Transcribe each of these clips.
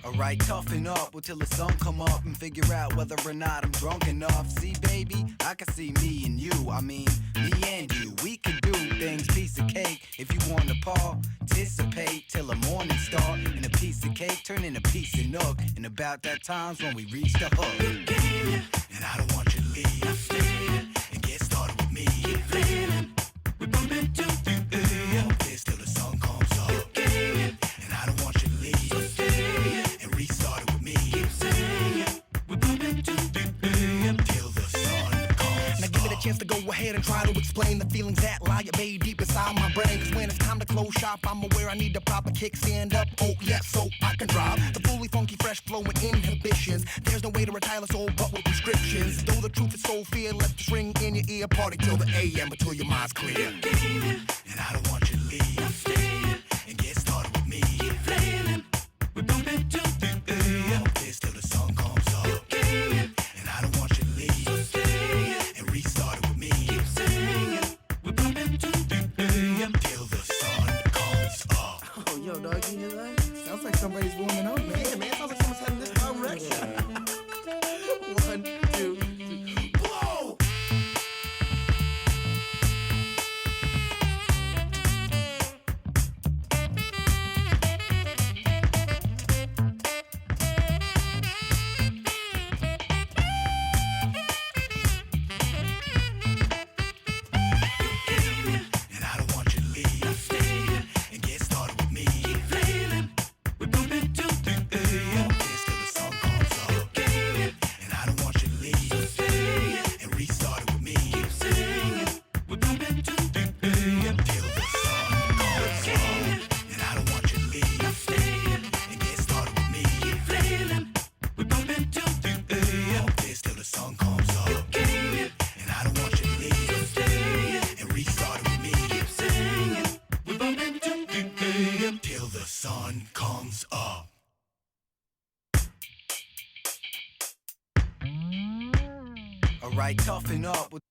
Alright, toughen up till the sun come up and figure out whether or not I'm drunk enough. See, baby, I can see me and you. I mean, me and you. We can do things, piece of cake. If you want to participate till the morning start. And a piece of cake turn into a piece of nook. And about that time's when we reach the hook. And I don't want you to leave. And get started with me. Keep feeling. We're bumping to the AM. This till the sun comes up. And I don't want you to leave. So stay and restart it with me. Keep singing. We're bumping to the AM till the sun comes up. Now give me the chance to go ahead and try to explain the feelings that lie at bay deep inside my brain. Cause when it's time to close shop, I'm aware I need to proper kick stand up. Oh yes, so I can drive the fully funky fresh flow with inhibitions. There's no way to retire the soul but with prescriptions. Though the truth is so fear, let this ring in your ear. Party till the AM until your mind's clear. And I don't want you to leave. And get started with me. Keep flailing. We're bumping to the AM. This till the sun comes up. And I don't want you to leave. So stay and restart it with me. Keep singing. We're bumping to the AM till the sun comes up. Oh, yo, dog, you hear that? Sounds like somebody's warming up, man. Yeah, man, sounds like someone's heading this direction. 1, 2, 3, blow! comes up. Alright, toughen up with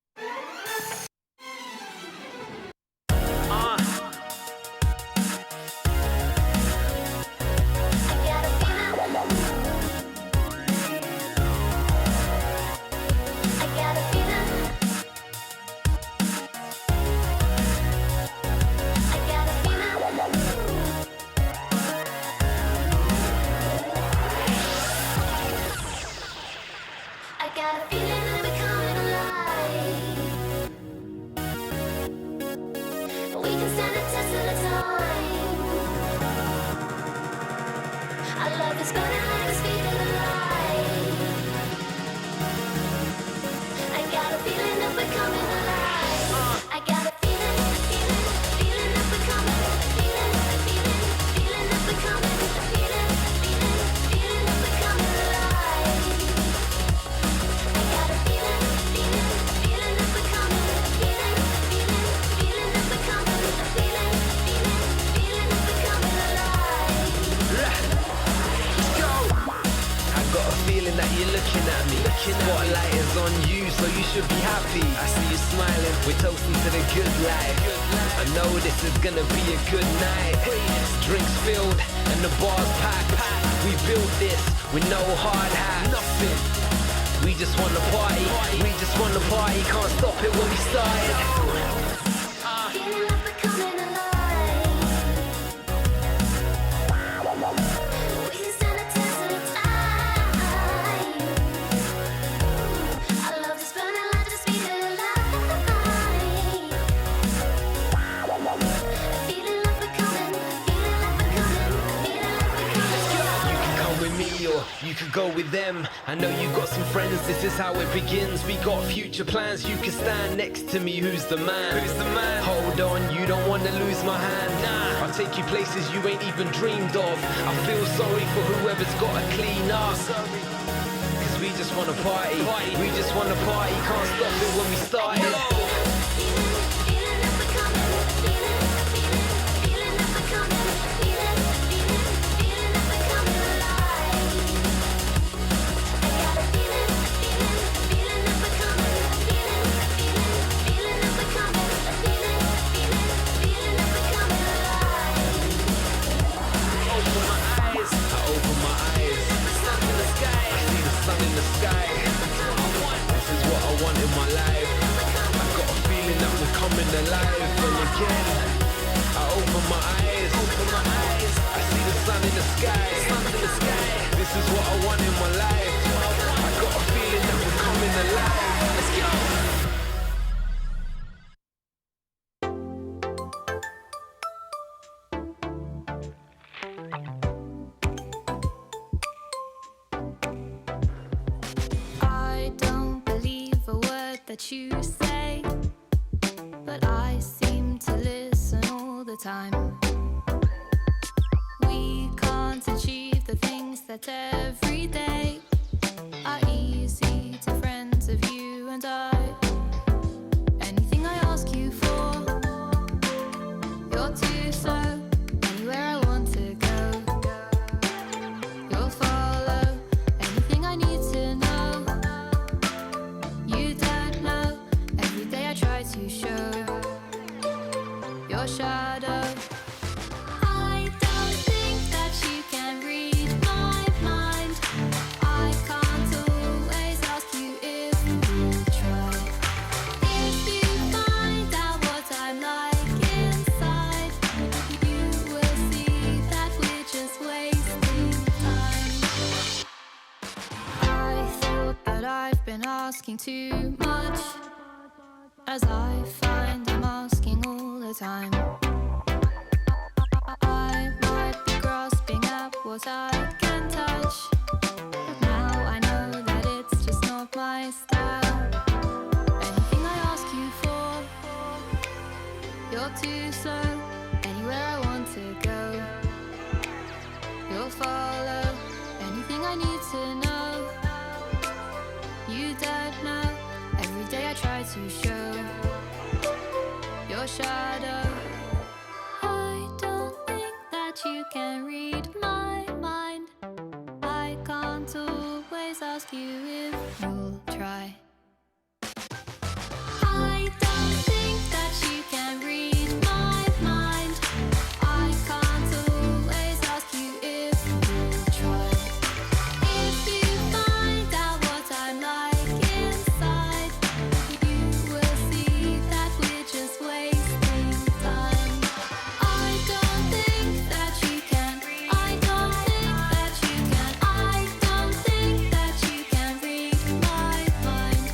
Spotlight is on you, so you should be happy. I see you smiling, we're toasting to the good life. I know this is gonna be a good night. Drinks filled and the bar's packed. We built this with no hard hat. Nothing. We just wanna party. We just wanna party. Can't stop it when we started. Feeling like we're coming alive. We can stand the test of time. I love this burning light, the speed of light. Feeling like we're coming, feeling like we're coming, feeling like we're coming. You can come with me or you could go with them. I know you got some friends, this is how it begins. We got future plans, you can stand next to me. Who's the man? Who's the man? Hold on, you don't wanna lose my hand. Nah, I'll take you places you ain't even dreamed of. I feel sorry for whoever's gotta clean up. Cause we just wanna party. We just wanna party, can't stop it when we started. Feeling like we're coming, feeling like we're coming, feeling like we're coming alive. I got a feeling like we're coming, feeling like we're coming, feeling like we're coming alive. Open my eyes, I open my eyes. The sun in the sky, I see the sun in the sky. This is what I want in my life. I got a feeling that we're coming alive. And again, I open my eyes, I see the sun in the sky. This is what I want in my life. I got a feeling that we're coming alive. Let's go. I don't believe a word that you say, but I seem to listen all the time. We can't achieve the things that every day are easy to friends of you and I. Anything I ask you for, you're too slow. Anywhere I want to go, you'll follow. Anything I need to know, you don't know. Every day I try to show your shadow. I don't think that you can read my mind. I can't always ask you if you'll try. If you find out what I'm like inside, you will see that we're just wasting time. I thought that I've been asking too much, as I find I'm asking all the time. I might be grasping at what I can touch, but now I know that it's just not my style. Anything I ask you for, you're too slow. Anywhere I want to go, you'll follow. Anything I need to know, you don't know. Every day I try to show your shadow. I don't think that you can read can't always ask you if you'll try. I don't think that you can read my mind. I can't always ask you if you'll try. If you find out what I'm like inside, you will see that we're just wasting time. I don't think that you can. I don't think that you can. I don't think that you can read my mind.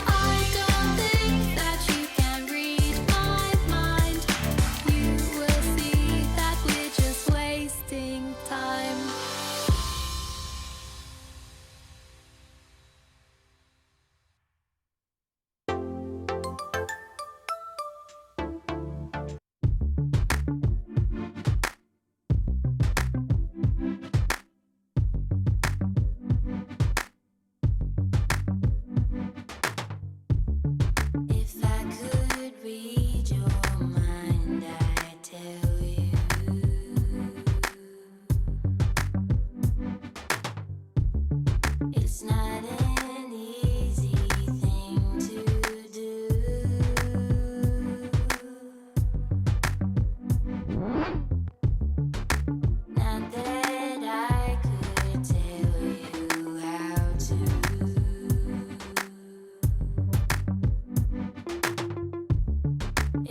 I don't think that you can read my mind. You will see that we're just wasting time. If I could read your mind, I'd tell you. It's not an easy thing to do. Not that I could tell you how to.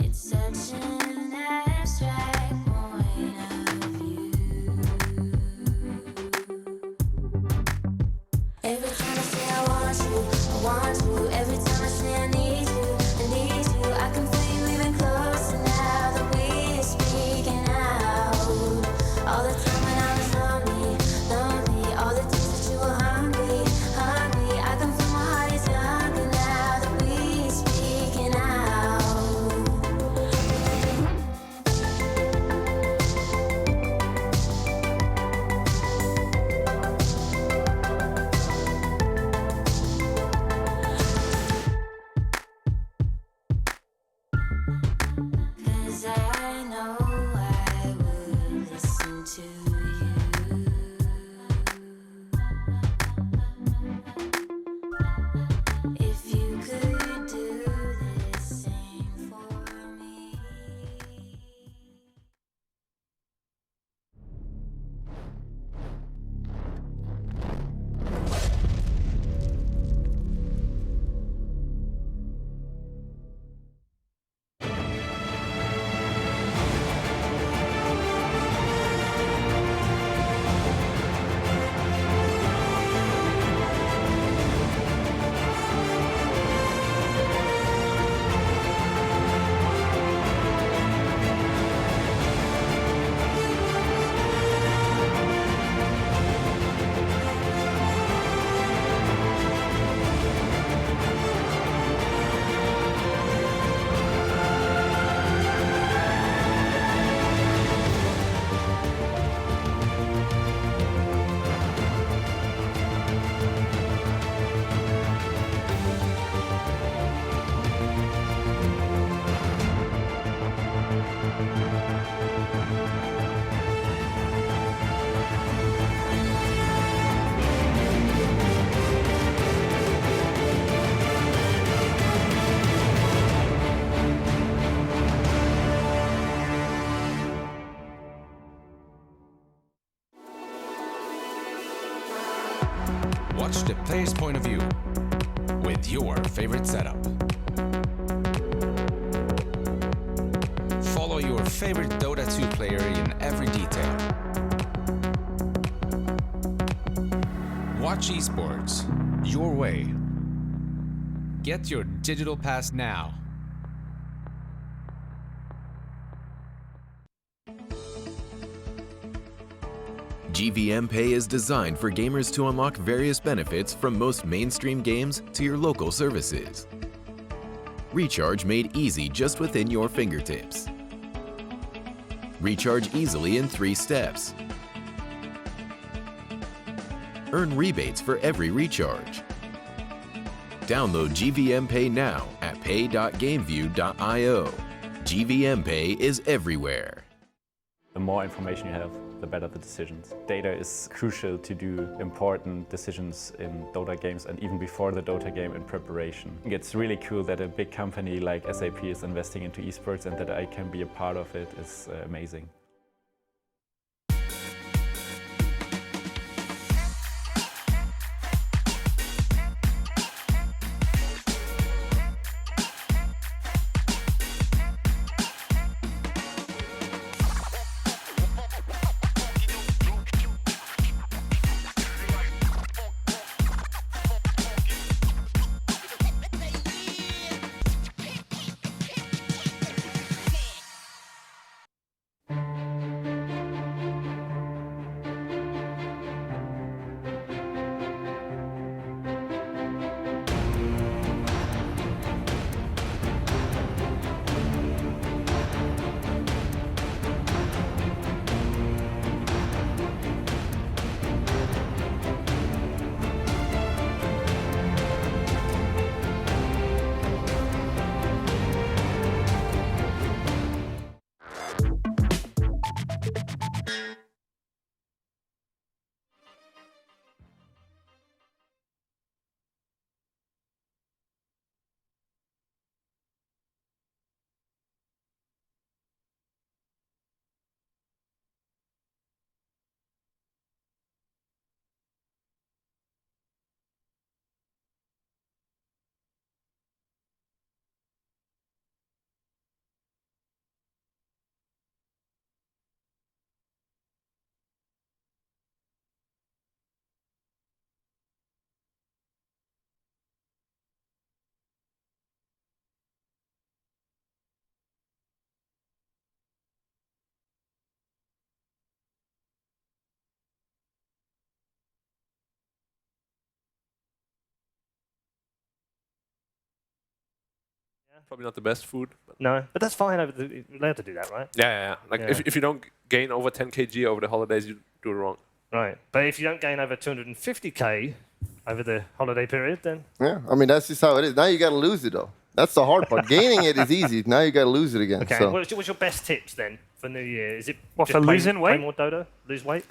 It's such an abstract point of view. Every time I say I want you. Every time I say I need you. I can feel you even closer now that we're speaking out. All the time when I was lonely. All the days that you were hungry. I can feel my heart is younger now that we're speaking out. Cause I know I would listen to you. If you could do the same for me. Watch the player's point of view with your favorite setup. Follow your favorite Dota 2 player in every detail. Watch esports your way. Get your digital pass now. GVM Pay is designed for gamers to unlock various benefits from most mainstream games to your local services. Recharge made easy just within your fingertips. Recharge easily in 3 steps. Earn rebates for every recharge. Download GVM Pay now at pay.gameview.io. GVM Pay is everywhere. The more information you have, the better the decisions. Data is crucial to do important decisions in Dota games and even before the Dota game in preparation. It's really cool that a big company like SAP is investing into esports and that I can be a part of it is amazing. Probably not the best food. But No, but that's fine. You're allowed to do that, right? yeah. Like Yeah. if you don't gain over 10 kg over the holidays, you do it wrong. Right. But if you don't gain over 250k over the holiday period, then Yeah, I mean, that's just how it is. Now you got to lose it, though. That's the hard part. Gaining it is easy. Now you got to lose it again. okay. So. What's your best tips then for New Year? Is it What, just for play- losing play weight? more Dota, lose weight?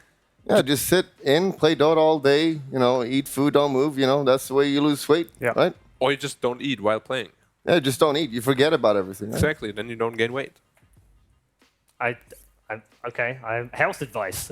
Yeah, just sit in, play Dota all day, eat food, don't move, that's the way you lose weight, Yeah. right? Or you just don't eat while playing. Yeah, just don't eat. You forget about everything. Right? Exactly. Then you don't gain weight. Okay. Health advice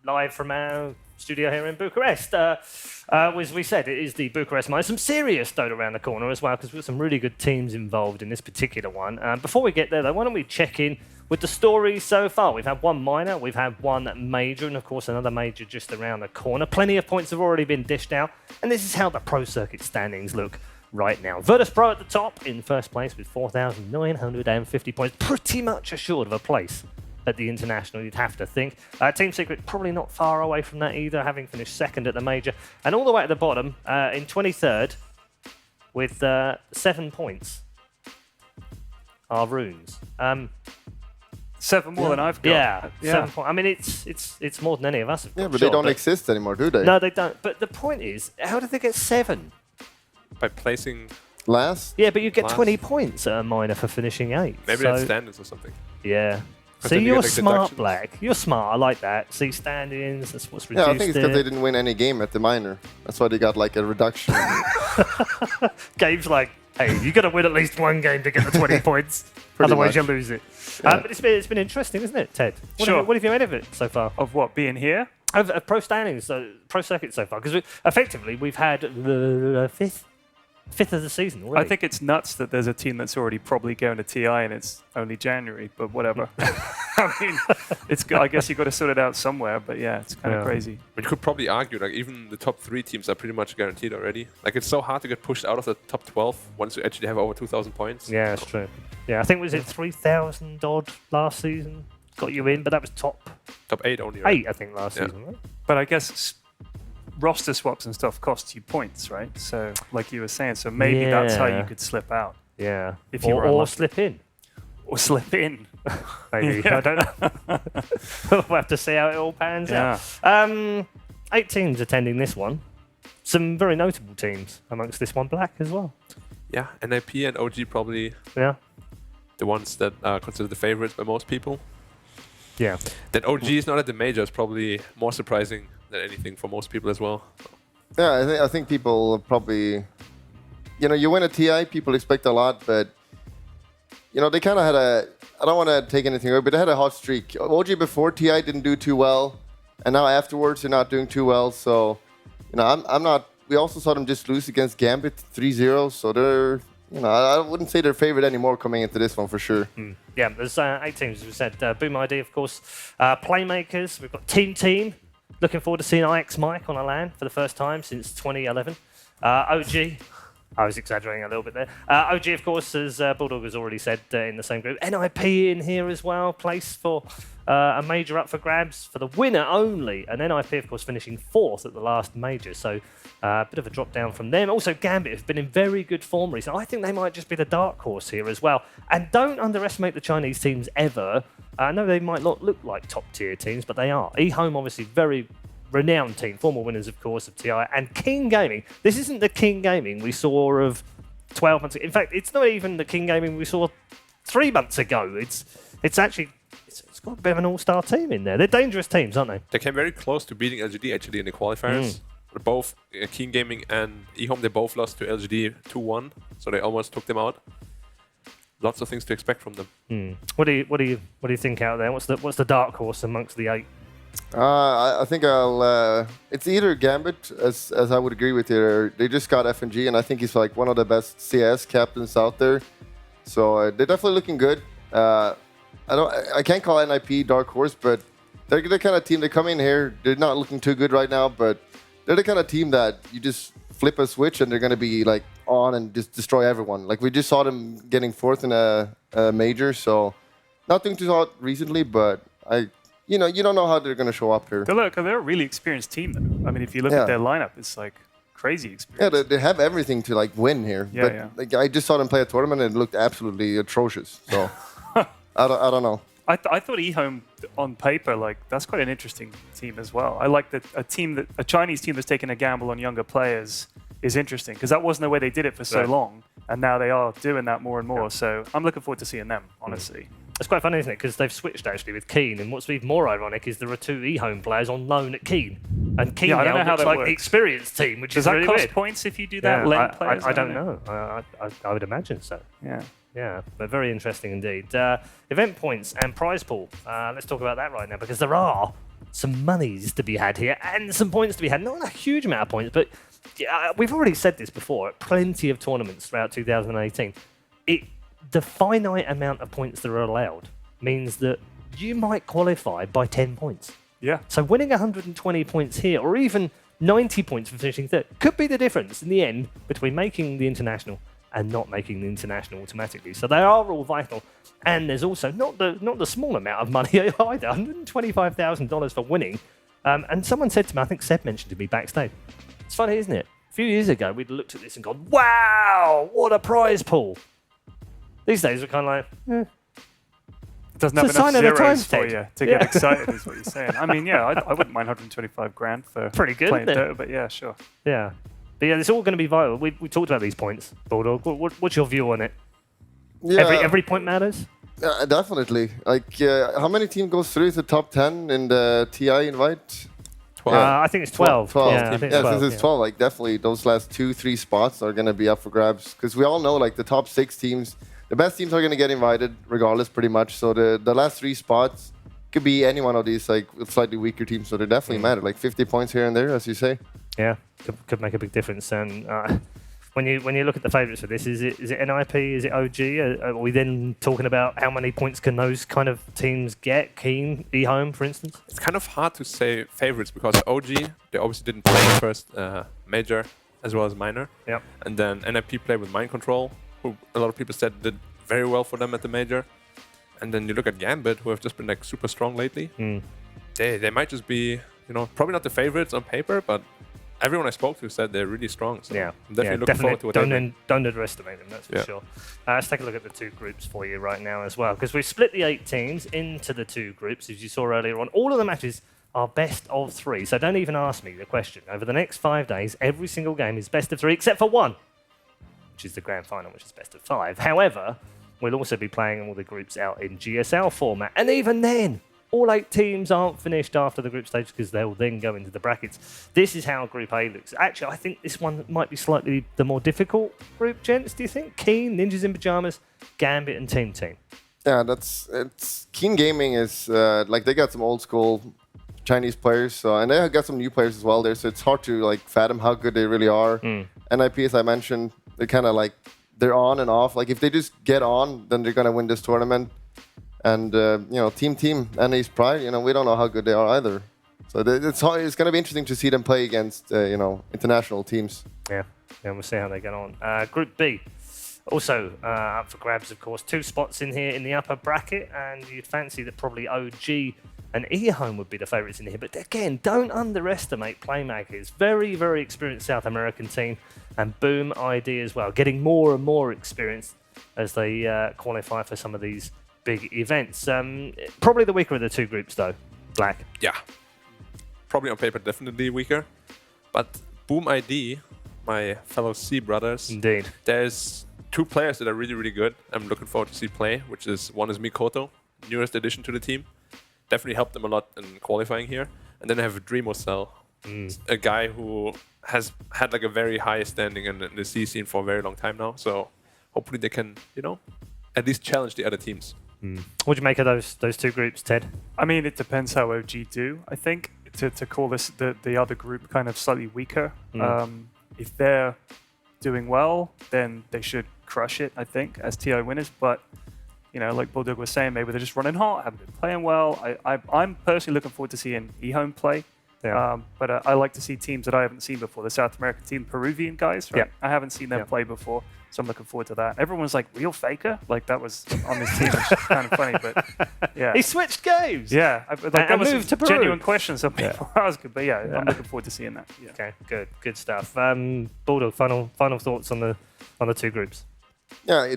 live from our studio here in Bucharest. As we said, it is the Bucharest Miners. Some serious Dota around the corner as well, because we've got some really good teams involved in this particular one. Before we get there, though, why don't we check in with the stories so far? We've had one minor, we've had one major, and of course another major just around the corner. Plenty of points have already been dished out, and this is how the Pro Circuit standings look right now. Virtus Pro at the top in first place with 4,950 points, pretty much assured of a place at the International, you'd have to think. Team Secret probably not far away from that either, having finished second at the major. And all the way at the bottom, in 23rd, with 7 points, are Runes. 7 more than I've got. Yeah, 7 points. I mean, it's more than any of us have got. Yeah, but sure, they don't exist anymore, do they? No, they don't. But the point is, how did they get 7? By placing... Last? Yeah, but you get Last. 20 points at a minor for finishing 8. Maybe so, that's standards or something. Yeah. But See, then you you're get, like, smart, deductions. Black. You're smart. I like that. See, stand-ins, that's what's Yeah, reduced I think it's because it. they didn't win any game at the minor. That's why they got like a reduction. Game's like, hey, you got to win at least one game to get the 20 points. Pretty Otherwise, much. you'll lose it. Yeah. But it's been interesting, isn't it, Ted? Sure. What have you made of it so far? Of what, being here? Of pro standings, pro circuit so far? Because effectively, we've had the fifth of the season already. I think it's nuts that there's a team that's already probably going to TI and it's only January, but whatever. I mean, I guess you've got to sort it out somewhere, but yeah, it's kind of crazy. But you could probably argue, like, even the top 3 teams are pretty much guaranteed already. Like, it's so hard to get pushed out of the top 12 once you actually have over 2,000 points. Yeah, that's true. Yeah, I think was it 3,000 odd last season got you in, but that was top Top 8 only, right? 8, I think, last Yeah. season. Right? But I guess roster swaps and stuff cost you points, right? So, like you were saying, so maybe that's how you Yeah. could slip out. Yeah, If you were or unlucky. slip in. Or slip in. Maybe. Yeah. I don't know. We'll have to see how it all pans Yeah. out. 8 teams attending this one. Some very notable teams amongst this one, Black as well. Yeah, NIP and OG probably Yeah. the ones that are considered the favorites by most people. Yeah. That OG is not at the major is probably more surprising than anything for most people as well. Yeah, I think people probably, you win a TI, people expect a lot, but they kind of had I don't want to take anything away, but they had a hot streak. OG before TI didn't do too well, and now afterwards they're not doing too well. So, I'm not. We also saw them just lose against Gambit 3-0, so they're. I wouldn't say they're favourite anymore coming into this one for sure. Yeah, there's 8 teams, as we said. Boom ID, of course. Playmakers, we've got Team. Looking forward to seeing IX Mike on a LAN for the first time since 2011. OG, I was exaggerating a little bit there. OG, of course, as Bulldog has already said, in the same group. NIP in here as well, place for a major up for grabs for the winner only. And NIP, of course, finishing 4th at the last major, so a bit of a drop down from them. Also, Gambit have been in very good form recently. I think they might just be the dark horse here as well. And don't underestimate the Chinese teams ever. I know they might not look like top tier teams, but they are. eHome, obviously, very renowned team, former winners, of course, of TI. And King Gaming. This isn't the King Gaming we saw of 12 months ago. In fact, it's not even the King Gaming we saw 3 months ago. It's actually... It's got a bit of an all-star team in there. They're dangerous teams, aren't they? They came very close to beating LGD actually in the qualifiers. Both Keen Gaming and eHome, they both lost to LGD 2-1, so they almost took them out. Lots of things to expect from them. What do you think out there? What's the dark horse amongst the 8? I think I'll. It's either Gambit, as I would agree with you. Or they just got FNG, and I think he's like one of the best CS captains out there. So they're definitely looking good. I can't call NIP dark horse, but they're the kind of team. They come in here. They're not looking too good right now, but they're the kind of team that you just flip a switch and they're going to be like on and just destroy everyone. Like we just saw them getting 4th in a major, so not doing too hot recently, but you don't know how they're going to show up here. They're a really experienced team, though. I mean, if you look at their lineup, it's like crazy experience. Yeah, they have everything to like win here. Yeah, but yeah. Like, I just saw them play a tournament and it looked absolutely atrocious. So I don't know. I thought eHome on paper, like that's quite an interesting team as well. I like that a Chinese team that's taken a gamble on younger players is interesting because that wasn't the way they did it for so long, and now they are doing that more and more. Yeah. So I'm looking forward to seeing them, honestly. It's quite funny, isn't it? Because they've switched actually with Keen, and what's even more ironic is there are 2 eHome players on loan at Keen, and Keen now looks like the experienced team, which Does is that really cost weird. points if you do that? Players? I don't know. I would imagine so. Yeah. Yeah, but very interesting indeed. Event points and prize pool. Let's talk about that right now because there are some monies to be had here and some points to be had. Not a huge amount of points, but we've already said this before. Plenty of tournaments throughout 2018. The finite amount of points that are allowed means that you might qualify by 10 points. Yeah. So winning 120 points here, or even 90 points for finishing third, could be the difference in the end between making the international and not making the international automatically. So they are all vital. And there's also not the small amount of money either, $125,000 for winning. And someone said to me, I think Seb mentioned to me backstage, it's funny, isn't it? A few years ago, we'd looked at this and gone, wow, what a prize pool. These days, we're kind of like, It doesn't have enough zeros for you to get excited, is what you're saying. I mean, yeah, I wouldn't mind 125 grand for pretty good, playing Dota, but yeah, sure. Yeah. But yeah, it's all going to be vital. We talked about these points, Bulldog. What's your view on it? Yeah. Every point matters? Definitely. Like, how many teams goes through the top 10 in the TI invite? 12. I think it's 12. 12. Yeah, I think yeah, 12, since it's 12, like definitely those last 2-3 spots are going to be up for grabs. Because we all know like the top 6 teams, the best teams are going to get invited regardless pretty much. So the last 3 spots could be any one of these like slightly weaker teams. So they definitely matter. Like 50 points here and there, as you say. Yeah, could make a big difference. And when you look at the favourites for this, is it NIP? Is it OG? Are we then talking about how many points can those kind of teams get? Keen, eHome, for instance? It's kind of hard to say favourites because OG, they obviously didn't play first major as well as minor. Yep. And then NIP played with Mind Control, who a lot of people said did very well for them at the major. And then you look at Gambit, who have just been like super strong lately. They might just be, probably not the favourites on paper, but everyone I spoke to said they're really strong. So yeah, I'm definitely looking forward to what they do. Don't underestimate them, that's for sure. Let's take a look at the 2 groups for you right now as well, because we've split the 8 teams into the 2 groups, as you saw earlier on. All of the matches are best of 3, so don't even ask me the question. Over the next 5 days, every single game is best of 3, except for one, which is the grand final, which is best of 5. However, we'll also be playing all the groups out in GSL format, and even then, all 8 teams aren't finished after the group stage because they'll then go into the brackets. This is how Group A looks. Actually, I think this one might be slightly the more difficult group, gents, do you think? Keen, Ninjas in Pyjamas, Gambit, and Team Team. Yeah, it's Keen Gaming is like they got some old school Chinese players, so and they got some new players as well there. So it's hard to like fathom how good they really are. NIP, as I mentioned, they're kind of like they're on and off. Like if they just get on, then they're gonna win this tournament. And Team and East Pride, we don't know how good they are either. So it's gonna be interesting to see them play against international teams. Yeah, we'll see how they get on. Group B. Also up for grabs, of course. 2 spots in here in the upper bracket, and you'd fancy that probably OG and eHome would be the favourites in here. But again, don't underestimate Playmakers. Very, very experienced South American team, and Boom ID as well, getting more and more experience as they qualify for some of these big events. Probably the weaker of the 2 groups, though. Black. Yeah. Probably on paper, definitely weaker. But Boom ID, my fellow C brothers. Indeed. There's 2 players that are really, really good. I'm looking forward to see play, one is Mikoto, newest addition to the team. Definitely helped them a lot in qualifying here. And then I have Dreamocell, a guy who has had like a very high standing in the C scene for a very long time now. So hopefully they can, at least challenge the other teams. What do you make of those 2 groups, Ted? I mean, it depends how OG do. I think to call this the other group kind of slightly weaker. If they're doing well, then they should crush it, I think, as TI winners. But like Bulldog was saying, maybe they're just running hot, haven't been playing well. I'm personally looking forward to seeing eHome play. Yeah. But I like to see teams that I haven't seen before. The South American team, Peruvian guys, right? Yeah. I haven't seen them play before, so I'm looking forward to that. Everyone's like, real Faker? Like, that was on this team, which is kind of funny, but yeah. He switched games! Yeah. That was moved to Peru. genuine questions some people were asking, but I'm looking forward to seeing that. Yeah. Okay, good stuff. Bulldog, final thoughts on the 2 groups? Yeah,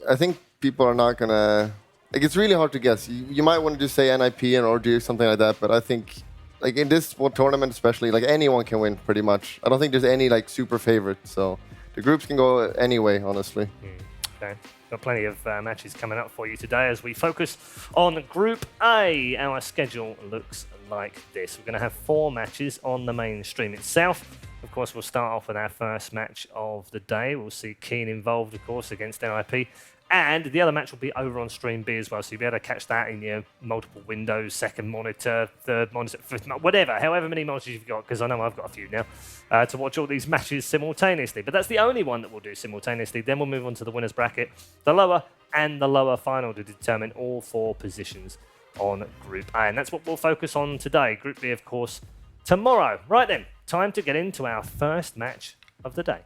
I think people are not gonna. Like, it's really hard to guess. You might want to just say NIP or do something like that, but I think, like in this tournament especially, like anyone can win pretty much. I don't think there's any like super favorite, so the groups can go any way, honestly. Okay, got plenty of matches coming up for you today as we focus on Group A. Our schedule looks like this. We're going to have 4 matches on the main stream itself. Of course, we'll start off with our first match of the day. We'll see Keen involved, of course, against NIP. And the other match will be over on Stream B as well, so you'll be able to catch that in your multiple windows, second monitor, third monitor, fifth monitor, whatever, however many monitors you've got, because I know I've got a few now, to watch all these matches simultaneously. But that's the only one that we'll do simultaneously. Then we'll move on to the winners bracket, the lower and the lower final, to determine all 4 positions on Group A. And that's what we'll focus on today. Group B, of course, tomorrow. Right then, time to get into our first match of the day.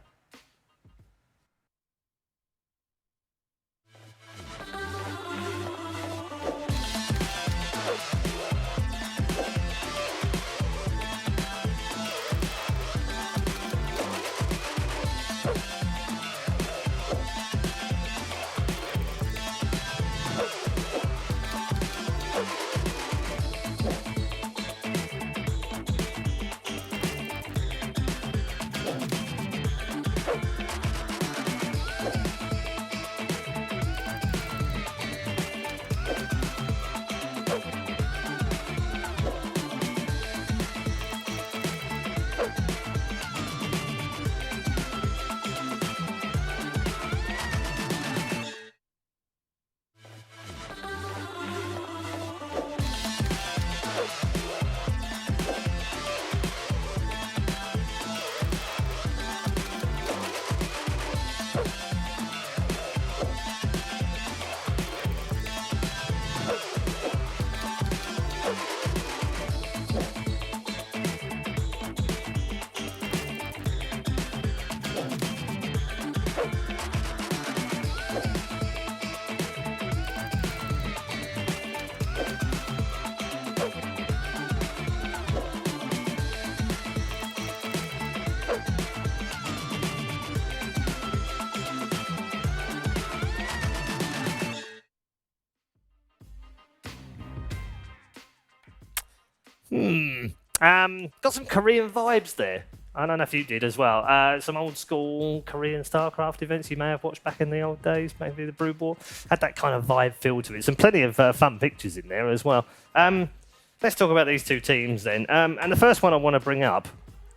Got some Korean vibes there. I don't know if you did as well. Some old school Korean StarCraft events you may have watched back in the old days, maybe the Brood War. Had that kind of vibe feel to it. Some plenty of fun pictures in there as well. Let's talk about these two teams then. And the first one I want to bring up,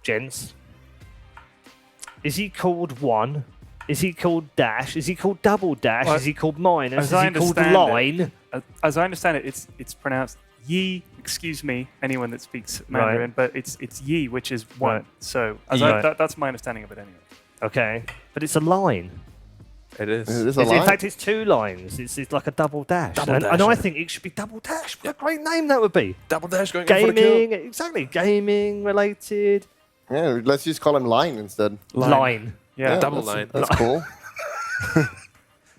gents, is he called One? Is he called Dash? Is he called Double Dash? Well, is he called Minus? Is as I he called understand Line? As I understand it, it's pronounced Yi. Excuse me, anyone that speaks Mandarin, but it's Yi, which is one. Right. So that's my understanding of it anyway. Okay, but it's a line. It is. It is a In line. fact, it's two lines. It's like a double dash. Double and dash, I yeah. think it should be Double Dash. What a great name that would be. Double Dash going in for the Gaming, kill. exactly. Gaming related. Yeah, let's just call him Line instead. Line. Yeah, Double that's, line. That's cool.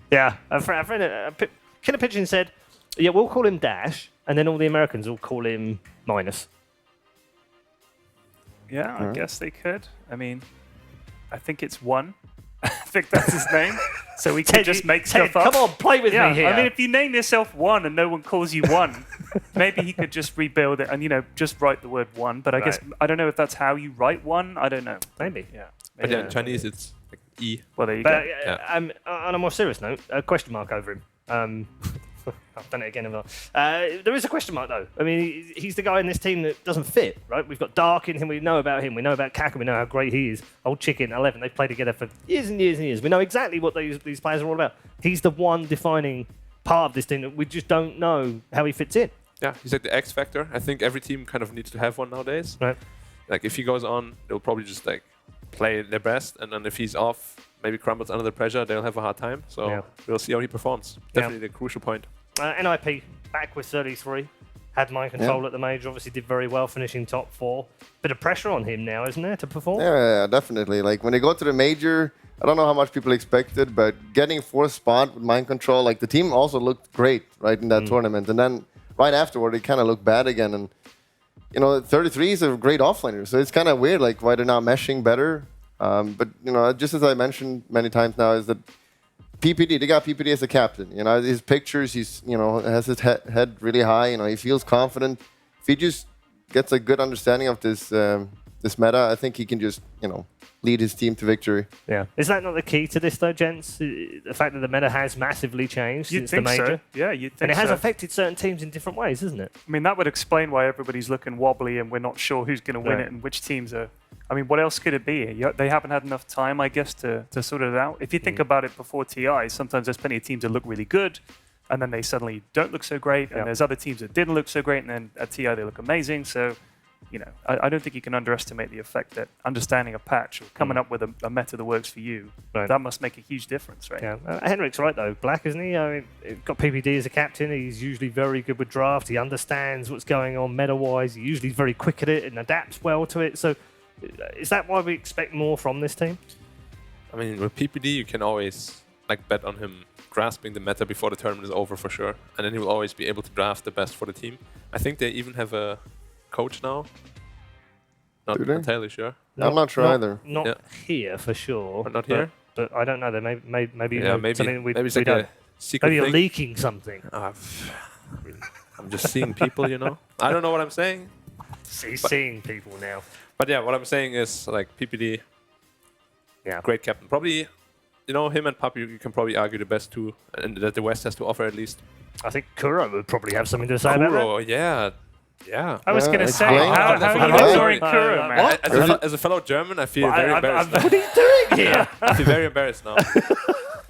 Yeah, a friend, Killer Pigeon said, yeah, we'll call him Dash, and then all the Americans will call him Minus. Yeah, I guess they could. I mean, I think it's One. I think that's his name. So we could just make stuff up. Come on, play with Yeah, me here. I mean, if you name yourself One and no one calls you One, maybe he could just rebuild it and, just write the word One. But I guess, I don't know if that's how you write One. I don't know. Maybe. Yeah. But yeah, in Chinese it's like E. Well, there you But go. on a more serious note, a question mark over him. I've done it again. There is a question mark, though. I mean, he's the guy in this team that doesn't fit, right? We've got Dark in him. We know about him. We know about Kaka. We know how great he is. Old Chicken, 11. They've played together for years and years and years. We know exactly what these players are all about. He's the one defining part of this team that we just don't know how he fits in. Yeah, he's like the X factor. I think every team kind of needs to have one nowadays. Right. Like if he goes on, they'll probably just like play their best, and then if he's off, maybe crumbles under the pressure, they'll have a hard time. So Yeah. we'll see how he performs. Definitely the crucial point. NIP, back with 33. Had mind control at the major. Obviously did very well, finishing top 4. Bit of pressure on him now, isn't there, to perform? Yeah, definitely. Like when they go to the major, I don't know how much people expected, but getting 4th spot with mind control, like the team also looked great, right, in that tournament. And then right afterward, they kind of looked bad again. And, 33 is a great offlaner. So it's kind of weird, like why they're not meshing better. But, just as I mentioned many times now, is that PPD, they got PPD as a captain. His pictures, he's, has his head really high. He feels confident. If he just gets a good understanding of this this meta, I think he can just, lead his team to victory. Yeah. Is that not the key to this, though, gents? The fact that the meta has massively changed You'd since the think major? so. Yeah, you'd think And it has so. affected certain teams in different ways, isn't it? I mean, that would explain why everybody's looking wobbly and we're not sure who's going to win Right. it and which teams are. I mean, what else could it be? They haven't had enough time, I guess, to sort it out. If you think about it before TI, sometimes there's plenty of teams that look really good and then they suddenly don't look so great. And there's other teams that didn't look so great and then at TI they look amazing. So, I don't think you can underestimate the effect that understanding a patch or coming up with a meta that works for you, that must make a huge difference, right? Yeah. Henrik's right, though. Black, isn't he? I mean, got PPD as a captain. He's usually very good with draft. He understands what's going on meta-wise. He's usually very quick at it and adapts well to it. So is that why we expect more from this team? I mean, with PPD, you can always bet on him grasping the meta before the tournament is over for sure. And then he will always be able to draft the best for the team. I think they even have a coach now. Not Do they? entirely sure. I'm not sure either. Not here, for sure. But not here? But I don't know. They maybe Yeah, maybe. something we Maybe it's like don't. a secret Maybe you're thing. leaking something. I'm just seeing people, I don't know what I'm saying. Seeing people now. But yeah, what I'm saying is PPD, great captain. Probably, him and Papi, you can probably argue the best two, and that the West has to offer at least. I think Kuro would probably have something to say about that. Kuro, yeah. I was going to say, explain. how are you ignoring Kuro, man? As a fellow German, I feel Well, very embarrassed. what are you doing here? I feel very embarrassed now.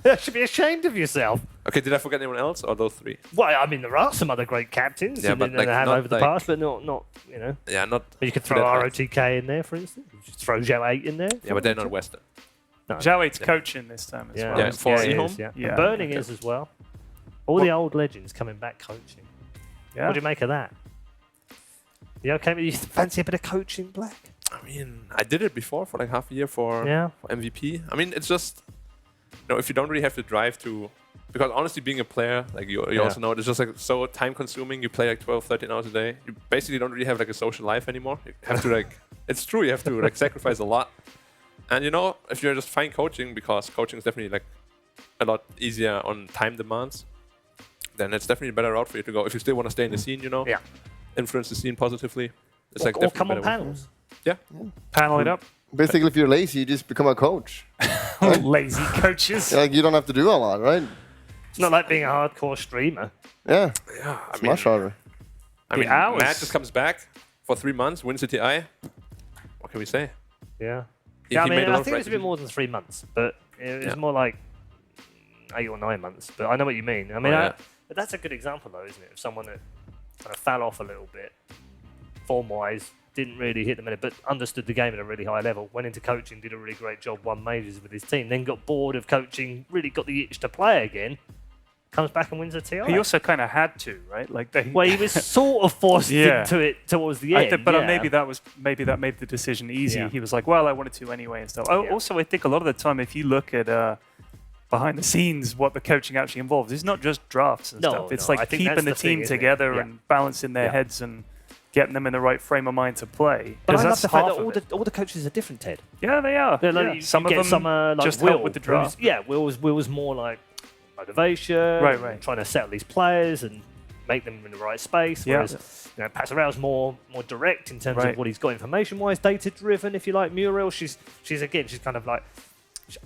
You should be ashamed of yourself. Okay, did I forget anyone else, or those three? Well, I mean, there are some other great captains Yeah, but, that have not over the past, but not. Yeah, not. You could to throw that height. ROTK in there, for instance. You just throw Zhao 8 in there. Yeah, but they're not Western. No. Zhao 8's coaching this time as well. Yeah, for he eHome? is, yeah. Yeah, And Burning okay. is as well. All the old legends coming back coaching. Yeah. What do you make of that? You okay? You fancy a bit of coaching, Black? I mean, I did it before for half a year for MVP. I mean, it's just, if you don't really have the drive to, because honestly, being a player, you also know, it's just so time consuming. You play 12, 13 hours a day. You basically don't really have a social life anymore. You have to it's true, you have to sacrifice a lot. And if you're just fine coaching, because coaching is definitely a lot easier on time demands, then it's definitely a better route for you to go. If you still want to stay in the scene, influence the scene positively. It's Or definitely come a on better way. panels. Yeah. Panel it up. Basically, if you're lazy, you just become a coach. Lazy coaches. Like you don't have to do a lot, right? It's not like being a hardcore streamer. Yeah. Yeah, It's much harder. I mean, hours. Matt just comes back for 3 months, wins the TI. What can we say? Yeah. He Yeah, I made mean, a lot I of think it was a bit right more than 3 months, but it was Yeah. more like 8 or 9 months. But I know what you mean. I mean, Oh, yeah. but that's a good example, though, isn't it? Of someone that kind of fell off a little bit, form-wise, didn't really hit the minute, but understood the game at a really high level. Went into coaching, did a really great job, won majors with his team. Then got bored of coaching, really got the itch to play again. Comes back and wins a TI. He also kind of had to, right? Like they, Well, he was sort of forced Yeah. into it towards the end. but yeah. maybe that made the decision easy. Yeah. He was like, well, I wanted to anyway and stuff. Yeah. Also, I think a lot of the time, if you look at behind the scenes, what the coaching actually involves, it's not just drafts and No, stuff. It's no, I like think keeping that's the the thing, team isn't it? together Yeah. and balancing their Yeah. heads and getting them in the right frame of mind to play. But 'Cause I love that's the fact half that of it. all the coaches are different, Ted. Yeah, they are. Yeah, like Yeah. you Some of get them some like just Will, help with the who's- draft. Yeah, Will's more like motivation, Right. trying to settle these players and make them in the right space. Yeah. Whereas Pat Sorrell's more direct in terms Right. of what he's got information-wise, data-driven, if you like. Muriel, she's kind of like,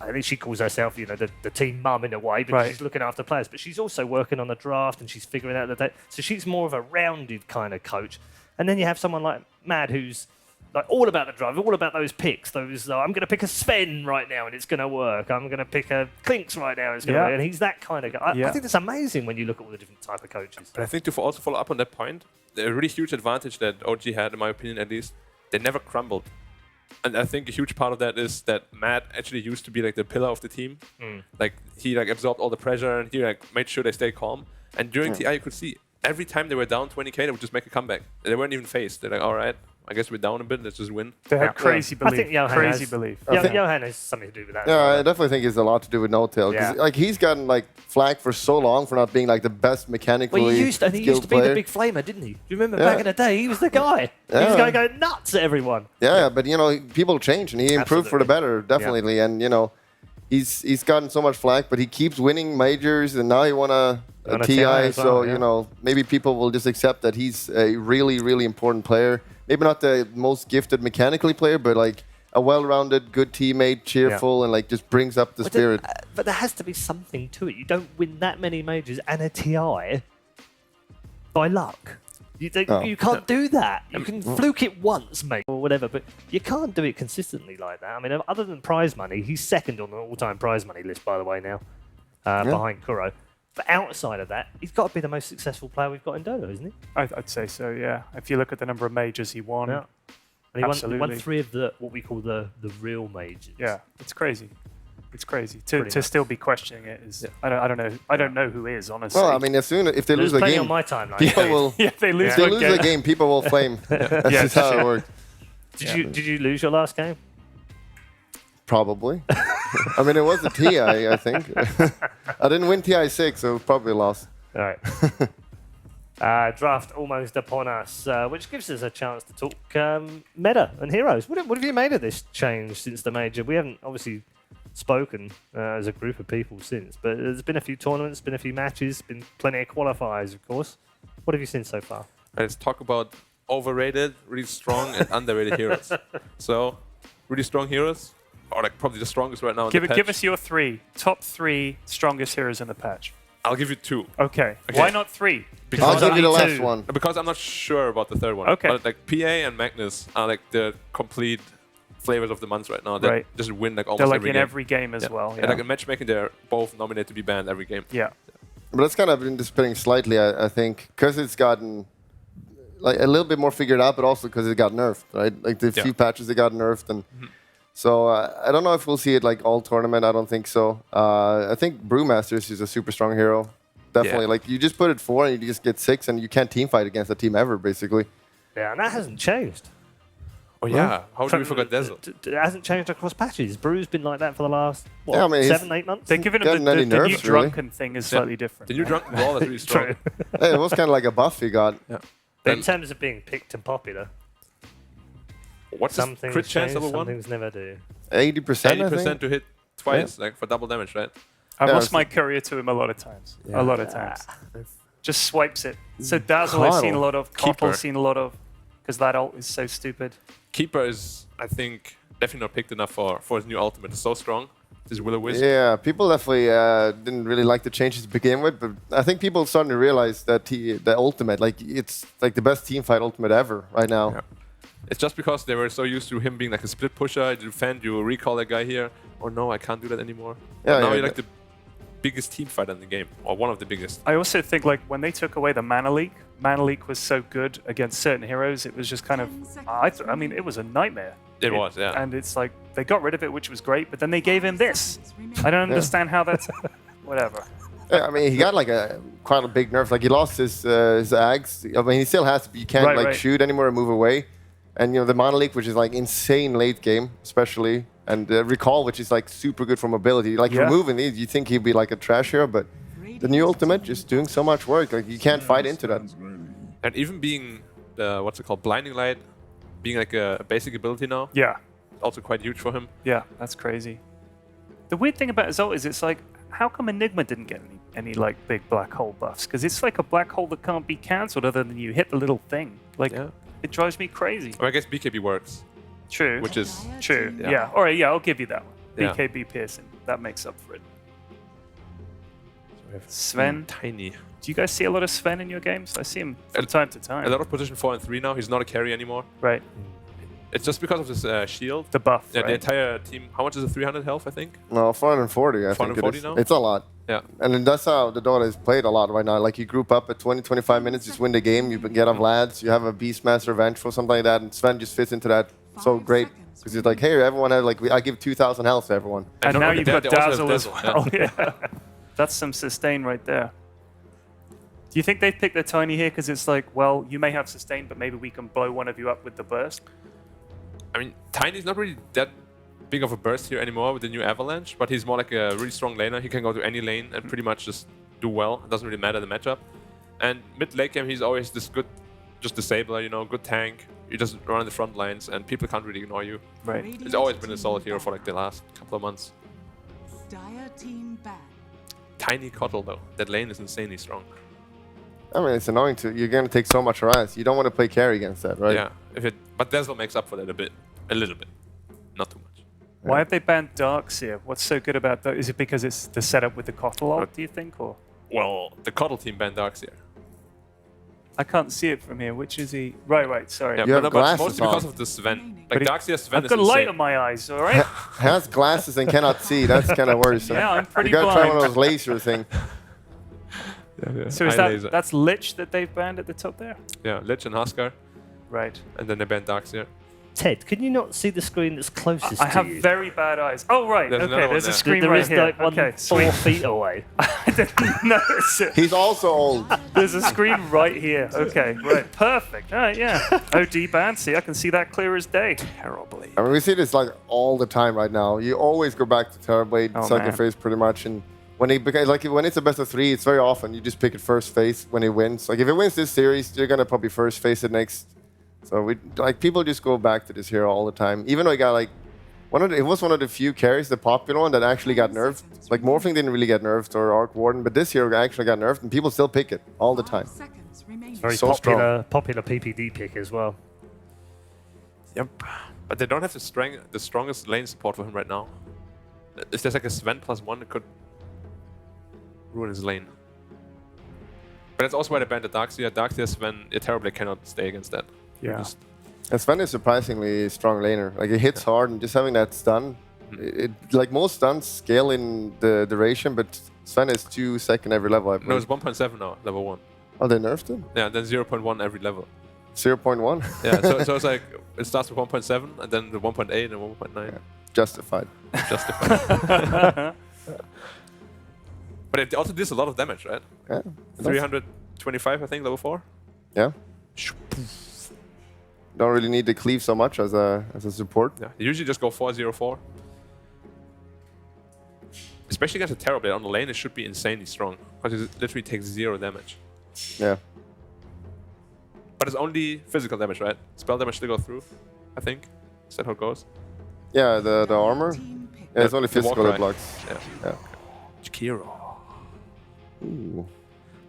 I think she calls herself, the team mum in a way, but Right. she's looking after players. But she's also working on the draft and she's figuring out the data. So she's more of a rounded kind of coach. And then you have someone like Mad who's like all about the drive, all about those picks. Those I'm going to pick a Sven right now and it's going to work. I'm going to pick a Klinks right now and it's going to Yeah. work. And he's that kind of guy. I Yeah. think that's amazing when you look at all the different type of coaches. But I think to also follow up on that point, the really huge advantage that OG had, in my opinion at least, they never crumbled. And I think a huge part of that is that Matt actually used to be like the pillar of the team. Like he absorbed all the pressure and he made sure they stay calm. And during TI you could see every time they were down 20k, they would just make a comeback. They weren't even faced. They're like, all right, I guess we're down a bit. Let's just win. They had Yeah. crazy I belief. think Johan Crazy has, belief. Johan has something to do with that. as Yeah, well. I definitely think it's a lot to do with No-Tail. 'Cause, Yeah. like he's gotten like flack for so long for not being like the best mechanically Well, he used to be player. the big flamer, didn't he? Do you remember Yeah. back in the day? He was the guy. He was Yeah. going to go nuts at everyone. Yeah, but people change and he improved for the better, definitely. And he's gotten so much flack, but he keeps winning majors, and now he won a Won a TI. TI as So well, yeah. maybe people will just accept that he's a really, really important player. Maybe not the most gifted mechanically player, but like a well-rounded, good teammate, cheerful, and like just brings up the spirit. But there has to be something to it. You don't win that many majors and a TI by luck. You can't do that. You can fluke it once, mate, or whatever, but you can't do it consistently like that. I mean, other than prize money, he's second on the all-time prize money list, by the way, now, behind Kuro. But outside of that, he's got to be the most successful player we've got in Dota, isn't he? I'd say so, yeah. If you look at the number of majors he won, Yeah. And he absolutely. won 3 of what we call the real majors. Yeah, it's crazy. It's crazy Pretty to much. still be questioning it. I don't know. I don't know who is honestly. Well, I mean, if they There's lose the plenty game, on my timeline. people will. yeah, they lose If they one lose game. the game, people will flame. That's Yeah, just how sure. it works. Did you lose your last game? Probably. I mean, it was a TI, I think. I didn't win TI 6, so probably lost. All right. Draft almost upon us, which gives us a chance to talk meta and heroes. What have you made of this change since the major? We haven't obviously spoken as a group of people since, but there's been a few tournaments, been a few matches, been plenty of qualifiers, of course. What have you seen so far? Let's talk about overrated, really strong, and underrated heroes. So, really strong heroes, or like probably the strongest right now. In the patch. Give us your top 3 strongest heroes in the patch. I'll give you 2. Okay. Okay. Why not 3? I'll give you the last two. one. Because I'm not sure about the third one. Okay. But like PA and Magnus are like the complete flavors of the month right now. They Right. just win like almost They're like every in game. every game as well. Yeah. And like in matchmaking, they're both nominated to be banned every game. yeah. But that's kind of been disappointing slightly, I think, because it's gotten like a little bit more figured out, but also because it got nerfed, right? Like the Yeah. few patches that got nerfed, and so I don't know if we'll see it like all tournament. I don't think so. I think Brewmasters is a super strong hero, definitely. Yeah. Like you just put it 4 and you just get 6, and you can't team fight against a team ever, basically. Yeah, and that hasn't changed. Oh yeah, how did we forget Dazzle? It hasn't changed across patches. Brew's been like that for the last, Yeah, I mean, he's- 7-8 months? They're giving him Gotten the any new nerfs, really. drunken thing is slightly different. The new drunken brawl is really strong. True. Hey, it was kind of like a buff he got. But in terms of being picked and popular, What's his some things crit chance change, level some 1? things never do. 80%, I 80% think. to hit twice, like for double damage, right? I've Yeah, lost it's- my courier to him a lot of times. A lot of times. Just swipes it. So Dazzle I've seen a lot of. Keeper. Koppel seen a lot of. Because that ult is so stupid. Keeper is, I think, definitely not picked enough for his new ultimate. It's so strong. This Will-O-Wisp. Yeah, people definitely didn't really like the changes to begin with, but I think people are starting to realize that the ultimate, like it's like the best team fight ultimate ever right now. Yeah. It's just because they were so used to him being like a split pusher. You defend, you recall that guy here. Oh no, I can't do that anymore. Yeah, But now yeah, you're like the biggest team fighter in the game, or one of the biggest. I also think like when they took away the mana leak was so good against certain heroes. It was just kind of, I mean, it was a nightmare. It was, yeah. And it's like they got rid of it, which was great, but then they gave him this. I don't understand how that's whatever. Yeah, I mean, he got like quite a big nerf. Like he lost his Ags. I mean, he still has to. You can't Right, like right. shoot anymore or move away. And you know the Mana Leak, which is like insane late game, especially, and Recall, which is like super good for mobility. Like Yeah. removing these, you think he'd be like a trash hero, but the new ultimate just doing so much work. Like you can't fight into that. And even being the, what's it called, Blinding Light, being like a basic ability now, Yeah, also quite huge for him. yeah, that's crazy. The weird thing about Azult is it's like, how come Enigma didn't get any like big black hole buffs? Because it's like a black hole that can't be cancelled other than you hit the little thing. Like, Yeah. it drives me crazy. Or I guess BKB works, True. which is True. Yeah. Yeah. All right. Yeah, I'll give you that one. Yeah. BKB Pearson. That makes up for it. Sven. tiny. Do you guys see a lot of Sven in your games? I see him from time to time. A lot of position 4 and 3 now. He's not a carry anymore. Right. It's just because of this shield. The buff. Yeah, the right? entire team. How much is it? 300 health, I think. No, 440. I think it 440 is. now? It's a lot. Yeah. And then that's how the Dota is played a lot right now. Like you group up at 20, 25 minutes, just win the game. You get off lads. You have a Beastmaster Vengeful, something like that, and Sven just fits into that so great because he's like, hey, everyone has like I give 2,000 health to everyone. And don't now forget you've got they also have Dazzle as Dazzle, well. Yeah. That's some sustain right there. Do you think they picked the Tiny here because it's like, well, you may have sustain, but maybe we can blow one of you up with the burst? I mean, Tiny's not really that big of a burst here anymore with the new Avalanche, but he's more like a really strong laner. He can go to any lane and pretty much just do well. It doesn't really matter the matchup. And mid-late game, he's always this good, just disabler, you know, good tank. You just run in the front lines and people can't really ignore you. Right. He's always been a solid hero for like the last couple of months. Dire team back. Tiny Kotl though, that lane is insanely strong. I mean, it's annoying to you're gonna take so much harass. You don't want to play carry against that, right? Yeah, but Dazzle makes up for that a little bit, not too much. Why have they banned Darkseer? What's so good about that? Is it because it's the setup with the Kotl ult, do you think? Or Well, the Kotl team banned Darkseer. I can't see it from here. Which is he? Right, sorry. Yeah, You have but glasses mostly because on. of the Sven. Like But Darkseer Sven I've is got light insane. on my eyes, all right? Has glasses and cannot see. That's kind of worrisome. Yeah, I'm pretty You gotta try one blind. of those laser thing. So is Eye laser. that's Lich that they've banned at the top there? Yeah, Lich and Huskar, Right. and then they banned Darkseer. Ted, can you not see the screen that's closest I to have you? very bad eyes. Oh, right. There's another okay, one there's a there. screen There right is here. like one okay, 4 sweet. feet away. I didn't notice it. He's also old. There's a screen right here. Okay, right. Perfect. All right, yeah. OD ban. See, I can see that clear as day. Terribly. I mean, we see this like all the time right now. You always go back to Terrorblade, Oh, second man. phase pretty much, and when when it's a best of 3, it's very often you just pick it first phase when he wins. Like if he wins this series, you're gonna probably first phase it next. So we like people just go back to this hero all the time. Even though he got like it was one of the few carries, the popular one that actually got nerfed. Like Morphing didn't really get nerfed or Arc Warden, but this hero actually got nerfed, and people still pick it all the time. Seconds remaining. Very So strong. popular PPD pick as well. Yep. But they don't have the strongest lane support for him right now. If there's like a Sven +1, it could ruin his lane. But that's also why they banned the Darkseer. Darkseer, Sven, Terrorblade cannot stay against that. Yeah. Just- And Sven is surprisingly strong laner. Like it hits hard, and just having that stun, like most stuns scale in the duration, but Sven is 2 second every level. I no, believe. it's 1.7 now, level 1. Oh, they nerfed him. Yeah, then 0.1 every level. 0.1. Yeah, so it's like it starts with 1.7 and then the 1.8 and 1.9. Justified. Justified. But it also does a lot of damage, right? Yeah. 325, I think, level 4. Yeah. Don't really need to cleave so much as a support. Yeah, you usually just go 4-0-4. Especially against a Terrorblade on the lane, it should be insanely strong because it literally takes 0 damage. Yeah. But it's only physical damage, right? Spell damage still go through, I think. Is that how it goes? Yeah, the armor. Team pick. Yeah, it's only The physical Warcry. that blocks. Yeah. Yeah. Jakiro. Ooh.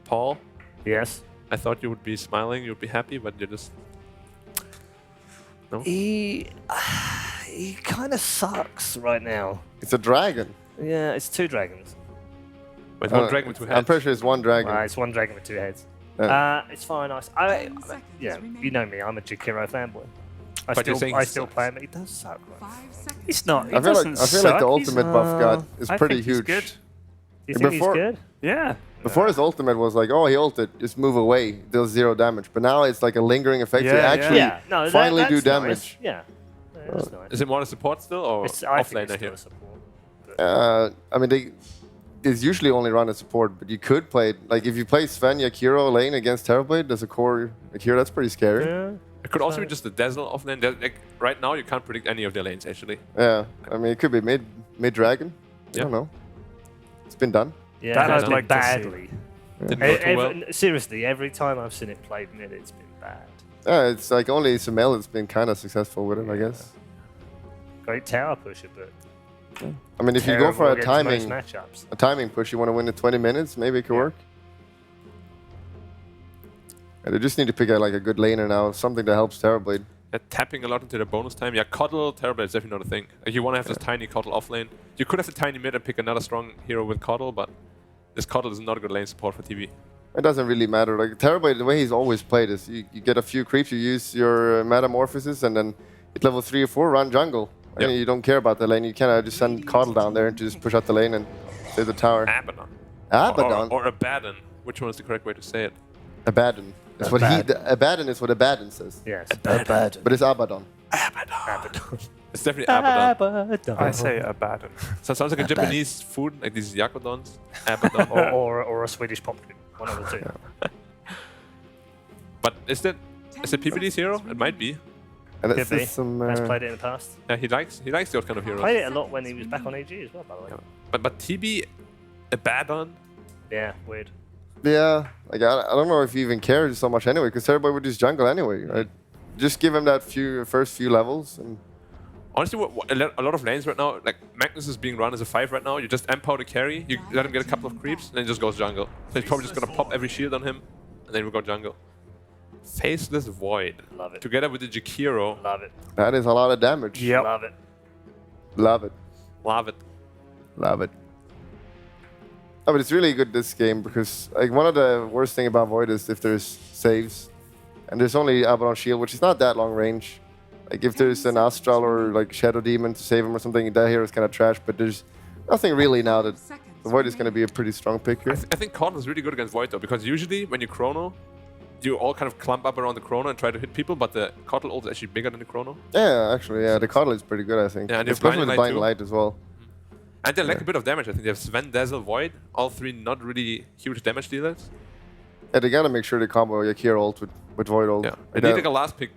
Paul, Yes. I thought you would be smiling, you would be happy, but you're just... No? He he kind of sucks right now. It's a dragon. Yeah, it's 2 dragons. With one dragon with 2 heads. I'm pretty sure it's one dragon. It's 1 dragon with 2 heads. Yeah. It's fine. Yeah, you know me. I'm a Jakiro fanboy. But you're saying I he still sucks. play him. He does suck. Right? He's not. He I feel doesn't like the suck. ultimate buff got is I pretty think he's huge. good. Do you think Before- he's good? Yeah. Before his ultimate was like, oh, he ulted, just move away, deals 0 damage. But now it's like a lingering effect. Yeah, you yeah. actually Yeah. No, finally do that's nice. damage. Yeah. That's nice. Is it more a support still or I think offlaner it's still here? a support. I mean, it's usually only run as support, but you could play it. Like if you play Sven Yakiro lane against Terrorblade as a core Yakiro, that's pretty scary. Yeah. It could also be just the Dazzle offlane. Like, right now, you can't predict any of their lanes, actually. Yeah, I mean, it could be mid dragon. Yeah. I don't know. It's been done. Yeah, That it's I'd been like to see. badly. Didn't go too well. Seriously, every time I've seen it played mid, it's been bad. Yeah, it's like only Sumail that's been kind of successful with it, I guess. Great tower pusher, but I mean, if you go for terrible a against most matchups. timing push, you want to win in 20 minutes, maybe it could work. Yeah, they just need to pick out like a good laner now, something that helps Terrorblade. Tapping a lot into the bonus time. Yeah, Coddle, Terrorblade is definitely not a thing. Like, you want to have this tiny Coddle offlane. You could have the tiny mid and pick another strong hero with Coddle, but this Coddle is not a good lane support for TV. It doesn't really matter. Like Terrorblade, the way he's always played is you get a few creeps, you use your Metamorphosis, and then at level 3 or 4, run jungle. Yep. And you don't care about the lane. You kind of just send Coddle down there to just push out the lane and save the tower. Abaddon. Abaddon? Or Abaddon. Which one is the correct way to say it? Abaddon. That's what Abaddon is what Abaddon says. Yes. Abaddon. But it's Abaddon. Abaddon. It's definitely Abaddon. I say Abaddon. So it sounds like a Japanese food, like these yakodons. Abaddon. or a Swedish pumpkin. One of the two. But is it PPD's hero? It might be. And Could it's be. just some. Has played it in the past. Yeah, he likes those kind of heroes. Played it a lot when he was back on AG as well, by the way. But TB, Abaddon. Yeah, weird. Yeah, like I don't know if he even cares so much anyway, because everybody would just jungle anyway, right? Just give him that first few levels, and Honestly, a lot of lanes right now, like Magnus is being run as a 5 right now. You just empower the carry, you let him get a couple of creeps, and then he just goes jungle. So he's probably just gonna pop every shield on him, and then we go jungle. Faceless Void. Love it. Together with the Jakiro. Love it. that is a lot of damage. Yep. Love it. Love it. Love it. Love it. Oh, but it's really good this game because like one of the worst thing about Void is if there's saves, and there's only Abaddon Shield, which is not that long range. Like if there's an Astral or like Shadow Demon to save him or something, that hero is kind of trash. But there's nothing really now that the Void is going to be a pretty strong pick here. I think Coddle is really good against Void though, because usually when you chrono, you all kind of clump up around the chrono and try to hit people, but the Coddle ult is actually bigger than the chrono. Yeah, actually, yeah, the Coddle is pretty good, I think. Yeah, and especially with Blinding Blinding Light Light as well. And they lack a bit of damage, I think. They have Sven, Dazzle, Void, all 3 not really huge damage dealers. Yeah, they gotta make sure they combo Yakir ult with Void ult. Yeah, they need like a last pick.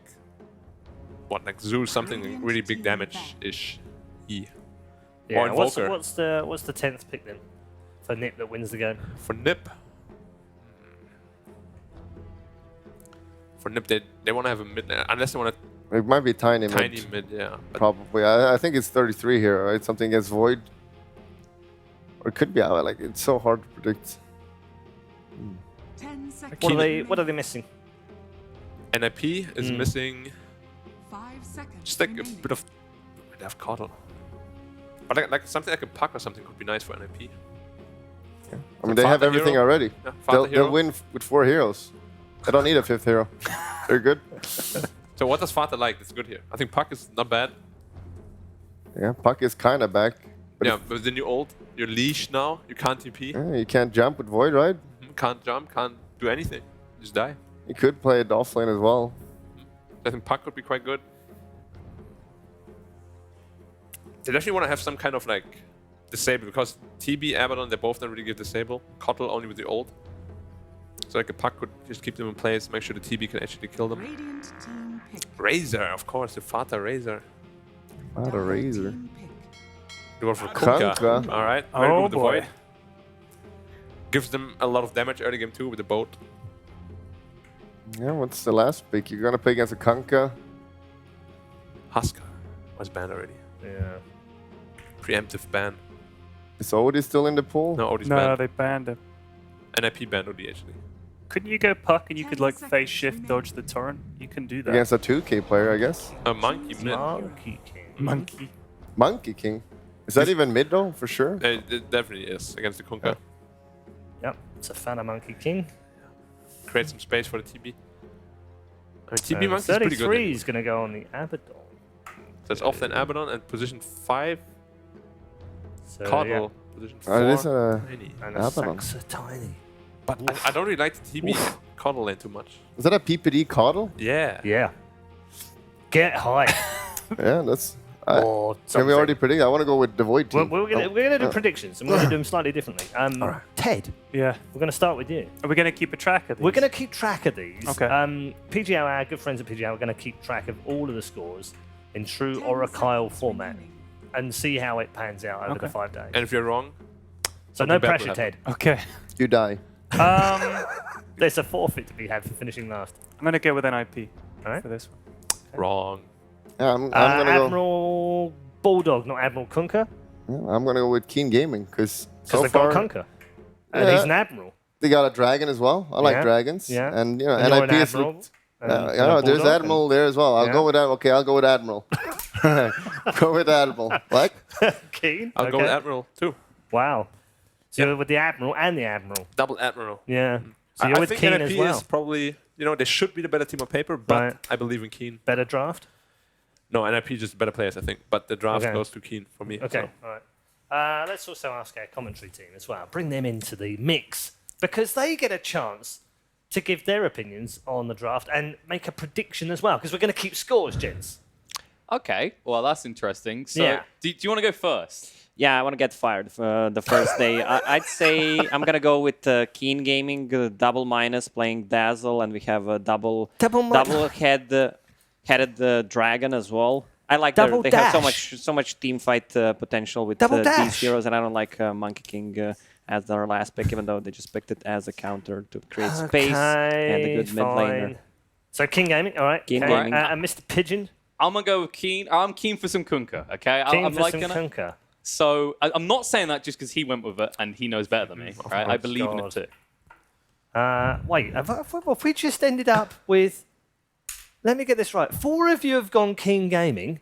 What, like Zeus, something really big damage-ish. Yeah. Or Invoker. What's the 10th pick then? For Nip that wins the game. For Nip. For Nip, they want to have a mid, unless they want It might be tiny a mid, yeah. But Probably. I think it's 33 here, right? Something against Void. Or it could be out. Like, it's so hard to predict. 10 seconds. What are they missing? NIP is missing 5 seconds. just like a remaining. bit of. They have Coddle. But like something like a Puck or something could be nice for NIP. I mean, they have Father everything hero. already. Yeah, Father hero. They'll win with 4 heroes. They don't need a 5th hero. They're good. So what does Father like? That's good here. I think Puck is not bad. Yeah, Puck is kind of back. But Yeah, but then you're old. You're leash now. You can't TP. you can't jump with Void, right? Can't jump. Can't do anything. Just die. You could play it offlane as well. I think Puck could be quite good. They definitely want to have some kind of like disable, because TB, Abaddon, they both don't really give disable. Coddle only with the ult. So like a Puck could just keep them in place, make sure the TB can actually kill them. Radiant team pick. Razor, of course, the Fata Razor. Not a Razor. Team pick. You go for Kunkka. Kunkka. Alright, very Oh good with the boy. Void. Gives them a lot of damage early game too with the boat. Yeah, what's the last pick? You're gonna play against a Kunkka. Huskar was banned already. Yeah. Preemptive ban. Is Odie still in the pool? No, Odie's No, banned. they banned him. NIP banned Odie actually. Couldn't you go puck and you could like face shift dodge the torrent? You can do that. Against a 2K player, I guess. A monkey mid. Monkey King. Monkey. Monkey King. Is that even mid though, for sure? It definitely is against the Kunkka. Yep, it's a fan of Monkey King. Create some space for the TB. So TB Monkey's pretty good. 33 is going to go on the Abaddon. That's often Abaddon and position 5. So, Coddle, position 4. It is a Tiny. And a Abaddon. Saxa Tiny. But I don't really like the TB Coddle lane too much. Is that a PPD Coddle? Yeah. Yeah. Get high. Yeah, that's. Or Can we something. already predict? I want to go with the Void team. We're gonna do predictions, and we're gonna do them slightly differently. Ted, Yeah. we're gonna start with you. Are we going to keep a track of these? We're gonna keep track of these. Okay. PGL, our good friends at PGL, are gonna keep track of all of the scores in true Oracle format, and see how it pans out over the 5 days. And if you're wrong, So no something bad pressure, will Ted. Okay. You die. There's a forfeit to be had for finishing last. I'm going to go with NIP All right. for this one. wrong. Yeah, I'm gonna go. Admiral Bulldog, not Admiral Kunkka, Yeah, I'm gonna go with Keen Gaming because because they've got Kunkka, and Yeah. he's an admiral. they got a dragon as well. I like Yeah, dragons. yeah. And you know, And you're an NIP is. admiral, and Yeah, no, a there's Bulldog, Admiral there as well. I'll Yeah. go with that. Okay, I'll go with Admiral. Go with Admiral. Like? Keen. I'll go with Admiral too. Wow. So you're with the admiral and the admiral. Double Admiral. Yeah. So I you're with think Keen NIP as well. is probably, they should be the better team on paper, but Right. I believe in Keen. Better draft. No, NIP just better players, I think. But the draft Okay. goes to Keen for me. Okay. so. All right. Let's also ask our commentary team as well. Bring them into the mix because they get a chance to give their opinions on the draft and make a prediction as well. Because we're going to keep scores, gents. Okay, well that's interesting. So, Yeah. do you want to go first? Yeah, I want to get fired for the first day. I'd say I'm going to go with Keen Gaming, double minus, playing Dazzle, and we have a double headed dragon as well. I like Double they have dash. so much team fight potential with Double these dash. heroes, and I don't like Monkey King as their last pick, even though they just picked it as a counter to create space and a good mid laner. So King Gaming, all right. King okay. Gaming. And Mr. Pigeon, I'm gonna go with Keen. I'm keen for some Kunkka. Okay, King I'm for some gonna. Kunkka. So I'm not saying that just because he went with it and he knows better than me. Right? I believe in it God. too. Wait, have we just ended up with... Let me get this right. 4 of you have gone King Gaming,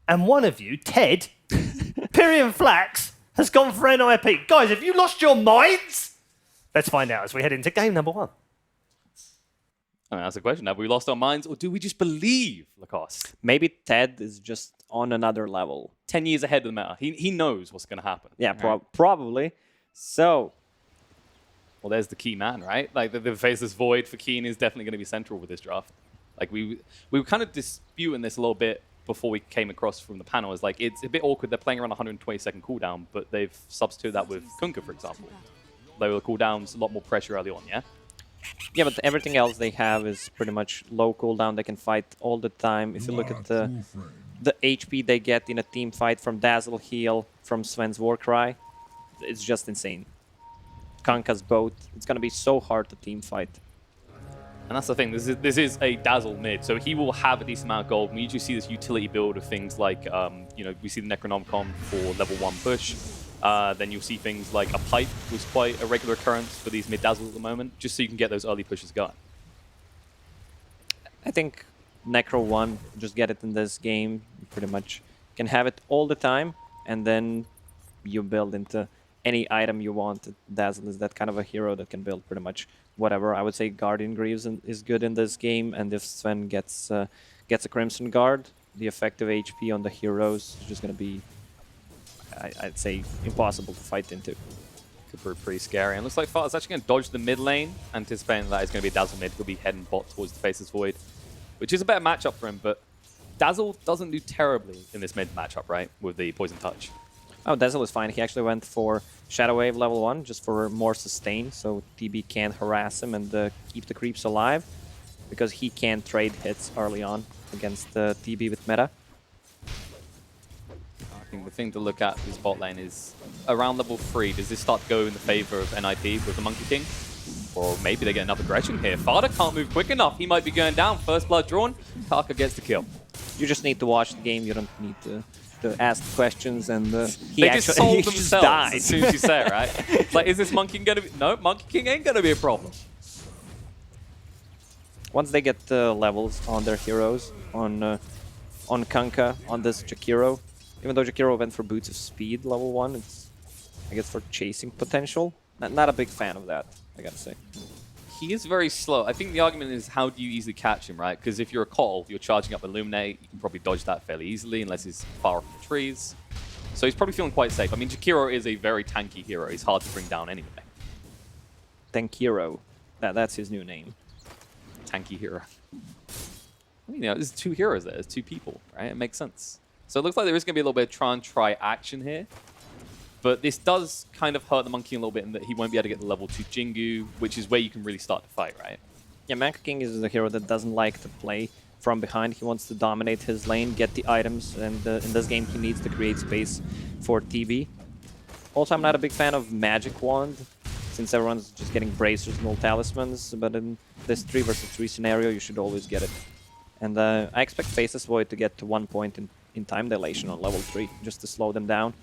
and 1 of you, Ted, Pyrian Flax, has gone for NIP. Guys, have you lost your minds? Let's find out as we head into game number 1. I mean, that's the question. Have we lost our minds, or do we just believe Lacoste? Maybe Ted is just on another level. 10 years ahead of the meta. He knows what's going to happen. Yeah, right? probably. So, Well, there's the key man, right? Like the Faceless Void for Keen is definitely going to be central with this draft. Like we were kind of disputing this a little bit before we came across from the panel. Is like it's a bit awkward. They're playing around 120-second cooldown, but they've substituted that with Kunkka, for example. Lower cooldowns, a lot more pressure early on. Yeah. yeah, but everything else they have is pretty much low cooldown. They can fight all the time. If you look at the HP they get in a team fight from Dazzle Heal, from Sven's Warcry, it's just insane. Kunkka's boat. It's gonna be so hard to team fight. And that's the thing. This is a Dazzle mid, so he will have a decent amount of gold. We usually see this utility build of things like, we see the Necronomicon for level 1 push. Then you'll see things like a pipe was quite a regular occurrence for these mid Dazzles at the moment, just so you can get those early pushes going. I think Necro 1, just get it in this game. You pretty much can have it all the time, and then you build into any item you want. Dazzle is that kind of a hero that can build pretty much whatever. I would say Guardian Greaves is good in this game, and if Sven gets a Crimson Guard, the effective HP on the heroes is just going to be, I'd say, impossible to fight into. Could be pretty scary. And looks like Fart's actually going to dodge the mid lane, anticipating that it's going to be Dazzle mid. He'll be heading bot towards the Faceless Void, which is a better matchup for him, but Dazzle doesn't do terribly in this mid matchup, right, with the Poison Touch. Oh, Dazzle is fine. He actually went for Shadow Wave level 1 just for more sustain, so TB can't harass him and keep the creeps alive, because he can trade hits early on against TB with meta. I think the thing to look at this bot lane is around level 3, does this start to go in the favor of NIP with the Monkey King? Or maybe they get another aggression here. Farda can't move quick enough. He might be going down. First blood drawn. Karka gets the kill. You just need to watch the game. You don't need to ask questions, and he they actually just sold he just themselves died. as soon as you say it, right? It's like, is this Monkey King going to be... No, Monkey King ain't going to be a problem. Once they get levels on their heroes, on Kunkka, on this Jakiro, even though Jakiro went for Boots of Speed level 1, it's, I guess, for chasing potential. Not a big fan of that, I gotta say. He is very slow. I think the argument is how do you easily catch him, right? Because if you're a Cottle, you're charging up Illuminate, you can probably dodge that fairly easily unless he's far off the trees. So he's probably feeling quite safe. I mean, Jakiro is a very tanky hero. He's hard to bring down anyway. Tankiro. That's his new name. Tanky hero. I mean, you know, there's 2 heroes there. There's 2 people, right? It makes sense. So it looks like there is going to be a little bit of try action here. But this does kind of hurt the Monkey a little bit in that he won't be able to get the level 2 Jingu, which is where you can really start to fight, right? Yeah, Manka King is a hero that doesn't like to play from behind. He wants to dominate his lane, get the items, and in this game he needs to create space for TB. Also, I'm not a big fan of Magic Wand, since everyone's just getting bracers and all talismans, but in this 3 versus 3 scenario, you should always get it. And I expect Faceless Void to get to 1 point in time dilation on level 3, just to slow them down.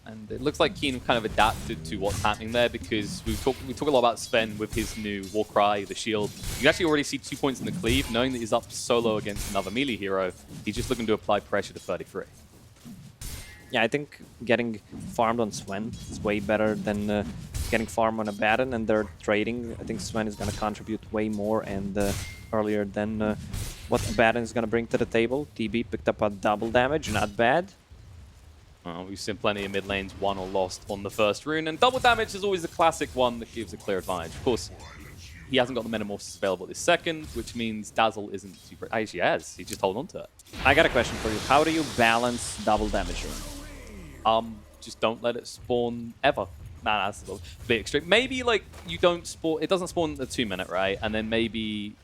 And it looks like Keen kind of adapted to what's happening there because we talk a lot about Sven with his new Warcry, the shield. You actually already see 2 points in the cleave, knowing that he's up solo against another melee hero. He's just looking to apply pressure to 33. Yeah, I think getting farmed on Sven is way better than getting farmed on Abaddon, and they're trading. I think Sven is going to contribute way more and earlier than what Abaddon is going to bring to the table. TB picked up a double damage, not bad. We've seen plenty of mid lanes won or lost on the first rune, and double damage is always the classic one that gives a clear advantage. Of course, he hasn't got the Metamorphosis available this second, which means Dazzle isn't super... Actually, he has. He just hold on to it. I got a question for you. How do you balance double damage rune? Just don't let it spawn ever. Nah, that's a little bit extreme. Maybe, like, you don't spawn... It doesn't spawn the 2-minute, right? And then maybe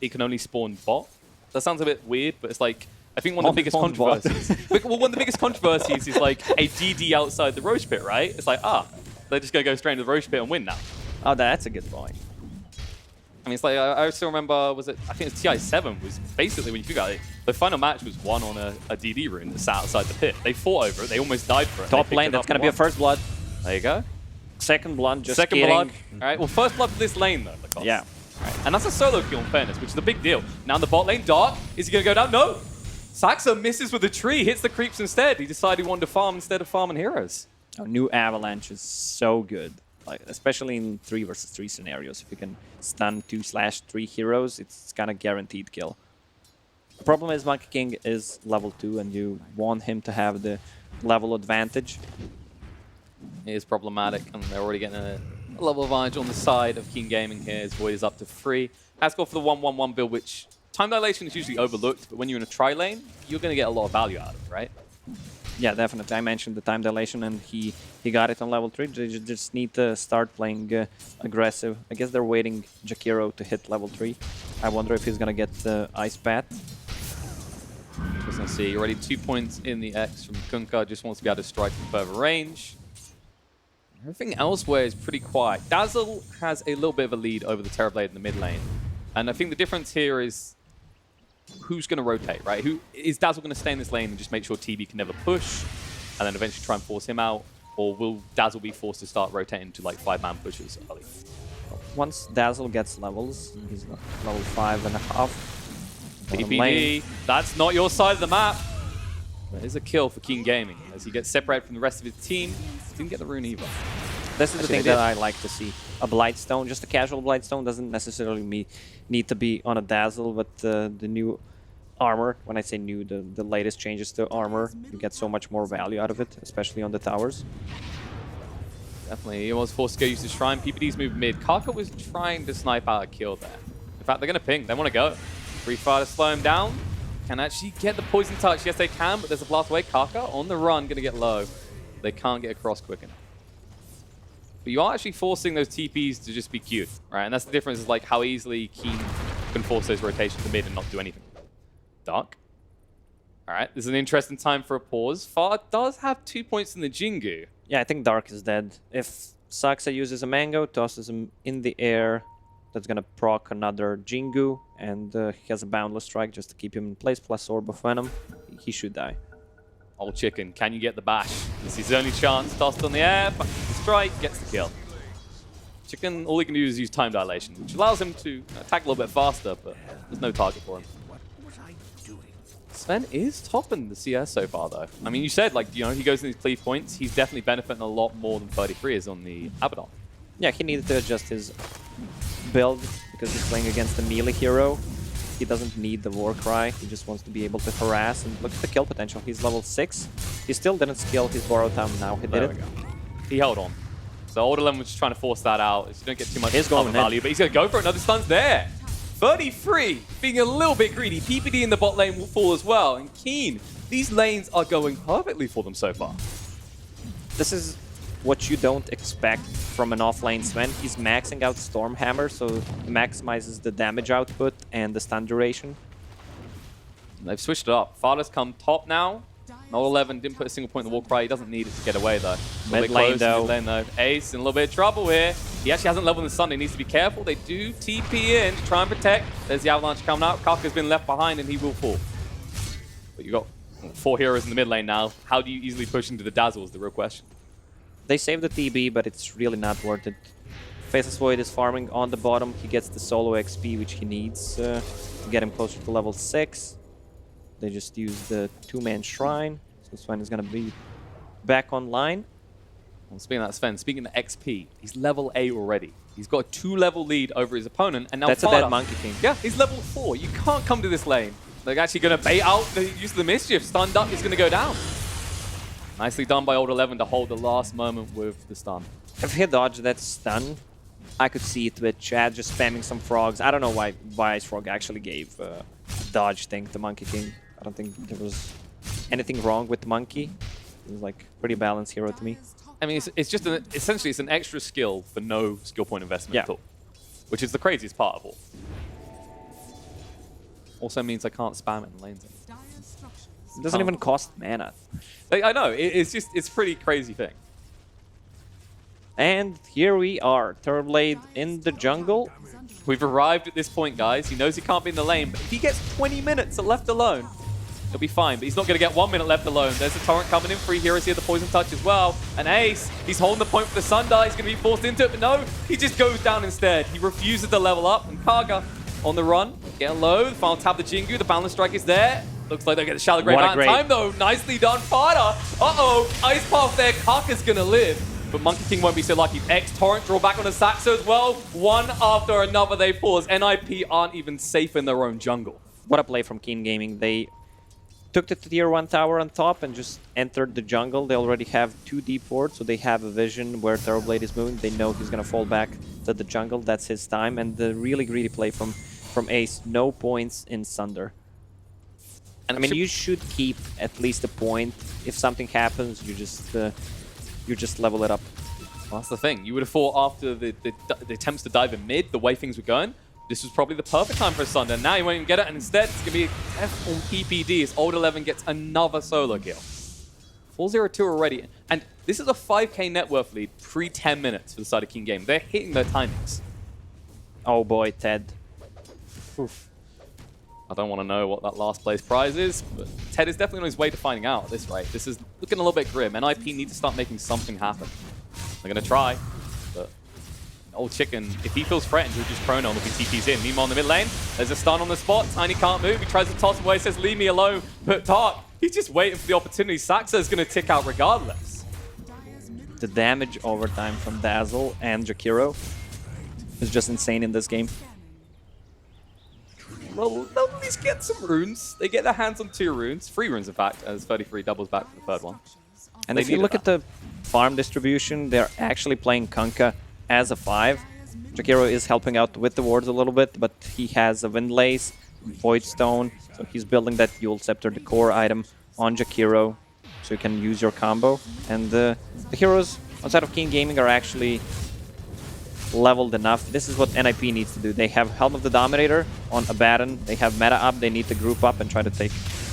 it can only spawn bot. That sounds a bit weird, but it's like... I think one of the biggest controversies... well, one of the biggest controversies is, like, a DD outside the Roche Pit, right? It's like, they're just going to go straight into the Roche Pit and win now. Oh, that's a good point. I mean, it's like, I still remember, was it... I think it's TI7 was basically, when you think about it, the final match was won on a DD rune that sat outside the pit. They fought over it. They almost died for it. Top lane, that's going to be a first blood. There you go. Second blood, just Second kidding. blood. All right, well, first blood for this lane, though. Because, yeah. Right. And that's a solo kill, in fairness, which is a big deal. Now in the bot lane, Dark, is he going to go down? No! Saxo misses with the tree, hits the creeps instead. He decided he wanted to farm instead of farming heroes. Oh, new Avalanche is so good. Like, especially in 3 versus 3 scenarios. If you can stun 2/3 heroes, it's kind of guaranteed kill. The problem is Monkey King is level 2 and you want him to have the level advantage. It is problematic, and they're already getting a level advantage on the side of Keen Gaming here. His Void is up to 3. Has gone for the 1-1-1 build, which time dilation is usually overlooked, but when you're in a tri lane, you're going to get a lot of value out of it, right? Yeah, definitely. I mentioned the time dilation, and he got it on level 3. They just need to start playing aggressive. I guess they're waiting Jakiro to hit level 3. I wonder if he's going to get the Ice Bat. Just going to see. Already 2 points in the X from Kunkka. Just wants to be able to strike from further range. Everything elsewhere is pretty quiet. Dazzle has a little bit of a lead over the Terrorblade in the mid lane. And I think the difference here is who's going to rotate, right? Is Dazzle going to stay in this lane and just make sure TB can never push and then eventually try and force him out? Or will Dazzle be forced to start rotating to like 5-man pushes early? Once Dazzle gets levels, he's level 5.5. PPD, that's not your side of the map. That is a kill for Keen Gaming as he gets separated from the rest of his team. Didn't get the rune either. This is the thing that I like to see. A Blightstone, just a casual Blightstone, doesn't necessarily need to be on a Dazzle, but the new armor, when I say new, the latest changes to armor, you get so much more value out of it, especially on the towers. Definitely, he was forced to go use the Shrine. PPD's moved mid. Kaka was trying to snipe out a kill there. In fact, they're going to ping. They want to go. Free Fire to slow him down. Can actually get the poison touch. Yes, they can, but there's a blast away. Kaka on the run, going to get low. They can't get across quick enough. But you are actually forcing those TPs to just be cute, right? And that's the difference, is like how easily Keen can force those rotations to mid and not do anything. Dark. All right, this is an interesting time for a pause. Far does have 2 points in the Jingu. Yeah, I think Dark is dead. If Saksa uses a Mango, tosses him in the air, that's going to proc another Jingu, and he has a Boundless Strike just to keep him in place, plus Orb of Venom. He should die. Old Chicken, can you get the bash? This is his only chance. Tossed on the air, back to the strike, gets the kill. Chicken, all he can do is use time dilation, which allows him to attack a little bit faster, but there's no target for him. Sven is topping the CS so far, though. I mean, you said, like, you know, he goes in these cleave points. He's definitely benefiting a lot more than 33 is on the Abaddon. Yeah, he needed to adjust his build because he's playing against a melee hero. He doesn't need the Warcry. He just wants to be able to harass. And look at the kill potential. He's level 6. He still didn't skill his borrow time. Now he did it. He held on. So Old 11 was just trying to force that out. So you don't get too much He's going value, but he's going to go for it. Another stun's there. 33, being a little bit greedy. PPD in the bot lane will fall as well. And Keen, these lanes are going perfectly for them so far. This is what you don't expect from an offlane Sven. He's maxing out Stormhammer, so he maximizes the damage output and the stun duration. They've switched it up. Fada's come top now. Old 11 didn't put a single point in the Warcry. He doesn't need it to get away, though. Mid lane, though. Ace in a little bit of trouble here. He actually hasn't leveled in the sun. He needs to be careful. They do TP in to try and protect. There's the Avalanche coming out. Kaka's been left behind, and he will fall. But you got 4 heroes in the mid lane now. How do you easily push into the Dazzle is the real question. They save the TB, but it's really not worth it. Faceless Void is farming on the bottom. He gets the solo XP, which he needs to get him closer to level 6. They just use the 2-man shrine. So Sven is going to be back online. Well, speaking of that, Sven, speaking of XP, he's level 8 already. He's got a 2-level lead over his opponent, and now That's Fada, a dead Monkey King. Yeah, he's level 4. You can't come to this lane. They're actually going to bait out the use of the mischief. Stunned up is going to go down. Nicely done by Old 11 to hold the last moment with the stun. If he dodged that stun, I could see it with Chad just spamming some frogs. I don't know why Ice Frog actually gave a dodge thing to Monkey King. I don't think there was anything wrong with the Monkey. It was like pretty balanced hero to me. I mean, it's just essentially it's an extra skill for no skill point investment at all, which is the craziest part of all. Also means I can't spam it in lanes. It doesn't even cost mana. Like, I know, it's a pretty crazy thing. And here we are, Terrorblade in the jungle. We've arrived at this point, guys. He knows he can't be in the lane, but if he gets 20 minutes left alone, he'll be fine. But he's not going to get 1 minute left alone. There's a torrent coming in. 3 heroes here, the Poison Touch as well. And Ace, he's holding the point for the Sundial. He's going to be forced into it, but no, he just goes down instead. He refuses to level up, and Kaga on the run, getting low. The final tap the Jingu, the Balance Strike is there. Looks like they get the Shallow Grave out in time, though. Nicely done, Fada. Uh-oh, Ice Path there. Kaka's going to live. But Monkey King won't be so lucky. X-Torrent draw back on the Saxo as well. One after another they pause. NIP aren't even safe in their own jungle. What a play from Keen Gaming. They took the tier 1 tower on top and just entered the jungle. They already have 2 deep wards, so they have a vision where Terrorblade is moving. They know he's going to fall back to the jungle. That's his time. And the really greedy play from Ace. No points in Sunder. And I mean, you should keep at least a point. If something happens, you just level it up. Well, that's the thing. You would have thought after the attempts to dive in mid, the way things were going, this was probably the perfect time for a Sunder. Now you won't even get it, and instead it's going to be a F on PPD as Old 11 gets another solo kill. 4-0-2 already. And this is a 5k net worth lead pre-10 minutes for the side of King Game. They're hitting their timings. Oh boy, Ted. Oof. I don't want to know what that last place prize is, but Ted is definitely on his way to finding out at this rate. This is looking a little bit grim. NIP need to start making something happen. They're going to try, but Old Chicken, if he feels threatened, he'll just chrono and he'll be TP's in. Meanwhile, in the mid lane, there's a stun on the spot. Tiny can't move. He tries to toss away, says, leave me alone. But Tark, he's just waiting for the opportunity. Saxa is going to tick out regardless. The damage overtime from Dazzle and Jakiro is just insane in this game. Well, they'll at least get some runes. They get their hands on 2 runes. 3 runes, in fact, as 33 doubles back for the third one. And if you look at the farm distribution, they're actually playing Kunkka as a 5. Jakiro is helping out with the wards a little bit, but he has a Windlace, Void Stone, so he's building that Eul Scepter, the core item, on Jakiro, so you can use your combo. And the heroes outside of King Gaming are actually leveled enough. This is what NIP needs to do. They have Helm of the Dominator on Abaddon. They have meta up. They need to group up and try to take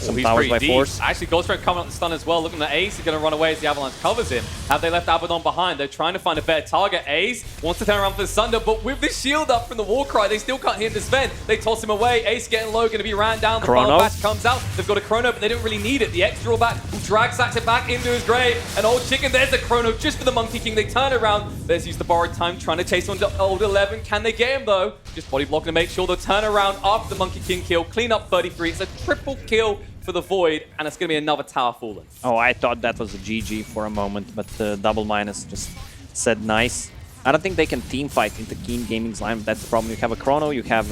some He's towers pretty by deep. force. Actually, Ghostwreck coming up the stun as well. Looking at Ace, he's going to run away as the Avalanche covers him. Have they left Abaddon behind? They're trying to find a better target. Ace wants to turn around for the Sunder, but with the shield up from the Warcry, they still can't hit the Sven. They toss him away. Ace getting low, going to be ran down. The Chrono. final batch comes out. They've got a Chrono, but they don't really need it. The X drawback will drag Saxon back into his grave. And Old Chicken, there's the Chrono just for the Monkey King. They turn around. There's used the borrowed time, trying to chase on Old 11. Can they get him though? Just body blocking to make sure they'll turn around after the Monkey King kill. Clean up 33. It's a triple kill for the Void, and it's going to be another tower fallen. Oh, I thought that was a GG for a moment, but Double Minus just said nice. I don't think they can team fight into Keen Gaming's line. That's the problem. You have a Chrono, you have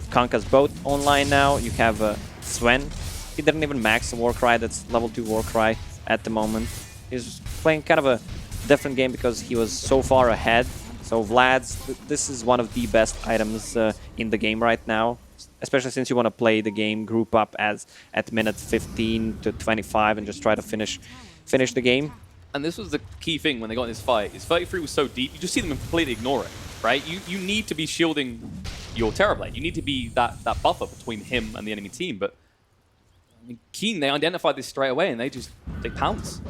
Kanka's both online now, you have Sven. He didn't even max the Warcry, that's level 2 Warcry at the moment. He's playing kind of a different game because he was so far ahead. So Vlad's, this is one of the best items in the game right now. Especially since you want to play the game group up as at minute 15 to 25 and just try to finish the game. And this was the key thing when they got in this fight. Is 33 was so deep, you just see them completely ignore it, right? You need to be shielding your Terrorblade. You need to be that buffer between him and the enemy team. But I mean, Keen, they identified this straight away and they pounce.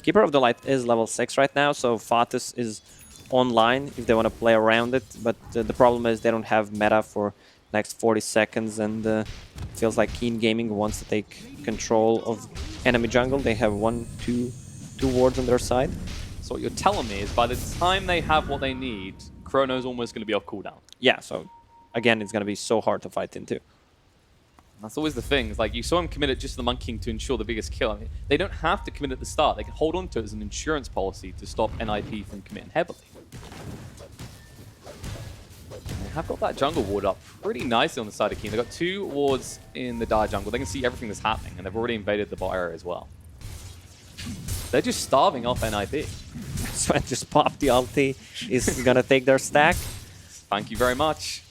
Keeper of the Light is level 6 right now, so Fatus is online if they want to play around it, but the problem is they don't have meta for next 40 seconds, and feels like Keen Gaming wants to take control of enemy jungle. They have two wards on their side. So what you're telling me is by the time they have what they need, Chrono's almost going to be off cooldown. Yeah, so again, it's going to be so hard to fight into. That's always the thing. It's like you saw him commit it just to the Monkey King to ensure the biggest kill. I mean, they don't have to commit at the start. They can hold on to it as an insurance policy to stop NIP from committing heavily. They have got that jungle ward up pretty nicely on the side of Keen. They've got 2 wards in the Dire jungle. They can see everything that's happening, and they've already invaded the bot area as well. They're just starving off NIP. Sven just popped the ulti. Is gonna take their stack. Thank you very much.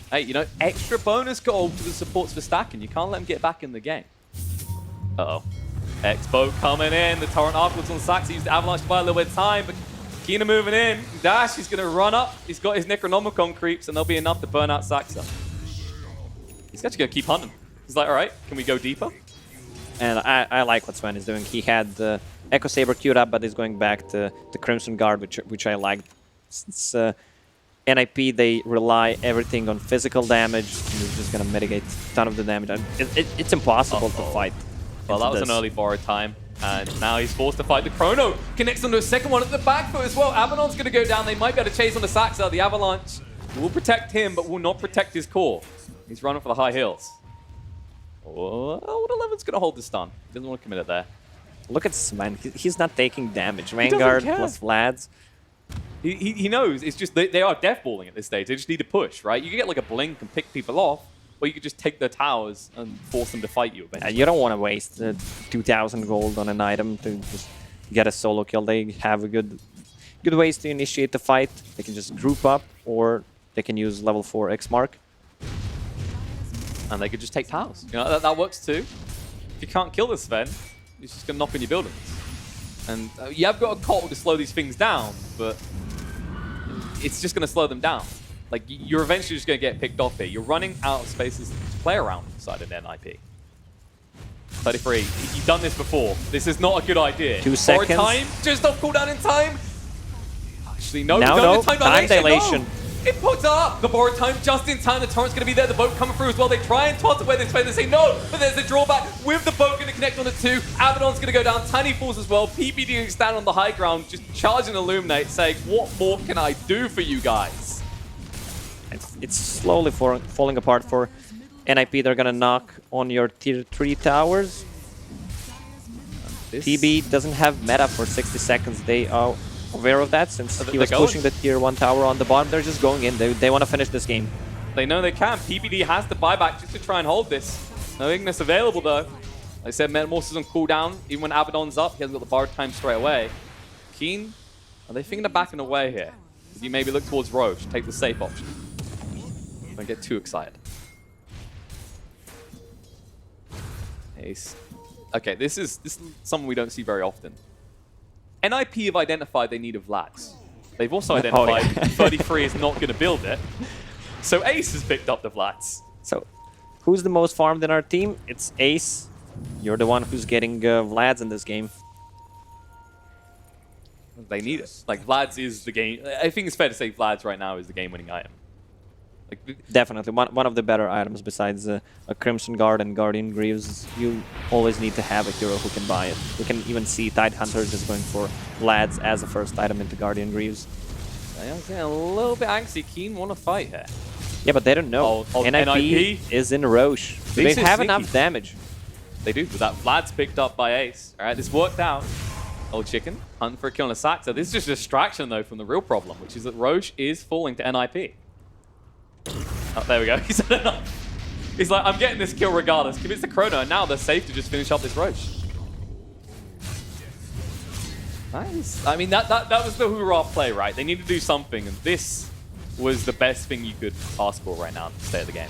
Hey, you know, extra bonus gold to the supports for stacking. You can't let them get back in the game. Uh-oh. X-Boat coming in. The Torrent Arcwards on Sax. He used the Avalanche to buy a little bit of time, but Keen moving in. Dash, he's going to run up. He's got his Necronomicon creeps, and they'll be enough to burn out Saxa. He's actually going to keep hunting. He's like, all right, can we go deeper? And I like what Sven is doing. He had the Echo Saber queued up, but he's going back to the Crimson Guard, which I like. Since NIP, they rely everything on physical damage. He's just going to mitigate a ton of the damage. And it's impossible to fight. Well, that was an early borrowed time. And now he's forced to fight the Chrono. Connects onto a second one at the back foot as well. Abaddon's going to go down. They might be able to chase on the Saxa. The Avalanche will protect him, but will not protect his core. He's running for the high hills. Oh, Old 11's going to hold the stun. He doesn't want to commit it there. Look at Sven. He's not taking damage. Vanguard plus Vlads. He knows. It's just they are deathballing at this stage. They just need to push, right? You can get like a blink and pick people off, or you could just take their towers and force them to fight you. You don't want to waste 2,000 gold on an item to just get a solo kill. They have a good ways to initiate the fight. They can just group up, or they can use level 4 X-Mark. And they could just take towers. You know, that works too. If you can't kill this Sven, he's just going to knock on your buildings. And you have got a cult to slow these things down, but it's just going to slow them down. Like, you're eventually just going to get picked off here. You're running out of spaces to play around inside an NIP. 33, you've done this before. This is not a good idea. 2 seconds. Or time, just off cooldown in time. Actually, no. No, Time dilation. No. It puts up the borrowed time just in time. The torrent's going to be there. The boat coming through as well. They try and toss it where they say no, but there's a drawback with the boat going to connect on the 2. Abaddon's going to go down. Tiny falls as well. PPD going to stand on the high ground, just charging Illuminate, saying, what more can I do for you guys? It's slowly falling apart for NIP. They're going to knock on your tier 3 towers. TB doesn't have meta for 60 seconds. They are aware of that since he was pushing the tier 1 tower on the bottom. They're just going in. They want to finish this game. They know they can. PPD has the buyback just to try and hold this. No Ignis available though. Like I said, Metamorphosis on cooldown. Even when Abaddon's up, he hasn't got the borrowed time straight away. Keen, are they thinking of backing away here? You maybe look towards Roche, take the safe option. Don't get too excited. Ace. Okay, this is something we don't see very often. NIP have identified they need a Vlads. They've also identified 33 is not going to build it. So Ace has picked up the Vlads. So who's the most farmed in our team? It's Ace. You're the one who's getting Vlad's in this game. They need it. Like, Vlad's is the game. I think it's fair to say Vlad's right now is the game-winning item. Like, Definitely. One of the better items besides a Crimson Guard and Guardian Greaves. You always need to have a hero who can buy it. You can even see Tidehunter just going for Vlad's as a first item into Guardian Greaves. I'm getting a little bit angsty. Keen want to fight here. Yeah, but they don't know. NIP is in Roche. They This is have sneaky. enough damage. They do, but that Vlad's picked up by Ace. All right, this worked out. Old Chicken, hunting for a kill on a Saxo. This is just a distraction, though, from the real problem, which is that Roche is falling to NIP. Oh, there we go. He's had enough. He's like, I'm getting this kill regardless. Commits the Chrono, and now they're safe to just finish up this Roche. Nice. I mean, that was the hoorah play, right? They need to do something, and this was the best thing you could ask for right now to stay at the game.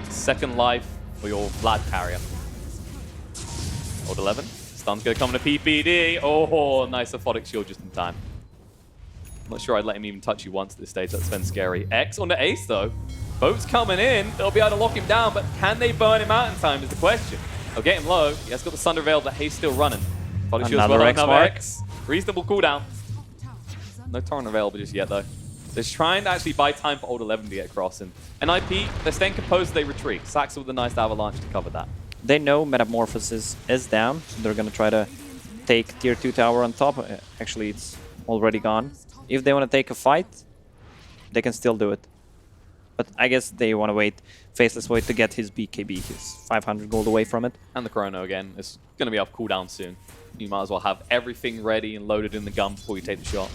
Second life for your Vlad carrier. Old 11. Stun's going to come in a PPD. Oh, nice Aphotic Shield just in time. I'm not sure I'd let him even touch you once at this stage. That's been scary. X onto Ace, though. Boat's coming in. They'll be able to lock him down, but can they burn him out in time is the question. They'll get him low. He has got the Sunder Veil, but Haze still running. Aphotic Shield's Another well, X another mark. X. Reasonable cooldown. No Torrent available just yet, though. They're trying to actually buy time for Old 11 to get across. And NIP, they're staying composed, they retreat. Saxo with a nice Avalanche to cover that. They know Metamorphosis is down, so they're gonna try to take tier 2 tower on top. Actually, it's already gone. If they want to take a fight, they can still do it. But I guess they want to wait, Faceless wait to get his BKB, his 500 gold away from it. And the Chrono again. It's going to be off cooldown soon. You might as well have everything ready and loaded in the gun before you take the shot.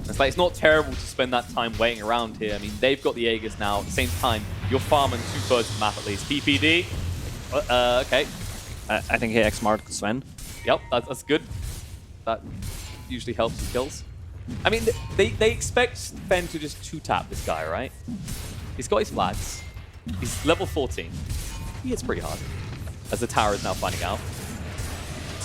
It's like, it's not terrible to spend that time waiting around here. I mean, they've got the Aegis now. At the same time, you're farming 2/3 of the map at least. PPD. Okay. I think he X-marked Sven. Yep, that's good. That usually helps with kills. I mean, they expect Sven to just 2-tap this guy, right? He's got his flags. He's level 14. He hits pretty hard. As the tower is now finding out.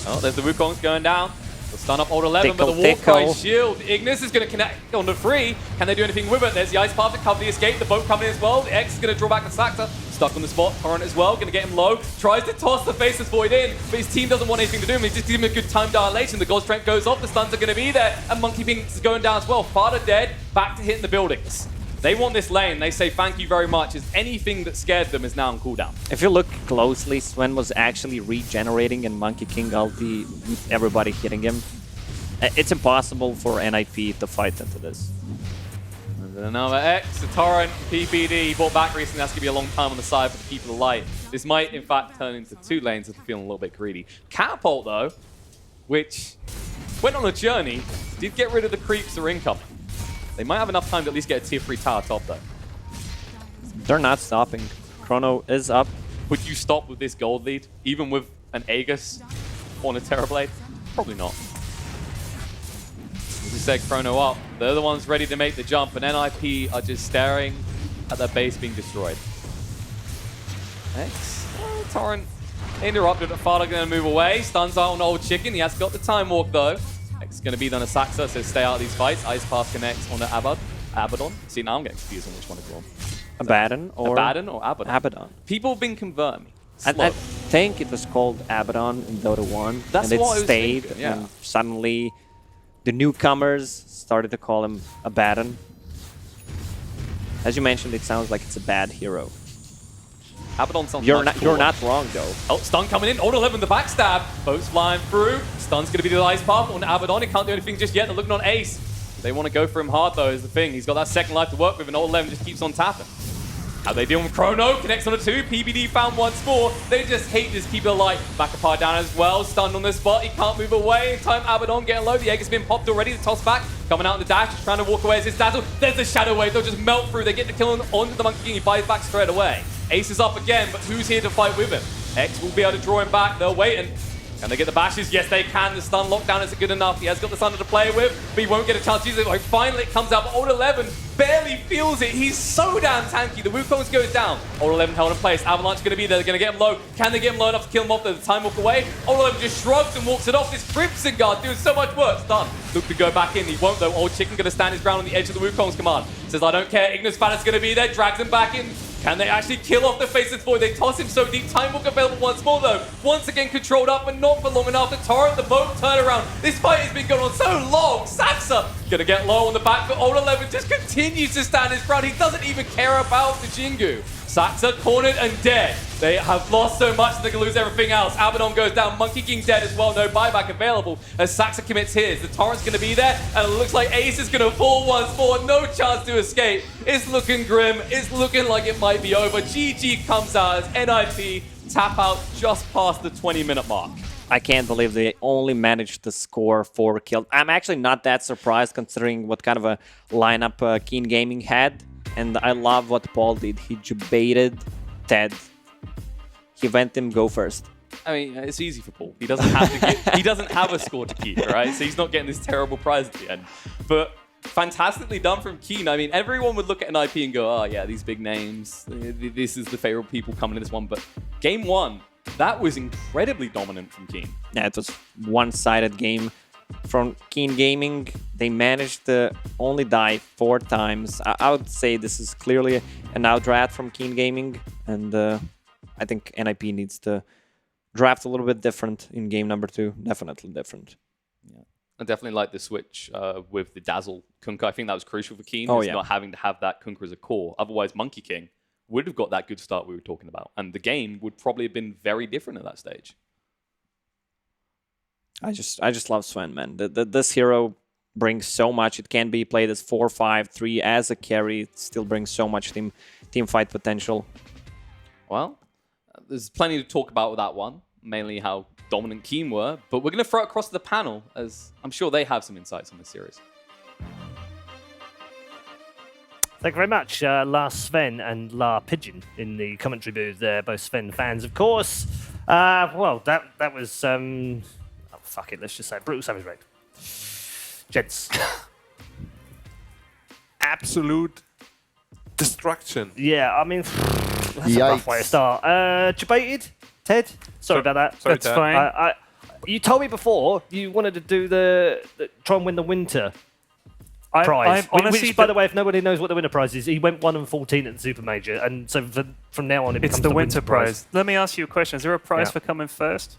Oh, there's the Wukongs going down. They'll stun up Old 11, but the Warcry shield. Ignis is going to connect on the 3. Can they do anything with it? There's the Ice Path to cover the escape. The boat coming in as well. The X is going to draw back the Saxo. Stuck on the spot. Torrent as well. Going to get him low. Tries to toss the Faceless Void in, but his team doesn't want anything to do. He's just giving him a good time dilation. The God Strength goes off. The stuns are going to be there. And Monkey Pinks is going down as well. Father dead. Back to hitting the buildings. They want this lane. They say thank you very much. As anything that scared them is now on cooldown. If you look closely, Sven was actually regenerating in Monkey King ulti with everybody hitting him. It's impossible for NIP to fight into this. And another X, the Torrent, PPD, he bought back recently. That's going to be a long time on the side for the Keeper of the Light. This might, in fact, turn into 2 lanes if they're feeling a little bit greedy. Catapult, though, which went on a journey, did get rid of the creeps that are incoming. They might have enough time to at least get a tier 3 tower top, though. They're not stopping. Chrono is up. Would you stop with this gold lead, even with an Aegis on a Terrorblade? Probably not. As we said, Chrono up. They're the ones ready to make the jump, and NIP are just staring at their base being destroyed. X, Torrent interrupted. Fada going to move away. Stuns out on Old Chicken. He has got the Time Walk, though. X is going to be done a Saxo, so stay out of these fights. Ice Path connects on the Abaddon. See, now I'm getting confused on which one to call him. Abaddon or Abaddon or Abaddon? Abaddon. People have been converting me. I think it was called Abaddon in Dota 1. That's and it what I was stayed, thinking, yeah. and suddenly the newcomers started to call him Abaddon. As you mentioned, it sounds like it's a bad hero. Abaddon sounds You're cooler. not wrong, though. Oh, stun coming in. Old 11, the backstab. Boat's flying through. Stun's going to be the Ice Path on Abaddon. He can't do anything just yet. They're looking on Ace. They want to go for him hard, though, is the thing. He's got that second life to work with, and Old 11 just keeps on tapping. How they deal with Chrono? Connects on a 2. PBD found once more. They just hate this Keeper of the Light. Macapar down as well. Stunned on the spot. He can't move away. In time, Abaddon getting low. The egg has been popped already. The toss back. Coming out in the dash. Just trying to walk away as his dazzle. There's the Shadow Wave. They'll just melt through. They get the kill onto the Monkey King. He buys back straight away. Ace is up again, but who's here to fight with him? X will be able to draw him back. They're waiting. Can they get the bashes? Yes, they can. The stun lockdown isn't good enough. He has got the Thunder to play with, but he won't get a chance to use it. Like, finally, it comes out, but Old 11 barely feels it. He's so damn tanky. The Wukongs goes down. Old 11 held in place. Avalanche going to be there. They're going to get him low. Can they get him low enough to kill him off? The time walk away. Old 11 just shrugs and walks it off. This Crimson Guard doing so much work. Stun. Look to go back in. He won't, though. Old Chicken going to stand his ground on the edge of the Wukong's command. Says, I don't care. Ignis Fat is going to be there. Drags him back in. Can they actually kill off the Faceless Void? They toss him so deep. Time Walk available once more, though. Once again controlled up, but not for long enough. The Torrent, the boat turn around. This fight has been going on so long. Saxa gonna get low on the back, but Old 11 just continues to stand his ground. He doesn't even care about the Jingu. Saxa cornered and dead. They have lost so much that they can lose everything else. Abaddon goes down. Monkey King dead as well. No buyback available as Saxa commits his. The Torrent's going to be there, and it looks like Ace is going to fall once more. No chance to escape. It's looking grim. It's looking like it might be over. GG comes out as NIP tap out just past the 20-minute mark. I can't believe they only managed to score 4 kills. I'm actually not that surprised considering what kind of a lineup Keen Gaming had. And I love what Paul did. He baited Ted. He went him go first. I mean, it's easy for Paul. He doesn't have to get, he doesn't have a score to keep, right? So he's not getting this terrible prize at the end. But fantastically done from Keen. I mean, everyone would look at an IP and go, oh yeah, these big names. This is the favorable people coming in this one. But game 1, that was incredibly dominant from Keen. Yeah, it was one-sided game from Keen Gaming. They managed to only die 4 times. I would say this is clearly an outdraft from Keen Gaming, and I think NIP needs to draft a little bit different in game number 2. Definitely different. Yeah, I definitely like the switch with the Dazzle Kunkka. I think that was crucial for Keen. Oh, yeah. Not having to have that Kunkka as a core. Otherwise, Monkey King would have got that good start we were talking about, and the game would probably have been very different at that stage. I just love Sven, man. This hero brings so much. It can be played as 4-5-3 as a carry. It still brings so much team fight potential. Well, there's plenty to talk about with that one. Mainly how dominant Keen were. But we're going to throw it across to the panel, as I'm sure they have some insights on this series. Thank you very much, La Sven and La Pigeon in the commentary booth there. Both Sven fans, of course. Well, that was... fuck it, let's just say Brutal Savage Raid. Gents. Absolute destruction. Yeah, I mean, that's a rough way to start. Debated, Ted? Sorry about that. Sorry, that's fine. You told me before you wanted to do the try and win the winter prize. Honestly, which, by the way, if nobody knows what the winter prize is, he went 1-14 at the Super Major, and so from now on it becomes it's the winter prize. Let me ask you a question. Is there a prize for coming first?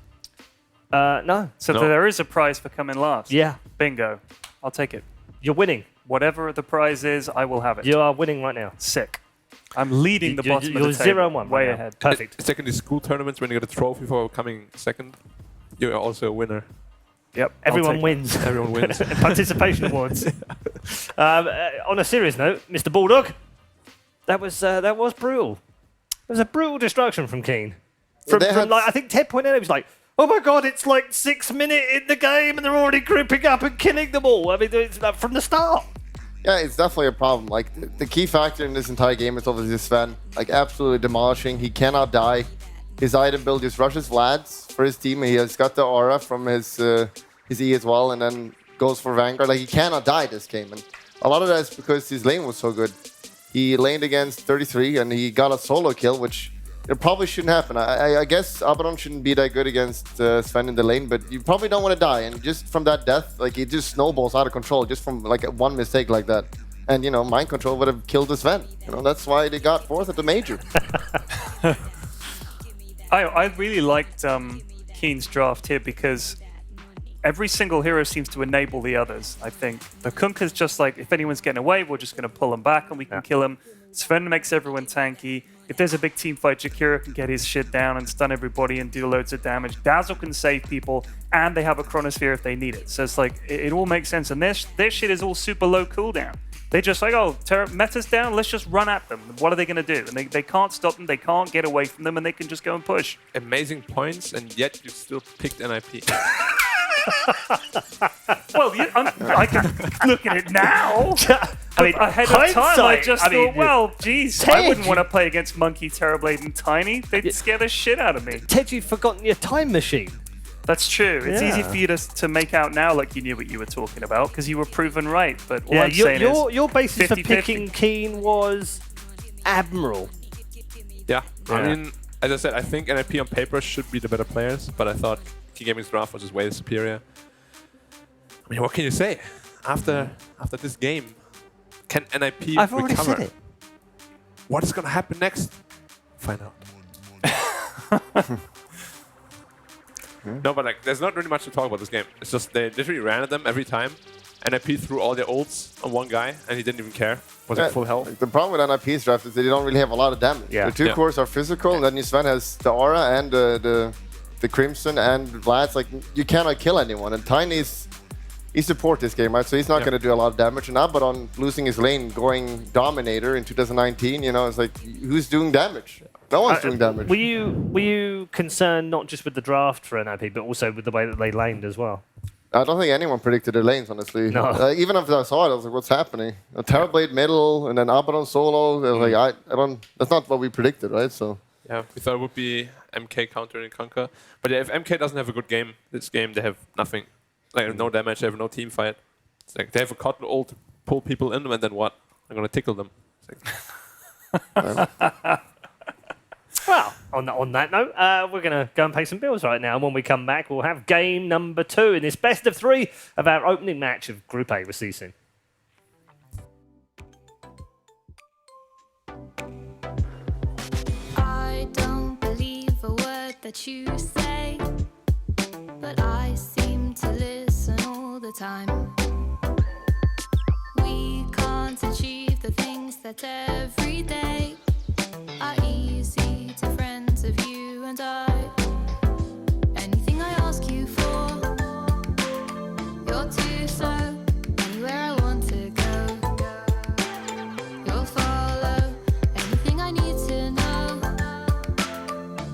No. So there is a prize for coming last? Yeah. Bingo. I'll take it. You're winning. Whatever the prize is, I will have it. You are winning right now. Sick. I'm leading the bottom of the table. You're 0-1. Way right ahead. Now. Perfect. Second is school tournaments when you get a trophy for coming second. You're also a winner. Yep. Everyone wins. Everyone wins. Participation awards. On a serious note, Mr. Bulldog, that was brutal. It was a brutal destruction from Keen. From like, I think Ted pointed out, it was like, oh my god, it's like 6 minutes in the game and they're already grouping up and killing them all. I mean, it's like from the start. Yeah, it's definitely a problem. Like, the key factor in this entire game is obviously Sven. Like, absolutely demolishing. He cannot die. His item build just rushes Vlads for his team. He has got the aura from his E as well, and then goes for Vanguard. Like, he cannot die this game. And a lot of that is because his lane was so good. He laned against 33, and he got a solo kill, which it probably shouldn't happen. I guess Abaddon shouldn't be that good against Sven in the lane, but you probably don't want to die. And just from that death, like, it just snowballs out of control just from like one mistake like that. And, you know, mind control would have killed the Sven. You know, that's why they got 4th at the major. I really liked Keen's draft here because every single hero seems to enable the others, I think. The Kunkka's just like, if anyone's getting away, we're just going to pull them back and we can kill them. Sven makes everyone tanky. If there's a big team fight, Jakira can get his shit down and stun everybody and do loads of damage. Dazzle can save people, and they have a Chronosphere if they need it. So it's like, it all makes sense. And their shit is all super low cooldown. They just like, oh, meta's down, let's just run at them. What are they going to do? And they can't stop them, they can't get away from them, and they can just go and push. Amazing points, and yet you still picked NIP. Well, I can look at it now. I mean, ahead of time, I just thought, well, geez, I wouldn't want to play against Monkey, Terrorblade, and Tiny. They'd scare the shit out of me. Ted, you've forgotten your time machine. That's true. It's easy for you to make out now like you knew what you were talking about because you were proven right. But all I'm saying is your basis 50-50. for picking Keen was Admiral. Yeah. I mean, as I said, I think NIP on paper should be the better players, but I thought Keen Gaming's draft was just way superior. I mean, what can you say? After this game, can NIP I've already recover? said it. What is gonna happen next? Find out. No, but like, there's not really much to talk about this game. It's just they literally ran at them every time. NIP threw all their ults on one guy, and he didn't even care. Was at full health. Like, the problem with NIP's draft is that they don't really have a lot of damage. Yeah. The two cores are physical, and then Sven has the aura and the Crimson and Vlad's. Like, you cannot kill anyone. And Tiny's he supports this game, right? So he's not going to do a lot of damage. And Abaddon losing his lane, going Dominator in 2019, you know, it's like, who's doing damage? No one's doing damage. Were you concerned not just with the draft for NIP, but also with the way that they laned as well? I don't think anyone predicted their lanes, honestly. No. Even if I saw it, I was like, what's happening? A Terrorblade middle, and then Abaddon solo. I was like, I don't... That's not what we predicted, right? So... Yeah, we thought it would be MK counter and Conquer. But yeah, if MK doesn't have a good game, this game, they have nothing. Like, no damage, they have no team fight. It's like, they have a cotton ult to pull people in, and then what? I'm going to tickle them. Well, on that note, we're going to go and pay some bills right now. And when we come back, we'll have game number 2 in this best of 3 of our opening match of Group A. We'll see you soon. I don't believe a word that you say, but I seem to listen all the time. We can't achieve the things that every day are easy to friends of you and I. Anything I ask you for, you're too slow. Anywhere I want to go, you'll follow. Anything I need to know,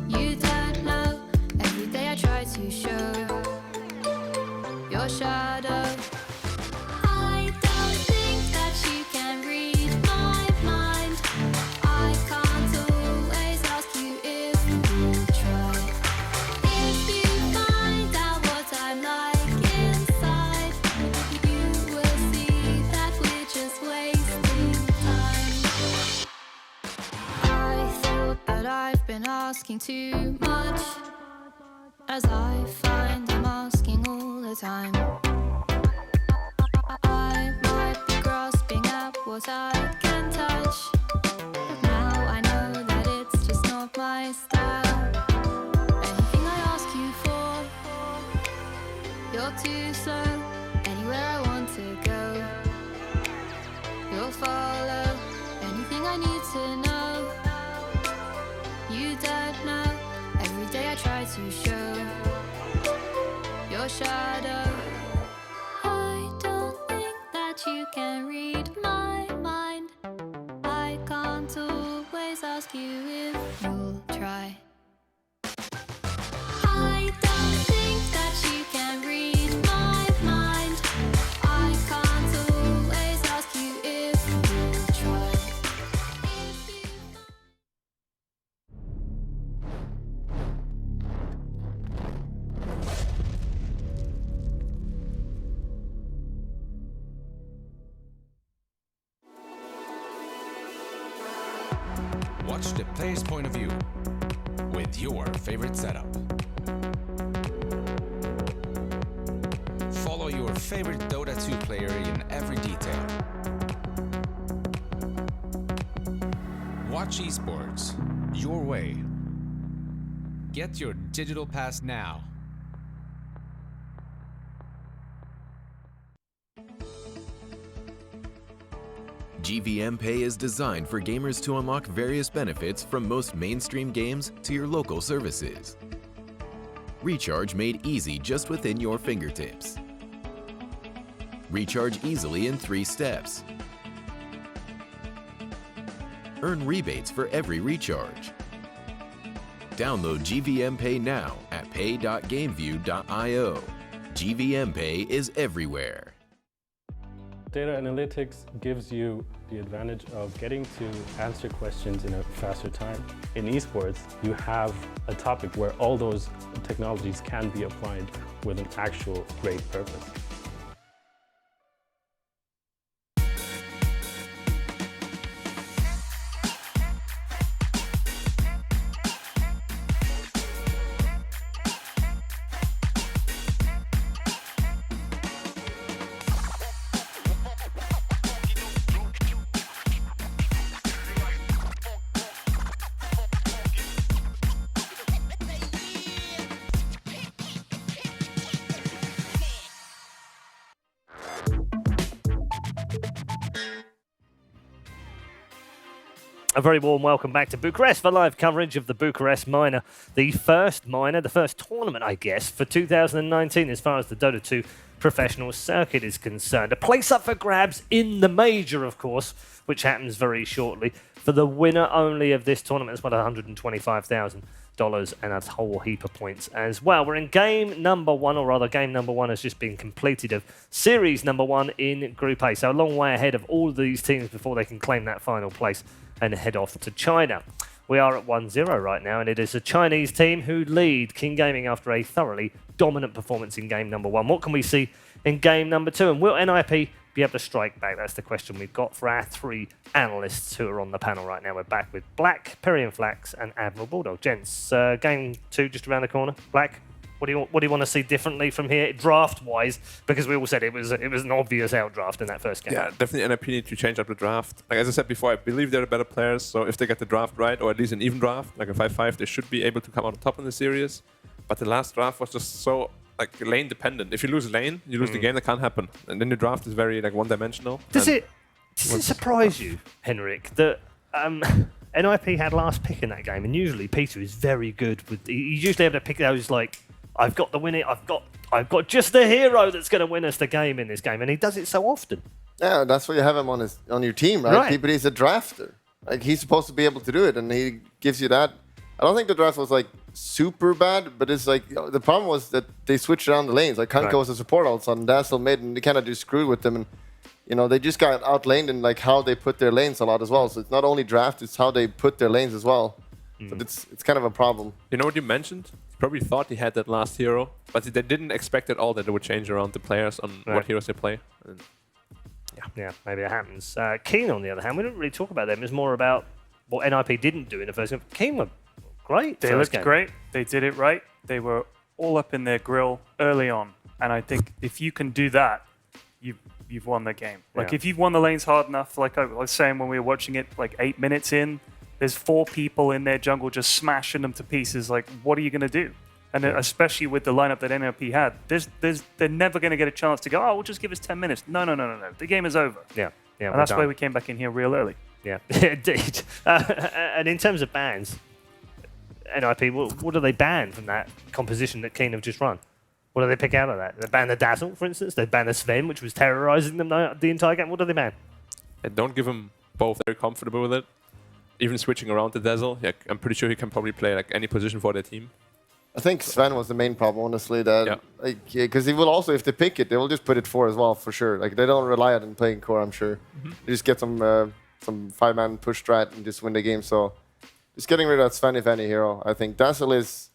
you don't know. Every day I try to show your shadow. I don't think that you can read my mind. I can't always ask you if you try. If you find out what I'm like inside, you will see that we're just wasting time. I thought that I've been asking too much, as I find I'm asking all the time. I might be grasping at what I can touch, but now I know that it's just not my style. Anything I ask you for, you're too slow. Anywhere I want to go, you'll follow. Anything I need to know, you don't know. Every day I try to show your shadow. I don't think that you can read my mind. I can't always ask you if you'll try. I don't think that you can read my mind. I can't always ask you if you'll try. Watch the player's point of view with your favorite setup. Follow your favorite Dota 2 player in every detail. Watch esports your way. Get your digital pass now. GVM Pay is designed for gamers to unlock various benefits from most mainstream games to your local services. Recharge made easy just within your fingertips. Recharge easily in 3 steps. Earn rebates for every recharge. Download GVM Pay now at pay.gameview.io. GVM Pay is everywhere. Data analytics gives you the advantage of getting to answer questions in a faster time. In esports, you have a topic where all those technologies can be applied with an actual great purpose. A very warm welcome back to Bucharest for live coverage of the Bucharest Minor, the first tournament, I guess, for 2019 as far as the Dota 2 professional circuit is concerned. A place up for grabs in the major, of course, which happens very shortly. For the winner only of this tournament, it's worth $125,000 and a whole heap of points as well. We're in game number 1, or rather game number 1 has just been completed of series number 1 in Group A. So a long way ahead of all these teams before they can claim that final place and head off to China. We are at 1-0 right now, and it is a Chinese team who lead King Gaming after a thoroughly dominant performance in game number 1. What can we see in game number 2? And will NIP be able to strike back? That's the question we've got for our 3 analysts who are on the panel right now. We're back with Black, Pyrian Flax, and Admiral Bulldog. Gents, game 2 just around the corner. Black, what do you want to see differently from here, draft-wise? Because we all said it was an obvious outdraft in that first game. Yeah, definitely NIP need to change up the draft. Like as I said before, I believe they're the better players. So if they get the draft right, or at least an even draft, like a 5-5, they should be able to come out on top in the series. But the last draft was just so lane dependent. If you lose lane, you lose the game. That can't happen. And then the draft is very one-dimensional. Does it surprise you, Henrik, that NIP had last pick in that game? And usually Peter is very good with. He's usually able to pick those I've got the winning. I've got just the hero that's going to win us the game in this game, and he does it so often. Yeah, that's why you have him on your team, right? But he's a drafter. Like he's supposed to be able to do it, and he gives you that. I don't think the draft was super bad, but it's the problem was that they switched around the lanes. Like Kanka was a support all of a sudden, Dazzle mid, and they kind of just screwed with them, and they just got outlaned in how they put their lanes a lot as well. So it's not only draft, it's how they put their lanes as well. But it's kind of a problem. You know what you mentioned? You probably thought he had that last hero, but they didn't expect at all that it would change around the players on what heroes they play. And yeah, maybe it happens. Keen, on the other hand, we didn't really talk about them. It's more about what NIP didn't do in the first game. Keen were great. They looked great. They did it right. They were all up in their grill early on. And I think if you can do that, you've won the game. If you've won the lanes hard enough, like I was saying when we were watching it, 8 minutes in, there's 4 people in their jungle just smashing them to pieces. What are you going to do? And especially with the lineup that NLP had, they're never going to get a chance to go, we'll just give us 10 minutes. No. The game is over. Yeah. And that's why we came back in here real early. Yeah, indeed. And in terms of bans, NIP, what do they ban from that composition that Keen have just run? What do they pick out of that? They ban the Dazzle, for instance. They ban the Sven, which was terrorizing them the entire game. What do they ban? And don't give them both. Very comfortable with it. Even switching around the Dazzle, I'm pretty sure he can probably play any position for their team. I think Sven was the main problem, honestly. Because he will also, if they pick it, they will just put it 4 as well, for sure. They don't rely on playing core, I'm sure. They just get some 5-man push strat and just win the game. So just getting rid of that Sven, if any hero. I think Dazzle is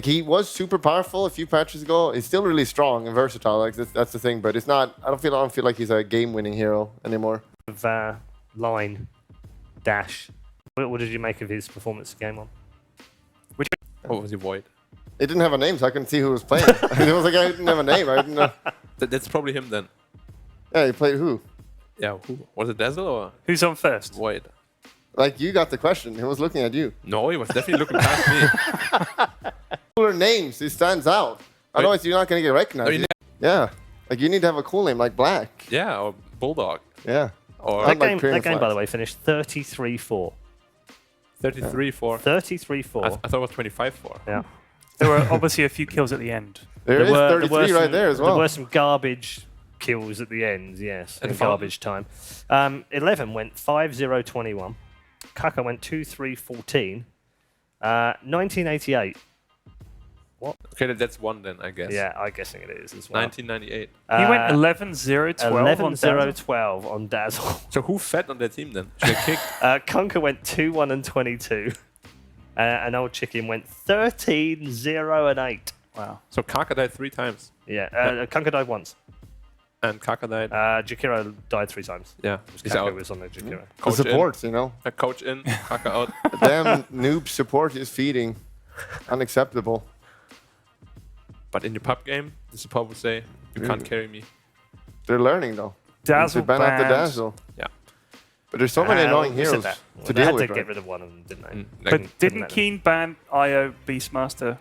he was super powerful a few patches ago. He's still really strong and versatile. That's the thing, but it's not. I don't feel like he's a game-winning hero anymore. Line dash. What did you make of his performance game on? What was he Void? It didn't have a name, so I couldn't see who was playing. It was I didn't have a name. I didn't know. That's probably him then. Yeah, he played who? Yeah, who? Was it Dazzle or? Who's on first? Void. You got the question. He was looking at you. No, he was definitely looking past me. Cooler names. He stands out. Otherwise, you're not going to get recognized. Yeah. You need to have a cool name like Black. Yeah, or Bulldog. Yeah. Or that game, by the way, finished 33-4. 33-4. 33-4. I thought it was 25-4. Yeah. There were obviously a few kills at the end. There is 33 right there as well. There were some garbage kills at the end, yes, in garbage time. 11 went 5-0-21. Kaka went 2-3-14. 1988. What? Okay, that's one then, I guess. Yeah, I'm guessing it is as well. 1998. He went 11-0-12 11-0-12 on Dazzle. So who fed on their team then? Should they kick? Conker went 2-1-22. And Old Chicken went 13-0-8. Wow. So Kaka died 3 times. Yeah, Conker died once. And Kaka died? Jakiro died 3 times. Yeah. Kaka was on the Jakiro. The supports, A coach in, Kaka out. Damn noob support is feeding. Unacceptable. But in your pub game, the support would say, you can't carry me. They're learning, though. Dazzle ban out the Dazzle. Yeah. But there's so many annoying heroes to deal with. They had to get rid of one of them, didn't they? But didn't Keen ban IO Beastmaster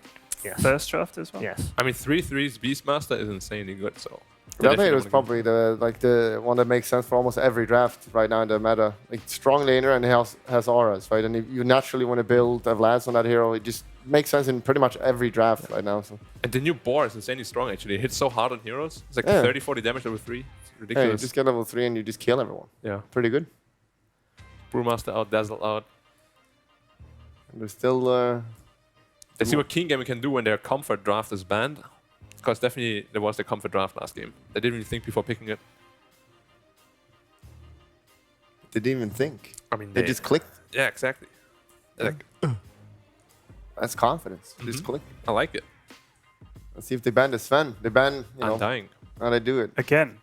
first draft as well? Yes. I mean, 3-3's Beastmaster is insanely good, so... That hero is probably the one that makes sense for almost every draft right now in the meta. Like strong laner and he has auras, right? And if you naturally want to build a Vlad on that hero, it just makes sense in pretty much every draft right now. So. And the new Boar is insanely strong actually. It hits so hard on heroes. It's like 30-40 damage level 3. It's ridiculous. Yeah, you just get level 3 and you just kill everyone. Yeah. Pretty good. Brewmaster out, Dazzle out. And there's still... Let's see what King Gaming can do when their comfort draft is banned. Because definitely there was the comfort draft last game. They didn't even think before picking it. They didn't even think. I mean, they just clicked. Yeah, exactly. Like, that's confidence. Just click. I like it. Let's see if they ban the Sven. They ban, you know. Undying. How they do it. Again.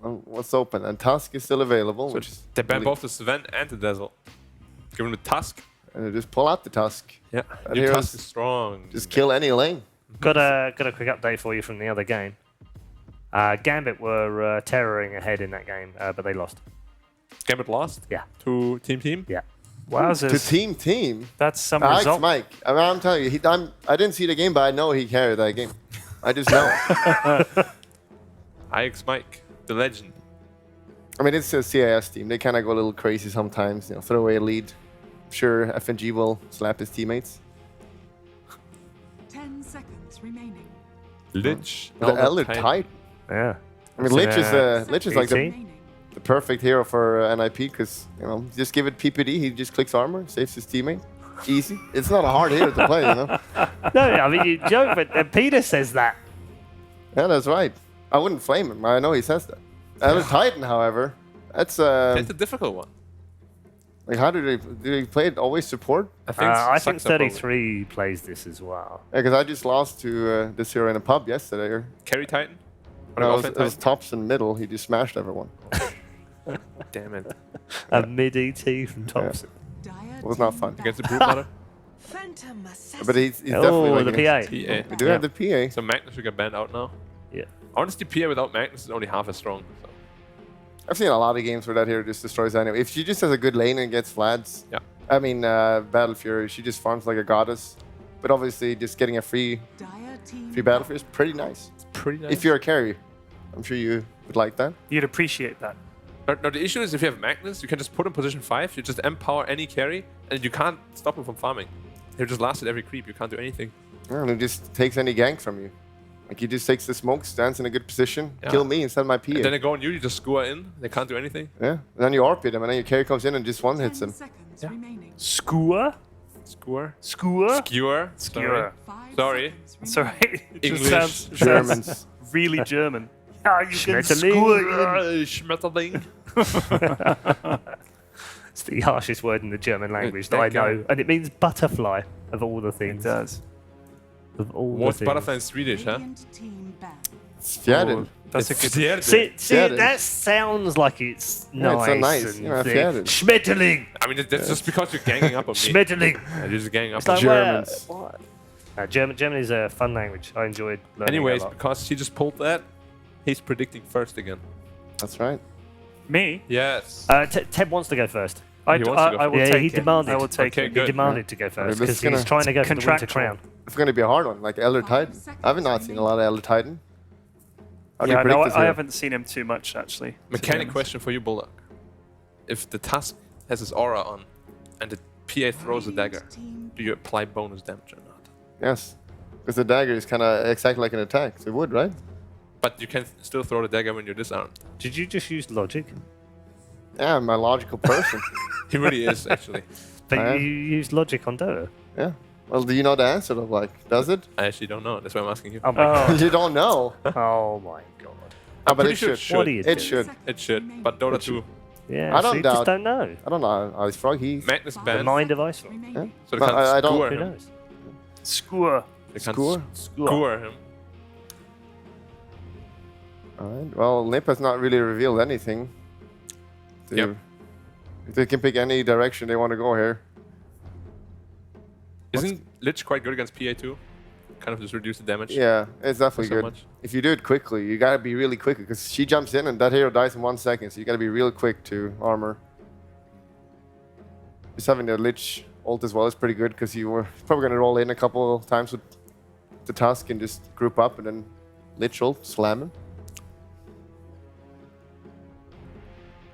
Well, what's open? And Tusk is still available. So which is they ban really both the Sven and the Dazzle. Give him the Tusk. And they just pull out the Tusk. Yeah. That New hero's Tusk is strong. Just kill any lane. Got a quick update for you from the other game. Gambit were terroring ahead in that game, but they lost. Gambit lost? Yeah. To Team? Yeah. Wowzers. To Team? That's some Alex result. Mike. I mean, I'm telling you, I didn't see the game, but I know he carried that game. I just know. Alex Mike, the legend. I mean, it's a CIS team. They kind of go a little crazy sometimes. You know, throw away a lead. I'm sure FNG will slap his teammates. 10 seconds remaining. Lich. The Elder Titan. Yeah. I mean, Lich is like the perfect hero for NIP because, you know, just give it PPD. He just clicks armor, saves his teammate. Easy. It's not a hard hero to play, you know. No, I mean, you joke, but Peter says that. Yeah, that's right. I wouldn't flame him. I know he says that. Elder Titan, however, that's it's a difficult one. Like, how do they play it? Always support? I think 33 plays this as well. Yeah, because I just lost to this hero in a pub yesterday. Carry Titan? No, it was tops and middle. He just smashed everyone. Damn it. A mid ET from Thompson. It was not fun. Against the Brewmaster? But he's definitely like the PA. We do have the PA. So Magnus will get banned out now. Yeah. Honestly, PA without Magnus is only half as strong. So. I've seen a lot of games where that hero just destroys anyway. If she just has a good lane and gets Vlads, yeah. I mean, Battle Fury, she just farms like a goddess. But obviously, just getting a free Battle Fury is pretty nice. Pretty nice. If you're a carry, I'm sure you would like that. You'd appreciate that. No, the issue is if you have Magnus, you can just put him in position 5, you just empower any carry, and you can't stop him from farming. He'll just last at every creep, you can't do anything. Yeah, and it just takes any gank from you. Like, he just takes the smoke, stands in a good position, kill me instead of my PA. And then they go on you just skewer in, they can't do anything. Yeah, and then you ARP him, and then your carry comes in and just one hits him. Yeah. Skewer? Skewer? Skewer? Skewer? Skewer. Sorry. Sorry. It just English. sounds Germans. really German. Ah, you can Schmetterling. Schmetterling. It's the harshest word in the German language that there I you go. know. And it means butterfly, of all the things. It does. Of all What's the butterfly in Swedish, huh? Fjäril. That's a good... Fjäril. See, Fjäril. that sounds like it's Yeah, nice. it's so nice. and You know, thing. Fjäril. Schmetterling. I mean, that's just because you're ganging up on me. Schmetterling. Yeah, you're just ganging up It's on like, me. Germans. German is a fun language. I enjoyed learning Anyways, it a lot. because he just pulled that, he's predicting first again. That's right. Me? Yes. Ted wants to go first. I He wants to go will Yeah, take he it. demanded. I will take Okay, it. He good. demanded to go first this because is gonna- he's trying to go for the Winter Contractual. Crown. It's going to be a hard one, like Elder Titan. I have not seen a lot of Elder Titan. How do you Yeah, predict no, this I hero? haven't seen him too much, actually. to be Mechanic honest. question for you, Bullock. If the Tusk has his aura on and the PA throws a dagger, do you apply bonus damage or not? Yes. Because the dagger is kind of exactly like an attack. So it would, right? But you can still throw the dagger when you're disarmed. Did you just use logic? Yeah, I'm a logical person. He really is, actually. But I am. you used logic on Dota. Yeah. Well, do you know the answer though? Like, does it? I actually don't know. That's why I'm asking you. Oh my god. You don't know. Oh my god. Oh, but pretty it sure it should. What do you It do? should. It should. But Dota 2, Yeah, I don't so you just doubt- don't know. I don't know. Ice Frog, he... Magnus The banned, mind of Ice Frog. Yeah. so they But can't I don't- skewer Who him. knows? Skewer. They can't Skewer? skewer him. Alright. Well, Nip has not really revealed anything. Yep. They can pick any direction they want to go here. Isn't Lich quite good against PA too? Kind of just reduce the damage. Yeah, it's definitely So good. much. If you do it quickly, you gotta be really quick because she jumps in and that hero dies in 1 second. So you gotta be real quick to armor. Just having the Lich ult as well is pretty good because you were probably gonna roll in a couple times with the Tusk and just group up and then Lich ult, slam him.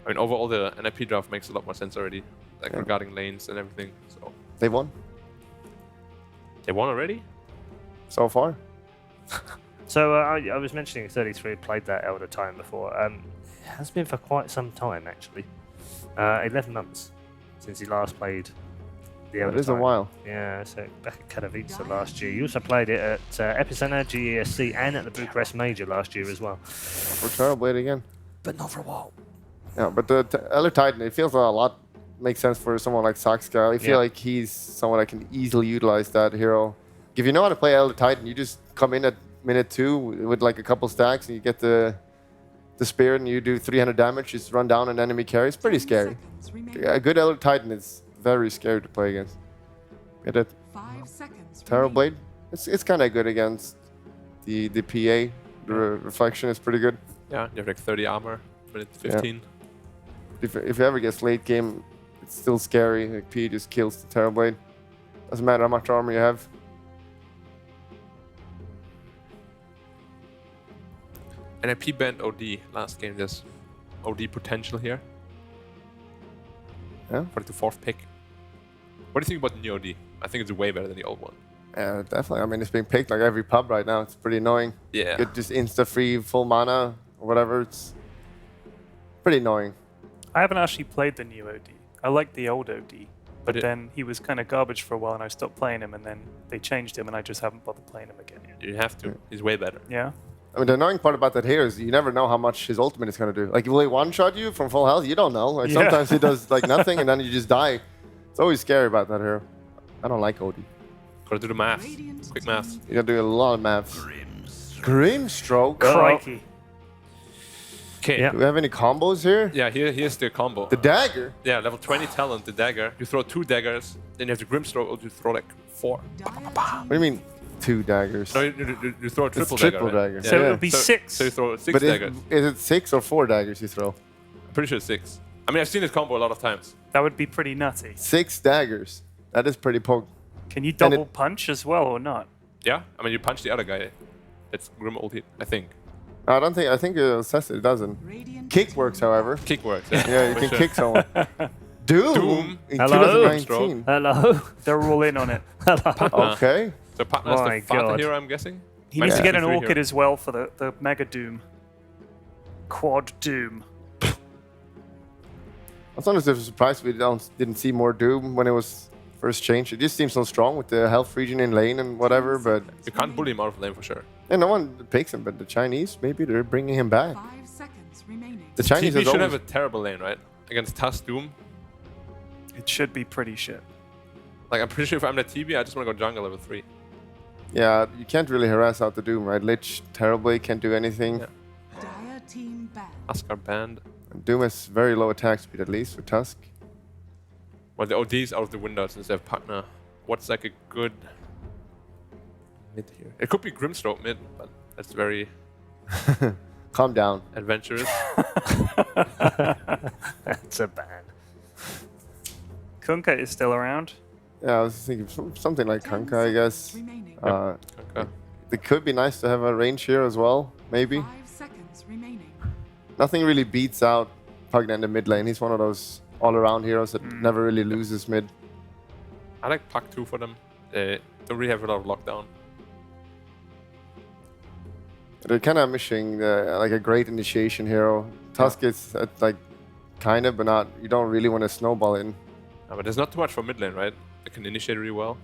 I mean, overall the NIP draft makes a lot more sense already, like regarding lanes and everything. So They won they won already. so far. So I was mentioning 33 played that Elder Titan before. It has been for quite some time, actually. 11 months since he last played the Elder It is a Titan. while. Yeah, so back at Katowice last year. You also played it at Epicenter, GESC, and at the Bucharest Major last year as well. For Terrorblade again. But not for a while. Yeah, but the Elder Titan, it feels a lot makes sense for someone like Saxka. I feel like he's someone that can easily utilize that hero. If you know how to play Elder Titan, you just come in at minute 2 with like a couple stacks and you get the spear and you do 300 damage, just run down an enemy carry. It's pretty scary. A good Elder Titan is very scary to play against. Get it? 5 seconds. Terrorblade, it's kind of good against the PA. The reflection is pretty good. Yeah, you have like 30 armor, minute 15. If it ever gets late game, it's still scary. Like PA just kills the Terrorblade. Doesn't matter how much armor you have. NIP banned OD last game. There's OD potential here. Yeah. For the 4th pick. What do you think about the new OD? I think it's way better than the old one. Yeah, definitely. I mean, it's being picked like every pub right now. It's pretty annoying. Yeah. Get just insta-free, full mana, or whatever. It's pretty annoying. I haven't actually played the new OD. I like the old OD, but it- then he was kind of garbage for a while, and I stopped playing him, and then they changed him, and I just haven't bothered playing him again. You have to. He's way better. Yeah. I mean, the annoying part about that here is you never know how much his ultimate is going to do. Like, will he one-shot you from full health? You don't know. Like, Yeah. sometimes he does, like, nothing, and then you just die. It's always scary about that hero. I don't like OD. Gotta do the math. Quick math. You gotta do a lot of maths. Grimstroke? Crikey. Okay. Do we have any combos here? Yeah, here's the combo. The dagger? Yeah, level 20 talent, the dagger. You throw 2 daggers, then you have the Grimstroke, or you throw like 4. What do you mean, 2 daggers? No, you throw a It's triple triple dagger. dagger. So Yeah. it would be 6. So you throw 6 But daggers. is it 6 or 4 daggers you throw? I'm pretty sure it's 6. I mean, I've seen this combo a lot of times. That would be pretty nutty. 6 daggers. That is pretty poke. Can you And double punch as well or not? Yeah, I mean, you punch the other guy. It's Grim ulti, I think. I don't think. I think it says it doesn't. Kick works, however. Kick works. Yeah, Yeah, you for can sure. kick someone. Doom in Hello? 2019. Hello. They're all in on it. Okay. So partner's My the Fata God. hero, I'm guessing? He Might needs to be get an 53 Orchid hero. as well for the Mega Doom. Quad Doom. I was honestly surprised we didn't see more Doom when it was first changed. It just seems so strong with the health region in lane and whatever, but You can't bully him out of lane for sure. yeah, no one picks him. But the Chinese, maybe they're bringing him back. 5 seconds remaining. The Chinese TB is should always, have a terrible lane, right? Against Tuss Doom. It should be pretty shit. Like, I'm pretty sure if I'm the TB, I just want to go jungle level 3. yeah, you can't really harass out the Doom, right? Lich terribly can't do anything. Yeah. Dire team banned. Askar banned. And Doom has very low attack speed at least for Tusk. Well, the OD's out of the window since they have partner. What's like a good mid here? It could be Grimstroke mid, but that's very Calm down. adventurous. That's a ban. Kunkka is still around. Yeah, I was thinking something like Kanka, I guess. Remaining. Okay. It could be nice to have a range here as well, maybe. 5 seconds remaining. Nothing really beats out Pugna in the mid lane. He's one of those all-around heroes that never really loses mid. I like Puck 2 for them. They don't really have a lot of lockdown. They're kind of missing like a great initiation hero. Tusk is like kind of, but not. You don't really want to snowball in. But there's not too much for mid lane, right? They can initiate really well.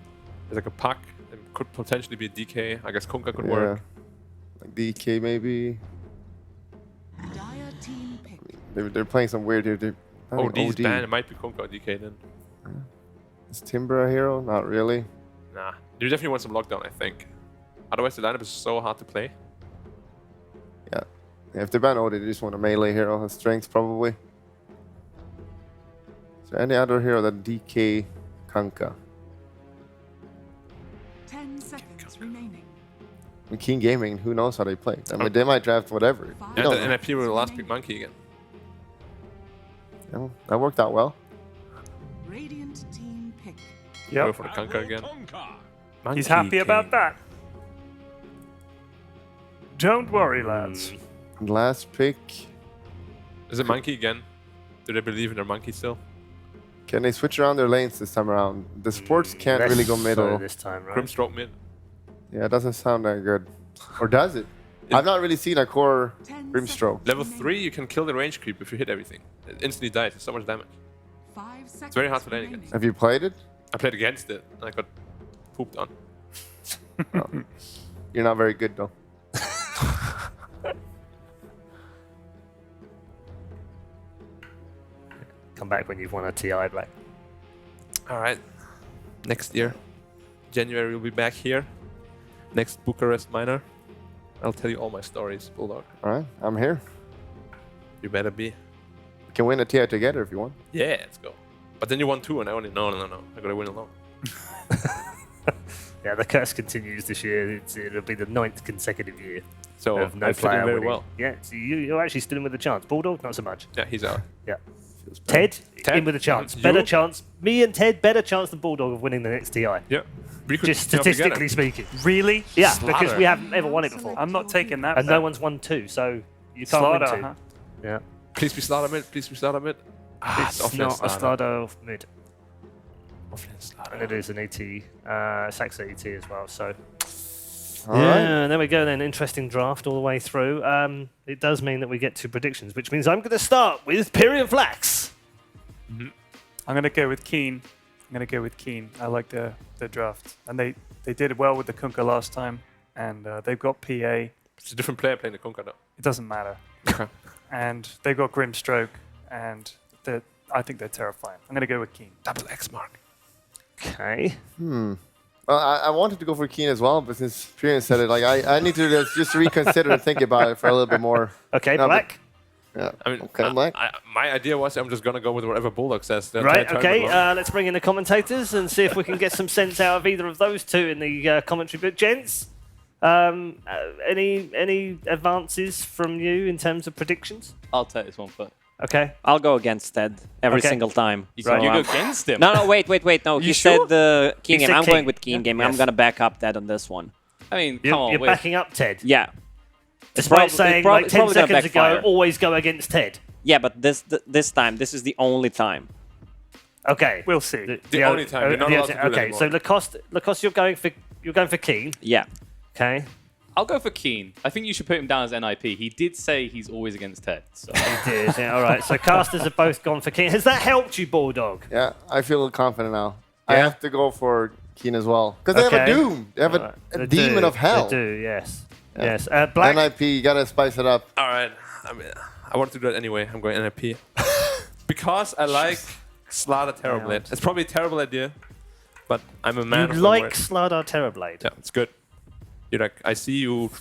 There's like a Puck. It could potentially be a DK. I guess Kunkka could work. Like DK maybe. Dire team pick. They're playing some weird here. I think OD's OD. banned. It might be Kunkka or DK then. Is Timber a hero? Not really. Nah. You definitely want some lockdown, I think. Otherwise, the lineup is so hard to play. Yeah. If they ban OD, they just want a melee hero. Has strength probably. Is there any other hero that DK Kanka? 10 seconds remaining. I mean, King Gaming, who knows how they play? I mean, they might draft whatever. You And don't the know. NIP with the last pick Monkey again. Yeah, that worked out well. Radiant team pick. Go Yep. for the Kunkka again. He's Monkey happy about King. that. Don't worry, lads. And last pick. Is it Monkey again? Do they believe in their monkey still? Can they switch around their lanes this time around? The sports can't Less really go so middle. this time, right? Grimstroke mid. Yeah, it doesn't sound that good. Or does it? I've not really seen a core Grimstroke. Level 3, you can kill the range creep if you hit everything. It instantly dies. It's so much damage. 5 seconds. It's very hard to lane against. Have you played it? I played against it and I got pooped on. You're not very good though. Come back when you've won a TI, Black. All right. Next year, January, we'll be back here. Next Bucharest Minor. I'll tell you all my stories, Bulldog. All right, I'm here. You better be. We can win a TI together if you want. Yeah, let's go. But then you won 2 and I only, no. I gotta win alone. Yeah, the curse continues this year. It'll be the 9th consecutive year. So of no I fit in player very winning. well. Yeah, so you're actually still in with a chance. Bulldog, not so much. Yeah, he's out. Yeah. Ted, in with a chance. You? Better chance. Me and Ted, better chance than Bulldog of winning the next TI. Yeah. We could Just team up together. statistically speaking. Really? Yeah, Slaughter. because we haven't ever won it before. I'm not taking that. And bet. no one's won 2, so you can't Slaughter, win 2. huh? Yeah. Please be Slaughter mid. Please be Slaughter mid. It's offlane not a Slaughter. Slaughter off mid. Offlane Slaughter. And it is an ET, Saxa ET as well, so... All yeah, there we go then. Interesting draft all the way through. It does mean that we get 2 predictions, which means I'm going to start with Pyrian Flax. I'm going to go with Keen. I like the draft. And they did well with the Kunkka last time. And they've got PA. It's a different player playing the Kunkka though. It doesn't matter. And they got Grimstroke. And I think they're terrifying. I'm going to go with Keen. Double X mark. Okay. Well, I wanted to go for Keen as well, but since Pyrian said it, like I need to just reconsider and think about it for a little bit more. Okay, No, but- Black. Yeah. I mean, Okay, Black. my idea was I'm just gonna go with whatever Bulldog says. the Right, entire okay. tournament long. Let's bring in the commentators and see if we can get some sense out of either of those 2 in the commentary book. Gents, any advances from you in terms of predictions? I'll take this one first. Okay. I'll go against Ted every Okay. single time. You So, go um, against him. No, wait. No, You he sure? said the Keen He game. said I'm King. going with Keen Yeah. game. Yes. I'm going to back up Ted on this one. I mean, You're, come on, you're wait. backing up Ted. Yeah. Despite saying like 10 probably gonna seconds ago, backfire. always go against Ted. Yeah, but this time, this is the only time. Okay. We'll see. The only time. You're not allowed to do that Okay, anymore. so Lacoste, you're going for Keen. Yeah. Okay. I'll go for Keen. I think you should put him down as NIP. He did say he's always against Ted. So. He did. Yeah, all right. So casters have both gone for Keen. Has that helped you, Bulldog? Yeah, I feel confident now. I Yeah? have to go for Keen as well. Because they have a Okay. Doom. They have All right. a They demon do. of hell. They do, yes. Yeah. Yes. Black. NIP, you gotta spice it up. All right. I want to do that anyway. I'm going NIP. Because I like Slaughter Terrorblade. It's probably a terrible idea, but I'm a man You of my like word. Slardar Terrorblade? Yeah, it's good. You're like, I see you.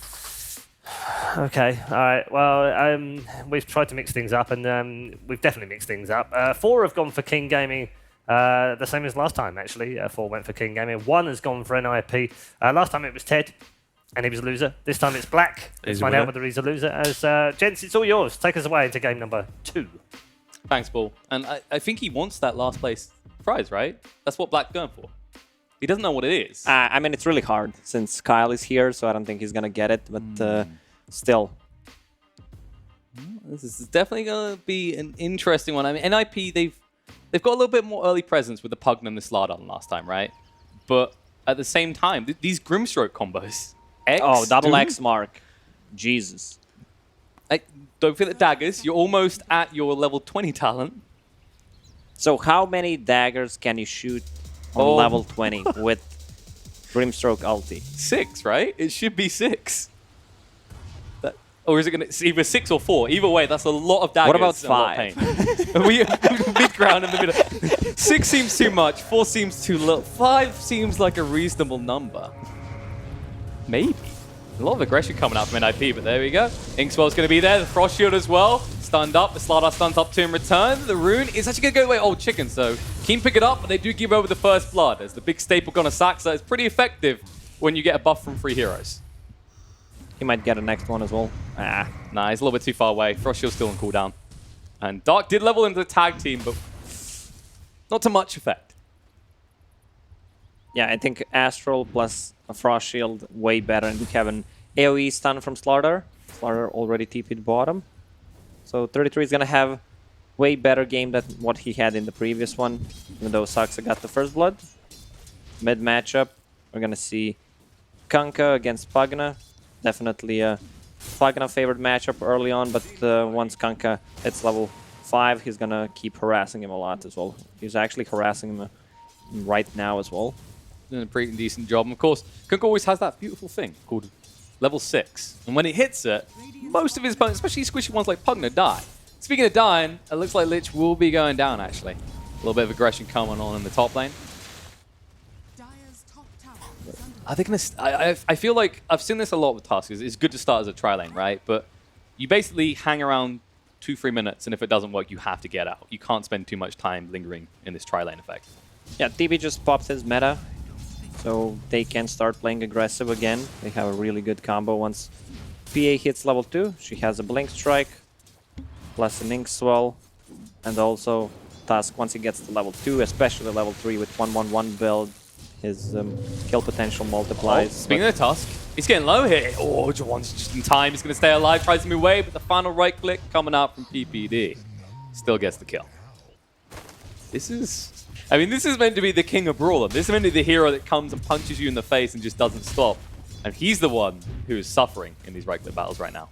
Okay, all right. Well, we've tried to mix things up, and we've definitely mixed things up. 4 have gone for King Gaming, the same as last time, actually. 4 went for King Gaming. 1 has gone for NIP. Last time it was Ted, and he was a loser. This time it's Black. Let's He's a find out winner. whether he's a loser. As gents, it's all yours. Take us away into game number 2. Thanks, Bull. And I think he wants that last place prize, right? That's what Black's going for. He doesn't know what it is. I mean, it's really hard since Kyle is here, so I don't think he's going to get it, but still. This is definitely going to be an interesting one. I mean, NIP, they've got a little bit more early presence with the Pugn and the Slardar than last time, right? But at the same time, these Grimstroke combos. X, Oh, double Doom, X mark. Jesus. Don't feel the daggers. You're almost at your level 20 talent. So how many daggers can you shoot on Oh. level 20 with Grimstroke ulti? 6, right? It should be 6. Or is it going to either 6 or 4? Either way, that's a lot of daggers. What about and a lot of 5? pain. we mid ground in the middle. 6 seems too much. 4 seems too little. 5 seems like a reasonable number. Maybe. A lot of aggression coming out from NIP, but there we go. Inkswell's going to be there. The Frost Shield as well. Stunned up. The Slardar stuns up to in return. The Rune is actually going to go away. Old Chicken, so Keen pick it up, but they do give over the first blood as the big staple gonna sack, so it's pretty effective when you get a buff from 3 heroes. He might get a next one as well. Nah, he's a little bit too far away. Frost Shield's still on cooldown. And Dark did level into the tag team, but not to much effect. Yeah, I think Astral plus a Frost Shield way better, and we have an AoE stun from Slardar. Slardar already TP'd bottom. So 33 is gonna have way better game than what he had in the previous one, even though Saksa got the first blood. Mid matchup, we're gonna see Kunkka against Pagna. Definitely a Pagna favored matchup early on, but once Kunkka hits level 5, he's gonna keep harassing him a lot as well. He's actually harassing him right now as well. Doing a pretty decent job. And of course, Kunkka always has that beautiful thing called level 6. And when it hits it, most of his opponents, especially squishy ones like Pugna, die. Speaking of dying, it looks like Lich will be going down, actually. A little bit of aggression coming on in the top lane. Are they going to... I feel like I've seen this a lot with Tusk. It's good to start as a tri-lane, right? But you basically hang around 2-3 minutes, and if it doesn't work, you have to get out. You can't spend too much time lingering in this tri-lane effect. Yeah, TB just popped his meta, so they can start playing aggressive again. They have a really good combo once PA hits level 2. She has a Blink Strike, plus an Ink Swell, and also Tusk, once he gets to level 2, especially level 3 with 1-1-1 build, his kill potential multiplies. Speaking of Tusk, he's getting low here. Oh, Jawan's just in time. He's going to stay alive, tries to move away, but the final right click coming out from PPD. Still gets the kill. This is... I mean, this is meant to be the king of Brawler. This is meant to be the hero that comes and punches you in the face and just doesn't stop. And he's the one who is suffering in these right click battles right now.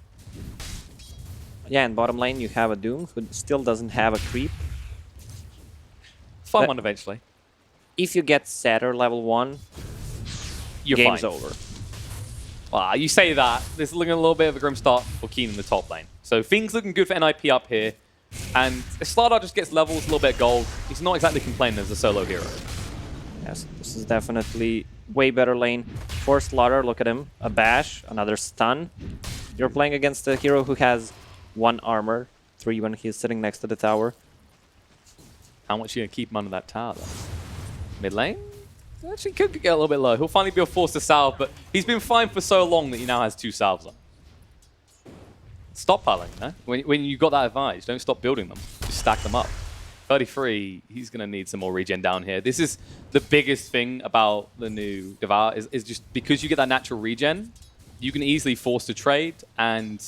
Yeah, in bottom lane you have a Doom who still doesn't have a creep. Fun one eventually. If you get Satyr level 1, game's over. Well, you say that. This is looking a little bit of a grim start for Keen in the top lane. So things looking good for NIP up here. And if Slardar just gets levels, a little bit of gold, he's not exactly complaining as a solo hero. Yes, this is definitely way better lane for Slardar. Look at him. A bash, another stun. You're playing against a hero who has 1 armor, 3 when he's sitting next to the tower. How much are you going to keep him under that tower, though? Mid lane? Actually, could get a little bit low. He'll finally be forced to salve, but he's been fine for so long that he now has 2 salves on. Stockpiling, no? When you got that advantage, don't stop building them. Just stack them up. 33, he's going to need some more regen down here. This is the biggest thing about the new Devour, is just because you get that natural regen, you can easily force to trade, and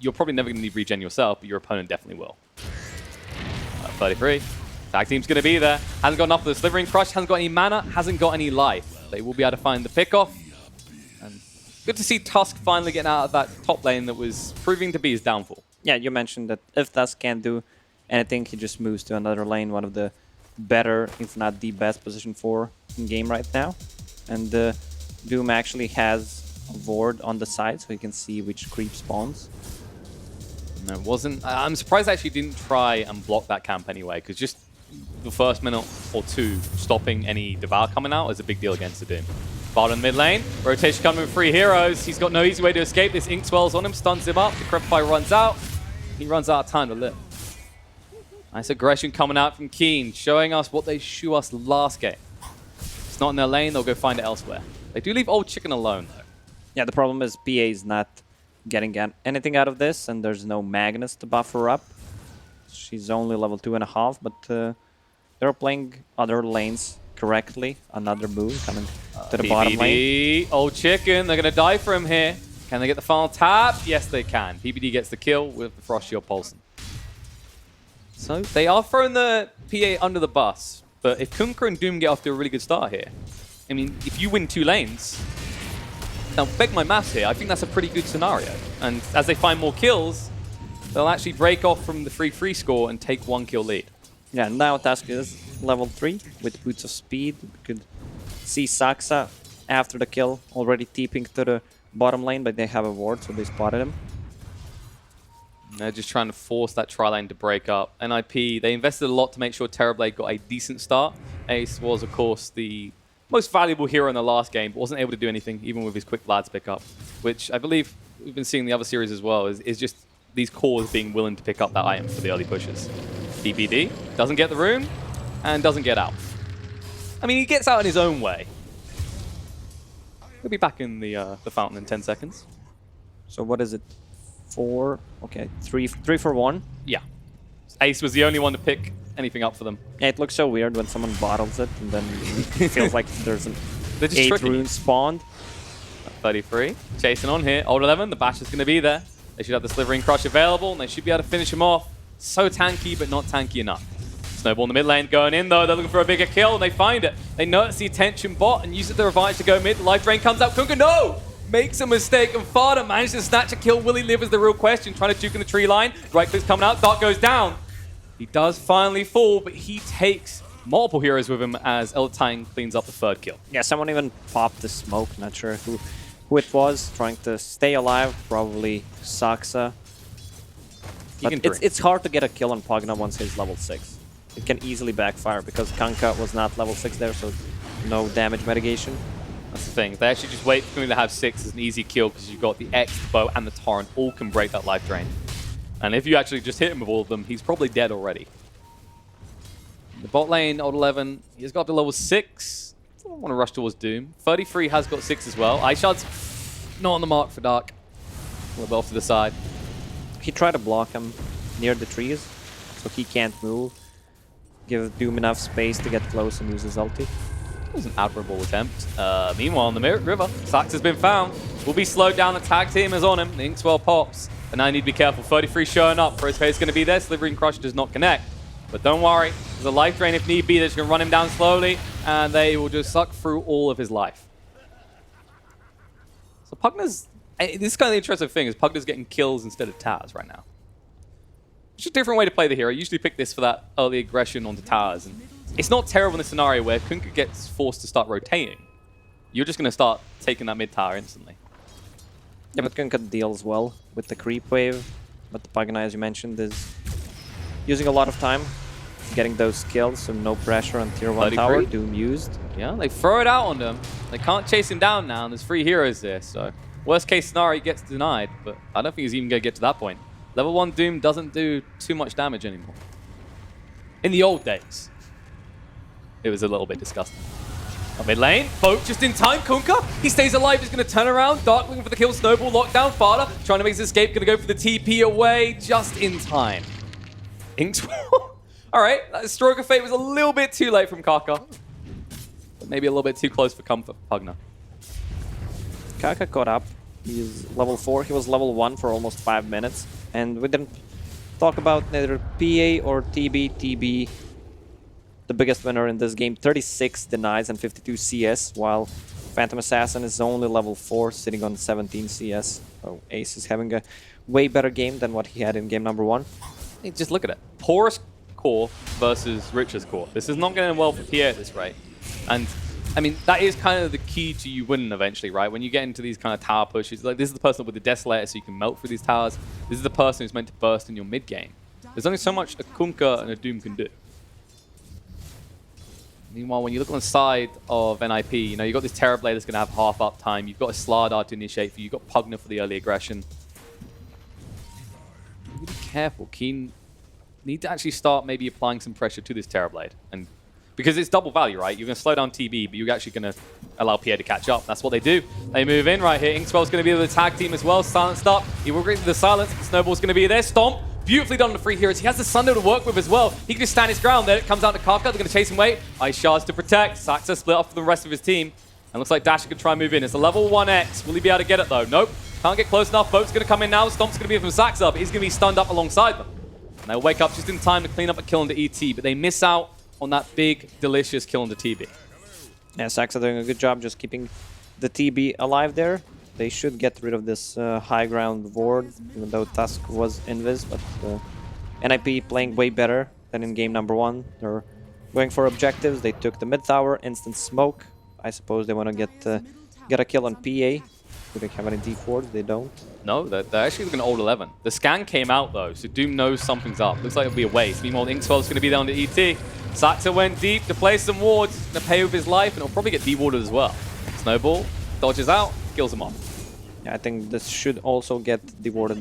you're probably never going to need regen yourself, but your opponent definitely will. 33. Tag team's going to be there. Hasn't got enough of the Slithering Crush, hasn't got any mana, hasn't got any life. They will be able to find the pickoff. And good to see Tusk finally getting out of that top lane that was proving to be his downfall. Yeah, you mentioned that if Tusk can't do anything, he just moves to another lane, one of the better, if not the best position for in game right now. And Doom actually has a ward on the side, so you can see which creep spawns. No, it wasn't. I'm surprised I actually didn't try and block that camp anyway, because just the first minute or 2 stopping any Devour coming out is a big deal against the Doom. Bottom mid lane, rotation coming with 3 heroes. He's got no easy way to escape. This Ink Swells on him, stuns him up. The Crepify runs out. He runs out of time to live. Nice aggression coming out from Keen, showing us what they show us last game. It's not in their lane, they'll go find it elsewhere. They do leave Old Chicken alone, though. Yeah, the problem is PA is not getting anything out of this, and there's no Magnus to buff her up. She's only level 2.5, but they're playing other lanes correctly. Another move coming to the bottom lane. Old Chicken, they're going to die for him here. Can they get the final tap? Yes, they can. PPD gets the kill with the Frost Shield pulsing. So they are throwing the PA under the bus, but if Kunkka and Doom get off to a really good start here, I mean, if you win 2 lanes, now beg my maths here, I think that's a pretty good scenario. And as they find more kills, they'll actually break off from the 3-3 score and take 1 kill lead. Yeah, now Tusk is level 3 with Boots of Speed. We could see Saksa after the kill already TPing to the bottom lane, but they have a ward, so they spotted him. They're just trying to force that tri-lane to break up. NIP, they invested a lot to make sure Terrorblade got a decent start. Ace was, of course, the most valuable hero in the last game, but wasn't able to do anything, even with his quick Vlad's pickup, which I believe we've been seeing in the other series as well, is just these cores being willing to pick up that item for the early pushes. DPD doesn't get the room and doesn't get out. I mean, he gets out in his own way. He'll be back in the fountain in 10 seconds. So what is it? 4? Okay, 3 for 1. Yeah. Ace was the only one to pick anything up for them. Yeah, it looks so weird when someone bottles it and then it feels like there's an 8 runes spawned. 33. Chasing on here. Old 11, the bash is going to be there. They should have the Slithering Crush available and they should be able to finish him off. So tanky, but not tanky enough. Snowball in the mid lane going in though. They're looking for a bigger kill and they find it. They notice the attention bot and use it to their advantage to go mid. The life drain comes out. Kunkka, no! Makes a mistake and Fada manages to snatch a kill. Will he live is the real question. Trying to juke in the tree line. Right click's coming out. Dark goes down. He does finally fall, but he takes multiple heroes with him as Eltine cleans up the third kill. Yeah, someone even popped the smoke. Not sure who it was. Trying to stay alive. Probably Saksa. But it's hard to get a kill on Pugna once he's level 6. It can easily backfire because Kunkka was not level 6 there, so no damage mitigation. That's the thing. They actually just wait for him to have 6 as an easy kill because you've got the X, the bow, and the Torrent all can break that life drain. And if you actually just hit him with all of them, he's probably dead already. The bot lane, Old 11, he's got up to level 6. I don't want to rush towards Doom. 33 has got 6 as well. Ice Shard's not on the mark for Dark. A little bit off to the side. He tried to block him near the trees, so he can't move. Give Doom enough space to get close and use his ulti. It was an admirable attempt. Meanwhile, on the river, Sax has been found. Will be slowed down. The tag team is on him. The Inkswell pops. And now you need to be careful. 33 showing up. First phase is going to be there. Slivering Crush does not connect. But don't worry. There's a life drain if need be. They're just going to run him down slowly. And they will just suck through all of his life. So Pugna's... This is kind of the interesting thing, is Pugna's getting kills instead of towers right now. It's a different way to play the hero. I usually pick this for that early aggression onto towers. And it's not terrible in this scenario where Kunkka gets forced to start rotating. You're just going to start taking that mid tower instantly. Yeah, but Kunkka deals well with the creep wave. But the Pugna, as you mentioned, is using a lot of time getting those kills, so no pressure on tier 1 tower. Doom used. Yeah, they throw it out on them. They can't chase him down now, and there's 3 heroes there, so worst case scenario, he gets denied, but I don't think he's even going to get to that point. Level 1 Doom doesn't do too much damage anymore. In the old days, it was a little bit disgusting. On mid lane, Boat just in time. Kunkka, he stays alive. He's going to turn around. Dark looking for the kill. Snowball lockdown. Fada trying to make his escape. Going to go for the TP away just in time. Inkswell. All right, that Stroke of Fate was a little bit too late from Kaka. But maybe a little bit too close for comfort for Pugna. Kaka caught up. He's level 4. He was level 1 for almost 5 minutes. And we didn't talk about neither PA or TB. TB, the biggest winner in this game, 36 denies and 52 CS, while Phantom Assassin is only level 4, sitting on 17 CS. So Ace is having a way better game than what he had in game number 1. Hey, just look at it. Poorest core versus richest core. This is not going well for PA at this rate. And I mean, that is kind of the key to you winning eventually, right? When you get into these kind of tower pushes, like this is the person with the Desolator so you can melt through these towers. This is the person who's meant to burst in your mid game. There's only so much a Kunkka and a Doom can do. Meanwhile, when you look on the side of NIP, you know, you've got this Terrorblade that's going to have half up time. You've got a Slardar to initiate for you. You've got Pugna for the early aggression. Be careful. Keen need to actually start maybe applying some pressure to this Terrorblade. And because it's double value, right? You're going to slow down TB, but you're actually going to allow PA to catch up. That's what they do. They move in right here. Inkswell's going to be with the tag team as well. Silenced up. He will agree to the silence. Snowball's going to be there. Stomp. Beautifully done on the 3 heroes. He has the Sunder to work with as well. He can just stand his ground. Then it comes out to Kaka. They're going to chase him away. Ice Shards to protect. Saxa split off from the rest of his team. And looks like Dasher can try and move in. It's a level 1X. Will he be able to get it though? Nope. Can't get close enough. Boat's going to come in now. Stomp's going to be from Saxa, but he's going to be stunned up alongside them. And they'll wake up just in time to clean up a kill into ET, but they miss out on that big, delicious kill into TB. Yeah, Saxa doing a good job just keeping the TB alive there. They should get rid of this high ground ward, even though Tusk was invis, but NIP playing way better than in game number 1. They're going for objectives. They took the mid tower, instant smoke. I suppose they want to get a kill on PA. Do they have any deep wards? They don't. No, they're actually looking at Old 11. The scan came out though, so Doom knows something's up. Looks like it'll be a waste. Meanwhile, Inkswell's going to be down to ET. Saxa went deep to place some wards, to pay with his life, and it'll probably get dewarded as well. Snowball dodges out, kills him off. Yeah, I think this should also get dewarded.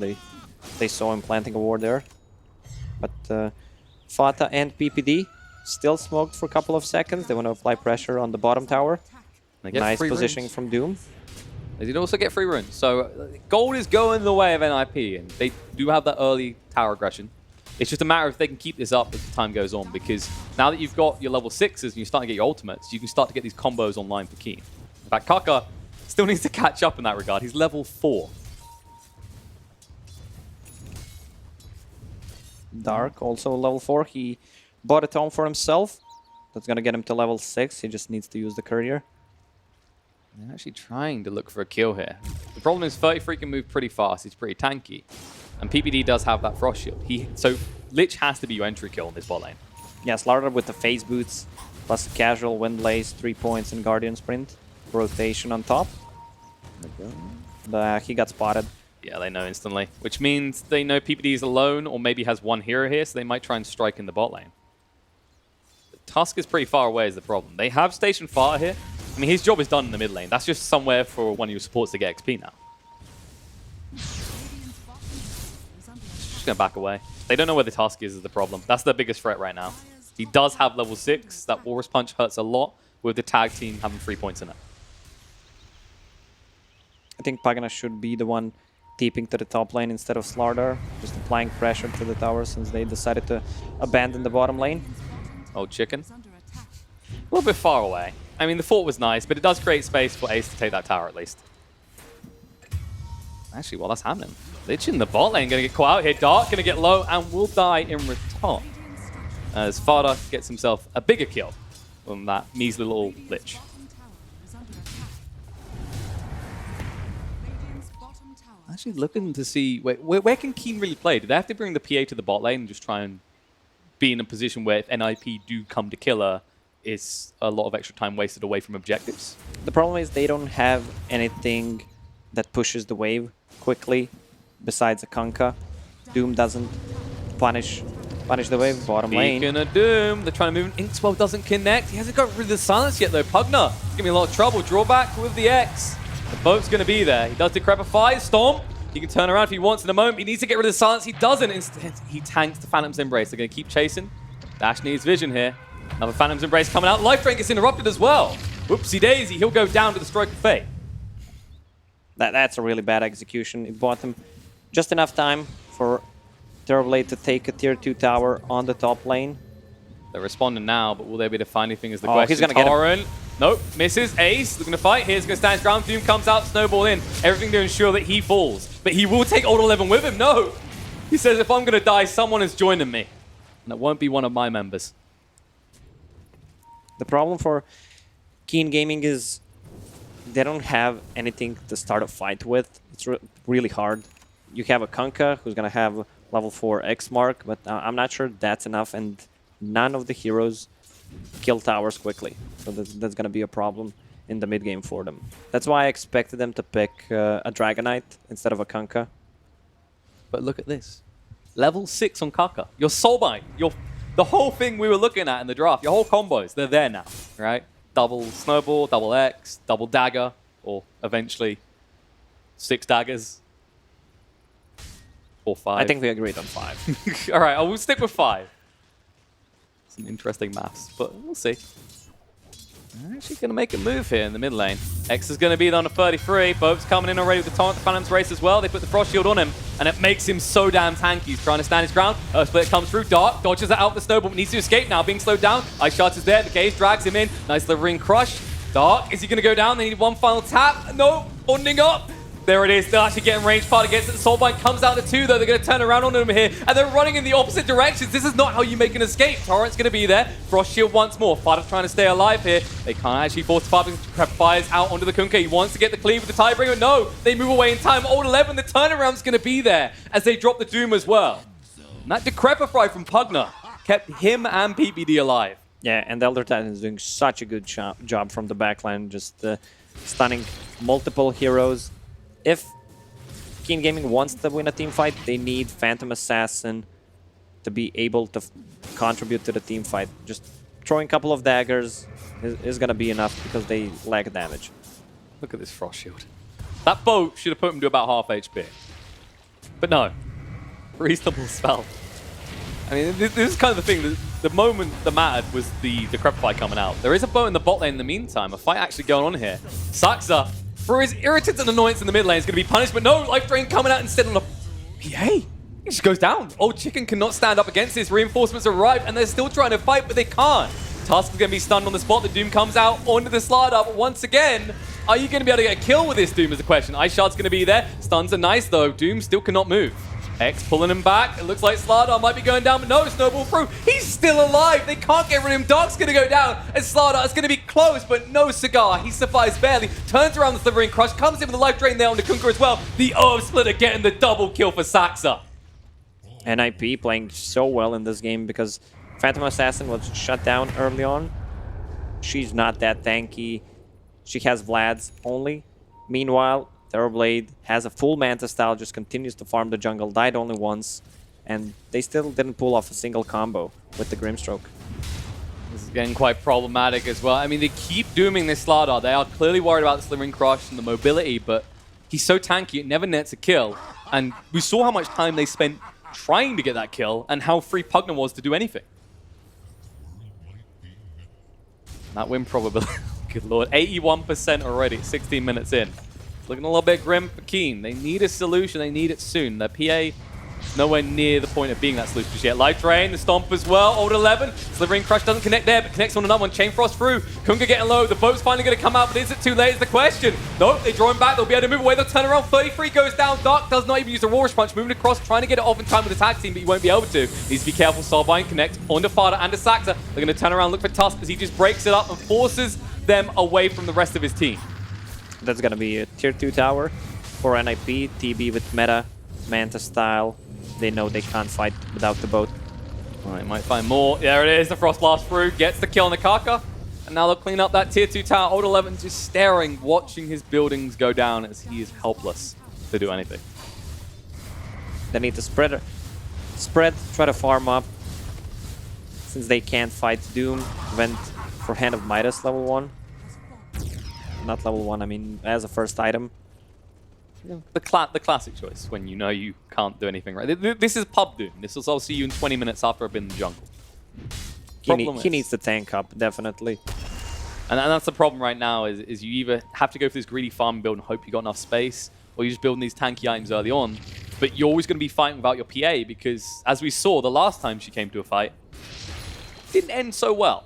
They saw him planting a ward there. But Fata and PPD still smoked for a couple of seconds. They want to apply pressure on the bottom tower. Nice positioning from Doom. They did also get 3 runes. So gold is going the way of NIP, and they do have that early tower aggression. It's just a matter of if they can keep this up as the time goes on, because now that you've got your level 6s and you're starting to get your ultimates, you can start to get these combos online for Keen. In fact, Kaka still needs to catch up in that regard. He's level 4. Dark, also level 4. He bought a tome for himself. That's gonna get him to level 6. He just needs to use the courier. They're actually trying to look for a kill here. The problem is 33 can move pretty fast. He's pretty tanky. And PPD does have that Frost Shield. So Lich has to be your entry kill in this bot lane. Yeah, Slardar with the phase boots, plus casual, Windlace, 3 points, and Guardian Sprint. Rotation on top. But he got spotted. Yeah, they know instantly. Which means they know PPD is alone or maybe has one hero here, so they might try and strike in the bot lane. But Tusk is pretty far away is the problem. They have Station Fire here. I mean, his job is done in the mid lane. That's just somewhere for one of your supports to get XP now. Just going to back away. They don't know where the Tusk is the problem. That's their biggest threat right now. He does have level 6. That Walrus Punch hurts a lot with the tag team having 3 points in it. I think Pagana should be the one deeping to the top lane instead of Slardar, just applying pressure to the tower since they decided to abandon the bottom lane. Old chicken. A little bit far away. I mean, the fort was nice, but it does create space for Ace to take that tower at least. Actually, while that's happening, Lich in the bot lane going to get caught out here. Dark going to get low and will die in return. As Farda gets himself a bigger kill from that measly little Lich. Actually looking to see, where can Keen really play? Do they have to bring the PA to the bot lane and just try and be in a position where if NIP do come to killer, it's a lot of extra time wasted away from objectives? The problem is they don't have anything that pushes the wave quickly besides a Kunkka. Doom doesn't punish the wave, bottom lane. Beacon of Doom, they're trying to move, Inkswell doesn't connect. He hasn't got rid of the silence yet though. Pugna, give me a lot of trouble. Drawback with the X. The boat's going to be there. He does Decrepify, Stomp. He can turn around if he wants in a moment. He needs to get rid of the silence. He doesn't. Instead, he tanks the Phantom's Embrace. They're going to keep chasing. Dash needs vision here. Another Phantom's Embrace coming out. Life Drain gets interrupted as well. Whoopsie daisy. He'll go down to the Stroke of Fate. That's a really bad execution. It bought him just enough time for Terrorblade to take a tier 2 tower on the top lane. They're responding now, but will they be able to find anything is the question. He's going to get him. Nope, misses. Ace looking to fight. Here's going to stand his ground. Doom comes out, snowball in. Everything to ensure that he falls. But he will take Old 11 with him. No! He says, if I'm going to die, someone is joining me. And it won't be one of my members. The problem for Keen Gaming is they don't have anything to start a fight with. It's really hard. You have a Kunkka who's going to have level 4 X mark, but I'm not sure that's enough, and none of the heroes kill towers quickly. So that's going to be a problem in the mid game for them. That's why I expected them to pick a Dragonite instead of a Kunkka. But look at this. Level 6 on Kaka. Your Soulbite, the whole thing we were looking at in the draft, your whole combos, they're there now, right? Double Snowball, double X, double Dagger, or eventually 6 daggers. Or 5. I think we agreed on 5. All right, I will stick with 5. Some interesting maths, but we'll see. They're actually going to make a move here in the mid lane. X is going to be on a 33. Bove's coming in already with the Taunt, the Phantom's Race as well. They put the Frost Shield on him, and it makes him so damn tanky. He's trying to stand his ground. Split comes through. Dark dodges it out the snowball, but needs to escape now, being slowed down. Ice Shards is there. The Gaze drags him in. Nice little ring crush. Dark, is he going to go down? They need one final tap. No, bonding up. There it is. They're actually getting range part against it. Soulbind comes out to 2, though. They're going to turn around on him here, and they're running in the opposite directions. This is not how you make an escape. Torrent's going to be there. Frost Shield once more. Farda's trying to stay alive here. They can't actually force Farda because Prepfire's out onto the Kunkka. He wants to get the cleave with the Tidebringer. No, they move away in time. Old 11, the turnaround's going to be there as they drop the Doom as well. And that Decrepify from Pugna kept him and PPD alive. Yeah, and the Elder Titan is doing such a good job from the backline, just stunning multiple heroes. If Keen Gaming wants to win a team fight, they need Phantom Assassin to be able to contribute to the team fight. Just throwing a couple of daggers is going to be enough because they lack damage. Look at this Frost Shield. That boat should have put him to about half HP. But no. Reasonable spell. I mean, this is kind of the thing. The moment that mattered was the Decrepify coming out. There is a boat in the bot lane in the meantime. A fight actually going on here. Saxa, for his irritants and annoyance in the mid lane, is going to be punished, but no, Life Drain coming out instead on a PA. He just goes down. Old Chicken cannot stand up against this. Reinforcements arrive, and they're still trying to fight, but they can't. Tusk is going to be stunned on the spot. The Doom comes out onto the Slardar, but once again, are you going to be able to get a kill with this Doom is the question. Ice Shard's going to be there. Stuns are nice, though. Doom still cannot move. X pulling him back. It looks like Slardar might be going down, but no, Snowball through. He's still alive. They can't get rid of him. Dark's going to go down, and Slardar is going to be close, but no cigar. He survives barely. Turns around the Slithering Crush, comes in with a life drain there on the Kunkka as well. The Orb Splitter getting the double kill for Saxa. NIP playing so well in this game because Phantom Assassin was shut down early on. She's not that tanky. She has Vlad's only. Meanwhile, Terrorblade has a full Manta style, just continues to farm the jungle, died only once, and they still didn't pull off a single combo with the Grimstroke. This is getting quite problematic as well. I mean, they keep dooming this Slardar. They are clearly worried about the Slithering Crush and the mobility, but he's so tanky, it never nets a kill. And we saw how much time they spent trying to get that kill and how free Pugna was to do anything. That win probability, good lord, 81% already, 16 minutes in. It's looking a little bit grim for Keen. They need a solution, they need it soon. Their PA nowhere near the point of being that solution just yet. Life Drain, the Stomp as well, Old 11. Slithering Crush doesn't connect there, but connects on another one. Chain Frost through. Kunkka getting low. The boat's finally going to come out, but is it too late is the question. Nope, they draw him back. They'll be able to move away. They'll turn around. 33 goes down. Dark does not even use the Roarish Punch. Moving across, trying to get it off in time with the tag team, but he won't be able to. Needs to be careful. Soulbind connects onto Fada and to Saxa. They're going to turn around, look for Tusk as he just breaks it up and forces them away from the rest of his team. That's going to be a tier 2 tower for NIP. TB with meta, Manta style. They know they can't fight without the boat. All right, might find more. There it is, the Frost Blast through, gets the kill on the Kaka. And now they'll clean up that tier 2 tower. Old 11 just staring, watching his buildings go down as he is helpless to do anything. They need to spread, try to farm up. Since they can't fight Doom, went for Hand of Midas level 1. Not level 1, I mean as a first item. The classic choice when you know you can't do anything right. This is pub Doom. This will see you in 20 minutes after I've been in the jungle. He needs the tank up, definitely. And that's the problem right now is you either have to go for this greedy farm build and hope you got enough space, or you're just building these tanky items early on. But you're always going to be fighting without your PA because, as we saw the last time she came to a fight, it didn't end so well.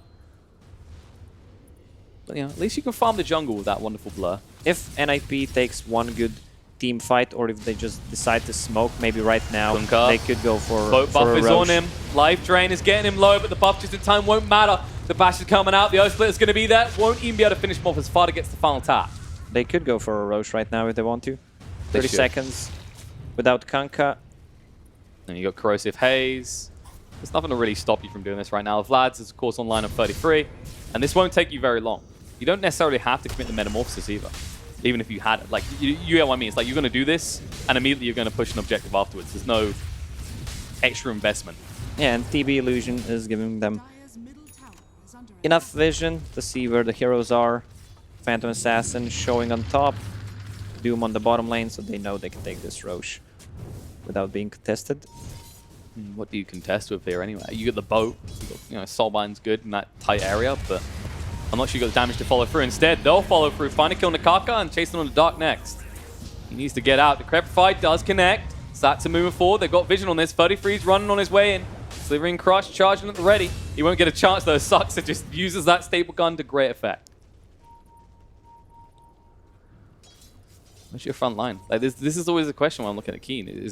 But yeah, at least you can farm the jungle with that wonderful blur. If NIP takes one good team fight, or if they just decide to smoke, maybe right now, Kunkka. they could go for Boat buff a is Roche. on him. Life Drain is getting him low, but the buff just in time won't matter. The bash is coming out. The Earth Split is going to be there. Won't even be able to finish him off as Fada gets the final tap. They could go for a Roche right now if they want to. They 30 should. seconds without Kunkka. And you got Corrosive Haze. There's nothing to really stop you from doing this right now. Vlad's is, of course, online on 33. And this won't take you very long. You don't necessarily have to commit the Metamorphosis either. Even if you had it. Like, you get what I mean. It's like you're going to do this, and immediately you're going to push an objective afterwards. There's no extra investment. Yeah, and TB Illusion is giving them enough vision to see where the heroes are. Phantom Assassin showing on top. Doom on the bottom lane, so they know they can take this Roche without being contested. What do you contest with here anyway? You get the boat. You got, Soulbind's good in that tight area, but I'm not sure you got the damage to follow through. Instead, they'll follow through, find a kill on Nakaka, and chase them on the Dark next. He needs to get out. The Decrepify does connect. Sats are moving forward. They've got vision on this. 33's running on his way in. Slithering Crush charging at the ready. He won't get a chance though. Saxa just uses that staple gun to great effect. What's your front line? Like this is always a question when I'm looking at Keen.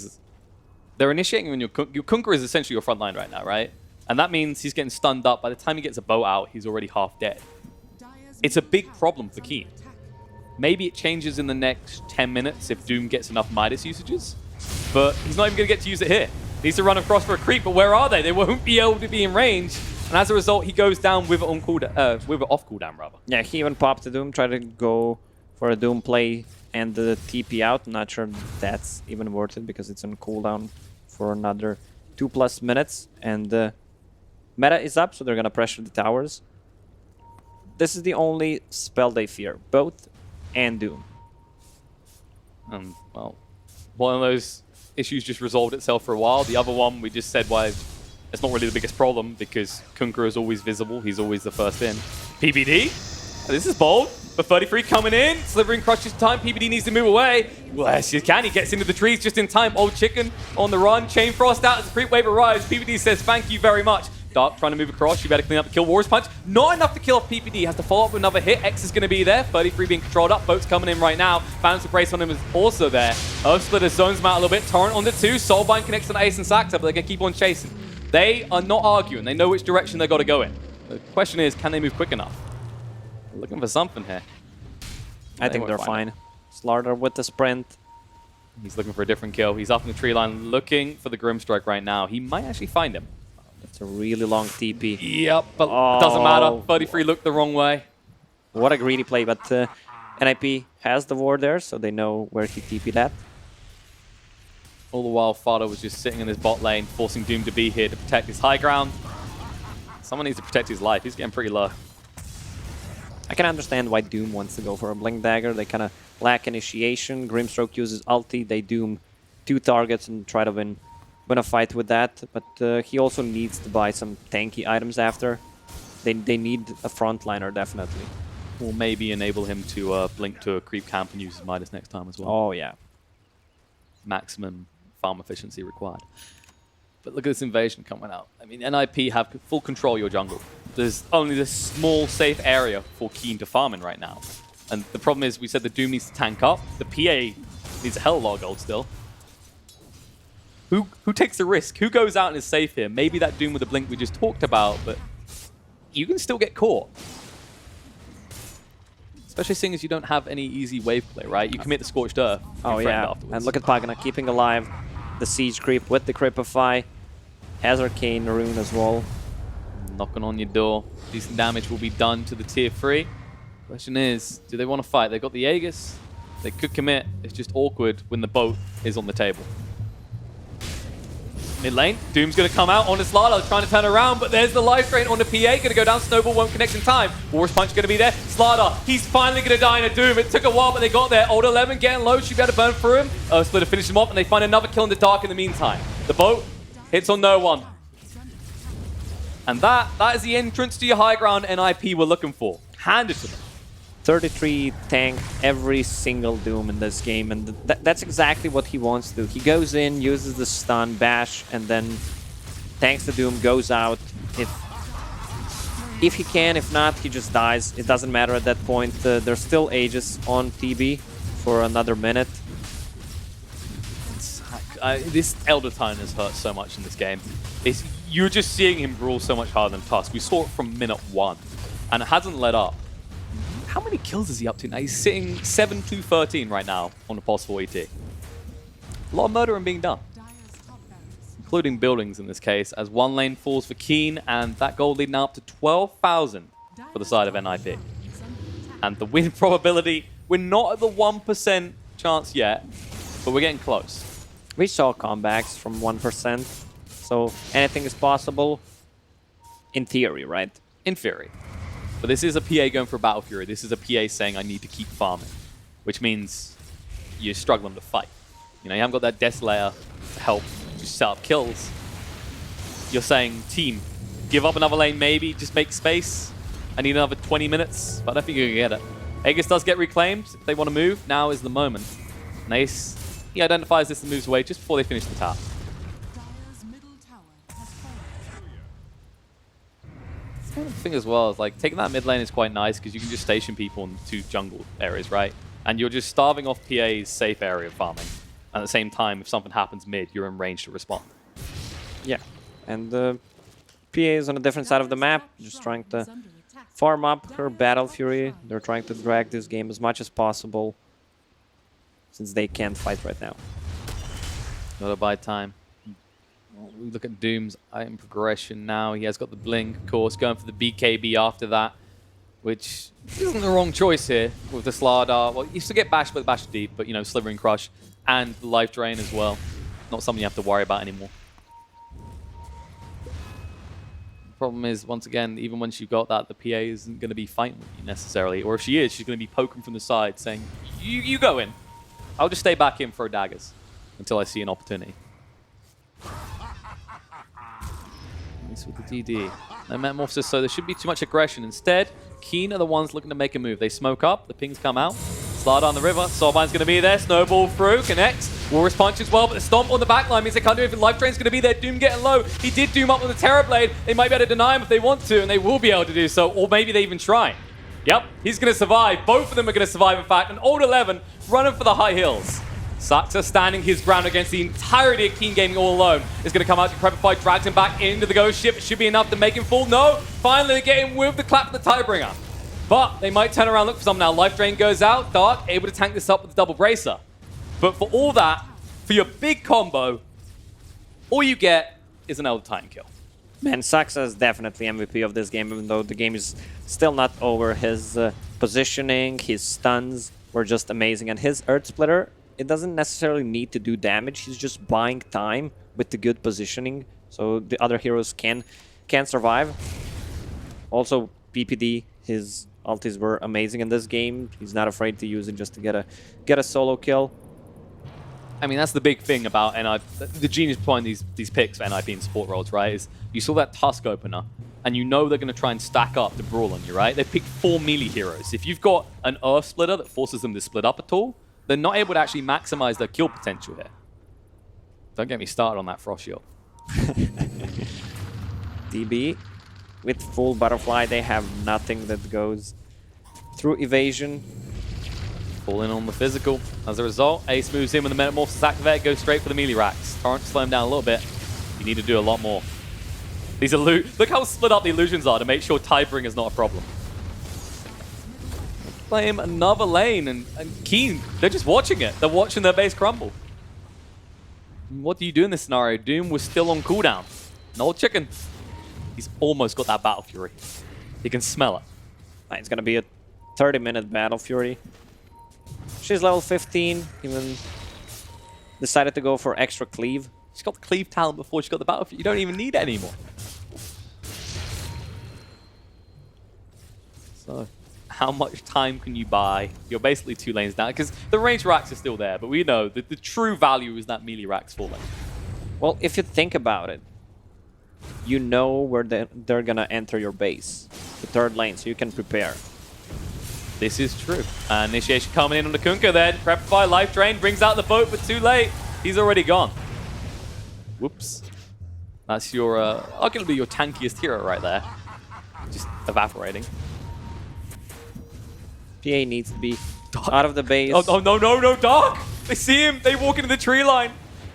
They're initiating when your Kunkka is essentially your front line right now, right? And that means he's getting stunned up. By the time he gets a boat out, he's already half dead. It's a big problem for Keen. Maybe it changes in the next 10 minutes if Doom gets enough Midas usages. But he's not even going to get to use it here. He needs to run across for a creep, but where are they? They won't be able to be in range. And as a result, he goes down with it on cooldown, with it off cooldown, rather. Yeah, he even popped the Doom, tried to go for a Doom play and the TP out. Not sure that's even worth it because it's on cooldown for another 2+ minutes. And meta is up, so they're going to pressure the towers. This is the only spell they fear, both and Doom. Well, one of those issues just resolved itself for a while. The other one, we just said why it's not really the biggest problem because Kunkka is always visible. He's always the first in. PBD, this is bold. But 33 coming in, Slithering Crush's time. PBD needs to move away. Well, yes, he can. He gets into the trees just in time. Old Chicken on the run. Chain Frost out as the creep wave arrives. PBD says thank you very much. Dark trying to move across. You better clean up the kill. Warriors Punch, not enough to kill off PPD. Has to follow up with another hit. X is going to be there. 33 being controlled up. Boat's coming in right now. Balance Brace on him is also there. Earthsplitter zones him out a little bit. Torrent on the 2. Soulbind connects on Ace and Saxa, but they're going to keep on chasing. They are not arguing. They know which direction they've got to go in. The question is, can they move quick enough? They're looking for something here. I think they're fine. Slardar with the sprint. He's looking for a different kill. He's up in the tree line looking for the Grimstrike right now. He might actually find him. It's a really long TP. Yep, but it doesn't matter. 33 looked the wrong way. What a greedy play, but NIP has the ward there, so they know where he TP'd at. All the while, Fado was just sitting in his bot lane, forcing Doom to be here to protect his high ground. Someone needs to protect his life. He's getting pretty low. I can understand why Doom wants to go for a Blink Dagger. They kind of lack initiation. Grimstroke uses ulti. They Doom 2 targets and try to win a fight with that. But he also needs to buy some tanky items after. They need a frontliner, definitely. Or maybe enable him to blink to a creep camp and use his Midas next time as well. Oh, yeah. Maximum farm efficiency required. But look at this invasion coming out. I mean, NIP have full control of your jungle. There's only this small, safe area for Keen to farm in right now. And the problem is, we said the Doom needs to tank up. The PA needs a hell of a lot of gold still. Who takes the risk? Who goes out and is safe here? Maybe that Doom with the blink we just talked about, but you can still get caught. Especially seeing as you don't have any easy wave play, right? You commit the Scorched Earth. Oh, yeah. And look at Pagana keeping alive the Siege Creep with the Creepify. Has Arcane Rune as well. Knocking on your door. Decent damage will be done to the tier 3. Question is, do they want to fight? They've got the Aegis. They could commit. It's just awkward when the boat is on the table. Mid lane, Doom's going to come out on his Slardar, trying to turn around, but there's the life drain on the PA. Going to go down, Snowball won't connect in time. Warriors Punch going to be there. Slardar, he's finally going to die in a Doom. It took a while, but they got there. Old 11 getting low, should be able to burn through him. Splitter finishes him off, and they find another kill in the dark in the meantime. The boat hits on no one. And that is the entrance to your high ground NIP we're looking for. Hand it to them. 33 tanked every single Doom in this game, and that's exactly what he wants to do. He goes in, uses the stun, bash, and then tanks the Doom, goes out. If he can, if not, he just dies. It doesn't matter at that point. There's still Aegis on TB for another minute. This Elder Titan has hurt so much in this game. You're just seeing him brawl so much harder than Tusk. We saw it from minute 1, and it hasn't let up. How many kills is he up to now? He's sitting 7-13 right now on the possible ET. A lot of murdering being done, including buildings in this case, as one lane falls for Keen, and that gold leading up to 12,000 for the side of NIP. And the win probability, we're not at the 1% chance yet, but we're getting close. We saw comebacks from 1%, so anything is possible in theory, right? In theory. But this is a PA going for a Battle Fury. This is a PA saying, I need to keep farming, which means you're struggling to fight. You know, you haven't got that Death Layer to help just set up kills. You're saying, team, give up another lane maybe, just make space. I need another 20 minutes, but I don't think you're going to get it. Aegis does get reclaimed. If they want to move, now is the moment. Nice. He identifies this and moves away just before they finish the top. The thing as well is like taking that mid lane is quite nice because you can just station people in 2 jungle areas, right? And you're just starving off PA's safe area of farming. And at the same time, if something happens mid, you're in range to respond. Yeah, and PA is on a different side of the map, just trying to farm up her Battle Fury. They're trying to drag this game as much as possible since they can't fight right now. Gotta buy time. We look at Doom's item progression now. He has got the blink, of course, going for the BKB after that, which isn't the wrong choice here with the Slardar. Well, you still get bashed with Bash Deep, but, you know, Slivering Crush and the Life Drain as well. Not something you have to worry about anymore. The problem is, once again, even once you've got that, the PA isn't going to be fighting with you necessarily. Or if she is, she's going to be poking from the side saying, you go in. I'll just stay back in for daggers until I see an opportunity. With the DD. No Metamorphosis, so there shouldn't be too much aggression. Instead, Keen are the ones looking to make a move. They smoke up, the pings come out. Slide on the river. Soulbind's going to be there. Snowball through. Connects. Walrus punch as well, but the stomp on the back line means they can't do anything. Life Drain's going to be there. Doom getting low. He did Doom up with the Terror Blade. They might be able to deny him if they want to, and they will be able to do so, or maybe they even try. Yep, he's going to survive. Both of them are going to survive, in fact. And Old 11 running for the high hills. Saxa standing his ground against the entirety of Keen Gaming all alone. Is going to come out to Crepify, drags him back into the ghost ship. It should be enough to make him fall. No, finally they get him with the clap of the Tidebringer. But they might turn around, look for some now. Life Drain goes out. Dark able to tank this up with the double bracer. But for all that, for your big combo, all you get is an Elder Titan kill. Man, Saxa is definitely MVP of this game, even though the game is still not over. His positioning, his stuns were just amazing. And his Earth Splitter, it doesn't necessarily need to do damage. He's just buying time with the good positioning, so the other heroes can survive. Also, PPD, his ultis were amazing in this game. He's not afraid to use it just to get a solo kill. I mean, that's the big thing about NIP. The genius behind these picks for NIP and support roles, right, is you saw that Tusk opener, and you know they're going to try and stack up to brawl on you, right? They picked 4 melee heroes. If you've got an Earth Splitter that forces them to split up at all, they're not able to actually maximize their kill potential here. Don't get me started on that Frost Shield. DB with full butterfly, they have nothing that goes through evasion. Falling on the physical. As a result, Ace moves in with the Metamorphosis activate, goes straight for the melee racks. Torrent slow him down a little bit. You need to do a lot more. These look how split up the illusions are to make sure Tidebringer is not a problem. Play him another lane, and Keen, they're just watching it. They're watching their base crumble. What do you do in this scenario? Doom was still on cooldown. No chicken. He's almost got that Battle Fury. You can smell it. It's going to be a 30-minute Battle Fury. She's level 15, even decided to go for extra cleave. She's got the cleave talent before she got the Battle Fury. You don't even need it anymore. So, how much time can you buy? You're basically 2 lanes down, because the range racks are still there, but we know that the true value is that melee racks falling. Well, if you think about it, you know where they're going to enter your base, the 3rd lane, so you can prepare. This is true. Initiation coming in on the Kunkka then. Prepify, Life Drain, brings out the boat, but too late. He's already gone. Whoops. That's your, arguably your tankiest hero right there. Just evaporating. PA needs to be out of the base. Oh, no, Dark! They see him, they walk into the tree line.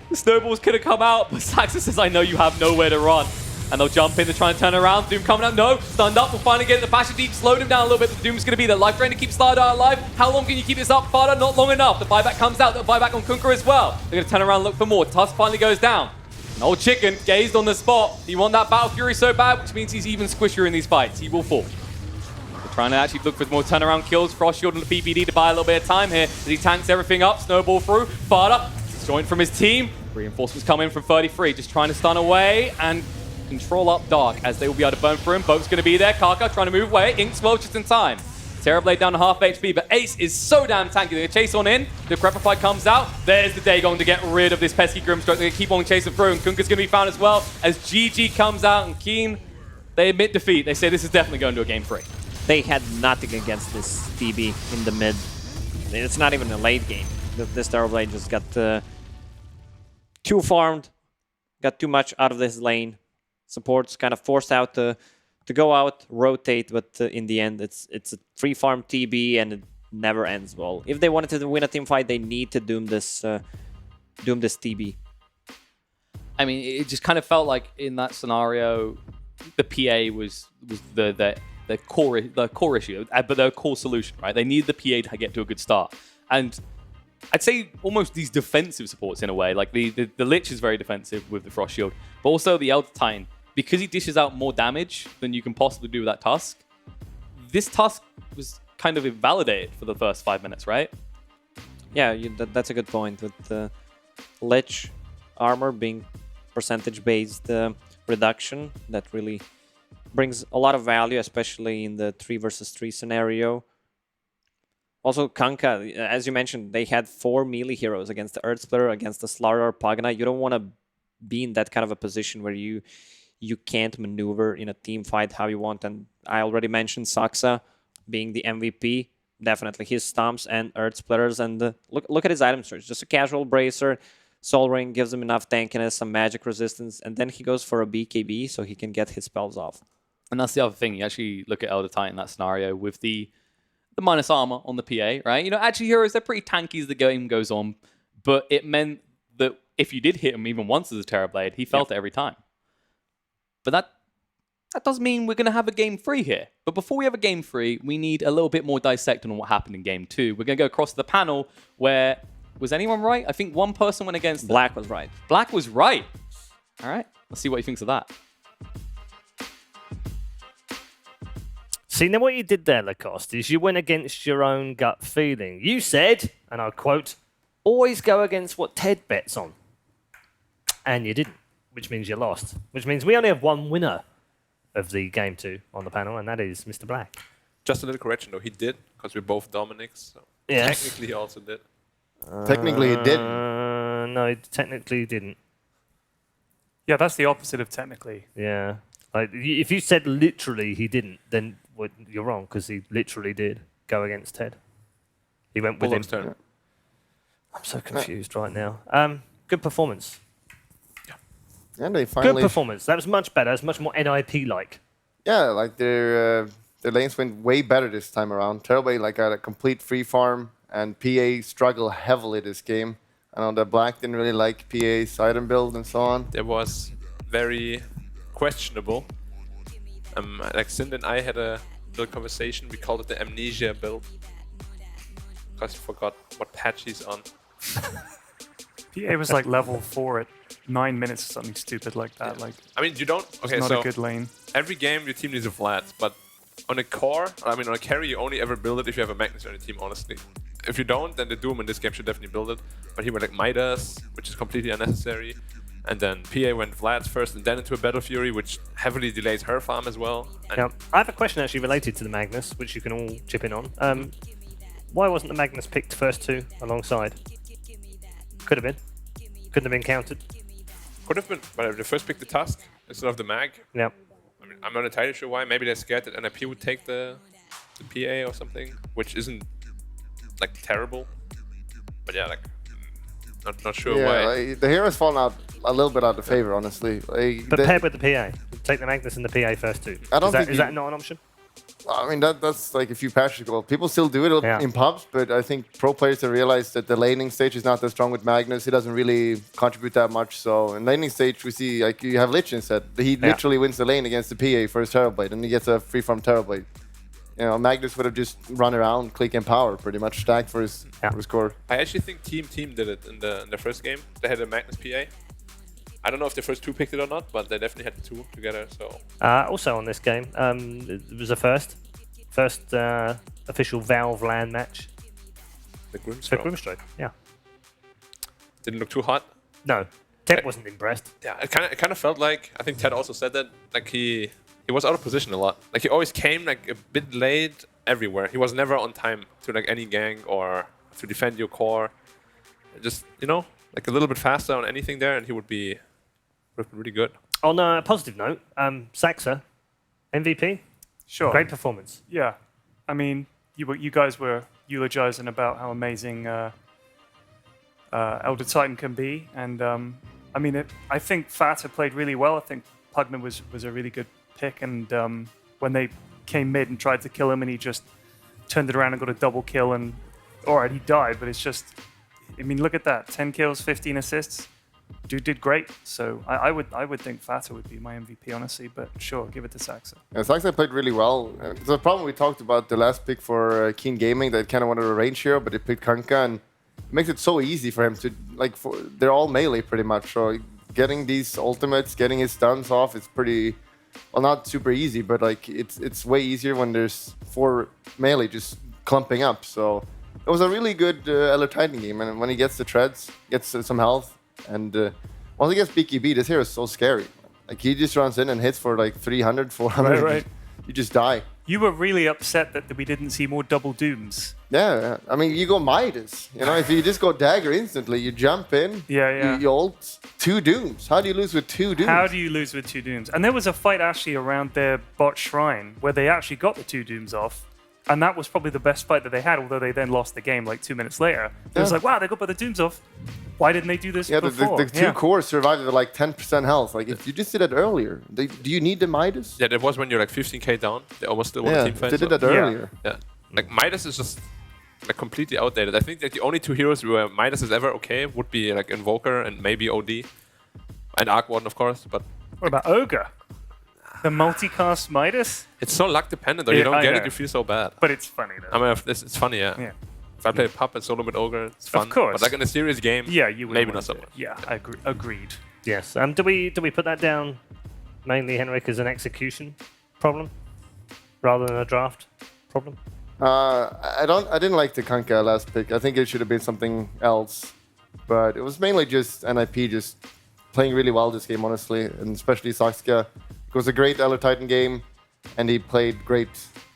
The snowballs could have come out, but Saxa says, I know you have nowhere to run. And they'll jump in to try and turn around. Doom coming out. No, stunned up. We'll finally get it. The Passion Deep slowed him down a little bit. But Doom's going to be there. Life Drain to keep Slardar alive. How long can you keep this up, Farda? Not long enough. The buyback comes out. The buyback on Kunkka as well. They're going to turn around and look for more. Tusk finally goes down. An old chicken gazed on the spot. He won that Battle Fury so bad, which means he's even squishier in these fights. He will fall. We're trying to actually look for more turnaround kills. Frost Shield and the PPD to buy a little bit of time here as he tanks everything up. Snowball through. Farda joined from his team. Reinforcements come in from 33. Just trying to stun away and control up Dark as they will be able to burn through him. Boat's going to be there. Karka trying to move away. Inkswell just in time. Terrorblade down to half HP, but Ace is so damn tanky. They're going to chase on in. The Crepify comes out. There's the Dagon to get rid of this pesky Grimstroke. They're going to keep on chasing through, and Kunkka's going to be found as well as GG comes out, and Keen, they admit defeat. They say this is definitely going to a game 3. They had nothing against this TB in the mid. It's not even a late game. This Terrorblade just got too farmed, got too much out of this lane. Support's kind of forced out to go out, rotate, but in the end, it's a 3-farm TB and it never ends well. If they wanted to win a team fight, they need to doom this TB. I mean, it just kind of felt like in that scenario, the PA was the core issue, but the core solution, right? They need the PA to get to a good start, and I'd say almost these defensive supports in a way. Like the Lich is very defensive with the Frost Shield, but also the Elder Titan, because he dishes out more damage than you can possibly do with that Tusk. This Tusk was kind of invalidated for the first 5 minutes, right? Yeah, that's a good point. With the Lich armor being percentage-based reduction, that really brings a lot of value, especially in the 3 versus 3 scenario. Also, Kunkka, as you mentioned, they had 4 melee heroes against the Earth Splitter, against the Slardar Pagana. You don't want to be in that kind of a position where you can't maneuver in a team fight how you want. And I already mentioned Saxa being the MVP definitely. His stomps and earth splitters, and look at his item search. Just a casual bracer. Soul Ring gives him enough tankiness, some magic resistance, and then he goes for a BKB so he can get his spells off. And that's the other thing. You actually look at Elder Titan in that scenario with the minus armor on the PA, right? You know, actually heroes, they're pretty tanky as the game goes on, but it meant that if you did hit him even once as a Terrorblade, he felt it every time. But that does mean we're going to have a game 3 here. But before we have a game 3, we need a little bit more dissecting on what happened in game 2. We're going to go across to the panel where... Was anyone right? I think one person went against... Black was right. Black was right. All right. Let's see what he thinks of that. See, now what you did there, Lacoste, is you went against your own gut feeling. You said, and I'll quote, always go against what Ted bets on. And you didn't, which means you lost. Which means we only have one winner of the game 2 on the panel, and that is Mr. Black. Just a little correction, though. He did, because we're both Dominics. So Yes. technically, he also did. Technically, it didn't. No, technically didn't. Yeah, that's the opposite of technically. Yeah. Like, if you said literally he didn't, then you're wrong, because he literally did go against Ted. He went with him. Turn. I'm so confused right now. Good performance. And they finally... Good performance. That was much better. It's much more NIP-like. Yeah, like their lanes went way better this time around. Terrorblade like had a complete free farm, and PA struggled heavily this game. I know that Black didn't really like PA's item build and so on. There was very questionable. Like Sind and I had a little conversation. We called it the amnesia build. Because we forgot what patch he's on. PA was like level 4 at 9 minutes or something stupid like that. Like, I mean, you don't... Okay, it's not so a good lane. every game your team needs a Vlad, but on a core, I mean on a carry, you only ever build it if you have a Magnus on your team, honestly. If you don't, then the Doom in this game should definitely build it. But he went like Midas, which is completely unnecessary. And then PA went Vlad's first and then into a Battle Fury, which heavily delays her farm as well. And Yeah. I have a question actually related to the Magnus, which you can all chip in on. Why wasn't the Magnus picked first 2 alongside? Could have been. Couldn't have been counted. could have been, but they first picked the Tusk instead of the Mag. Yep. I mean, I'm not entirely sure why. Maybe they're scared that NIP would take the PA or something, which isn't like terrible. But yeah, like not sure why. Like, the hero's fallen out a little bit out of favor, honestly. Like, But paired with the PA. Take the Magnus and the PA first 2. I don't think is that not an option? I mean, that's like a few patches ago. People still do it in pubs, but I think pro players have realized that the laning stage is not that strong with Magnus. He doesn't really contribute that much. So in laning stage, we see like you have Lich instead. He literally wins the lane against the PA for his Terrorblade, and he gets a free from Terrorblade. You know, Magnus would have just run around, click and power, pretty much stacked for his core. I actually think Team did it in the first game. They had a Magnus PA. I don't know if the first 2 picked it or not, but they definitely had the 2 together. So also on this game, it was a first official Valve LAN match. The Grimstroke. For Grimstroke, yeah. Didn't look too hot. No, Ted wasn't impressed. Yeah, it kind of felt like, I think Ted also said that, like he was out of position a lot. Like he always came like a bit late everywhere. He was never on time to like any gang or to defend your core. Just, you know, like a little bit faster on anything there, and he would be really good. On a positive note, Saxa, MVP. Sure. Great performance. Yeah. I mean, you guys were eulogizing about how amazing Elder Titan can be. And, I mean, I think Fata played really well. I think Pugna was a really good pick. And when they came mid and tried to kill him and he just turned it around and got a double kill and, all right, he died. But it's just, I mean, look at that. 10 kills, 15 assists. Dude did great, so I would think Fata would be my MVP, honestly, but sure, give it to Saxa. Yeah, Saxa played really well. The problem we talked about the last pick for Keen Gaming, that kind of wanted a range hero, but they picked Kanka, and it makes it so easy for him to, like, they're all melee pretty much, so getting these ultimates, getting his stuns off, it's pretty, well, not super easy, but like it's way easier when there's 4 melee just clumping up, so it was a really good Elder Titan game, and when he gets the treads, gets some health, and once he gets BKB, this hero is so scary. Like, he just runs in and hits for like 300, 400. Right. You just die. You were really upset that we didn't see more double dooms. Yeah. I mean, you go Midas. You know, if you just go dagger instantly, you jump in. Yeah. You ult 2 dooms. How do you lose with 2 dooms? How do you lose with 2 dooms? And there was a fight actually around their bot shrine where they actually got the 2 dooms off. And that was probably the best fight that they had, although they then lost the game like 2 minutes later. It was like, wow, they got by the Doomsov. Why didn't they do this before? The two cores survived with like 10% health. Like, if you just did that earlier, do you need the Midas? Yeah, that was when you're like 15k down. They almost still won the team fight. They did that earlier. Yeah. Like, Midas is just like completely outdated. I think that the only two heroes where Midas is ever okay would be like Invoker and maybe OD. And Arc Warden, of course, but... What about Ogre? The multicast Midas? It's so luck dependent, though. You don't get it, you feel so bad. But it's funny, though. I mean, it's funny, yeah. If I play Pup and solo with Ogre, it's fun. Of course. But like in a serious game, you would maybe want not so to. much. Yeah, agreed. Yes. Do we put that down mainly, Henrik, as an execution problem rather than a draft problem? I didn't like the Kanka last pick. I think it should have been something else. But it was mainly just NIP just playing really well this game, honestly, and especially Saxka. It was a great Eller Titan game, and he played great.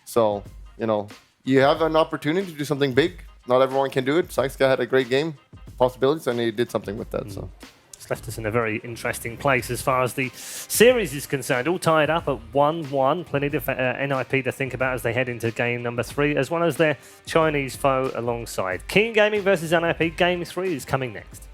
So, you know, you have an opportunity to do something big. Not everyone can do it. Saxka had a great game, possibilities, and he did something with that. So. It's left us in a very interesting place as far as the series is concerned. All tied up at 1-1. Plenty of NIP to think about as they head into game number 3, as well as their Chinese foe alongside. Keen Gaming versus NIP. Game 3 is coming next.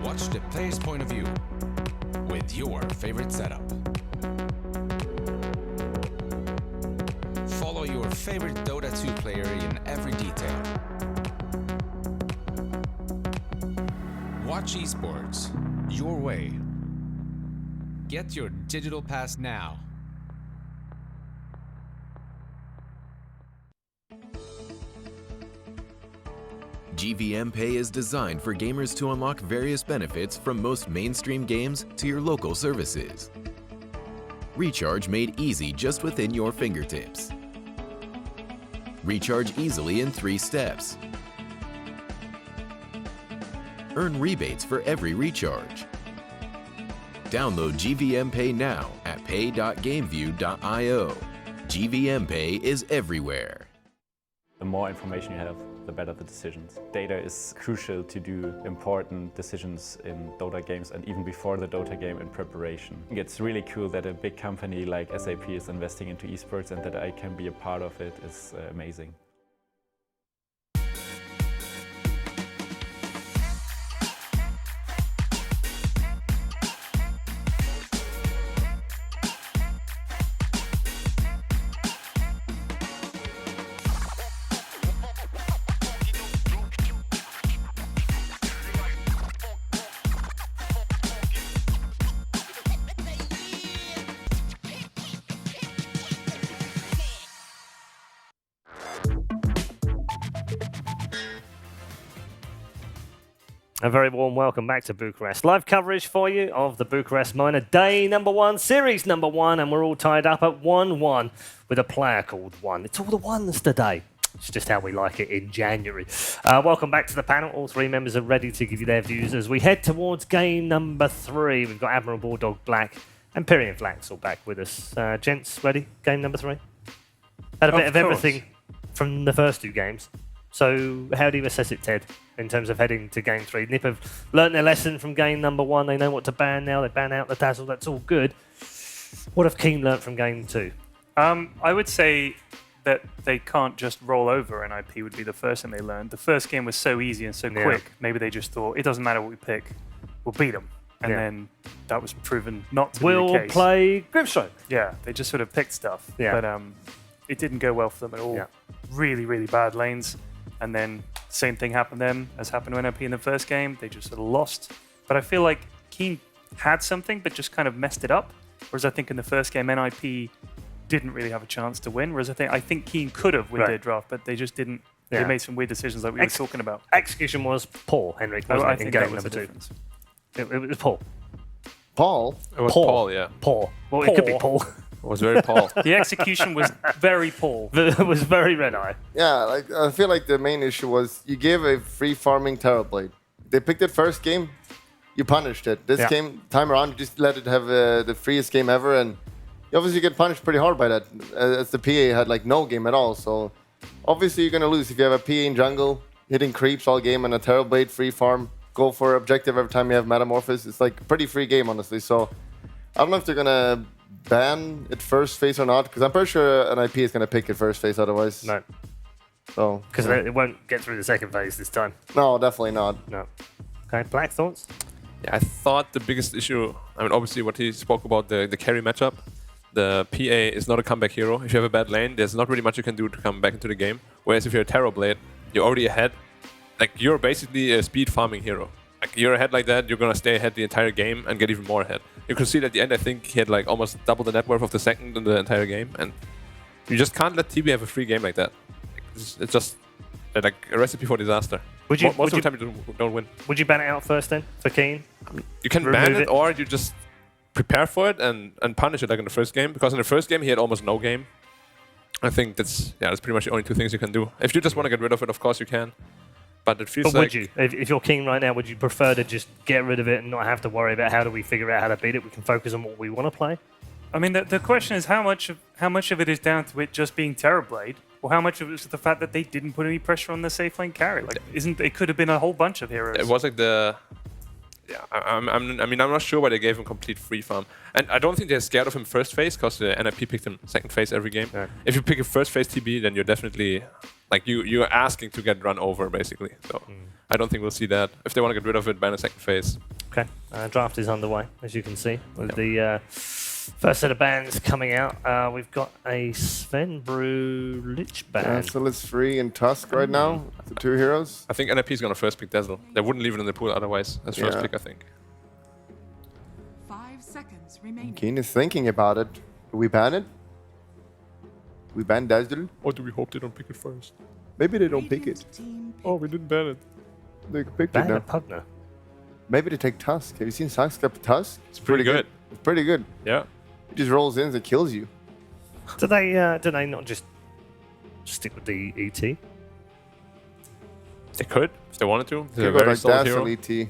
Watch the player's point of view with your favorite setup. Follow your favorite Dota 2 player in every detail. Watch esports your way. Get your digital pass now. GVM Pay is designed for gamers to unlock various benefits from most mainstream games to your local services. Recharge made easy just within your fingertips. Recharge easily in 3 steps. Earn rebates for every recharge. Download GVM Pay now at pay.gameview.io. GVM Pay is everywhere. The more information you have, the better the decisions. Data is crucial to do important decisions in Dota games and even before the Dota game in preparation. It's really cool that a big company like SAP is investing into esports and that I can be a part of it is amazing. A very warm welcome back to Bucharest. Live coverage for you of the Bucharest Minor Day #1, Series #1, and we're all tied up at 1-1 with a player called One. It's all the ones today. It's just how we like it in January. Welcome back to the panel. All 3 members are ready to give you their views as we head towards game #3. We've got Admiral Bulldog Black and Pyrian Flax all back with us. Gents, ready? Game #3? Had a bit of everything from the first 2 games. So how do you assess it, Ted, in terms of heading to game 3? NiP have learnt their lesson from game #1. They know what to ban now. They ban out the Dazzle. That's all good. What have Keen learnt from game 2? I would say that they can't just roll over NIP would be the first thing they learned. The first game was so easy and so quick. Maybe they just thought, it doesn't matter what we pick. We'll beat them. And then that was proven not to be the case. We'll play Grimstroke. Yeah, they just sort of picked stuff. Yeah. But it didn't go well for them at all. Yeah. Really, really bad lanes. And then same thing happened to them as happened to NIP in the first game. They just sort of lost. But I feel like Keen had something, but just kind of messed it up. Whereas I think in the first game, NIP didn't really have a chance to win. Whereas I think Keen could have with their draft, but they just didn't. Yeah. They made some weird decisions like we were talking about. Execution was poor, Henrik, wasn't I it, in think game that was the #2? difference. It was poor. Paul? It was Poor. Paul, yeah. Poor. Well, it could be Paul. It was very Paul. The execution was very poor. It was very red eye. Yeah, like I feel like the main issue was you gave a free farming Terrorblade. They picked it first game, you punished it. This time around, you just let it have the freest game ever, and you obviously get punished pretty hard by that, as the PA had like no game at all. So obviously you're gonna lose if you have a PA in jungle, hitting creeps all game, and a Terrorblade free farm, go for objective every time you have Metamorphosis. It's like a pretty free game, honestly. So I don't know if they're gonna ban it first phase or not, because I'm pretty sure NIP is gonna pick it first phase otherwise. No. So Because it won't get through the second phase this time. No, definitely not. No. Okay, Black, thoughts? Yeah, I thought the biggest issue, I mean, obviously what he spoke about, the carry matchup. The PA is not a comeback hero. If you have a bad lane, there's not really much you can do to come back into the game. Whereas if you're a Terrorblade, you're already ahead. Like, you're basically a speed farming hero. Like, you're ahead like that, you're gonna stay ahead the entire game and get even more ahead. You can see that at the end, I think he had like almost double the net worth of the second in the entire game. And you just can't let TB have a free game like that. It's just like a recipe for disaster. Most of the time you don't win. Would you ban it out first then, for Keen? You can ban it, or you just prepare for it and punish it like in the first game. Because in the first game, he had almost no game. I think that's pretty much the only 2 things you can do. If you just want to get rid of it, of course you can. But it feels But would you? If you're Keen right now, would you prefer to just get rid of it and not have to worry about how do we figure out how to beat it? We can focus on what we want to play? I mean, the question is how much of it is down to it just being Terrorblade, or how much of it is the fact that they didn't put any pressure on the safe lane carry? Like, it could have been a whole bunch of heroes. It was like I'm not sure why they gave him complete free farm, and I don't think they're scared of him first phase because the NIP picked him second phase every game. Yeah. If you pick a first phase TB, then you're definitely like you're asking to get run over basically. So I don't think we'll see that. If they want to get rid of it, ban a second phase. Okay, draft is underway as you can see with the first set of bans coming out. We've got a Sven Brew Lich ban. So it's free in Tusk right now, the 2 heroes. I think NIP is going to first pick Dazzle. They wouldn't leave it in the pool otherwise as first pick, I think. seconds remaining. Keen is thinking about it. Do we ban it? We ban Dazzle? Or do we hope they don't pick it first? Maybe they don't pick it. Oh, we didn't ban it. They picked Ban it a now. Pugner. Maybe they take Tusk. Have you seen Tusk get Tusk? It's pretty good. It's pretty good. Yeah. It just rolls in and kills you. Do they not just stick with the ET? They could, if they wanted to. They're a Could go very like solid Dazzle hero. ET.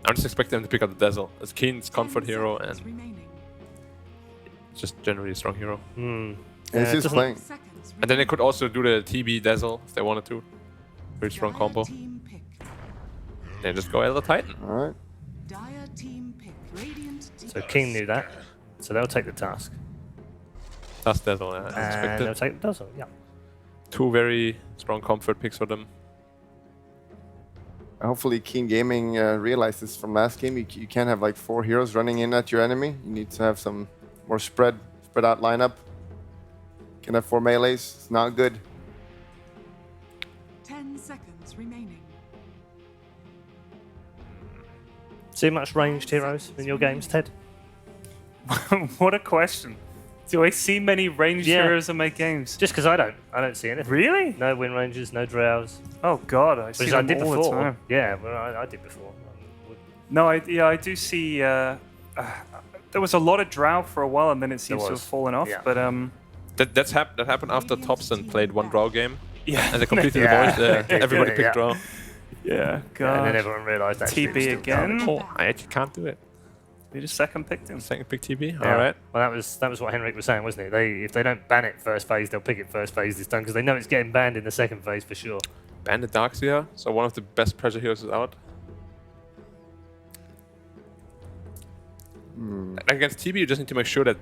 I'm just expecting them to pick up the Dazzle. It's Keen's comfort hero and just generally a strong hero. Hmm. And it's just playing. And then they could also do the TB Dazzle if they wanted to. Very strong combo. Then just go Elder Titan. Alright. Dire team pick. Radiant team. So King knew that, so they'll take the task. That's Dazzle, as And they'll expected. take the Dazzle, yeah. Two very strong comfort picks for them. Hopefully Keen Gaming realizes from last game you can't have like 4 heroes running in at your enemy. You need to have some more spread out lineup. Can have 4 melees. It's not good. 10 seconds remaining. See much ranged heroes in your games, Ted? What a question. Do I see many ranged Yeah. heroes in my games? Just because I don't see anything. Really? No Wind Rangers, no Drows. Oh god, I see Which I them did all the before. time. Yeah, well, I did before. No, I do see. There was a lot of Drow for a while, and then it seems to have was. fallen off. Yeah. But That happened after Thompson played one draw game. Yeah. And they completed Yeah. the boys. Everybody Yeah. picked draw. yeah, God. Yeah, and then everyone realised that TB again. Oh, I actually can't do it. You just second picked him. Second pick TB. Yeah. All right. Well, that was what Henrik was saying, wasn't it? If they don't ban it first phase, they'll pick it first phase this time because they know it's getting banned in the second phase for sure. Bandit Darkseer, so one of the best pressure heroes is out. Against TB, you just need to make sure that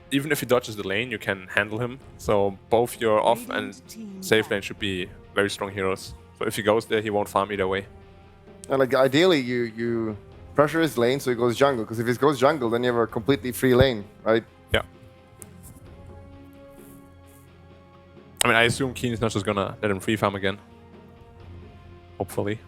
even if he dodges the lane, you can handle him. So both your off and safe lane should be very strong heroes. So if he goes there, he won't farm either way. And like ideally you pressure his lane so he goes jungle, because if he goes jungle then you have a completely free lane, right? Yeah. I mean, I assume Keen is not just gonna let him free farm again. Hopefully.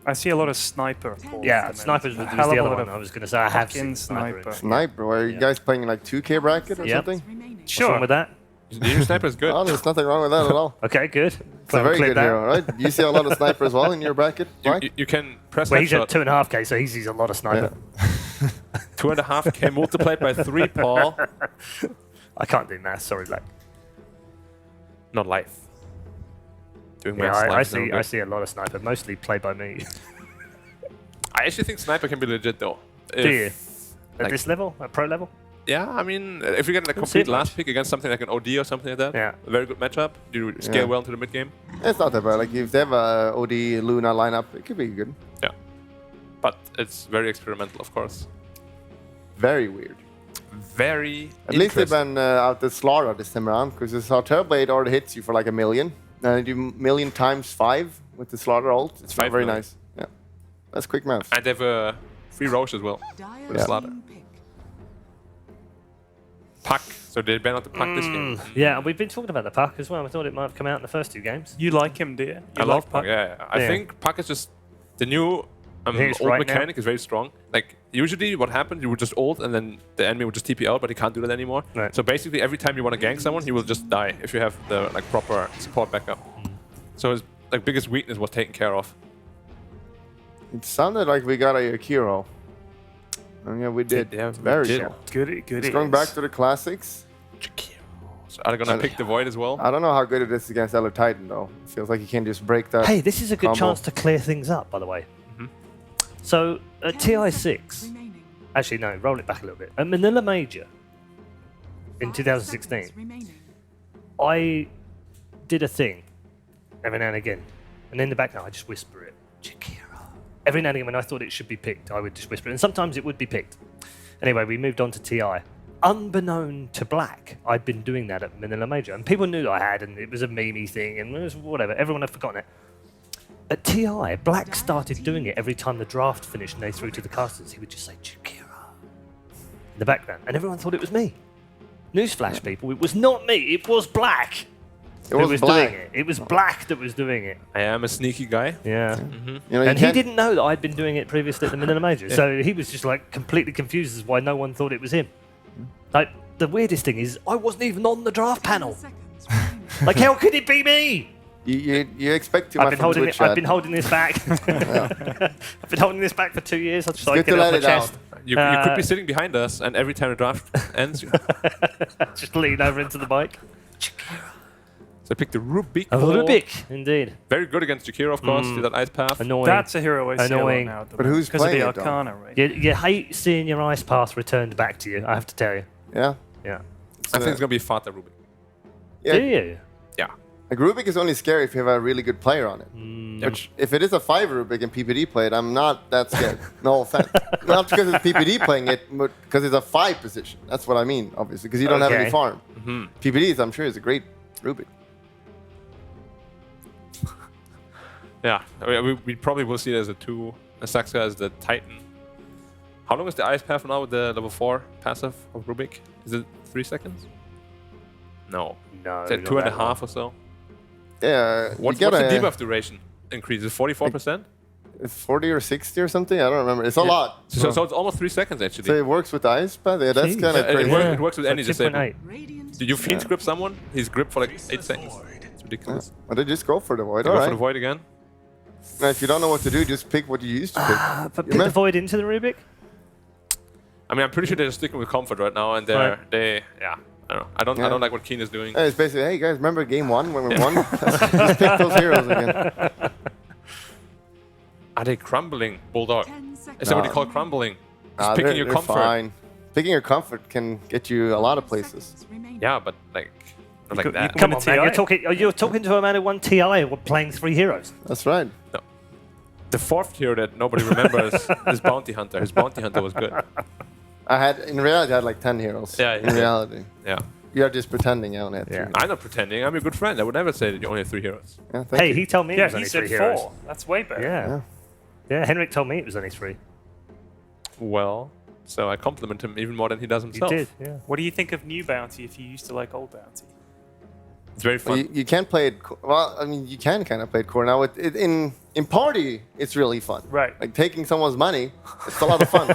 I see a lot of sniper. Yeah, snipers was Hell the of a other lot one. of I was going to say I have fucking seen sniper. Sniper, are you guys playing like 2K bracket or Yep. something? What's wrong with that? Your sniper is good. Oh, there's nothing wrong with that at all. Okay, good. It's a very good hero, right? You see a lot of sniper as well in your bracket, Mike? You can press Well, he's at headshot. 2.5k, so he sees a lot of sniper. 2.5k multiplied by 3, Paul. I can't do math. Sorry, Black. Not life. Doing Yeah, maths I live is see. never I good. see a lot of sniper, mostly played by me. I actually think sniper can be legit though. Do you? If, At like- this level, at pro level? Yeah, I mean, if you get a Don't see complete it last much. pick against something like an OD or something like that, Yeah. a very good matchup. You scale Yeah. well into the mid game. It's not that bad. Like if they have a OD Luna lineup, it could be good. Yeah, but it's very experimental, of course. Very weird. Very. At least they've interesting. been out the Slara this time around, because this Terrorblade already hits you for like 1 million. And you do 1 million times 5 with the Slaughter ult. It's 5 very million. nice. Yeah, that's quick math. And they have a free Roche as well. Dire With Slaughter. team pick. Puck. So they banned out the Puck this game. Yeah, we've been talking about the Puck as well. I thought it might have come out in the first 2 games. You like him, do you? I love Puck. Yeah, I think Puck is just the new I think it's ult right now. mechanic is very strong. Like usually, what happened, you would just ult and then the enemy would just TP out, but he can't do that anymore. Right. So basically, every time you want to gank someone, he will just die if you have the like proper support backup. So his like biggest weakness was taken care of. It sounded like we got a Akiro. Oh, yeah, we did. Yeah, we very did. cool. Good. It's going back to the classics. So are they gonna pick the Void as well? I don't know how good it is against Elder Titan though. It feels like you can just break that. Hey, this is a good combo. chance to clear things up, by the way. So, at TI6, actually, no, roll it back a little bit. At Manila Major in 2016, I did a thing every now and again. And in the background, I just whisper it. Jakiro. Every now and again, when I thought it should be picked, I would just whisper it. And sometimes it would be picked. Anyway, we moved on to TI. Unbeknown to Black, I'd been doing that at Manila Major. And people knew I had, and it was a meme thing, and it was whatever. Everyone had forgotten it. At TI, Black started doing it every time the draft finished and they threw to the casters. He would just say, Jakiro, in the background. And everyone thought it was me. Newsflash, people, it was not me, it was Black. who was doing it. It was Black that was doing it. I am a sneaky guy. Yeah. Mm-hmm. You know, you And he can't- didn't know that I'd been doing it previously at the Manila Major. So he was just like completely confused as why no one thought it was him. Like, the weirdest thing is, I wasn't even on the draft panel. Like, how could it be me? You expect too I've much been from holding Twitch it. I've chat. been holding this back. I've been holding this back for 2 years. I just like good get to it off let my it out. chest. You could be sitting behind us, and every time the draft ends, you Just lean over into the mic. So I picked the Rubik. A ball. Rubik, indeed. Very good against Jakiro, of course. Did that ice path. Annoying. That's a hero I see a lot Annoying. now. at the But moment, who's because of playing the it, though? Arcana, right? You hate seeing your ice path returned back to you, I have to tell you. Yeah. Yeah. I think it's gonna be Fata Rubik. Yeah. Do you? Yeah. Like Rubik is only scary if you have a really good player on it. Which, if it is a 5 Rubik and PPD played, I'm not that scared. No offense. Not because it's PPD playing it, but because it's a 5 position. That's what I mean, obviously, because you don't have any Okay. farm. Mm-hmm. PPDs, I'm sure, is a great Rubik. Yeah, we probably will see it as a 2. Asaxa as the Titan. How long is the ice path now with the level 4 passive of Rubik? Is it 3 seconds? No. No. Is it not 2.5 that long. or so? Yeah. What's you the gotta- debuff duration increase? Is it 44%? It's 40 or 60 or something? I don't remember. It's a lot. So it's almost 3 seconds actually. So it works with the ice pad? Yeah, that's Jeez. kind of It crazy. works- it works with So any disable. 2.8. Did you fiend grip someone? He's gripped for like 8 seconds. It's ridiculous. Well, they just go for the void. You All go right. for the void again. Now, if you don't know what to do, just pick what you used to pick. But You put the meant- void into the Rubik? I mean, I'm pretty sure they're sticking with comfort right now, and Right. I don't know. I Yeah. don't like what Keen is doing. It's basically, hey guys, remember game 1 when we won? Just pick those heroes again. Are they crumbling, Bulldog? Is that what you call crumbling? Just picking your they're comfort. Fine. Picking your comfort can get you a lot of places. Yeah, but like, not like that. Come on, man. You're talking to a man who won TI playing 3 heroes. That's right. No. The 4th hero that nobody remembers is Bounty Hunter. His Bounty Hunter was good. In reality, I had like 10 heroes. Yeah, in you did. reality. Yeah. You're just pretending I only had 3. I'm not pretending. I'm your good friend. I would never say that you only have 3 heroes. Yeah, thank Hey, you. he told me it Yeah, was he only said 3 4. heroes. That's way better. Yeah. Yeah, Henrik told me it was only 3. Well, so I compliment him even more than he does You himself. did, yeah. What do you think of new Bounty if you used to like old Bounty? It's very fun. You can't play it. Well, I mean, you can kind of play it core now. In party, it's really fun. Right. Like taking someone's money, it's a lot of fun.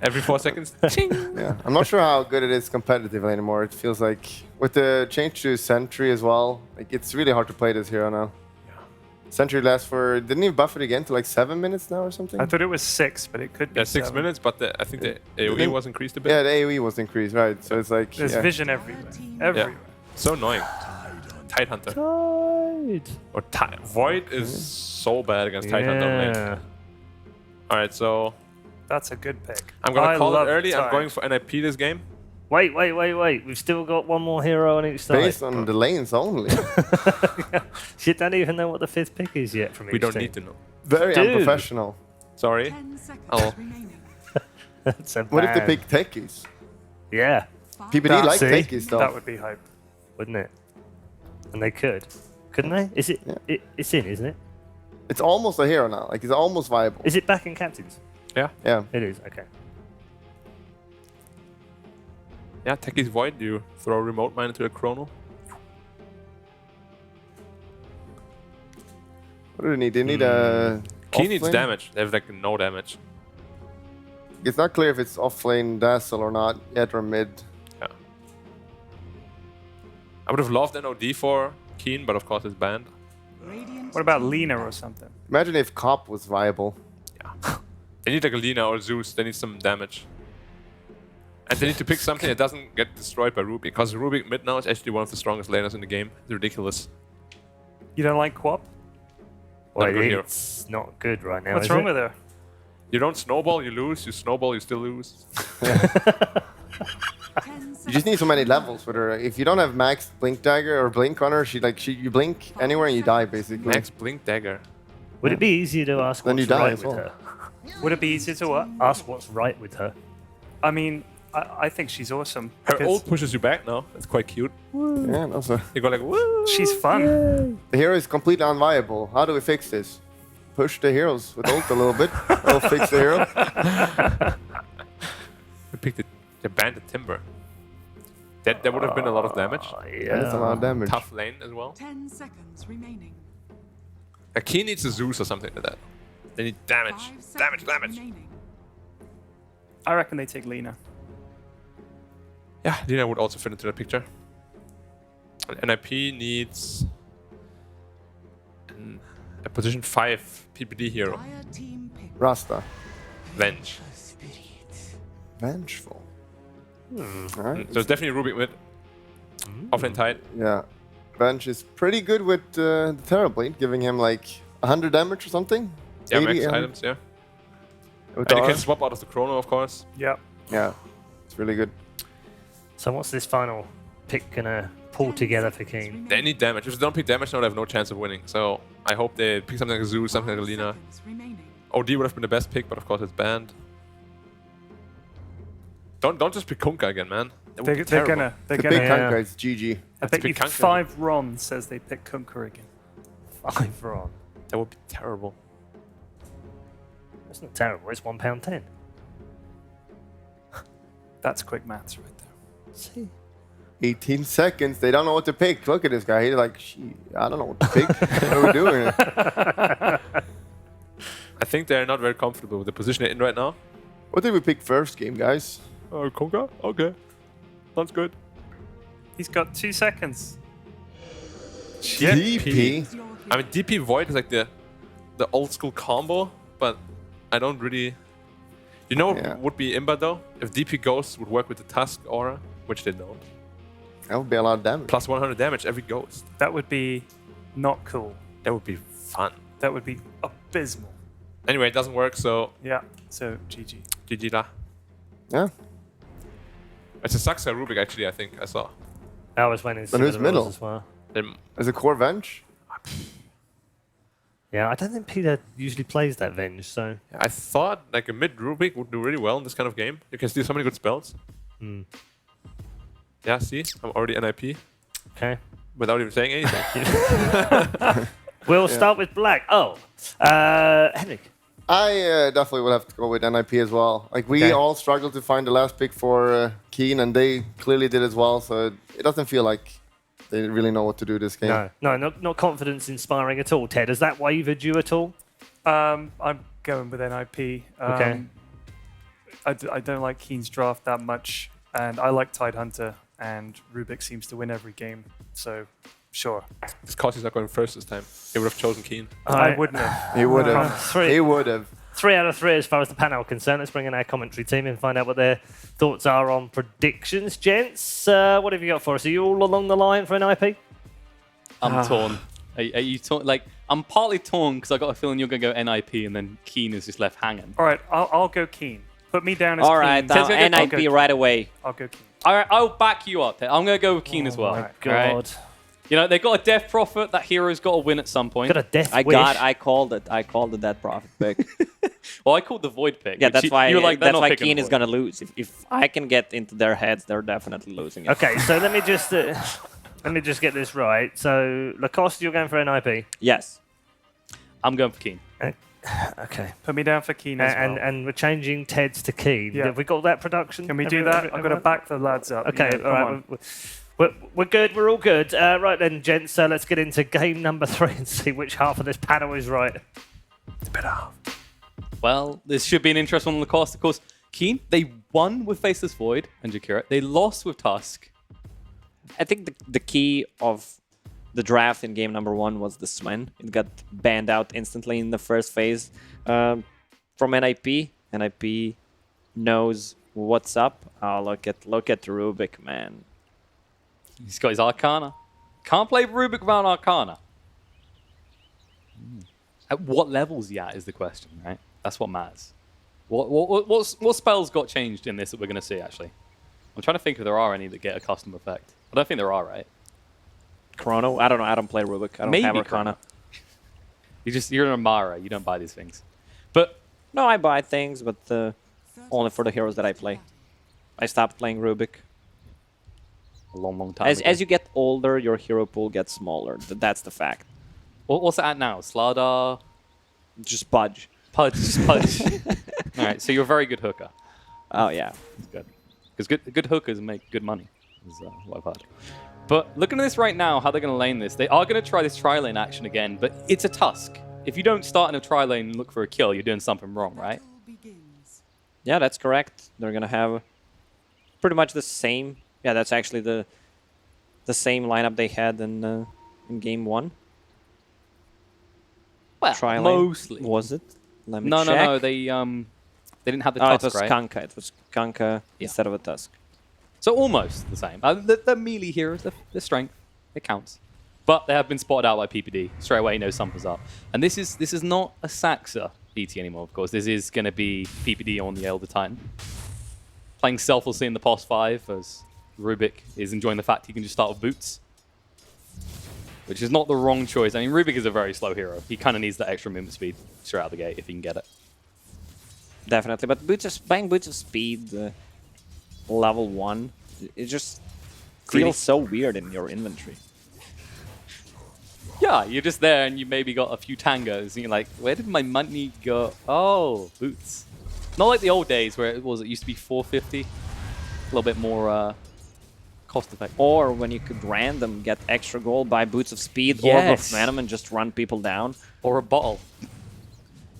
Every 4 seconds, ching. Yeah, I'm not sure how good it is competitively anymore. It feels like with the change to Sentry as well, like it's really hard to play this hero now. Sentry lasts for, didn't he buff it again to like 7 minutes now or something? I thought it was 6, but it could be Yeah, 6 7. minutes, but I think the AoE Didn't- was increased a bit. Yeah, the AoE was increased, right? So it's like There's yeah. vision everywhere. Everywhere. So annoying. Tide Hunter. Tide. Or Void is so bad against Tide Hunter. Yeah. Alright, so That's a good pick. I'm gonna I call it love early. I'm Tide. going for NIP this game. Wait. We've still got one more hero on each side. Based on the lanes only. Shit, don't even know what the 5th pick is yet from each We don't team. need to know. Very Dude. unprofessional. Sorry. 10 seconds Oh. remaining. That's a What if they bad- pick techies? Yeah, PPD like See? techies though. That would be hype. wouldn't it? And they could. Couldn't they? Is it? Yeah. It's in, isn't it? It's almost a hero now. Like it's almost viable. Is it back in captains? Yeah. Yeah. It is. Okay. Yeah, Techie's Void. You throw a remote mine into a chrono. What do they need? They need a. Key off needs lane? damage. They have like no damage. It's not clear if it's off lane Dazzle or not yet or mid. Yeah. I would have loved NOD for Keen, but of course it's banned. What about Lena or something? Imagine if Cop was viable. They need like a Lina or Zeus. They need some damage. And they need to pick something that doesn't get destroyed by Rubik. Because Rubik mid now is actually one of the strongest laners in the game. It's ridiculous. You don't like Quap? Well, good hero. it's not good right now. What's is wrong it? with her? You don't snowball, you lose. You snowball, you still lose. You just need so many levels with her. If you don't have max blink dagger or blink on her, you blink anywhere and you die basically. Max blink dagger. Would it be easier to ask Then what's you die right as with well. her? Would it be easier to what? Ask what's right with her. I mean, I think she's awesome. Her because ult pushes you back now. That's quite cute. Yeah, and also You go like, woo! She's fun. the hero is completely unviable. How do we fix this? Push the heroes with ult a little bit. That'll fix the hero. We picked the bandit timber. That would have been a lot of damage. That is a lot of damage. Tough lane as well. 10 seconds remaining. A Keen needs a Zeus or something like that. They need damage. 5 Damage, seconds damage. remaining. I reckon they take Lina. Yeah, Lina would also fit into the picture. And NIP needs a position 5 PPD hero. Dire team pick. Rasta. Venge. Vengeful. Alright. So it's definitely Rubik mid. Offlane tight. Yeah. Venge is pretty good with the Terrorblade, giving him like 100 damage or something. Yeah, 80, max 100. items, yeah. With And you R. can swap out of the Chrono, of course. Yeah. Yeah, it's really good. So what's this final pick gonna pull together for Keen? They need damage. If they don't pick damage now, they have no chance of winning. So I hope they pick something like Zeus, something like Lina. Seconds remaining. OD would have been the best pick, but of course it's banned. Don't just pick Kunkka again, man. That would be They're terrible. gonna. They're The gonna. big Kunkka is GG. I bet pick you Kunkka. 5 Ron says they pick Kunkka again. 5 Ron. That would be terrible. That's not terrible. It's £1.10. That's quick maths right there. See. 18 seconds. They don't know what to pick. Look at this guy. He's like, "Shit, I don't know what to pick. What are we doing?" I think they're not very comfortable with the position they're in right now. What did we pick first game, guys? Kunkka? Okay. Sounds good. He's got 2 seconds. DP. I mean, DP Void is like the old school combo, but I don't really... You know what would be Imba though? If DP Ghost would work with the Tusk aura, which they don't. That would be a lot of damage. Plus 100 damage every Ghost. That would be not cool. That would be fun. That would be abysmal. Anyway, it doesn't work, so Yeah. So GG. GG da. Yeah. It's a Saxa Rubik actually, I think I saw. I was winning Then who's middle? as well. Is it Core Venge? Yeah, I don't think Peter usually plays that Venge, so... I thought like a mid Rubik would do really well in this kind of game. You can steal so many good spells. Yeah, see? I'm already NIP. Okay. Without even saying anything. We'll start with Black. Oh, Henrik. I definitely will have to go with NIP as well. Like, we Okay. all struggled to find the last pick for Keen, and they clearly did as well, so it doesn't feel like they really know what to do this game. No, not confidence inspiring at all, Ted. Has that wavered you at all? I'm going with NIP. Okay. I don't like Keen's draft that much, and I like Tidehunter, and Rubik seems to win every game, so sure. This Cossy's not going first this time. He would have chosen Keen. I wouldn't have. He would have. Three. He would have. 3 out of 3 as far as the panel are concerned. Let's bring in our commentary team and find out what their thoughts are on predictions. Gents, what have you got for us? Are you all along the line for NIP? I'm torn. Are you torn? Like, I'm partly torn because I got a feeling you're going to go NIP and then Keen is just left hanging. All right, I'll go Keen. Put me down as All right, Keen. now NIP right away. I'll go Keen. All right, I'll back you up. I'm going to go with Keen as well. my all God. right? You know, they got a Death Prophet. That hero's got to win at some point. Got a death I wish. called it. I called it that profit pick. Well, I called the Void pick. Yeah, which that's why. you were like, they're that's not why picking Keen the is Void. gonna lose. If I can get into their heads, they're definitely losing it. Okay, so let me just get this right. So Lacoste, you're going for NIP. Yes. I'm going for Keen. Okay. Put me down for Keen as well. And we're changing Ted's to Keen. Yeah. Have we got that production? Can we do that? I've got to back the lads up. Okay, Yeah, all right. come on. We're good. We're all good. Right then, gents. Let's get into game number 3 and see which half of this panel is right. The better half. Well, this should be an interesting one on Lacoste. Of course, Keen, they won with Faceless Void and Jakira. They lost with Tusk. I think the key of the draft in game number 1 was the Sven. It got banned out instantly in the first phase from NIP. NIP knows what's up. Oh, look at Rubik, man. He's got his Arcana. Can't play Rubik without Arcana. At what level is he at is the question, right? That's what matters. What spells got changed in this that we're going to see, actually? I'm trying to think if there are any that get a custom effect. I don't think there are, right? Chrono? I don't know. I don't play Rubik. I don't Maybe have Arcana. You're an Amara. You don't buy these things. But No, I buy things, but only for the heroes that I play. I stopped playing Rubik. a long time ago. As you get older, your hero pool gets smaller. That's the fact. What's it at now? Slardar? Just Pudge. Just Pudge. All right, so you're a very good hooker. Oh, yeah. That's good. Because good hookers make good money. is what I've heard. But looking at this right now, how they're going to lane this, they are going to try this tri-lane action again, but it's a Tusk. If you don't start in a tri-lane and look for a kill, you're doing something wrong, right? Yeah, that's correct. They're gonna have pretty much the same. Yeah, that's actually the same lineup they had in game 1. Well, Tri-lane. mostly. Was it? Let me No, check. no, they didn't have the Oh, Tusk, it was right? Kanka. It was Kanka instead of a Tusk. So almost the same. The melee heroes, the strength, it counts. But they have been spotted out by PPD. Straight away, he knows something's up. And this is not a Saxa ET anymore, of course. This is going to be PPD on the Elder Titan. Playing selflessly in the POS 5 as Rubik is enjoying the fact he can just start with boots. Which is not the wrong choice. I mean, Rubik is a very slow hero. He kind of needs that extra movement speed straight out the gate if he can get it. Definitely, but buying Boots of Speed level 1, it just feels so weird in your inventory. Yeah, you're just there and you maybe got a few tangos and you're like, where did my money go? Oh, boots. Not like the old days where it used to be 450. A little bit more cost effective. Or when you could random get extra gold, buy Boots of Speed or Yes. Venom and just run people down. Or a bottle.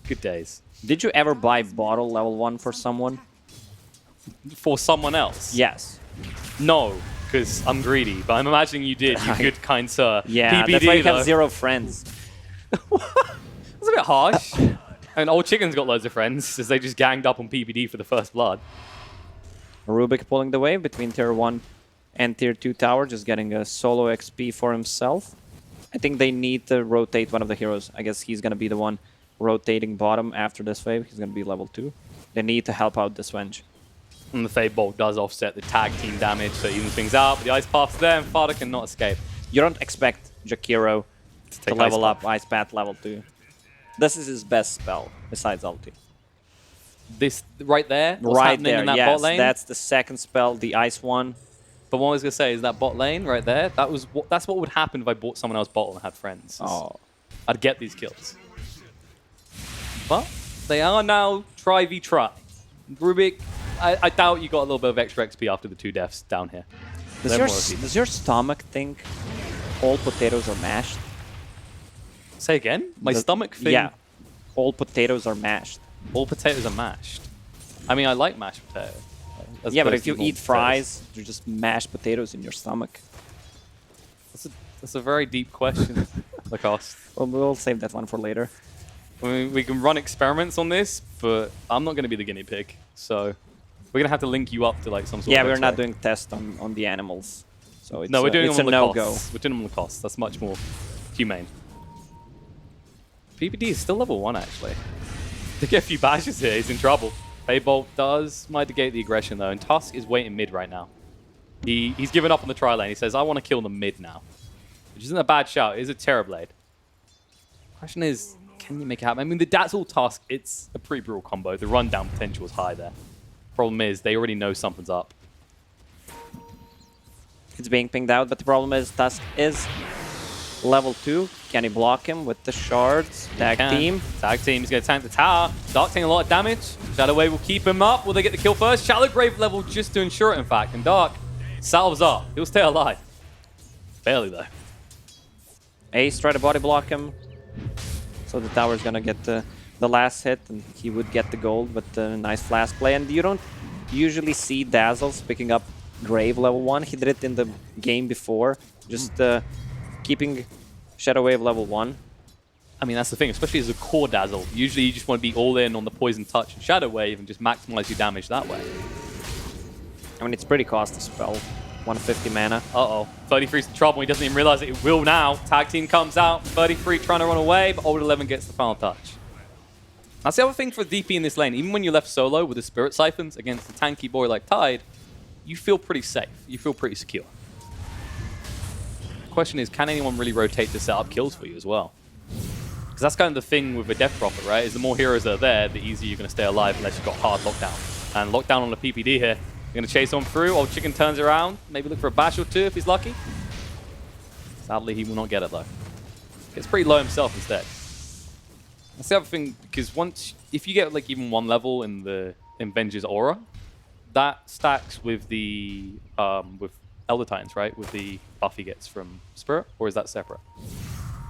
Good days. Did you ever buy bottle level 1 for someone? For someone else? Yes. No, because I'm greedy, but I'm imagining you did, you good kind sir. Yeah, PPD, that's why you have though. 0 friends. That's a bit harsh. And Old Chicken's got loads of friends, as they just ganged up on PPD for the first blood. Rubik pulling the wave between tier 1 and tier 2 tower, just getting a solo XP for himself. I think they need to rotate one of the heroes. I guess he's going to be the one rotating bottom after this wave. He's going to be level 2. They need to help out this Venge. And the Fade Bolt does offset the tag team damage, so it evens things out. But the Ice Path's there, and Fada cannot escape. You don't expect Jakiro to take level Ice up Ice Path level 2. This is his best spell, besides ulti. This right there, what's right happening there, in that yes. bot lane? That's the second spell, the Ice one. But what I was going to say is that bot lane right there, that's what would happen if I bought someone else bottle and had friends. Oh. I'd get these kills. But they are now try v try. Rubik, I doubt you got a little bit of extra XP after the 2 deaths down here. Does your stomach think all potatoes are mashed? Say again? My stomach thing? Yeah. All potatoes are mashed. All potatoes are mashed. I mean, I like mashed potato. as Yeah, but opposed if to you normal eat fries, you're just mashed potatoes in your stomach. That's a very deep question, Lacoste. Well, we'll save that one for later. I mean, we can run experiments on this, but I'm not going to be the guinea pig. So we're going to have to link you up to like some sort Yeah, of we're not website. doing tests on the animals. So it's, No, we're doing it's them a on no-go. Lacoste. We're doing them on Lacoste. That's much more humane. PPD is still level 1, actually. To get a few bashes here, he's in trouble. Faybolt does mitigate the aggression, though, and Tusk is waiting mid right now. He's given up on the tri lane. He says, I want to kill them mid now. Which isn't a bad shout. It is a Terrorblade. Question is, can you make it happen? I mean, the Dazzle Tusk, it's a pretty brutal combo. The rundown potential is high there. Problem is, they already know something's up. It's being pinged out, but the problem is Tusk is level 2. Can he block him with the shards? Tag team. Tag team is going to tank the tower. Dark taking a lot of damage. Shadow Wave will keep him up. Will they get the kill first? Shallow Grave level just to ensure it, in fact. And Dark salves up. He'll stay alive. Barely, though. Ace try to body block him. So the tower's going to get the last hit, and he would get the gold with the nice flash play. And you don't usually see Dazzles picking up Grave level 1. He did it in the game before. Just keeping Shadow Wave level 1. I mean, that's the thing, especially as a core Dazzle. Usually you just want to be all in on the Poison Touch and Shadow Wave and just maximize your damage that way. I mean, it's pretty costly spell. 150 mana. Uh-oh. 33's in trouble. He doesn't even realize it will now. Tag team comes out. 33 trying to run away, but Old 11 gets the final touch. That's the other thing for DP in this lane. Even when you're left solo with the Spirit Siphons against a tanky boy like Tide, you feel pretty safe. You feel pretty secure. The question is, can anyone really rotate to set up kills for you as well? Because that's kind of the thing with a Death Prophet, right? Is the more heroes that are there, the easier you're going to stay alive unless you've got hard lockdown. And lockdown on the PPD here. You're going to chase on through. Old Chicken turns around. Maybe look for a bash or two if he's lucky. Sadly, he will not get it, though. Gets pretty low himself instead. That's the other thing, because if you get like even 1 level in Venge's aura, that stacks with the with Elder Titans, right? With the buff he gets from Spirit, or is that separate?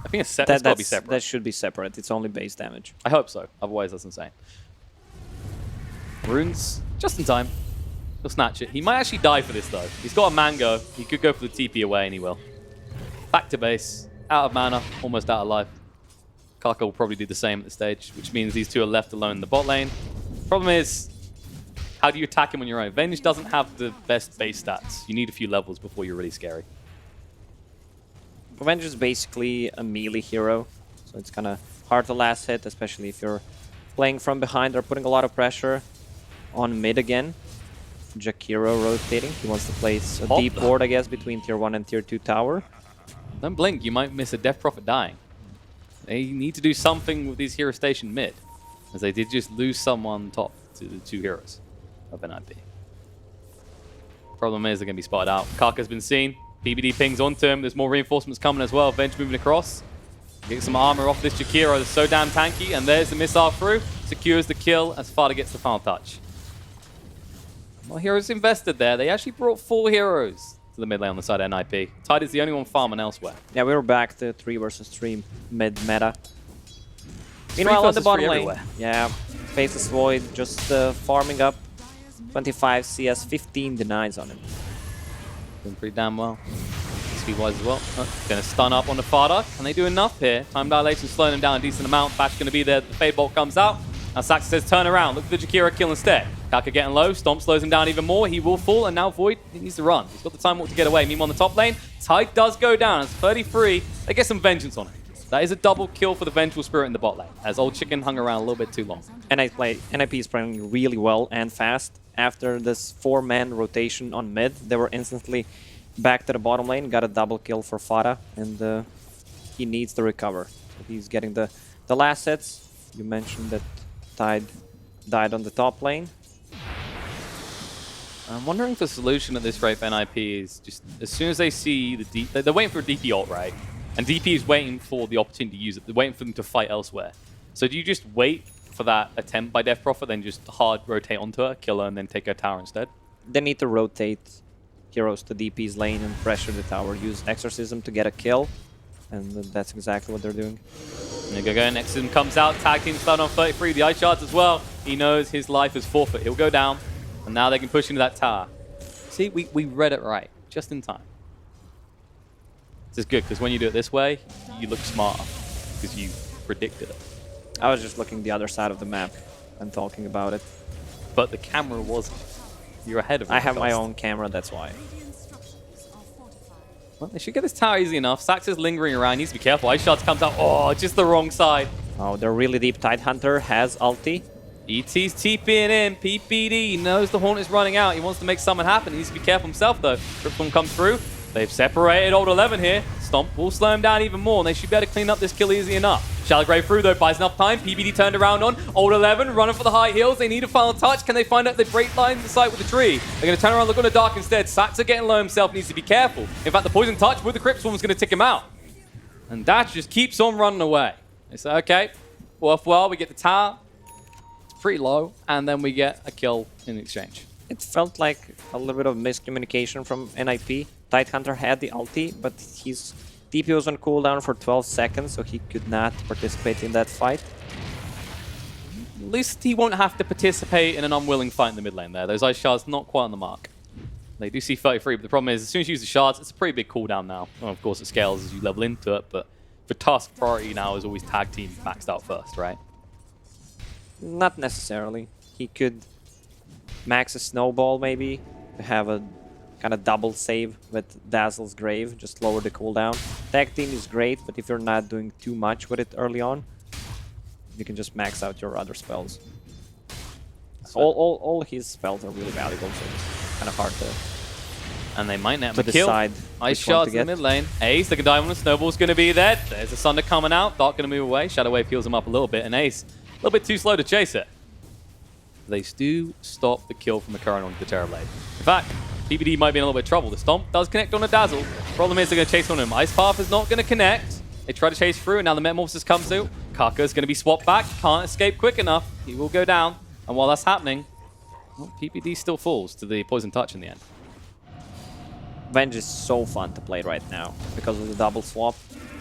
I think it's got to be separate. That should be separate. It's only base damage. I hope so. Otherwise, that's insane. Runes, just in time. He'll snatch it. He might actually die for this, though. He's got a Mango. He could go for the TP away, and he will. Back to base. Out of mana. Almost out of life. Kaka will probably do the same at this stage, which means these two are left alone in the bot lane. Problem is, how do you attack him on your own? Venge doesn't have the best base stats. You need a few levels before you're really scary. Venge is basically a melee hero, so it's kind of hard to last hit, especially if you're playing from behind. They're putting a lot of pressure on mid again. Jakiro rotating. He wants to place a deep ward, I guess, between tier 1 and tier 2 tower. Don't blink, you might miss a Death Prophet dying. They need to do something with these heroes stationed mid, as they did just lose someone top to the 2 heroes of NIP. Problem is they're going to be spotted out. Kaka's been seen. PBD pings onto him. There's more reinforcements coming as well. Venge moving across. Get some armor off this Jakiro that's so damn tanky. And there's the missile through. Secures the kill as Fada gets the final touch. Well, heroes invested there. They actually brought 4 heroes to the mid lane on the side of NIP. Tide is the only one farming elsewhere. Yeah, we were back to 3 versus 3 mid meta. Meanwhile, on the bottom lane, yeah, Faceless Void just farming up. 25 CS, 15 denies on him. Doing pretty damn well. Speed-wise as well. Going to stun up on the Fada. Can they do enough here? Time dilation slowing them down a decent amount. Bash going to be there. The Fade Bolt comes out. Now Sax says turn around. Look for the Jakiro kill instead. Kaka getting low. Stomp slows him down even more. He will fall. And now Void, he needs to run. He's got the time walk to get away. Meanwhile, on the top lane, Tide does go down. It's 33. They get some vengeance on it. That is a double kill for the Vengeful Spirit in the bot lane, as Old Chicken hung around a little bit too long. NIP is playing really well and fast. After this 4-man rotation on mid, they were instantly back to the bottom lane, got a double kill for Fada, and he needs to recover. So he's getting the last hits. You mentioned that Tide died on the top lane. I'm wondering if the solution at this rate for NIP is just as soon as they see the DP, they're waiting for a DP ult, right? And DP is waiting for the opportunity to use it. They're waiting for them to fight elsewhere. So do you just wait for that attempt by Death Prophet, then just hard rotate onto her, kill her, and then take her tower instead? They need to rotate heroes to DP's lane and pressure the tower. Use Exorcism to get a kill, and that's exactly what they're doing. There you go. Exorcism comes out, tag team start on 33. The Ice Shards as well. He knows his life is forfeit. He'll go down, and now they can push into that tower. See, we read it right, just in time. This is good, because when you do it this way, you look smarter, because you predicted it. I was just looking the other side of the map and talking about it. But the camera wasn't. You're ahead of it. I have my own camera, that's why. Well, they should get this tower easy enough. Sax is lingering around. He needs to be careful. Ice Shards comes out. Oh, just the wrong side. Oh, they're really deep. Tidehunter has ulti. ET's TPing in. PPD knows the Hornet is running out. He wants to make something happen. He needs to be careful himself, though. Crypton comes through. They've separated Old 11 here. Stomp will slow him down even more, and they should be able to clean up this kill easy enough. Shallow Grave through, though, buys enough time. PBD turned around on. Old 11 running for the high heels. They need a final touch. Can they find out the break line the site with the tree? They're going to turn around, look on the dark instead. Sax are getting low himself, needs to be careful. In fact, the poison touch with the Crypt Swarm is going to tick him out. And Dash just keeps on running away. They say, okay, worthwhile. We get the tower. It's pretty low. And then we get a kill in exchange. It felt like a little bit of miscommunication from NIP. Tidehunter had the ulti, but his DP was on cooldown for 12 seconds, so he could not participate in that fight. At least he won't have to participate in an unwilling fight in the mid lane there. Those Ice Shards not quite on the mark. They do see 33, but the problem is, as soon as you use the Shards, it's a pretty big cooldown now. Well, of course, it scales as you level into it, but for Tusk, priority now is always tag team maxed out first, right? Not necessarily. He could max a Snowball, maybe, to have a kind of double save with Dazzle's Grave, just lower the cooldown. Tag team is great, but if you're not doing too much with it early on, you can just max out your other spells. All his spells are really valuable, so it's kind of hard to. And they might net to kill. decide. Ice Shards in the mid lane. Ace, the Diamond Snowball's going to be there. There's the Sunder coming out. Dark going to move away. Shadow Wave heals him up a little bit, and Ace a little bit too slow to chase it. They do stop the kill from occurring on the Terrorblade. In fact, PBD might be in a little bit of trouble. The Stomp does connect on a Dazzle. Problem is they're going to chase on him. Ice Path is not going to connect. They try to chase through, and now the Metamorphosis comes through. Kaka's going to be swapped back. Can't escape quick enough. He will go down. And while that's happening, well, PBD still falls to the Poison Touch in the end. Venge is so fun to play right now because of the double swap.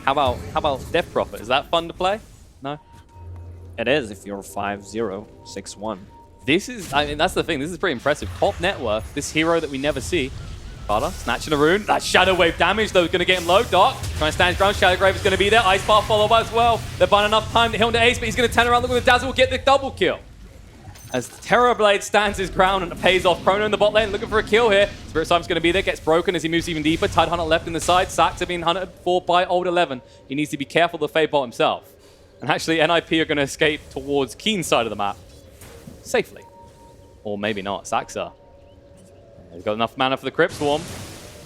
How about Death Prophet? Is that fun to play? No. It is if you're 5-0, 6-1. This is, I mean, that's the thing. This is pretty impressive. Top net worth. This hero that we never see. Fada snatching a rune. That Shadow Wave damage, though, is going to get him low. Dark trying to stand his ground. Shadow Grave is going to be there. Ice Path follow up as well. They're buying enough time to heal into Ace, but he's going to turn around. Look at the Dazzle will get the double kill. As Terrorblade stands his ground and it pays off. Chrono in the bot lane looking for a kill here. Spirit Simon's going to be there. Gets broken as he moves even deeper. Tidehunter left in the side. Saxa being hunted for by Old 11. He needs to be careful of the Fade bot himself. And actually, NIP are going to escape towards Keen's side of the map. Safely. Or maybe not. Saxa. He's got enough mana for the Crypt Swarm.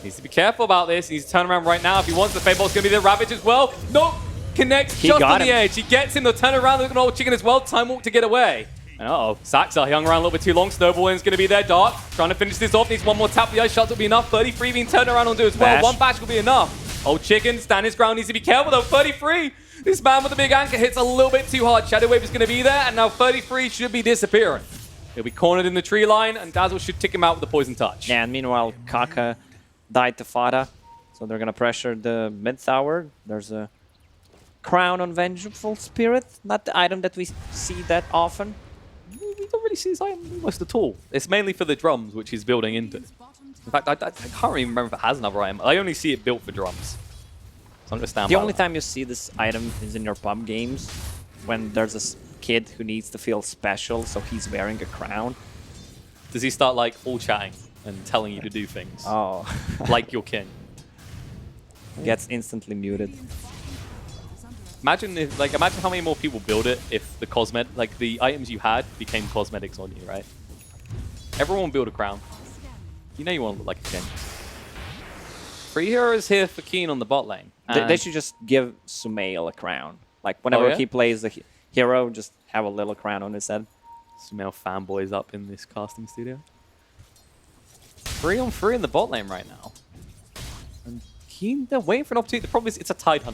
Needs to be careful about this. He needs to turn around right now if he wants. The Fade bot's going to be there. Ravage as well. Nope. Connects just on the edge. He gets him. They'll turn around. Look at Old Chicken as well. Time Walk to get away. And uh-oh, Saxa, he hung around a little bit too long. Snowballing's going to be there. Dark, trying to finish this off. Needs one more tap. The ice shots will be enough. 33 being turned around onto as well. Bash. One bash will be enough. Old Chicken, stand his ground. Needs to be careful though. 33. This man with the big anchor hits a little bit too hard. Shadow Wave is going to be there. And now 33 should be disappearing. He'll be cornered in the tree line. And Dazzle should tick him out with the Poison Touch. Yeah, and meanwhile, Kaka died to Fada. So they're going to pressure the mid tower. There's a crown on Vengeful Spirit. Not the item that we see that often. We don't really see this item almost at all. It's mainly for the drums, which he's building into. In fact, I can't even remember if it has another item. I only see it built for drums. So I'm going to stand The by only that. time you see this item is in your pub games when there's a kid who needs to feel special, so he's wearing a crown. Does he start like all chatting and telling you to do things? Oh. Like your king. Gets instantly muted. Imagine if, imagine how many more people build it if the items you had became cosmetics on you, right? Everyone will build a crown. You know you want to look like a king. Free heroes here for Keen on the bot lane. They should just give Sumail a crown. Like whenever he plays the hero, just have a little crown on his head. Sumail fanboys up in this casting studio. 3 on 3 in the bot lane right now. And Keen, they're waiting for an opportunity. The problem is it's a Tidehunter.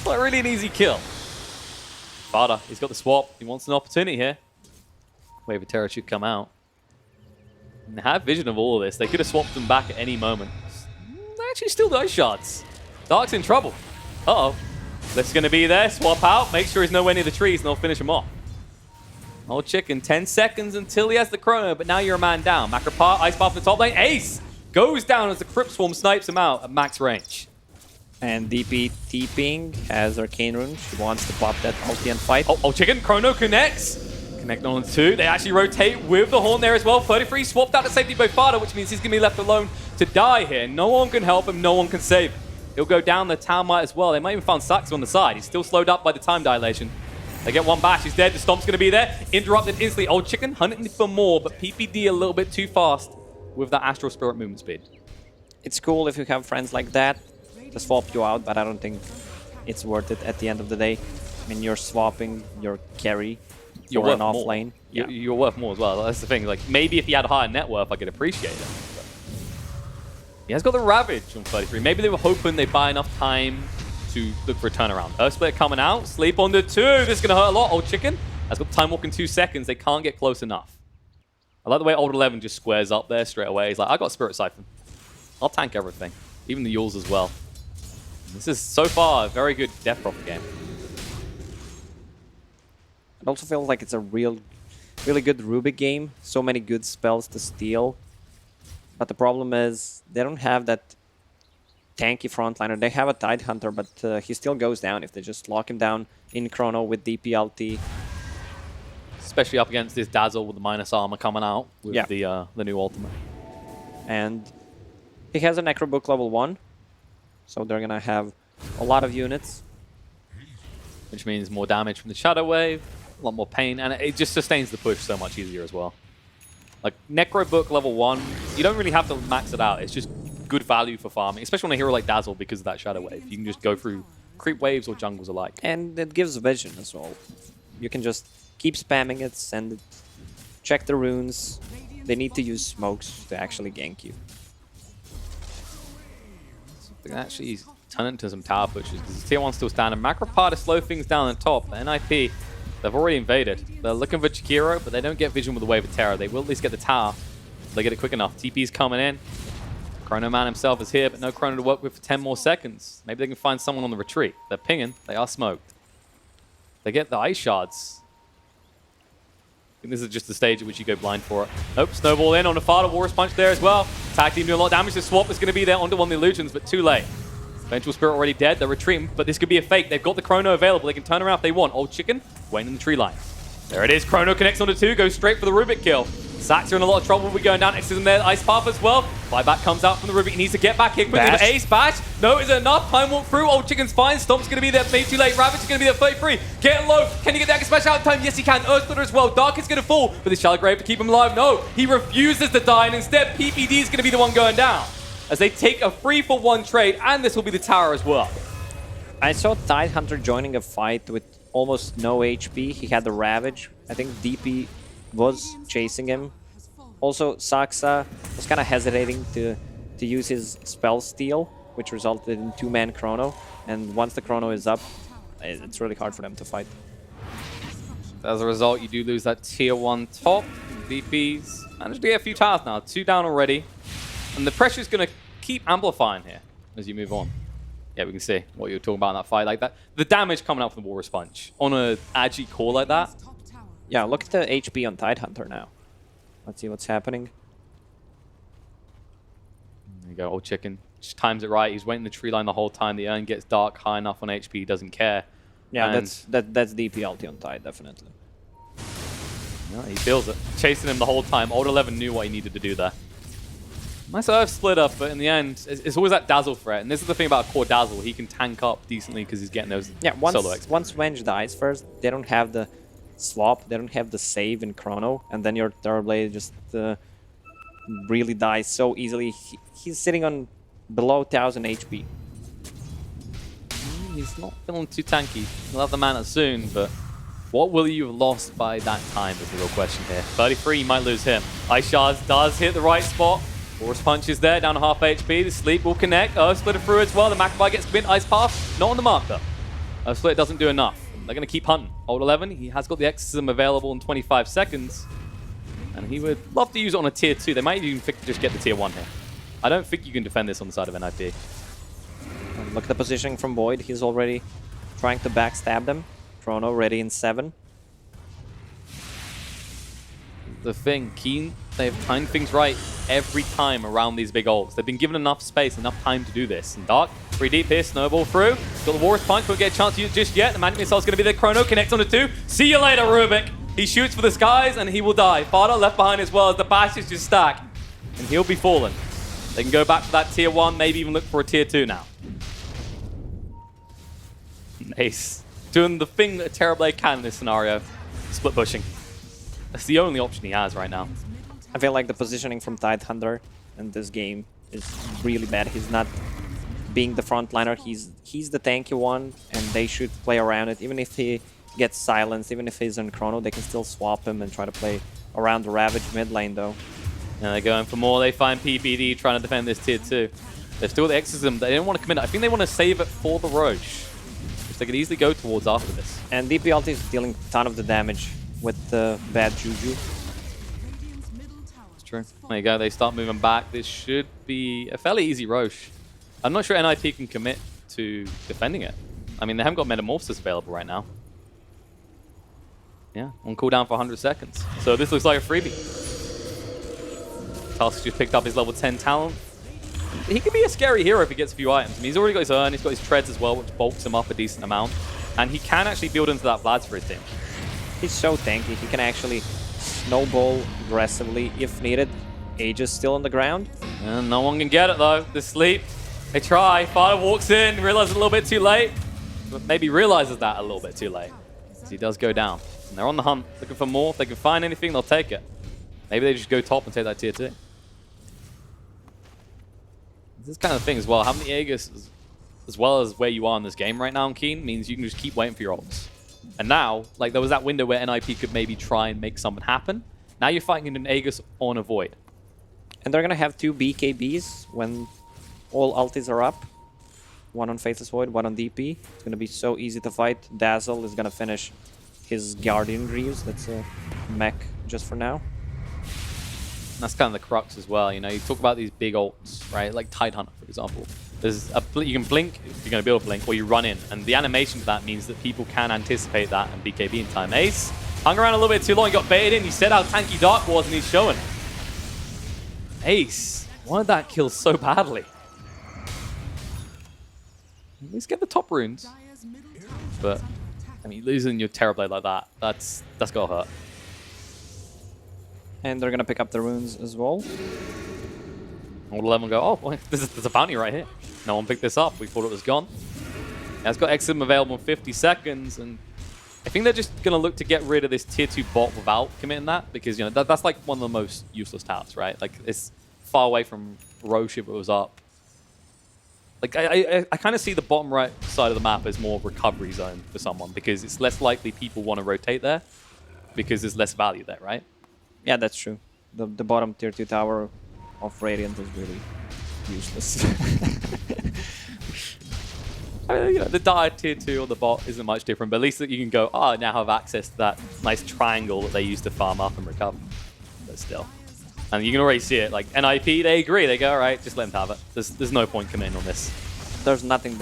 Not really an easy kill. Fada, he's got the swap. He wants an opportunity here. Wave of Terror should come out. And they have vision of all of this. They could have swapped them back at any moment. They actually still dice shots. Dark's in trouble. Uh-oh. This is going to be there. Swap out. Make sure he's nowhere near the trees and they'll finish him off. Old Chicken, 10 seconds until he has the chrono, but now you're a man down. Macropart, Ice Path in the top lane. Ace goes down as the Crypt Swarm snipes him out at max range. And DP TPing has Arcane Rune. She wants to pop that ulti and fight. Oh, Chicken, Chrono connects. Connect on 2. They actually rotate with the Horn there as well. 33 swapped out to safety by Fada, which means he's going to be left alone to die here. No one can help him. No one can save him. He'll go down. The town might as well. They might even find Saxa on the side. He's still slowed up by the time dilation. They get one bash. He's dead. The Stomp's going to be there. Interrupted instantly. Old Chicken hunting for more, but PPD a little bit too fast with that Astral Spirit movement speed. It's cool if you have friends like that to swap you out, but I don't think it's worth it at the end of the day. I mean, you're swapping your carry You're for worth an off more. lane. Yeah. You're worth more as well. That's the thing. Like, maybe if he had a higher net worth, I could appreciate it. But he has got the Ravage on 33. Maybe they were hoping they'd buy enough time to look for a turnaround. Earthsplit coming out. Sleep on the 2. This is going to hurt a lot. Old Chicken has got Time Walk in 2 seconds. They can't get close enough. I like the way Old 11 just squares up there straight away. He's like, I got Spirit Siphon. I'll tank everything. Even the Yules as well. This is, so far, a very good Death Prophet game. It also feels like it's a really good Rubik game. So many good spells to steal. But the problem is, they don't have that tanky frontliner. They have a Tidehunter, but he still goes down if they just lock him down in Chrono with DPLT. Especially up against this Dazzle with the minus armor coming out with the new ultimate. And he has a Necrobook level 1. So they're going to have a lot of units. Which means more damage from the Shadow Wave, a lot more pain, and it just sustains the push so much easier as well. Like, Necrobook level 1, you don't really have to max it out. It's just good value for farming, especially on a hero like Dazzle because of that Shadow Wave. You can just go through creep waves or jungles alike. And it gives vision as well. You can just keep spamming it, send it, check the runes. They need to use smokes to actually gank you. They can actually turn into some tower pushes because Tier 1 still standing. Macropart to slow things down on top. NIP, they've already invaded. They're looking for Chikiro, but they don't get vision with the Wave of Terror. They will at least get the tower. They get it quick enough. TP's coming in. Chrono Man himself is here, but no Chrono to work with for 10 more seconds. Maybe they can find someone on the retreat. They're pinging. They are smoked. They get the ice shards. I think this is just the stage at which you go blind for it. Nope, snowball in on the Fada. Walrus Punch there as well. Tag team doing a lot of damage. The swap is going to be there onto one of the illusions, but too late. Vengeful Spirit already dead. They're retreating, but this could be a fake. They've got the Chrono available. They can turn around if they want. Old Chicken waiting in the tree line. There it is. Chrono connects onto 2. Goes straight for the Rubik kill. Sax are in a lot of trouble. We're going down. Exism there. Ice Path as well. Flyback comes out from the Rubik. He needs to get back in quickly. Bash. Ace, Bash. No, is it enough? Time walk through. Old Chicken's fine. Stomp's going to be there. Maybe too late. Ravage is going to be there. 33. Getting low. Can he get the Axe Smash out in time? Yes, he can. Earthsplitter as well. Dark is going to fall. But the Shallow Grave to keep him alive. No, he refuses to die. And instead, PPD is going to be the one going down. As they take a 3-for-1 trade. And this will be the tower as well. I saw Tidehunter joining a fight with almost no HP. He had the Ravage. I think DP was chasing him. Also, Saksa was kind of hesitating to use his spell steal, which resulted in 2-man Chrono. And once the Chrono is up, it's really hard for them to fight. As a result, you do lose that tier 1 top. DPs managed to get a few towers now. 2 down already. And the pressure is going to keep amplifying here as you move on. Yeah, we can see what you were talking about in that fight like that. The damage coming out from the Walrus Punch on a Agi core like that. Yeah, look at the HP on Tidehunter now. Let's see what's happening. There you go, Old Chicken. Just times it right. He's waiting in the tree line the whole time. The urn gets dark, high enough on HP, he doesn't care. Yeah, and that's DP ulti on Tide, definitely. yeah, he feels it. Chasing him the whole time. Old 11 knew what he needed to do there. Nice Earth Splitter, but in the end, it's always that Dazzle threat. And this is the thing about Core Dazzle. He can tank up decently because he's getting those solo X. Once Venge dies first, they don't have the swap, they don't have the save in Chrono, and then your Thunderblade just really dies so easily. He's sitting on below 1000 HP. He's not feeling too tanky. He'll have the mana soon, but what will you have lost by that time is the real question here. 33, you might lose him. Ice Shards does hit the right spot. Walrus Punch is there, down to half HP. The Sleep will connect. Earth Splitter through as well. The Maccabi gets spin. Ice Path, not on the mark though. Earth Splitter doesn't do enough. They're going to keep hunting. Old 11, he has got the Exorcism available in 25 seconds. And he would love to use it on a tier 2. They might even just get the tier 1 here. I don't think you can defend this on the side of NIP. And look at the positioning from Void. He's already trying to backstab them. Chrono ready in 7. The thing, Keen, they've timed things right every time around these big ults. They've been given enough space, enough time to do this. And Dark, 3 deep here, snowball through. Got the Walrus Punch, won't get a chance to use it just yet. The Magic Missile is going to be there. Chrono connects on the 2. See you later, Rubik. He shoots for the skies and he will die. Fada left behind as well as the bashes just stack. And he'll be fallen. They can go back to that tier 1, maybe even look for a tier 2 now. Ace doing the thing that a Terrorblade can in this scenario. Split pushing. That's the only option he has right now. I feel like the positioning from Tidehunter in this game is really bad. He's not being the frontliner. He's the tanky one, and they should play around it. Even if he gets silenced, even if he's in Chrono, they can still swap him and try to play around the Ravage mid lane, though. Yeah, they're going for more. They find PPD trying to defend this tier 2. They've still got the Exorcism. They didn't want to commit. I think they want to save it for the Roche, which they could easily go towards after this. And DP ulti is dealing a ton of the damage with the bad Juju. It's true. There you go. They start moving back. This should be a fairly easy Roche. I'm not sure NIP can commit to defending it. I mean, they haven't got Metamorphosis available right now. Yeah, on cooldown for 100 seconds. So this looks like a freebie. Tusk just picked up his level 10 talent. He can be a scary hero if he gets a few items. I mean, he's already got his Urn, he's got his Treads as well, which bulks him up a decent amount. And he can actually build into that Vlad's for his team. He's so tanky. He can actually snowball aggressively if needed. Age is still on the ground. And no one can get it though. The Sleep. They try. Fada walks in, realizes a little bit too late. But maybe realizes that a little bit too late. As he does go down. And they're on the hunt, looking for more. If they can find anything, they'll take it. Maybe they just go top and take that tier 2. This kind of thing as well. Having the Aegis as well as where you are in this game right now on Keen means you can just keep waiting for your ults. And now, like, there was that window where NIP could maybe try and make something happen. Now you're fighting in an Aegis on a Void. And they're going to have 2 BKBs when all ultis are up. One on Faithless Void, one on DP. It's going to be so easy to fight. Dazzle is going to finish his Guardian Greaves. That's a mech just for now. That's kind of the crux as well. You know, you talk about these big ults, right? Like Tide Hunter, for example. There's you can blink if you're going to build a blink, or you run in. And the animation of that means that people can anticipate that and BKB in time. Ace hung around a little bit too long. He got baited in. He said how tanky Dark was, and he's showing. Ace wanted that kill so badly. At least get the top runes. But, I mean, losing your Terrorblade like that, that's got to hurt. And they're going to pick up the runes as well. Old 11 go, oh, well, there's a bounty right here. No one picked this up. We thought it was gone. Yeah, it's got Exim available in 50 seconds, and I think they're just going to look to get rid of this tier 2 bot without committing that, because, you know, that's like one of the most useless towers, right? Like, it's far away from Roche if it was up. Like, I kind of see the bottom right side of the map as more recovery zone for someone, because it's less likely people want to rotate there, because there's less value there, right? Yeah, that's true. The bottom tier 2 tower of Radiant is really useless. I mean, you know, the dire tier 2 on the bot isn't much different, but at least that you can go, oh, I now have access to that nice triangle that they use to farm up and recover. But still. And you can already see it, like, NIP, they agree. They go, all right, just let them have it. There's no point committing on this. There's nothing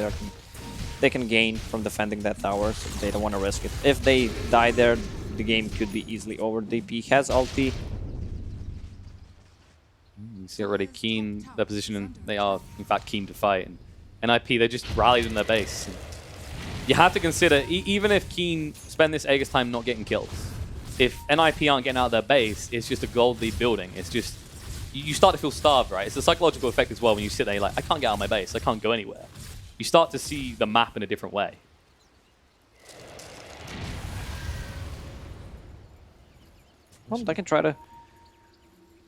they can gain from defending that tower, so they don't want to risk it. If they die there, the game could be easily over. DP has ulti. You see already Keen, their position, they are, in fact, keen to fight. And NIP, they just rallied in their base. You have to consider, even if Keen spend this Aegis time not getting killed, if NIP aren't getting out of their base, it's just a gold lead building. It's just, you start to feel starved, right? It's a psychological effect as well when you sit there, you're like, I can't get out of my base, I can't go anywhere. You start to see the map in a different way. Well, they can try to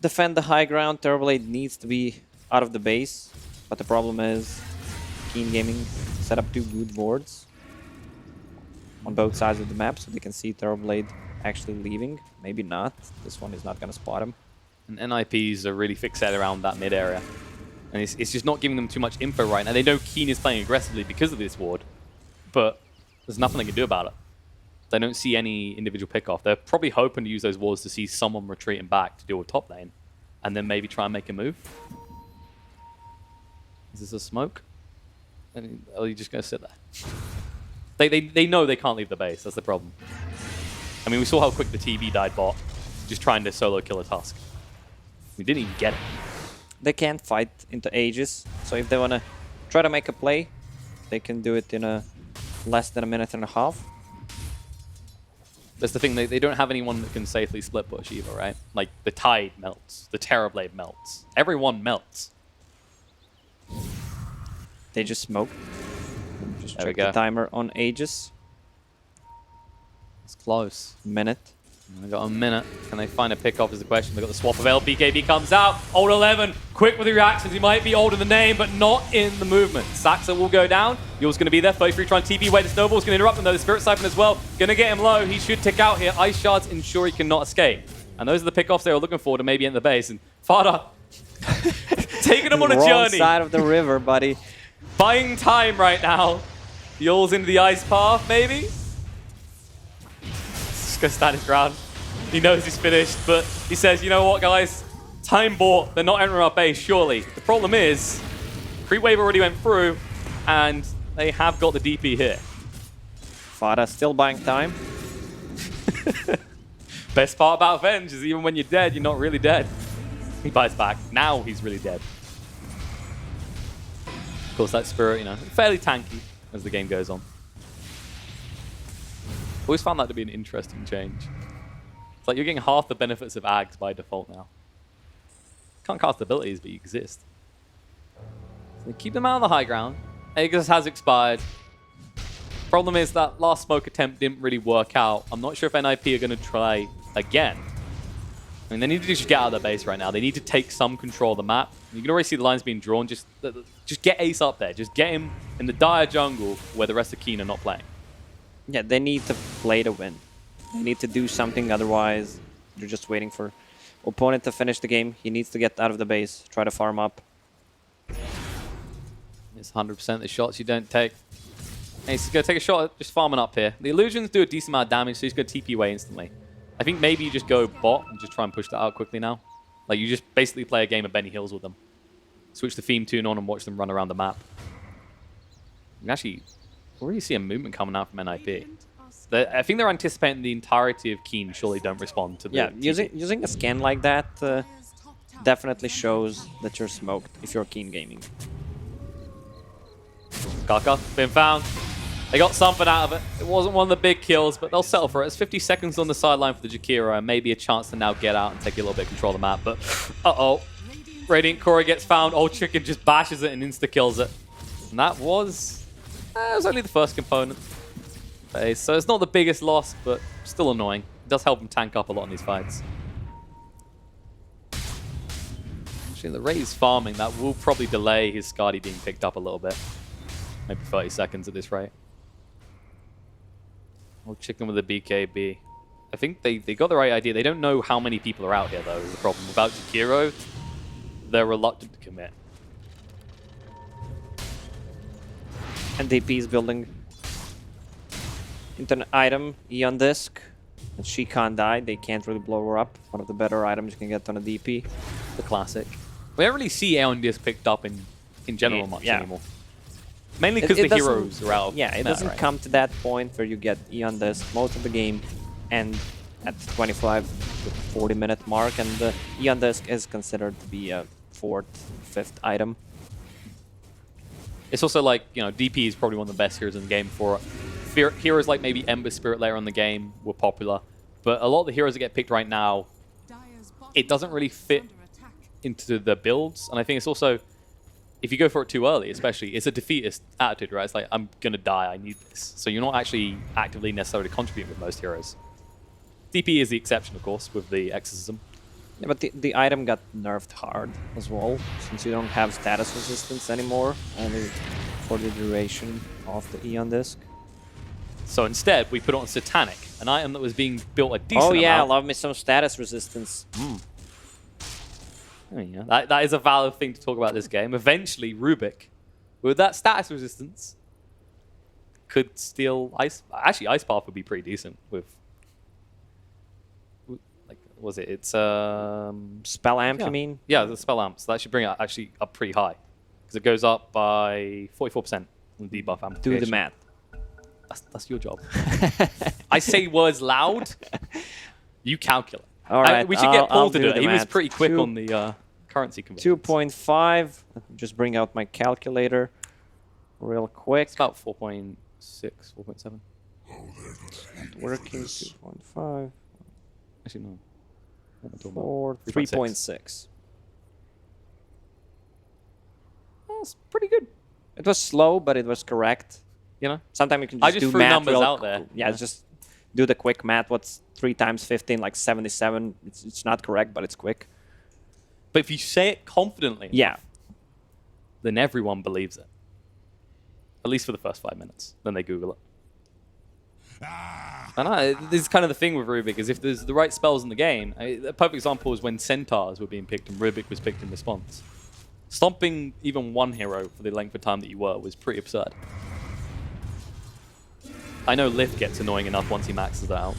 defend the high ground. Terrorblade needs to be out of the base, but the problem is Keen Gaming set up 2 good wards on both sides of the map, so they can see Terrorblade actually leaving. Maybe not. This one is not going to spot him. And NIPs are really fixated around that mid area. And it's just not giving them too much info right now. They know Keen is playing aggressively because of this ward, but there's nothing they can do about it. They don't see any individual pickoff. They're probably hoping to use those wards to see someone retreating back to deal with top lane, and then maybe try and make a move. Is this a smoke? And are you just going to sit there? They know they can't leave the base. That's the problem. I mean, we saw how quick the TV died bot, just trying to solo kill a Tusk. We didn't even get it. They can't fight into Aegis, so if they want to try to make a play, they can do it in less than a minute and a half. That's the thing, they don't have anyone that can safely split push either, right? Like, the Tide melts, the Terrorblade melts. Everyone melts. They just smoke. Just There we check the go. timer on Aegis. It's close. Minute. They got a minute. Can they find a pickoff is the question. They got the swap available. BKB comes out. Old 11, quick with the reactions. He might be old in the name, but not in the movement. Saxa will go down. Yule's going to be there. 33 trying to TP away. The Snowball's going to interrupt him, though. The Spirit Siphon as well. Going to get him low. He should tick out here. Ice Shards ensure he cannot escape. And those are the pickoffs they were looking for to maybe enter the base. And Fada taking him on a Wrong journey. side of the river, buddy. Buying time right now. Yule's into the ice path, maybe? Just going to stand his ground. He knows he's finished, but he says, you know what, guys? Time bought. They're not entering our base, surely. The problem is, creep wave already went through, and they have got the DP here. Fada still buying time. Best part about Venge is even when you're dead, you're not really dead. He buys back. Now he's really dead. Of course, that Spirit, you know, fairly tanky as the game goes on. Always found that to be an interesting change. It's like you're getting half the benefits of Ags by default now. Can't cast abilities, but you exist. So keep them out on the high ground. Aegis has expired. Problem is that last smoke attempt didn't really work out. I'm not sure if NIP are going to try again. I mean, they need to just get out of their base right now. They need to take some control of the map. You can already see the lines being drawn. Just get Ace up there. Just get him in the dire jungle where the rest of Keen are not playing. Yeah, they need to play to win. They need to do something, otherwise you're just waiting for opponent to finish the game. He needs to get out of the base, try to farm up. It's 100% the shots you don't take. Ace is going to take a shot at just farming up here. The illusions do a decent amount of damage, so he's going to TP away instantly. I think maybe you just go bot and just try and push that out quickly now. Like, you just basically play a game of Benny Hills with them. Switch the theme tune on and watch them run around the map. You can actually already see a movement coming out from NIP. I think they're anticipating the entirety of Keen surely don't respond to the using a scan like that definitely shows that you're smoked if you're Keen Gaming. Kaka, been found. They got something out of it. It wasn't one of the big kills, but they'll settle for it. It's 50 seconds on the sideline for the Jakiro, and maybe a chance to now get out and take a little bit of control of the map. But, uh-oh. Radiant Corey gets found. Old Chicken just bashes it and insta-kills it. And that was... it was only the first component. Okay, so it's not the biggest loss, but still annoying. It does help him tank up a lot in these fights. Actually, the Ray's farming. That will probably delay his Skadi being picked up a little bit. Maybe 30 seconds at this rate. Old Chicken with a BKB. I think they got the right idea. They don't know how many people are out here, though, is the problem. Without Jakiro, they're reluctant to commit. And DP is building into an item, Eon Disc. And she can't die. They can't really blow her up. One of the better items you can get on a DP. The classic. We don't really see Eon Disc picked up in general much anymore. Mainly because the heroes are out. Yeah, it doesn't come to that point where you get Eon Disc most of the game and at 25 to 40 minute mark, and the Eon Disc is considered to be a 4th, 5th item. It's also like, you know, DP is probably one of the best heroes in the game for it. Heroes like maybe Ember Spirit later in the game were popular, but a lot of the heroes that get picked right now, it doesn't really fit into the builds, and I think it's also, if you go for it too early, especially, it's a defeatist attitude, right? It's like, I'm gonna die, I need this. So you're not actually actively necessarily contributing with most heroes. DP is the exception, of course, with the Exorcism. Yeah, but the item got nerfed hard as well, since you don't have status resistance anymore, only for the duration of the Eon Disc. So instead, we put it on Satanic, an item that was being built a decent amount. Oh yeah, love me some status resistance. I mean, yeah, that is a valid thing to talk about this game. Eventually, Rubik, with that status resistance, could steal Ice... Actually, Ice Path would be pretty decent with... Like, what was it? It's... Spell Amp, you mean? Yeah, the Spell Amp. So that should bring it actually up pretty high. Because it goes up by 44% on the debuff amplification. Do the math. That's your job. I say words loud. You calculate. All right, we should get Paul I'll to do it. He was math. pretty quick on the currency conversion. 2.5. Let me just bring out my calculator real quick. It's about 4.6, 4.7. Working 2.5. Actually, no. 4, 3.6. That's pretty good. It was slow, but it was correct. You know? Sometimes you can I just just do threw math numbers real out there. Yeah, just do the quick math. What's 3 times 15? Like 77. It's not correct, but it's quick. But if you say it confidently, yeah, then everyone believes it. At least for the first 5 minutes. Then they Google it. And this is kind of the thing with Rubik, is if there's the right spells in the game, a perfect example is when Centaurs were being picked and Rubik was picked in response. Stomping even one hero for the length of time that you were was pretty absurd. I know Lift gets annoying enough once he maxes that out.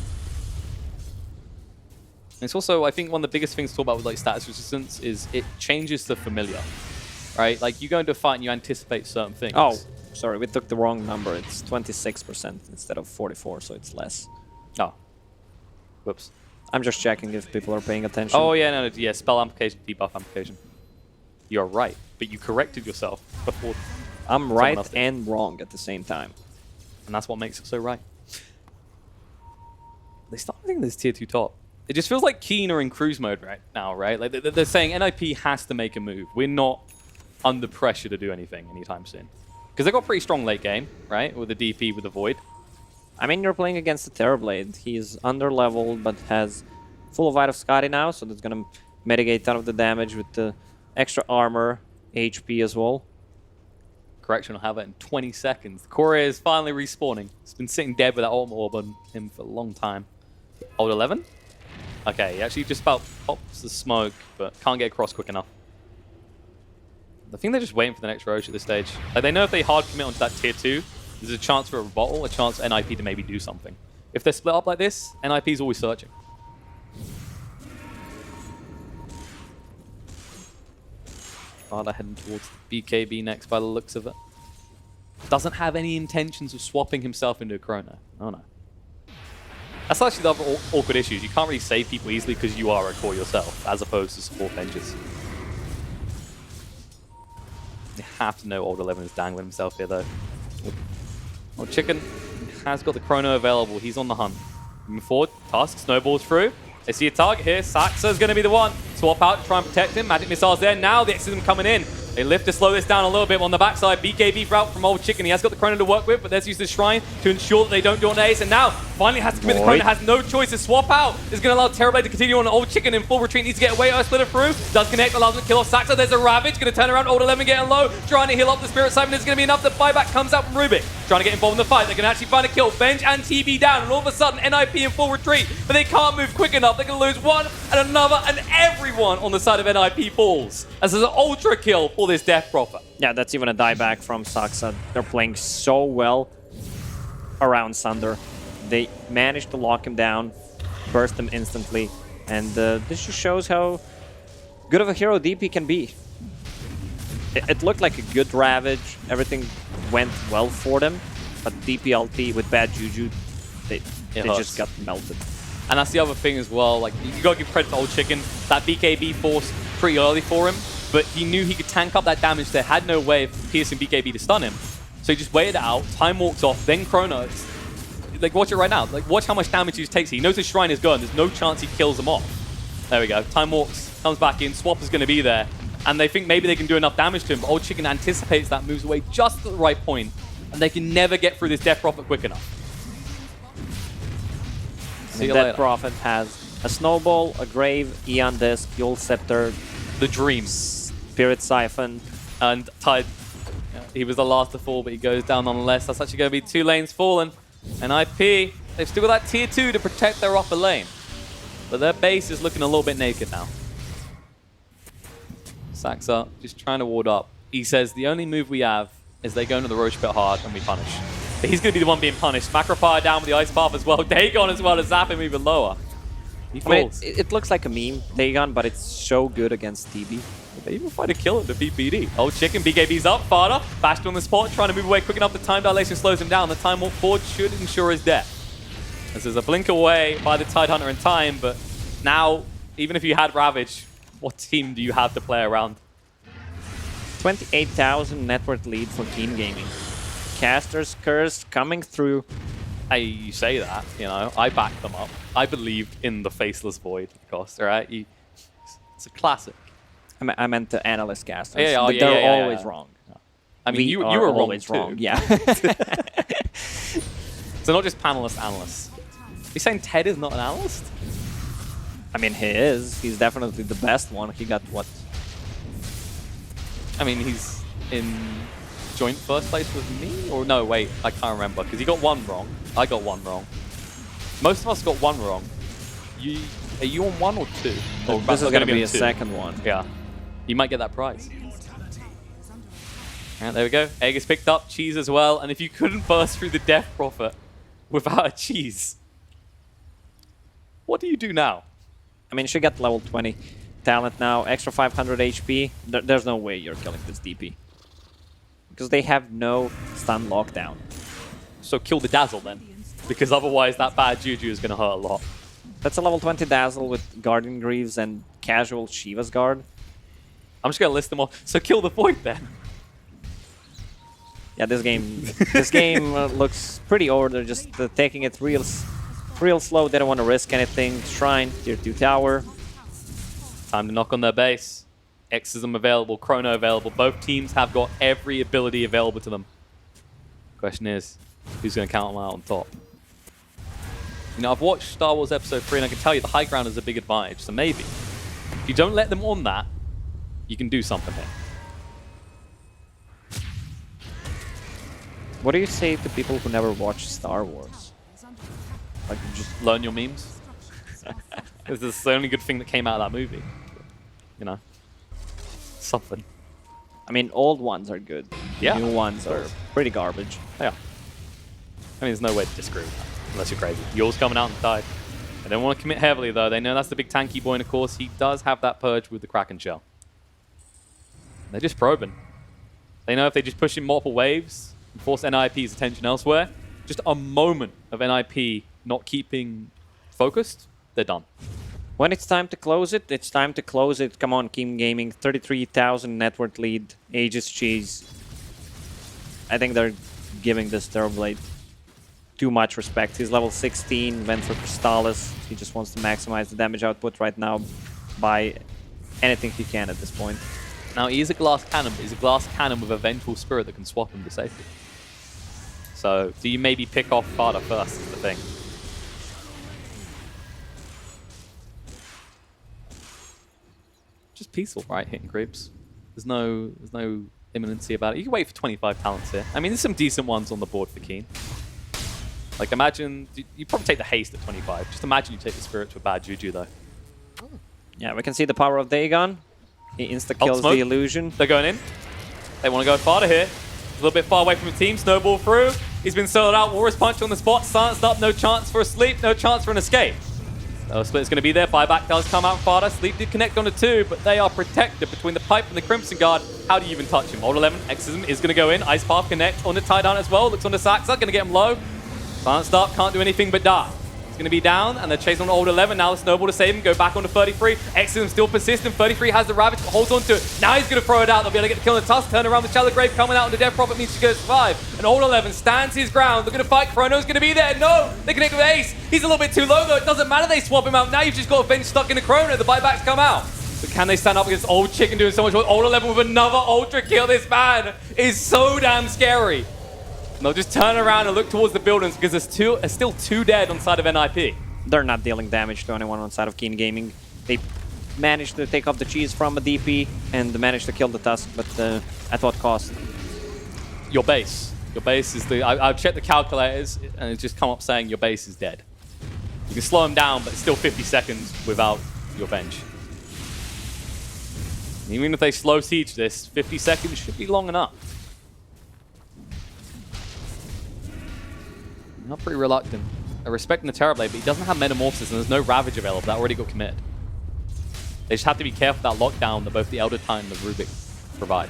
It's also, I think, one of the biggest things to talk about with like status resistance is it changes the familiar, right? Like you go into a fight and you anticipate certain things. Oh, sorry, we took the wrong number. It's 26% instead of 44, so it's less. Oh, whoops. I'm just checking if people are paying attention. Oh yeah, no, yeah, spell amplification, debuff amplification. You're right, but you corrected yourself before. I'm right and wrong at the same time. And that's what makes it so right. They start thinking this tier 2 top. It just feels like Keen are in cruise mode right now, right? Like they're saying NIP has to make a move. We're not under pressure to do anything anytime soon. Because they've got pretty strong late game, right? With the DP, with the Void. I mean, you're playing against the Terrorblade. He's under-leveled, but has full of Light of Skadi now, so that's going to mitigate a ton of the damage with the extra armor, HP as well. Correction, I'll have it in 20 seconds. Corey is finally respawning. He's been sitting dead with that Ultimate Orb on him for a long time. Old 11? Okay, he actually just about pops the smoke, but can't get across quick enough. I think they're just waiting for the next Roche at this stage. Like, they know if they hard commit onto that tier 2, there's a chance for a rebuttal, a chance for NIP to maybe do something. If they're split up like this, NIP is always searching. Fada heading towards BKB next by the looks of it. Doesn't have any intentions of swapping himself into a Chrono. Oh no. That's actually the other awkward issues. You can't really save people easily because you are a core yourself, as opposed to support benches. You have to know Old 11 is dangling himself here, though. Old Chicken has got the Chrono available. He's on the hunt. Moving forward, Tusk snowballs through. They see a target here. Saxa's going to be the one. Swap out to try and protect him. Magic Missile's there. Now the Exorcism coming in. They lift to slow this down a little bit on the backside. BKB route from Old Chicken. He has got the Chrono to work with, but let's use the Shrine to ensure that they don't do on Ace. And now, finally has to commit the Chrono. Has no choice to swap out. Is going to allow Terrorblade to continue on. Old Chicken in full retreat. Needs to get away. Splitter through. Does connect. Allows him to kill off Saxa. There's a Ravage. Going to turn around. Old 11 getting low. Trying to heal up the Spirit Siphon. Is going to be enough. The buyback comes out from Rubik. Trying to get involved in the fight. They're going to actually find a kill. Benj and TB down. And all of a sudden, NIP in full retreat. But they can't move quick enough. They're going to lose one and another. And everyone on the side of NIP falls. As there's an ultra kill for this Death Prophet. Yeah, that's even a dieback from Saxa. They're playing so well around Sunder. They managed to lock him down, burst him instantly, and this just shows how good of a hero DP can be. It looked like a good Ravage. Everything went well for them, but DPLT with bad Juju, they just got melted. And that's the other thing as well. Like, you gotta give credit to Old Chicken. That BKB forced pretty early for him, but he knew he could tank up that damage there. Had no way of piercing BKB to stun him, so he just waited it out. Time walks off, then Chrono. Like, watch it right now. Like, watch how much damage he takes. He knows his Shrine is gone. There's no chance he kills him off. There we go. Time walks, comes back in. Swap is going to be there, and they think maybe they can do enough damage to him. But Old Chicken anticipates that, moves away just at the right point, and they can never get through this Death Prophet quick enough. Death Prophet has a Snowball, a Grave, Eon Disc, Yule Scepter, the Dream, Spirit Siphon, and Tide. Yeah, he was the last to fall, but he goes down nonetheless. That's actually going to be 2 lanes fallen. And IP, they've still got that tier 2 to protect their upper lane. But their base is looking a little bit naked now. Saxa just trying to ward up. He says the only move we have is they go into the Roach Pit hard and we punish. But he's going to be the one being punished. Macrofire down with the Ice Path as well. Dagon as well to zap him even lower. He falls. I mean, it looks like a meme, Dagon, but it's so good against TB. They even find a kill him to beat BD. Old Chicken, BKB's up, Fada, bashed on the spot, trying to move away quick enough. The time dilation slows him down. The time walk forward should ensure his death. As there's a blink away by the Tidehunter in time, but now, even if you had Ravage, what team do you have to play around? 28,000 net worth lead for Team Gaming. Caster's Curse coming through. Hey, you say that, you know, I backed them up. I believed in the Faceless Void, Cost, right? It's a classic. I meant the analyst casters. Yeah, they're always wrong. I mean, you were always wrong, yeah. So not just panelists, analysts. You're saying Ted is not an analyst? I mean, he is. He's definitely the best one. He got what? I mean, he's in joint first place with me? Or no, wait, I can't remember. Because he got 1 wrong. I got 1 wrong. Most of us got 1 wrong. Are you on 1 or 2? Or this is going to be a 2nd one. Yeah. You might get that prize. Alright, there we go. Egg is picked up, cheese as well. And if you couldn't burst through the Death Prophet without a cheese, what do you do now? I mean, she got level 20 talent now, extra 500 HP. There's no way you're killing this DP. Because they have no stun lockdown. So kill the Dazzle then. Because otherwise that bad Juju is going to hurt a lot. That's a level 20 Dazzle with Guardian Greaves and casual Shiva's Guard. I'm just going to list them all. So kill the Void then. Yeah, this game looks pretty over. They're just taking it real slow. They don't want to risk anything. Shrine, tier 2 tower. Time to knock on their base. Exorcism available, Chrono available. Both teams have got every ability available to them. Question is, who's going to count them out on top? You know, I've watched Star Wars Episode 3 and I can tell you the high ground is a big advantage. So maybe, if you don't let them on that, you can do something here. What do you say to people who never watch Star Wars? Like, just learn your memes? This is the only good thing that came out of that movie. You know? Something. I mean, old ones are good. Yeah. New ones are pretty garbage. Yeah. I mean, there's no way to disagree with that, unless you're crazy. Yours coming out and died. They don't want to commit heavily, though. They know that's the big tanky boy, and of course, he does have that purge with the Kraken Shell. They're just probing. They know if they just push in multiple waves and force NIP's attention elsewhere, just a moment of NIP not keeping focused, they're done. When it's time to close it, it's time to close it. Come on, Keem Gaming. 33,000 net worth lead. Aegis Cheese. I think they're giving this Terrorblade too much respect. He's level 16, went for Crystallis. He just wants to maximize the damage output right now by anything he can at this point. Now, he is a glass cannon, but he's a glass cannon with a Vengeful Spirit that can swap him to safety. So, do you maybe pick off Farda first is the thing. Just peaceful, right? Hitting creeps. There's no imminency about it. You can wait for 25 talents here. I mean, there's some decent ones on the board for Keen. Like, imagine... You probably take the haste at 25. Just imagine you take the spirit to a bad juju, though. Yeah, we can see the power of Dagon. He insta-kills the illusion. They're going in. They want to go farther here. A little bit far away from the team. Snowball through. He's been soloed out. Walrus Punch on the spot. Silenced up. No chance for a sleep. No chance for an escape. Split's going to be there. Buyback does come out farther. Sleep did connect on the 2, but they are protected between the Pipe and the Crimson Guard. How do you even touch him? Old 11, Exorcism is going to go in. Ice Path connect on the tie down as well. Looks on the Saxa. Going to get him low. Silenced up. Can't do anything but die. It's going to be down, and they're chasing on Old 11. Now the Snowball to save him. Go back on to 33. Exorcism still persistent. 33 has the Ravage, but holds on to it. Now he's going to throw it out. They'll be able to get the kill on the Tusk. Turn around the Shallow Grave coming out, and the Death Prophet means to go survive. And Old 11 stands his ground. They're going to fight. Chrono's going to be there. No! They connect with Ace. He's a little bit too low, though. It doesn't matter. They swap him out. Now you've just got a bench stuck in the Chrono. The buybacks come out. But can they stand up against Old Chicken doing so much work? Old 11 with another Ultra kill. This man is so damn scary. And they'll just turn around and look towards the buildings because there's still 2 dead on side of NIP. They're not dealing damage to anyone on side of Keen Gaming. They managed to take off the cheese from a DP and managed to kill the Tusk, but at what cost? Your base. Your base is the... I've checked the calculators and it's just come up saying your base is dead. You can slow him down, but it's still 50 seconds without your bench. Even if they slow siege this, 50 seconds should be long enough. Not pretty reluctant. They're respecting the Terrorblade, but he doesn't have Metamorphosis and there's no Ravage available. That already got committed. They just have to be careful of that lockdown that both the Elder Titan and the Rubik provide.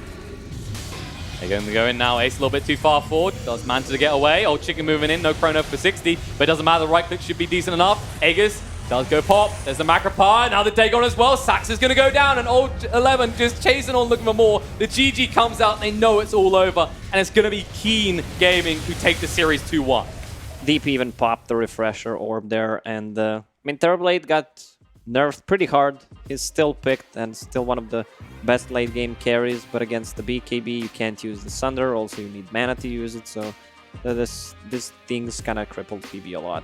They're going to go in now. Ace a little bit too far forward. Does manage to get away. Old Chicken moving in. No Chrono for 60, but it doesn't matter. The right click should be decent enough. Aegis does go pop. There's the Macropar. Now the Dagon as well. Sax is going to go down, and Old 11 just chasing on, looking for more. The GG comes out. They know it's all over, and it's going to be Keen Gaming who take the series 2-1. Deep even popped the refresher orb there, and I mean, Terrorblade got nerfed pretty hard. He's still picked and still one of the best late game carries, but against the BKB you can't use the Sunder. Also, you need mana to use it, so this thing's kind of crippled PB a lot.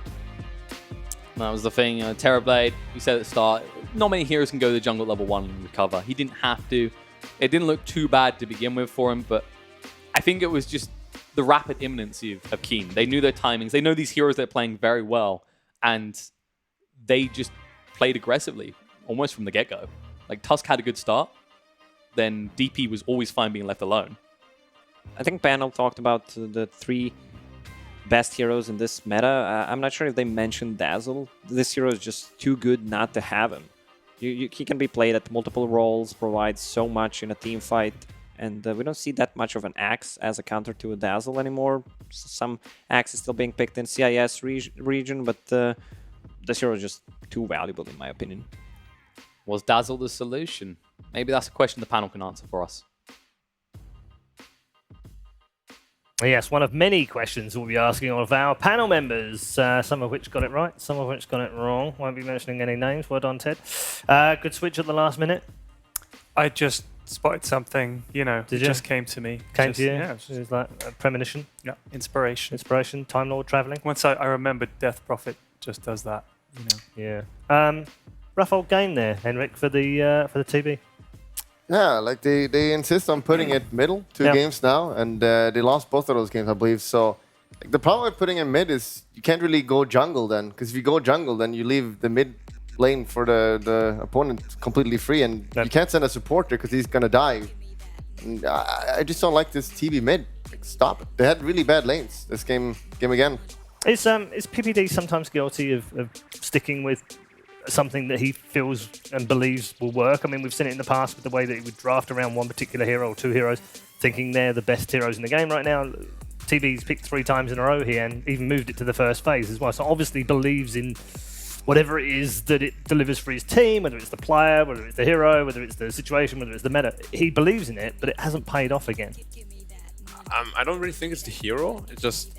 That was the thing. Terrorblade, we said at the start, not many heroes can go to the jungle at level 1 and recover. He didn't have to. It didn't look too bad to begin with for him, but I think it was just the rapid imminency of Keen. They knew their timings. They know these heroes they're playing very well, and they just played aggressively, almost from the get-go. Like, Tusk had a good start, then DP was always fine being left alone. I think Panel talked about the 3 best heroes in this meta. I'm not sure if they mentioned Dazzle. This hero is just too good not to have him. He can be played at multiple roles, provides so much in a team fight, and we don't see that much of an Axe as a counter to a Dazzle anymore. Some Axe is still being picked in CIS region, but this hero is just too valuable in my opinion. Was Dazzle the solution? Maybe that's a question the panel can answer for us. Yes, one of many questions we'll be asking all of our panel members, some of which got it right, some of which got it wrong. Won't be mentioning any names. Well done, Ted. Good switch at the last minute. I just spotted something, you know, Did it you? just came to me. Came to you? Yeah. It was like a premonition? Yeah, inspiration. Inspiration, Time Lord traveling? Once I remembered Death Prophet just does that, you know. Yeah. Rough old game there, Henrik, for the TB. Yeah, like they insist on putting it middle 2 games now, and they lost both of those games, I believe. So like, the problem with putting in mid is you can't really go jungle then, because if you go jungle, then you leave the mid lane for the opponent completely free, and you can't send a supporter because he's gonna die. And I just don't like this TB mid. Like, stop it. They had really bad lanes this game again. Is PPD sometimes guilty of sticking with something that he feels and believes will work. I mean, we've seen it in the past with the way that he would draft around one particular hero or two heroes, thinking they're the best heroes in the game right now. TB's picked 3 times in a row here and even moved it to the first phase as well. So obviously believes in whatever it is that it delivers for his team, whether it's the player, whether it's the hero, whether it's the situation, whether it's the meta. He believes in it, but it hasn't paid off again. I don't really think it's the hero. It's just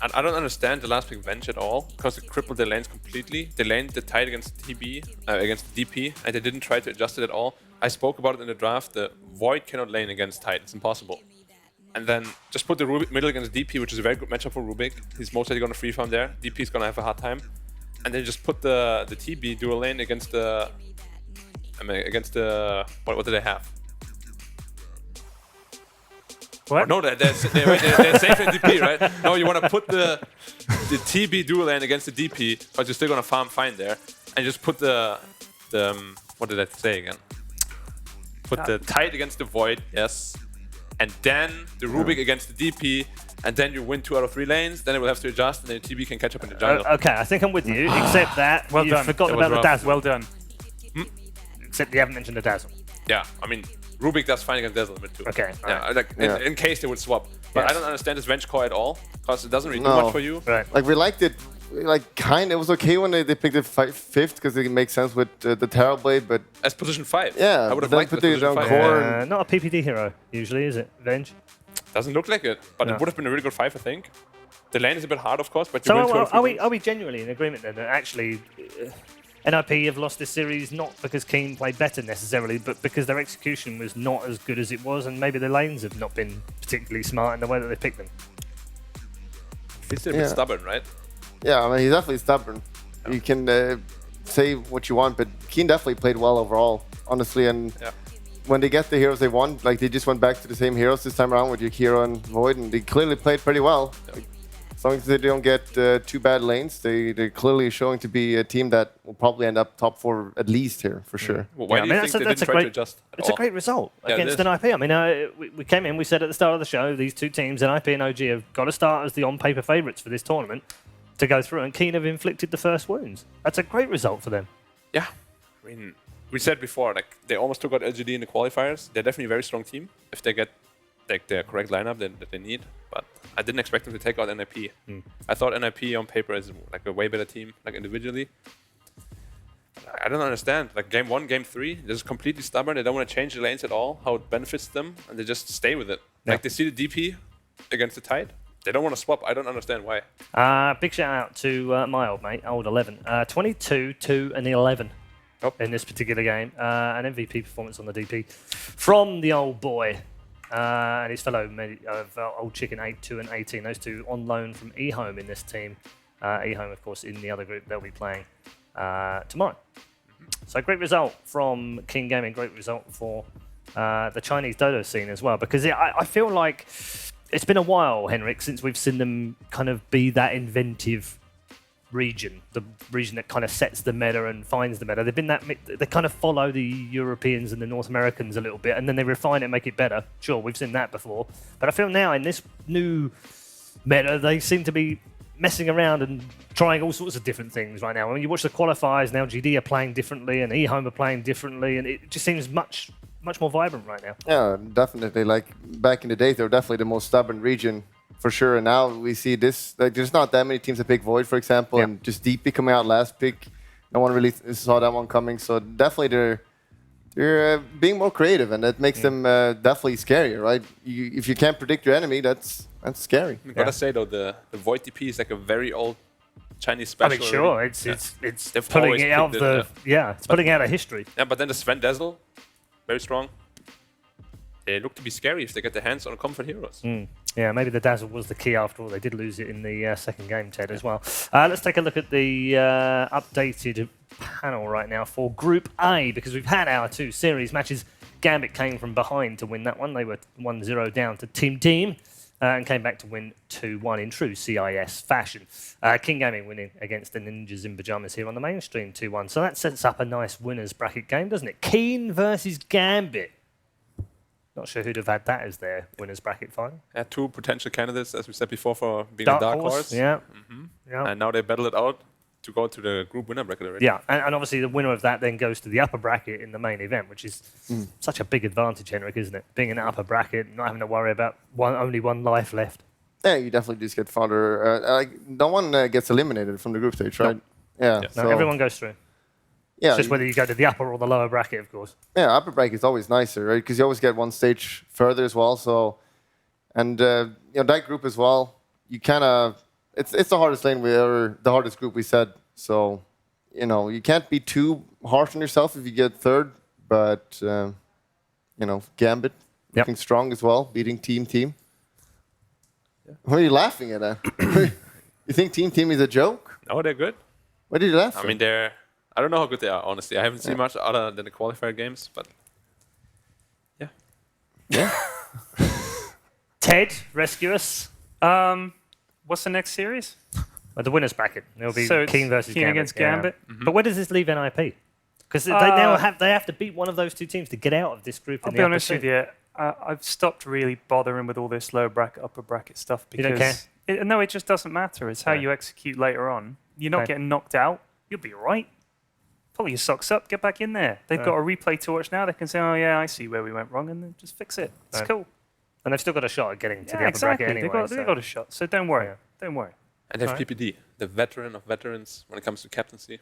I don't understand the last pick Venge at all because it crippled the lanes completely. They laned the Tide against TB, against the DP, and they didn't try to adjust it at all. I spoke about it in the draft. The Void cannot lane against Tide. It's impossible. And then just put the Rubik middle against DP, which is a very good matchup for Rubik. He's most likely going to free farm there. DP is going to have a hard time. And then just put the TB dual lane against the... What do they have? What? Oh, no, they're safe in DP, right? No, you want to put the TB dual lane against the DP, but you're still going to farm fine there. And just put the what did I say again? Put the Tide against the Void, yes. And then the Rubik against the DP, and then you win 2 out of 3 lanes, then it will have to adjust, and then TB can catch up in the jungle. Okay, I think I'm with you, except that Well you've done. forgotten That was about the rough. Dazzle. Well done. Except you haven't mentioned the Dazzle. Yeah, I mean, Rubik does fine against Dazzle mid too. Okay, Yeah, alright. like in case they would swap. But I don't understand this Venge core at all, because it doesn't really do No. much for you. Right. Like we liked it, like it was okay when they picked it 5th because it makes sense with the Terror Blade, but as position 5. Yeah, I would have then liked put it as the position 5. core. Not a PPD hero, usually, is it? Venge? Doesn't look like it, but No. it would have been a really good 5, I think. The lane is a bit hard, of course, but you So win 2 out of 3 are we genuinely in agreement then that actually NIP have lost this series not because Keen played better necessarily, but because their execution was not as good as it was, and maybe the lanes have not been particularly smart in the way that they picked them? He's still a bit stubborn, right? Yeah, I mean, he's definitely stubborn. You can say what you want, but Keen definitely played well overall, honestly. And when they get the heroes they want, like they just went back to the same heroes this time around with Yukiro and Void, and they clearly played pretty well. Like, as long as they don't get 2 bad lanes, they're clearly showing to be a team that will probably end up top 4 at least here, for sure. Well, why do you think they didn't try to adjust at It's all? a great result Yeah, it against is. NIP. I mean, we came in, we said at the start of the show, these two teams, NIP and OG, have got to start as the on-paper favourites for this tournament to go through, and Keen have inflicted the first wounds. That's a great result for them. Yeah, I mean, we said before, like they almost took out LGD in the qualifiers. They're definitely a very strong team if they get like the correct lineup that they need. But I didn't expect them to take out NIP. I thought NIP on paper is like a way better team, like individually. I don't understand. Like game 1, game 3, they're just completely stubborn. They don't want to change the lanes at all, how it benefits them, and they just stay with it. Yeah. Like they see the DP against the Tide. They don't want to swap. I don't understand why. Big shout out to my old mate, old 11. 22, 2, and 11 in this particular game. An MVP performance on the DP from the old boy and his fellow old chicken 8, 2, and 18. Those two on loan from eHome in this team. eHome, of course, in the other group they'll be playing tomorrow. So great result from King Gaming. Great result for the Chinese Dodo scene as well. Because I feel like it's been a while, Henrik, since we've seen them kind of be that inventive region, the region that kind of sets the meta and finds the meta. They've been they kind of follow the Europeans and the North Americans a little bit, and then they refine it and make it better. Sure, we've seen that before, but I feel now in this new meta, they seem to be messing around and trying all sorts of different things right now. When you watch the qualifiers now, GD are playing differently and eHome are playing differently, and it just seems much more vibrant right now. Yeah, definitely. Like back in the days, they were definitely the most stubborn region for sure. And now we see this. Like, there's not that many teams that pick Void, for example, and just DP coming out last pick. No one really saw that one coming. So definitely they're being more creative, and that makes them definitely scarier, right? If you can't predict your enemy, that's scary. I gotta say though, the Void DP is like a very old Chinese special. I mean, sure, already. it's They've pulling always it out of picked the it's pulling out of history. Yeah, but then the Sven Dazzle, very strong. They look to be scary if they get their hands on comfort heroes. Yeah, maybe the Dazzle was the key after all. They did lose it in the second game, Ted, as well. Let's take a look at the updated panel right now for Group A, because we've had our 2 series matches. Gambit came from behind to win that one. They were 1-0 down to Team, and came back to win 2-1 in true CIS fashion. King Gaming winning against the Ninjas in Pajamas here on the mainstream 2-1. So that sets up a nice winners bracket game, doesn't it? Keen versus Gambit. Not sure who'd have had that as their winners bracket final. 2 potential candidates, as we said before, for being Dark a dark horse, horse. yeah. Yeah. And now they battle it out. to go to the group winner bracket already. Yeah, and obviously the winner of that then goes to the upper bracket in the main event, which is such a big advantage, Henrik, isn't it? Being in the upper bracket, not having to worry about only one life left. Yeah, you definitely just get farther. No one gets eliminated from the group stage, right? Yeah. No, everyone goes through. Yeah. It's just whether you go to the upper or the lower bracket, of course. Yeah, upper bracket is always nicer, right? Because you always get one stage further as well. So, and that group as well, you kind of it's the hardest lane or the hardest group we said. So, you can't be too harsh on yourself if you get third. But Gambit looking strong as well, beating Team. Yeah. What are you laughing at? You think Team is a joke? No, they're good. What did you laugh? I mean, I don't know how good they are, honestly. I haven't seen much other than the qualifier games, but yeah. Yeah. Ted, rescue us. What's the next series? The winners bracket. It'll be So it's Keen versus Keen Gambit. against Gambit. But where does this leave NIP? Because they now have to beat one of those two teams to get out of this group. I'll be honest with you. I've stopped really bothering with all this lower bracket, upper bracket stuff because You don't care? No, it just doesn't matter. It's how you execute later on. You're not getting knocked out. You'll be all right. Pull your socks up. Get back in there. They've got a replay to watch now. They can say, "Oh yeah, I see where we went wrong," and then just fix it. It's cool. And they've still got a shot at getting to the upper exactly. bracket anyway. They've got a shot. So don't worry. Don't worry. And they have PPD, the veteran of veterans when it comes to captaincy.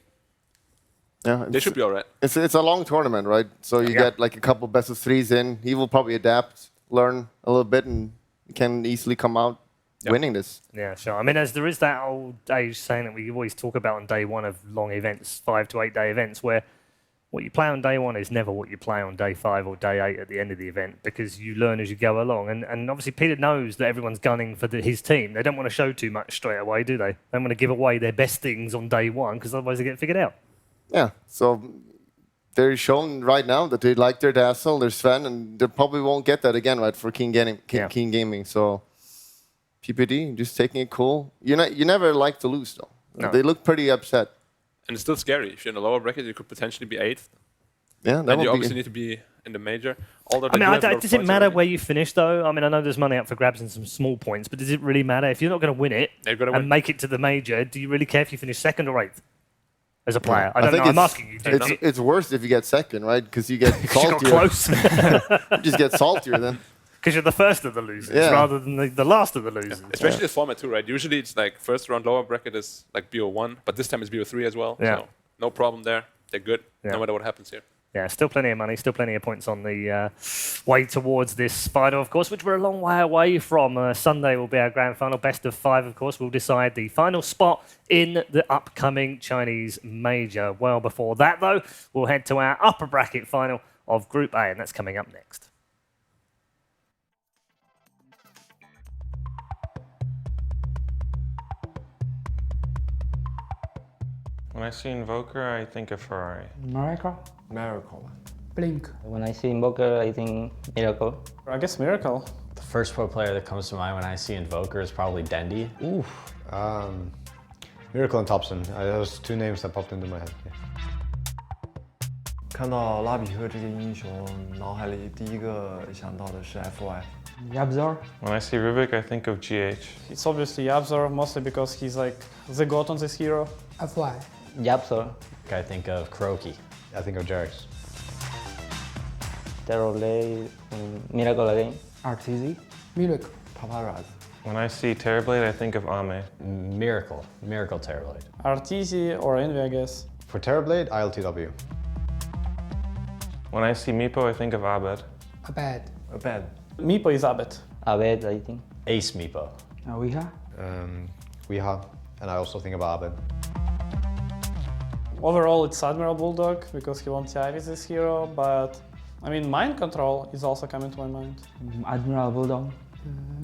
Yeah, They should be all right. It's a long tournament, right? So you get like a couple best of threes in. He will probably adapt, learn a little bit, and can easily come out winning this. Yeah, sure. I mean, as there is that old age saying that we always talk about on day one of long events, 5 to 8 day events, where what you play on day one is never what you play on day 5 or day 8 at the end of the event, because you learn as you go along. And obviously Peter knows that everyone's gunning for his team. They don't want to show too much straight away, do they? They don't want to give away their best things on day one, because otherwise they get figured out. Yeah, so they're shown right now that they like their Dazzle, their Sven, and they probably won't get that again, right, for Keen Gaming. So PPD, just taking it cool. You never like to lose, though. No. They look pretty upset. And it's still scary. If you're in the lower bracket, you could potentially be 8th. Yeah, that and would you be obviously need to be in the major. Although does it matter where you finish, though? I mean, I know there's money up for grabs and some small points, but does it really matter? If you're not going to win it and make it to the major, do you really care if you finish 2nd or 8th as a player? I don't know. I'm asking you. It's worse if you get 2nd, right? Because you get saltier. You got close. You just get saltier then. Because you're the first of the losers rather than the last of the losers. Especially this format too, right? Usually it's like first round lower bracket is like BO1, but this time it's BO3 as well. Yeah. So no problem there. They're good, no matter what happens here. Yeah, still plenty of money, still plenty of points on the way towards this final, of course, which we're a long way away from. Sunday will be our grand final. Best of 5, of course, will decide the final spot in the upcoming Chinese major. Well, before that, though, we'll head to our upper bracket final of Group A, and that's coming up next. When I see Invoker, I think of Ferrari. Miracle? Miracle. Blink. When I see Invoker, I think Miracle. I guess Miracle. The first pro player that comes to mind when I see Invoker is probably Dendi. Ooh. Miracle and Thompson. Those 2 names that popped into my head. Yeah. 看到拉比特这个英雄，脑海里第一个想到的是 FY。 Yabzor. When I see Rubik, I think of GH. It's obviously Yabzor, mostly because he's like the god on this hero. FY. Yabzor. I think of Kuroki. I think of Jarex. Terrorblade, Miracle again. RTZ. Miracle. Paparazzi. When I see Terrorblade, I think of Ame. Miracle. Miracle Terrorblade. RTZ or Envy, I guess. For Terrorblade, ILTW. When I see Meepo, I think of Abed. Abed. Abed. Meepo is Abed. Abed, I think. Ace Meepo. Weeha. Weeha. And I also think of Abed. Overall, it's Admiral Bulldog because he wants Yaris this hero, but I mean, Mind Control is also coming to my mind. Admiral Bulldog.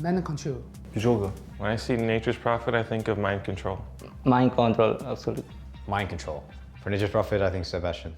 Man Control. Joga. When I see Nature's Prophet, I think of Mind Control. Mind Control, absolutely. Mind Control. For Nature's Prophet, I think Sebastian.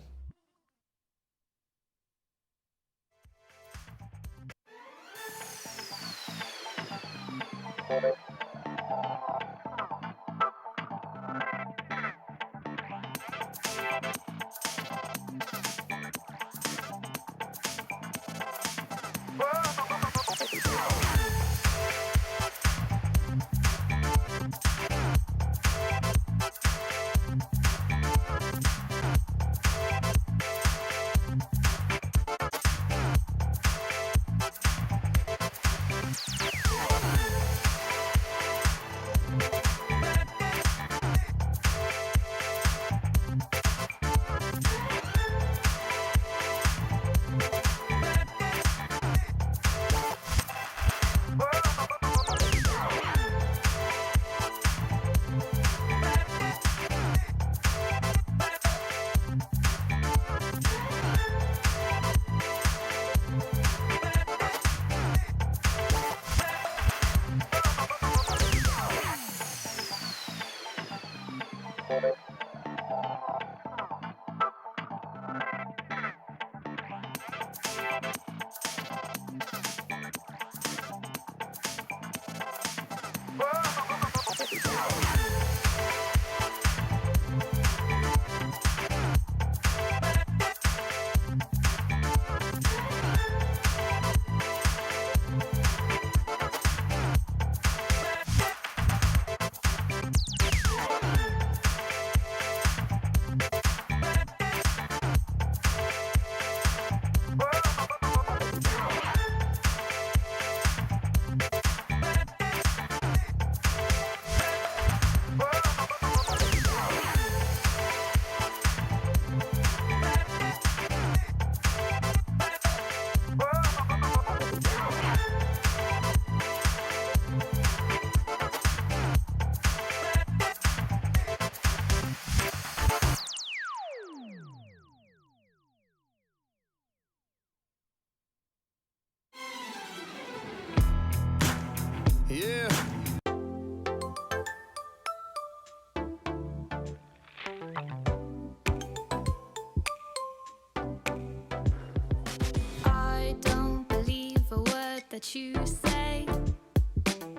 you say,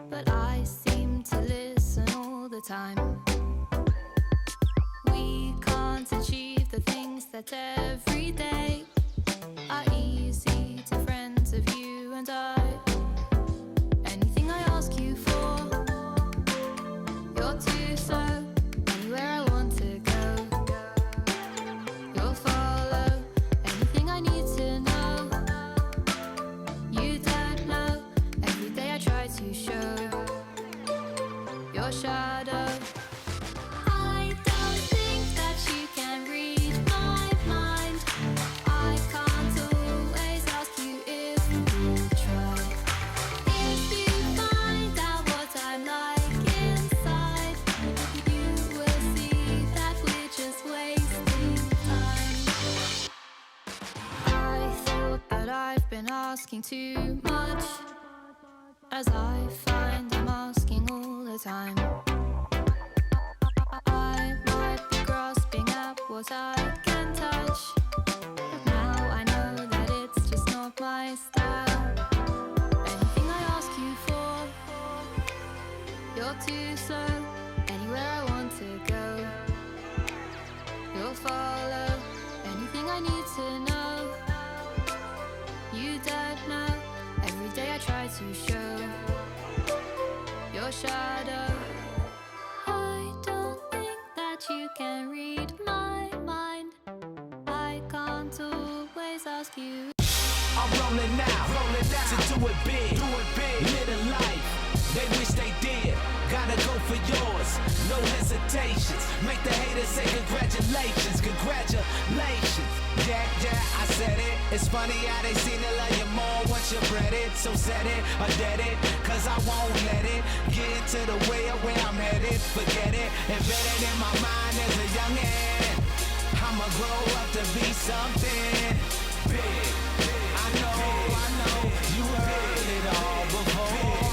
but I seem to listen all the time. We can't achieve the things that every day are easy to friends of you and I. Anything I ask you for, you're too slow. Anywhere I want to go, you'll follow. Anything I need to know, you don't know. Every day I try to show your shadow. I don't think that you can read my mind. I can't always ask you if you try. If you find out what I'm like inside, you will see that we're just wasting time. I thought that I've been asking too much, as I find I'm asking all the time. I might be grasping at what I can touch, but now I know that it's just not my style. Anything I ask you for, you're too slow. Anywhere I want to go, you'll follow. Anything I need to know, you don't know. Every day I try to show your shadow. I don't think that you can read my mind. I can't always ask you. I'm rolling out to do it big, live a life they wish they did. Gotta go for yours, no hesitations. Make the haters say congratulations, congratulations. Yeah, I said it. It's funny how they seem to love you more once you bred it. So set it or dead it, cause I won't let it get into the way of where I'm headed. Forget it, embedded in my mind as a youngin'. I'ma grow up to be something big. I know, you heard it all before.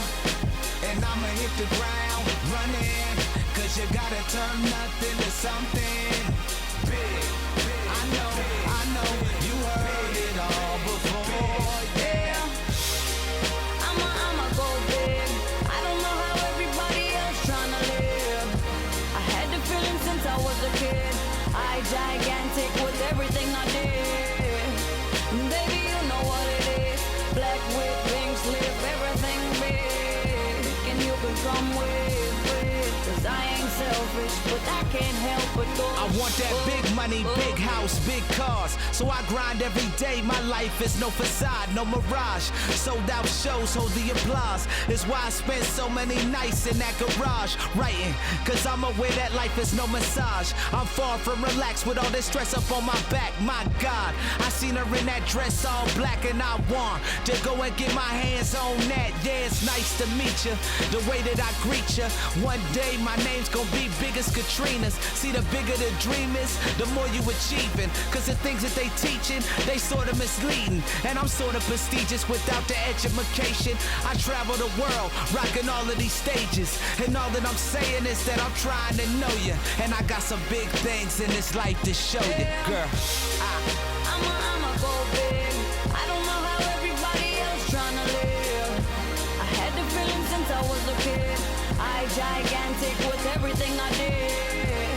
And I'ma hit the ground running, cause you gotta turn nothing to something big. I know, you heard it all before, yeah. I'ma go big. I don't know how everybody else tryna live. I had the feeling since I was a kid. I gigantic with everything I did. Baby, you know what it is. Black with pink slip, everything big. And you can come with, cause I ain't selfish, but I can't help but go. I want that big money, big house, big cars. So I grind every day. My life is no facade, no mirage. Sold out shows, hold the applause. It's why I spend so many nights in that garage writing, cause I'm aware that life is no massage. I'm far from relaxed with all this stress up on my back. My God, I seen her in that dress all black, and I want to go and get my hands on that. Yeah, it's nice to meet you. The way that I greet you, one day my name's gonna be big as Katrina's. See, the bigger the dream is, the more you achieving. Cause the things that they teaching, they sorta misleading. And I'm sorta prestigious without the education. I travel the world, rocking all of these stages. And all that I'm saying is that I'm trying to know you. And I got some big things in this life to show you, girl. I'ma go big. I don't know how everybody else tryna live. I had the feeling since I was a kid. I gigantic with everything I did.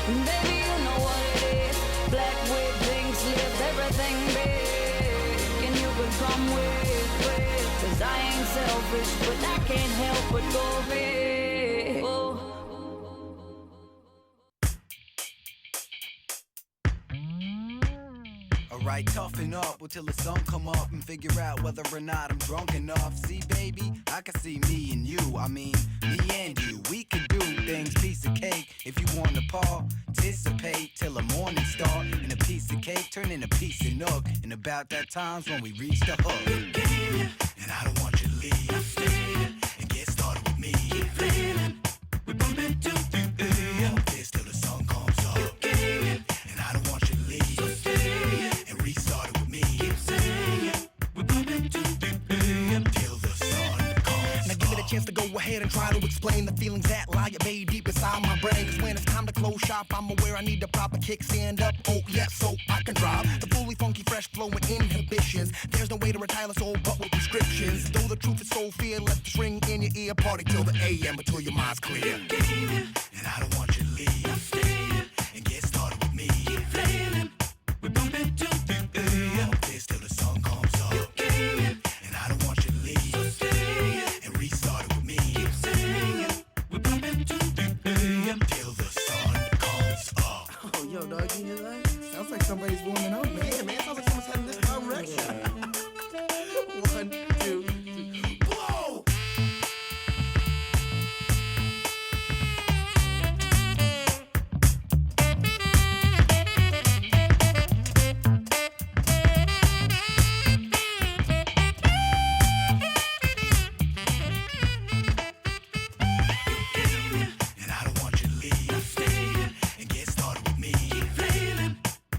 Baby, you know what it is. Black with pink slip, everything big. And you can come with, cause I ain't selfish, but I can't help but go big. Oh. Alright, toughen up until the sun come up and figure out whether or not I'm drunk enough. See, baby, I can see me and you. I mean, me and you. We could do things, piece of cake. If you want to participate till the morning start. And a piece of cake turn into a piece of nook. And about that time's when we reach the hook. And I don't want you to leave. Stay and get started with me. Keep feeling. We bump into this till the sun comes up. And I don't want you to leave. So stay and restart it with me. Keep saying we bump into till the sun comes up. Now give it a chance to go ahead and try to explain the feelings that lie at bay deep inside my brain. Cause when it's time to close shop, I'm aware I need a proper kick, stand up, oh yeah, so I can drive the fully funky, fresh flow with inhibitions. There's no way to retire the soul but with prescriptions. Though the truth is so fear, let this ring in your ear. Party till the AM until your mind's clear. And I don't want you to leave. Stay and get started with me. Keep playing. We're bumping to the AM. This till the sun comes up. And I don't want you to leave. So stay and restart it with me. Keep singing. We're bumping to the AM till the sun comes up. Oh, yo, dog, you hear that? Sounds like somebody's warming up, man. Yeah, man, sounds like someone's heading this direction. 1, 2, 3, blow! And I don't want you to leave. Stay and get started with me. Keep playing.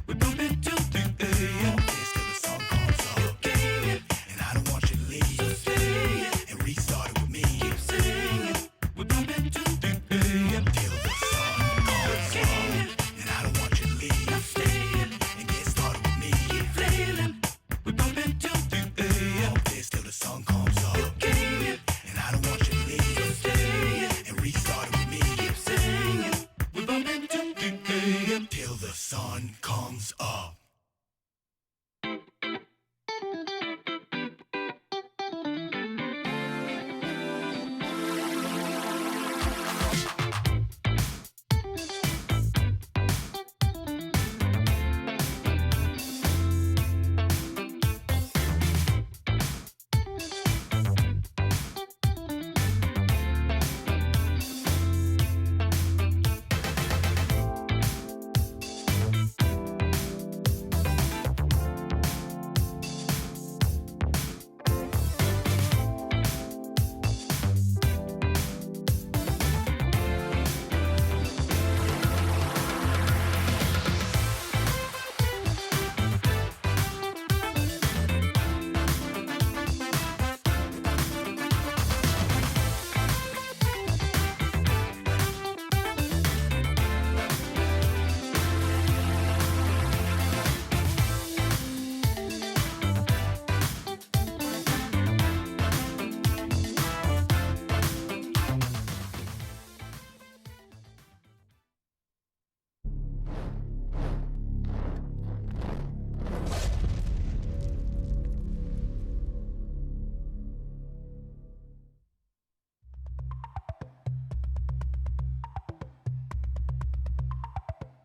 We're bumping to the AM. This till the sun comes up. And I don't want you to leave. So stay and restart it with me. Keep singing. We're bumping to the AM till the sun comes up. And I don't want you to leave. Stay and get started with me. Keep playing. We're bumping to the AM. This till the sun comes up. And I don't want you to leave. So stay and restart it with me. Keep singing. We're bumping to the AM till the sun comes up.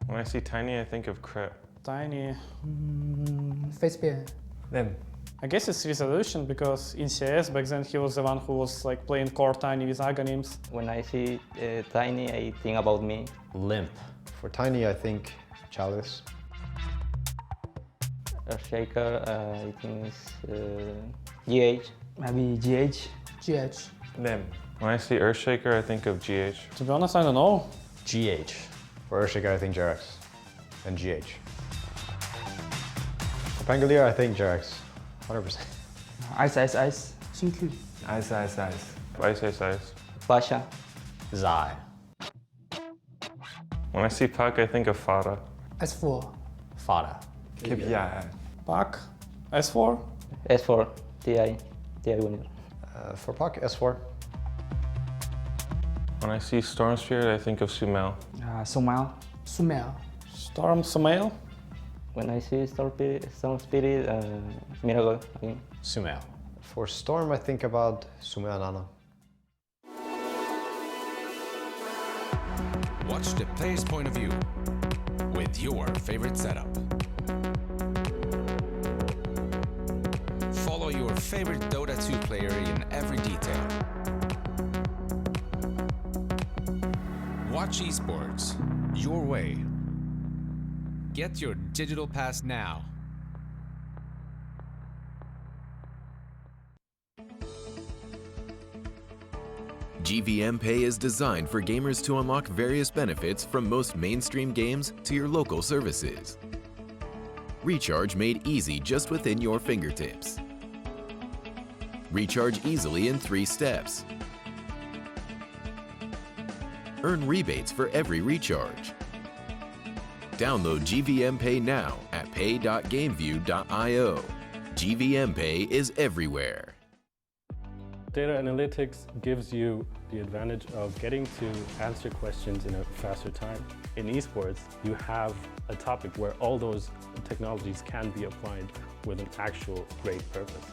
When I see Tiny, I think of Crit. Tiny. Face spear. Them. I guess it's Resolution because in CS back then he was the one who was like playing core Tiny with Aghanims. When I see Tiny, I think about me. Limp. For Tiny, I think Chalice. Earthshaker, I think is GH. Maybe GH. GH. Them. When I see Earthshaker, I think of GH. To be honest, I don't know. GH. For Earthshaker, I think Jerax. And GH. For Pangolier, I think Jerax. 100%. Ice, ice, ice. Xingqiu. Ice, ice, ice. Ice, ice, ice. Pasha. Zai. When I see Puck, I think of Fada. S4. Fada. KPI. Puck. S4. S4. TI. TI winner. For Puck, S4. When I see Storm Spirit, I think of Sumail. Sumail. Sumail. Storm Sumail. When I see Storm Spirit, Miracle again. Sumail. For Storm, I think about Sumail Nana. Watch the player's point of view with your favorite setup. Follow your favorite Dota 2 player in every detail. Watch esports your way. Get your digital pass now. GVM Pay is designed for gamers to unlock various benefits from most mainstream games to your local services. Recharge made easy just within your fingertips. Recharge easily in 3 steps. Earn rebates for every recharge. Download GVM Pay now at pay.gameview.io. GVM Pay is everywhere. Data analytics gives you the advantage of getting to answer questions in a faster time. In esports, you have a topic where all those technologies can be applied with an actual great purpose.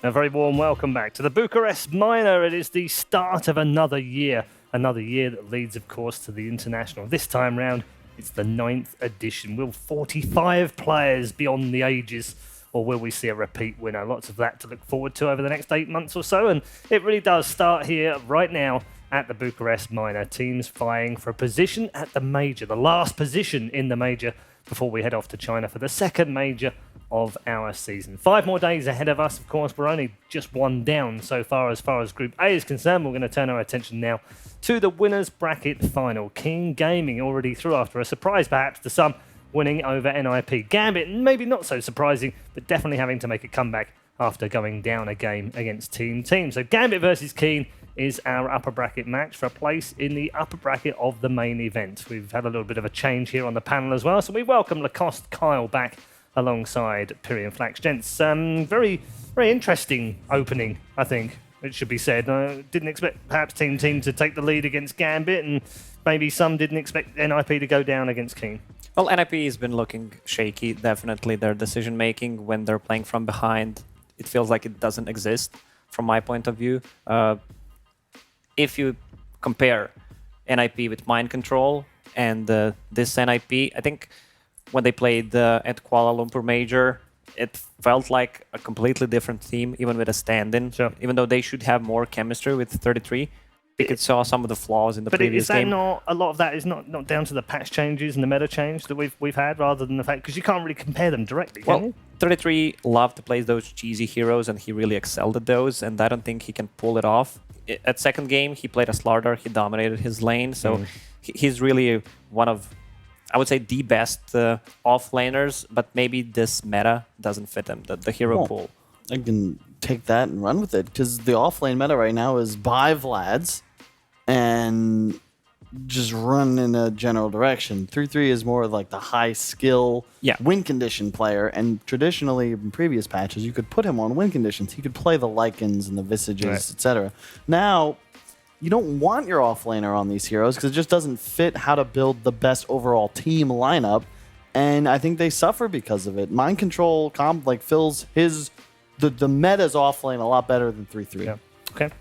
A very warm welcome back to the Bucharest Minor. It is the start of another year that leads, of course, to the International. This time round, it's the 9th edition. Will 45 players be on the ages, or will we see a repeat winner? Lots of that to look forward to over the next 8 months or so, and it really does start here right now at the Bucharest Minor. Teams vying for a position at the major, the last position in the major before we head off to China for the second major of our season. 5 more days ahead of us, of course. We're only just one down so far as Group A is concerned. We're going to turn our attention now to the winners bracket final. Keen Gaming already through after a surprise perhaps to some, winning over NIP. Gambit, maybe not so surprising, but definitely having to make a comeback after going down a game against Team. So Gambit versus Keen is our upper bracket match for a place in the upper bracket of the main event. We've had a little bit of a change here on the panel as well, so we welcome Lacoste Kyle back alongside Pyrian Flax. Gents, very, very interesting opening, I think, it should be said. I didn't expect perhaps Team to take the lead against Gambit, and maybe some didn't expect NIP to go down against Keen. Well, NIP has been looking shaky, definitely. Their decision-making when they're playing from behind, it feels like it doesn't exist from my point of view. If you compare NIP with Mind Control and this NIP, I think when they played at Kuala Lumpur Major, it felt like a completely different team, even with a stand-in. Sure. Even though they should have more chemistry with 33, we could saw some of the flaws in the previous game. But is that not, a lot of that is not down to the patch changes and the meta change that we've had, rather than the fact, because you can't really compare them directly, can you? 33 loved to play those cheesy heroes, and he really excelled at those, and I don't think he can pull it off. At second game, he played a Slardar, he dominated his lane, so he's really one of, I would say, the best off-laners, but maybe this meta doesn't fit him, the hero pool. I can take that and run with it, because the off-lane meta right now is buy Vlads and just run in a general direction. 3-3 is more like the high-skill win condition player, and traditionally in previous patches, you could put him on win conditions. He could play the Lycans and the Visages, etc. Now, you don't want your offlaner on these heroes because it just doesn't fit how to build the best overall team lineup, and I think they suffer because of it. Mind Control fills the meta's offlane a lot better than 3-3. Yeah. Okay.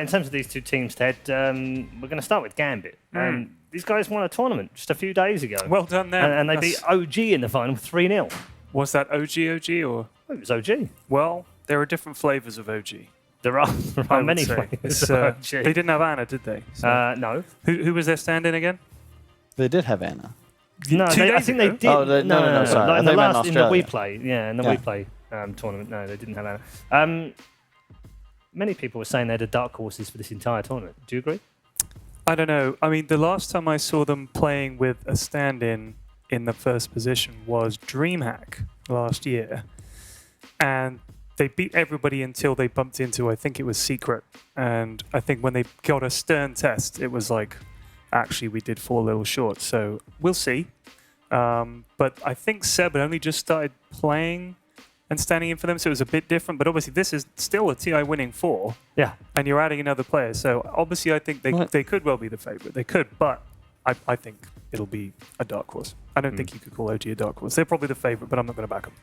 In terms of these two teams, Ted, we're going to start with Gambit. These guys won a tournament just a few days ago. Well done there. And they beat OG in the final 3-0. Was that OG or? It was OG. Well, there are different flavors of OG. There are many flavors of OG. They didn't have Anna, did they? No. Who was their stand-in again? They did have Anna. No, I think they did. Oh, no, sorry. Like in the last, in the Australia. WePlay tournament, no, they didn't have Anna. Many people were saying they're the dark horses for this entire tournament. Do you agree? I don't know. I mean, the last time I saw them playing with a stand-in in the first position was DreamHack last year. And they beat everybody until they bumped into, I think it was Secret. And I think when they got a stern test, it was like, actually, we did fall a little short. So we'll see. But I think Seb had only just started playing and standing in for them, so it was a bit different. But obviously, this is still a TI winning 4. Yeah. And you're adding another player. So obviously, I think they could well be the favorite. They could, but I think it'll be a dark horse. I don't think you could call OG a dark horse. They're probably the favorite, but I'm not going to back them.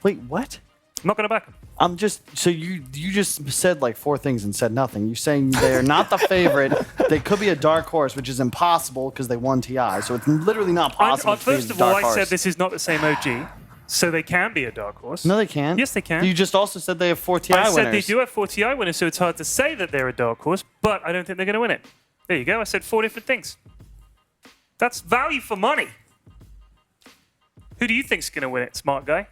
Wait, what? I'm not going to back them. I'm just so you just said like 4 things and said nothing. You're saying they're not the favorite. They could be a dark horse, which is impossible because they won TI. So it's literally not possible. First of all, I said this is not the same OG. So they can be a dark horse. No, they can't. Yes, they can. You just also said they have 4 TI I winners. said they do have 4 TI winners, so it's hard to say that they're a dark horse, but I don't think they're going to win it. There you go. I said 4 different things. That's value for money. Who do you think's going to win it, smart guy?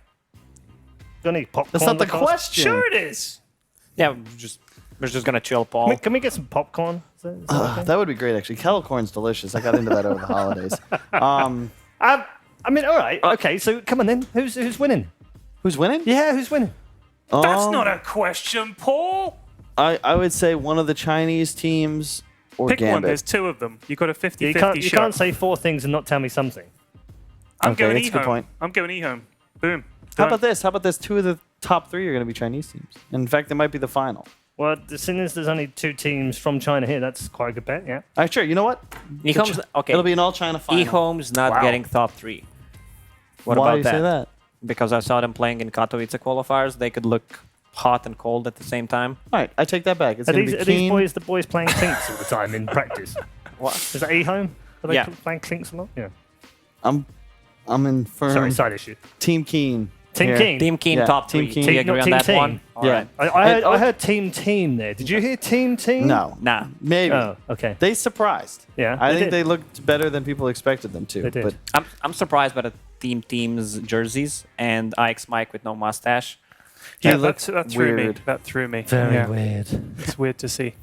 Don't need popcorn. That's not the Lacoste? question. Sure it is. Yeah, we're just gonna chill, Paul. Can we get some popcorn? Is that okay? That would be great, actually. Kettle corn's delicious. I got into that over the holidays. I mean, all right. Okay, so come on then. Who's winning? Who's winning? Yeah, who's winning? That's not a question, Paul. I would say one of the Chinese teams or Pick one. Gambit. There's 2 of them. You got a 50-50 You shot. can't say 4 things and not tell me something. I'm Okay, going that's a good E-home. point. I'm going E-home. Boom. How Done. about this? How about this? 2 of the top 3 are going to be Chinese teams. In fact, they might be the final. Well, seeing as there's only 2 teams from China here, that's quite a good bet, yeah. All right, sure. You know what? eHome's okay. It'll be an all-China final. eHome's not Wow. getting top 3. What Why about do you say that? Because I saw them playing in Katowice qualifiers. They could look hot and cold at the same time. All right, I take that back. It's Are going to these, be are these Keen. boys the boys playing Clinks all the time in practice? What? Is that E-Home? Are they Yeah. playing Clinks a lot? Yeah. I'm in firm. Sorry, side issue. Team Keen. Team here. Keen? Team Keen Yeah, top Team 3. Keen. Do you Team- agree not on that Team one? Team. All Yeah. right. I heard Team there. Did you hear Team? No. Nah. Maybe. Oh, okay. They surprised. Yeah, I they think did. they looked better than people expected them to. They did. But I'm surprised by the team's jerseys and IX Mike with no mustache. Yeah, They look that threw me. weird. That threw me. Very Yeah. weird. It's weird to see.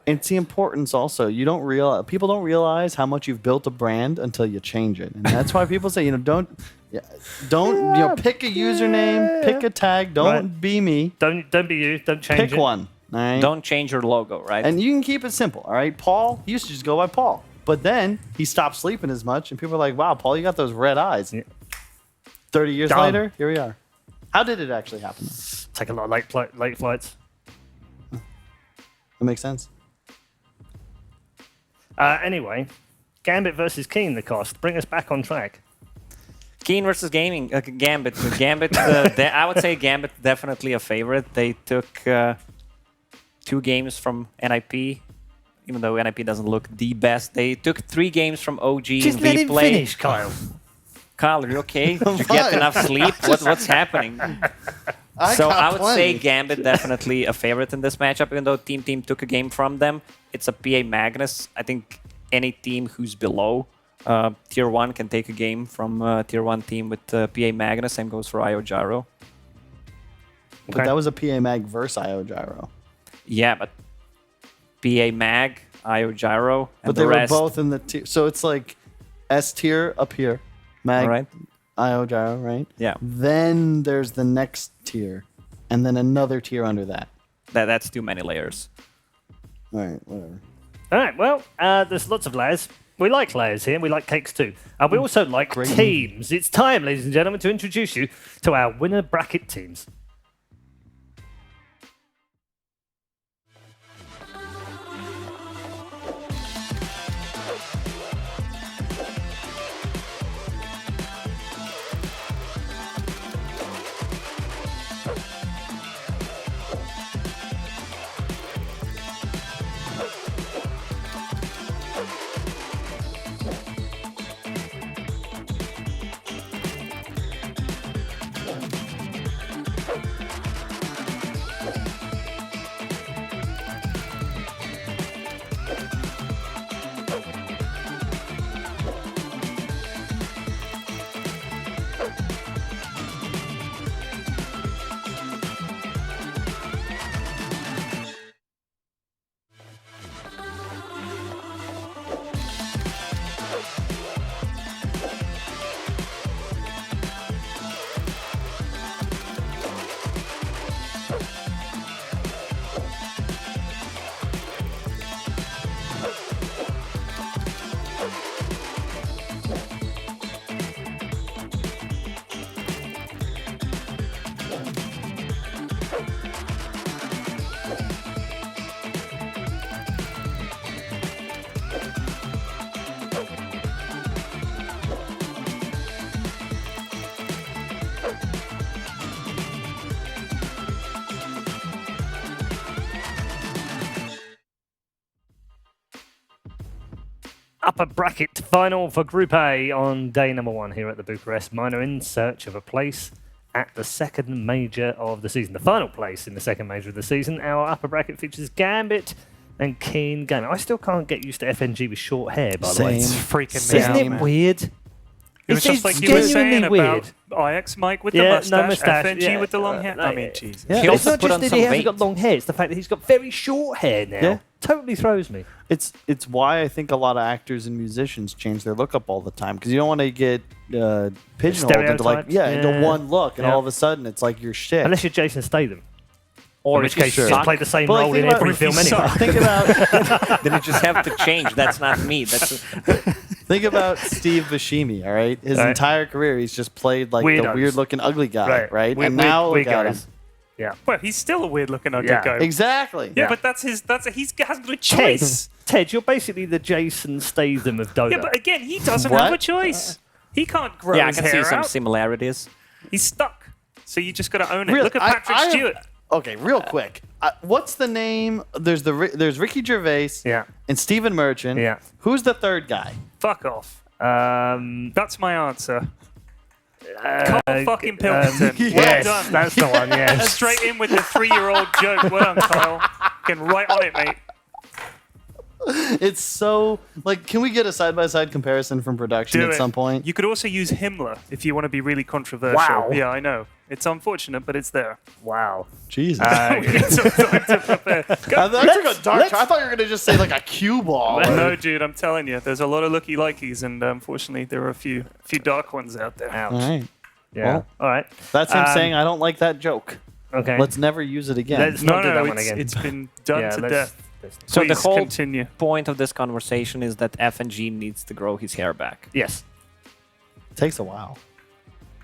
it's the importance also. You don't realize people don't realize how much you've built a brand until you change it, and that's why people say don't pick a username, pick a tag, don't Right. be me, Don't be you. Don't change pick it. one. All right? Don't change your logo, right? And you can keep it simple. All right, Paul. He used to just go by Paul, but then he stopped sleeping as much, and people are like, "Wow, Paul, you got those red eyes." Yeah. 30 years Dumb. later, here we are. How did it actually happen? Take a lot of late flights. That makes sense. Anyway, Gambit versus Keen, the cost. Bring us back on track. Keen versus Gambit. Gambit. I would say Gambit definitely a favorite. They took 2 games from NIP, even though NIP doesn't look the best. They took 3 games from OG Just and let him Vplay. finish, Kyle. Kyle, are you okay? Did you get enough sleep? What's happening? So I would say Gambit definitely a favorite in this matchup, even though Team took a game from them. It's a PA Magnus. I think any team who's below Tier 1 can take a game from Tier 1 team with PA Magnus. Same goes for IO Gyro. But that was a PA Mag versus IO Gyro. Yeah, but PA Mag, IO Gyro, and But the they rest. were both in the tier. So it's like S tier up here, Mag, All right. IO Gyro, right? Yeah. Then there's the next tier, and then another tier under that. That's too many layers. All right, whatever. All right, well, there's lots of layers. We like layers here, and we like cakes too. And we also like Great. teams. It's time, ladies and gentlemen, to introduce you to our winner bracket teams. upper bracket final for Group A on day number 1 here at the Bucharest Minor, in search of a place at the second major of the season, the final place in the second major of the season. Our upper bracket features Gambit and Keen Gaming. I still can't get used to FNG with short hair, by the way. It's freaking me out, Isn't it man. weird? It was just like you were saying about IX Mike with the mustache, no mustache, FNG with the long hair. I mean, Jesus. Yeah. It's not just that he hasn't got long hair, it's the fact that he's got very short hair now. Yeah. Totally throws me. It's why I think a lot of actors and musicians change their look up all the time, because you don't want to get pigeonholed into like into one look, and all of a sudden it's like your shit. Unless you're Jason Statham. Or in which case, Sure. you just play the same But, like, role think in about- every film anyway. Think about Then you just have to change. That's not me. That's think about Steve Buscemi. All right, his Right. entire career he's just played like the Weirdos. weird-looking ugly guy, right? Weird- And now weird look at him. guys. Yeah. Well, he's still a weird-looking ugly Yeah. guy. Exactly. Yeah, but that's he hasn't got a choice. Ted, you're basically the Jason Statham of Dota. Yeah, but again, he doesn't What? have a choice. He can't grow yeah, I his can hair see some out. similarities. He's stuck. So you just got to own it. Really, Look at Patrick I- Stewart. Okay, real quick. What's the name? There's Ricky Gervais. Yeah. And Stephen Merchant. Yeah. Who's the third guy? Fuck off. That's my answer. Carl fucking Pilkington. Well yes, done. that's the one, yes. Straight in with the 3-year-old joke. Well done, Kyle. Fucking right on it, mate. It's so like. Can we get a side-by-side comparison from production Do at it. some point? You could also use Himmler if you want to be really controversial. Wow. Yeah, I know. It's unfortunate, but it's there. Wow. Jesus. We need some time to prepare. I took a dark. I thought you were gonna just say like a cue ball. No, dude, I'm telling you, there's a lot of looky-likeys, and unfortunately, there are a few dark ones out there. Ouch. All right. Yeah. Well, All right. That's him saying I don't like that joke. Okay. Let's never use it again. Let's not do that one it's, again. it's been done Yeah, to let's- death. So the Please whole continue. point of this conversation is that FNG needs to grow his hair back. Yes. Takes a while.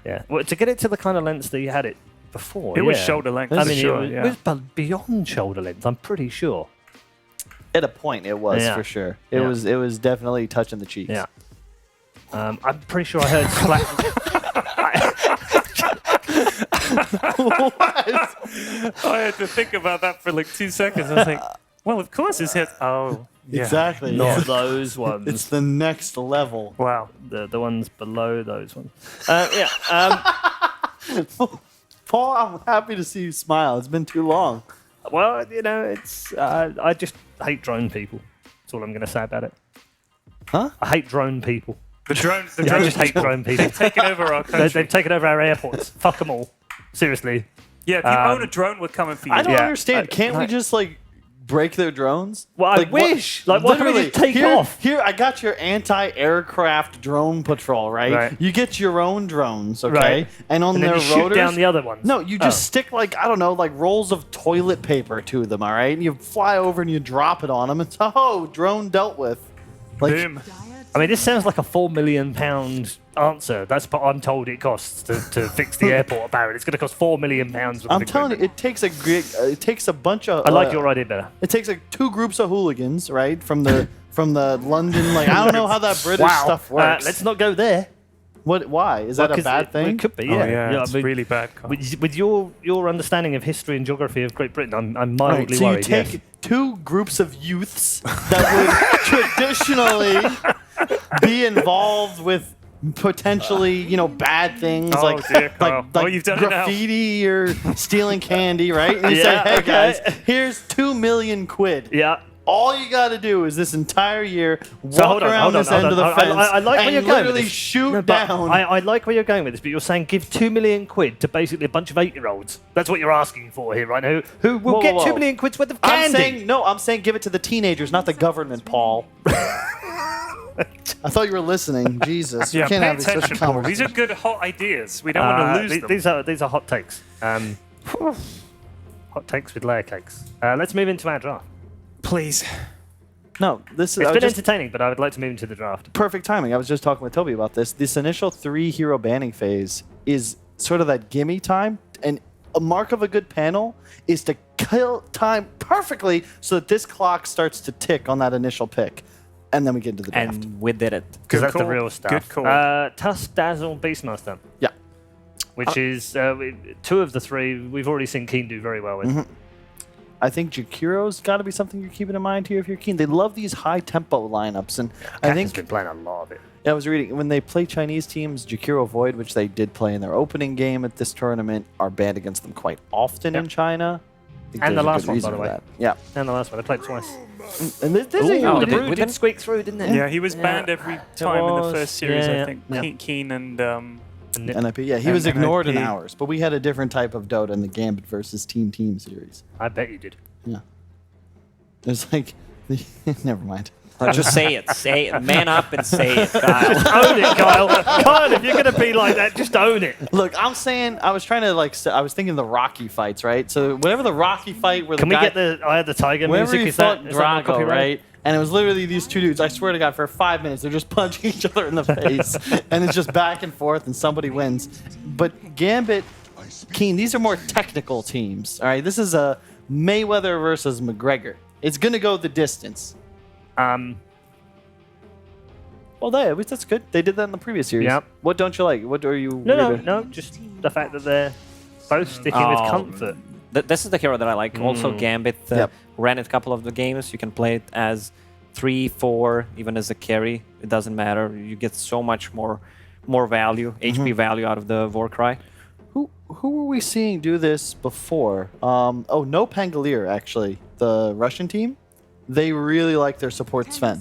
Yeah. Well, to get it to the kind of lengths that you had it before. It was yeah. shoulder length, I for mean, sure, it yeah. was beyond shoulder length. I'm pretty sure. At a point, it was Yeah. for sure. It Yeah. was. It was definitely touching the cheeks. Yeah. I'm pretty sure I heard I had to think about that for like 2 seconds. I was like, well, of course his hair. Oh, yeah. Exactly. Not It's- those ones. It's the next level. Wow. The ones below those ones. Yeah. Paul, I'm happy to see you smile. It's been too long. Well, you know, it's I just hate drone people. That's all I'm going to say about it. Huh? I hate drone people. The drone. The Yeah, I drone just hate drone people. They've taken over our country. They've taken over our airports. Fuck them all. Seriously. Yeah, if you own a drone, we're coming for you. I don't Yeah. understand. Can't we just like break their drones? Well, I wish. Like, why can't we just take here, off? Here, I got your anti-aircraft drone patrol, right? Right. You get your own drones, okay? Right. And on And then their you shoot rotors, down the other ones. No, you just Oh. stick like I don't know, like rolls of toilet paper to them, all right? And you fly over and you drop it on them. It's drone dealt with. Like, Boom. I mean, this sounds like a £4 million answer. That's what I'm told it costs to fix the airport barrier. It's going to cost £4 million. I'm telling you, it takes a great, it takes a bunch of. I like your idea better. It takes like 2 groups of hooligans, right, from the London. Like I don't know how that British Wow. stuff works. Let's not go there. What? Why? Is that a 'cause bad thing? It could be, Oh, yeah. yeah, it's I mean, really bad. Carl. with your understanding of history and geography of Great Britain, I'm Right, mildly so worried. you take yes. 2 groups of youths that would traditionally be involved with potentially, bad things Oh, like dear, Carl. Oh, you've done it now. graffiti or stealing candy, right? And you Yeah, say, hey okay. guys, here's 2 million quid. Yeah. All you got to do is this entire year walk So hold on, around hold on, this hold end of the on. fence I like where and you're going with literally this. shoot No, but down. I like where you're going with this, but you're saying give 2 million quid to basically a bunch of 8-year-olds. That's what you're asking for here, right? Who will Whoa, get whoa, 2 whoa. million quid's worth of I'm candy? saying give it to the teenagers, not the government, Paul. I thought you were listening. Jesus, Yeah, we can't pay have such a attention, Paul. These conversation. are good hot ideas. We don't want to lose them. These are hot takes. Hot takes with layer cakes. Let's move into our draft. Please. No, this is It's I been just- entertaining, but I would like to move into the draft. perfect timing. I was just talking with Toby about this. This initial 3 hero banning phase is sort of that gimme time, and a mark of a good panel is to kill time perfectly so that this clock starts to tick on that initial pick, and then we get into the draft. And we did it. Because Good that's the call. real stuff. Good call. Tusk, Dazzle, Beastmaster. Yeah. Which is 2 of the 3 we've already seen Keen do very well with. I think Jakiro's got to be something you're keeping in mind here if you're keen. They love these high tempo lineups, and I think been playing a lot of it. Yeah, I was reading when they play Chinese teams, Jakiro Void, which they did play in their opening game at this tournament, are banned against them quite often in China. I think And there's the a last good one, by reason the for way. that. Yeah. And the last one, I played twice. And this Ooh, we didn't squeak through, didn't it? Yeah, he was banned every time in the first series, I think. yeah. Keen and NIP. Yeah, he and was ignored in NIP. ours, but we had a different type of Dota in the Gambit versus Team series. I bet you did. Yeah. There's like, never mind. Just say it. Say it. Man up and say it, Kyle. Own it, Kyle. Kyle, if you're going to be like that, just own it. Look, I'm saying, I was trying to I was thinking the Rocky fights, right? So whenever the Rocky fight where Can the we guy, get the Eye of the Tiger whenever music? he Is that fought not Drago, copyrighted? right? And it was literally these two dudes. I swear to God, for 5 minutes, they're just punching each other in the face, and it's just back and forth, and somebody wins. But Gambit, Keen, these are more technical teams. All right, this is a Mayweather versus McGregor. It's gonna go the distance. Well, that's good. They did that in the previous series. Yep. What don't you like? What are you? No, just the fact that they're both sticking with comfort. This is the hero that I like. Also, Gambit ran it a couple of the games. You can play it as 3, 4, even as a carry. It doesn't matter. You get so much more value, HP value out of the Warcry. Who were we seeing do this before? No Pangolier, actually. The Russian team. They really like their support Sven.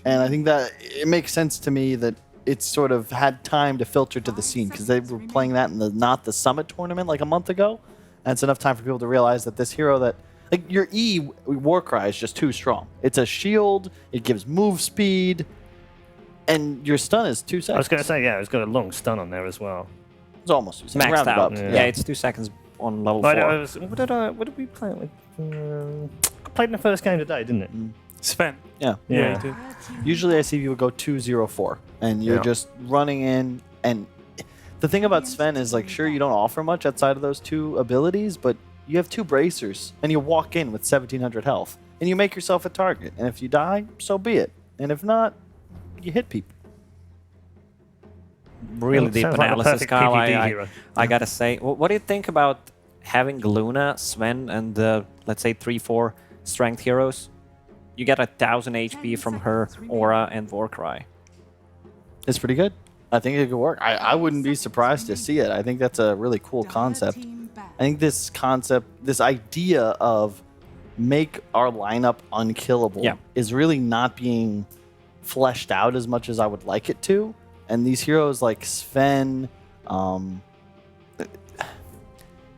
And I think that it makes sense to me that it's sort of had time to filter to the scene because they were playing that in the not the Summit tournament like a month ago. And it's enough time for people to realize that this hero that, like your E Warcry is just too strong. It's a shield, it gives move speed, and your stun is 2 seconds. I was going to say, yeah, it's got a long stun on there as well. It's almost 2 seconds. Maxed out. Roundabout. Yeah, it's 2 seconds on level But 4. what did we play with? Played in the first game today, didn't it? Sven. Yeah. Yeah. Usually I see people go 2-0-4, and you're just running in. And the thing about Sven is, like, sure, you don't offer much outside of those 2 abilities, but you have 2 bracers, and you walk in with 1,700 health, and you make yourself a target. And if you die, so be it. And if not, you hit people. Really deep Sounds like the analysis, perfect Kyle. PvP hero. I gotta say, what do you think about having Luna, Sven, and let's say 3, 4 strength heroes? You get 1,000 HP from her Aura and Warcry. It's pretty good. I think it could work. I wouldn't be surprised to see it. I think that's a really cool concept. I think this concept, this idea of make our lineup unkillable is really not being fleshed out as much as I would like it to. And these heroes like Sven,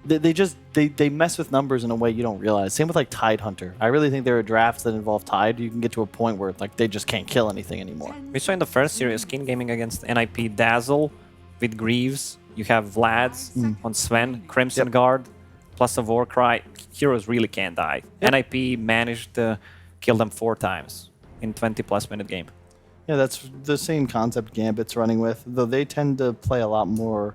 they mess with numbers in a way you don't realize. Same with like Tide Hunter. I really think there are drafts that involve Tide. You can get to a point where like they just can't kill anything anymore. We saw in the first series, Keen Gaming against NIP Dazzle with Greaves. You have Vlad's on Sven, Crimson Guard, plus a Warcry. Heroes really can't die. NIP managed to kill them 4 times in 20+ minute game. Yeah, that's the same concept Gambit's running with, though they tend to play a lot more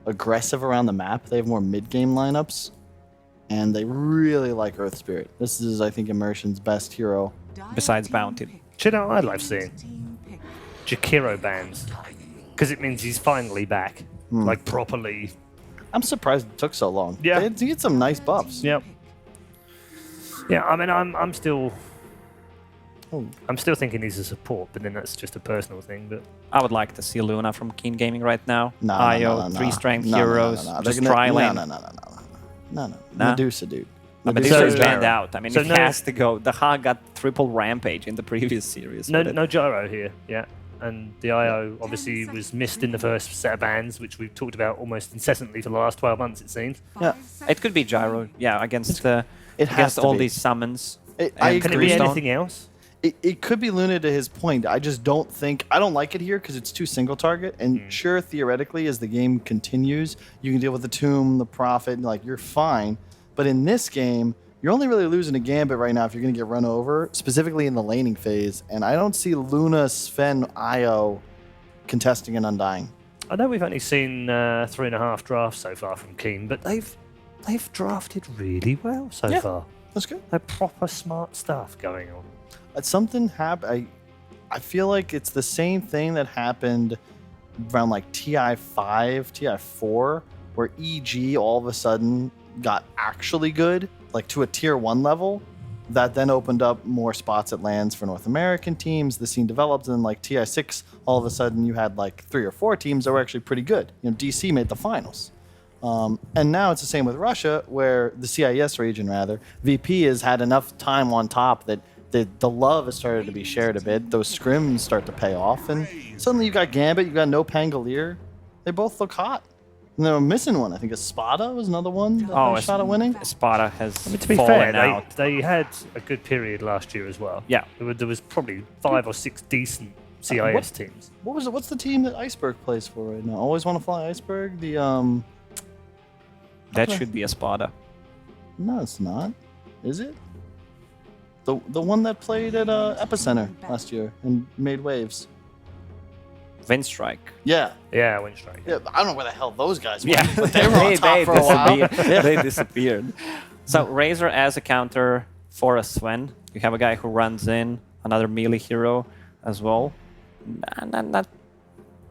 aggressive around the map. They have more mid-game lineups, and they really like Earth Spirit. This is, I think, Immersion's best hero. Besides Bounty. Do you know what I'd like seeing? Jakiro bans. Because it means he's finally back. Like, properly. I'm surprised it took so long. Yeah. They had to get some nice buffs. Yep. Yeah, I mean, I'm still thinking he's a support, but then that's just a personal thing. But I would like to see Luna from Keen Gaming right now. No, IO, 3 strength heroes, just try lane. No. Medusa, dude. Medusa is banned Gyro. out. I mean, So it no- has to go. The Ha got triple rampage in the previous series. no gyro here, yeah. And the IO obviously was missed in the first set of bans, which we've talked about almost incessantly for the last 12 months, it seems. Yeah. It could be gyro, against It has against to all be. these summons. Can and Can it be Crewstone. anything else? It could be Luna to his point. I just don't think... I don't like it here because it's too single target. And sure, theoretically, as the game continues, you can deal with the Tomb, the Prophet, and like, you're fine. But in this game, you're only really losing a Gambit right now if you're going to get run over, specifically in the laning phase. And I don't see Luna, Sven, Io contesting an Undying. I know we've only seen 3.5 drafts so far from Keen, but they've drafted really well so far. That's good. They're proper smart stuff going on. Something happened. I feel like it's the same thing that happened around like TI5, TI4, where EG all of a sudden got actually good. like to a tier 1 level. That then opened up more spots at lands for North American teams. The scene developed, and like TI6, all of a sudden you had like 3 or 4 teams that were actually pretty good. You know, DC made the finals. And now it's the same with Russia, where the CIS region, rather, VP has had enough time on top that the love has started to be shared a bit. Those scrims start to pay off, and suddenly you got Gambit, you got No Pangolier. They both look hot. And they were missing one. I think Espada was another one that had a shot at winning. Espada has to be fair, they had a good period last year as well. Yeah. There was probably 5 or 6 decent CIS teams. What was it? What's the team that Iceberg plays for right now? Always Want to Fly Iceberg? That should be Espada. No, it's not. Is it? The one that played at Epicenter last year and made waves. Windstrike. Yeah. Yeah, Windstrike. Yeah, I don't know where the hell those guys were. Yeah, But they were on top for a while. They disappeared. So Razor as a counter for a Sven. You have a guy who runs in, another melee hero as well. I'm not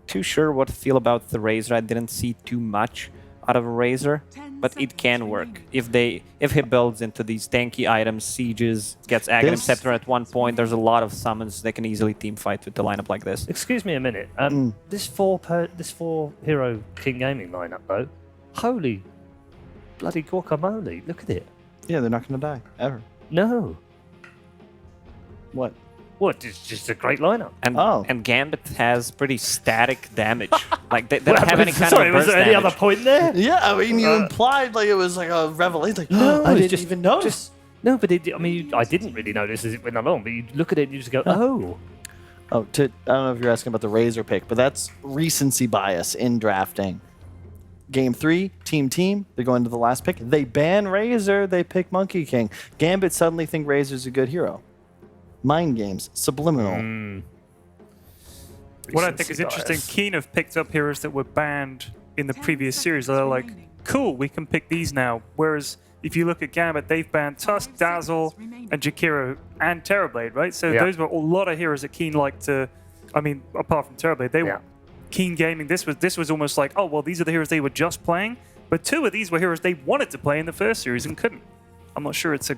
too sure what to feel about the Razor. I didn't see too much out of a Razor, but it can work. If he builds into these tanky items, sieges, gets Aghanim Scepter at one point, there's a lot of summons they can easily team fight with the lineup like this. Excuse me a minute. This four hero King Gaming lineup though, holy bloody guacamole! Look at it. Yeah, they're not going to die ever. No. What? What? It's just a great lineup. And Gambit has pretty static damage. Like they don't have any kind Sorry, of was burst there any damage. other point there? Yeah, I mean, you implied like it was like a revelation. Like, no, I didn't even notice. No, but I didn't really notice as it went along. But you look at it and you just go, oh. Oh, I don't know if you're asking about the Razor pick, but that's recency bias in drafting. Game 3, team. They go into the last pick. They ban Razor. They pick Monkey King. Gambit suddenly think Razor's a good hero. Mind games, subliminal. What I think is interesting, Keen have picked up heroes that were banned in the previous series. They're like, cool, we can pick these now. Whereas if you look at Gambit, they've banned Tusk, Dazzle, and Jakiro, and Terrorblade, right? So those were a lot of heroes that Keen liked to. I mean, apart from Terrorblade, they were Keen Gaming. This was almost like, oh well, these are the heroes they were just playing. But 2 of these were heroes they wanted to play in the first series and couldn't. I'm not sure it's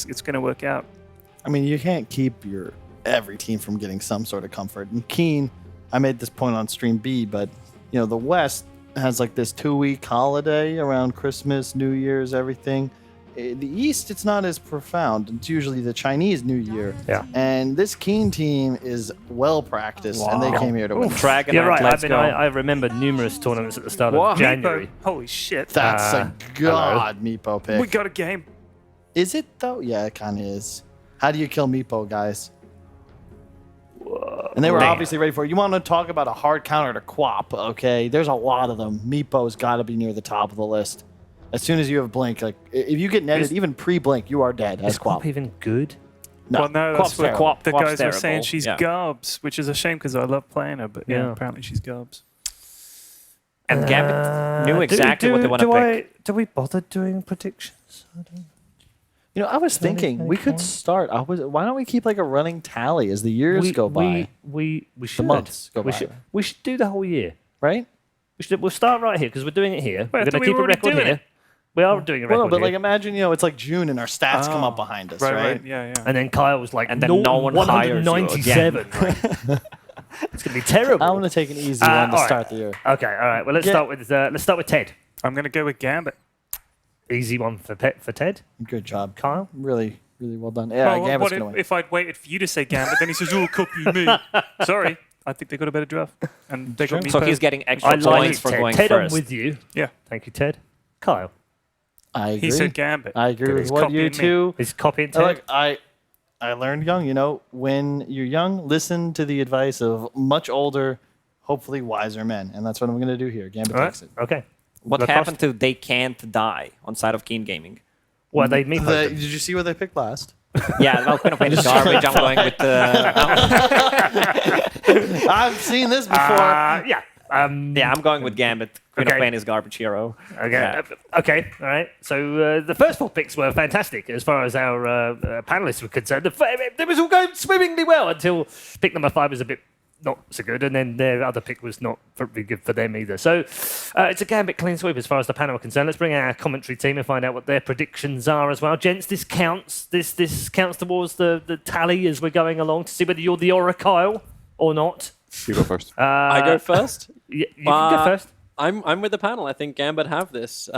going to work out. I mean, you can't keep every team from getting some sort of comfort. And Keen, I made this point on Stream B, but you know, the West has like this 2-week holiday around Christmas, New Year's, everything. The East, it's not as profound. It's usually the Chinese New Year. Yeah. And this Keen team is well practiced, and they came here to win. Dragon You're right. let's go. I remember numerous tournaments at the start of January. Meepo, holy shit. That's a god Meepo pick. We got a game. Is it though? Yeah, it kind of is. How do you kill Meepo, guys? And they were obviously ready for it. You want to talk about a hard counter to Quap, okay? There's a lot of them. Meepo's got to be near the top of the list. As soon as you have Blink, like if you get netted, even pre-Blink, you are dead as Is Quap even good? No, Well, no, Quap's that's what terrible. the Quap's guys were terrible. saying. She's Yeah. garbs, which is a shame because I love playing her. But yeah, apparently she's garbs. And Gambit knew exactly what they want to pick. Do we bother doing predictions? I don't. You know, I was thinking we could start. Why don't we keep like a running tally as the years go by? We should. The months go we by. We should do the whole year, right? We'll start right here because we're doing it here. Wait, I We're thought going to we keep were a already record doing here. it. We are doing a Well, record but here. like imagine, it's like June and our stats come up behind us, right? Yeah. And then Kyle was like, And then no one hires you 197. It's going to be terrible. I'm going to take an easy one to all right. start the year. Okay, all right. Well, let's start with Ted. I'm going to go with Gambit. Easy one for Ted. Good job, Kyle. Really well done. Yeah, Oh, Gambit's what going to win. if I'd waited for you to say Gambit? Then he says, "Oh, copy me." Sorry, I think they got a better draft, and they got me. So first. he's getting extra I like points it, for Ted. going Ted, first. I'm with you. Yeah. Thank you, Ted. Kyle. I agree. He said Gambit. I agree with He's what you copying me. two. He's copying Ted. Look, I learned young. You know, when you're young, listen to the advice of much older, hopefully wiser men, and that's what I'm going to do here. Gambit All takes it. Okay. What happened to They Can't Die on side of Keen Gaming? Well, they meet. Did you see what they picked last? Yeah, well, Queen of Pain is garbage. I'm going with I've seen this before. Yeah. I'm going with Gambit. Queen Okay. of Pain is garbage hero. Okay. Yeah. Okay. All right. So the first 4 picks were fantastic as far as our panelists were concerned. It was all going swimmingly well until pick number 5 was a bit not so good, and then their other pick was not very good for them either. So it's a Gambit clean sweep as far as the panel are concerned. Let's bring our commentary team and find out what their predictions are as well. Gents, this counts. This counts towards the tally as we're going along to see whether you're the Oracle or not. You go first. I go first? You can go first. I'm with the panel. I think Gambit have this.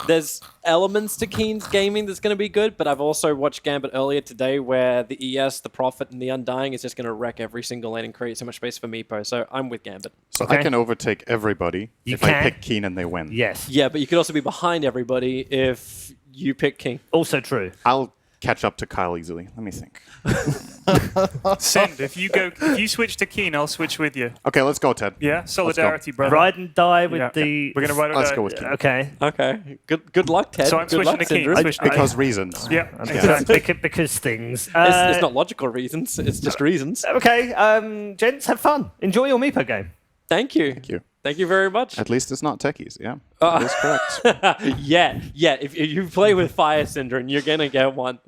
There's elements to Keen's gaming that's going to be good, but I've also watched Gambit earlier today where the ES, the Prophet, and the Undying is just going to wreck every single lane and create so much space for Meepo. So I'm with Gambit. So I can overtake everybody if I pick Keen and they win. Yes. Yeah, but you could also be behind everybody if you pick Keen. Also true. I'll catch up to Kyle easily. Let me think. Send. If you switch to Keen, I'll switch with you. Okay, let's go, Ted. Yeah, solidarity, brother. Ride and die with the. We're gonna ride or Let's die. go with Keen. Okay. Okay. Good luck, Ted. So I'm Good switching luck, to Keen. Syndrome. Because reasons. Yeah. Exactly. Because things. It's not logical reasons. It's just reasons. Okay, gents, have fun. Enjoy your Meepo game. Thank you. Thank you. Thank you very much. At least it's not techies, yeah. That is correct. yeah. If you play with Fire Syndrome, you're going to get one.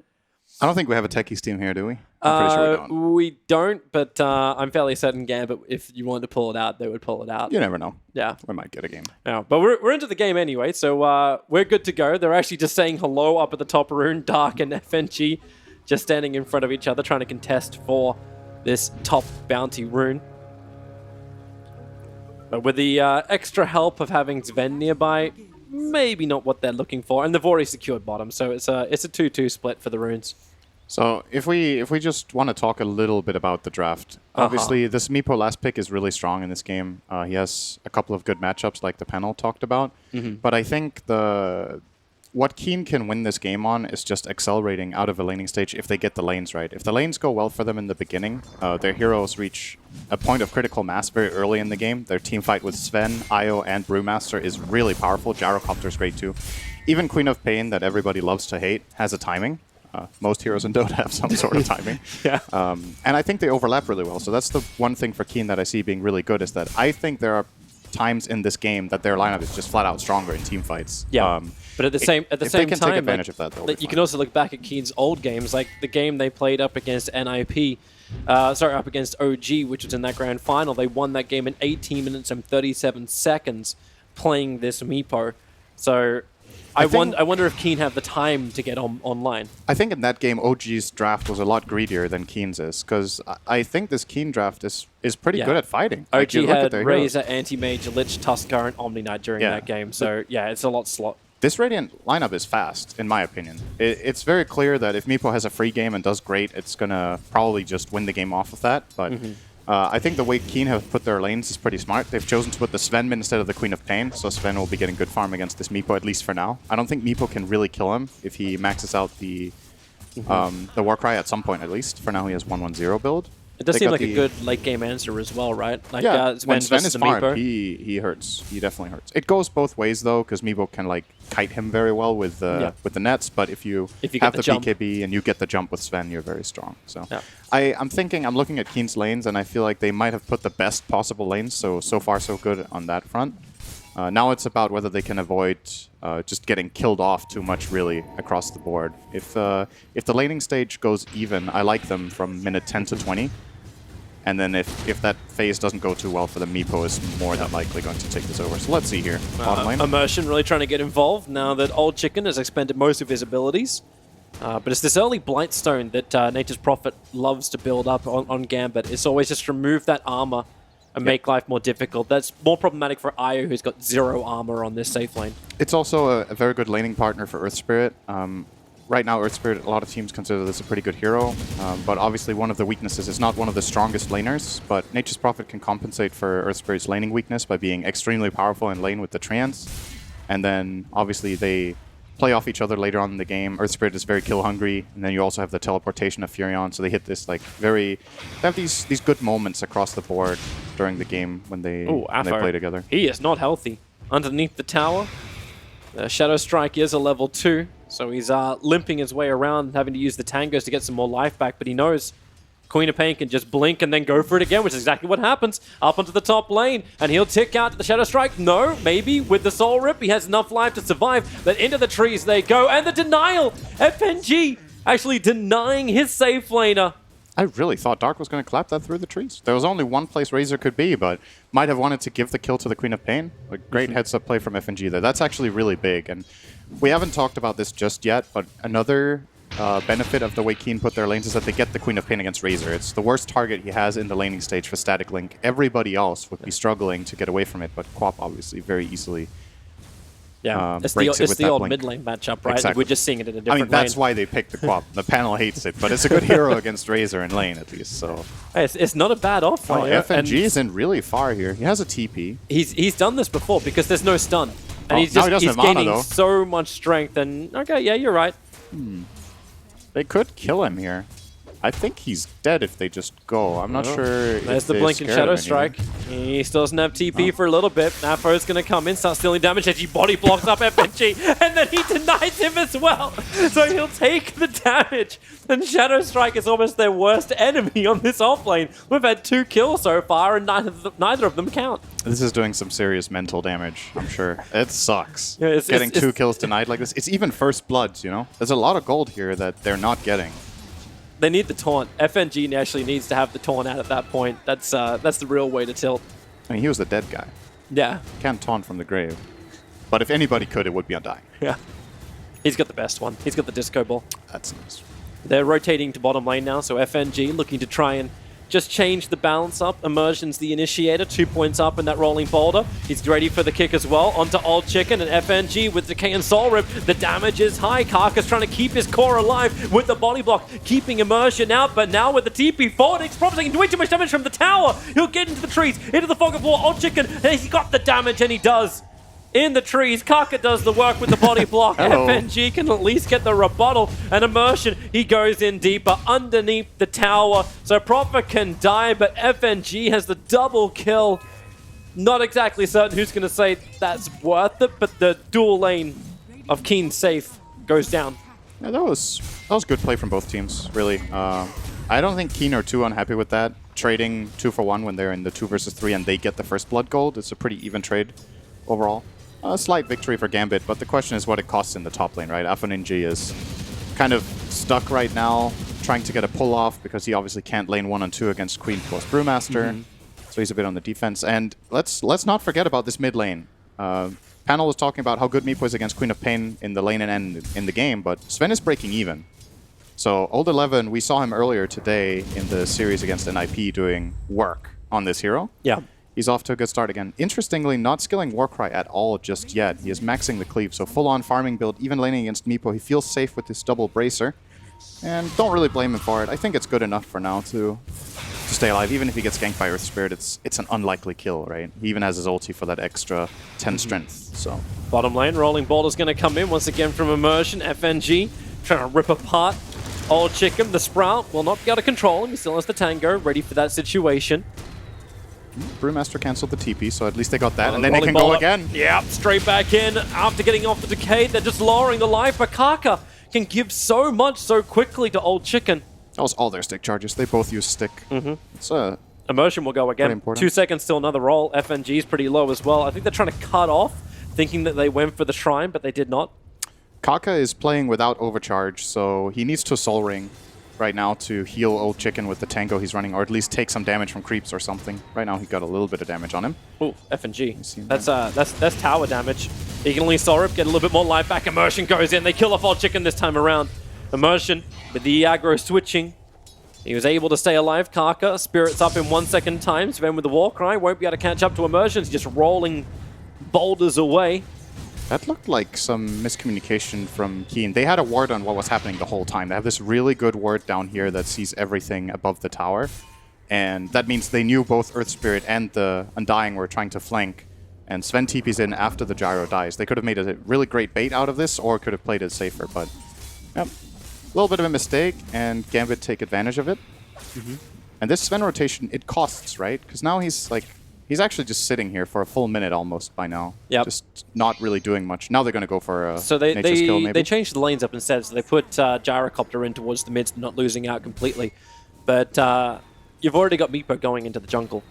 I don't think we have a techies team here, do we? I'm pretty sure we don't. We don't, but I'm fairly certain Gambit, if you wanted to pull it out, they would pull it out. You never know. Yeah. We might get a game. No, but we're into the game anyway, so we're good to go. They're actually just saying hello up at the top rune, Dark and FNG, just standing in front of each other, trying to contest for this top bounty rune. But with the extra help of having Sven nearby, maybe not what they're looking for. And they've already secured bottom, so it's a 2-2 split for the runes. So if we just want to talk a little bit about the draft, obviously this Meepo last pick is really strong in this game. He has a couple of good matchups like the panel talked about. But I think what Keen can win this game on is just accelerating out of a laning stage if they get the lanes right. If the lanes go well for them in the beginning, their heroes reach a point of critical mass very early in the game. Their team fight with Sven, Io, and Brewmaster is really powerful. Gyrocopter is great too. Even Queen of Pain, that everybody loves to hate, has a timing. Most heroes in Dota have some sort of timing. Yeah. And I think they overlap really well. So that's the one thing for Keen that I see being really good, is that I think there are times in this game that their lineup is just flat out stronger in team fights. Yeah. But at the same if time, they can take advantage of that, they'll be you can also look back at Keen's old games, like the game they played up against NIP, up against OG, which was in that grand final. They won that game in 18 minutes and 37 seconds playing this Meepo. So I wonder if Keen have the time to get online. I think in that game, OG's draft was a lot greedier than Keen's is, because I think this Keen draft is pretty good at fighting. OG you look at had their Razor, Anti-Mage, Lich, Tuskar, and Omni Knight during that game. So yeah, it's a lot slot. This Radiant lineup is fast, in my opinion. It's very clear that if Meepo has a free game and does great, it's going to probably just win the game off of that. But I think the way Keen have put their lanes is pretty smart. They've chosen to put the Sven mid instead of the Queen of Pain, so Sven will be getting good farm against this Meepo, at least for now. I don't think Meepo can really kill him if he maxes out the Warcry at some point, at least. For now, he has 1-1-0 build. It does seem like a good late game answer as well, right? Like, yeah, when Sven versus is farmed, Meepo. he hurts. He definitely hurts. It goes both ways though, because Meepo can like kite him very well with the nets. But if you have the BKB and you get the jump with Sven, you're very strong. So I'm looking at Keen's lanes, and I feel like they might have put the best possible lanes. So far so good on that front. Now it's about whether they can avoid just getting killed off too much, really, across the board. If the laning stage goes even, I like them from minute 10 to 20. And then if that phase doesn't go too well for them, Meepo is more than likely going to take this over. So let's see here. Bottom lane. Immersion really trying to get involved now that Old Chicken has expended most of his abilities. But it's this early Blightstone that Nature's Prophet loves to build up on Gambit. It's always just remove that armor and make life more difficult. That's more problematic for Io, who's got 0 armor on this safe lane. It's also a very good laning partner for Earth Spirit. Right now, Earth Spirit, a lot of teams consider this a pretty good hero, but obviously one of the weaknesses is not one of the strongest laners, but Nature's Prophet can compensate for Earth Spirit's laning weakness by being extremely powerful in lane with the Trance, and then obviously they play off each other later on in the game. Earth Spirit is very kill hungry, and then you also have the teleportation of Furion, so they hit this like they have these good moments across the board during the game when they play together. He is not healthy. Underneath the tower, Shadow Strike is a level 2. So he's limping his way around, having to use the tangos to get some more life back, but he knows Queen of Pain can just blink and then go for it again, which is exactly what happens. Up onto the top lane, and he'll tick out to the Shadow Strike. No, maybe with the Soul Rip, he has enough life to survive, but into the trees they go, and the denial! FNG actually denying his safe laner. I really thought Dark was going to clap that through the trees. There was only one place Razor could be, but might have wanted to give the kill to the Queen of Pain. A great heads-up play from FNG there. That's actually really big, and we haven't talked about this just yet, but another benefit of the way Keen put their lanes is that they get the Queen of Pain against Razor. It's the worst target he has in the laning stage for Static Link. Everybody else would be struggling to get away from it, but Quap obviously very easily it's the old mid lane matchup, right? Exactly. We're just seeing it in a different I mean, that's lane. why they picked the Quap. The panel hates it, but it's a good hero against Razor in lane, at least. So it's not a bad offlane. FNG isn't really far here. He has a TP. He's done this before because there's no stun. And he's gaining so much strength. And okay, yeah, you're right. They could kill him here. I think he's dead if they just go. I'm not sure. There's the Blinking Shadow Strike. He still doesn't have TP for a little bit. Nafo's going to come in, start stealing damage. Edgy body blocks up FNG, and then he denies him as well. So he'll take the damage. And Shadow Strike is almost their worst enemy on this offlane. We've had 2 kills so far, and neither of them count. This is doing some serious mental damage, I'm sure. It sucks. Yeah, getting 2 kills denied like this. It's even first bloods, you know? There's a lot of gold here that they're not getting. They need the taunt. FNG actually needs to have the taunt out at that point. That's the real way to tilt. I mean, he was the dead guy. Yeah. Can't taunt from the grave. But if anybody could, it would be Undying. Yeah. He's got the best one. He's got the disco ball. That's nice. They're rotating to bottom lane now, so FNG looking to try and just change the balance up. Immersion's the initiator, 2 points up in that rolling boulder. He's ready for the kick as well. Onto Old Chicken and FNG with Decay and Soul Rip. The damage is high. Karka's trying to keep his core alive with the body block, keeping Immersion out, but now with the TP forward, it's probably doing too much damage from the tower. He'll get into the trees, into the fog of war. Old Chicken, he's got the damage, and he does. In the trees, Karka does the work with the body block. FNG can at least get the rebuttal. And Immersion, he goes in deeper underneath the tower. So Prophet can die, but FNG has the double kill. Not exactly certain who's going to say that's worth it, but the dual lane of Keen safe goes down. Yeah, that was good play from both teams, really. I don't think Keen are too unhappy with that. Trading 2 for 1 when they're in the 2 versus 3 and they get the first blood gold. It's a pretty even trade overall. A slight victory for Gambit, but the question is what it costs in the top lane, right? Afoninji is kind of stuck right now, trying to get a pull off because he obviously can't lane 1 and 2 against Queen plus Brewmaster. So he's a bit on the defense. And let's not forget about this mid lane. Panel was talking about how good Meepo is against Queen of Pain in the lane and end in the game, but Sven is breaking even. So Old 11, we saw him earlier today in the series against NIP doing work on this hero. Yeah. He's off to a good start again. Interestingly, not skilling Warcry at all just yet. He is maxing the cleave, so full-on farming build, even laning against Meepo. He feels safe with his double bracer, and don't really blame him for it. I think it's good enough for now to stay alive. Even if he gets ganked by Earth Spirit, it's an unlikely kill, right? He even has his ulti for that extra 10 strength, so... Bottom lane, Rolling Boulder's going to come in once again from Immersion. FNG trying to rip apart Old Chicken. The Sprout will not be able to control him. He still has the Tango, ready for that situation. Brewmaster cancelled the TP, so at least they got that, and then they can go again. Yeah, straight back in. After getting off the Decay, they're just lowering the life, but Karka can give so much so quickly to Old Chicken. That was all their stick charges. They both use stick. It's Immersion will go again. 2 seconds till another roll. FNG is pretty low as well. I think they're trying to cut off, thinking that they went for the Shrine, but they did not. Karka is playing without overcharge, so he needs to Soul Ring right now to heal Old Chicken with the Tango he's running, or at least take some damage from creeps or something. Right now he got a little bit of damage on him. Ooh, FNG. That's tower damage. He can only Soul Rip, get a little bit more life back. Immersion goes in. They kill off Old Chicken this time around. Immersion with the aggro switching. He was able to stay alive. Karka, spirits up in 1 second time. Sven with the Warcry won't be able to catch up to Immersion. He's just rolling boulders away. That looked like some miscommunication from Keen. They had a ward on what was happening the whole time. They have this really good ward down here that sees everything above the tower. And that means they knew both Earth Spirit and the Undying were trying to flank. And Sven TP's in after the Gyro dies. They could have made a really great bait out of this, or could have played it safer. But, yep. A little bit of a mistake, and Gambit take advantage of it. And this Sven rotation, it costs, right? Because now he's like... He's actually just sitting here for a full minute almost by now. Yep. Just not really doing much. Now they're going to go for a Nature's Kill, maybe? They changed the lanes up instead, so they put Gyrocopter in towards the mids, not losing out completely. But you've already got Meepo going into the jungle.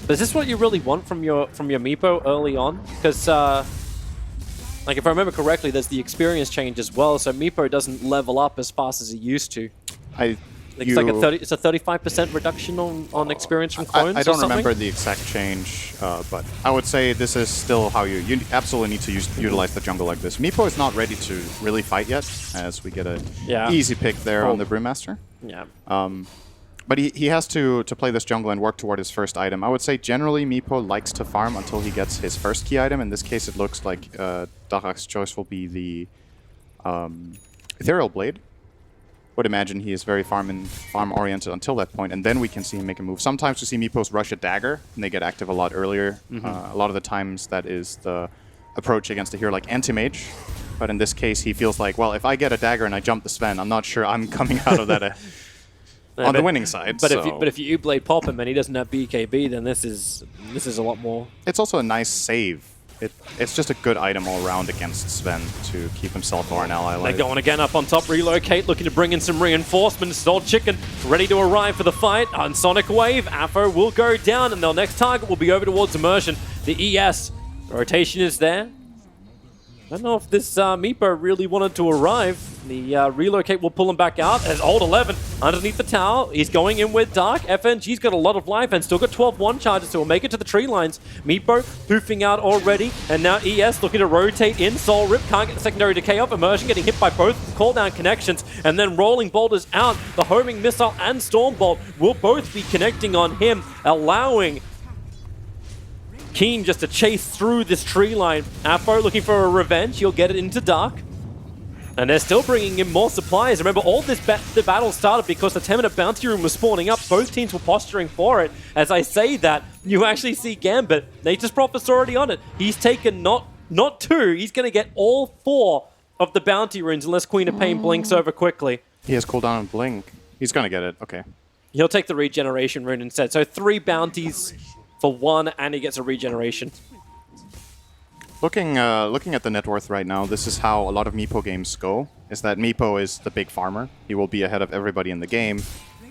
But is this what you really want from your Meepo early on? Because, like if I remember correctly, there's the experience change as well, so Meepo doesn't level up as fast as he used to. Like it's like it's a 35% reduction on experience from clones. I don't or something? remember the exact change, but I would say this is still how you absolutely need to utilize the jungle like this. Meepo is not ready to really fight yet, as we get a easy pick there on the Brewmaster. Yeah. But he has to play this jungle and work toward his first item. I would say generally Meepo likes to farm until he gets his first key item. In this case, it looks like Darak's choice will be the Ethereal Blade. Would imagine he is very farm-oriented until that point, and then we can see him make a move. Sometimes we see Meepos rush a dagger, and they get active a lot earlier. A lot of the times that is the approach against a hero like Anti-Mage. But in this case, he feels like, well, if I get a dagger and I jump the Sven, I'm not sure I'm coming out of that on the winning side. But if you blade pop him and he doesn't have BKB, then this is a lot more. It's also a nice save. It's just a good item all around against Sven to keep himself or an ally alive. They're going again up on top. Relocate, looking to bring in some reinforcements. Zold Chicken ready to arrive for the fight. On Sonic Wave, Afro will go down, and their next target will be over towards Immersion. The ES rotation is there. I don't know if this Meepo really wanted to arrive. The relocate will pull him back out. As Old 11 underneath the tower. He's going in with Dark. FNG's got a lot of life and still got 12 one charges, so he'll make it to the tree lines. Meepo poofing out already. And now ES looking to rotate in. Soul Rip can't get the secondary decay off. Immersion getting hit by both call-down connections. And then Rolling Boulders out. The homing missile and Stormbolt will both be connecting on him, allowing Keen just to chase through this tree line. Afro looking for a revenge. He'll get it into Dark. And they're still bringing in more supplies. Remember, all this the battle started because the 10-minute bounty room was spawning up. Both teams were posturing for it. As I say that, you actually see Gambit. Nature's Prophet's already on it. He's taken not 2. He's going to get all 4 of the bounty runes unless Queen of Pain blinks over quickly. He has cooldown and blink. He's going to get it. Okay. He'll take the regeneration rune instead. So 3 bounties for 1, and he gets a regeneration. Looking at the net worth right now, this is how a lot of Meepo games go, is that Meepo is the big farmer. He will be ahead of everybody in the game.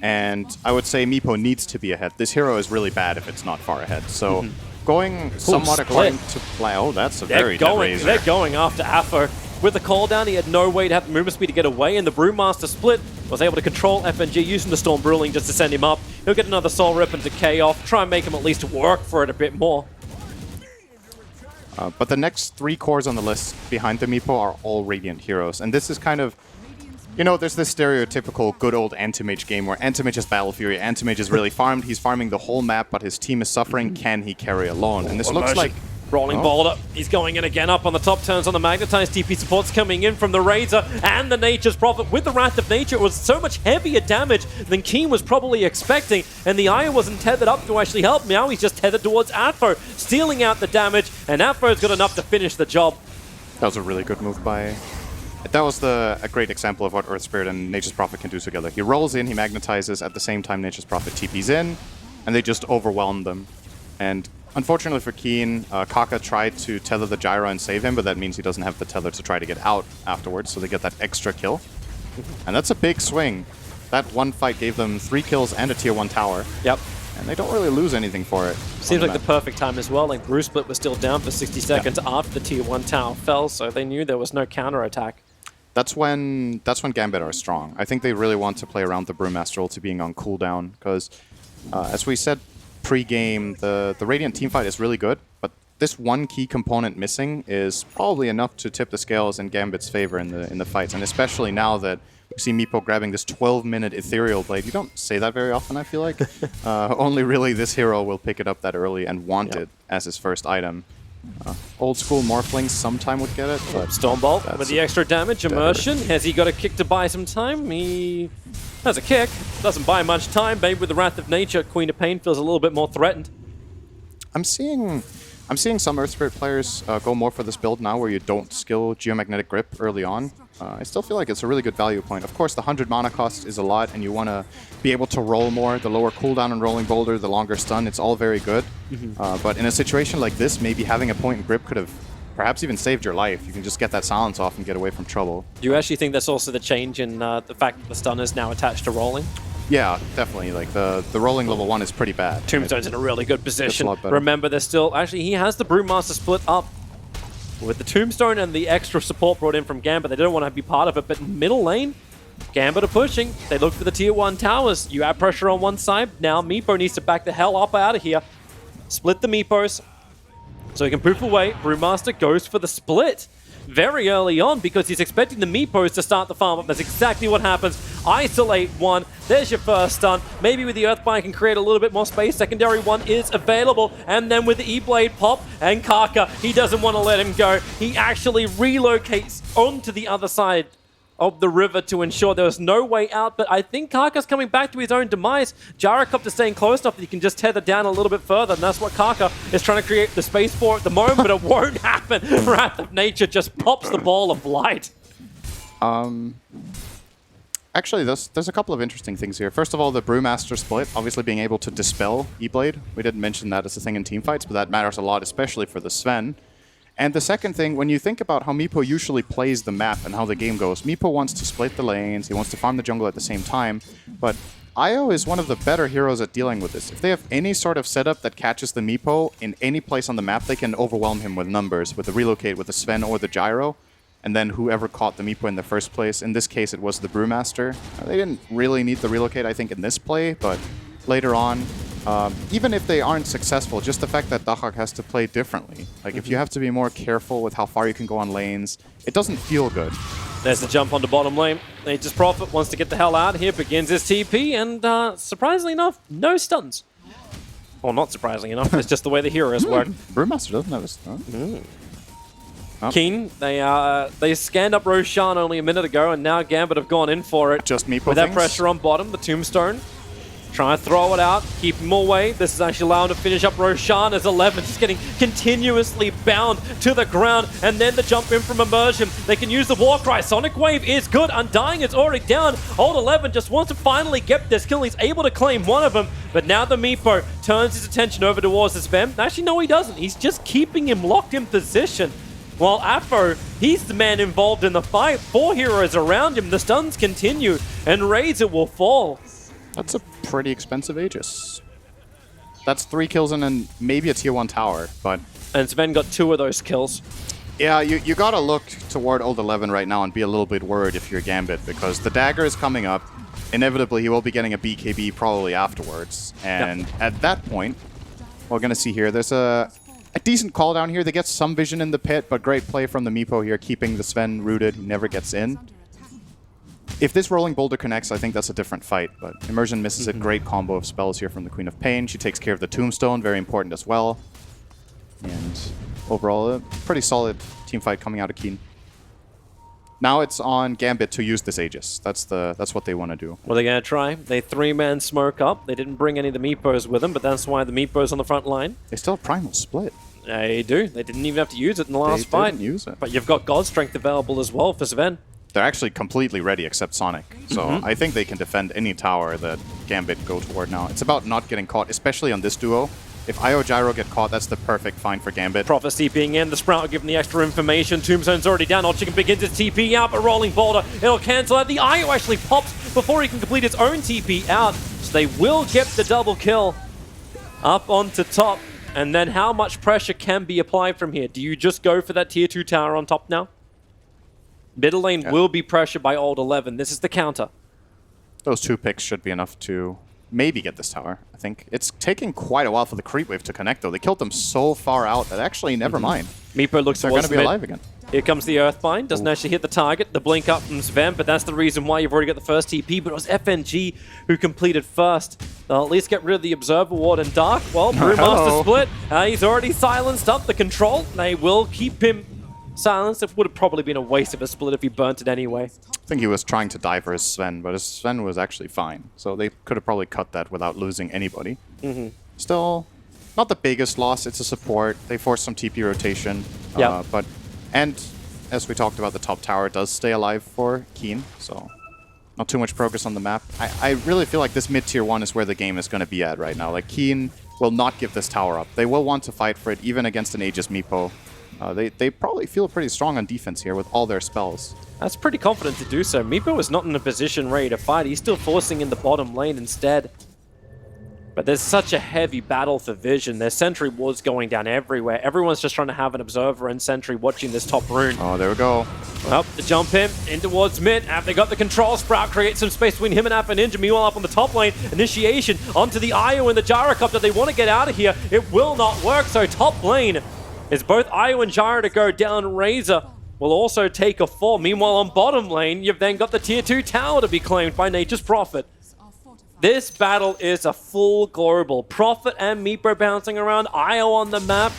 And I would say Meepo needs to be ahead. This hero is really bad if it's not far ahead. So going somewhat according to plan. Oh, that's a very dead razor. They're going after Afro. With the call down, he had no way to have the movement speed to get away, and the Brewmaster split was able to control FNG using the Storm Brewing just to send him up. He'll get another Soul Rip and Decay off, try and make him at least work for it a bit more. But the next 3 cores on the list behind the Meepo are all Radiant heroes. And this is kind of, you know, there's this stereotypical good old Anti-Mage game where Anti-Mage is Battle Fury. Anti-Mage is really farmed. He's farming the whole map, but his team is suffering. Can he carry alone? And this looks like... Rolling Boulder. He's going in again up on the top turns on the Magnetized. TP support's coming in from the Razor and the Nature's Prophet. With the Wrath of Nature, it was so much heavier damage than Keen was probably expecting. And the Aya wasn't tethered up to actually help. Now he's just tethered towards Afro, stealing out the damage. And Afro's got enough to finish the job. That was a really good move by... That was a great example of what Earth Spirit and Nature's Prophet can do together. He rolls in, he magnetizes, at the same time Nature's Prophet TPs in, and they just overwhelm them. And unfortunately for Keen, Kaka tried to tether the Gyro and save him, but that means he doesn't have the tether to try to get out afterwards, so they get that extra kill. And that's a big swing. That one fight gave them 3 kills and a tier 1 tower. Yep. And they don't really lose anything for it. Seems like the perfect time as well. Like, Brew Split was still down for 60 seconds after the tier 1 tower fell, so they knew there was no counterattack. That's when Gambit are strong. I think they really want to play around the Brewmaster ult to being on cooldown, because as we said pre-game, the Radiant teamfight is really good, but this one key component missing is probably enough to tip the scales in Gambit's favor in the fights, and especially now that we see Meepo grabbing this 12-minute Ethereal Blade. You don't say that very often, I feel like. Only really this hero will pick it up that early and want it as his first item. Old school Morphling sometime would get it, but Stormbolt with the extra damage. Immersion, has he got a kick to buy some time? He has a kick, doesn't buy much time. Maybe with the Wrath of Nature, Queen of Pain feels a little bit more threatened. I'm seeing some Earth Spirit players go more for this build now where you don't skill Geomagnetic Grip early on. I still feel like it's a really good value point. Of course, the 100 mana cost is a lot, and you want to be able to roll more. The lower cooldown on Rolling Boulder, the longer stun, it's all very good. But in a situation like this, maybe having a point in grip could have perhaps even saved your life. You can just get that silence off and get away from trouble. Do you actually think that's also the change in the fact that the stun is now attached to rolling? Yeah, definitely. Like the rolling level 1 is pretty bad. Tombstone's in a really good position. It's a lot better. Remember, there's still... Actually, he has the Brewmaster split up. With the Tombstone and the extra support brought in from Gambit, they don't want to be part of it, but middle lane, Gambit are pushing. They look for the tier 1 towers. You have pressure on one side. Now Meepo needs to back the hell up out of here. Split the Meepos so he can poof away. Brewmaster goes for the split very early on because he's expecting the Meepos to start the farm up. That's exactly what happens. Isolate one. There's your first stun. Maybe with the Earthbind can create a little bit more space. Secondary one is available. And then with the E-Blade pop and Kaka, he doesn't want to let him go. He actually relocates onto the other side of the river to ensure there was no way out, but I think Kaka's coming back to his own demise. Gyrocopter staying close enough that he can just tether down a little bit further, and that's what Kaka is trying to create the space for at the moment, but it won't happen. Wrath of Nature just pops the ball of light. Actually, there's a couple of interesting things here. First of all, the Brewmaster split, obviously being able to dispel E-Blade. We didn't mention that as a thing in teamfights, but that matters a lot, especially for the Sven. And the second thing, when you think about how Meepo usually plays the map and how the game goes, Meepo wants to split the lanes, he wants to farm the jungle at the same time, but Io is one of the better heroes at dealing with this. If they have any sort of setup that catches the Meepo in any place on the map, they can overwhelm him with numbers, with the relocate, with the Sven or the Gyro, and then whoever caught the Meepo in the first place. In this case, it was the Brewmaster. They didn't really need the relocate, I think, in this play, but later on, even if they aren't successful, just the fact that Dahak has to play differently. Like, if you have to be more careful with how far you can go on lanes, it doesn't feel good. There's the jump onto bottom lane. Nature's Prophet wants to get the hell out of here, begins his TP, and surprisingly enough, no stuns. Well, not surprisingly enough, it's just the way the heroes work. Brewmaster doesn't have a stun. Keen, they scanned up Roshan only a minute ago, and now Gambit have gone in for it. Just Meepo with that things? pressure on bottom, the Tombstone. Trying to throw it out, keep him away. This is actually allowing to finish up Roshan as 11. Just getting continuously bound to the ground. And then the jump in from Immersion. They can use the Warcry. Sonic Wave is good. Undying is already down. Old 11 just wants to finally get this kill. He's able to claim one of them. But now the Meepo turns his attention over towards the Sven. Actually, no, he doesn't. He's just keeping him locked in position. While Afro, he's the man involved in the fight. 4 heroes around him. The stuns continue. And Razor will fall. That's a pretty expensive Aegis. That's 3 kills and then maybe a tier 1 tower, but... And Sven got 2 of those kills. Yeah, you gotta look toward Old 11 right now and be a little bit worried if you're Gambit, because the dagger is coming up. Inevitably, he will be getting a BKB probably afterwards. And at that point, we're gonna see here, there's a decent call down here. They get some vision in the pit, but great play from the Meepo here, keeping the Sven rooted. He never gets in. If this Rolling Boulder connects, I think that's a different fight, but Immersion misses it. Great combo of spells here from the Queen of Pain. She takes care of the Tombstone, very important as well. And overall, a pretty solid team fight coming out of Keen. Now it's on Gambit to use this Aegis. That's what they want to do. What are they going to try? They 3-man smoke up. They didn't bring any of the Meepos with them, but that's why the Meepos on the front line. They still have Primal Split. They do. They didn't even have to use it in the last fight. They didn't use it. But you've got God Strength available as well for Sven. They're actually completely ready except Sonic. So I think they can defend any tower that Gambit go toward now. It's about not getting caught, especially on this duo. If Io Gyro get caught, that's the perfect find for Gambit. Prophecy being in, the Sprout giving the extra information. Tombstone's already down. Old Chicken begins his TP out, but Rolling Boulder, it'll cancel out. The Io actually pops before he can complete his own TP out. So they will get the double kill up onto top. And then how much pressure can be applied from here? Do you just go for that tier 2 tower on top now? Middle lane will be pressured by Old 11. This is the counter. Those 2 picks should be enough to maybe get this tower, I think. It's taking quite a while for the creep wave to connect, though. They killed them so far out that actually, never mind. Meepo looks They're going to be alive again. Here comes the Earthbind. Doesn't actually hit the target. The blink up from Sven, but that's the reason why you've already got the first TP. But it was FNG who completed first. They'll at least get rid of the Observer Ward and Dark. Well, Brewmaster split. He's already silenced up the control. They will keep him silenced. It would have probably been a waste of a split if he burnt it anyway. I think he was trying to die for his Sven, but his Sven was actually fine. So they could have probably cut that without losing anybody. Still, not the biggest loss. It's a support. They forced some TP rotation. And as we talked about, the top tower does stay alive for Keen. So not too much progress on the map. I really feel like this mid-tier 1 is where the game is going to be at right now. Like, Keen will not give this tower up. They will want to fight for it, even against an Aegis Meepo. They probably feel pretty strong on defense here with all their spells. That's pretty confident to do so. Meepo is not in a position ready to fight. He's still forcing in the bottom lane instead. But there's such a heavy battle for vision. There's sentry wards going down everywhere. Everyone's just trying to have an observer and sentry watching this top rune. Oh, there we go. Well, the jump in towards mid. They got the control. Sprout creates some space between him and Alpha Ninja. Meanwhile, up on the top lane, initiation onto the Io and the Gyrocopter. They want to get out of here. It will not work. So top lane is both Io and Gyro to go down. Razor will also take a fall. Meanwhile, on bottom lane, you've then got the tier 2 tower to be claimed by Nature's Prophet. This battle is a full global. Prophet and Meepo bouncing around, Io on the map.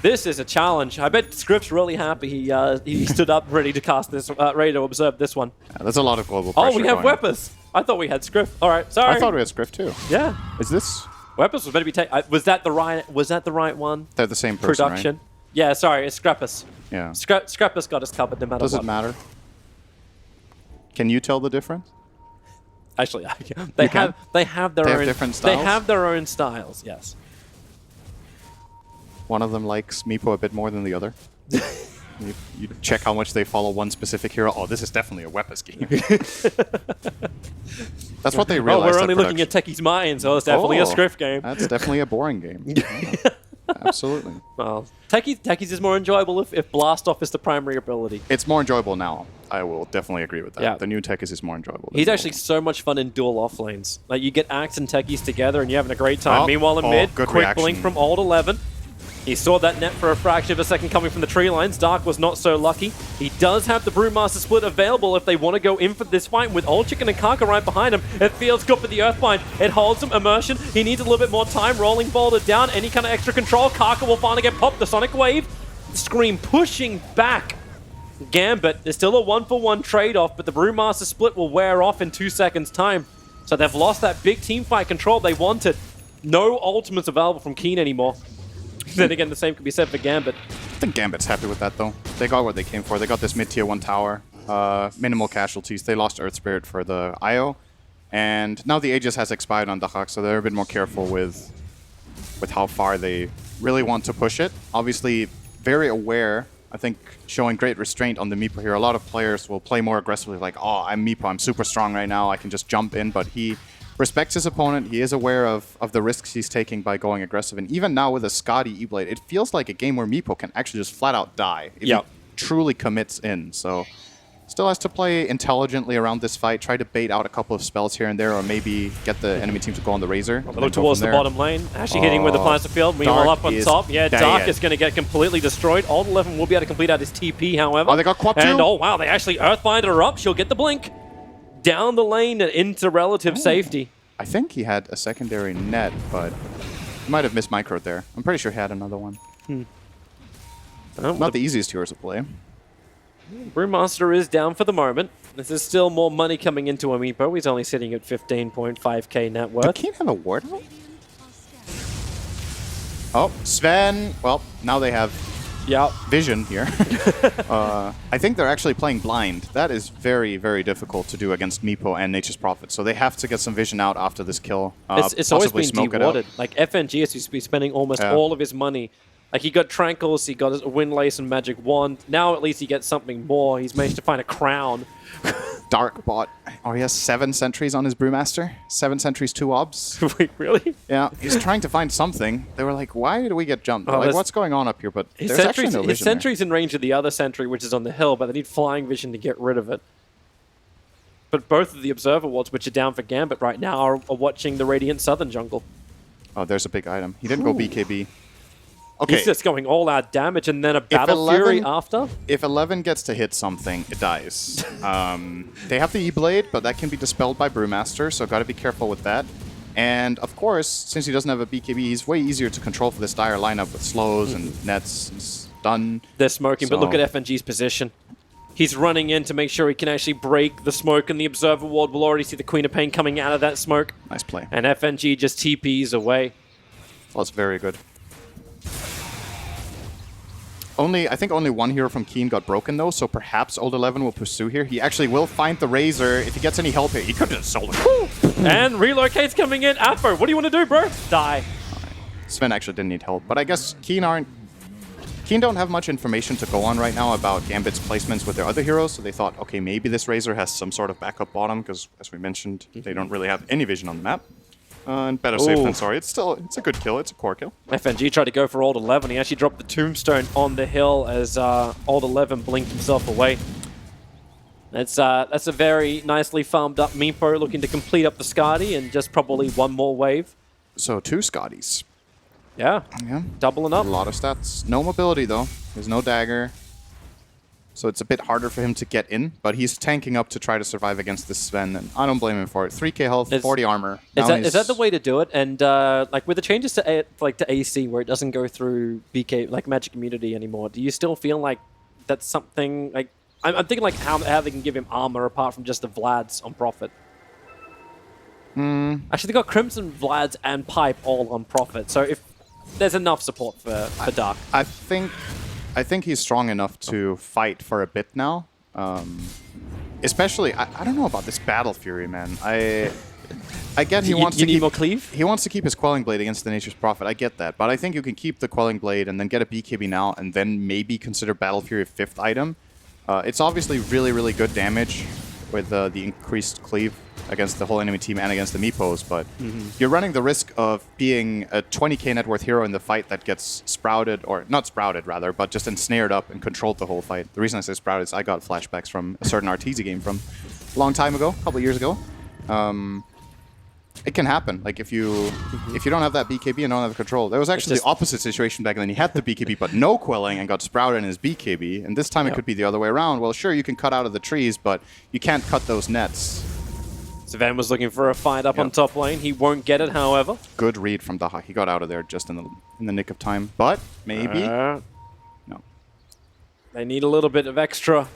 This is a challenge. I bet Script's really happy he stood up ready to cast this, ready to observe this one. Yeah, there's a lot of global pressure. Oh, we have Weppers. I thought we had Script. All right, sorry. I thought we had Script too. Yeah. Is this? Weppers was better be taken. Was that the right one? They're the same person, Production. right? Yeah, sorry, it's Scrappus. Yeah. Scrappus got us covered no matter what. Does it matter? Can you tell the difference? Actually, they have their own different styles? They have their own styles. Yes. One of them likes Meepo a bit more than the other. you check how much they follow one specific hero. Oh, this is definitely a Weppers game. That's what they realized. Oh, we're only looking at Techie's mind, so it's definitely a Script game. That's definitely a boring game. Absolutely. Well, Techie's is more enjoyable if Blast Off is the primary ability. It's more enjoyable now. I will definitely agree with that. Yeah. The new Techies is more enjoyable. He's actually so much fun in dual off lanes. Like, you get Axe and Techies together and you're having a great time. Meanwhile, in mid, quick reaction. blink from Old 11. He saw that net for a fraction of a second coming from the tree lines. Dark was not so lucky. He does have the Brewmaster split available if they want to go in for this fight with Old Chicken and Kaka right behind him. It feels good for the Earthbind. It holds him. Immersion. He needs a little bit more time. Rolling Boulder down. Any kind of extra control. Kaka will finally get popped. The Sonic Wave. Scream pushing back. Gambit. There's still a 1-for-1 trade-off, but the Brewmaster split will wear off in 2 seconds' time. So they've lost that big team fight control they wanted. No ultimates available from Keen anymore. Then again, the same could be said for Gambit. I think Gambit's happy with that, though. They got what they came for. They got this mid-tier 1 tower. Minimal casualties. They lost Earth Spirit for the Io. And now the Aegis has expired on Dahak, so they're a bit more careful with how far they really want to push it. Obviously, very aware, I think, showing great restraint on the Meepo here. A lot of players will play more aggressively, like, oh, I'm Meepo, I'm super strong right now, I can just jump in, but he respects his opponent. He is aware of the risks he's taking by going aggressive. And even now with a Skadi E-Blade, it feels like a game where Meepo can actually just flat out die if he truly commits in. So still has to play intelligently around this fight, try to bait out a couple of spells here and there, or maybe get the enemy team to go on the Razor. Look towards the bottom lane. Actually hitting with the Plaza Field. Meanwhile up on top. Yeah, Dark is going to get completely destroyed. Old 11 will be able to complete out his TP, however. Oh, they got Quap too? And oh wow, they actually Earthbind her up. She'll get the blink. Down the lane and into relative safety. I think he had a secondary net, but he might have missed micro there. I'm pretty sure he had another one. Not the easiest heroes to play. Brewmaster is down for the moment. This is still more money coming into Meepo. He's only sitting at 15.5k net worth. Does Keen have a ward? Oh, Sven. Well, now they have vision here. I think they're actually playing blind. That is very, very difficult to do against Meepo and Nature's Prophet. So they have to get some vision out after this kill. It's always been de-warded. Like FNG used to be spending almost all of his money. Like he got Tranquils, he got a Windlace and Magic Wand. Now at least he gets something more. He's managed to find a crown. Dark bot. Oh, he has 7 sentries on his Brewmaster. 7 sentries, 2 obs. Wait, really? Yeah, he's trying to find something. They were like, why do we get jumped? Like, what's going on up here? But his there's actually no vision his sentry's in range of the other sentry, which is on the hill, but they need flying vision to get rid of it. But both of the Observer wards, which are down for Gambit right now, are watching the Radiant Southern jungle. Oh, there's a big item. He didn't go BKB. Okay. He's just going all-out damage and then a Battle Fury after? If 11 gets to hit something, it dies. They have the E-Blade, but that can be dispelled by Brewmaster, so got to be careful with that. And, of course, since he doesn't have a BKB, he's way easier to control for this dire lineup with slows and nets and stun. They're smoking, but look at FNG's position. He's running in to make sure he can actually break the smoke, and the Observer ward will already see the Queen of Pain coming out of that smoke. Nice play. And FNG just TPs away. Well, it's very good. I think only one hero from Keen got broken, though, so perhaps Old 11 will pursue here. He actually will find the Razor. If he gets any help here, he could have just sold it. And Relocate's coming in. Afro, what do you want to do, bro? Die. Right. Sven actually didn't need help, but I guess Keen don't have much information to go on right now about Gambit's placements with their other heroes, so they thought, okay, maybe this Razor has some sort of backup bottom, because, as we mentioned, they don't really have any vision on the map. And better safe than sorry. It's a good kill. It's a core kill. FNG tried to go for Old 11. He actually dropped the tombstone on the hill as Old 11 blinked himself away. That's a very nicely farmed up Meepo looking to complete up the Skadi and just probably one more wave. So 2 Skadis. Yeah. Doubling up. A lot of stats. No mobility though. There's no dagger. So it's a bit harder for him to get in, but he's tanking up to try to survive against this Sven, and I don't blame him for it. 3k health, 40 armor. Is that the way to do it? And like with the changes to AC, where it doesn't go through BK like Magic Immunity anymore, do you still feel like that's something like I'm thinking like how they can give him armor apart from just the Vlads on Prophet? Actually, they got Crimson, Vlads, and Pipe all on Prophet. So if there's enough support for Dark, I think he's strong enough to fight for a bit now. Especially, I don't know about this Battle Fury, man. I get he wants to keep more cleave. He wants to keep his Quelling Blade against the Nature's Prophet. I get that, but I think you can keep the Quelling Blade and then get a BKB now, and then maybe consider Battle Fury a 5th item. It's obviously really, really good damage with the increased cleave against the whole enemy team and against the Meepos, but you're running the risk of being a 20k net worth hero in the fight that gets sprouted, or not sprouted rather, but just ensnared up and controlled the whole fight. The reason I say sprouted is I got flashbacks from a certain Arteezy game from a long time ago, a couple of years ago. It can happen. Like if you don't have that BKB and don't have the control. There was actually the opposite situation back then. He had the BKB but no quelling and got sprouted in his BKB. And this time it could be the other way around. Well, sure, you can cut out of the trees, but you can't cut those nets. Sven was looking for a fight up on top lane. He won't get it, however. Good read from Daha. He got out of there just in the nick of time. But maybe no. They need a little bit of extra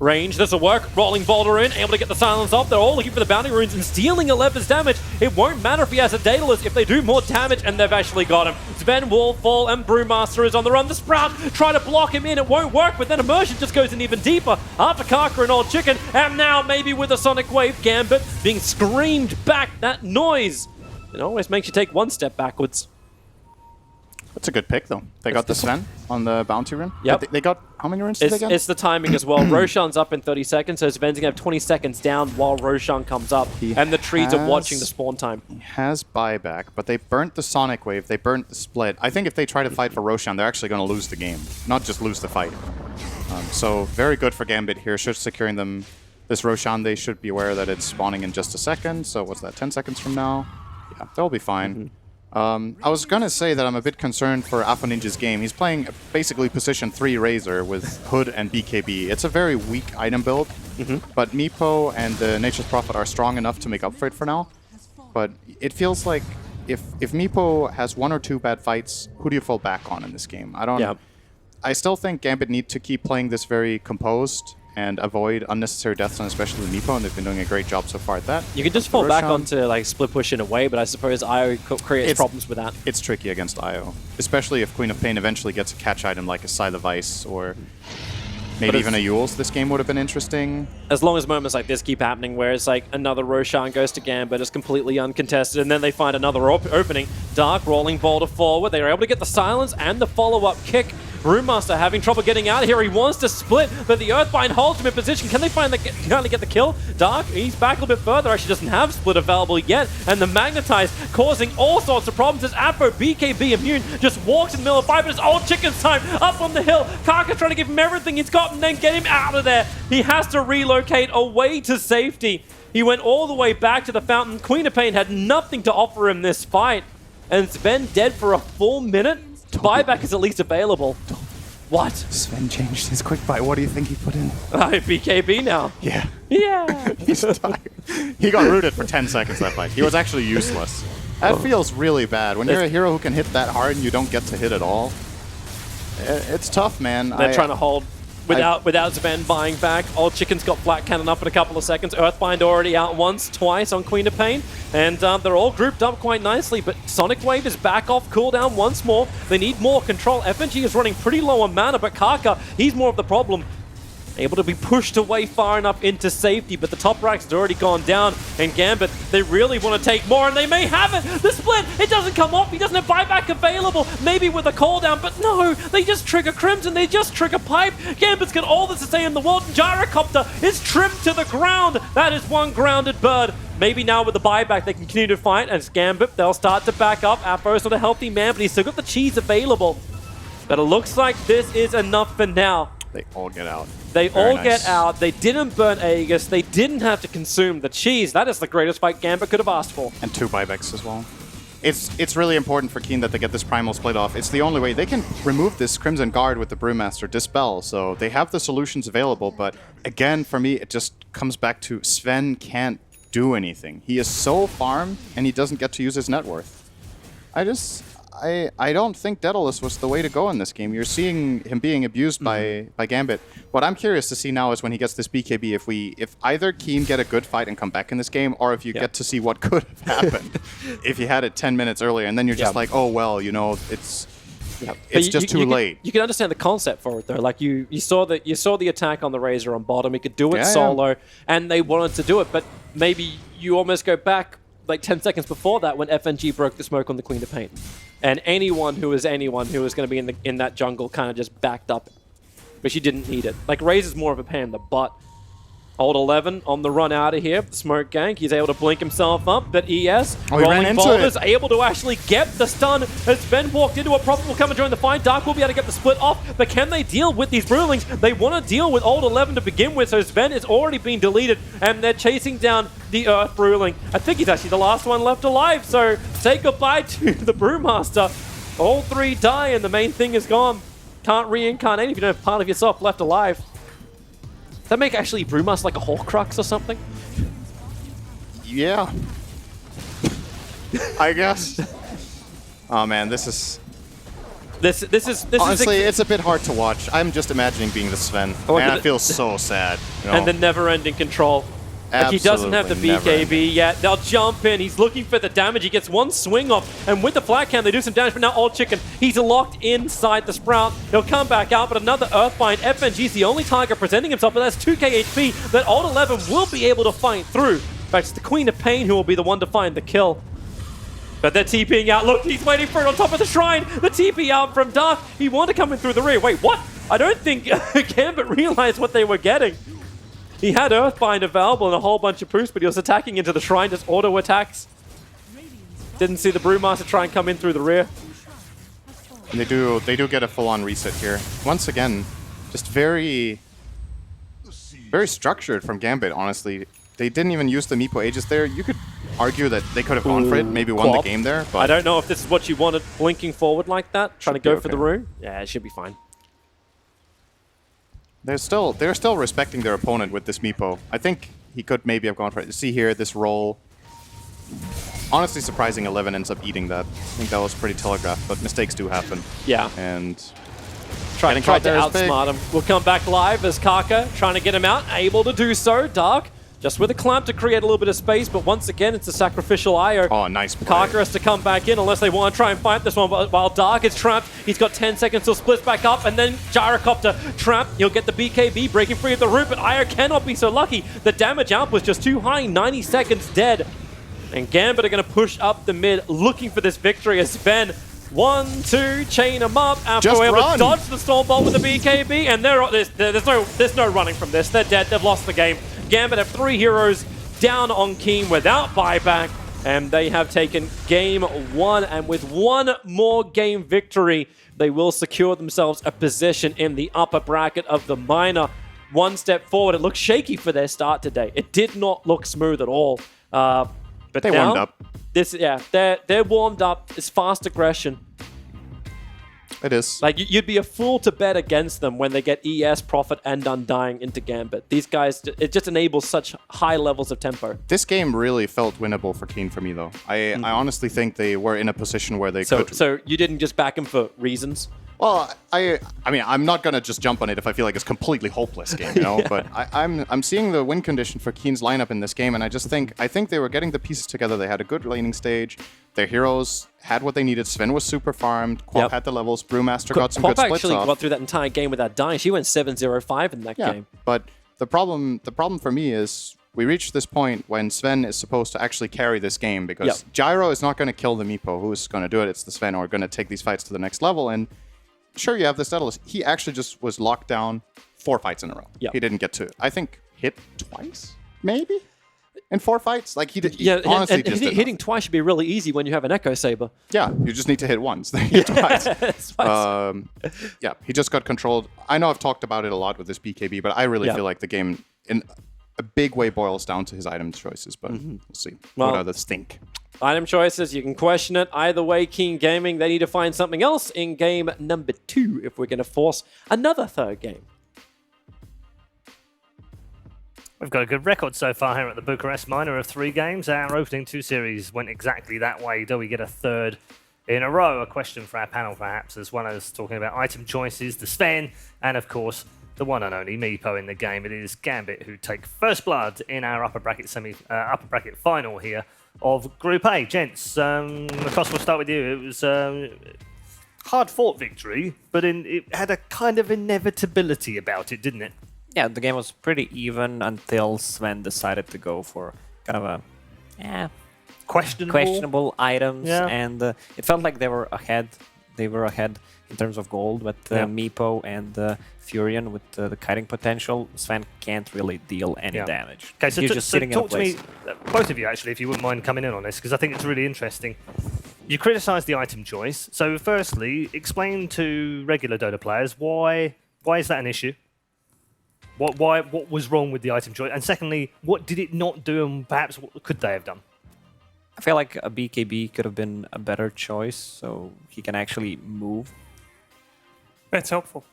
range. This will work. Rolling Boulder in, able to get the silence off. They're all looking for the bounty runes and stealing 11's damage. It won't matter if he has a Daedalus if they do more damage, and they've actually got him. Sven, Wallfall, and Brewmaster is on the run. The Sprout try to block him in. It won't work, but then Immersion just goes in even deeper after Kaka and Old Chicken. And now maybe with a Sonic Wave Gambit being screamed back. That noise, it always makes you take one step backwards. That's a good pick, though. They got the Sven on the bounty rune. Yep. They got how many runes did they get? It's the timing as well. Roshan's up in 30 seconds, so Sven's going to have 20 seconds down while Roshan comes up. And the trees are watching the spawn time. He has buyback, but they burnt the Sonic Wave. They burnt the split. I think if they try to fight for Roshan, they're actually going to lose the game. Not just lose the fight. So very good for Gambit here. Just securing them. This Roshan, they should be aware that it's spawning in just a second. So what's that, 10 seconds from now? Yeah, they'll be fine. I was going to say that I'm a bit concerned for Alpha Ninja's game. He's playing basically position 3 Razor with Hood and BKB. It's a very weak item build, but Meepo and the Nature's Prophet are strong enough to make up for it for now. But it feels like if Meepo has 1 or 2 bad fights, who do you fall back on in this game? I still think Gambit need to keep playing this very composed and avoid unnecessary deaths on especially Meepo, and they've been doing a great job so far at that. You can just fall back onto like split push in a way, but I suppose IO creates problems with that. It's tricky against IO, especially if Queen of Pain eventually gets a catch item like a Scythe of Ice or maybe even a Eul's. This game would have been interesting. As long as moments like this keep happening, where it's like another Roshan goes to Gambit, it's completely uncontested, and then they find another opening. Dark rolling Boulder forward. They are able to get the silence and the follow-up kick. Brewmaster having trouble getting out of here. He wants to split, but the Earthbind holds him in position. Can they finally get the kill? Dark, he's back a little bit further. Actually doesn't have split available yet. And the Magnetize causing all sorts of problems as Afro, BKB immune, just walks in the middle of fight, but it's Old Chicken's time. Up on the hill. Kaka trying to give him everything he's got and then get him out of there. He has to relocate away to safety. He went all the way back to the fountain. Queen of Pain had nothing to offer him this fight. And Sven dead for a full minute. Buyback is at least available. What? Sven changed his quick buy. What do you think he put in? BKB now. Yeah. Yeah. He's tired. He got rooted for 10 seconds that fight. He was actually useless. That feels really bad. When you're a hero who can hit that hard and you don't get to hit at all, it's tough, man. They're trying to hold without Sven buying back. Old Chicken's got Flat Cannon up in a couple of seconds. Earthbind already out once, twice on Queen of Pain. And they're all grouped up quite nicely, but Sonic Wave is back off cooldown once more. They need more control. FNG is running pretty low on mana, but Kaka, he's more of the problem. Able to be pushed away far enough into safety, but the top racks had already gone down. And Gambit, they really want to take more, and they may have it. The split, it doesn't come off. He doesn't have buyback available. Maybe with a cooldown, but no, they just trigger Crimson. They just trigger Pipe. Gambit's got all this to say in the world. Gyrocopter is trimmed to the ground. That is one grounded bird. Maybe now with the buyback, they can continue to fight. And it's Gambit, they'll start to back up. Aphro's not a healthy man, but he's still got the cheese available. But it looks like this is enough for now. They all get out. They Very all nice. get out. They didn't burn Aegis. They didn't have to consume the cheese. That is the greatest fight Gambit could have asked for. And 2 buybacks as well. It's really important for Keen that they get this Primal split off. It's the only way. They can remove this Crimson Guard with the Brewmaster, Dispel, so they have the solutions available, but again, for me, it just comes back to Sven can't do anything. He is so farmed, and he doesn't get to use his net worth. I don't think Daedalus was the way to go in this game. You're seeing him being abused by Gambit. What I'm curious to see now is when he gets this BKB, if either Keen get a good fight and come back in this game, or if you get to see what could have happened if you had it 10 minutes earlier, and then you're just like, oh well, you know, it's just too late. You can understand the concept for it though. Like you saw the attack on the Razor on bottom. He could do it solo, and they wanted to do it, but maybe you almost go back like 10 seconds before that when FNG broke the smoke on the Queen of Pain. And anyone who was going to be in that jungle kind of just backed up. But she didn't need it. Like, Razor's more of a pain in the butt. Old 11 on the run out of here. Smoke gank. He's able to blink himself up. But ES, rolling boulders, able to actually get the stun as Sven walked into a Prophet will come and join the fight. Dark will be able to get the split off. But can they deal with these Brewlings? They want to deal with Old 11 to begin with. So Sven is already being deleted. And they're chasing down the Earth Brewling. I think he's actually the last one left alive. So say goodbye to the Brewmaster. All 3 die and the main thing is gone. Can't reincarnate if you don't have part of yourself left alive. Does that make actually Brewmaster like a Horcrux or something? Yeah. I guess. Oh man, this is honestly, it's a bit hard to watch. I'm just imagining being the Sven, and I feel so sad. You know? And the never-ending control. Like, he doesn't have the BKB yet. They'll jump in. He's looking for the damage. He gets one swing off, and with the flat cam, they do some damage. But now Old Chicken, he's locked inside the Sprout. He'll come back out, but another Earthbind. FNG's the only target presenting himself, but that's 2k HP that Old 11 will be able to fight through. In fact, it's the Queen of Pain who will be the one to find the kill. But they're TPing out. Look, he's waiting for it on top of the shrine. The TP out from Dark. He wanted to come in through the rear. Wait, what? I don't think Gambit realized what they were getting. He had Earthbind available and a whole bunch of boosts, but he was attacking into the shrine, just auto attacks. Didn't see the Brewmaster try and come in through the rear. And they do get a full-on reset here. Once again, just very structured from Gambit, honestly. They didn't even use the Meepo Aegis there. You could argue that they could have gone for it, maybe won the game there. But I don't know if this is what you wanted, blinking forward like that, trying to go for the rune. Yeah, it should be fine. They're still respecting their opponent with this Meepo. I think he could maybe have gone for it. See here, this roll. Honestly surprising 11 ends up eating that. I think that was pretty telegraphed, but mistakes do happen. Yeah. And tried to outsmart him. We'll come back live as Kaka trying to get him out, able to do so. Dark just with a clamp to create a little bit of space, but once again, it's a sacrificial IO. Oh, nice play. Kaka has to come back in unless they want to try and fight this one, while Dark is trapped. He's got 10 seconds till splits back up, and then Gyrocopter trapped. He'll get the BKB breaking free of the root, but IO cannot be so lucky. The damage out was just too high, 90 seconds dead. And Gambit are going to push up the mid, looking for this victory as Sven 1, 2, chain them up. After we're able to dodge the Stormbolt with the BKB, and there's no running from this. They're dead. They've lost the game. Gambit have 3 heroes down on Keen without buyback, and they have taken game 1. And with one more game victory, they will secure themselves a position in the upper bracket of the minor. One step forward. It looks shaky for their start today. It did not look smooth at all. But they warmed up. They're warmed up. It's fast aggression. It is. Like, you'd be a fool to bet against them when they get ES, Prophet, and Undying into Gambit. These guys, it just enables such high levels of tempo. This game really felt winnable for Keen for me, though. I honestly think they were in a position where they could... So you didn't just back him for reasons? Well, I mean, I'm not gonna just jump on it if I feel like it's completely hopeless game, you know. Yeah. But I'm seeing the win condition for Keen's lineup in this game, and I think they were getting the pieces together. They had a good laning stage. Their heroes had what they needed. Sven was super farmed. Quap had the levels. Brewmaster got some good splits actually off. got through that entire game without dying. She went 7-0-5 in that game. But the problem for me is we reached this point when Sven is supposed to actually carry this game because Gyro is not going to kill the Meepo. Who's going to do it? It's the Sven, or going to take these fights to the next level. And sure, you have this Daedalus. He actually just was locked down 4 fights in a row. He didn't get to, I think, hit twice, maybe? in 4 fights. Like he Yeah, honestly and just did hitting twice should be really easy when you have an Echo Saber. Yeah, you just need to hit once. Then hit twice. Yeah, he just got controlled. I know I've talked about it a lot with this BKB, but I really feel like the game in a big way boils down to his item choices. But we'll see. Well, what are the stink? Item choices, you can question it. Either way, King Gaming, they need to find something else in game number 2 if we're going to force another third game. We've got a good record so far here at the Bucharest Minor of 3 games. Our opening 2 series went exactly that way. Do we get a third in a row? A question for our panel, perhaps, as well as talking about item choices, the Sven, and of course, the one and only Meepo in the game. It is Gambit who take first blood in our upper bracket final here of Group A. Gents, Lacoste, we'll start with you. It was hard-fought victory, but it had a kind of inevitability about it, didn't it? Yeah, the game was pretty even until Sven decided to go for kind of a questionable items, and it felt like they were ahead. They were ahead in terms of gold, but Meepo and Furion with the kiting potential, Sven can't really deal any damage. Okay, so he's just sitting talk in place. to me, both of you actually, if you wouldn't mind coming in on this, because I think it's really interesting. You criticised the item choice. So firstly, explain to regular Dota players why is that an issue? What was wrong with the item choice? And secondly, what did it not do, and perhaps what could they have done? I feel like a BKB could have been a better choice, so he can actually move. That's helpful.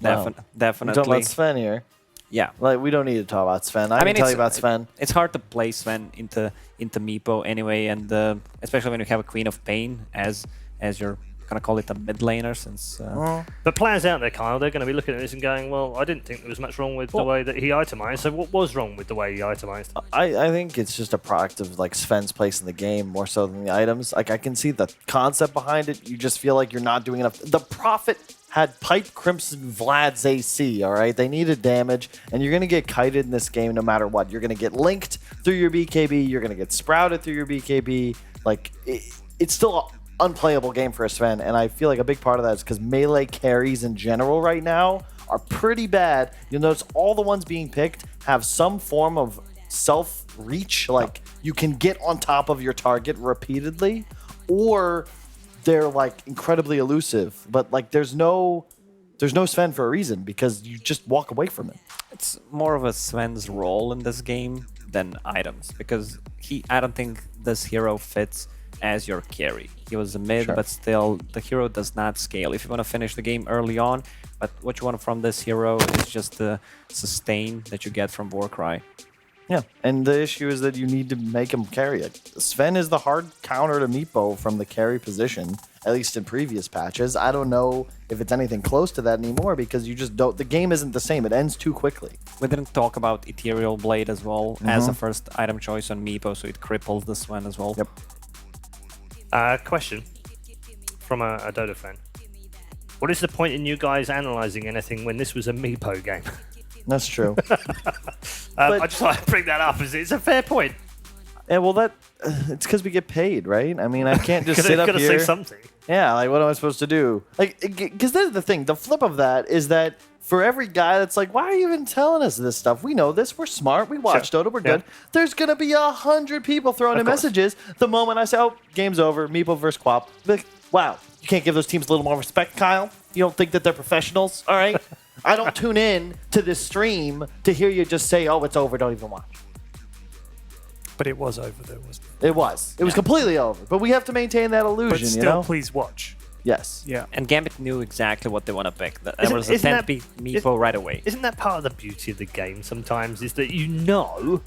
Definitely. We're talking about Sven here. Yeah. Like, we don't need to talk about Sven. I mean, can tell you about Sven. It's hard to play Sven into Meepo anyway, and especially when you have a Queen of Pain as your gonna call it a mid laner, since. But players out there, Kyle, they're going to be looking at this and going, "Well, I didn't think there was much wrong with the way that he itemized. So what was wrong with the way he itemized?" I think it's just a product of like Sven's place in the game more so than the items. Like I can see the concept behind it. You just feel like you're not doing enough. The Prophet had Pipe Crimson Vlad's AC. All right, they needed damage, and you're going to get kited in this game no matter what. You're going to get linked through your BKB. You're going to get sprouted through your BKB. Like it's still unplayable game for a Sven, and I feel like a big part of that is because melee carries in general right now are pretty bad. You'll notice all the ones being picked have some form of self-reach, like you can get on top of your target repeatedly, or they're like incredibly elusive, but like there's no Sven for a reason because you just walk away from it. It's more of a Sven's role in this game than items, because I don't think this hero fits as your carry. He was a mid, but still, the hero does not scale. If you want to finish the game early on, but what you want from this hero is just the sustain that you get from Warcry. Yeah, and the issue is that you need to make him carry it. Sven is the hard counter to Meepo from the carry position, at least in previous patches. I don't know if it's anything close to that anymore because you just don't. The game isn't the same. It ends too quickly. We didn't talk about Ethereal Blade as well as a first item choice on Meepo, so it cripples the Sven as well. Yep. Question from a Dota fan. What is the point in you guys analysing anything when this was a Meepo game? That's true. I just thought I'd bring that up. It's a fair point. Yeah, well, it's because we get paid, right? I mean, I can't just sit up here. Gotta say something. Yeah, like what am I supposed to do? Like, because that's the thing. The flip of that is that for every guy that's like, why are you even telling us this stuff? We know this. We're smart. We watch Dota. We're good. There's gonna be 100 people throwing in messages the moment I say, "Oh, game's over. Meepo versus Quap." Like, wow, you can't give those teams a little more respect, Kyle? You don't think that they're professionals? All right. I don't tune in to this stream to hear you just say, "Oh, it's over. Don't even watch." But it was over, though, wasn't it? It was. It was completely over. But we have to maintain that illusion, But still, you know? please watch. Yes. Yeah. And Gambit knew exactly what they want to pick. That was a 10 Meepo right away. Isn't that part of the beauty of the game sometimes, is that you know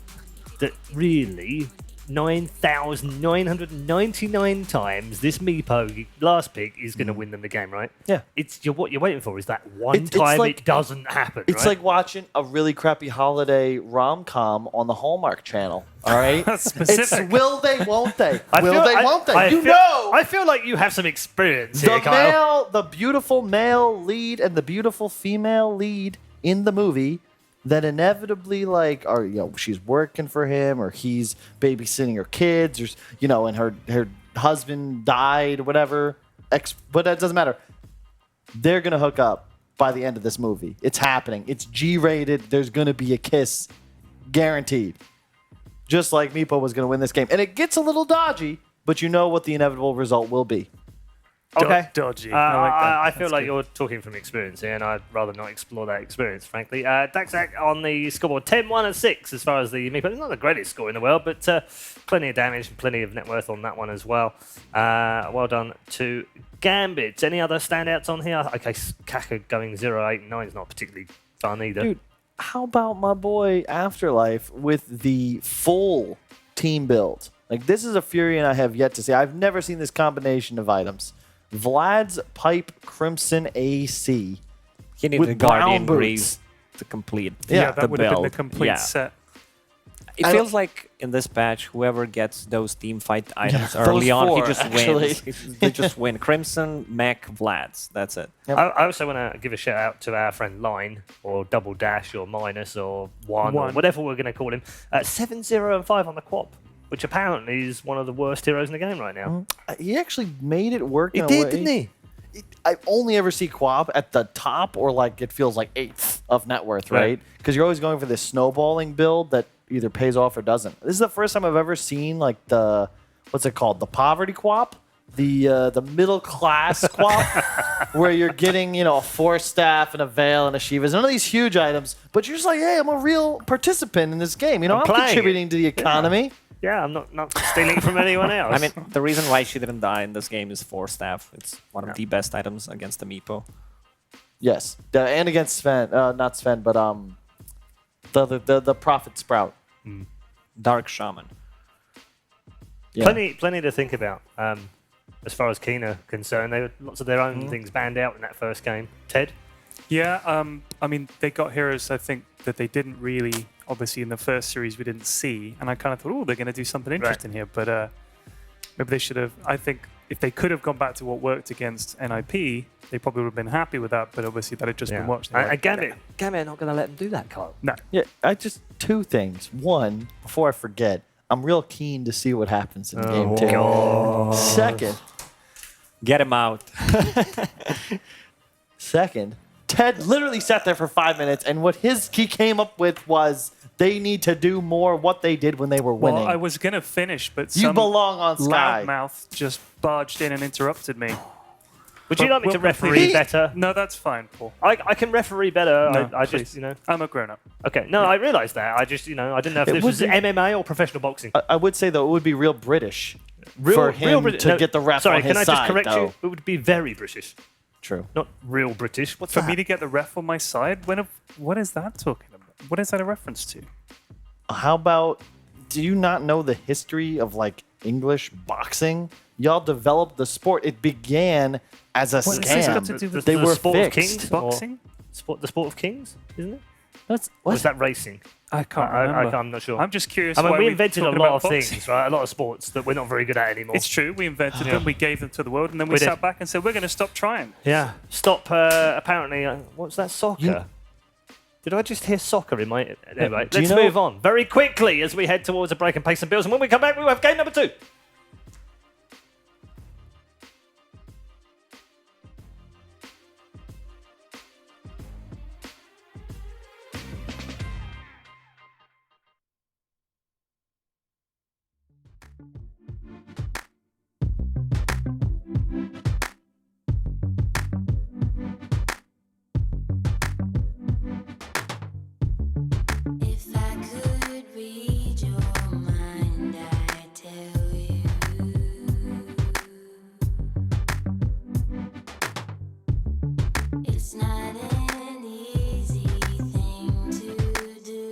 that really 9,999 times this Meepo last pick is going to win them the game, right? Yeah. What you're waiting for is that one time like, it doesn't happen, It's like watching a really crappy holiday rom-com on the Hallmark Channel, all right? Specific. It's will they, won't they? I feel like you have some experience here, Kyle. The beautiful male lead and the beautiful female lead in the movie that inevitably, like, are, you know, she's working for him or he's babysitting her kids, or, you know, and her husband died, whatever. But that doesn't matter. They're going to hook up by the end of this movie. It's happening. It's G-rated. There's going to be a kiss. Guaranteed. just like Meepo was going to win this game. And it gets a little dodgy, but you know what the inevitable result will be. Okay. Dodgy. I feel like you're talking from experience here, and I'd rather not explore that experience, frankly. Daxak on the scoreboard, 10-1 and 6 as far as the Meepo. It's not the greatest score in the world, but plenty of damage and plenty of net worth on that one as well. Well done to Gambit. Any other standouts on here? Okay, Kaka going 0-8-9 is not particularly fun either. Dude, how about my boy Afterlife with the full team build? Like, this is a Furion I have yet to see. I've never seen this combination of items. Vlad's Pipe Crimson AC. He needed a Guardian Greaves to complete that would have been the complete set. It feels like in this patch, whoever gets those team fight items early on, he just wins. They just win. Crimson, Mech, Vlad's. That's it. Yep. I also want to give a shout out to our friend Line, or Double Dash, or Minus, or One, or whatever we're going to call him. 7-0 and 5 on the Quap, which apparently is one of the worst heroes in the game right now. He actually made it work. He did, didn't he? I only ever see Quap at the top, or like it feels like 8th of net worth, right? Because you're always going for this snowballing build that either pays off or doesn't. This is the first time I've ever seen like the, what's it called? The poverty Quap? The middle class Quap, where you're getting, you know, a Force Staff and a Veil and a Shivas, none of these huge items, but you're just like, hey, I'm a real participant in this game. You know, I'm contributing to the economy. Yeah, I'm not stealing from anyone else. I mean, the reason why she didn't die in this game is Force Staff. It's one of the best items against the Meepo. Yes, and against Sven, not Sven, but the Prophet Sprout. Dark Shaman. Yeah. Plenty to think about. As far as Keen are concerned, they had lots of their own things banned out in that first game. Ted? Yeah, I mean, they got heroes, I think, that they didn't really, obviously in the first series we didn't see, and I kind of thought, oh, they're going to do something interesting here, but maybe they should have. I think if they could have gone back to what worked against NIP, they probably would have been happy with that, but obviously that had just been watched. And Gambit not going to let them do that, Carl. No. Yeah, two things. One, before I forget, I'm real keen to see what happens in game 2. God. Second, get him out. Second, Ted literally sat there for 5 minutes, and what he came up with was they need to do more what they did when they were winning. Well, I was going to finish, but you belong on Sky. Loudmouth just barged in and interrupted me. Would you like me to referee better? No, that's fine, Paul. I can referee better. No, I just, you know. I'm a grown-up. Okay, no, I realised that. I just, you know, I didn't know if this was MMA or professional boxing. I would say, though, it would be real British for him to get the ref on his side. Sorry, can I just correct you? It would be very British. True. Not real British. What's For me to get the ref on my side? What is that talking about? What is that a reference to? How about, do you not know the history of, like, English boxing? Y'all developed the sport. It began as a scam. What has this got to do with they the were sport fixed. of kings? Boxing? The sport of kings, isn't it? What? Or is that racing? I can't remember. I'm not sure. I'm just curious. I mean, why we we're invented a talking lot about of boxing. things, right? A lot of sports that we're not very good at anymore. It's true. We invented them. We gave them to the world, and then we did. sat back and said, we're going to stop trying. Yeah. Stop, apparently, what's that, soccer? Did I just hear soccer in my... Anyway, let's move on very quickly as we head towards a break and pay some bills. And when we come back, we will have game number 2. If I could read your mind, I'd tell you. It's not an easy thing to do.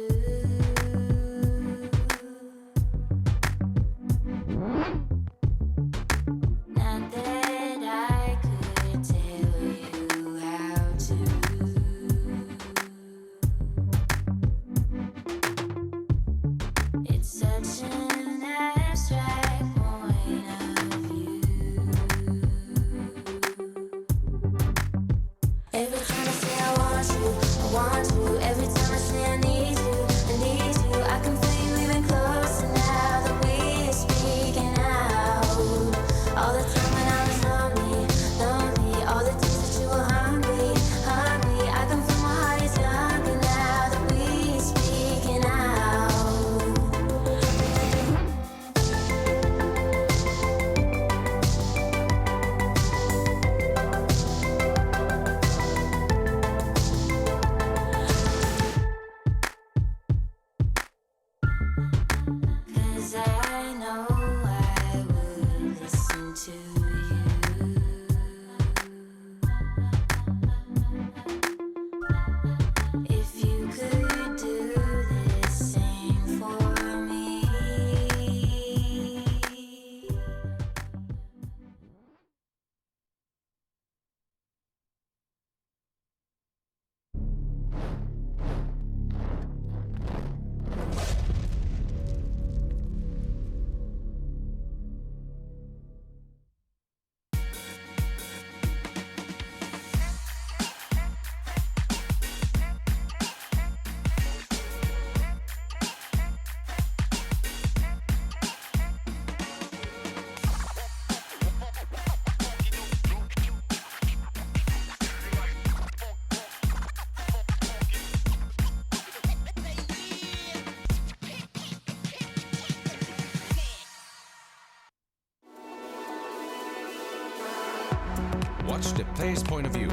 Watch the player's point of view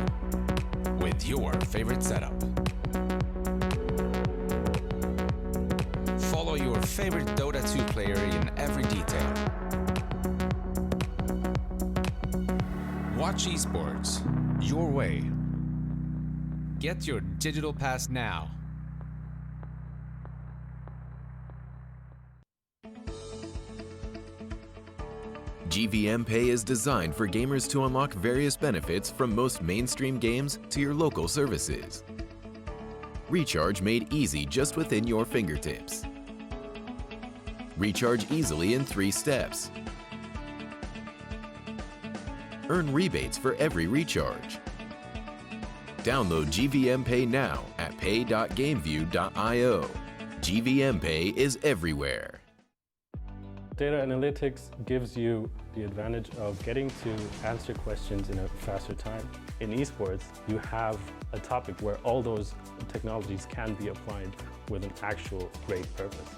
with your favorite setup. Follow your favorite Dota 2 player in every detail. Watch esports your way. Get your digital pass now. GVM Pay is designed for gamers to unlock various benefits from most mainstream games to your local services. Recharge made easy just within your fingertips. Recharge easily in 3 steps. Earn rebates for every recharge. Download GVM Pay now at pay.gameview.io. GVM Pay is everywhere. Data analytics gives you the advantage of getting to answer questions in a faster time. In esports, you have a topic where all those technologies can be applied with an actual great purpose.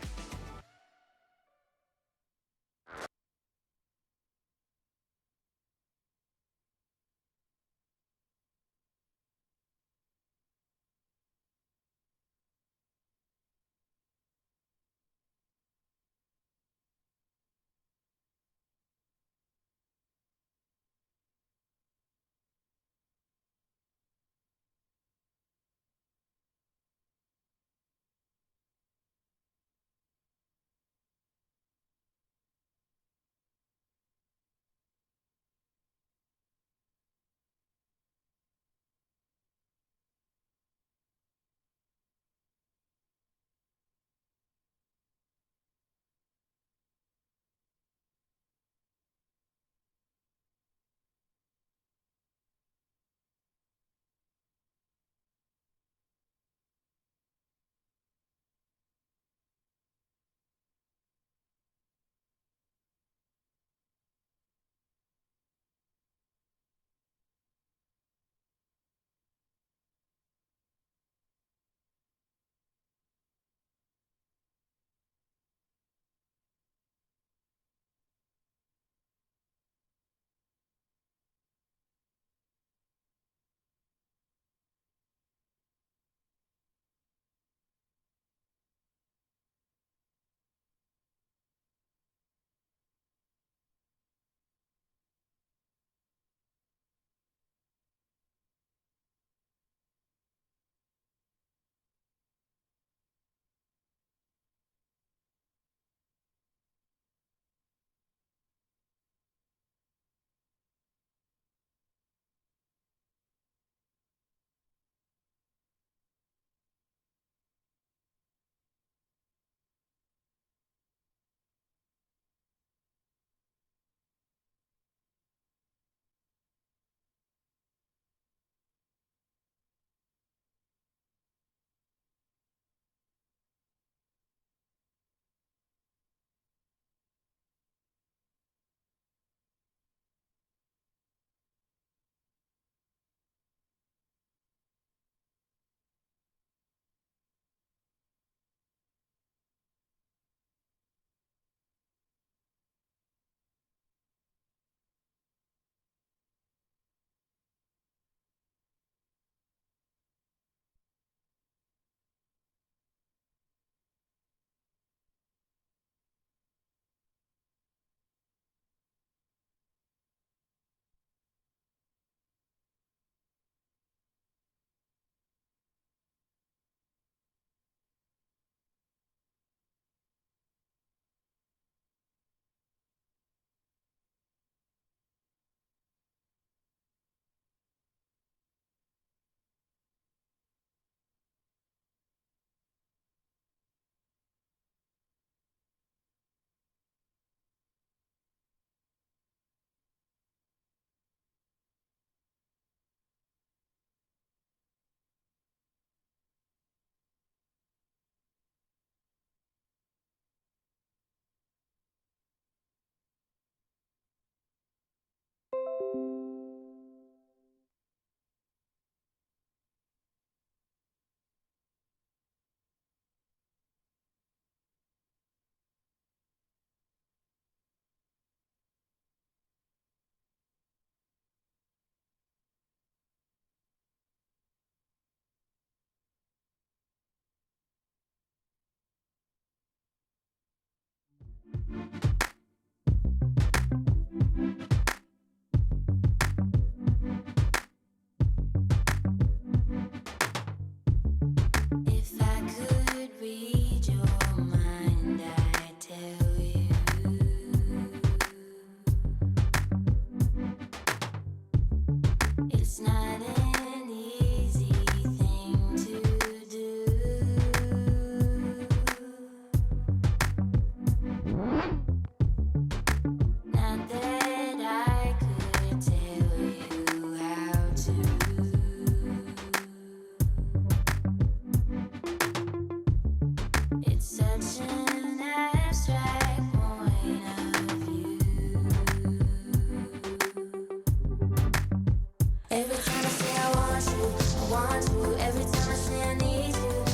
want you. Every time I say I need you,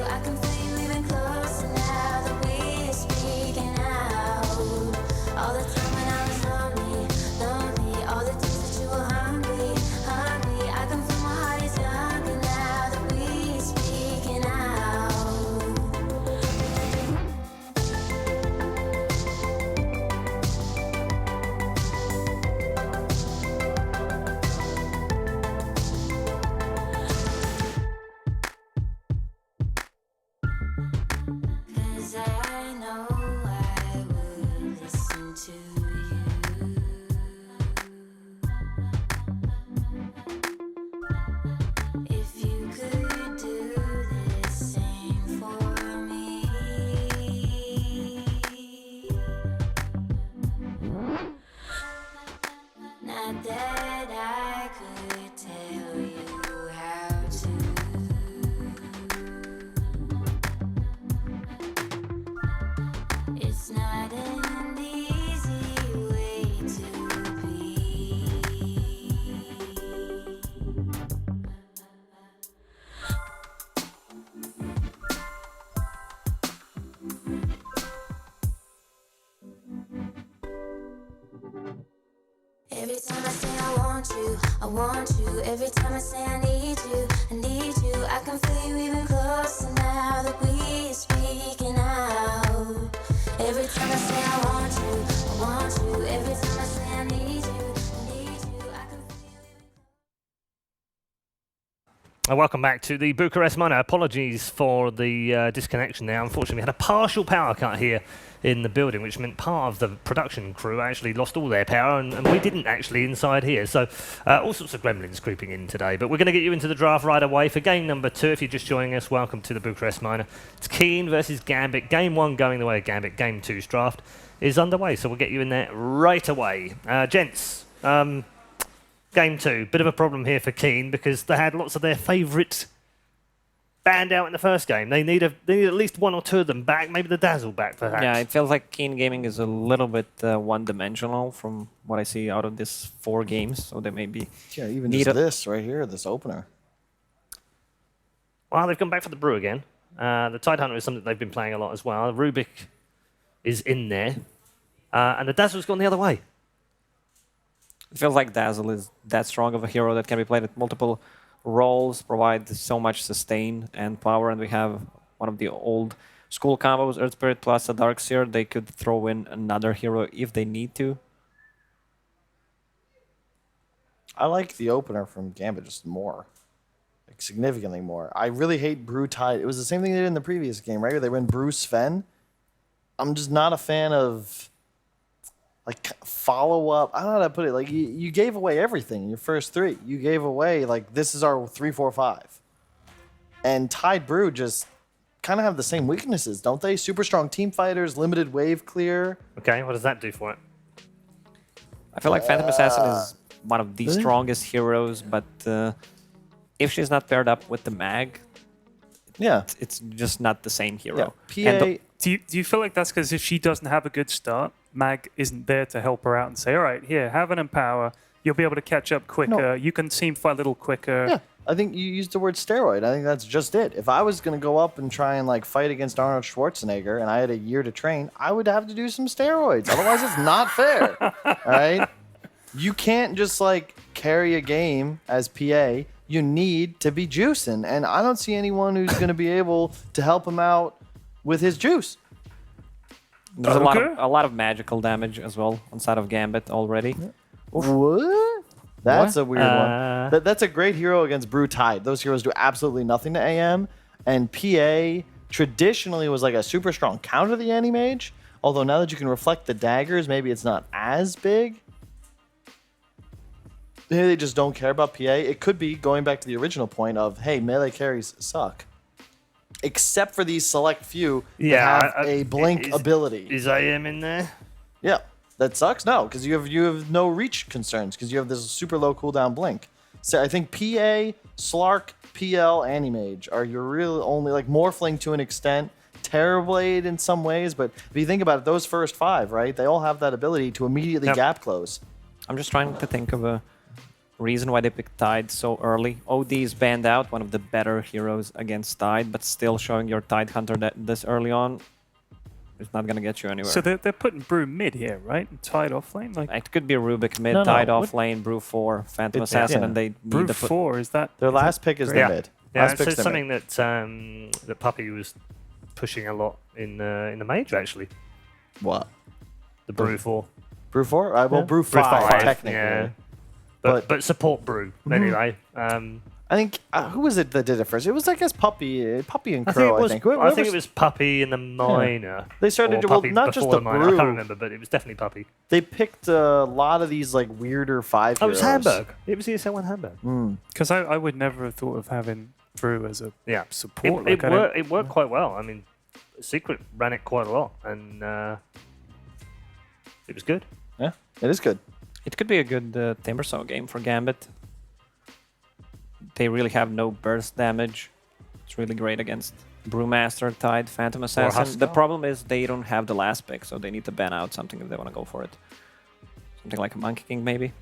I can feel you even closer now that we're speaking out. All the time when I was lonely, all the days that you were hungry, I can feel my heart is younger now that we're speaking out. Cause I know I would listen to you. If you could do the same for me. Not that I could tell you how to. It's not an easy way to be. Every time I say I want you, I want you. Every time I say I need you, I can feel you even closer now that we're speaking out. Every time I say I want you, I want you. Every time I say I need you, I can Welcome back to the Bucharest Minor. Apologies for the disconnection there. Unfortunately, we had a partial power cut here in the building, which meant part of the production crew actually lost all their power, and we didn't actually inside here. So all sorts of gremlins creeping in today. But we're going to get you into the draft right away for game number 2. If you're just joining us, welcome to the Bucharest Minor. It's Keen versus Gambit. Game 1 going the way of Gambit. Game 2's draft is underway, so we'll get you in there right away. Gents, Game 2, bit of a problem here for Keen because they had lots of their favourite banned out in the first game. They need at least one or two of them back, maybe the Dazzle back perhaps. Yeah, it feels like Keen Gaming is a little bit one-dimensional from what I see out of this 4 games, so they may be... Yeah, even just this right here, this opener. Well, they've gone back for the Brew again. The Tidehunter is something they've been playing a lot as well. Rubik is in there. And the Dazzle's gone the other way. It feels like Dazzle is that strong of a hero that can be played at multiple roles, provide so much sustain and power, and we have one of the old school combos, Earth Spirit plus a Darkseer. They could throw in another hero if they need to. I like the opener from Gambit just more. Like, significantly more. I really hate Brew Tide. It was the same thing they did in the previous game, right? Where they went Brew Sven. I'm just not a fan of... like follow-up, I don't know how to put it. Like you gave away everything in your first 3. You gave away like this is our 3, 4, 5. And Tide Brew just kind of have the same weaknesses, don't they? Super strong team fighters, limited wave clear. Okay, what does that do for it? I feel like Phantom Assassin is one of the strongest heroes, but if she's not paired up with the Mag, it's just not the same hero. Yeah. Do you feel like that's because if she doesn't have a good start, Mag isn't there to help her out and say, all right, here, have an Empower. You'll be able to catch up quicker. No. You can team fight a little quicker. Yeah, I think you used the word steroid. I think that's just it. If I was going to go up and try and like fight against Arnold Schwarzenegger and I had a year to train, I would have to do some steroids. Otherwise, it's not fair. All right? You can't just like carry a game as PA. You need to be juicing. And I don't see anyone who's going to be able to help him out with his juice. There's a lot of magical damage as well on side of Gambit already. What? That's a weird one. That's a great hero against Brew Tide. Those heroes do absolutely nothing to AM. And PA traditionally was like a super strong counter to the Anti-Mage. Although now that you can reflect the daggers, maybe it's not as big. Maybe they just don't care about PA. It could be going back to the original point of, hey, melee carries suck. Except for these select few that have a blink ability. Is AM in there? Yeah. That sucks? No, because you have no reach concerns because you have this super low cooldown blink. So I think PA, Slark, PL, Anti-Mage are your real only, like Morphling to an extent, Terrorblade in some ways, but if you think about it, those first 5, right? They all have that ability to immediately gap close. I'm just trying to think of a reason why they picked Tide so early. OD is banned out, one of the better heroes against Tide, but still showing your Tide Hunter this early on is not going to get you anywhere. So they're putting Brew mid here, right? And Tide off lane? Like, it could be Rubik mid, No, Tide no. off lane, Brew 4, Phantom Assassin, and they Brew need to put... 4, is that... Their last pick is the mid. Yeah, Last so pick's it's the something mid. that Puppy was pushing a lot in the Mage, actually. What? The Brew 4. Brew 4? Well, Brew 5, technically. Yeah. But support Brew, anyway. I think, who was it that did it first? It was, I guess, Puppy and I Crow, think it was Puppy in the minor. They started or to, well, Puppy not just before the minor. Brew. I can't remember, but it was definitely Puppy. They picked a lot of these, like, weirder 5 Oh, it heroes. was Hamburg. It was ESL1 Hamburg. Because I would never have thought of having Brew as a support. It worked quite well. I mean, Secret ran it quite a lot, and it was good. Yeah, it is good. It could be a good Timbersaw game for Gambit. They really have no burst damage. It's really great against Brewmaster, Tide, Phantom Assassin. The problem is they don't have the last pick, so they need to ban out something if they want to go for it. Something like a Monkey King, maybe.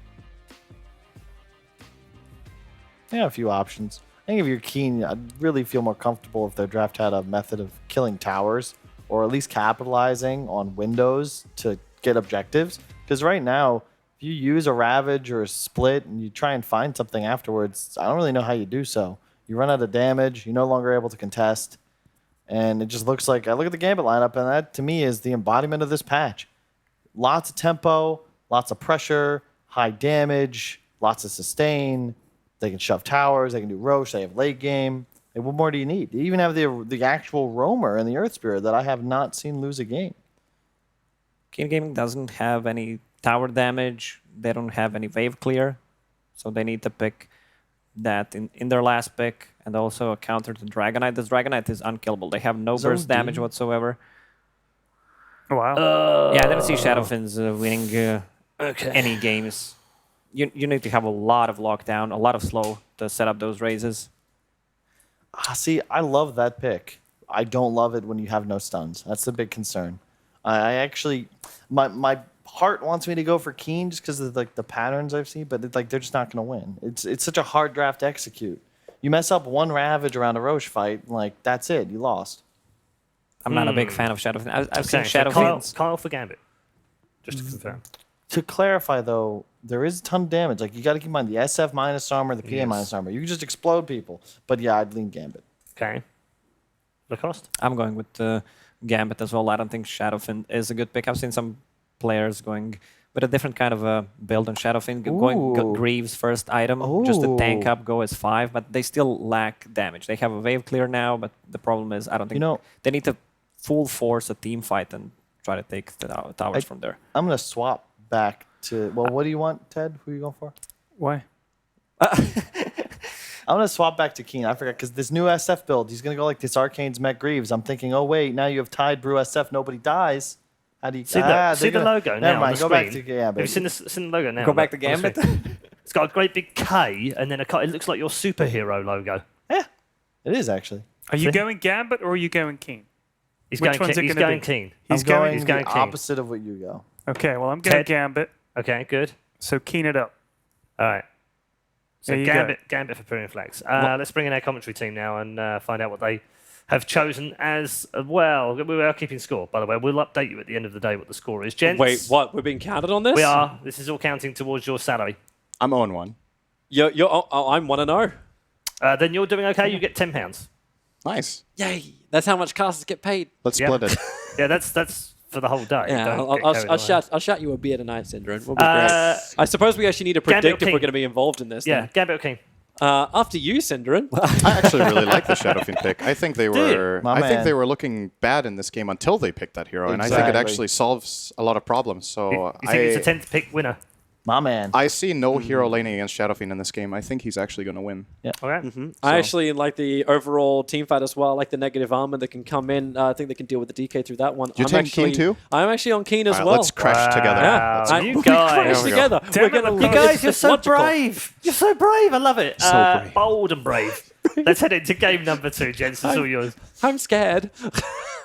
Yeah, a few options. I think if you're keen, I'd really feel more comfortable if their draft had a method of killing towers, or at least capitalizing on windows to get objectives. Because right now, if you use a Ravage or a Split and you try and find something afterwards, I don't really know how you do so. You run out of damage, you're no longer able to contest, and it just looks like, I look at the Gambit lineup, and that to me is the embodiment of this patch. Lots of tempo, lots of pressure, high damage, lots of sustain. They can shove towers, they can do Roche, they have late game. Hey, what more do you need? They even have the actual roamer and the Earth Spirit that I have not seen lose a game. Keen Gaming doesn't have any tower damage. They don't have any wave clear. So they need to pick that in their last pick, and also a counter to Dragonite. This Dragonite is unkillable. They have no burst damage whatsoever. Wow. Yeah, I didn't see Shadowfin's winning any games. You need to have a lot of lockdown, a lot of slow to set up those raises. See, I love that pick. I don't love it when you have no stuns. That's the big concern. I actually, my heart wants me to go for Keen just because of like the patterns I've seen, but they're just not going to win. It's such a hard draft to execute. You mess up one Ravage around a Roche fight, like that's it. You lost. I'm not a big fan of Shadowfin. I've seen So Shadowfin's. Kyle for Gambit, just to confirm. To clarify, though, there is a ton of damage. Like, you got to keep in mind the SF minus armor, the PA minus armor. You can just explode people. But yeah, I'd lean Gambit. Okay. Lacoste? I'm going with Gambit as well. I don't think Shadowfin is a good pick. I've seen some players going with a different kind of a build on Shadowfin, going Greaves first item, just to tank up, go as 5, but they still lack damage. They have a wave clear now, but the problem is I don't think they need to full force a team fight and try to take the towers from there. I'm going to swap back to, well, what do you want, Ted? Who are you going for? Why? I'm going to swap back to Keen. I forgot, because this new SF build, he's going to go like this Arcane's Met Greaves. I'm thinking, oh, wait, now you have Tide, Brew, SF, nobody dies. How do you see the logo now? Never mind, on the go back to screen? Gambit. Have you seen the logo now? Go back to on the Gambit? screen? It's got a great big K and then it looks like your superhero logo. Yeah, it is actually. Are you going Gambit or are you going Keen? He's Which going one's it He's gonna going be? Keen. He's going going the Keen. opposite of what you go. Okay, well, I'm going Ted? Gambit. Okay, good. So Keen it up. All right. So There you go. Gambit for Pyrian Flags. Let's bring in our commentary team now and find out what they have chosen as well. We are keeping score, by the way. We'll update you at the end of the day what the score is. Gents, Wait, what? We're being counted on this? we are. This is all counting towards your salary. I'm 0-1. I'm 1-0. Then you're doing okay. You get £10. Nice. Yay! That's how much casters get paid. Let's split it. Yeah, that's for the whole day. Yeah, Don't get carried away. I'll shout you a beer tonight, Syndrome. We'll be great. I suppose we actually need to Gambit predict or if we're King? going to be involved in this. Yeah, then. Gambit or King? After you, Syndrome. I actually really like the Shadowfiend pick. I think they were. My I think man. they were looking bad in this game until they picked that hero, and I think it Exactly. actually solves a lot of problems. So You think it's a 10th pick winner? My man. I see no hero laning against Shadowfiend in this game. I think he's actually going to win. Yeah. Okay. I actually like the overall team fight as well. I like the negative armor that can come in. I think they can deal with the DK through that one. You take Keen too? I'm actually on Keen as All right, well. let's crash together. Wow. Yeah. You We guys. crash There we go. together. Damn We're it, gonna, you You guys, it's you're so logical. brave. You're so brave. I love it. So brave. Bold and brave. Let's head into game number 2, gents. It's all yours. I'm scared.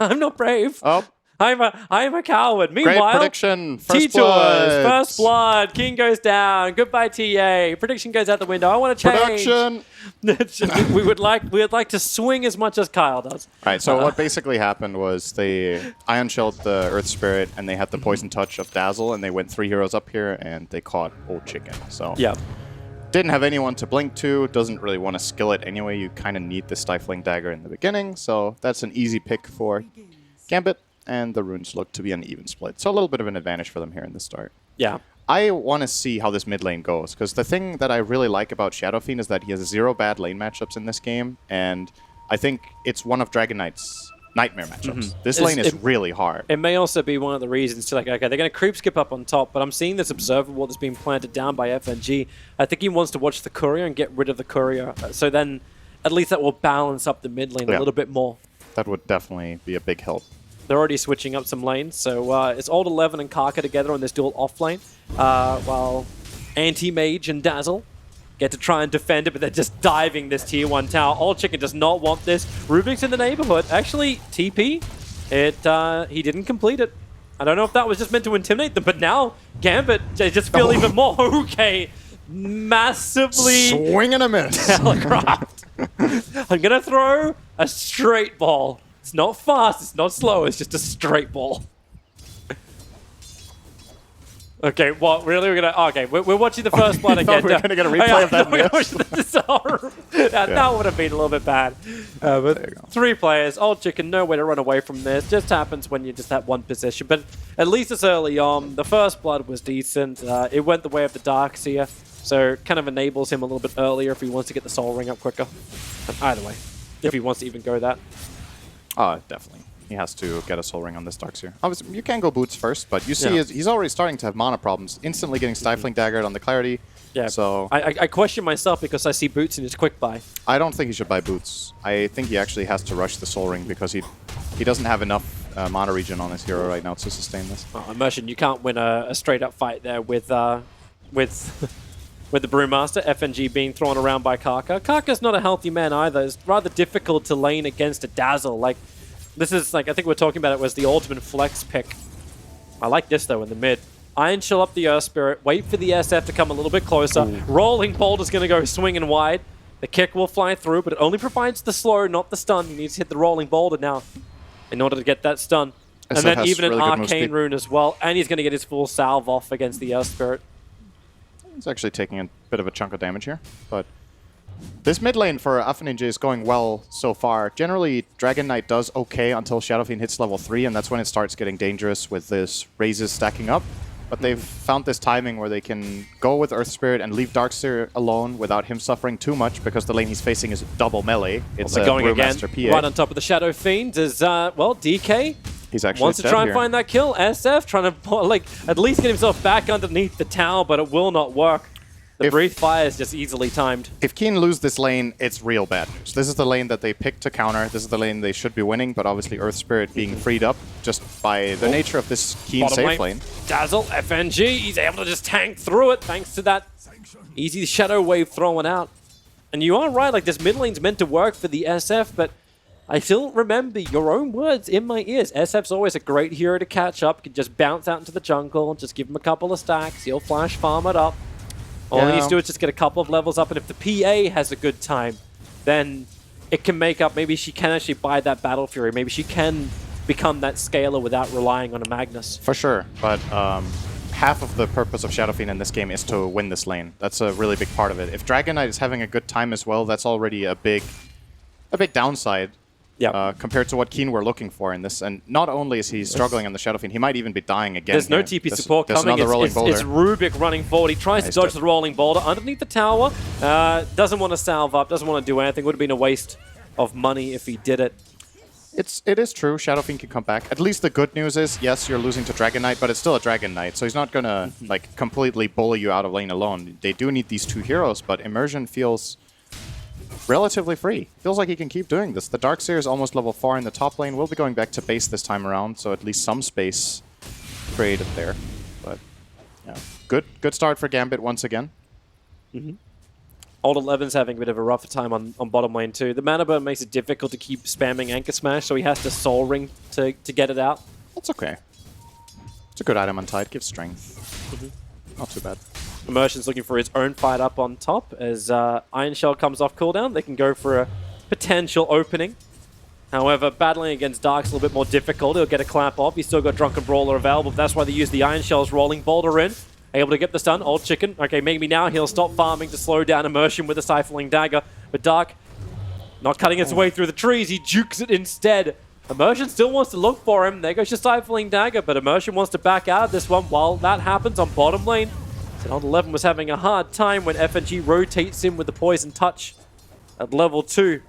I'm not brave. Oh, I'm a coward. Meanwhile, Great prediction. T-Tours, first blood. King goes down. Goodbye, TA. Prediction goes out the window. I want to change. Production. we would like to swing as much as Kyle does. All right. So what basically happened was they Ion Shelled the Earth Spirit, and they had the Poison Touch of Dazzle, and they went 3 heroes up here, and they caught Old Chicken. So yeah. Didn't have anyone to blink to, doesn't really want to skill it anyway. You kind of need the Stifling Dagger in the beginning, so that's an easy pick for Gambit, and the runes look to be an even split. So a little bit of an advantage for them here in the start. Yeah. I want to see how this mid lane goes, because the thing that I really like about Shadow Fiend is that he has 0 bad lane matchups in this game, and I think it's one of Dragon Knight's nightmare matchups. This lane is really hard. It may also be one of the reasons to like, okay, they're going to creep skip up on top, but I'm seeing this observable that's being planted down by FNG. I think he wants to watch the courier and get rid of the courier. So then at least that will balance up the mid lane a little bit more. That would definitely be a big help. They're already switching up some lanes. So it's Old 11 and Kaka together on this dual off lane, while Anti-Mage and Dazzle get to try and defend it, but they're just diving this tier 1 tower. Old Chicken does not want this. Rubik's in the neighborhood. Actually, TP, he didn't complete it. I don't know if that was just meant to intimidate them, but now Gambit, they just feel even more okay. Massively swing and a miss. Telegraphed. I'm going to throw a straight ball. It's not fast, it's not slow, it's just a straight ball. Okay, what? Really? We're gonna... Okay, we're watching the first blood again. We're gonna get a replay of that miss. That would have been a little bit bad. But 3 players, Old Chicken, no way to run away from this. Just happens when you just have 1 position. But at least it's early on. The first blood was decent. It went the way of the Darkseer. So it kind of enables him a little bit earlier if he wants to get the Soul Ring up quicker. But either way, if he wants to even go that. Definitely. He has to get a Soul Ring on this Darkseer. Obviously, you can go Boots first, but you see he's already starting to have mana problems. Instantly getting Stifling Daggered on the Clarity. Yeah, so I question myself because I see Boots in his quick buy. I don't think he should buy Boots. I think he actually has to rush the Soul Ring because he doesn't have enough mana regen on his hero right now to sustain this. Immersion, you can't win a straight-up fight there with the Brewmaster, FNG being thrown around by Kaka. Kaka's not a healthy man either. It's rather difficult to lane against a Dazzle. Like, this is like, I think we're talking about it was the ultimate flex pick. I like this though in the mid. Iron Chill up the Earth Spirit, wait for the SF to come a little bit closer. Ooh. Rolling Boulder's going to go swinging wide. The kick will fly through, but it only provides the slow, not the stun. You need to hit the Rolling Boulder now in order to get that stun. And then even an Arcane Rune as well, and he's going to get his full salve off against the Earth Spirit. He's actually taking a bit of a chunk of damage here, but this mid lane for FNG is going well so far. Generally, Dragon Knight does okay until Shadow Fiend hits level 3, and that's when it starts getting dangerous with this raises stacking up. But they've found this timing where they can go with Earth Spirit and leave Darkseer alone without him suffering too much, because the lane he's facing is double melee. It's a going again, Brewmaster PA. right on top of the Shadow Fiend is, well, DK. He's actually wants to try and find that kill. SF trying to, like, at least get himself back underneath the tower, but it will not work. The Breathe Fire is just easily timed. If Keen lose this lane, it's real bad news. This is the lane that they picked to counter. This is the lane they should be winning, but obviously Earth Spirit being freed up just by the nature of this Keen safe lane. Dazzle, FNG, he's able to just tank through it thanks to that easy Shadow Wave thrown out. And you are right, like this mid lane's meant to work for the SF, but I still remember your own words in my ears. SF's always a great hero to catch up. You can just bounce out into the jungle, just give him a couple of stacks, he'll flash farm it up. All he needs to do is just get a couple of levels up, and if the PA has a good time, then it can make up. Maybe she can actually buy that Battle Fury. Maybe she can become that scaler without relying on a Magnus. For sure, but half of the purpose of Shadow Fiend in this game is to win this lane. That's a really big part of it. If Dragon Knight is having a good time as well, that's already a big downside. Yeah. Compared to what Keen were looking for in this. And not only is he struggling on the Shadow Fiend, he might even be dying again. There's no TP support coming. It's Rubik running forward. He tries to dodge the Rolling Boulder underneath the tower. Doesn't want to salve up, doesn't want to do anything. Would have been a waste of money if he did it. It is true. Shadow Fiend can come back. At least the good news is, yes, you're losing to Dragon Knight, but it's still a Dragon Knight, so he's not going to like completely bully you out of lane alone. They do need these 2 heroes, but Immersion feels relatively free. Feels like he can keep doing this. The Darkseer is almost level 4 in the top lane. We'll be going back to base this time around, so at least some space created there. But yeah, good start for Gambit once again. Old 11's having a bit of a rougher time on bottom lane too. The mana burn makes it difficult to keep spamming Anchor Smash, so he has to Soul Ring to get it out. That's okay. It's a good item on Tide. Gives strength. Not too bad. Immersion's looking for his own fight up on top. As Iron Shell comes off cooldown, they can go for a potential opening. However, battling against Dark's a little bit more difficult. He'll get a clap off. He's still got Drunken Brawler available. That's why they use the Iron Shells. Rolling Boulder in. Able to get the stun. Old Chicken. Okay, maybe now he'll stop farming to slow down Immersion with a Stifling Dagger. But Dark, not cutting its way through the trees. He jukes it instead. Immersion still wants to look for him. There goes your Stifling Dagger, but Immersion wants to back out of this one while that happens on bottom lane. Old 11 was having a hard time when FNG rotates in with the Poison Touch at level 2.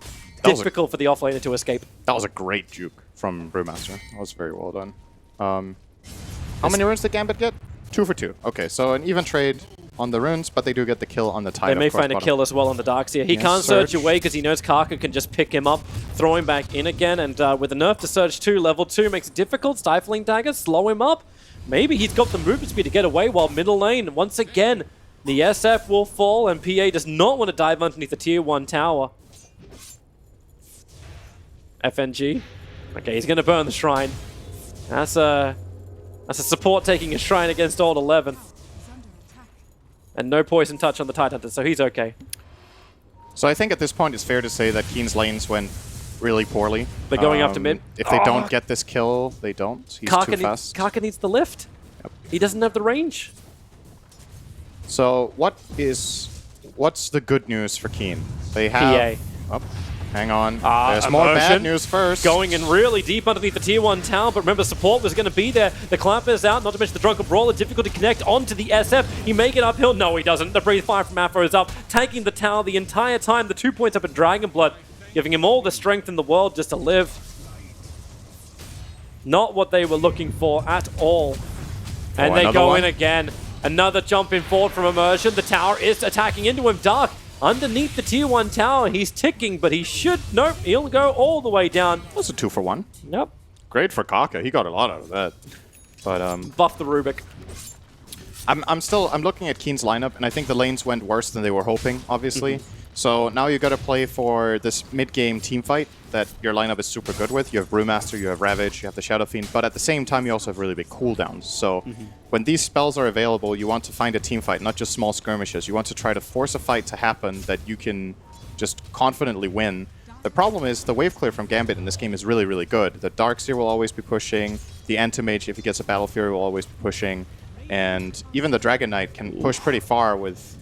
Difficult for the offlaner to escape. That was a great juke from Brewmaster. That was very well done. How many runes did Gambit get? 2 for 2. Okay, so an even trade on the runes, but they do get the kill on the Tide. They may find a kill as well on the Darkseer. He can't surge away because he knows Kaka can just pick him up, throw him back in again, and with a nerf to Surge 2, level 2 makes it difficult. Stifling Dagger, slow him up. Maybe he's got the movement speed to get away while middle lane, once again, the SF will fall and PA does not want to dive underneath the tier 1 tower. FNG. Okay, he's going to burn the Shrine. That's a support taking a Shrine against Old 11. And no Poison Touch on the Tidehunter, so he's okay. So I think at this point it's fair to say that Keen's lanes went really poorly. They're going after mid. If they don't get this kill, they don't. He's too fast. Kaka needs the lift. Yep. He doesn't have the range. So what's the good news for Keen? They have... PA. Oh, hang on. There's more bad news first. Going in really deep underneath the tier 1 tower, but remember support was going to be there. The Clamp is out, not to mention the Drunken Brawler. Difficult to connect onto the SF. He may get uphill. No, he doesn't. The Breathe Fire from Afro is up, taking the tower the entire time. The 2 points up in Dragon Blood, giving him all the strength in the world just to live. Not what they were looking for at all. And they go in again. Another jump in forward from Immersion. The tower is attacking into him. Dark underneath the tier 1 tower. He's ticking, but he should... Nope, he'll go all the way down. That's a 2 for 1. Yep. Great for Kaka. He got a lot out of that. But buff the Rubik. I'm looking at Keen's lineup, and I think the lanes went worse than they were hoping, obviously. So now you got to play for this mid-game team fight that your lineup is super good with. You have Brewmaster, you have Ravage, you have the Shadow Fiend, but at the same time you also have really big cooldowns. So when these spells are available, you want to find a team fight, not just small skirmishes. You want to try to force a fight to happen that you can just confidently win. The problem is the wave clear from Gambit in this game is really, really good. The Darkseer will always be pushing. The Anti-Mage, if he gets a Battle Fury, will always be pushing. And even the Dragon Knight can push pretty far with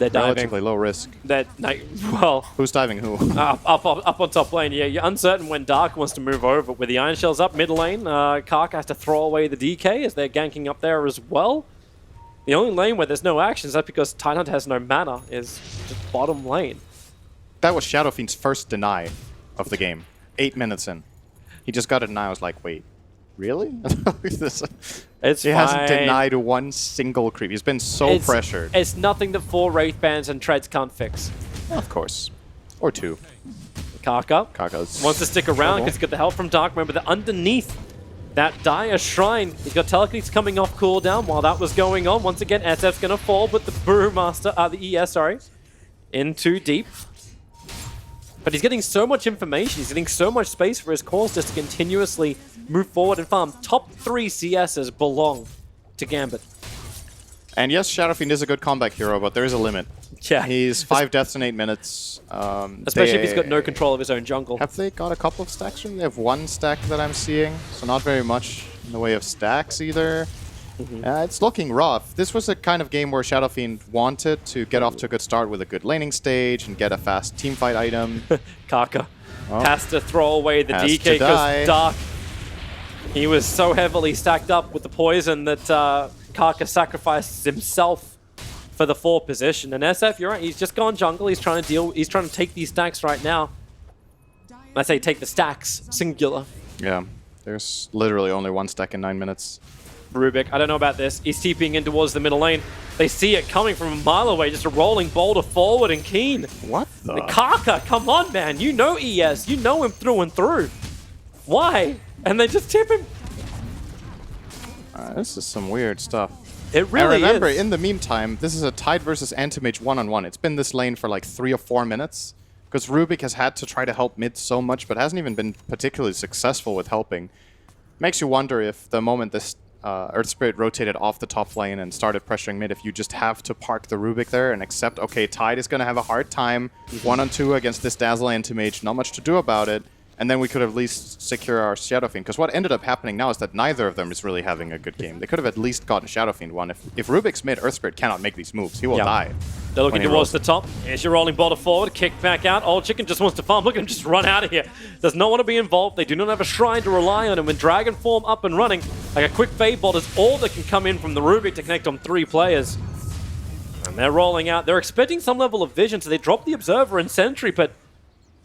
relatively low risk. Well... Who's diving who? Up on top lane. Yeah, you're uncertain when Dark wants to move over. With the Iron Shells up mid lane, Kark has to throw away the DK as they're ganking up there as well. The only lane where there's no action is that because Tidehunter has no mana is just bottom lane. That was Shadow Fiend's first deny of the game. 8 minutes in. He just got a deny. I was like, wait, really? He hasn't denied one single creep. He's been so pressured. It's nothing that 4 Wraith Bands and Treads can't fix. Of course. Or 2. Kaka wants to stick around because he's got the help from Dark. Remember that underneath that dire shrine, he's got Telekinesis coming off cooldown while that was going on. Once again, SF's going to fall, but the Brewmaster, the ES, sorry, in too deep. But he's getting so much information, he's getting so much space for his cores just to continuously move forward and farm. Top 3 CSs belong to Gambit. And yes, Shadow Fiend is a good comeback hero, but there is a limit. Yeah. He's 5 deaths in 8 minutes. Especially if he's got no control of his own jungle. Have they got a couple of stacks from him? They have 1 stack that I'm seeing, so not very much in the way of stacks either. It's looking rough. This was a kind of game where Shadow Fiend wanted to get off to a good start with a good laning stage and get a fast teamfight item. Kaka has to throw away the DK because Dark, he was so heavily stacked up with the poison that Kaka sacrifices himself for the 4 position. And SF, you're right, he's just gone jungle. He's trying to take these stacks right now. I say take the stacks, singular. Yeah, there's literally only 1 stack in 9 minutes. Rubik, I don't know about this. He's TPing in towards the middle lane. They see it coming from a mile away, just a rolling boulder forward and Keen. What the? Kaka, come on, man. You know ES. You know him through and through. Why? And they just tip him. This is some weird stuff. It really is. And remember, in the meantime, this is a Tide versus Anti-Mage 1-on-1. It's been this lane for like 3 or 4 minutes. Because Rubik has had to try to help mid so much, but hasn't even been particularly successful with helping. Makes you wonder if the moment this Earth Spirit rotated off the top lane and started pressuring mid, if you just have to park the Rubik there and accept, okay, Tide is going to have a hard time 1-on-2 against this Dazzle Anti-Mage, not much to do about it, and then we could at least secure our Shadow Fiend. Because what ended up happening now is that neither of them is really having a good game. They could have at least gotten Shadow Fiend one. If Rubik's mid, Earth Spirit cannot make these moves. He will die. They're looking towards the top. Here's your rolling bottle forward, kick back out. Old Chicken just wants to farm. Look at him just run out of here. Does not want to be involved. They do not have a shrine to rely on. And when Dragon Form up and running, like a quick Fade Bolt is all that can come in from the Rubik to connect on 3 players. And they're rolling out. They're expecting some level of vision, so they dropped the Observer and Sentry, but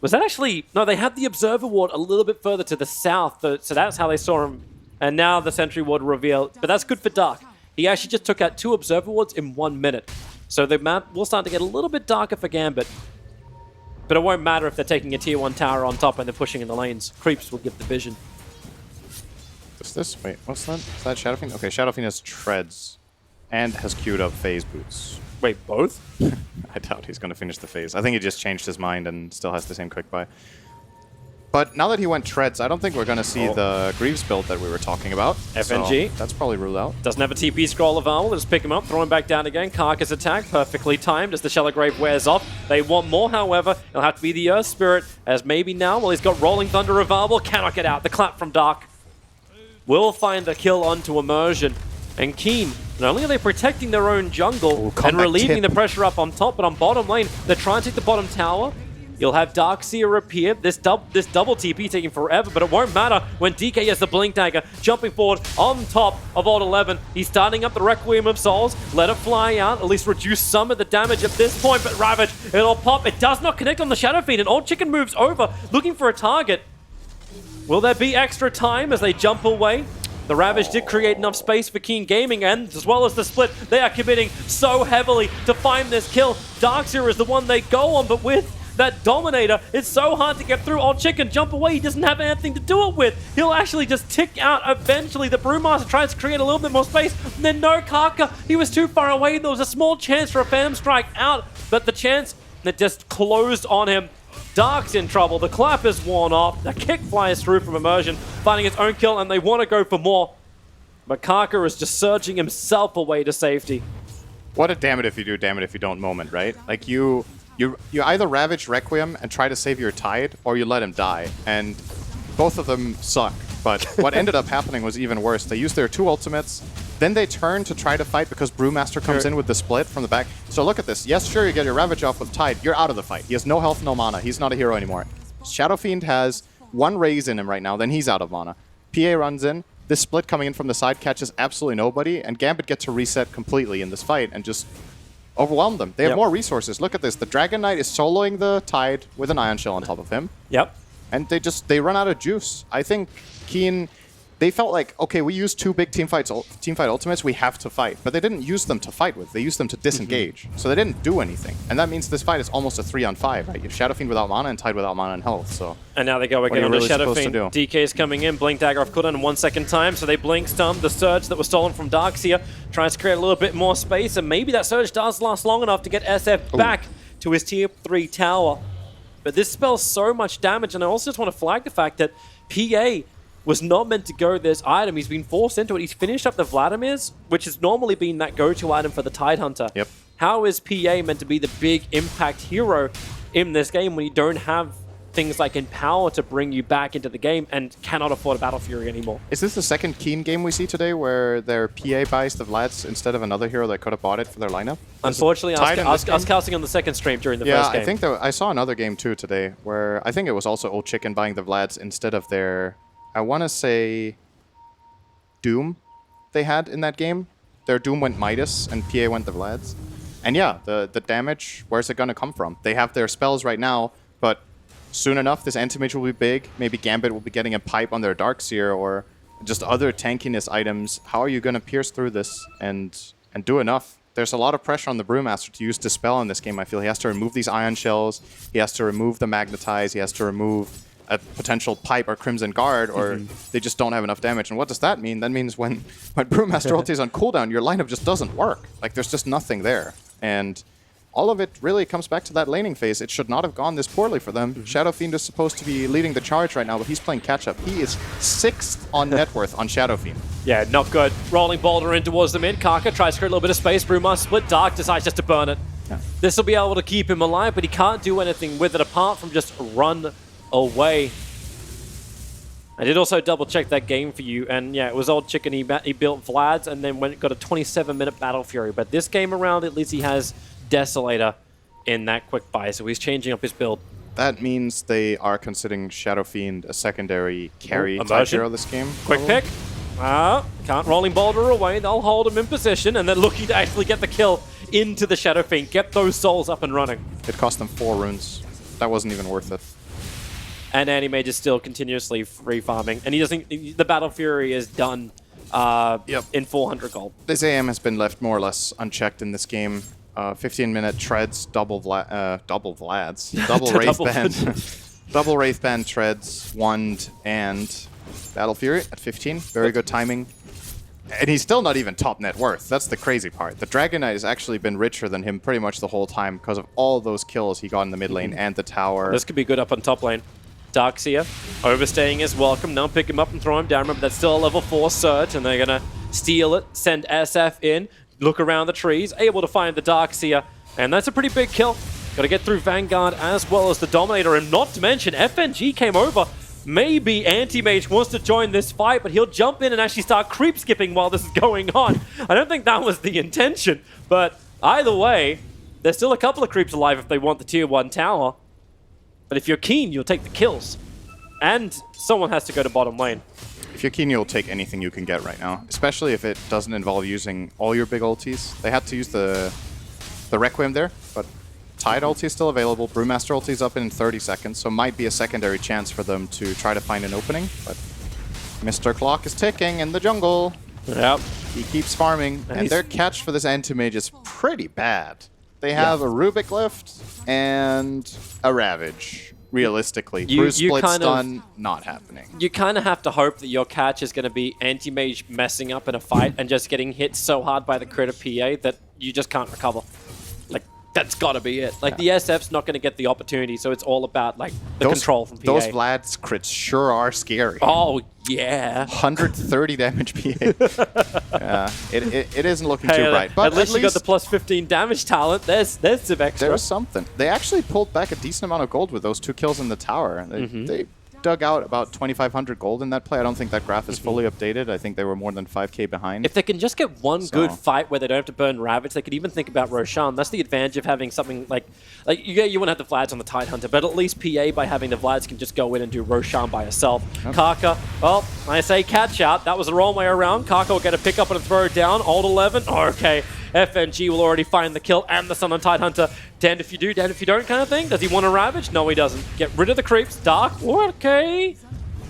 was that actually... No, they had the Observer Ward a little bit further to the south, so that's how they saw him. And now the Sentry Ward revealed. But that's good for Dark. He actually just took out 2 Observer Wards in 1 minute. So the map will start to get a little bit darker for Gambit. But it won't matter if they're taking a tier 1 tower on top and they're pushing in the lanes. Creeps will give the vision. What's this? Wait, what's that? Is that Shadow Fiend? Okay, Shadow Fiend has treads and has queued up phase boots. Wait, both? I doubt he's going to finish the phase. I think he just changed his mind and still has the same quick buy. But now that he went treads, I don't think we're going to see the Greaves build that we were talking about. FNG. So that's probably ruled out. Doesn't have a TP scroll available. Just pick him up, throw him back down again. Karka's attack, perfectly timed as the Shallow Grave wears off. They want more, however. It'll have to be the Earth Spirit, as maybe now, well, he's got Rolling Thunder available. Cannot get out. The clap from Dark will find the kill onto Immersion. And Keen, not only are they protecting their own jungle and relieving the pressure up on top, but on bottom lane, they're trying to take the bottom tower. You'll have Darkseer appear. This double TP taking forever, but it won't matter when DK has the Blink Dagger jumping forward on top of Old 11. He's starting up the Requiem of Souls. Let it fly out, at least reduce some of the damage at this point, but Ravage, it'll pop. It does not connect on the Shadow Fiend, and Old Chicken moves over, looking for a target. Will there be extra time as they jump away? The Ravage did create enough space for Keen Gaming, and as well as the split, they are committing so heavily to find this kill. Darkseer is the one they go on, but with that Dominator, it's so hard to get through. Old Chicken, jump away. He doesn't have anything to do it with. He'll actually just tick out eventually. The Brewmaster tries to create a little bit more space. And then no Karka. He was too far away. There was a small chance for a Phantom Strike out, but the chance that just closed on him. Dark's in trouble. The clap is worn off. The kick flies through from Immersion, finding its own kill, and they want to go for more. But Karka is just surging himself away to safety. What a damn it if you do, damn it if you don't moment, right? Like you either Ravage Requiem and try to save your Tide, or you let him die. And both of them suck. But what ended up happening was even worse. They used their 2 ultimates, then they turn to try to fight because Brewmaster comes in with the split from the back. So look at this. Yes, sure, you get your Ravage off with Tide. You're out of the fight. He has no health, no mana. He's not a hero anymore. Shadow Fiend has 1 raise in him right now, then he's out of mana. PA runs in. This split coming in from the side catches absolutely nobody, and Gambit gets to reset completely in this fight and just overwhelm them. They have more resources. Look at this. The Dragon Knight is soloing the Tide with an Ion Shell on top of him. Yep. And they run out of juice. I think Keen, they felt like, okay, we used 2 big teamfight ultimates, we have to fight. But they didn't use them to fight with. They used them to disengage. So they didn't do anything. And that means this fight is almost a 3-on-5, right? You have Shadow Fiend without mana and Tide without mana and health. So and now they go again on the Shadow Fiend. DK is coming in, Blink Dagger off cooldown in 1 second time, so they Blink Stun the Surge that was stolen from Darkseer, tries to create a little bit more space, and maybe that Surge does last long enough to get SF back to his tier 3 tower. But this spells so much damage, and I also just want to flag the fact that PA was not meant to go this item. He's been forced into it. He's finished up the Vladimir's, which has normally been that go-to item for the Tidehunter. Yep. How is PA meant to be the big impact hero in this game when you don't have things like Empower to bring you back into the game and cannot afford a Battle Fury anymore? Is this the second Keen game we see today where their PA buys the Vlads instead of another hero that could have bought it for their lineup? Unfortunately, I was casting on the second stream during the first game. Yeah, I think I saw another game too today where I think it was also Old Chicken buying the Vlads instead of their, I want to say, Doom they had in that game. Their Doom went Midas and PA went the Vlads. And yeah, the damage, where's it going to come from? They have their spells right now, but soon enough, this Anti-Mage will be big. Maybe Gambit will be getting a pipe on their Darkseer or just other tankiness items. How are you going to pierce through this and do enough? There's a lot of pressure on the Brewmaster to use Dispel in this game, I feel. He has to remove these Ion Shells. He has to remove the Magnetize. He has to remove a potential pipe or Crimson Guard, or they just don't have enough damage. And what does that mean? That means when Brewmaster ulti is on cooldown, your lineup just doesn't work. Like, there's just nothing there. And all of it really comes back to that laning phase. It should not have gone this poorly for them. Shadow Fiend is supposed to be leading the charge right now, but he's playing catch-up. He is 6th on net worth on Shadow Fiend. Yeah, not good. Rolling Boulder in towards the mid. Kaka tries to create a little bit of space. Brewmaster split. Dark decides just to burn it. Yeah. This will be able to keep him alive, but he can't do anything with it apart from just run away. I did also double check that game for you, and yeah, it was Old Chicken. He built Vlad's and then got a 27-minute Battle Fury. But this game around, at least he has Desolator in that quick buy, so he's changing up his build. That means they are considering Shadow Fiend a secondary carry type hero this game. Quick pick. Can't Rolling Boulder away. They'll hold him in position, and they're looking to actually get the kill into the Shadow Fiend. Get those souls up and running. It cost them 4 runes. That wasn't even worth it. And Anti-Mage is still continuously free farming, and he doesn't. The Battle Fury is done in 400 gold. This AM has been left more or less unchecked in this game. 15-minute treads, double Vlads, double Wraith Band, double Wraith Band treads, Wand, and Battle Fury at 15. Very good timing. And he's still not even top net worth. That's the crazy part. The Dragon Knight has actually been richer than him pretty much the whole time because of all those kills he got in the mid lane and the tower. This could be good up on top lane. Darkseer overstaying is welcome. Now pick him up and throw him down. Remember, that's still a level 4 Surge, and they're going to steal it, send SF in, look around the trees, able to find the Darkseer, and that's a pretty big kill. Got to get through Vanguard as well as the Dominator, and not to mention FNG came over. Maybe Anti-Mage wants to join this fight, but he'll jump in and actually start creep skipping while this is going on. I don't think that was the intention, but either way, there's still a couple of creeps alive if they want the tier 1 tower. But if you're keen, you'll take the kills. And someone has to go to bottom lane. If you're keen, you'll take anything you can get right now, especially if it doesn't involve using all your big ultis. They had to use the Requiem there, but Tide ulti is still available. Brewmaster ulti is up in 30 seconds, so might be a secondary chance for them to try to find an opening. But Mr. Clock is ticking in the jungle. Yep. He keeps farming, and their catch for this Anti-Mage is pretty bad. They have a Rubik Lift and a Ravage, realistically. Bruce Split Stun, not happening. You kind of have to hope that your catch is going to be Anti-Mage messing up in a fight and just getting hit so hard by the crit of PA that you just can't recover. Like, that's got to be it. Like, the SF's not going to get the opportunity, so it's all about, like, the control from PA. Those Vlad's crits sure are scary. Oh, yeah. 130 damage PA. Yeah, it isn't looking too bright. But at least you got the plus 15 damage talent. There's some extra. There's something. They actually pulled back a decent amount of gold with those 2 kills in the tower. They dug out about 2,500 gold in that play. I don't think that graph is fully updated. I think they were more than 5k behind. If they can just get one good fight where they don't have to burn Ravage, they could even think about Roshan. That's the advantage of having something like you wouldn't have the Vlads on the Tidehunter, but at least PA by having the Vlads can just go in and do Roshan by herself. Yep. Kaka, well, I say catch out. That was the wrong way around. Kaka will get a pick up and a throw down. Old 11. Okay. FNG will already find the kill and the Sun on Tidehunter. Damned if you do, damned if you don't kind of thing. Does he want to Ravage? No, he doesn't. Get rid of the creeps. Dark. Okay.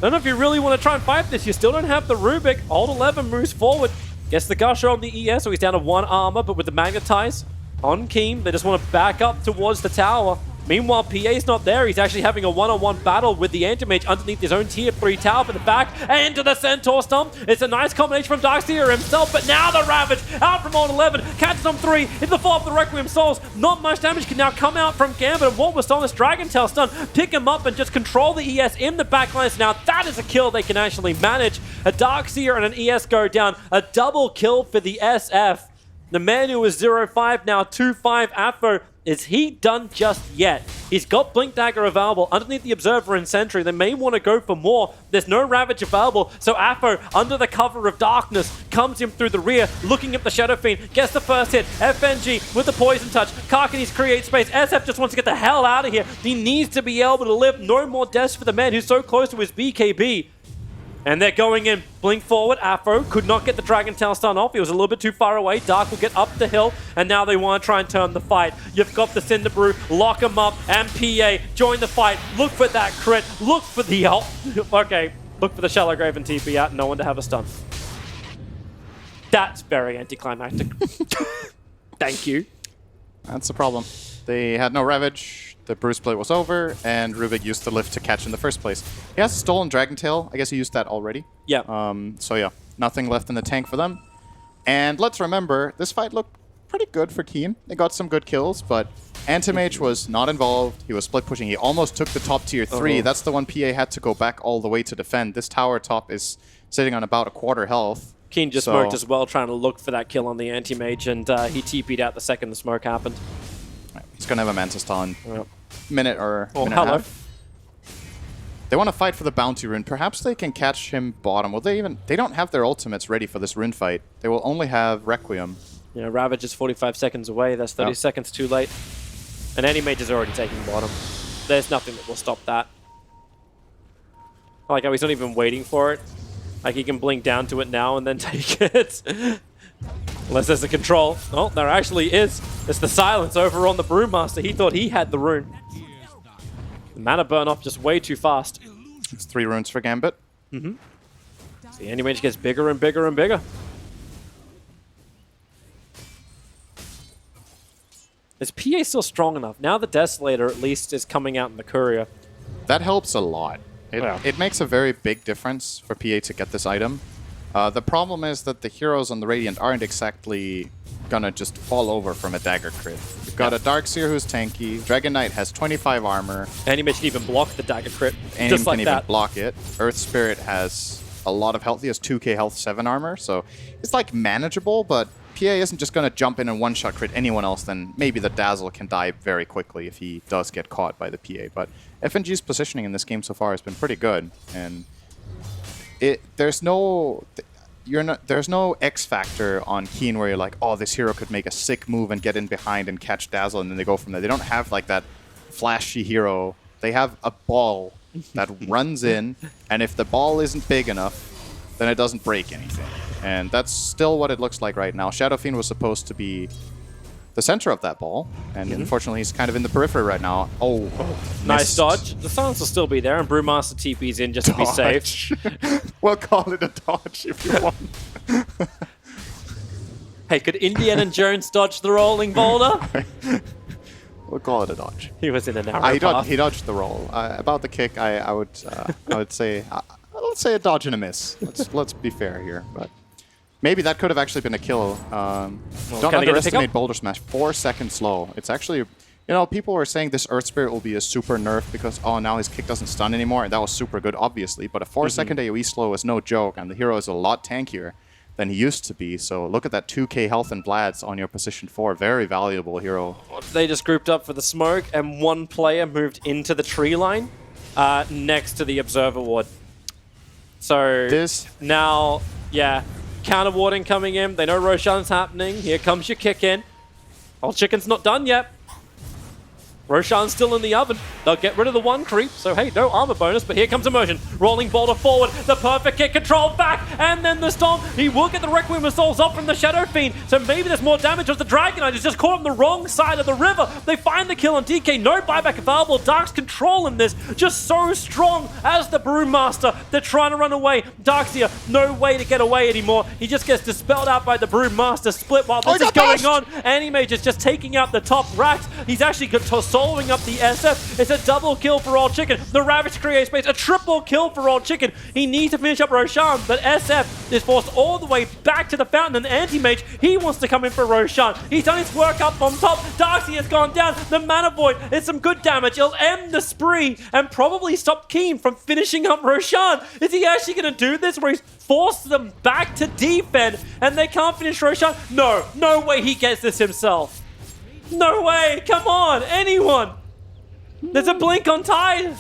Don't know if you really want to try and fight this. You still don't have the Rubik. Old 11 moves forward. Gets the Gusher on the ES, so he's down to 1 armor, but with the Magnetize on Keem, they just want to back up towards the tower. Meanwhile, PA's not there. He's actually having a one-on-one battle with the Anti-Mage underneath his own tier 3 tower for the back and into the Centaur Stomp. It's a nice combination from Darkseer himself, but now the Ravage out from Old 11. Catches on 3 in the fall of the Requiem Souls. Not much damage can now come out from Gambit, and what was on this Dragon Tail stun, pick him up and just control the ES in the backline. So now that is a kill they can actually manage. A Darkseer and an ES go down. A double kill for the SF. The man who was 0-5, now 2-5 Afro. Is he done just yet? He's got Blink Dagger available underneath the Observer and Sentry. They may want to go for more. There's no Ravage available, so Afro, under the cover of darkness, comes in through the rear, looking at the Shadow Fiend, gets the first hit. FNG with the Poison Touch. Karka needs to create space. SF just wants to get the hell out of here. He needs to be able to live. No more deaths for the man who's so close to his BKB. And they're going in. Blink forward. Afro could not get the Dragon Tail stun off. He was a little bit too far away. Dark will get up the hill. And now they want to try and turn the fight. You've got the Cinder Brew. Lock him up. And PA join the fight. Look for that crit. Look for the ult. Okay. Look for the Shallow Grave and TP out. No one to have a stun. That's very anticlimactic. Thank you. That's the problem. They had no Ravage. The Bruce play was over, and Rubik used the lift to catch in the first place. He has a stolen Dragon Tail. I guess he used that already. Yeah. So yeah, nothing left in the tank for them. And let's remember, this fight looked pretty good for Keen. They got some good kills, but Anti-Mage was not involved. He was split pushing. He almost took the top tier 3. That's the one PA had to go back all the way to defend. This tower top is sitting on about a quarter health. Keen just smoked as well, trying to look for that kill on the Anti-Mage, and he TP'd out the second the smoke happened. He's going to have a Mantis Style in minute or minute and a hello. half. They want to fight for the bounty rune. Perhaps they can catch him bottom. Will they even... They don't have their ultimates ready for this rune fight. They will only have Requiem. Yeah, Ravage is 45 seconds away. That's 30 seconds too late. And Anti-Mage is already taking bottom. There's nothing that will stop that. I like how he's not even waiting for it. Like, he can blink down to it now and then take it. Unless there's a control. Oh, there actually is. It's the silence over on the Brewmaster. He thought he had the rune. The mana burn off just way too fast. It's 3 runes for Gambit. So the Anti-Mage gets bigger and bigger and bigger. Is PA still strong enough? Now the Desolator at least is coming out in the Courier. That helps a lot. It makes a very big difference for PA to get this item. The problem is that the heroes on the Radiant aren't exactly gonna just fall over from a dagger crit. You've got a Darkseer who's tanky, Dragon Knight has 25 armor. Anti-Mage can even block the dagger crit, Aim just like can that. even block it. Earth Spirit has a lot of health. He has 2k health, 7 armor, so it's like manageable, but PA isn't just gonna jump in and one-shot crit anyone else, then maybe the Dazzle can die very quickly if he does get caught by the PA. But FNG's positioning in this game so far has been pretty good, and there's no X factor on Keen where you're like, oh, this hero could make a sick move and get in behind and catch Dazzle, and then they go from there. They don't have like that flashy hero. They have a ball that runs in, and if the ball isn't big enough, then it doesn't break anything. And that's still what it looks like right now. Shadow Fiend was supposed to be the center of that ball, and unfortunately he's kind of in the periphery right now. Oh, nice dodge. The silence will still be there, and Brewmaster TP's in just to be safe. We'll call it a dodge if you want. Hey, could Indiana Jones dodge the rolling boulder? We'll call it a dodge. He was in a narrow path. He dodged the roll. About the kick, I would say let's say a dodge and a miss. Let's be fair here, but maybe that could have actually been a kill. Don't underestimate Boulder Smash. 4 seconds slow. It's actually, people were saying this Earth Spirit will be a super nerf because now his kick doesn't stun anymore, and that was super good, obviously. But a 4-second AoE slow is no joke, and the hero is a lot tankier than he used to be. So look at that 2k health and Vlad's on your position 4. Very valuable hero. They just grouped up for the smoke, and one player moved into the tree line next to the Observer Ward. So now, counter warding coming in. They know Roshan's happening. Here comes your kick in. Oh, Chicken's not done yet. Roshan's still in the oven. They'll get rid of the 1 creep, so hey, no armor bonus, but here comes Immersion. Rolling Boulder forward, the perfect kick, control back, and then the Stomp. He will get the Requiem of Souls off from the Shadow Fiend, so maybe there's more damage as the Dragon Knight is just caught on the wrong side of the river. They find the kill on DK, no buyback available. Dark's control in this, just so strong as the Brewmaster. They're trying to run away. Darkseer, no way to get away anymore. He just gets dispelled out by the Brewmaster split while this is going on. Anti-Mage is just taking out the top racks. He's actually soloing up the SF. It's a double kill for All Chicken. The Ravage creates space. A triple kill for All Chicken. He needs to finish up Roshan, but SF is forced all the way back to the fountain, and Anti-Mage, he wants to come in for Roshan. He's done his work up on top. Darkseer has gone down. The Mana Void is some good damage. It'll end the spree and probably stop Keen from finishing up Roshan. Is he actually going to do this where he's forced them back to defend and they can't finish Roshan? No way he gets this himself. No way! Come on, anyone! There's a blink on Tide.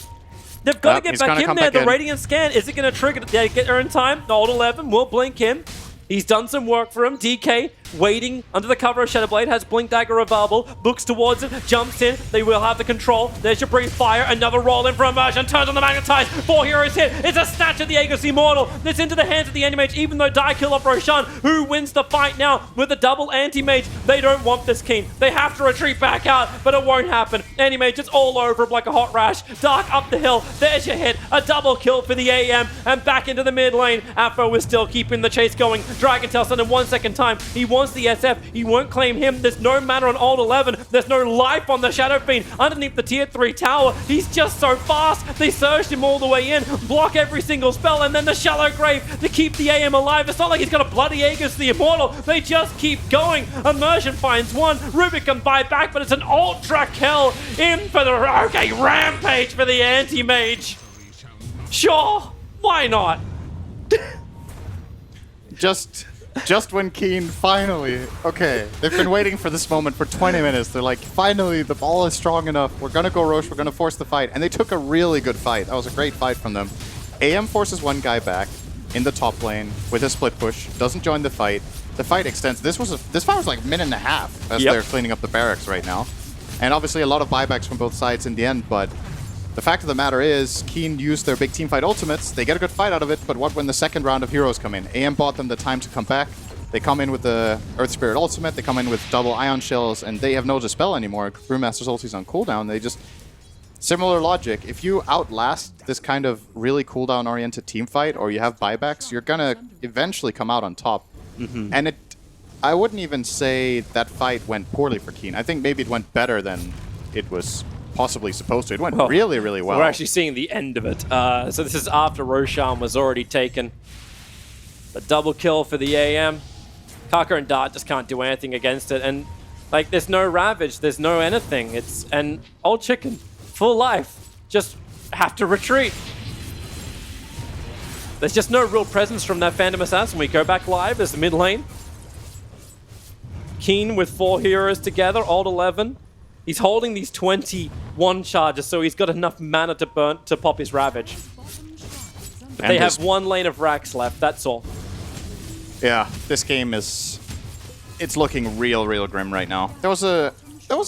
They've got to get back in there. The Radiant Scan, is it going to trigger? They get her in time. Old 11 will blink him. He's done some work for him. DK waiting under the cover of Shadowblade, has Blink Dagger available, looks towards it, jumps in. They will have the control. There's your Breathe Fire. Another roll in for Immersion. Turns on the Magnetize. 4 heroes hit. It's a snatch of the Aegis Immortal. That's into the hands of the Anti-Mage, even though die kill off Roshan, who wins the fight now with a double Anti-Mage. They don't want this, Keen. They have to retreat back out, but it won't happen. Anti-Mage is all over him like a hot rash. Dark up the hill. There's your hit. A double kill for the AM, and back into the mid lane. Afro is still keeping the chase going. Dragon Tail in 1 second time. He wants wants the SF. He won't claim him. There's no mana on Old 11. There's no life on the Shadow Fiend underneath the tier 3 tower. He's just so fast. They surged him all the way in, block every single spell, and then the Shallow Grave to keep the AM alive. It's not like he's got a bloody Aegis the Immortal. They just keep going. Immersion finds one. Rubik can buy back, but it's an Ultra kill in for the... Okay, Rampage for the Anti-Mage. Sure, why not? Just when Keen finally... Okay, they've been waiting for this moment for 20 minutes. They're like, finally, the ball is strong enough. We're going to go Roche. We're going to force the fight. And they took a really good fight. That was a great fight from them. AM forces one guy back in the top lane with a split push. Doesn't join the fight. The fight extends. This fight was like a minute and a half as they're cleaning up the barracks right now. And obviously a lot of buybacks from both sides in the end, but the fact of the matter is Keen used their big team fight ultimates. They get a good fight out of it, but what when the second round of heroes come in? AM bought them the time to come back. They come in with the Earth Spirit ultimate, they come in with double Ion Shells, and they have no Dispel anymore. Brewmaster's ulti's on cooldown. They just... Similar logic. If you outlast this kind of really cooldown-oriented team fight, or you have buybacks, you're gonna eventually come out on top. And I wouldn't even say that fight went poorly for Keen. I think maybe it went better than it was possibly supposed to. It went really, really well. We're actually seeing the end of it. So this is after Roshan was already taken. The double kill for the AM. Kaka and Dart just can't do anything against it. And like, there's no Ravage, there's no anything. And Old Chicken, full life, just have to retreat. There's just no real presence from that Phantom Assassin. We go back live as the mid lane. Keen with 4 heroes together, Old 11. He's holding these 21 charges, so he's got enough mana to burn to pop his Ravage. But they have 1 lane of Rax left, that's all. Yeah, this game is... It's looking real grim right now. There was a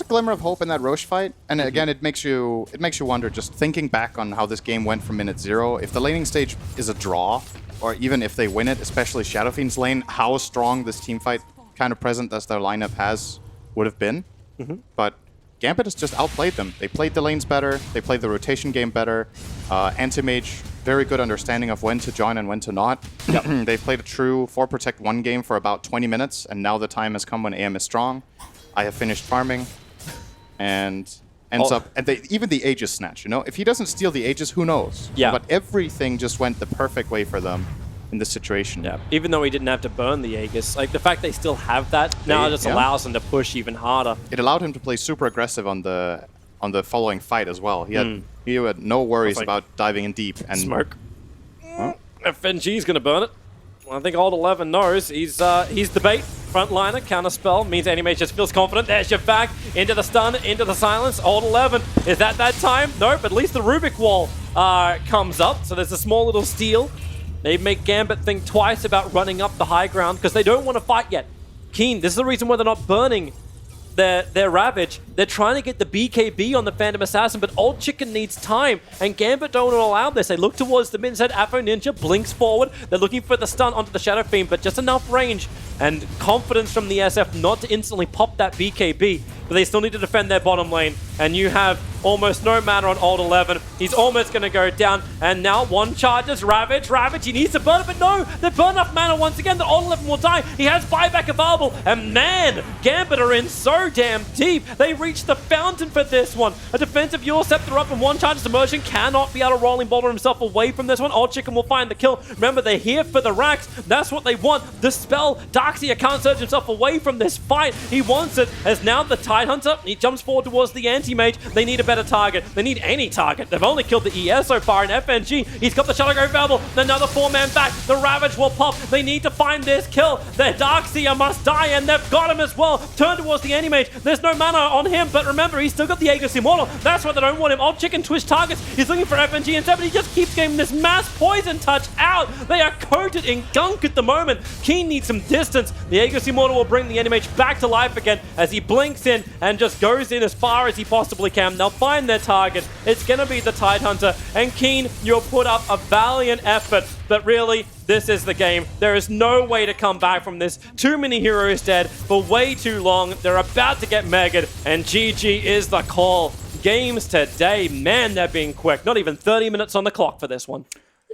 glimmer of hope in that Roche fight, and again, it makes you wonder, just thinking back on how this game went from minute 0. If the laning stage is a draw, or even if they win it, especially Shadow Fiend's lane, how strong this team fight kind of present as their lineup would have been. But Gambit has just outplayed them. They played the lanes better, they played the rotation game better. Anti-Mage, very good understanding of when to join and when to not. They played a true 4 Protect 1 game for about 20 minutes, and now the time has come when AM is strong. I have finished farming, and ends up... And even the Aegis snatch, you know? If he doesn't steal the Aegis, who knows? Yeah. But everything just went the perfect way for them in this situation. Yeah, even though he didn't have to burn the Aegis, like the fact they still have that now just allows him to push even harder. It allowed him to play super aggressive on the following fight as well. He had no worries about diving in deep and smoke. FNG is gonna burn it. Well, I think Old 11 knows he's the bait. Frontliner, counterspell, means Anti-Mage just feels confident. There's your back, into the stun, into the silence. Old 11, is that time? Nope, at least the Rubik wall comes up, so there's a small little steal. They make Gambit think twice about running up the high ground because they don't want to fight yet. Keen, this is the reason why they're not burning their Ravage. They're trying to get the BKB on the Phantom Assassin, but Old Chicken needs time, and Gambit don't allow this. They look towards the mid side. Afro Ninja blinks forward. They're looking for the stun onto the Shadow Fiend, but just enough range and confidence from the SF not to instantly pop that BKB, but they still need to defend their bottom lane, and you have almost no mana on Old 11. He's almost going to go down, and now 1 charges. Ravage, he needs to burn it, but no! They've burned enough mana once again that Old 11 will die. He has buyback available, and man, Gambit are in so damn deep. They reach the fountain for this one. A defensive Eul Scepter up and 1 charges. Immersion cannot be able to Rolling Boulder himself away from this one. Old Chicken will find the kill. Remember, they're here for the Rax. That's what they want. The spell, Darkseer can't surge himself away from this fight. He wants it, as now the Tidehunter, he jumps forward towards the Anti-Mage. They need a better target. They need any target. They've only killed the ES so far in FNG. He's got the Shadow Grave available. Another 4-man back. The Ravage will pop. They need to find this kill. Their Darkseer must die, and they've got him as well. Turn towards the Anti-Mage. There's no mana on him, but remember, he's still got the Aegis Immortal. That's why they don't want him. Old Chicken twitch targets. He's looking for FNG instead, but he just keeps getting this mass poison touch out. They are coated in gunk at the moment. Keen needs some distance. The Aegis Immortal will bring the Anti-Mage back to life again as he blinks in and just goes in as far as he possibly can. They'll find their target. It's going to be the Tidehunter. And Keen, you'll put up a valiant effort, but really, this is the game. There is no way to come back from this. Too many heroes dead for way too long. They're about to get megged, and GG is the call. Games today, man, they're being quick. Not even 30 minutes on the clock for this one.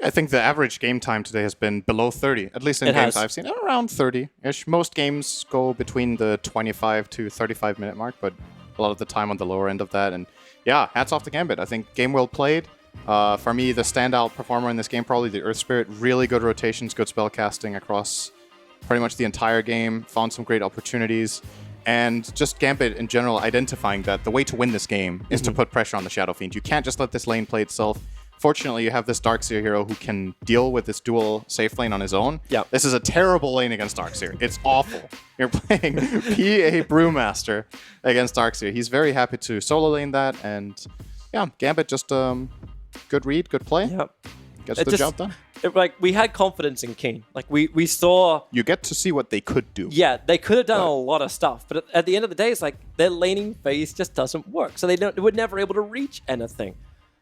I think the average game time today has been below 30, at least in games I've seen. Around 30-ish. Most games go between the 25 to 35 minute mark, but a lot of the time on the lower end of that. And yeah, hats off to Gambit. I think game well played. For me, the standout performer in this game, probably the Earth Spirit. Really good rotations, good spell casting across pretty much the entire game. Found some great opportunities. And just Gambit in general identifying that the way to win this game is to put pressure on the Shadow Fiend. You can't just let this lane play itself. Fortunately, you have this Darkseer hero who can deal with this dual safe lane on his own. Yeah. This is a terrible lane against Darkseer. It's awful. You're playing PA Brewmaster against Darkseer. He's very happy to solo lane that, and yeah, Gambit just good read, good play. Yep. Gets the job done. We had confidence in Keen. Like we saw. You get to see what they could do. Yeah, they could have done a lot of stuff, but at the end of the day, it's like their laning phase just doesn't work. So they were never able to reach anything.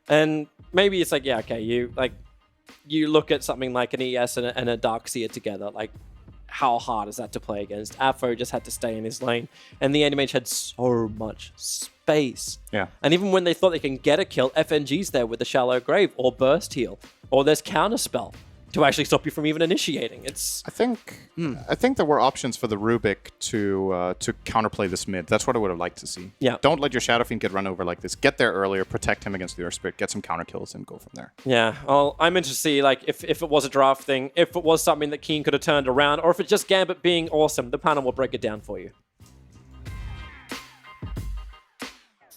And maybe it's like, yeah, okay, you look at something like an ES and a Darkseer together, like how hard is that to play against? Afo just had to stay in his lane, and the Anti-Mage had so much space. Yeah. And even when they thought they can get a kill, FNG's there with the Shallow Grave or Burst Heal, or there's Counterspell to actually stop you from even initiating. I think there were options for the Rubik to counterplay this mid. That's what I would have liked to see. Yeah. Don't let your Shadow Fiend get run over like this. Get there earlier, protect him against the Earth Spirit, get some counter kills, and go from there. Yeah, well, I'm interested to see like if it was a draft thing, if it was something that Keen could have turned around, or if it's just Gambit being awesome. The panel will break it down for you.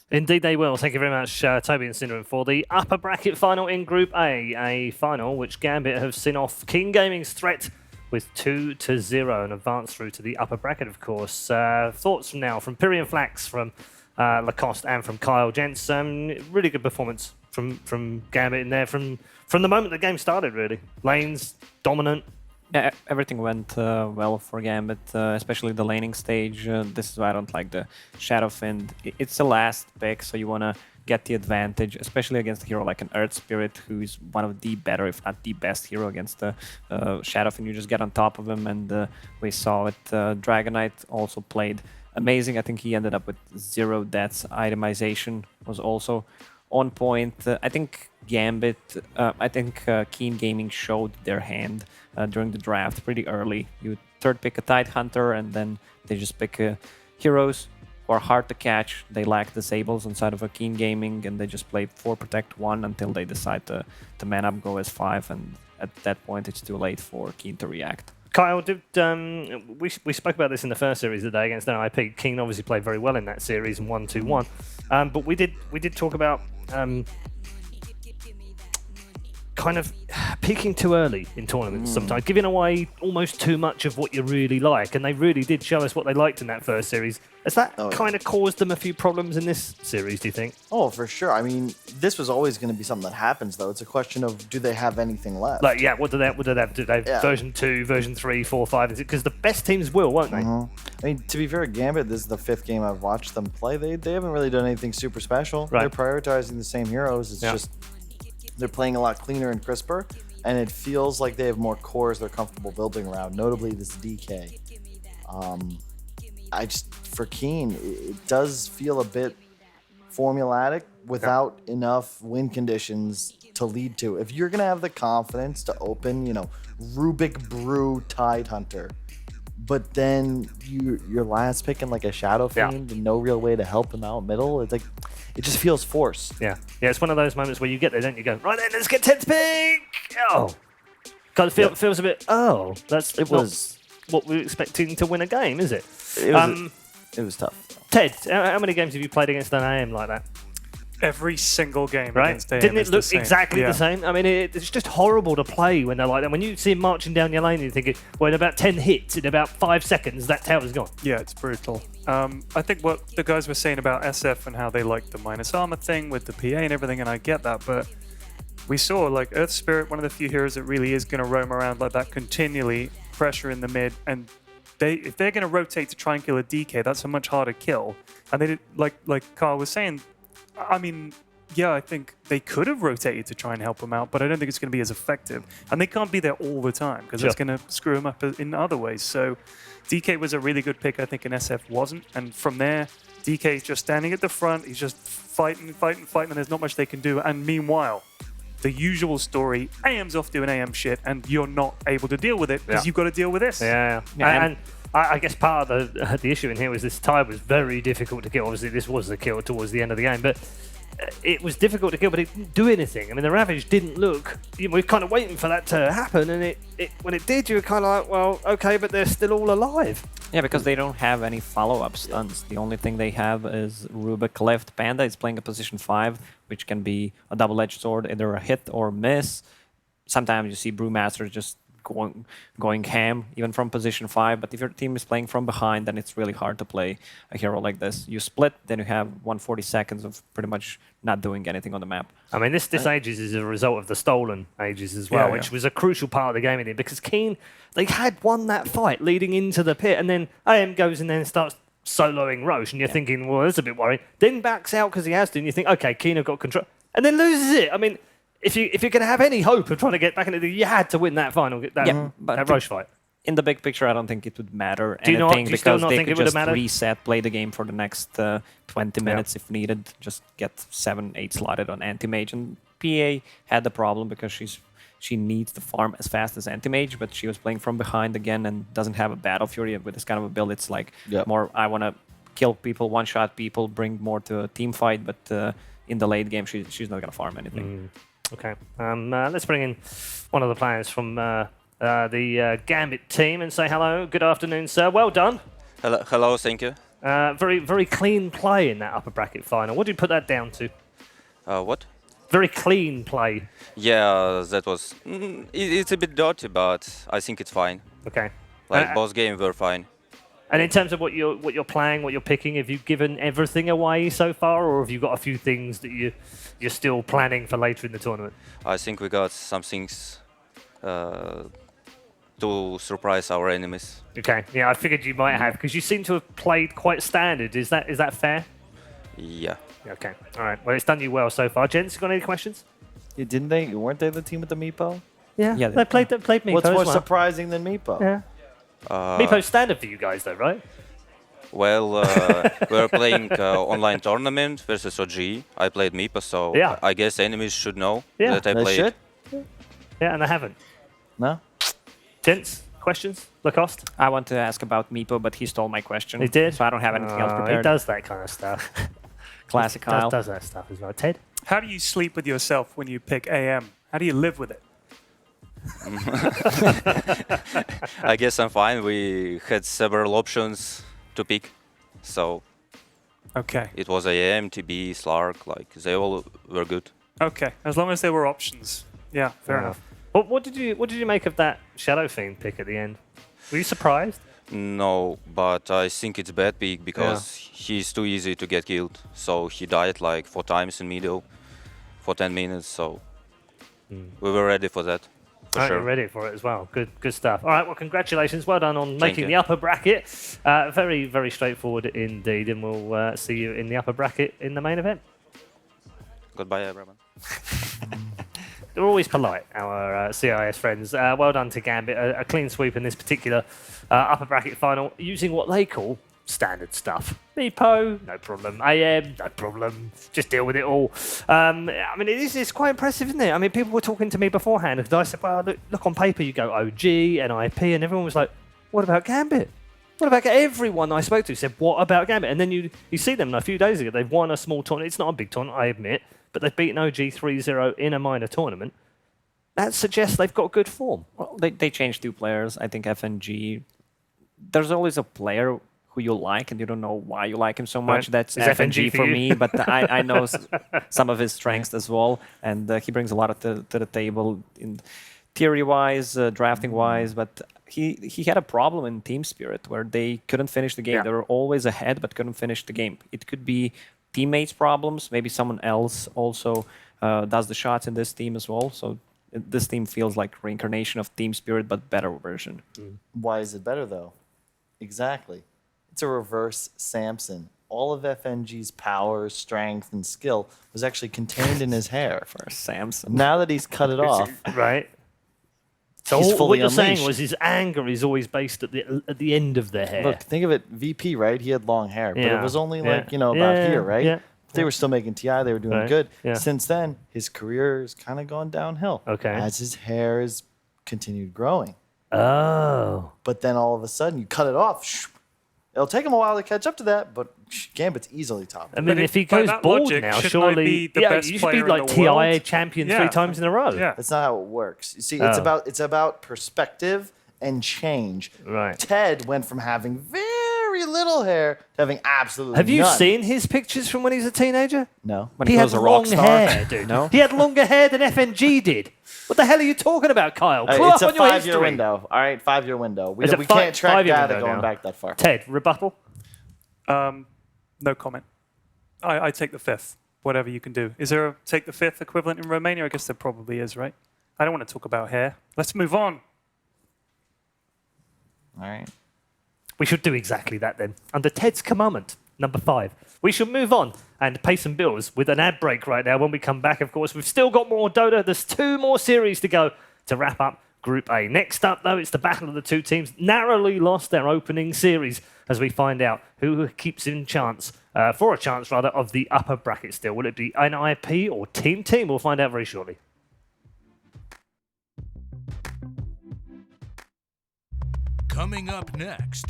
Indeed they will. Thank you very much, Toby and Syndrome, for the upper bracket final in Group A final which Gambit have seen off Keen Gaming's threat with 2-0 and advance through to the upper bracket, of course. Thoughts from now from Pyrian Flax, from Lacoste, and from Kyle Gents. Really good performance from Gambit in there from the moment the game started, really. Lanes, dominant. Yeah, everything went well for Gambit, especially the laning stage. This is why I don't like the Shadow Fiend. It's the last pick, so you want to get the advantage, especially against a hero like an Earth Spirit, who's one of the better, if not the best hero against the Shadow Fiend. You just get on top of him, and we saw it. Dragonite also played amazing. I think he ended up with 0 deaths. Itemization was also on point. I think Gambit, Keen Gaming showed their hand during the draft pretty early. You third pick a Tidehunter, and then they just pick heroes who are hard to catch. They lack disables inside of a Keen Gaming, and they just play 4 Protect 1 until they decide to man up, go S5, and at that point it's too late for Keen to react. Kyle, we spoke about this in the first series today against NIP. Keen obviously played very well in that series and won 2-1. But we did talk about kind of peaking too early in tournaments sometimes, giving away almost too much of what you really like, and they really did show us what they liked in that first series. Has that kind of caused them a few problems in this series, do you think? Oh, for sure. I mean, this was always going to be something that happens, though. It's a question of, do they have anything left? Like, yeah, what do they have? Do they have version 2, version 3, 4, 5? Because the best teams will, won't they? I mean, to be fair, Gambit, this is the 5th game I've watched them play. They haven't really done anything super special. Right. They're prioritizing the same heroes. It's just they're playing a lot cleaner and crisper, and it feels like they have more cores they're comfortable building around, notably this DK. For Keen, it does feel a bit formulatic without enough win conditions to lead to. If you're going to have the confidence to open, Rubik Brew Tidehunter, but then your last picking like a Shadow Fiend and no real way to help him out middle, it's like, it just feels forced. Yeah, it's one of those moments where you get there, don't you? Go, right then, let's get 10th pick! Oh! Kind of feels a bit, it was what we were expecting to win a game, is it? It was tough. Ted, how many games have you played against an AM like that? Every single game right? against AM. Didn't it look the exactly the same? I mean, it's just horrible to play when they're like that. When you see them marching down your lane, you're thinking, well, in about 10 hits, in about 5 seconds, that tower's gone. Yeah, it's brutal. I think what the guys were saying about SF and how they like the minus armor thing with the PA and everything, and I get that, but we saw like Earth Spirit, one of the few heroes that really is going to roam around like that continually, pressure in the mid, and if they're going to rotate to try and kill a DK, that's a much harder kill. And they did, like Carl was saying, I mean, yeah, I think they could have rotated to try and help him out, but I don't think it's going to be as effective. And they can't be there all the time because that's going to screw him up in other ways. So DK was a really good pick. I think an SF wasn't. And from there, DK is just standing at the front. He's just fighting, and there's not much they can do. And meanwhile, the usual story. AM's off doing AM shit, and you're not able to deal with it because you've got to deal with this. And I guess part of the issue in here was this tide was very difficult to kill. Obviously, this was the kill towards the end of the game, but it was difficult to kill, but it didn't do anything. I mean, the Ravage didn't look... we're kind of waiting for that to happen, and when it did, you were kind of like, well, okay, but they're still all alive. Yeah, because they don't have any follow-up stunts. The only thing they have is Rubik left. Panda is playing a position 5, which can be a double-edged sword, either a hit or miss. Sometimes you see Brewmaster just going ham, even from position 5. But if your team is playing from behind, then it's really hard to play a hero like this. You split, then you have 140 seconds of pretty much not doing anything on the map. I mean, this Aegis is a result of the stolen Aegis as well, which was a crucial part of the game in it, because Keen, they had won that fight leading into the pit, and then AM goes in there and starts soloing Roche, and you're thinking, well, that's a bit worrying. Then backs out because he has to, and you think, okay, Keen have got control, and then loses it. I mean, if you're going to have any hope of trying to get back into the, you had to win that final, that Roche fight. In the big picture, I don't think it would matter Do you anything still because not they think could it would just have mattered? reset, play the game for the next 20 minutes if needed, just get 7-8 slotted on Anti-Mage. And PA had the problem because she needs to farm as fast as Anti-Mage, but she was playing from behind again and doesn't have a Battle Fury with this kind of a build. It's like more, I want to kill people, one-shot people, bring more to a team fight, but in the late game, she's not going to farm anything. Okay, let's bring in one of the players from the Gambit team and say hello. Good afternoon, sir. Well done. Hello, thank you. Very, very clean play in that upper bracket final. What do you put that down to? What? Very clean play. Yeah, that was... it's a bit dirty, but I think it's fine. Okay. Like, both games were fine. And in terms of what you're playing, what you're picking, have you given everything away so far, or have you got a few things that you're still planning for later in the tournament? I think we got some things to surprise our enemies. Okay, yeah, I figured you might have, because you seem to have played quite standard. Is that fair? Yeah. Okay, all right. Well, it's done you well so far. Gents, got any questions? Yeah, weren't they the team with the Meepo? Yeah, they played Meepo. What's more as well. surprising than Meepo? Yeah. Meepo's standard for you guys, though, right? Well, we're playing online tournament versus OG. I played Meepo, so I guess enemies should know that I played. Should? Yeah, and they haven't. No? Gents, questions? Lacoste? I want to ask about Meepo, but he stole my question. He did? So I don't have anything else prepared. He does that kind of stuff. Classic He Kyle. does that stuff as well. Ted? How do you sleep with yourself when you pick AM? How do you live with it? I guess I'm fine. We had several options to pick, so it was AM, TB, Slark, like they all were good. Okay, as long as there were options. Yeah, fair enough. What did you make of that Shadow Fiend pick at the end? Were you surprised? No, but I think it's bad pick because he's too easy to get killed. So he died like 4 times in middle for 10 minutes. So we were ready for that. For sure. You're ready for it as well. Good stuff. All right, well, congratulations. Well done on Thank making you. the upper bracket. Very, very straightforward indeed, and we'll see you in the upper bracket in the main event. Goodbye, everyone. They're always polite, our CIS friends. Well done to Gambit. A clean sweep in this particular upper bracket final, using what they call standard stuff. Meepo, no problem. AM, no problem. Just deal with it all. I mean, it's quite impressive, isn't it? I mean, people were talking to me beforehand, and I said, well, look on paper, you go OG, NIP, and everyone was like, what about Gambit? What about everyone I spoke to said, what about Gambit? And then you see them a few days ago. They've won a small tournament. It's not a big tournament, I admit, but they've beaten OG 3-0 in a minor tournament. That suggests they've got good form. Well, they changed 2 players. I think FNG. There's always a player who you like and you don't know why you like him so much. Right. That's Is FNG for you? me, but I know some of his strengths as well, and he brings a lot to the table in theory-wise, drafting-wise, but he had a problem in team spirit where they couldn't finish the game. They were always ahead but couldn't finish the game. It could be teammates' problems, maybe someone else also does the shots in this team as well, so this team feels like reincarnation of team spirit but better version. Why is it better though? Exactly. It's a reverse Samson. All of FNG's power, strength, and skill was actually contained in his hair. For Samson. Now that he's cut it off, right? So he's what fully you're saying unleashed. was his anger is always based at the end of the hair. Look, think of it. VP, right? He had long hair, but Yeah, it was only yeah, like about here, right? yeah. They were still making TI. They were doing Right, good. yeah. Since then, his career has kind of gone downhill. Okay. As his hair has continued growing. Oh. But then all of a sudden, you cut it off. It'll take him a while to catch up to that, but Gambit's easily top. I mean, if he goes bald now, surely you should be like TI champion 3 times in a row. That's not how it works. You see, Oh. it's about perspective and change. Right. Ted went from having very little hair to having absolutely Have you none. seen his pictures from when he was a teenager? No. He had long hair, dude. No. He had longer hair than FNG did. What the hell are you talking about, Kyle? Pull It's up a on your 5-year history. window. All right, 5-year window. We It's a can't track 5-year data window going now. back that far. Ted, rebuttal? No comment. I take the 5th, whatever you can do. Is there a take the 5th equivalent in Romania? I guess there probably is, right? I don't want to talk about hair. Let's move on. All right. We should do exactly that then. Under Ted's commandment, number 5. We should move on and pay some bills with an ad break right now. When we come back, of course, we've still got more Dota. There's 2 more series to go to wrap up Group A. Next up, though, it's the battle of the 2 teams. Narrowly lost their opening series as we find out who keeps in chance, for a chance rather, of the upper bracket still. Will it be NIP or Team Team? We'll find out very shortly. Coming up next.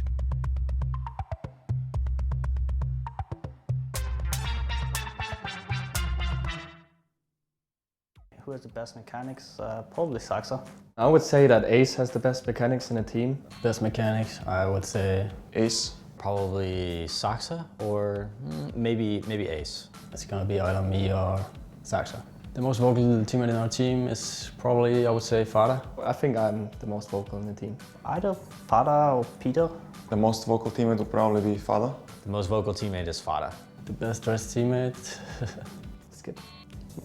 Who has the best mechanics? Probably Saxa. I would say that Ace has the best mechanics in a team. Best mechanics, I would say Ace. Probably Saxa or maybe Ace. It's gonna be either me or Saxa. The most vocal teammate in our team is probably, I would say, Fada. I think I'm the most vocal in the team. Either Fada or Peter. The most vocal teammate would probably be Fada. The most vocal teammate is Fada. The best dressed teammate? Skip.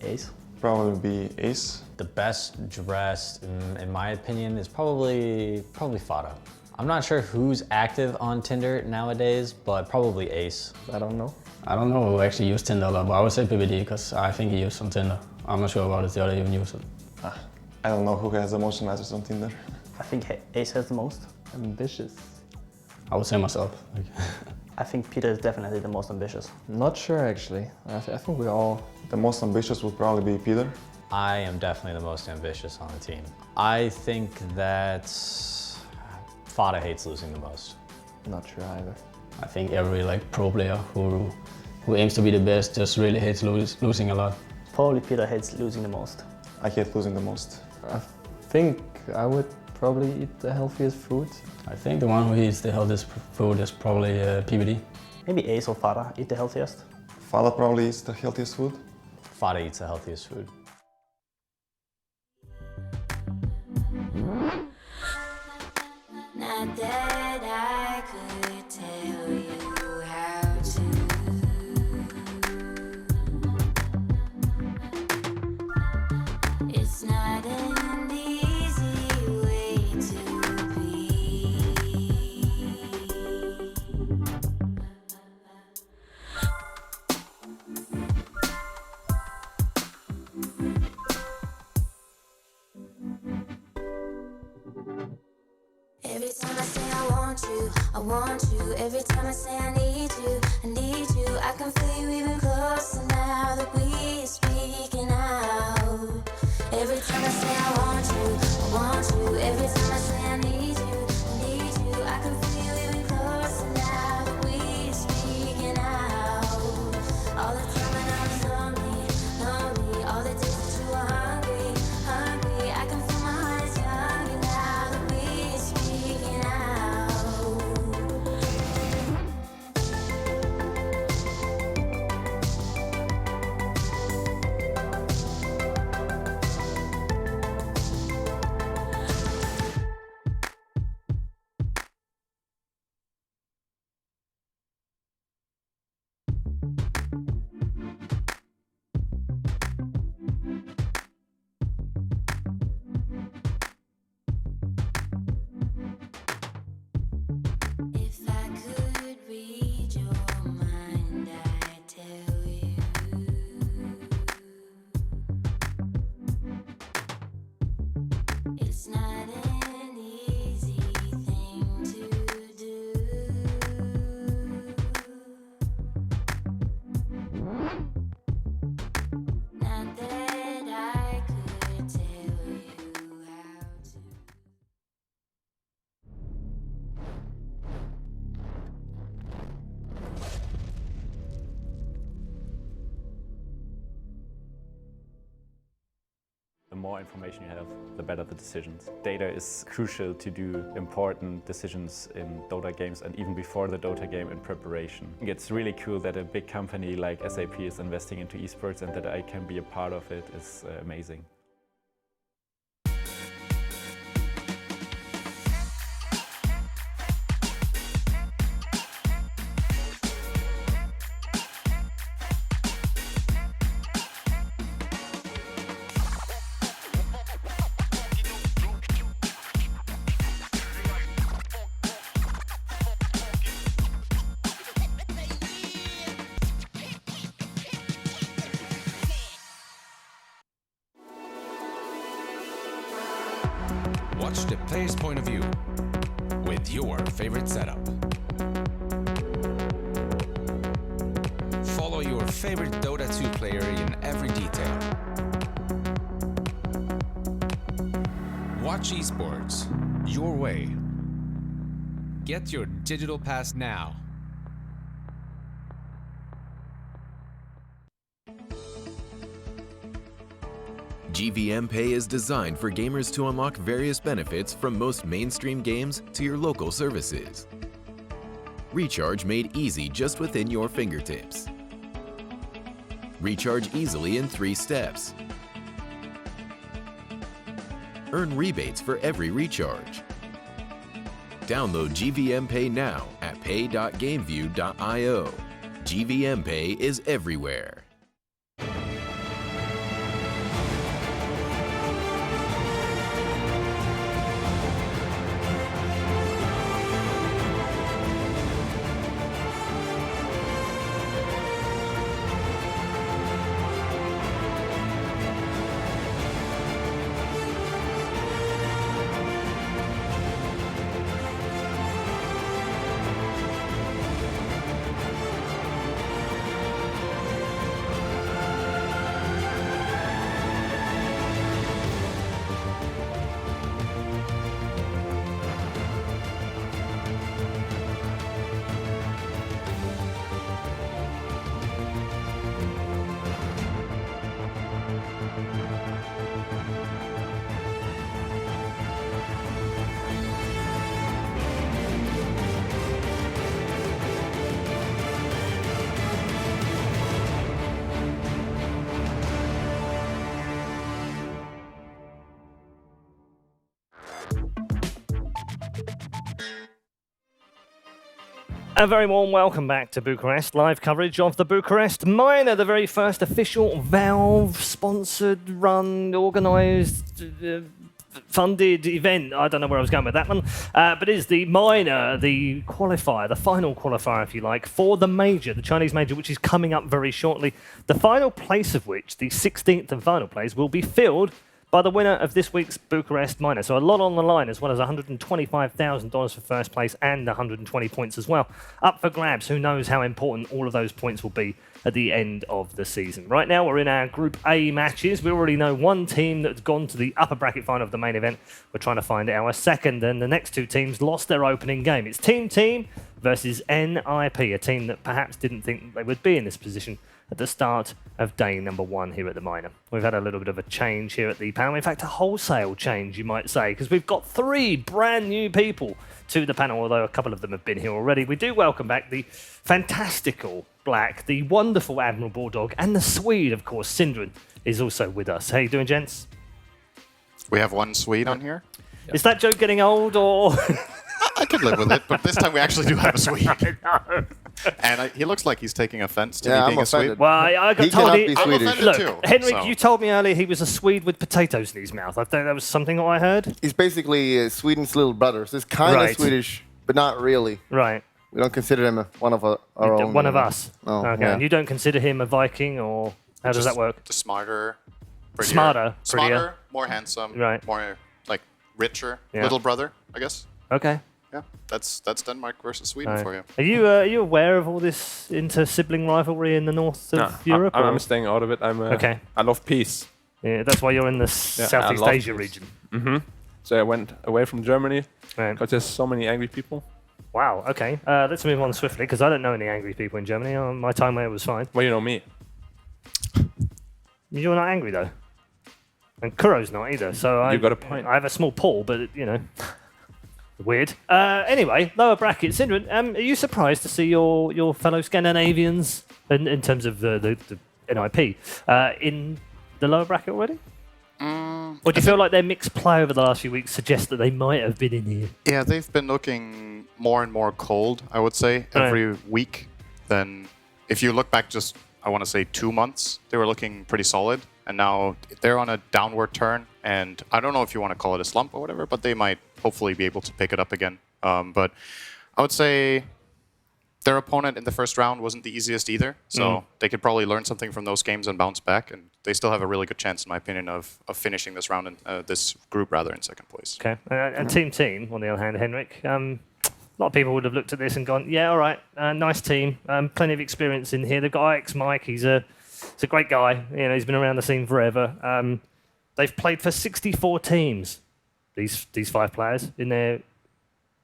Ace. Probably be Ace. The best dressed, in my opinion, is probably Fada. I'm not sure who's active on Tinder nowadays, but probably Ace. I don't know. I don't know who actually used Tinder a lot, but I would say PBD because I think he used on Tinder. I'm not sure about if the other even use it. I don't know who has the most matches on Tinder. I think Ace has the most. Ambitious. I would say myself. I think Peter is definitely the most ambitious. Not sure actually. I think we're all... The most ambitious would probably be Peter. I am definitely the most ambitious on the team. I think that Fada hates losing the most. Not sure either. I think every pro player who aims to be the best just really hates losing a lot. Probably Peter hates losing the most. I hate losing the most. I think I would probably eat the healthiest food. I think the one who eats the healthiest food is probably PBD. Maybe Ace or Fada eat the healthiest. Fada probably eats the healthiest food. Fada eats the healthiest food. Not that I could tell you how to. It's not an easy way to be. Every time I say I want you, I want you. Every time I say I need you, I need you. I can feel you even closer now that we are speaking out. Every time I say I want you, I want you. Every time I say I need you, I need you. I can feel you even closer now that we are speaking out. All the time when I was lonely, all the days that you were hungry, I can feel my heart younger now that we are speaking out. more information you have, the better the decisions. Data is crucial to do important decisions in Dota games and even before the Dota game in preparation. I think it's really cool that a big company like SAP is investing into esports and that I can be a part of it is amazing. Watch the player's point of view with your favorite setup. Follow your favorite Dota 2 player in every detail. Watch esports your way. Get your digital pass now. GVM Pay is designed for gamers to unlock various benefits from most mainstream games to your local services. Recharge made easy just within your fingertips. Recharge easily in 3 steps. Earn rebates for every recharge. Download GVM Pay now at pay.gameview.io. GVM Pay is everywhere. A very warm welcome back to Bucharest. Live coverage of the Bucharest Minor, the very first official Valve-sponsored, run, organised, funded event. I don't know where I was going with that one. But it is the Minor, the qualifier, the final qualifier, if you like, for the Major, the Chinese Major, which is coming up very shortly. The final place of which, the 16th and final place, will be filled by the winner of this week's Bucharest Minor. So a lot on the line, as well as $125,000 for first place and 120 points as well. Up for grabs. Who knows how important all of those points will be at the end of the season. Right now, we're in our Group A matches. We already know one team that's gone to the upper bracket final of the main event. We're trying to find our second, and the next two teams lost their opening game. It's Team Team versus NIP, a team that perhaps didn't think they would be in this position at the start of day number 1 here at the Minor. We've had a little bit of a change here at the panel. In fact, a wholesale change, you might say, because we've got 3 brand new people to the panel, although a couple of them have been here already. We do welcome back the fantastical Black, the wonderful Admiral Bulldog, and the Swede, of course, Sindren, is also with us. How you doing, gents? We have one Swede on here. Is that joke getting old, or...? I could live with it, but this time we actually do have a Swede. And he looks like he's taking offense to me being a Swede. Well, I got told I'm offended look, too, Henrik, so. you told me earlier he was a Swede with potatoes in his mouth. I think that was something that I heard. He's basically Sweden's little brother. So he's kind of Swedish, but not really. Right. We don't consider him one of our own. One of us. Oh, okay. yeah. And you don't consider him a Viking, or how does that work? Just smarter, prettier. Smarter, Smarter, more handsome, right. more like richer. Yeah. Little brother, I guess. Okay. Yeah, that's Denmark versus Sweden Right. for you. Are you aware of all this inter-sibling rivalry in the north of Europe? I'm staying out of it. Okay. I love peace. Yeah, that's why you're in the Southeast Asia region. Mm-hmm. So I went away from Germany because there's so many angry people. Wow, okay. Let's move on swiftly, because I don't know any angry people in Germany. My time there was fine. Well, you know me. You're not angry, though? And Kuro's not either. So You got a point. I have a small pool, but you know, weird. Anyway, lower bracket. Syndra, are you surprised to see your fellow Scandinavians in terms of the NIP in the lower bracket already? Or do you feel like their mixed play over the last few weeks suggests that they might have been in here? Yeah, they've been looking more and more cold, I would say, every week. Then if you look back just, I want to say 2 months, they were looking pretty solid. And now they're on a downward turn. And I don't know if you want to call it a slump or whatever, but they might hopefully be able to pick it up again. But I would say their opponent in the first round wasn't the easiest either. So they could probably learn something from those games and bounce back. And they still have a really good chance, in my opinion, of finishing this round, in this group rather, in second place. Okay. And Team, on the other hand, Henrik, a lot of people would have looked at this and gone, yeah, all right, nice team, plenty of experience in here. They've got IX Mike, he's a great guy. You know, he's been around the scene forever. They've played for 64 teams, these 5 players, in their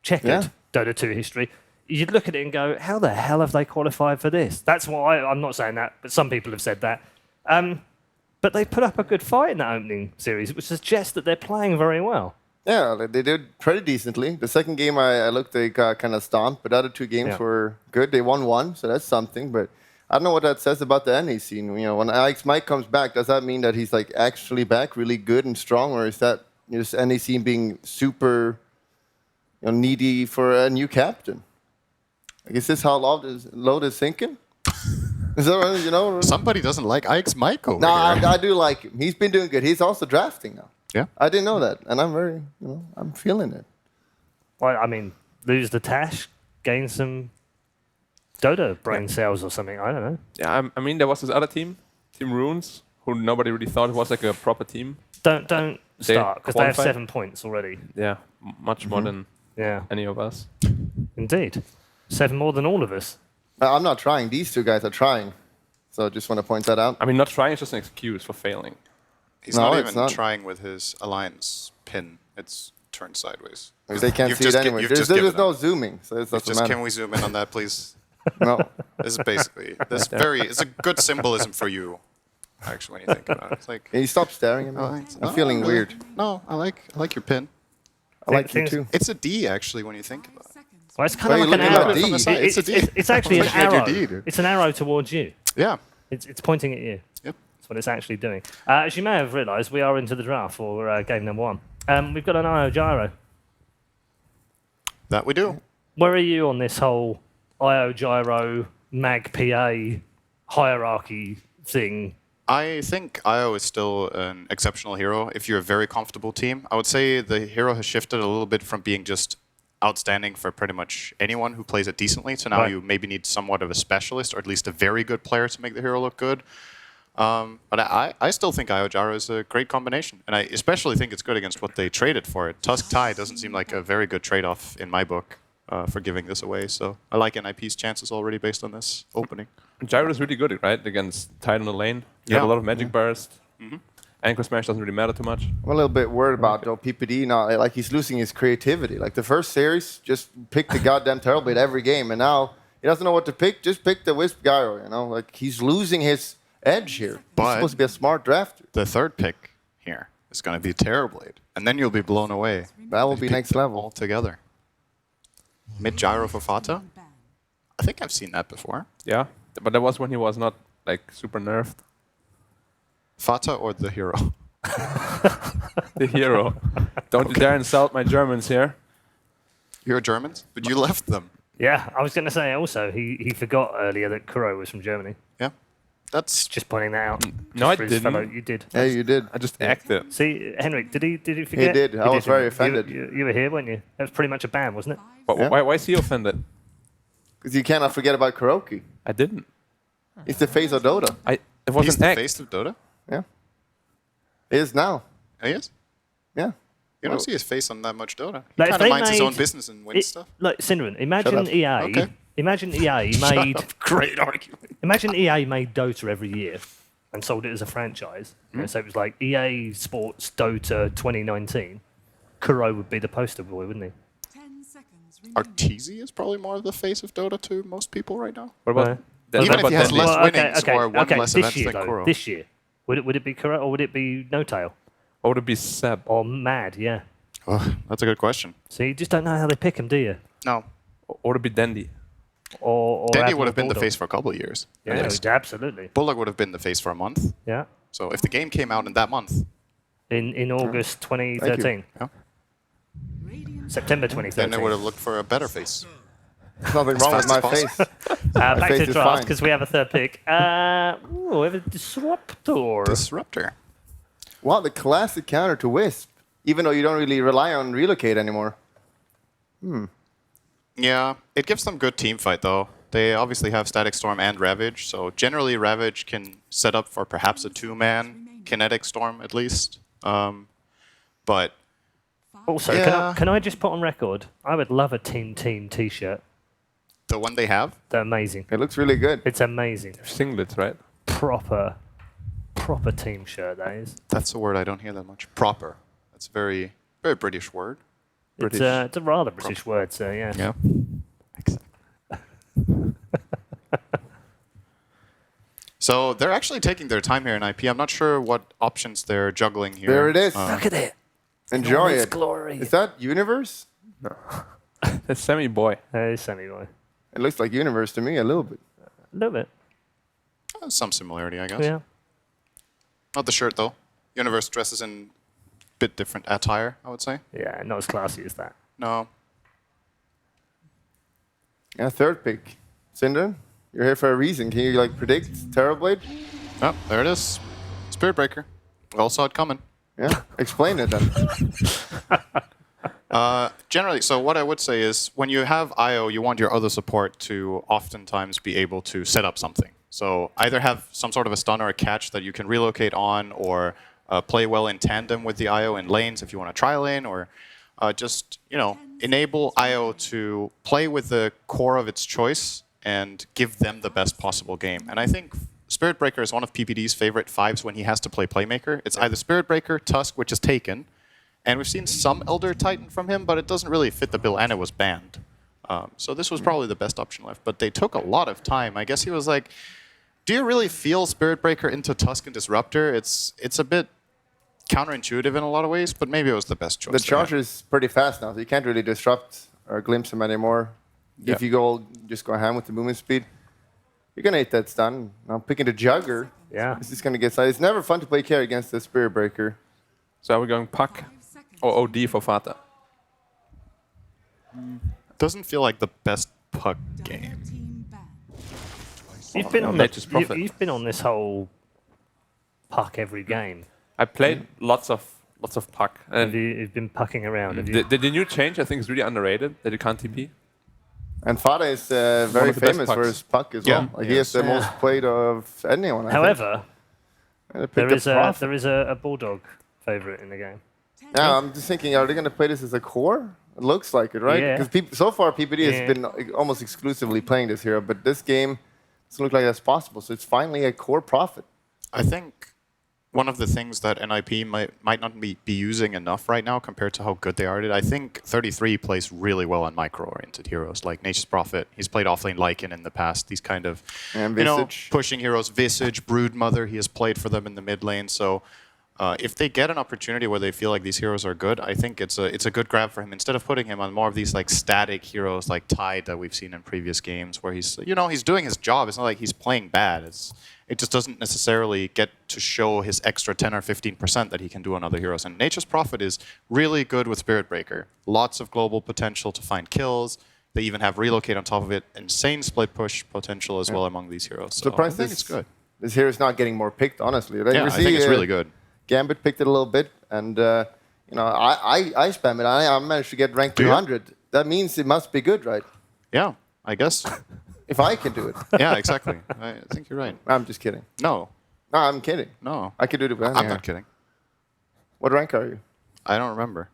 checkered Dota 2 history. You'd look at it and go, how the hell have they qualified for this? That's why I'm not saying that, but some people have said that. But they put up a good fight in that opening series, which suggests that they're playing very well. Yeah, they did pretty decently. The second game I looked, they got kind of stomped, but the other 2 games were good. They won 1, so that's something. But I don't know what that says about the NA scene. You know, when Alex Mike comes back, does that mean that he's like actually back, really good and strong, or is that just NA scene being super, needy for a new captain? Like, is this how load is sinking? Is that right, Somebody doesn't like Ike's Mike over No, here. I do like him. He's been doing good. He's also drafting now. Yeah. I didn't know that, and I'm very, I'm feeling it. Well, I mean, lose the Tash, gain some Dota brain cells or something. I don't know. Yeah, I mean, there was this other team, Team Runes, who nobody really thought was like a proper team. Don't start, because they have 7 points already. Yeah, much more than any of us. Indeed. 7 more than all of us. I'm not trying. These 2 guys are trying. So I just want to point that out. I mean, not trying is just an excuse for failing. He's not even trying with his alliance pin. It's turned sideways. They can't see it anyway. There's no zooming. So it doesn't matter. Can we zoom in on that, please? No. This is basically it's a good symbolism for you, actually, when you think about it. It's like, can you stop staring at me? I'm feeling weird. No, I like your pin. I like you too. It's a D actually when you think about it. Well, it's kind of like an arrow. It's a D. It's actually an arrow. It's an arrow towards you. Yeah. It's pointing at you. Yep. That's what it's actually doing. As you may have realised, we are into the draft for game number 1. We've got an IO Gyro. That we do. Where are you on this whole IO Gyro Mag PA hierarchy thing? I think IO is still an exceptional hero if you're a very comfortable team. I would say the hero has shifted a little bit from being just outstanding for pretty much anyone who plays it decently to now you maybe need somewhat of a specialist or at least a very good player to make the hero look good. But I still think IO Gyro is a great combination, and I especially think it's good against what they traded for it. Tusk Tai doesn't seem like a very good trade-off in my book for giving this away, so I like NIP's chances already based on this opening. Gyro is really good, right? Against Tide on the lane. You have a lot of magic burst. Anchor Smash doesn't really matter too much. I'm a little bit worried about though PPD now. Like he's losing his creativity. Like the first series, just picked the goddamn Terrorblade every game, and now he doesn't know what to pick. Just pick the Wisp Gyro. Like he's losing his edge here. But he's supposed to be a smart drafter. The third pick here is going to be Terrorblade, and then you'll be blown away. That will be next level altogether. Mid Gyro for Fata. I think I've seen that before. Yeah, but that was when he was not like super nerfed. Fata or the hero? The hero. Don't you dare insult my Germans here. You're Germans? But you left them. Yeah, I was going to say also, he forgot earlier that Kuro was from Germany. Yeah. That's just pointing that out. No, I didn't. You did. Yeah, you did. I just acted. See, Henrik, did he forget? He did. I was very offended. You were here, weren't you? That was pretty much a ban, wasn't it? But why is he offended? Because you cannot forget about Kuroki. I didn't. He's the face of Dota. It was He's an the act. face of Dota? Yeah. He is now. He is? Yeah. You don't see his face on that much Dota. He Like, kind if of they minds his own made business and wins stuff. Like, Synderen, Shut imagine up. EA. Okay. Imagine EA Shut made. up. Great argument. Imagine EA made Dota every year and sold it as a franchise. So it was like EA Sports Dota 2019. Kuro would be the poster boy, wouldn't he? Arteezy is probably more of the face of Dota to most people right now. What about Even if he has less winnings okay, or one less this events year, than though, Kuro. This year, would it be Kuro or would it be No Tail? Or would it be Seb? Or Mad, yeah. Oh, that's a good question. So you just don't know how they pick them, do you? No. Or would it be Dandy? Or Dandy Admiral would have been the Bulldog. face for a couple of years. Yeah, at least. absolutely. Bulldog would have been the face for a month. Yeah. So if the game came out in that month. In August 2013. Yeah. September 2013. Then they would have looked for a better face. There's nothing wrong with my face. Back face to is draft, fine. because we have a third pick. We have a Disruptor. Disruptor. Wow, the classic counter to Wisp, even though you don't really rely on relocate anymore. Yeah, it gives them good team fight though. They obviously have Static Storm and Ravage, so generally Ravage can set up for perhaps a 2-man Kinetic Storm at least. But Also, yeah. can I just put on record? I would love a Team T-shirt. The one they have? They're amazing. It looks really good. It's amazing. Singlets, right? Proper team shirt, that is. That's a word I don't hear that much. Proper. That's a very British word. It's a rather British word, so yeah. Yeah. So they're actually taking their time here in IP. I'm not sure what options they're juggling here. There it is. Look at it. Enjoy Its it. glory. Is that Universe? No. That's Semi-Boy. Semi-Boy. It looks like Universe to me a little bit. A little bit. Some similarity, I guess. Yeah. Not the shirt, though. Universe dresses in a bit different attire, I would say. Yeah, not as classy as that. No. Yeah, third pick. Cinder, you're here for a reason. Can you predict Terrorblade? Oh, there it is. Spirit Breaker. We all saw it coming. Yeah, explain it then. Generally, so what I would say is when you have IO, you want your other support to oftentimes be able to set up something. So either have some sort of a stun or a catch that you can relocate on, or play well in tandem with the IO in lanes if you want to try lane, or just enable IO to play with the core of its choice and give them the best possible game. And I think Spirit Breaker is one of PPD's favorite 5s when he has to play Playmaker. It's either Spirit Breaker, Tusk, which is taken, and we've seen some Elder Titan from him, but it doesn't really fit the bill, and it was banned. So this was probably the best option left, but they took a lot of time. I guess he was like, do you really feel Spirit Breaker into Tusk and Disruptor? It's a bit counterintuitive in a lot of ways, but maybe it was the best choice. The charge is pretty fast now, so you can't really disrupt or glimpse him anymore. Yeah. If you just go ham with the movement speed, you're going to hit that stun. Now picking the Jugger. Yeah. This is going to get side. It's never fun to play carry against the Spirit Breaker. So are we going Puck or OD for Fata? Doesn't feel like the best Puck game. You've been on Nature's Prophet. you've been on this whole puck every game. I played lots of Puck. And You've been pucking around. Have you? the new change I think is really underrated, that you can't TP. And Fada is very of the best famous for pucks. his puck as Yeah. well. He has the most played of anyone. I However, think. there is a Bulldog favourite in the game. Yeah, I'm just thinking, are they going to play this as a core? It looks like it, right? Yeah. Because so far PPD Yeah. has been almost exclusively playing this hero, but this game doesn't look like that's possible. So it's finally a core Prophet. I think one of the things that NIP might not be using enough right now compared to how good they are at it, I think 33 plays really well on micro-oriented heroes like Nature's Prophet. He's played offlane Lycan in the past. These kind of pushing heroes. Visage, Broodmother, he has played for them in the mid lane. So if they get an opportunity where they feel like these heroes are good, I think it's a good grab for him. Instead of putting him on more of these static heroes like Tide that we've seen in previous games, where he's he's doing his job. It's not like he's playing bad. It just doesn't necessarily get to show his extra 10 or 15% that he can do on other heroes. And Nature's Prophet is really good with Spirit Breaker. Lots of global potential to find kills. They even have Relocate on top of it. Insane split push potential as well among these heroes. So I think it's good. This hero's not getting more picked, honestly. I think it's really good. Gambit picked it a little bit, and I spam it. I managed to get ranked 200. That means it must be good, right? Yeah, I guess. If I can do it. Yeah, exactly. I think you're right. I'm just kidding. No, I'm kidding. No. I can do it. I'm not kidding. What rank are you? I don't remember.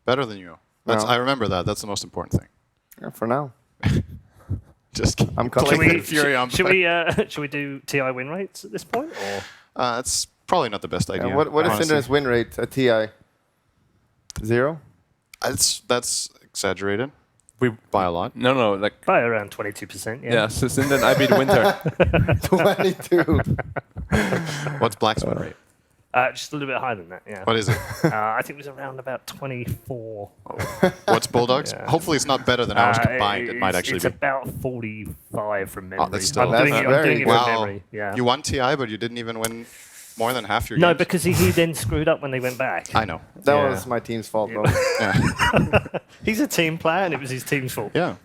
Better than you. No. I remember that. That's the most important thing. Yeah, for now. Just kidding. I'm Should we do TI win rates at this point, or? It's probably not the best idea. What is Cinder's win rate at TI? 0? That's exaggerated. We by a lot. No, like by around 22%. Yeah. Yeah, so Cinder and I beat Winter. 22. What's Black's win rate? Just a little bit higher than that, yeah. What is it? I think it was around about 24. What's Bulldogs? Yeah. Hopefully it's not better than ours combined. It might actually it's be. about 45 from memory. Oh, that's still I'm doing it from wow. memory. Yeah. You won TI, but you didn't even win more than half your No, games. because he then screwed up when they went back. I know. That Yeah. was my team's fault, though. He's a team player, and it was his team's fault. Yeah.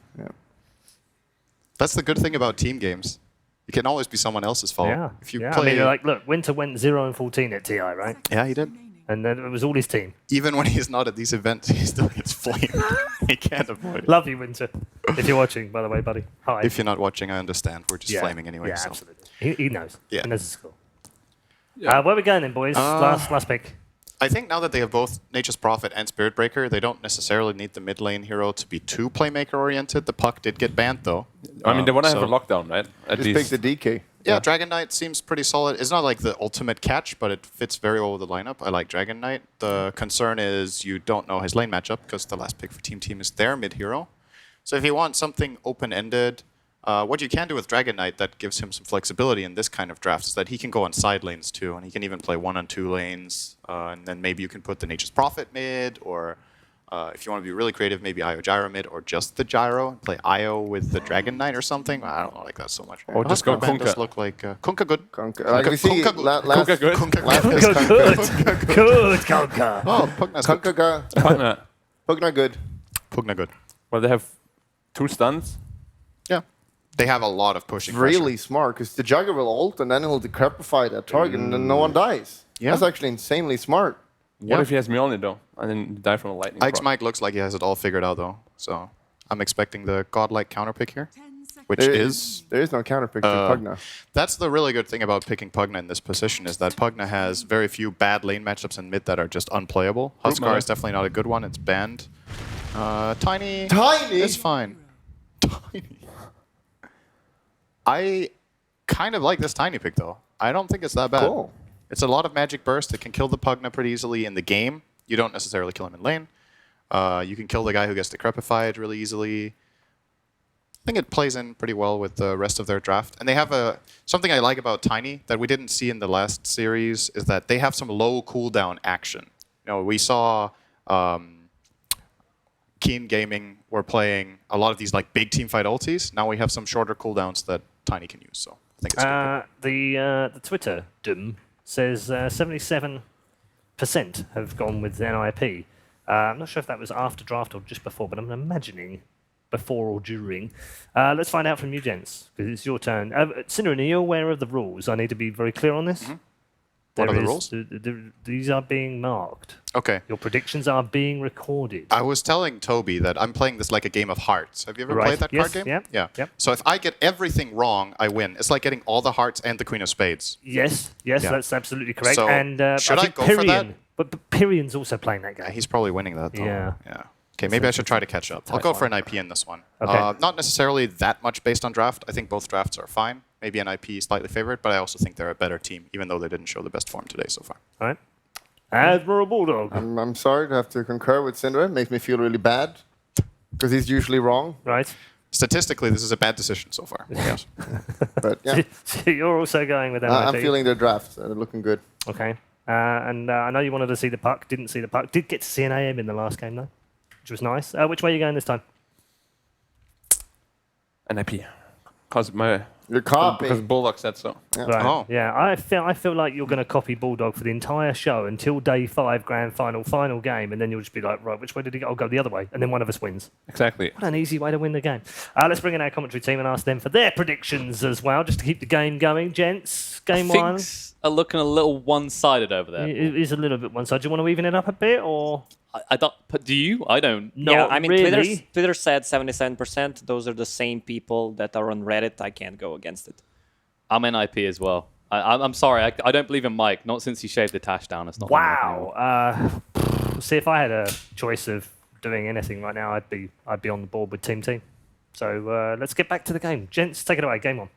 That's the good thing about team games. It can always be someone else's fault. Yeah. If you yeah. play, I mean, like, look, Winter went 0-14 at TI, right? yeah, he did. And then it was all his team. Even when he's not at these events, he still gets flamed. He can't avoid it. Love you, Winter. If you're watching, by the way, buddy. Hi. If you're not watching, I understand. We're just Yeah. flaming anyway. Yeah, so. absolutely. He knows. Yeah. He knows the score. Where are we going then, boys? Last pick. I think now that they have both Nature's Prophet and Spirit Breaker, they don't necessarily need the mid lane hero to be too playmaker oriented. The puck did get banned though. I mean, they want to have a lockdown, right? At Just pick the DK. Yeah, Dragon Knight seems pretty solid. It's not like the ultimate catch, but it fits very well with the lineup. I like Dragon Knight. The concern is you don't know his lane matchup because the last pick for Team is their mid hero. So if you want something open-ended, what you can do with Dragon Knight that gives him some flexibility in this kind of draft is that he can go on side lanes too, and he can even play 1-on-2 lanes, and then maybe you can put the Nature's Prophet mid, or if you want to be really creative, maybe Io Gyro mid, or just the Gyro, and play Io with the Dragon Knight or something. I don't like that so much. Or just go Huskar Kunkka. look like Kunkka good. Kunkka. Like we see, Kunkka last good. Kunkka Good. Good, Kunkka. Oh, Pugna's good. Kunkka, Pugna good. Pugna good. Well, they have 2 stuns. Yeah. They have a lot of pushing Really smart, because the Jugger will ult, and then he'll decrepify that target, and then no one dies. Yeah. That's actually insanely smart. What if he has Mjolnir though, and then die from a lightning? Ike's proc? Mike looks like he has it all figured out though, so I'm expecting the godlike counter pick here, which There is is no counter pick to Pugna. That's the really good thing about picking Pugna in this position is that Pugna has very few bad lane matchups in mid that are just unplayable. Huskar is definitely not a good one. It's banned. Tiny. Tiny. It's fine. Tiny. I kind of like this Tiny pick though. I don't think it's that bad. Cool. It's a lot of magic burst. It can kill the Pugna pretty easily in the game. You don't necessarily kill him in lane. You can kill the guy who gets decrepified really easily. I think it plays in pretty well with the rest of their draft. And they have something I like about Tiny that we didn't see in the last series is that they have some low cooldown action. You know, we saw Keen Gaming were playing a lot of these like big teamfight ultis. Now we have some shorter cooldowns that Tiny can use. So I think it's good. The Twitter Doom says 77% have gone with NIP. I'm not sure if that was after draft or just before, but I'm imagining before or during. Let's find out from you, gents, because it's your turn. Synderen, are you aware of the rules? I need to be very clear on this. What are the rules? These are being marked. Okay. Your predictions are being recorded. I was telling Toby that I'm playing this like a game of hearts. Have you ever Right. played that Yes, card game? yeah, Yeah. So if I get everything wrong, I win. It's like getting all the hearts and the Queen of Spades. Yes, Yeah. that's absolutely correct. So, and should I think go for that? Pyrion, but Pyrion's also playing that game. He's probably winning that though. Yeah. Yeah. Okay, maybe I should try to catch up. I'll go for an IP in this one. Okay. Not necessarily that much based on draft. I think both drafts are fine. Maybe an IP slightly favored, but I also think they're a better team, even though they didn't show the best form today so far. All right. Admiral Bulldog. I'm sorry to have to concur with Synderen. Makes me feel really bad, because he's usually wrong. Right. Statistically, this is a bad decision so far. Yes. But yeah, So you're also going with NIP. I'm feeling their drafts. They're looking good. Okay. And I know you wanted to see the puck. Didn't see the puck. Did get to see an AM in the last game, though, which was nice. Which way are you going this time? NIP. Because You're copying. Because Bulldog said so. Yeah. Right. Oh. Yeah, I feel like you're going to copy Bulldog for the entire show until day 5 grand final game, and then you'll just be like, right, which way did he go? I'll go the other way, and then one of us wins. Exactly. What an easy way to win the game. Let's bring in our commentary team and ask them for their predictions as well, just to keep the game going. Gents, game one. Things are looking a little one-sided over there. It is a little bit one-sided. Do you want to even it up a bit, or...? I don't. But do you? I don't. No, yeah, I mean, really. Twitter said 77%. Those are the same people that are on Reddit. I can't go against it. I'm NIP as well. I'm sorry. I don't believe in Mike. Not since he shaved the tash down. It's not. Wow. See, if I had a choice of doing anything right now, I'd be on the board with Team. So let's get back to the game. Gents, take it away. Game on.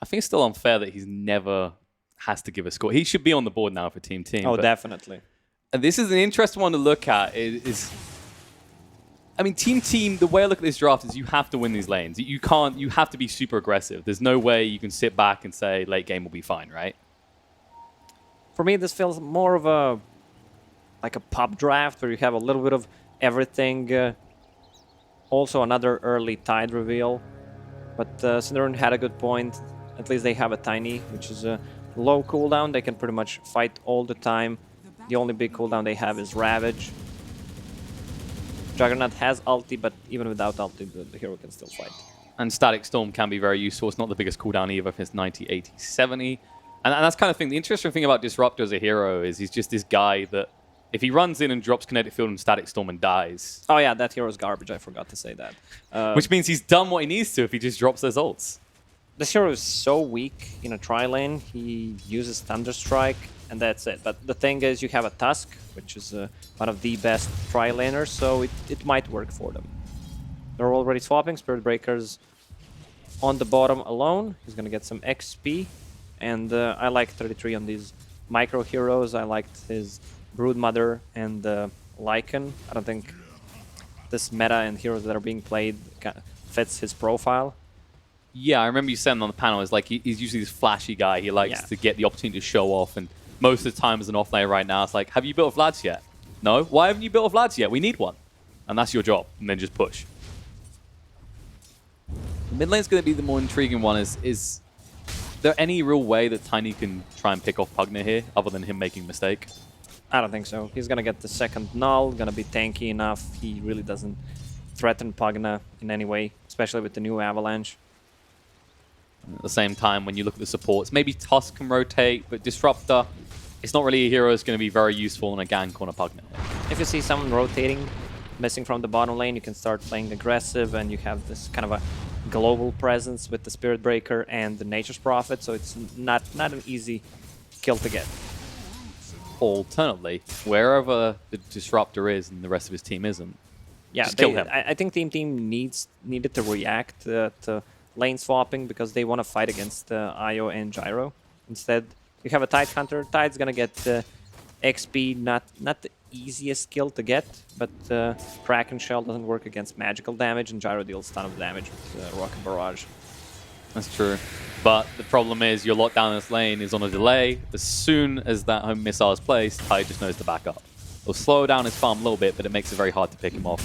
I think it's still unfair that he's never has to give a score. He should be on the board now for Team. Oh, but definitely. And this is an interesting one to look at. I mean, Team, the way I look at this draft is you have to win these lanes. You can't, you have to be super aggressive. There's no way you can sit back and say late game will be fine, right? For me, this feels more of a like a pub draft where you have a little bit of everything. Also, another early Tide reveal. But Cinderon had a good point. At least they have a Tiny, which is a low cooldown. They can pretty much fight all the time. The only big cooldown they have is Ravage. Juggernaut has ulti, but even without ulti, the hero can still fight. And Static Storm can be very useful. It's not the biggest cooldown either if it's 90, 80, 70. And that's kind of thing. The interesting thing about Disruptor as a hero is he's just this guy that if he runs in and drops Kinetic Field and Static Storm and dies... Oh yeah, that hero's garbage. I forgot to say that. Which means he's done what he needs to if he just drops those ults. This hero is so weak in a tri-lane. He uses Thunderstrike, and that's it. But the thing is, you have a Tusk, which is one of the best tri-laners, so it might work for them. They're already swapping. Spirit Breaker's on the bottom alone. He's going to get some XP. And I like 33 on these micro heroes. I liked his Broodmother and Lycan. I don't think this meta and heroes that are being played fits his profile. Yeah, I remember you saying on the panel, is like he's usually this flashy guy. He likes to get the opportunity to show off. And most of the time as an offlaner right now, it's like, have you built a Vlads yet? No? Why haven't you built a Vlads yet? We need one. And that's your job. And then just push. The mid lane's going to be the more intriguing one. Is there any real way that Tiny can try and pick off Pugna here, other than him making a mistake? I don't think so. He's going to get the second null, going to be tanky enough. He really doesn't threaten Pugna in any way, especially with the new Avalanche. At the same time, when you look at the supports, maybe Tusk can rotate, but Disruptor, it's not really a hero that's going to be very useful in a gank on a Pugna. If you see someone rotating, missing from the bottom lane, you can start playing aggressive, and you have this kind of a global presence with the Spirit Breaker and the Nature's Prophet, so it's not an easy kill to get. Alternatively, wherever the Disruptor is and the rest of his team isn't, just kill him. I think team needed to react to lane swapping because they want to fight against Io and Gyro. Instead, you have a Tide Hunter. Tide's gonna get XP, not the easiest skill to get, but Kraken Shell doesn't work against magical damage, and Gyro deals a ton of damage with Rocket Barrage. That's true. But the problem is your lockdown in this lane is on a delay. As soon as that home missile is placed, Tide just knows to back up. It'll slow down his farm a little bit, but it makes it very hard to pick him off.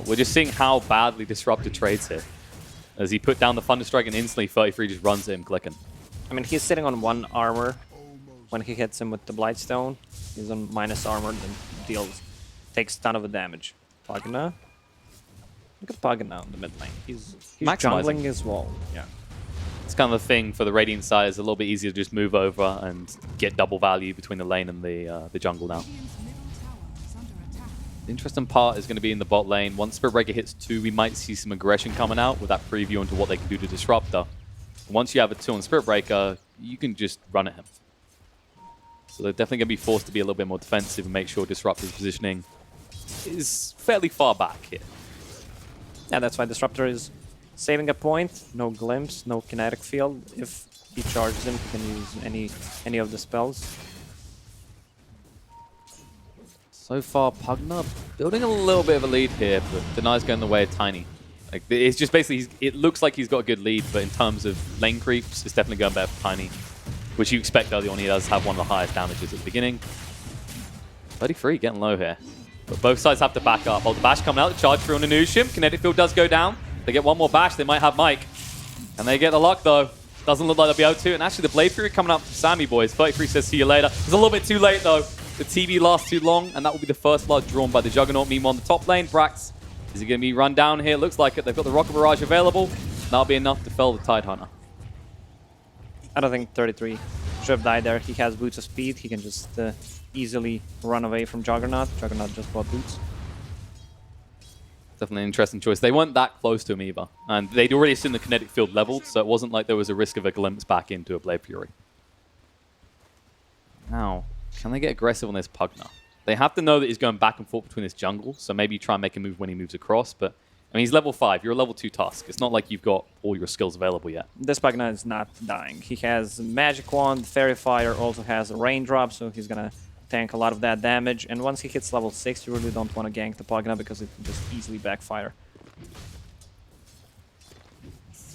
We're just seeing how badly Disruptor trades here. As he put down the Thunderstrike and instantly 33 just runs at him clicking. I mean, he's sitting on 1 armor when he hits him with the Blightstone. He's on minus armor and takes a ton of the damage. Pugna. Look at Pugna in the mid lane. He's jungling his wall. Yeah. It's kind of the thing for the Radiant side. It's a little bit easier to just move over and get double value between the lane and the jungle now. The interesting part is going to be in the bot lane. Once Spirit Breaker hits 2, we might see some aggression coming out with that preview into what they can do to Disruptor. Once you have a 2 on Spirit Breaker, you can just run at him. So they're definitely going to be forced to be a little bit more defensive and make sure Disruptor's positioning is fairly far back here. Yeah, that's why Disruptor is saving a point. No Glimpse, no Kinetic Field. If he charges him, he can use any of the spells. So far, Pugna building a little bit of a lead here, but Denai's going the way of Tiny. Like, it's just basically, it looks like he's got a good lead, but in terms of lane creeps, it's definitely going better for Tiny, which you expect early on. He does have one of the highest damages at the beginning. 33 getting low here. But both sides have to back up. Hold the bash coming out, the charge through on Anushim. Kinetic Field does go down. They get one more bash, they might have Mike. And they get the lock though. Doesn't look like they'll be able to. And actually the Blade Fury coming up from Sammy boys. 33 says see you later. It's a little bit too late though. The TV lasts too long, and that will be the first blood drawn by the Juggernaut. Meanwhile, on the top lane, Brax, is he going to be run down here? Looks like it. They've got the Rocket Barrage available. That'll be enough to fell the Tide Hunter. I don't think 33 should have died there. He has Boots of Speed. He can just easily run away from Juggernaut. Juggernaut just bought Boots. Definitely an interesting choice. They weren't that close to him either. And they'd already seen the Kinetic Field leveled, so it wasn't like there was a risk of a glimpse back into a Blade Fury. Now, can they get aggressive on this Pugna? They have to know that he's going back and forth between this jungle, so maybe try and make a move when he moves across, but I mean, he's level 5. You're a level 2 Tusk. It's not like you've got all your skills available yet. This Pugna is not dying. He has Magic Wand, Fairy Fire, also has a Raindrop, so he's going to tank a lot of that damage. And once he hits level 6, you really don't want to gank the Pugna because it can just easily backfire.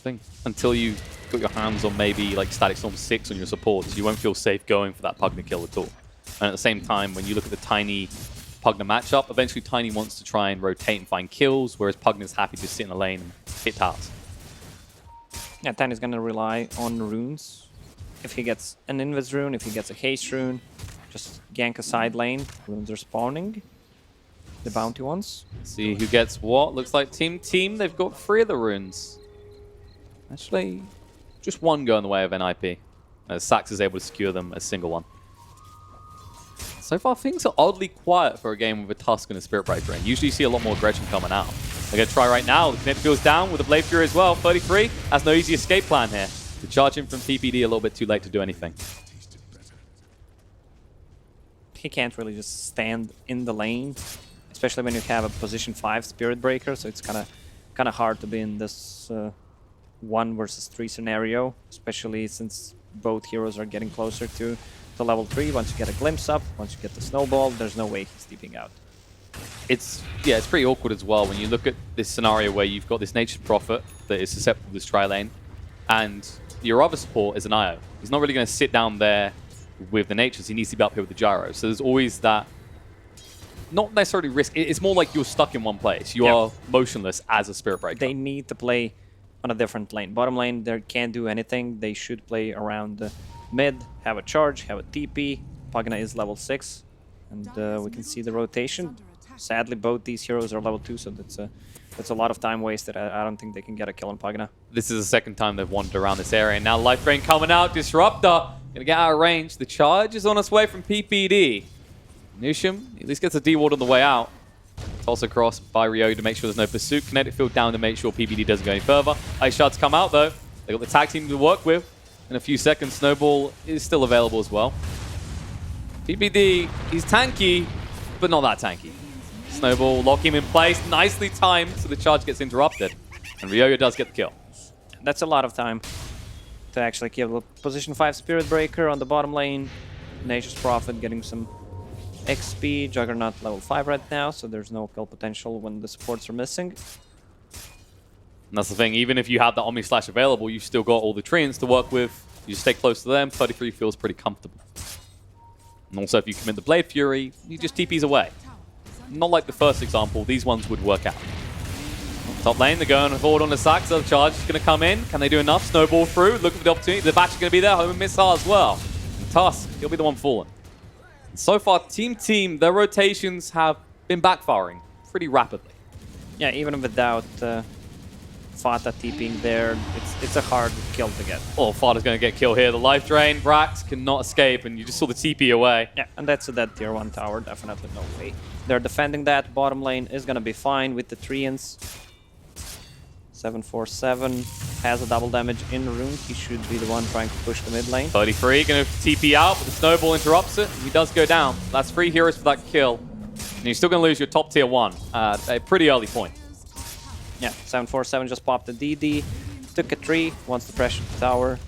thing. Until you got your hands on maybe like Static Storm 6 on your supports, you won't feel safe going for that Pugna kill at all. And at the same time, when you look at the Tiny Pugna matchup, eventually Tiny wants to try and rotate and find kills, whereas Pugna's happy to sit in the lane and hit towers. Yeah, Tiny's gonna rely on runes. If he gets an Invis rune, if he gets a haste rune, just gank a side lane. Runes are spawning. The bounty ones. See who gets what. Looks like Team, they've got 3 of the runes. Actually, just one going the way of NIP. As Sax is able to secure them a single one. So far, things are oddly quiet for a game with a Tusk and a Spirit Breaker. And usually you see a lot more aggression coming out. They're going to try right now. The Connect goes down with the Blade Fury as well. 33 has no easy escape plan here. To charge him from PPD a little bit too late to do anything. He can't really just stand in the lane, especially when you have a position 5 Spirit Breaker. So it's kind of hard to be in this 1 versus 3 scenario, especially since both heroes are getting closer to level 3. Once you get a glimpse up, once you get the snowball, there's no way he's deeping out. It's pretty awkward as well when you look at this scenario where you've got this Nature's Prophet that is susceptible to this tri-lane, and your other support is an IO. He's not really going to sit down there with the Natures. He needs to be up here with the Gyro. So there's always that, not necessarily risk. It's more like you're stuck in one place. You are motionless as a Spirit Breaker. They need to play on a different lane. Bottom lane, they can't do anything. They should play around the mid, have a charge, have a TP. Pugna is level 6, and we can see the rotation. Sadly, both these heroes are level 2, so that's a lot of time wasted. I don't think they can get a kill on Pugna. This is the second time they've wandered around this area. Now Life Drain coming out, Disruptor gonna get out of range. The charge is on its way from PPD. Nusham at least gets a D-ward on the way out. Toss across by Ryo to make sure there's no pursuit. Kinetic Field down to make sure PPD doesn't go any further. Ice Shards come out though. They got the tag team to work with. In a few seconds, Snowball is still available as well. PPD, he's tanky, but not that tanky. Snowball, lock him in place, nicely timed, so the charge gets interrupted. And Ryoyo does get the kill. That's a lot of time to actually kill. Position 5 Spirit Breaker on the bottom lane. Nature's Prophet getting some XP. Juggernaut level 5 right now, so there's no kill potential when the supports are missing. And that's the thing, even if you have the Omni Slash available, you've still got all the Treants to work with. You just stay close to them, 33 feels pretty comfortable. And also if you commit the Blade Fury, you just TPs away. Not like the first example, these ones would work out. Top lane, they're going forward on the Sax, so the charge is going to come in. Can they do enough? Snowball through, looking for the opportunity. The batch is going to be there, Home Missile as well. And Tusk, he'll be the one falling. And so far, Team, their rotations have been backfiring pretty rapidly. Yeah, even without Fata TPing there, it's a hard kill to get. Oh, Fata's going to get killed here. The life drain, Brax cannot escape, and you just saw the TP away. Yeah, and that's a dead tier 1 tower, definitely no way. They're defending that. Bottom lane is going to be fine with the Treants. 747 has a double damage in rune. He should be the one trying to push the mid lane. 33 going to TP out, but the Snowball interrupts it. He does go down. That's 3 heroes for that kill. And you're still going to lose your top tier 1 at a pretty early point. Yeah, 747 just popped the DD, took a tree, wants to pressure the tower.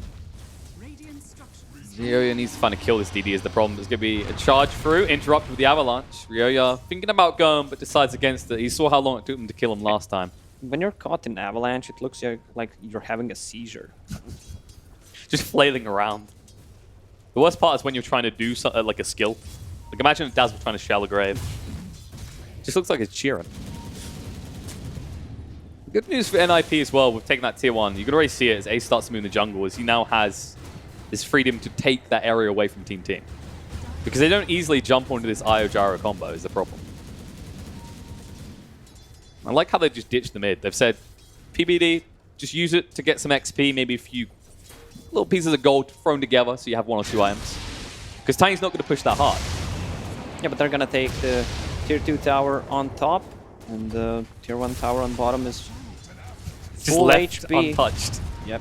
Ryoya needs to find a kill. This DD is the problem. There's going to be a charge through, interrupted with the Avalanche. Ryoya thinking about going, but decides against it. He saw how long it took him to kill him last time. When you're caught in Avalanche, it looks like you're having a seizure. Just flailing around. The worst part is when you're trying to do something like a skill. Like imagine Dazzle trying to shell a grave. Just looks like it's cheering. Good news for NIP as well, with taking that tier 1. You can already see it as Ace starts to move in the jungle, as he now has this freedom to take that area away from Team. Because they don't easily jump onto this Io Gyro combo is the problem. I like how they just ditched the mid. They've said, PBD, just use it to get some XP, maybe a few little pieces of gold thrown together so you have 1 or 2 items. Because Tiny's not going to push that hard. Yeah, but they're going to take the tier 2 tower on top, and the tier 1 tower on bottom is just full left HP. untouched. Yep.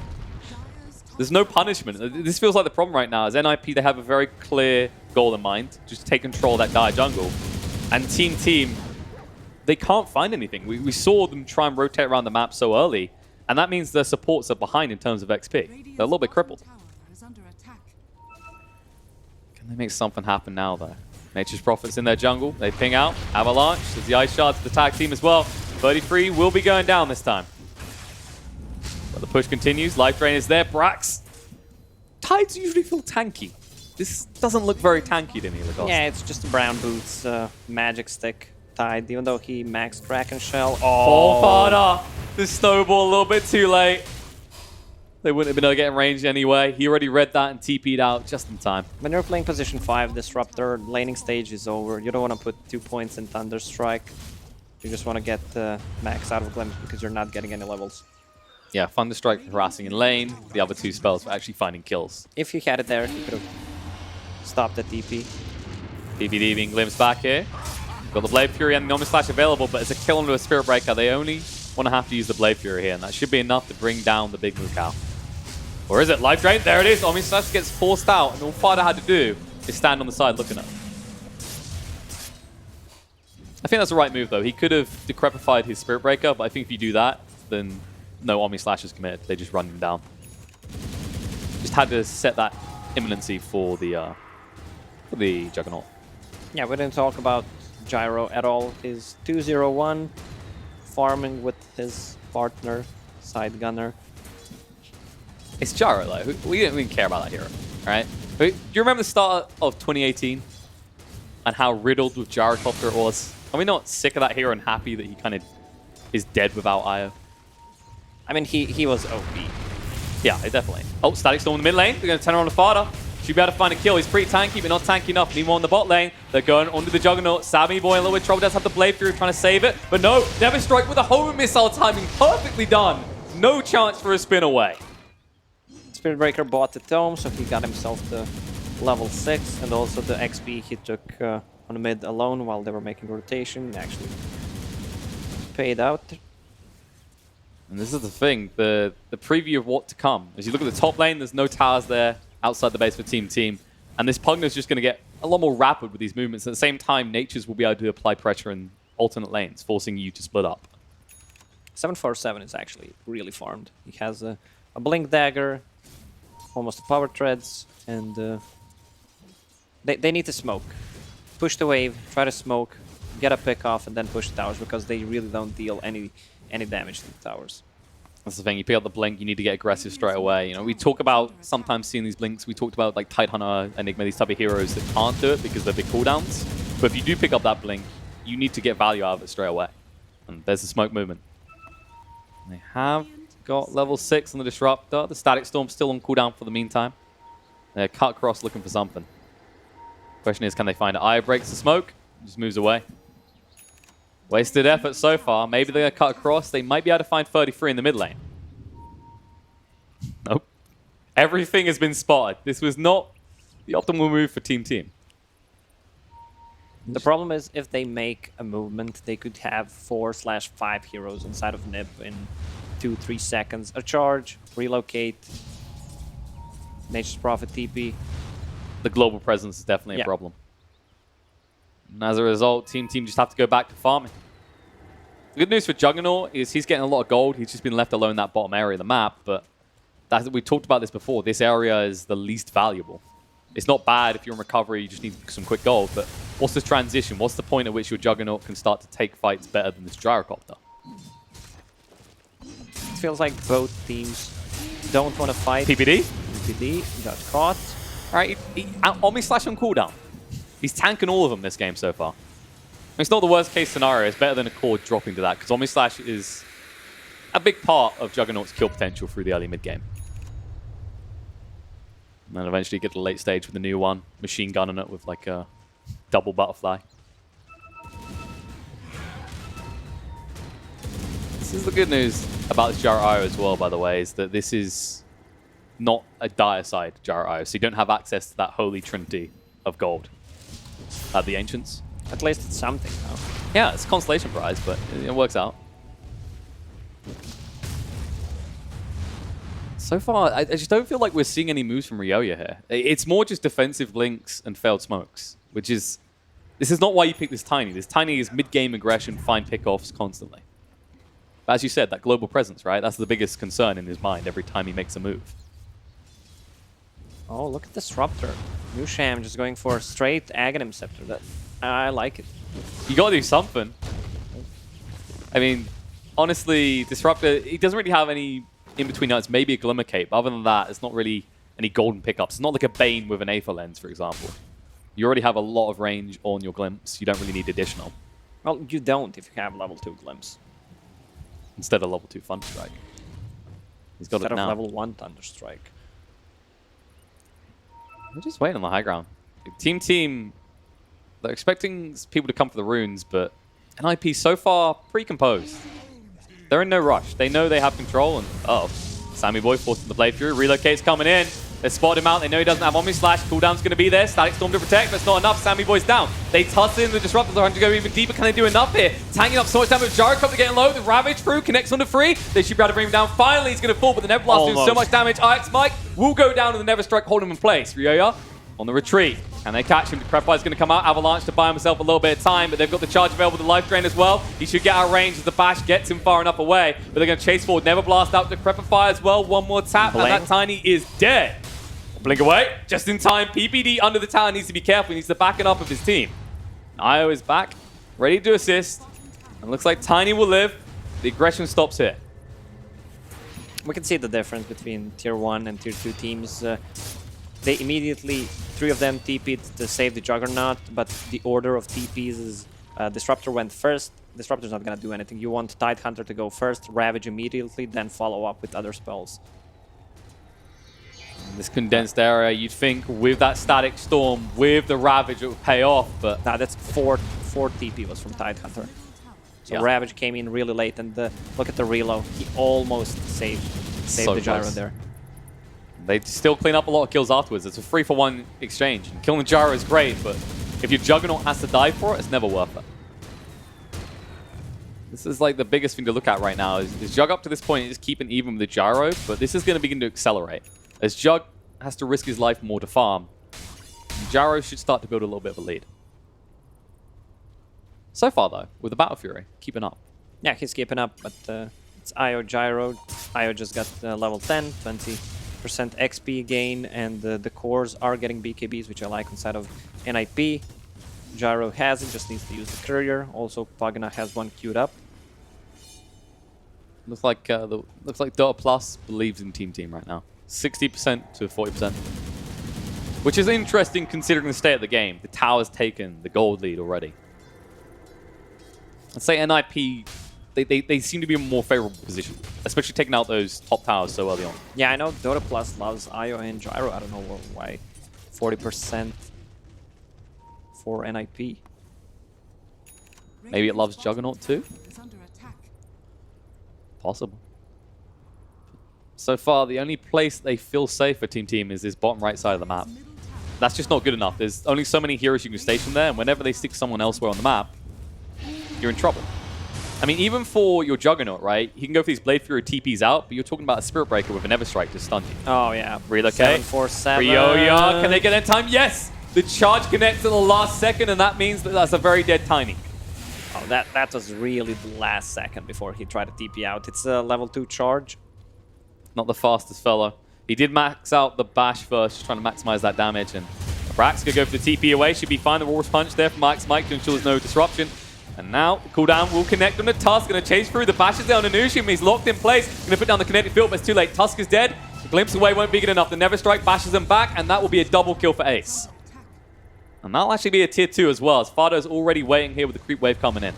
There's no punishment. This feels like the problem right now. As NIP, they have a very clear goal in mind. Just take control of that dire jungle. And Team, they can't find anything. We saw them try and rotate around the map so early. And that means their supports are behind in terms of XP. They're a little bit crippled. Can they make something happen now, though? Nature's Prophet's in their jungle. They ping out. Avalanche. There's the Ice Shards to the tag team as well. 33 will be going down this time. But the push continues. Life Drain is there. Brax. Tides usually feel tanky. This doesn't look very tanky to me, Lagoste. Yeah, it's just a brown boots magic stick Tide, even though he maxed Kraken Shell. Oh, Fada! The snowball a little bit too late. They wouldn't have been able to get in range anyway. He already read that and TP'd out just in time. When you're playing position 5, Disruptor, laning stage is over. You don't want to put 2 points in Thunderstrike. You just want to get max out of Glimpse because you're not getting any levels. Yeah, Thunderstrike harassing in lane. The other 2 spells were actually finding kills. If he had it there, he could have stopped the TP. PPD being glimpsed back here. Got the Blade Fury and the Omni Slash available, but it's a kill into a Spirit Breaker. They only want to have to use the Blade Fury here, and that should be enough to bring down the big Mukau. Or is it? Life Drain? There it is. Omni Slash gets forced out, and all Fada had to do is stand on the side looking at him. I think that's the right move, though. He could have decrepified his Spirit Breaker, but I think if you do that, then no Omni Slash is committed. They just run him down. Just had to set that imminency for the Juggernaut. Yeah, we didn't talk about Gyro at all. He's 2-0-1, farming with his partner, Side Gunner. It's Gyro, though. We didn't even care about that hero, right? Do you remember the start of 2018 and how riddled with Gyrocopter it was? Are we not sick of that hero and happy that he kind of is dead without Io? I mean, he was OP. Yeah, definitely. Oh, Static Storm in the mid lane. They're going to turn around to Fada. Should be able to find a kill. He's pretty tanky, but not tanky enough. Need more on the bot lane. They're going onto the Juggernaut. Sammy Boy in a little bit of trouble. Does have the Blade Fury trying to save it. But no, Never Strike with a homing missile timing. Perfectly done. No chance for a spin away. Spirit Breaker bought the Tome, so he got himself to level 6. And also the XP he took on the mid alone while they were making rotation. Actually paid out. And this is the thing, the preview of what to come. As you look at the top lane, there's no towers there outside the base for Team. And this Pugner's just going to get a lot more rapid with these movements. At the same time, Natures will be able to apply pressure in alternate lanes, forcing you to split up. 747 is actually really farmed. He has a Blink Dagger, almost a Power Treads, and they need to smoke. Push the wave, try to smoke, get a pick off, and then push the towers because they really don't deal any damage to the towers. That's the thing. You pick up the blink, you need to get aggressive straight away. You know, we talk about sometimes seeing these blinks. We talked about like Tidehunter, Enigma, these type of heroes that can't do it because they're big cooldowns. But if you do pick up that blink, you need to get value out of it straight away. And there's the smoke movement. And they have got level 6 on the Disruptor. The Static Storm's still on cooldown for the meantime. They're cut across looking for something. Question is, can they find it? Aya breaks the smoke, just moves away. Wasted effort so far. Maybe they're going to cut across. They might be able to find 33 in the mid lane. Nope. Everything has been spotted. This was not the optimal move for Team. The problem is if they make a movement, they could have 4/5 heroes inside of Nib in 2-3 seconds. A charge, relocate, Nature's Prophet TP. The global presence is definitely a problem. And as a result, Team just have to go back to farming. The good news for Juggernaut is he's getting a lot of gold. He's just been left alone in that bottom area of the map. But we talked about this before. This area is the least valuable. It's not bad if you're in recovery, you just need some quick gold. But what's this transition? What's the point at which your Juggernaut can start to take fights better than this Gyrocopter? It feels like both teams don't want to fight. PPD? PPD got caught. All right, Omni Slash on cooldown. He's tanking all of them this game so far. It's not the worst case scenario. It's better than a core dropping to that because Omni Slash is a big part of Juggernaut's kill potential through the early mid game. And then eventually get to the late stage with the new one, machine gunning it with like a double butterfly. This is the good news about this Gyro Io as well, by the way, is that this is not a dire side Gyro Io, so you don't have access to that holy trinity of gold. The Ancients. At least it's something, though. Yeah, it's a consolation prize, but it works out. So far, I just don't feel like we're seeing any moves from Ryoya here. It's more just defensive blinks and failed smokes, which is... This is not why you pick this Tiny. This Tiny is mid-game aggression, find pickoffs constantly. But as you said, that global presence, right? That's the biggest concern in his mind every time he makes a move. Oh, look at Disruptor. New Sham just going for a straight Aghanim Scepter. I like it. You gotta do something. I mean, honestly, Disruptor, he doesn't really have any in between Knights, maybe a Glimmer Cape. Other than that, it's not really any golden pickups. It's not like a Bane with an Aether Lens, for example. You already have a lot of range on your Glimpse. You don't really need additional. Well, you don't if you have level 2 Glimpse. Instead of level 2 Thunderstrike. He's got Instead it now. of level 1 Thunderstrike. We're just waiting on the high ground. Team, they're expecting people to come for the runes, but NIP so far pretty composed. They're in no rush. They know they have control, and Sammy Boy forcing the playthrough. Relocate's coming in. They spot him out. They know he doesn't have Omni Slash. Cooldown's going to be there. Static Storm to protect, but it's not enough. Sammy Boy's down. They toss in the Disruptors. They're trying to go even deeper. Can they do enough here? Tanking up so much damage. Gyro getting low. The Ravage through. Connects on the free. They should be able to bring him down. Finally, he's going to fall, but the Nether Blast doing so much damage. Ix Mike will go down to the Nether Strike, hold him in place. Ryoya on the retreat. Can they catch him? The Prepfire's going to come out. Avalanche to buy himself a little bit of time, but they've got the charge available with the Life Drain as well. He should get out of range as the Bash gets him far enough away, but they're going to chase forward. Never Blast out to Prepfire as well. One more tap, and that Tiny is dead. Blink away, just in time. PPD under the tower needs to be careful. He needs the backing up of his team. Io is back, ready to assist, and looks like Tiny will live. The aggression stops here. We can see the difference between Tier 1 and Tier 2 teams. They immediately, 3 of them TP'd to save the Juggernaut, but the order of TPs is Disruptor went first. Disruptor's not gonna do anything. You want Tidehunter to go first, Ravage immediately, then follow up with other spells. This condensed area, you'd think with that Static Storm, with the Ravage, it would pay off, but... Nah, that's 4 TP was from Tidehunter. So Ravage came in really late, and look at the reload. He almost saved the Gyro there. They still clean up a lot of kills afterwards. It's a 3-for-1 exchange. And killing Gyro is great, but if your Juggernaut has to die for it, it's never worth it. This is like the biggest thing to look at right now. Is Jug up to this point is keeping even with the Gyro, but this is going to begin to accelerate. As Jug has to risk his life more to farm, Gyro should start to build a little bit of a lead. So far, though, with the Battle Fury, keeping up. Yeah, he's keeping up, but it's Io Gyro. Io just got level 10, 20% XP gain, and the cores are getting BKBs, which I like inside of NIP. Gyro has it, just needs to use the Courier. Also, Pagna has one queued up. Looks like Dota Plus believes in Team right now. 60% to 40%. Which is interesting considering the state of the game. The tower's taken the gold lead already. I'd say NIP, they seem to be in a more favorable position, especially taking out those top towers so early on. Yeah, I know Dota Plus loves Io and Gyro. I don't know why. 40% for NIP. Maybe it loves Juggernaut too? Possible. So far, the only place they feel safe for Team is this bottom right side of the map. That's just not good enough. There's only so many heroes you can station there, and whenever they stick someone elsewhere on the map, you're in trouble. I mean, even for your Juggernaut, right? He can go for these Blade Fury TPs out, but you're talking about a Spirit Breaker with an Everstrike to stun you. Oh, yeah. Relocate. 747. Ryoya, can they get in time? Yes! The charge connects at the last second, and that means that that's a very dead Tiny. Oh, that was really the last second before he tried to TP out. It's a level 2 charge. Not the fastest fellow. He did max out the Bash first, just trying to maximize that damage, and Brax could go for the TP away. Should be fine. The War's Punch there from Ix Mike to ensure there's no disruption. And now, the cooldown will connect on the Tusk. Going to chase through. The Bash is there on Anushim. He's locked in place. Going to put down the kinetic field, but it's too late. Tusk is dead. The Glimpse away won't be good enough. The Never Strike bashes him back, and that will be a double kill for Ace. And that'll actually be a tier 2 as well, as Fado's already waiting here with the creep wave coming in.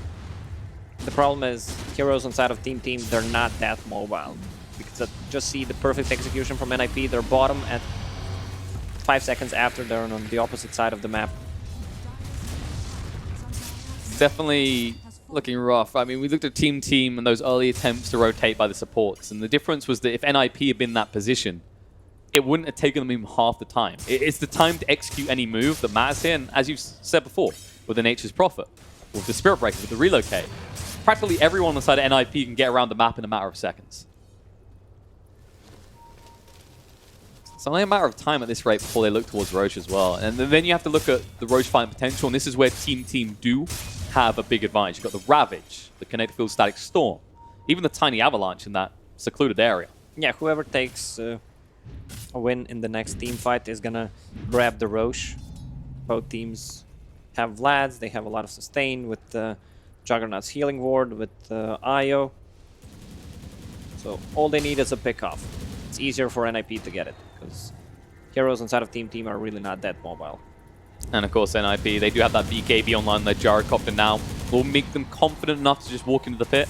The problem is, heroes inside of Team, they're not that mobile. Because just see the perfect execution from NIP. They're bottom at 5 seconds after they're on the opposite side of the map. Definitely looking rough. I mean, we looked at Team and those early attempts to rotate by the supports, and the difference was that if NIP had been in that position, it wouldn't have taken them even half the time. It's the time to execute any move that matters here, and as you've said before, with the Nature's Prophet, with the Spirit Breaker, with the Relocate, practically everyone on the side of NIP can get around the map in a matter of seconds. It's only a matter of time at this rate before they look towards Roche as well. And then you have to look at the Roche fighting potential, and this is where Team do have a big advantage. You've got the Ravage, the Kinetic Field Static Storm, even the tiny Avalanche in that secluded area. Yeah, whoever takes a win in the next team fight is gonna grab the Roche. Both teams have Vlads, they have a lot of sustain with the Juggernaut's Healing Ward, with Io. So all they need is a pick-off. It's easier for NIP to get it, because heroes inside of Team are really not that mobile. And of course, NIP, they do have that BKB online, their gyrocopter now. Will make them confident enough to just walk into the pit.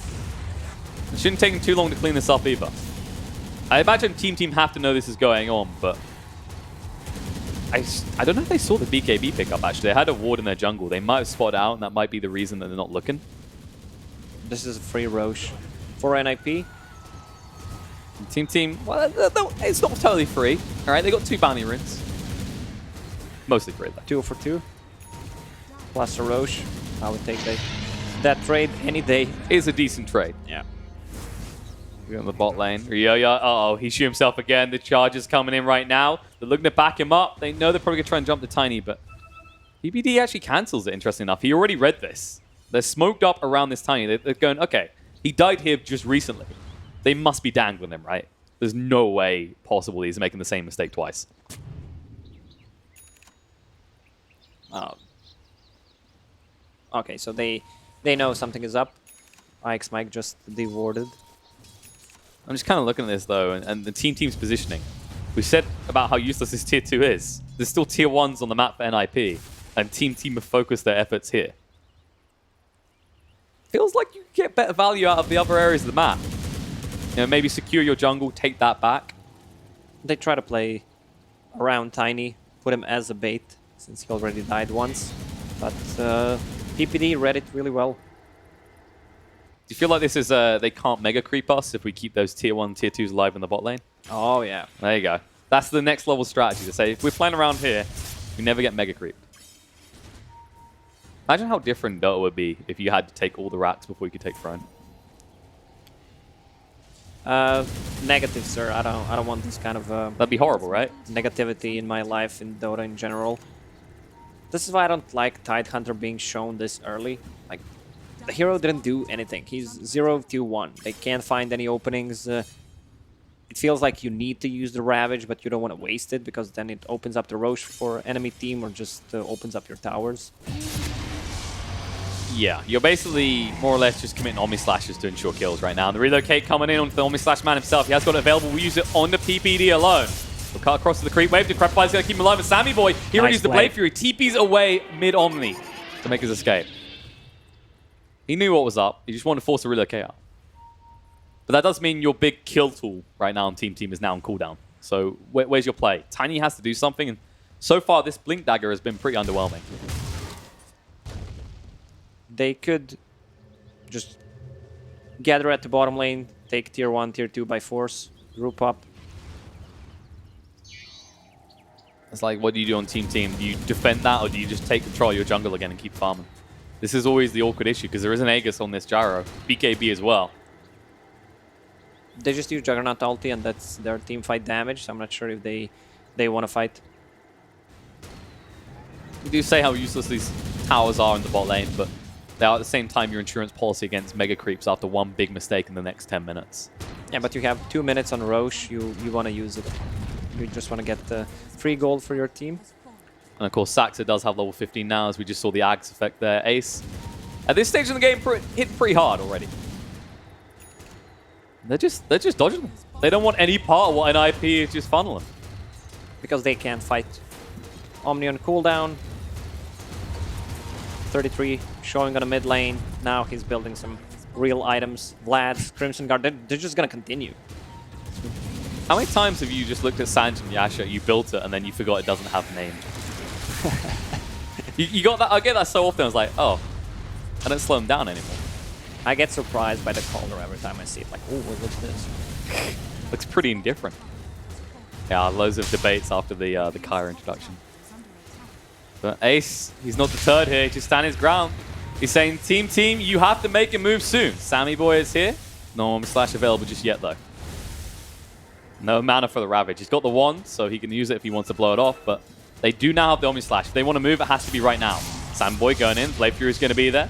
It shouldn't take them too long to clean this up either. I imagine Team have to know this is going on, but I don't know if they saw the BKB pickup, actually. They had a ward in their jungle. They might have spotted out, and that might be the reason that they're not looking. This is a free Roche for NIP. Team, well, it's not totally free. All right, they got 2 bounty runes. Mostly free, though. 2 for 2. Plus a Roche. I would take that trade any day. It is a decent trade. Yeah. We're on the bot lane. Ryoya, uh-oh, he shoot himself again. The charge is coming in right now. They're looking to back him up. They know they're probably going to try and jump to Tiny, but PPD actually cancels it, interesting enough. He already read this. They're smoked up around this Tiny. They're going, okay, he died here just recently. They must be dangling him, right? There's no way possible he's making the same mistake twice. Okay, so they know something is up. Ike's Mike just dewarded. I'm just kind of looking at this, though, and the team's positioning. We said about how useless this tier 2 is. There's still tier 1s on the map for NIP, and team have focused their efforts here. Feels like you get better value out of the other areas of the map. You know, maybe secure your jungle, take that back. They try to play around Tiny, put him as a bait, since he already died once. But PPD read it really well. Do you feel like this is, they can't mega creep us if we keep those tier 1, tier 2s alive in the bot lane? Oh, yeah. There you go. That's the next level strategy to say, if we're playing around here, we never get mega creeped. Imagine how different Dota would be if you had to take all the racks before you could take Throne. Negative, sir. I don't want this kind of that'd be horrible, right? Negativity in my life, in Dota in general. This is why I don't like Tidehunter being shown this early. Like, the hero didn't do anything. He's 0-1. They can't find any openings. It feels like you need to use the Ravage, but you don't want to waste it, because then it opens up the Roche for enemy team, or just opens up your towers. Yeah, you're basically more or less just committing Omni Slashes to ensure kills right now. And the relocate coming in onto the Omni Slash man himself. He has got it available. We'll use it on the PPD alone. We'll cut across to the creep wave. Decrepify's going to keep him alive. And Sammy Boy, he already used the Blade Fury. TP's away mid-Omni to make his escape. He knew what was up. He just wanted to force a relocate out. But that does mean your big kill tool right now on Team is now on cooldown. So where's your play? Tiny has to do something. And so far, this Blink Dagger has been pretty underwhelming. They could just gather at the bottom lane, take tier 1, tier 2 by force, group up. It's like, what do you do on Team? Do you defend that, or do you just take control of your jungle again and keep farming? This is always the awkward issue, because there is an Aegis on this gyro. BKB as well. They just use Juggernaut ulti, and that's their team fight damage, so I'm not sure if they want to fight. You do say how useless these towers are in the bot lane, but they are at the same time your insurance policy against mega creeps after one big mistake in the next 10 minutes. Yeah, but you have 2 minutes on Roche. You want to use it. You just want to get the free gold for your team. And of course, Saxa does have level 15 now, as we just saw the Ags affect their ace. At this stage in the game, hit pretty hard already. They're just dodging them. They don't want any part of what NIP is just funneling. Because they can't fight. Omni on cooldown. 33 showing on a mid lane. Now he's building some real items. Vlad's, Crimson Guard, they're just going to continue. How many times have you just looked at Sanj and Yasha, you built it, and then you forgot it doesn't have a name? you got that? I get that so often. I was like, oh, I don't slow him down anymore. I get surprised by the caller every time I see it. Like, oh, what's this? Looks pretty indifferent. Yeah, loads of debates after the Kyra introduction. But Ace, he's not deterred here. He just stands his ground. He's saying, team, you have to make a move soon. Sammy Boy is here. No Omni Slash available just yet, though. No mana for the Ravage. He's got the wand, so he can use it if he wants to blow it off, but they do now have the Omni Slash. If they want to move, it has to be right now. Sammy Boy going in. Blade Fury is going to be there.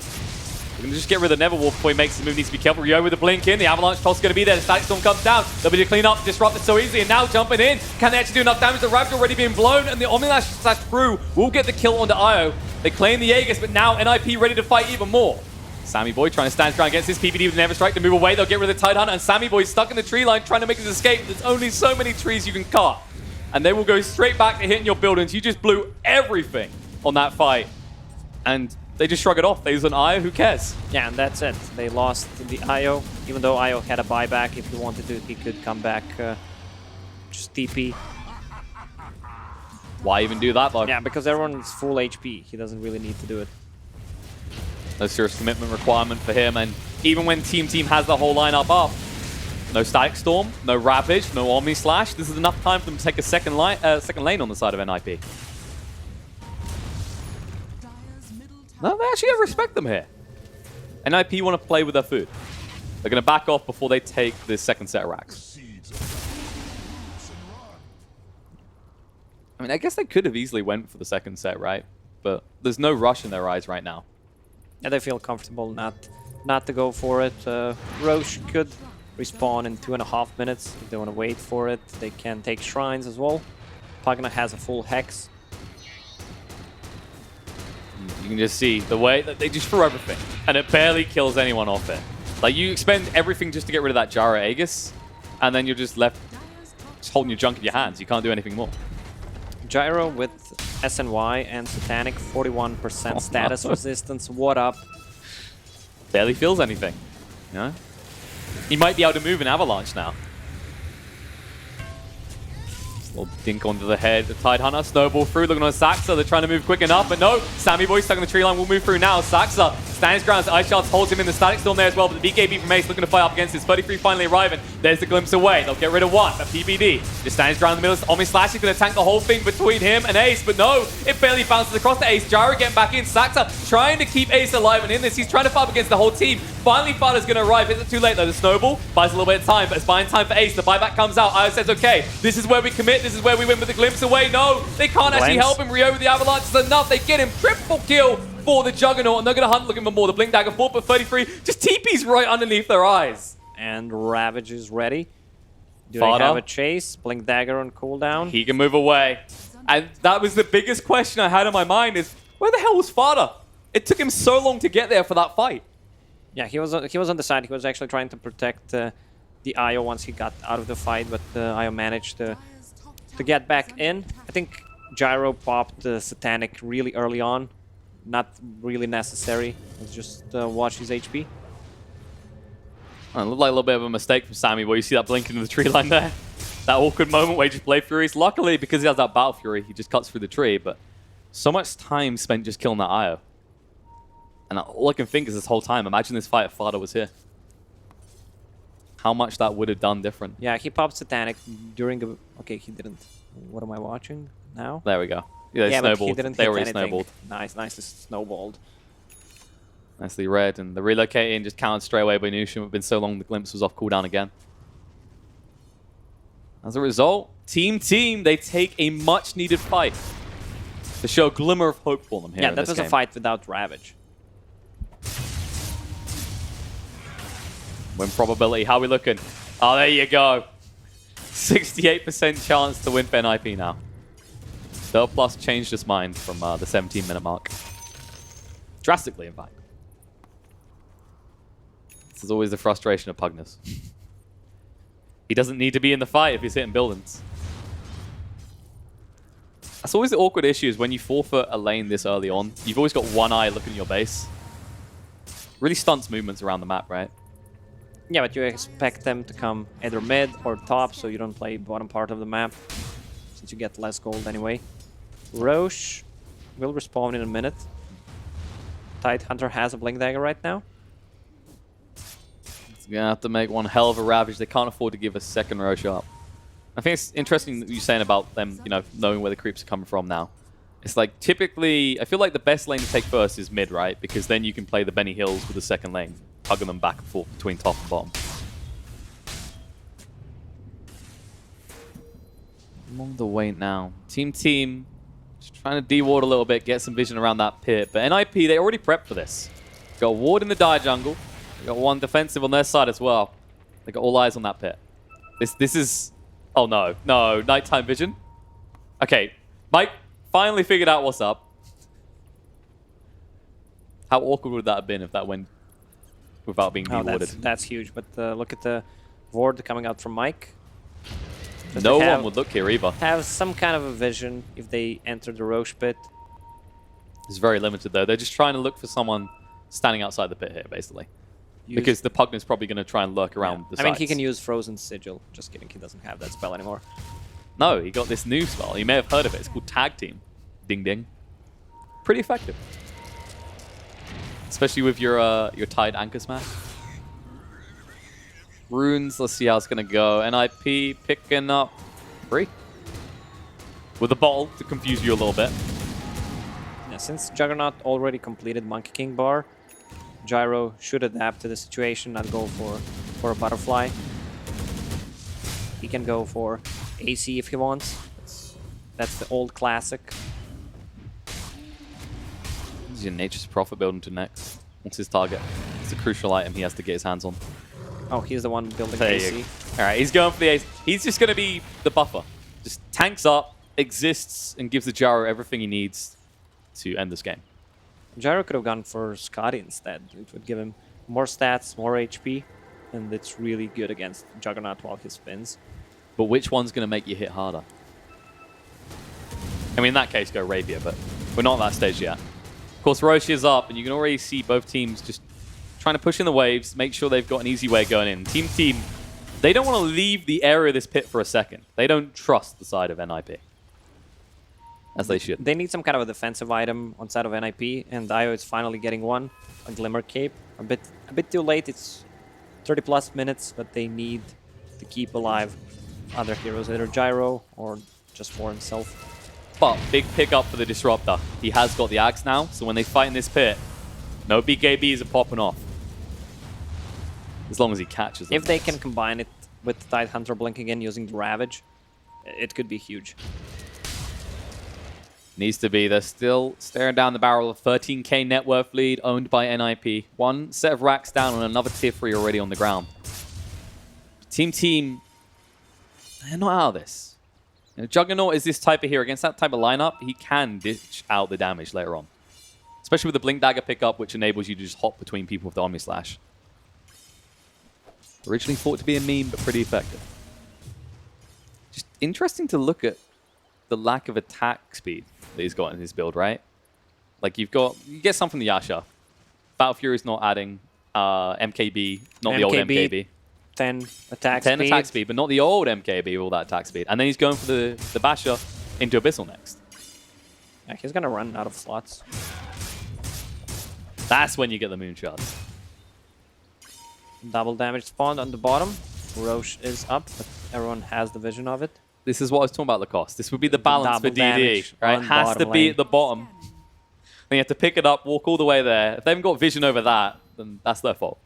We're going to just get rid of the Neverwolf before he makes the move. Needs to be careful. Ryo with the blink in. The Avalanche toss is going to be there. The Static Storm comes down. They'll be to clean up, disrupt it so easily. And now jumping in. Can they actually do enough damage? The Ravage already being blown. And the Omni Slash crew will get the kill onto Io. They claim the Aegis, but now NIP ready to fight even more. Sammy Boy trying to stand strong against this. PPD with Never Strike to move away. They'll get rid of the Tidehunter, and Sammy Boy's stuck in the tree line trying to make his escape. There's only so many trees you can cut, and they will go straight back to hitting your buildings. You just blew everything on that fight, and they just shrug it off. They use an IO, who cares? Yeah, and that's it. They lost the IO, even though IO had a buyback. If he wanted to, he could come back, just TP. Why even do that, though? Yeah, because everyone's full HP. He doesn't really need to do it. No serious commitment requirement for him, and even when Team has the whole lineup up, no Static Storm, no Ravage, no Omni Slash, this is enough time for them to take a second lane on the side of NIP. No, they actually respect them here. NIP want to play with their food. They're going to back off before they take this second set of racks. I mean, I guess they could have easily went for the second set, right? But there's no rush in their eyes right now. Yeah, they feel comfortable not to go for it. Roche could respawn in 2.5 minutes if they want to wait for it. They can take shrines as well. Pugna has a full hex. You can just see the way that they just threw everything, and it barely kills anyone off it. Like, you expend everything just to get rid of that Jara Aegis, and then you're just left just holding your junk in your hands. You can't do anything more. Gyro with SNY and Satanic, 41% status resistance. What up? Barely feels anything. You know? He might be able to move an Avalanche now. Little dink onto the head. The Tidehunter, snowball through, looking on Saxa. They're trying to move quick enough, but no. Sammy Boy stuck on the tree line will move through now. Saxa stands ground. Ice Shards holds him in the Static Storm there as well, but the BKB from Ace looking to fight up against his 33 finally arriving. There's the glimpse away. They'll get rid of one, but PPD just stands ground in the middle. Omni Slash is going to tank the whole thing between him and Ace, but no, it barely bounces across to Ace. Gyro getting back in. Saxa trying to keep Ace alive, and in this, he's trying to fight up against the whole team. Finally, Fada's going to arrive. Is it too late though? The snowball buys a little bit of time, but it's buying time for Ace. The buyback comes out. Io says, okay, this is where we commit. This is where we win with the glimpse away. No, they can't actually help him. Rio with the Avalanche is enough. They get him. Triple kill for the Juggernaut, and they're going to hunt looking for more. The Blink Dagger 4 for 33 just TP's right underneath their eyes. And Ravage is ready. Do Fada. they have a chase? Blink Dagger on cooldown. He can move away. And that was the biggest question I had in my mind is, where the hell was Fada? It took him so long to get there for that fight. Yeah, he was on the side. He was actually trying to protect the Io once he got out of the fight, but Io managed to get back in. I think Gyro popped Satanic really early on. Not really necessary. Let's just watch his HP. It looked like a little bit of a mistake from Sammy, where you see that blink into the tree line there. That awkward moment where he just Blade Furies. Luckily, because he has that Battle Fury, he just cuts through the tree, but so much time spent just killing that Io. And all I can think is this whole time, imagine this fight if Fada was here. How much that would have done different. Yeah, he popped Satanic during a... Okay, he didn't. What am I watching now? There we go. Yeah, they snowballed. But he didn't they hit already anything. snowballed. Nice, nicely snowballed. Nicely read, and the relocating just countered straight away by Nushin. It's been so long the glimpse was off cooldown again. As a result, Team, they take a much-needed fight to show a glimmer of hope for them here. Yeah, that was a fight without Ravage. Win probability, how are we looking? Oh, there you go. 68% chance to win for NIP now. Del Plus changed his mind from the 17-minute mark. Drastically, in fact. This is always the frustration of Pugnus. He doesn't need to be in the fight if he's hitting buildings. That's always the awkward issue, is when you forfeit a lane this early on, you've always got one eye looking at your base. Really stunts movements around the map, right? Yeah, but you expect them to come either mid or top, so you don't play bottom part of the map, since you get less gold anyway. Roche will respawn in a minute. Tidehunter has a Blink Dagger right now. He's going to have to make one hell of a Ravage. They can't afford to give a second Roche up. I think it's interesting that you're saying about them, you know, knowing where the creeps are coming from now. It's like, typically, I feel like the best lane to take first is mid, right? Because then you can play the Benny Hills with the second lane, hugging them back and forth between top and bottom. Along the way now. Team, just trying to de-ward a little bit, get some vision around that pit. But NIP, they already prepped for this. Got a ward in the Dire Jungle. They got one defensive on their side as well. They got all eyes on that pit. This is... Oh, no. No, nighttime vision. Okay, Mike finally figured out what's up. How awkward would that have been if that went without being rewarded. That's huge. But look at the ward coming out from Mike. No one would look here either. Have some kind of a vision if they enter the Roche pit. It's very limited though. They're just trying to look for someone standing outside the pit here, basically. Because the Pugna's probably going to try and lurk around the sides. I mean, he can use Frozen Sigil. Just kidding, he doesn't have that spell anymore. No, he got this new spell. You may have heard of it. It's called Tag Team. Ding ding. Pretty effective. Especially with your Tide Anchor Smash. Runes, let's see how it's going to go. NIP picking up 3. With a bottle to confuse you a little bit. Yeah, since Juggernaut already completed Monkey King bar, Gyro should adapt to the situation, not go for a butterfly. He can go for AC if he wants. That's the old classic. This is your Nature's Prophet building to next. What's his target? It's a crucial item he has to get his hands on. Oh, he's the one building There AC. Alright, he's going for the ace. He's just going to be the buffer. Just tanks up, exists, and gives the Gyro everything he needs to end this game. Gyro could have gone for Scotty instead. It would give him more stats, more HP, and it's really good against Juggernaut while he spins. But which one's going to make you hit harder? I mean, in that case, go Rapier, but we're not at that stage yet. Of course, Roche is up, and you can already see both teams just trying to push in the waves, make sure they've got an easy way going in. Team, they don't want to leave the area of this pit for a second. They don't trust the side of NIP. As they should. They need some kind of a defensive item on side of NIP, and Io is finally getting one, a Glimmer Cape. A bit too late, it's 30+ minutes, but they need to keep alive other heroes, either Gyro or just for himself. But big pickup for the Disruptor. He has got the Axe now, so when they fight in this pit, no BKBs are popping off. As long as he catches them. If they can combine it with the Tidehunter blinking in using the Ravage, it could be huge. Needs to be. They're still staring down the barrel of 13k net worth lead owned by NIP. One set of racks down and another tier 3 already on the ground. Team, they're not out of this. You know, Juggernaut is this type of hero. Against that type of lineup, he can dish out the damage later on. Especially with the Blink Dagger pickup, which enables you to just hop between people with the Omni Slash. Originally thought to be a meme, but pretty effective. Just interesting to look at the lack of attack speed that he's got in his build, right? Like you get some from the Yasha. Battle Fury's not adding MKB, not the old MKB. 10 attack 10 speed. attack speed, but not the old MKB with all that attack speed. And then he's going for the Basher into Abyssal next. Yeah, he's gonna run out of slots. That's when you get the moonshots. Double damage spawned on the bottom. Roche is up, but everyone has the vision of it. This is what I was talking about, Lacoste. This would be the balance for DD, right? It has to be at the bottom. Then you have to pick it up, walk all the way there. If they haven't got vision over that, then that's their fault.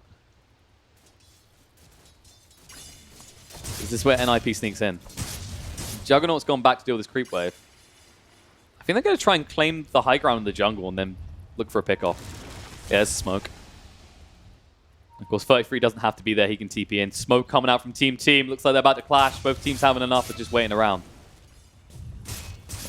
Is this where NIP sneaks in? Juggernaut's gone back to deal with this creep wave. I think they're going to try and claim the high ground in the jungle and then look for a pick-off. Yeah, there's smoke. Of course, 33 doesn't have to be there. He can TP in. Smoke coming out from Team. Looks like they're about to clash. Both teams having enough of just waiting around.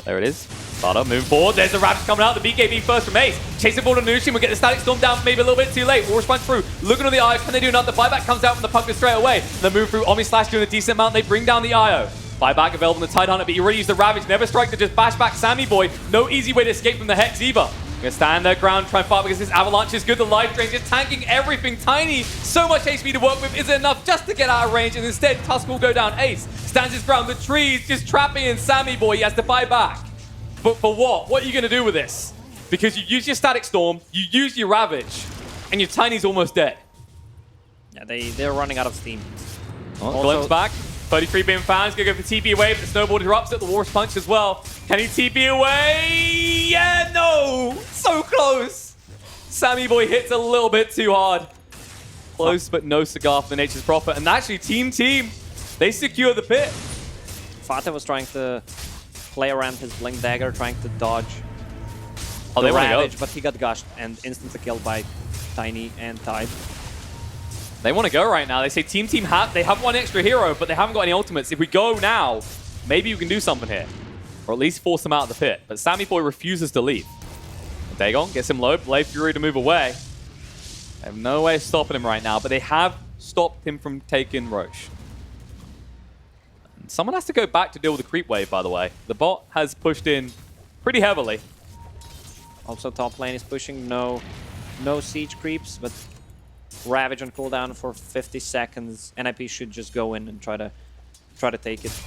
There it is. Spada moving forward. There's the Ravage coming out. The BKB first from Ace. Chasing forward on Nushin. We'll get the Static Storm down maybe a little bit too late. War's run through. Looking on the Io. Can they do another? The buyback comes out from the Pugna straight away. The move through. Omni Slash doing a decent amount. They bring down the Io. Buyback available on the Tidehunter, but he already used the Ravage. Never Strike to just bash back Sammy Boy. No easy way to escape from the Hex either. Gonna stand their ground, try and fight because this Avalanche is good. The life drain just tanking everything. Tiny, so much HP to work with. Is it enough just to get out of range? And instead, Tusk will go down. Ace stands his ground. The trees just trapping in Sammy Boy. He has to buy back. But for what? What are you gonna do with this? Because you use your Static Storm, you use your Ravage, and your Tiny's almost dead. Yeah, they're running out of steam. Oh, Glimpse back. 33 being found. He's going to go for TP away, but the snowball erupts at the War's Punch as well. Can he TP away? Yeah, no! So close! Sammy Boy hits a little bit too hard. Close, but no cigar for the Nature's Prophet. And actually, Team, they secure the pit. Fata was trying to play around his Blink Dagger, trying to dodge the Ravage, go. but he got gushed and instantly killed by Tiny and Tide. They want to go right now. They say Team they have one extra hero, but they haven't got any ultimates. If we go now, maybe we can do something here. Or at least force them out of the pit. But Sammy Boy refuses to leave. Dagon gets him low. Blade Fury to move away. They have no way of stopping him right now, but they have stopped him from taking Roche. And someone has to go back to deal with the creep wave, by the way. The bot has pushed in pretty heavily. Also, top lane is pushing. No siege creeps, but Ravage on cooldown for 50 seconds. NIP should just go in and try to take it.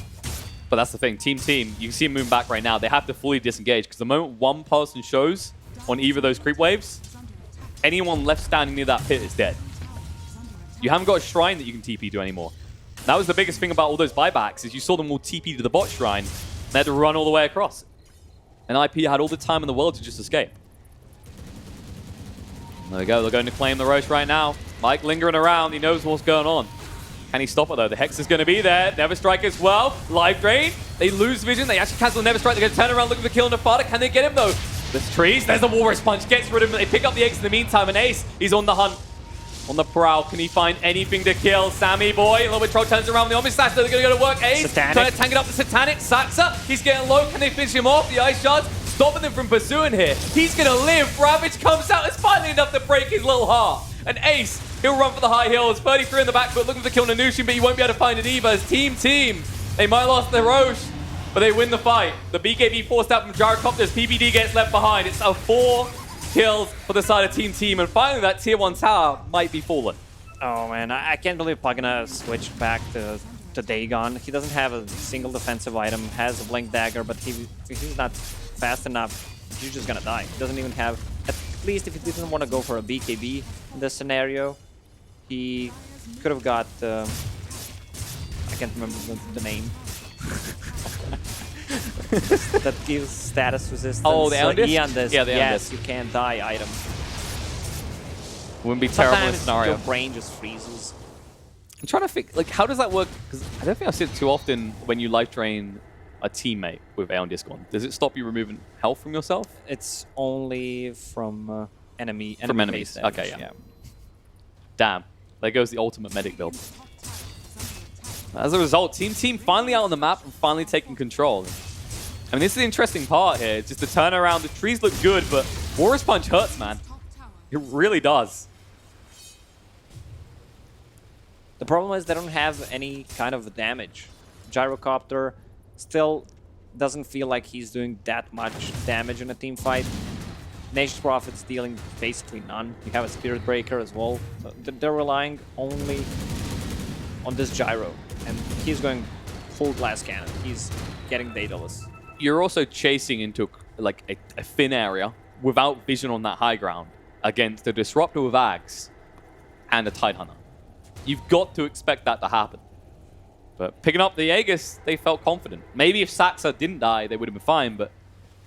But that's the thing. Team, you can see him moving back right now. They have to fully disengage because the moment one person shows on either of those creep waves, anyone left standing near that pit is dead. You haven't got a shrine that you can TP to anymore. That was the biggest thing about all those buybacks is you saw them all TP to the bot shrine. They had to run all the way across. And IP had all the time in the world to just escape. There we go. They're going to claim the Roche right now. Mike lingering around. He knows what's going on. Can he stop it, though? The Hex is going to be there. Never Strike as well. Life Drain. They lose vision. They actually cancel Never Strike. They're going to turn around looking for kill Nefata. Can they get him, though? There's trees. There's the Walrus Punch. Gets rid of him. They pick up the eggs in the meantime. And Ace, he's on the hunt. On the prowl. Can he find anything to kill? Sammy Boy. A little bit troll turns around with the Omni Slash. They're going to go to work. Ace trying to tank it up the Satanic. Saxa, he's getting low. Can they finish him off? The Ice Shards stopping them from pursuing here. He's going to live. Ravage comes out. It's finally enough to break his little heart. And Ace, he'll run for the high hills. 33 in the back foot looking for kill Nanoushian, but he won't be able to find it either. As team, they might have lost their Roche, but they win the fight. The BKB forced out from Gyrocopters. PBD gets left behind. It's a 4 kills for the side of team. And finally, that tier 1 tower might be fallen. Oh man, I can't believe Pagana switched back to Dagon. He doesn't have a single defensive item, has a Blink Dagger, but he's not fast enough. You're just gonna die. He doesn't even have, at least if he didn't want to go for a BKB in this scenario, he could have got, I can't remember the name. That gives status resistance. Oh, the Eondis? Eondis. Yeah, the yes, Eondis. you can't die item. Wouldn't be terrible in a Sometimes scenario. your brain just freezes. I'm trying to think, like, how does that work? Because I don't think I've seen it too often when you life drain a teammate with Aeon Disc on. Does it stop you removing health from yourself? It's only from enemy From enemies. damage, Okay, yeah. Damn. There goes the ultimate medic build. As a result, team finally out on the map and finally taking control. I mean, this is the interesting part here. It's just the turnaround. The trees look good, but Walrus Punch hurts, man. It really does. The problem is they don't have any kind of damage. Gyrocopter still doesn't feel like he's doing that much damage in a team fight. Nature's Prophet's dealing basically none. You have a Spirit Breaker as well. So they're relying only on this Gyro. And he's going full glass cannon. He's getting Daedalus. You're also chasing into like a thin area without vision on that high ground against a Disruptor with Ags and a Tidehunter. You've got to expect that to happen. But picking up the Aegis, they felt confident. Maybe if Saxa didn't die, they would have been fine, but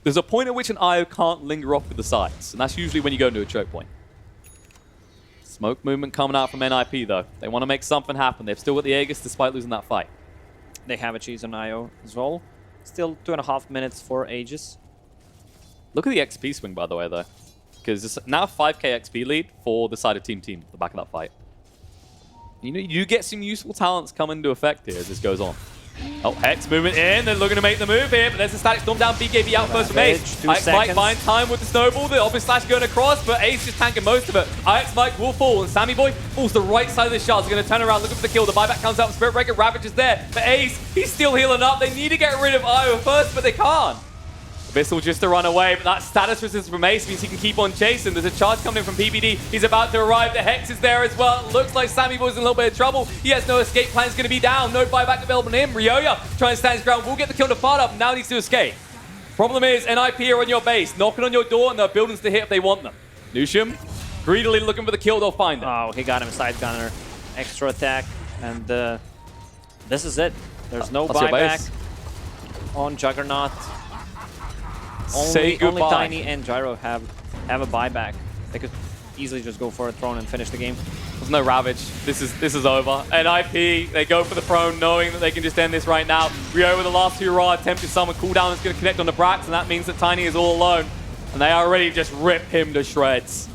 there's a point at which an IO can't linger off with the sides, and that's usually when you go into a choke point. Smoke movement coming out from NIP, though. They want to make something happen. They've still got the Aegis despite losing that fight. They have a cheese on IO as well. Still 2.5 minutes for Aegis. Look at the XP swing, by the way, though. Because it's now 5k XP lead for the side of team, the back of that fight. You know, you get some useful talents come into effect here as this goes on. Oh, Hex movement in. They're looking to make the move here, but there's a Static Storm down. BKB out first from Ace. IX Mike find time with the snowball. The Obvious Slash going across, but Ace just tanking most of it. IX Mike will fall, and Sammy Boy falls the right side of the shards. They're going to turn around, looking for the kill. The buyback comes out with Spirit Breaker. Ravage is there. But Ace, he's still healing up. They need to get rid of Io first, but they can't. Abyssal just to run away, but that status resistance from Ace means he can keep on chasing. There's a charge coming in from PBD. He's about to arrive. The Hex is there as well. It looks like Sammy Boy's in a little bit of trouble. He has no escape plan. He's going to be down. No buyback available to him. Ryoya trying to stand his ground. Will get the kill to fire up. Now needs to escape. Problem is, NIP are on your base, knocking on your door, and there are buildings to hit if they want them. Nushium, greedily looking for the kill. They'll find it. Oh, he got him side gunner. Extra attack, and this is it. There's no buyback on Juggernaut. Only Tiny and Gyro have a buyback. They could easily just go for a throne and finish the game. There's no Ravage. This is over. NIP, they go for the throne knowing that they can just end this right now. Ryo with the last two raw attempted summon cooldown is going to connect on the Brax, and that means that Tiny is all alone. And they already just rip him to shreds.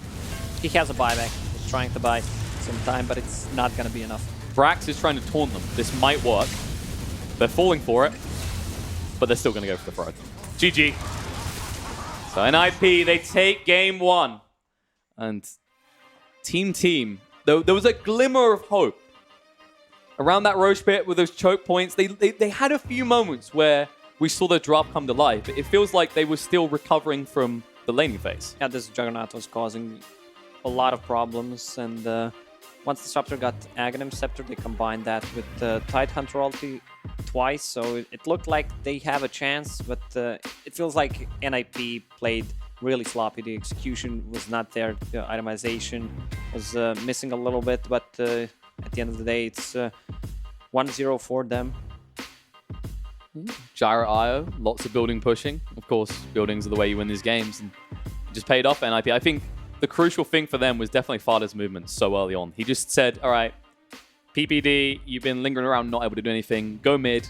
He has a buyback. He's trying to buy some time, but it's not going to be enough. Brax is trying to taunt them. This might work. They're falling for it, but they're still going to go for the throne. GG. So NIP, they take game 1. And Team, though there was a glimmer of hope around that Roche pit with those choke points. They had a few moments where we saw the drop come to life. It feels like they were still recovering from the laning phase. Yeah, this Juggernaut was causing a lot of problems, and once Disruptor got Aghanim Scepter, they combined that with Tidehunter ulti twice, so it looked like they have a chance, but it feels like NIP played really sloppy. The execution was not there, the itemization was missing a little bit, but at the end of the day, it's 1-0 for them. Gyro IO, lots of building pushing. Of course, buildings are the way you win these games, and it just paid off NIP. I think the crucial thing for them was definitely Fada's movement so early on. He just said, all right, PPD, you've been lingering around, not able to do anything. Go mid,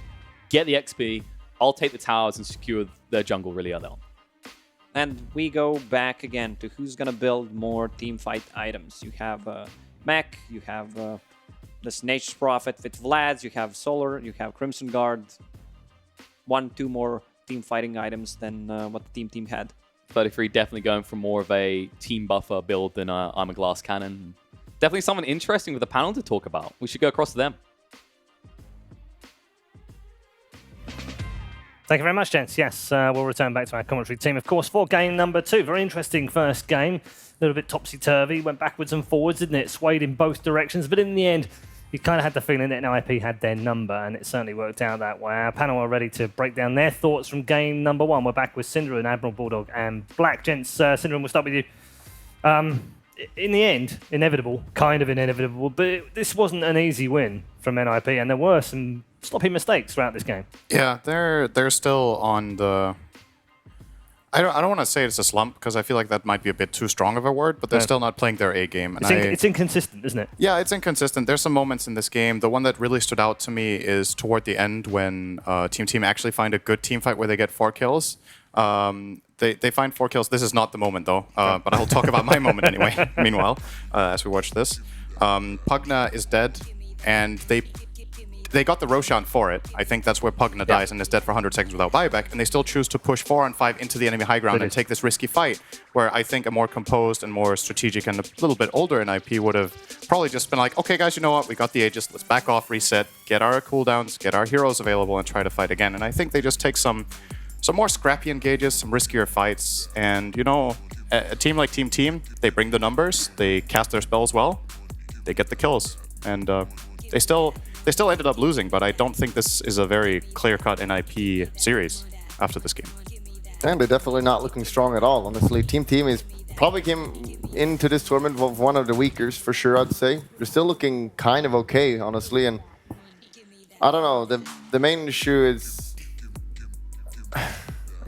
get the XP. I'll take the towers and secure their jungle really early on. And we go back again to who's going to build more team fight items. You have Mech, you have this Nature's Prophet with Vlads, you have Solar, you have Crimson Guard. 1-2 more team fighting items than what the team had. 33 definitely going for more of a team buffer build than I'm a Glass Cannon. Definitely someone interesting with a panel to talk about. We should go across to them. Thank you very much, gents. Yes, we'll return back to our commentary team, of course, for game number 2. Very interesting first game. A little bit topsy-turvy, went backwards and forwards, didn't it? Swayed in both directions, but in the end, you kind of had the feeling that NIP had their number, and it certainly worked out that way. Our panel are ready to break down their thoughts from game number 1. We're back with Syndra and Admiral Bulldog and Black. Gents, Syndra, we'll start with you. In the end, inevitable, kind of inevitable, but this wasn't an easy win from NIP, and there were some sloppy mistakes throughout this game. Yeah, they're still on the... I don't want to say it's a slump, because I feel like that might be a bit too strong of a word, but they're still not playing their A game. And it's inconsistent, isn't it? Yeah, it's inconsistent. There's some moments in this game. The one that really stood out to me is toward the end when Team actually find a good team fight where they get 4 kills. They find 4 kills. This is not the moment, though, but I'll talk about my moment anyway, meanwhile, as we watch this. Pugna is dead, and they got the Roshan for it. I think that's where Pugna dies and is dead for 100 seconds without buyback, and they still choose to push 4 on 5 into the enemy high ground and take this risky fight, where I think a more composed and more strategic and a little bit older NIP would have probably just been like, okay guys, you know what, we got the Aegis, let's back off, reset, get our cooldowns, get our heroes available, and try to fight again. And I think they just take some more scrappy engages, some riskier fights, and you know, a team like Team, they bring the numbers, they cast their spells well, they get the kills, and they still ended up losing, but I don't think this is a very clear-cut NIP series after this game. And they're definitely not looking strong at all, honestly. Team is probably came into this tournament with one of the weakers, for sure, I'd say. They're still looking kind of okay, honestly, and I don't know, the main issue is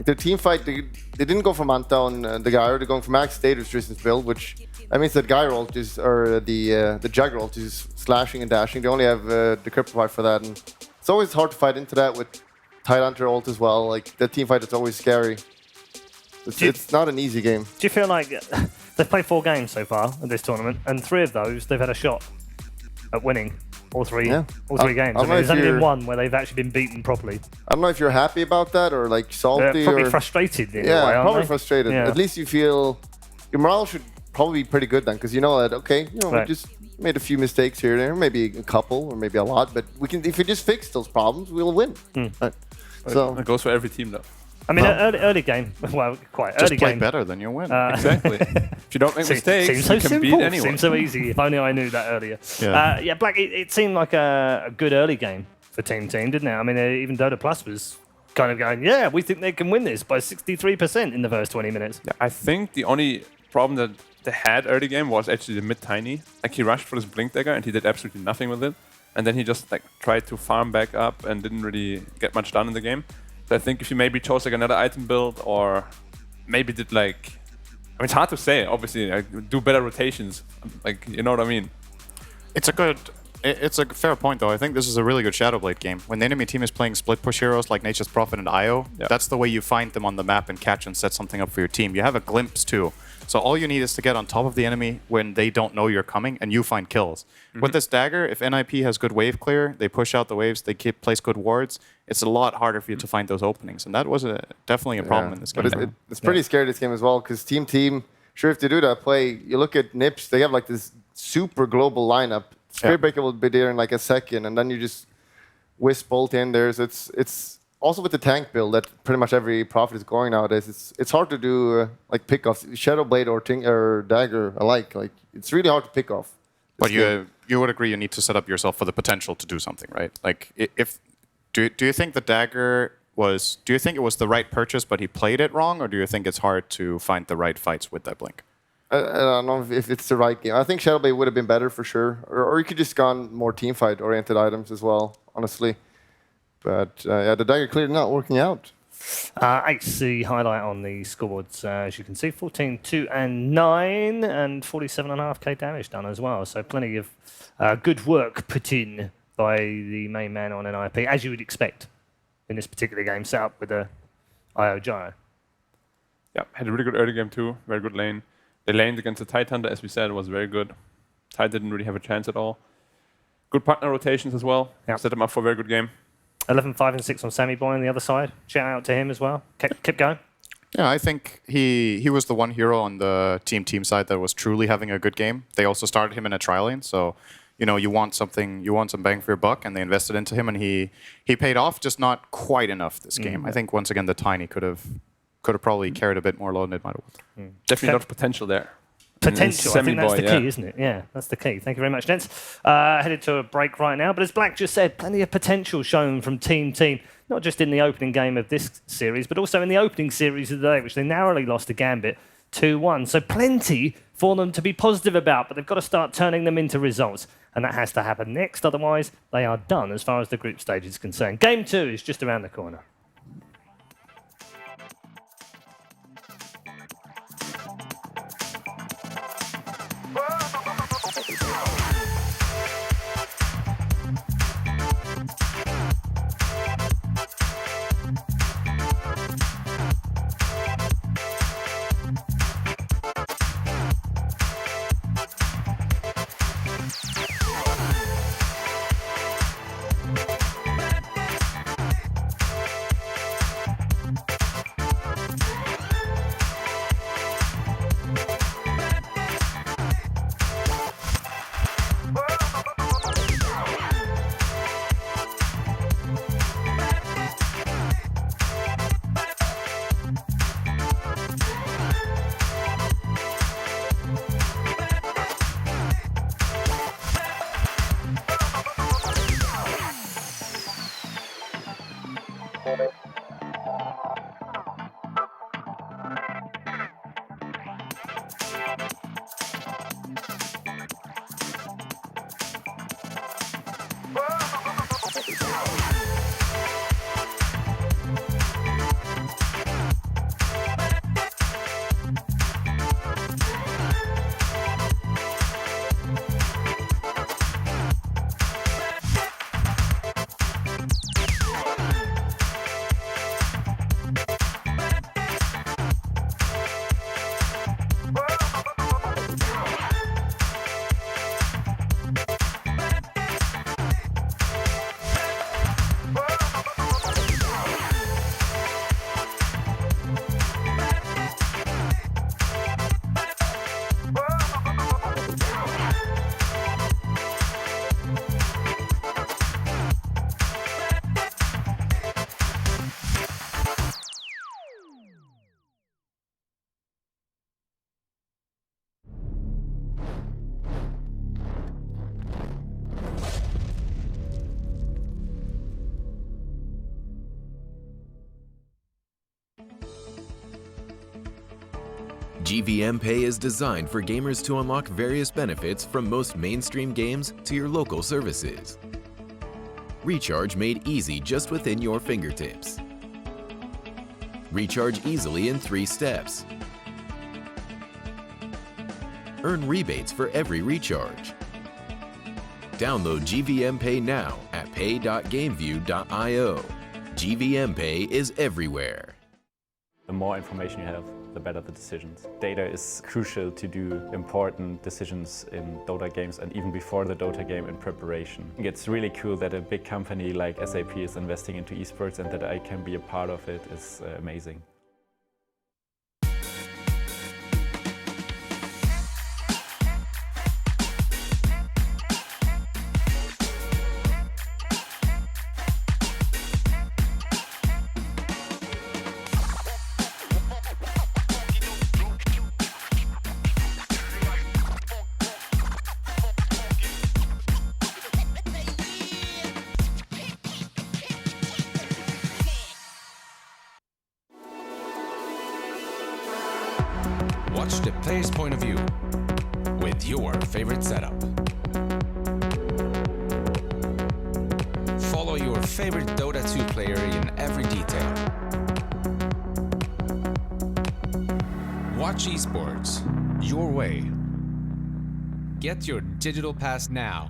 their team fight, they didn't go for Manta on the Gyro, they're going for Max Status Tristan's build, which that means that Gyro ult is, or the Jugger ult is slashing and dashing. They only have the Cryptopart for that, and it's always hard to fight into that with Tidehunter ult as well. Like, the team fight is always scary. It's not an easy game. Do you feel like they've played 4 games so far in this tournament, and 3 of those they've had a shot at winning all 3 games? I mean, there's only been 1 where they've actually been beaten properly. I don't know if you're happy about that or like salty. Probably or frustrated in a way, probably aren't they? frustrated. Yeah. At least you feel your morale should probably be pretty good then, because you know that, okay, you know, we just made a few mistakes here and there, maybe a couple or maybe a lot, but we can, if we just fix those problems, we'll win. Right. So it goes for every team though. I mean, early game, well, quite just early play game. better than you win. Exactly. If you don't make mistakes, seems so you can simple. beat anyone. Seems so easy. If only I knew that earlier. Yeah, Black, it seemed like a good early game for Team, didn't it? I mean, even Dota Plus was kind of going, yeah, we think they can win this by 63% in the first 20 minutes. Yeah, I think the only problem that they had early game was actually the mid Tiny. Like, he rushed for his Blink Dagger and he did absolutely nothing with it. And then he just like tried to farm back up and didn't really get much done in the game. So I think if you maybe chose like another item build, or maybe did like, I mean, it's hard to say, obviously, like, do better rotations, like, you know what I mean? It's a fair point, though. I think this is a really good Shadowblade game. When the enemy team is playing split push heroes like Nature's Prophet and Io, that's the way you find them on the map and catch and set something up for your team. You have a glimpse, too. So all you need is to get on top of the enemy when they don't know you're coming, and you find kills. With this dagger, if NIP has good wave clear, they push out the waves, they place good wards, it's a lot harder for you to find those openings. And that was definitely a problem in this game. But it's pretty scary, this game as well, because Team sure if they do that play, you look at Nips, they have like this super global lineup. Spiritbreaker will be there in like a second, and then you just whisk bolt in there. So it's also with the tank build that pretty much every Prophet is going nowadays. It's hard to do like pickoffs, Shadowblade or Dagger alike. Like it's really hard to pick off. But you would agree you need to set up yourself for the potential to do something, right? Like do you think the Dagger do you think it was the right purchase, but he played it wrong, or do you think it's hard to find the right fights with that Blink? I don't know if it's the right game. I think Shadowblade would have been better for sure, or you could just gone more teamfight oriented items as well, honestly. But yeah, the Dagger clearly not working out. HC highlight on the scoreboards, as you can see, 14-2 and 9, and 47.5k damage done as well. So plenty of good work put in by the main man on an IP, as you would expect in this particular game, set up with a IO Gyro. Yeah, had a really good early game too, very good lane. They laned against the Tidehunter, as we said, was very good. Tide didn't really have a chance at all. Good partner rotations as well. Yep. Set him up for a very good game. 11, 5, and 6 on Sammy Boy on the other side. Shout out to him as well. Keep going. Yeah, I think he was the one hero on the team side that was truly having a good game. They also started him in a trial lane, so you want some bang for your buck, and they invested into him, and he paid off, just not quite enough this game. I think once again the Tiny could have probably carried a bit more load than it might have. Definitely a lot of potential there. Potential, I think that's the key, isn't it? Yeah, that's the key. Thank you very much, gents. Headed to a break right now, but as Black just said, plenty of potential shown from Team, not just in the opening game of this series, but also in the opening series of the day, which they narrowly lost to Gambit 2-1. So plenty for them to be positive about, but they've got to start turning them into results, and that has to happen next. Otherwise, they are done as far as the group stage is concerned. Game 2 is just around the corner. GVM Pay is designed for gamers to unlock various benefits from most mainstream games to your local services. Recharge made easy just within your fingertips. Recharge easily in 3 steps. Earn rebates for every recharge. Download GVM Pay now at pay.gameview.io. GVM Pay is everywhere. The more information you have, the better the decisions. Data is crucial to do important decisions in Dota games and even before the Dota game in preparation. I think it's really cool that a big company like SAP is investing into esports, and that I can be a part of it is amazing. Watch the player's point of view with your favorite setup. Follow your favorite Dota 2 player in every detail. Watch esports your way. Get your digital pass now.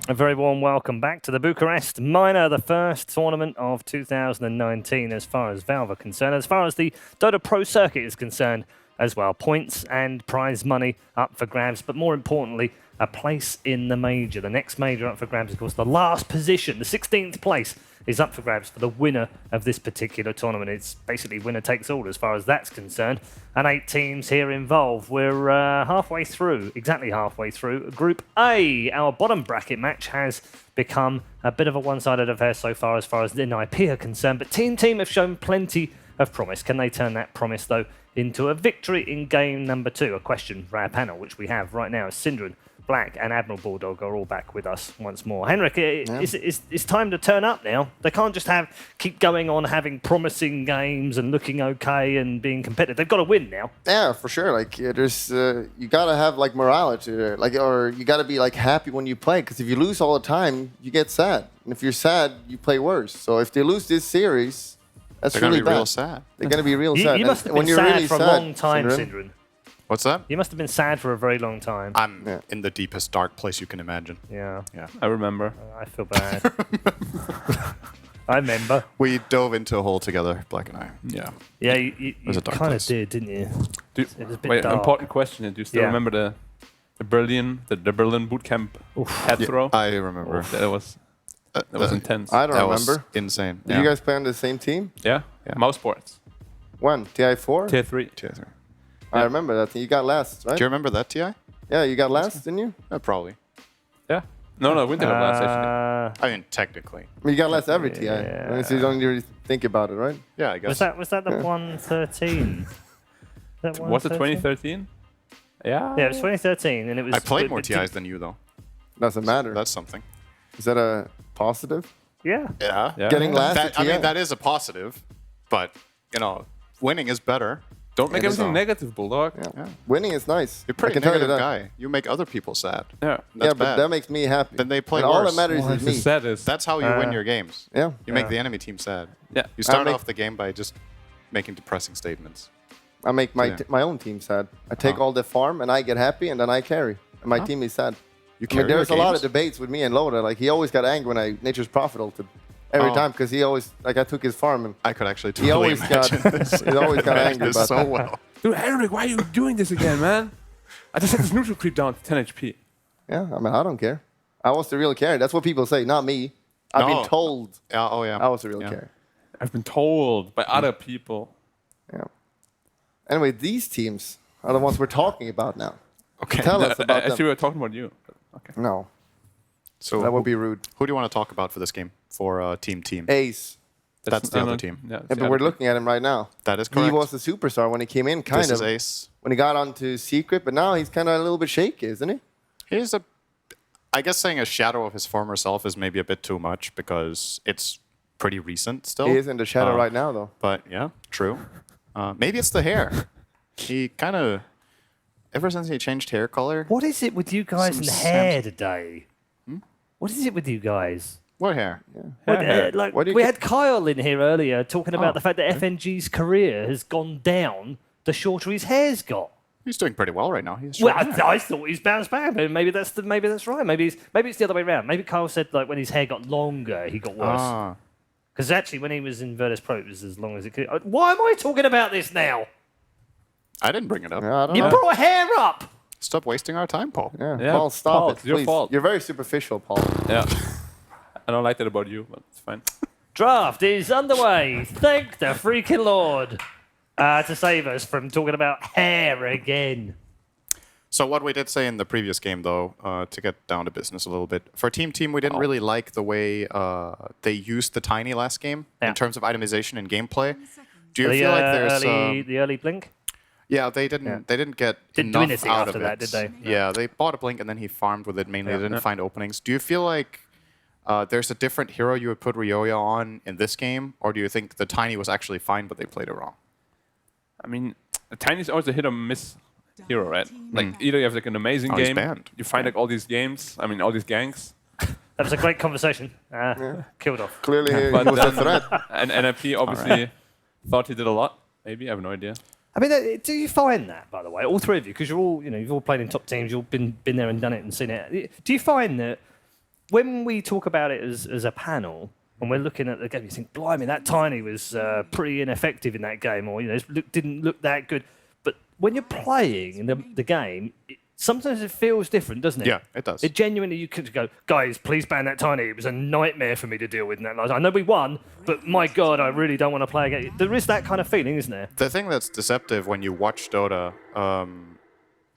A very warm welcome back to the Bucharest Minor, the first tournament of 2019 as far as Valve are concerned, as far as the Dota Pro Circuit is concerned as well. Points and prize money up for grabs, but more importantly, a place in the major. The next major up for grabs, of course, the last position, the 16th place, is up for grabs for the winner of this particular tournament. It's basically winner takes all as far as that's concerned. And 8 teams here involved. We're halfway through, exactly halfway through. Group A, our bottom bracket match has become a bit of a one-sided affair so far as the NIP are concerned. But Team have shown plenty of promise. Can they turn that promise, though, into a victory in game number 2? A question for our panel, which we have right now. Synderen, Black and Admiral Bulldog are all back with us once more. Henrik, it's time to turn up now. They can't just keep going on having promising games and looking okay and being competitive. They've got to win now. Yeah, for sure. Like there's, you gotta have like morality, or you gotta be like happy when you play. Because if you lose all the time, you get sad, and if you're sad, you play worse. So if they lose this series, that's They're really gonna be bad. real sad. They're gonna be real sad. You must have when been you're sad really for a long time, Synderen. What's that? You must have been sad for a very long time. I'm in the deepest dark place you can imagine. Yeah. I remember. I feel bad. I remember. We dove into a hole together, Black and I. Yeah. Yeah, you was a dark kind of place. did, didn't you? Do, It was a bit wait, dark. important question. Do you still Yeah. remember the Berlin boot camp head throw? I remember. That was intense. I don't That was remember. insane. Did you guys play on the same team? Yeah. Mouse sports. When? TI4? Tier 3. Tier 3. I remember that. You got last, right? Do you remember that, TI? Yeah, you got last, didn't you? Probably. Yeah. No, Winter got last actually. I mean, technically. I mean, you got last every TI. I mean, so you don't really think about it, right? Yeah, I guess. Was that the 113? Was it 2013? Yeah. Yeah, it was 2013, and it was. I played more the- TIs than you, though. Doesn't matter. That's something. Is that a positive? Yeah. Yeah. Getting last That, at I mean, TI. that is a positive, but, winning is better. Don't make It is everything all. negative, Bulldog. Yeah. Winning is nice. You're a pretty I can tell you negative that. guy. You make other people sad. Yeah. That's but bad. that makes me happy. Then they play And worse. all that matters is me. Saddest. That's how you win your games. Yeah. You make Yeah. the enemy team sad. Yeah. You start make- off the game by just making depressing statements. I make my Yeah. my own team sad. I take all the farm and I get happy and then I carry. And my team is sad. You I mean, carry there's a your lot of games? debates with me and Loda. Like he always got angry when I Nature's Prophet ulted. Every Oh. time because he always I took his farm and I could actually he totally always got imagine this. he always got Imagine angry this about so that. well. Dude, Henrik, why are you doing this again, man? I just had this neutral creep down to 10 HP. Yeah, I mean I don't care. I was the real carry. That's what people say, not me. I've No. been told Yeah, oh yeah. I was the real Yeah. carry. I've been told by other people. Yeah. Anyway, these teams are the ones we're talking about now. Okay. Tell us about Actually, them. we were talking about you. Okay. No, So that would be rude. Who do you want to talk about for this game? For team? Ace. That's the other team. Yeah, Yeah, but we're looking at him right now. That is He correct. was the superstar when he came in, kind This of. is Ace. When he got onto Secret, but now he's kind of a little bit shaky, isn't he? He's I guess saying a shadow of his former self is maybe a bit too much because it's pretty recent still. He is in the shadow right now, though. But yeah, true. Maybe it's the hair. He kind of, ever since he changed hair color. What is it with you guys Some and hair Samsung- today? What is it with you guys? What hair? Like What do you we ca- had Kyle in here earlier talking about Oh, the fact that FNG's career has gone down the shorter his hair's got. He's doing pretty well right now. He's Well, I thought he's bounced back, but maybe that's right. Maybe it's the other way around. Maybe Kyle said like when his hair got longer, he got worse. Ah. Because actually, when he was in Virtus Pro, it was as long as it could. Why am I talking about this now? I didn't bring it up. Yeah, I don't You know. brought hair up. Stop wasting our time, Paul. Yeah, Yeah, Paul, stop Paul, it. it's your please. fault. You're very superficial, Paul. Yeah. I don't like that about you, but it's fine. Draft is underway. Thank the freaking Lord to save us from talking about hair again. So what we did say in the previous game, though, to get down to business a little bit, for Team, we didn't really like the way they used the Tiny last game in terms of itemization and gameplay. Do you the, feel like there's the early blink? Yeah, they didn't get Didn't do enough anything out after of that, it. did they? Yeah, they bought a blink and then he farmed with it mainly. They didn't find openings. Do you feel like there's a different hero you would put Ryoya on in this game, or do you think the Tiny was actually fine, but they played it wrong? I mean, Tiny's always a hit or miss hero, right? Like either you have like an amazing he's game, banned. you find like all these games, I mean all these ganks. That was a great conversation. Killed off. Clearly, he But was a then, threat. and NIP obviously thought he did a lot. Maybe, I have no idea. I mean, do you find that, by the way, all three of you, because you're all, you've all played in top teams, you've all been there and done it and seen it. Do you find that when we talk about it as a panel, and we're looking at the game, you think, blimey, that Tiny was pretty ineffective in that game, or didn't look that good. But when you're playing in the game, sometimes it feels different, doesn't it? Yeah, it does. It genuinely, you could go, guys, please ban that Tiny. It was a nightmare for me to deal with in that last. I know we won, but my God, I really don't want to play again. There is that kind of feeling, isn't there? The thing that's deceptive when you watch Dota,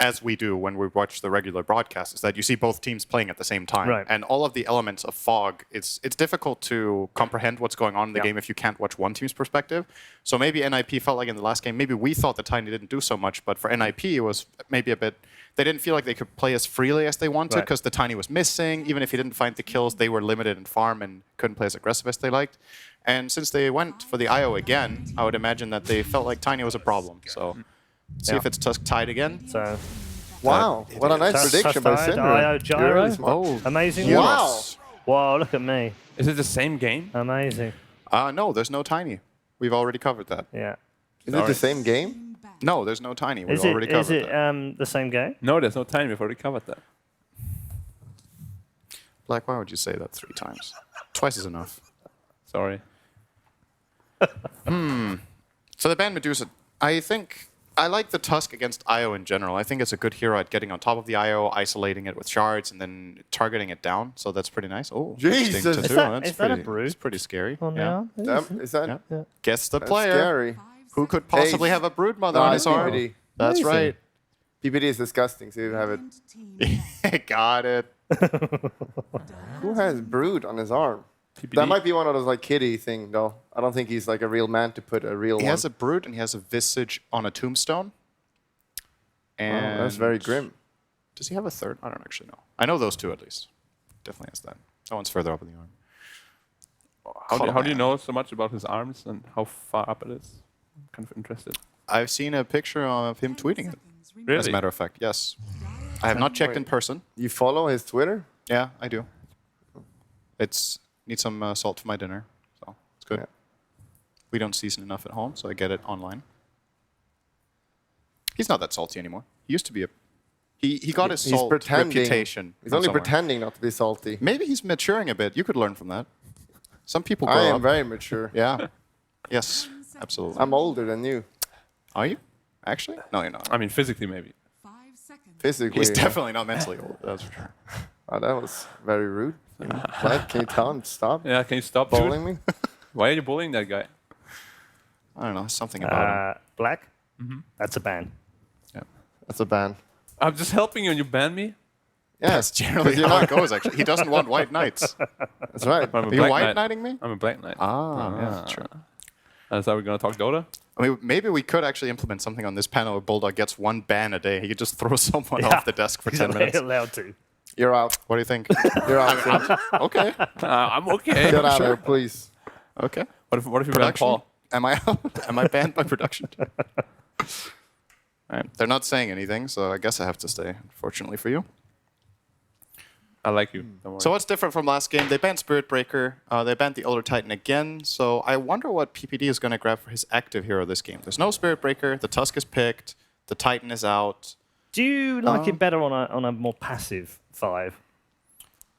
as we do when we watch the regular broadcast, is that you see both teams playing at the same time. Right. And all of the elements of fog, it's difficult to comprehend what's going on in the game if you can't watch one team's perspective. So maybe NIP felt like in the last game, maybe we thought that Tiny didn't do so much, but for NIP it was maybe a bit... They didn't feel like they could play as freely as they wanted because the Tiny was missing. Even if he didn't find the kills, they were limited in farm and couldn't play as aggressive as they liked. And since they went for the IO again, I would imagine that they felt like Tiny was a problem. So see if it's Tusk tied again. So, wow, what a nice prediction by Syndra. IO Gyro. Really smart. Amazing. Wow. Wow, look at me. Is it the same game? Amazing. No, there's no Tiny. We've already covered that. Yeah. Is it the same game? No, there's no Tiny. We've Is already covered that. the same game? No, there's no Tiny. We've already covered that. Black, why would you say that 3 times? Twice is enough. Sorry. So the ban Medusa, I think I like the Tusk against IO in general. I think it's a good hero at getting on top of the IO, isolating it with shards, and then targeting it down. So that's pretty nice. Oh, Jesus. interesting Is tattoo. that a brood? It's pretty scary. Oh, yeah. no. Is that? Yeah. Guess the That's player. scary. Who could possibly have a brood mother on his arm? PPD. That's Amazing. right. PPD is disgusting, so you have it. Got it. Who has brood on his arm? PPD? That might be one of those like kitty thing, though. I don't think he's like a real man to put a real He one. has a brood and he has a visage on a tombstone. And that's very grim. Does he have a third? I don't actually know. I know those two at least. Definitely has that. That one's further up in the arm. How do you know so much about his arms and how far up it is? I'm kind of interested. I've seen a picture of him tweeting it. Really? As a matter of fact, yes. I have not checked in person. You follow his Twitter? Yeah, I do. It's need some salt for my dinner, so it's good. Yeah. We don't season enough at home, so I get it online. He's not that salty anymore. He used to be a... He got his He's salt pretending. reputation. He's from only somewhere. pretending not to be salty. Maybe he's maturing a bit. You could learn from that. Some people grow I am up. very mature. Yeah. Yes, absolutely. I'm older than you. Are you? Actually? No, you're not. I mean, physically, maybe. Physically. He's definitely not mentally old. That's for sure. Oh, that was very rude. Like, can you tell him to stop? Yeah, can you stop bullying me? Why are you bullying that guy? I don't know. Something about him. Black? That's a ban. Yeah. That's a ban. I'm just helping you and you ban me? Yeah, That's generally how it goes, actually. He doesn't want white knights. That's right. I'm a Are you black white knight. knighting me? I'm a black knight. Yeah, true. That's how we're going to talk Dota? I mean, maybe we could actually implement something on this panel where Bulldog gets 1 ban a day. He could just throw someone off the desk for 10 minutes. He's allowed to. You're out. What do you think? You're out. Okay. I'm okay. Get out Sure. of here, please. Okay. What if you ban Production? Paul? Am I out? Am I banned by production? All right. They're not saying anything, so I guess I have to stay, unfortunately for you. I like you. Don't worry. So what's different from last game? They banned Spirit Breaker. They banned the Elder Titan again. So I wonder what PPD is going to grab for his active hero this game. There's no Spirit Breaker. The Tusk is picked. The Titan is out. Do you like it better on a more passive 5?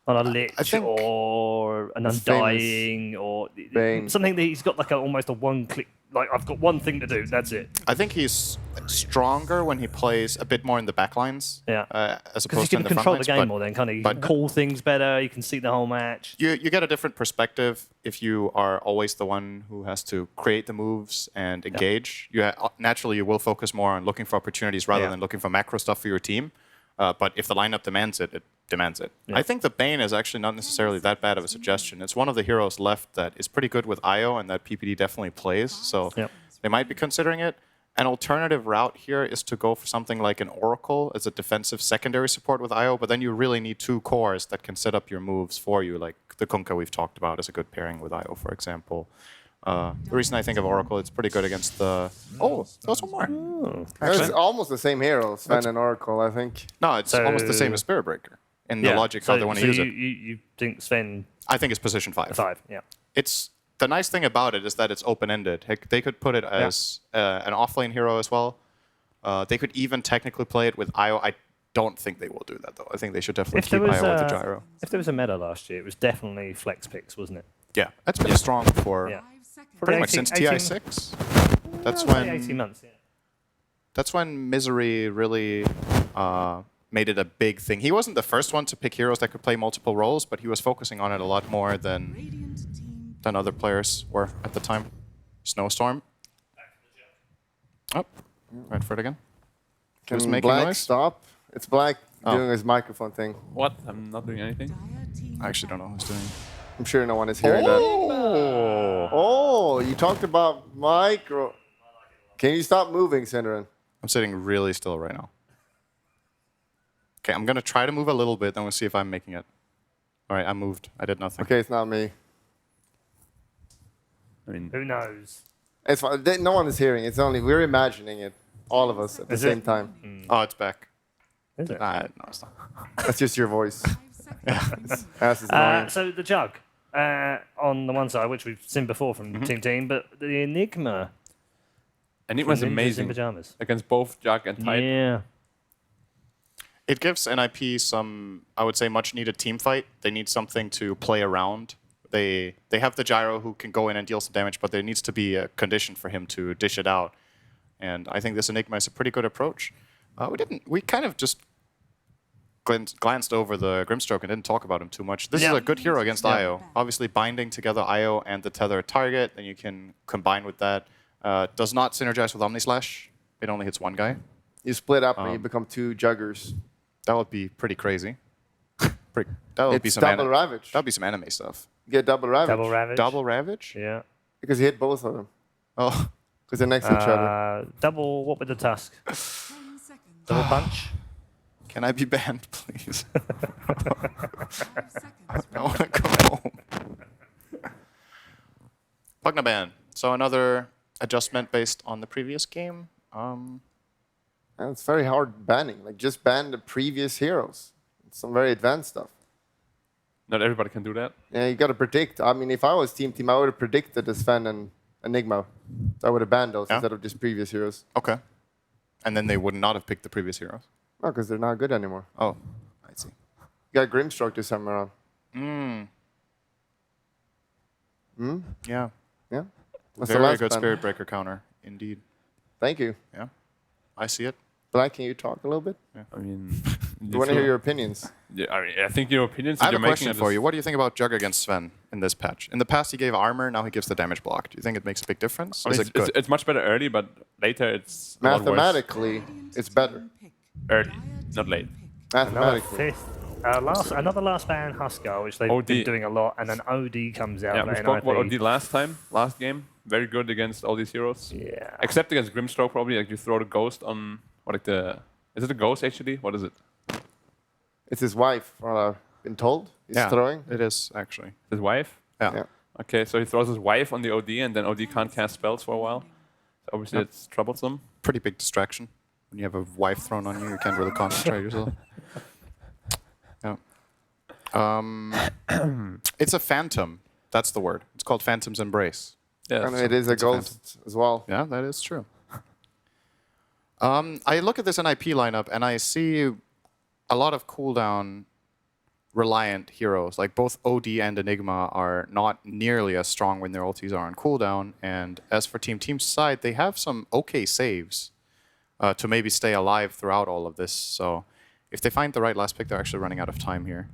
On a Lich or an It's Undying or Bane. something that he's got like almost a one-click, like I've got one thing to do, that's it. I think he's stronger when he plays a bit more in the backlines. Yeah. As Because opposed you to in can the control front the lines, game more then, kind of. You can call things better, you can see the whole match. You get a different perspective if you are always the one who has to create the moves and engage. Naturally, you will focus more on looking for opportunities rather than looking for macro stuff for your team. But if the lineup demands it, it demands it. Yeah. I think the Bane is actually not necessarily that bad of a suggestion. It's one of the heroes left that is pretty good with IO and that PPD definitely plays. So they might be considering it. An alternative route here is to go for something like an Oracle as a defensive secondary support with IO, but then you really need 2 cores that can set up your moves for you, like the Kunkka we've talked about is a good pairing with IO, for example. The reason I think of Oracle, it's pretty good against the... Oh, there's one more. It's almost the same hero, Sven and Oracle, I think. No, it's almost the same as Spirit Breaker in the logic how they want to use it. You think Sven... I think it's position 5. 5, yeah. It's... The nice thing about it is that it's open-ended. They could put it as an offlane hero as well. They could even technically play it with IO. I don't think they will do that, though. I think they should definitely keep IO with the gyro. If there was a meta last year, it was definitely flex picks, wasn't it? Yeah, that's been strong for pretty much since TI6. That's when 18 months, yeah. That's when Misery really made it a big thing. He wasn't the first one to pick heroes that could play multiple roles, but he was focusing on it a lot more than other players were at the time. Snowstorm. Oh, right for it again. Can Who's making Black noise? stop? It's Black doing his microphone thing. What? I'm not doing anything. I actually don't know who's doing. I'm sure no one is hearing that. Oh, you talked about micro. Can you stop moving, Synderen? I'm sitting really still right now. Okay, I'm gonna try to move a little bit, then we'll see if I'm making it. All right, I moved. I did nothing. Okay, it's not me. I mean, who knows? It's fine. No one is hearing. It's only we're imagining it, all of us at the same time. Oh, it's back. Is it? No, it's not. That's just your voice. Ass is annoying. So the Jug on the one side, which we've seen before from Team, but the Enigma. Enigma's from Ninjas in amazing Pajamas. against both Jug and Tide. Yeah. It gives NIP some, I would say, much needed team fight. They need something to play around. They have the gyro who can go in and deal some damage, but there needs to be a condition for him to dish it out. And I think this Enigma is a pretty good approach. We kind of just glanced over the Grimstroke and didn't talk about him too much. This is a good hero against IO. Obviously binding together IO and the tethered target, then you can combine with that. Does not synergize with Omnislash. It only hits one guy. You split up and you become 2 Juggers. That would be pretty crazy. That would be It's some double Ravage. That would be some anime stuff. You get double Ravage. Double Ravage. Double Ravage? Yeah. Because you hit both of them. Oh. Because they're next to each other. Double, what with the task? Double punch? Can I be banned, please? I want to go home. Pugna ban. So another adjustment based on the previous game. And it's very hard banning. Like, just ban the previous heroes. It's some very advanced stuff. Not everybody can do that. Yeah, you got to predict. I mean, if I was Team, I would have predicted the Sven and Enigma. So I would have banned those instead of just previous heroes. Okay. And then they would not have picked the previous heroes? No, because they're not good anymore. Oh, I see. You got Grimstroke this time around. Yeah. Yeah? That's the Very last good ban. Spirit Breaker counter, indeed. Thank you. Yeah. I see it. Black, can you talk a little bit? Yeah. I mean, I want to hear your opinions. Yeah, I mean, I think your opinions. I have you're a question making for you. What do you think about Jug against Sven in this patch? In the past, he gave armor. Now he gives the damage block. Do you think it makes a big difference? I mean, Is it good? it's much better early, but later it's a lot worse. Mathematically, it's better. Early, not late. Mathematically. Another last ban Huskar, which they've OD. been doing a lot, and then OD comes out. Yeah, for we spoke about NIP. OD last game. Very good against all these heroes. Yeah. Except against Grimstroke, probably. Like you throw the ghost on, is it a ghost actually? What is it? It's his wife, what I've been told. He's throwing. It is, actually. His wife? Yeah. Okay, so he throws his wife on the OD, and then OD can't cast spells for a while. So obviously, it's troublesome. Pretty big distraction. When you have a wife thrown on you, you can't really concentrate yourself. Yeah. It's a phantom. That's the word. It's called Phantom's Embrace. Yeah, And it is a ghost as well. Yeah, that is true. I look at this NIP lineup and I see a lot of cooldown reliant heroes. Like both OD and Enigma are not nearly as strong when their ultis are on cooldown. And as for Team's side, they have some okay saves to maybe stay alive throughout all of this. So if they find the right last pick, they're actually running out of time here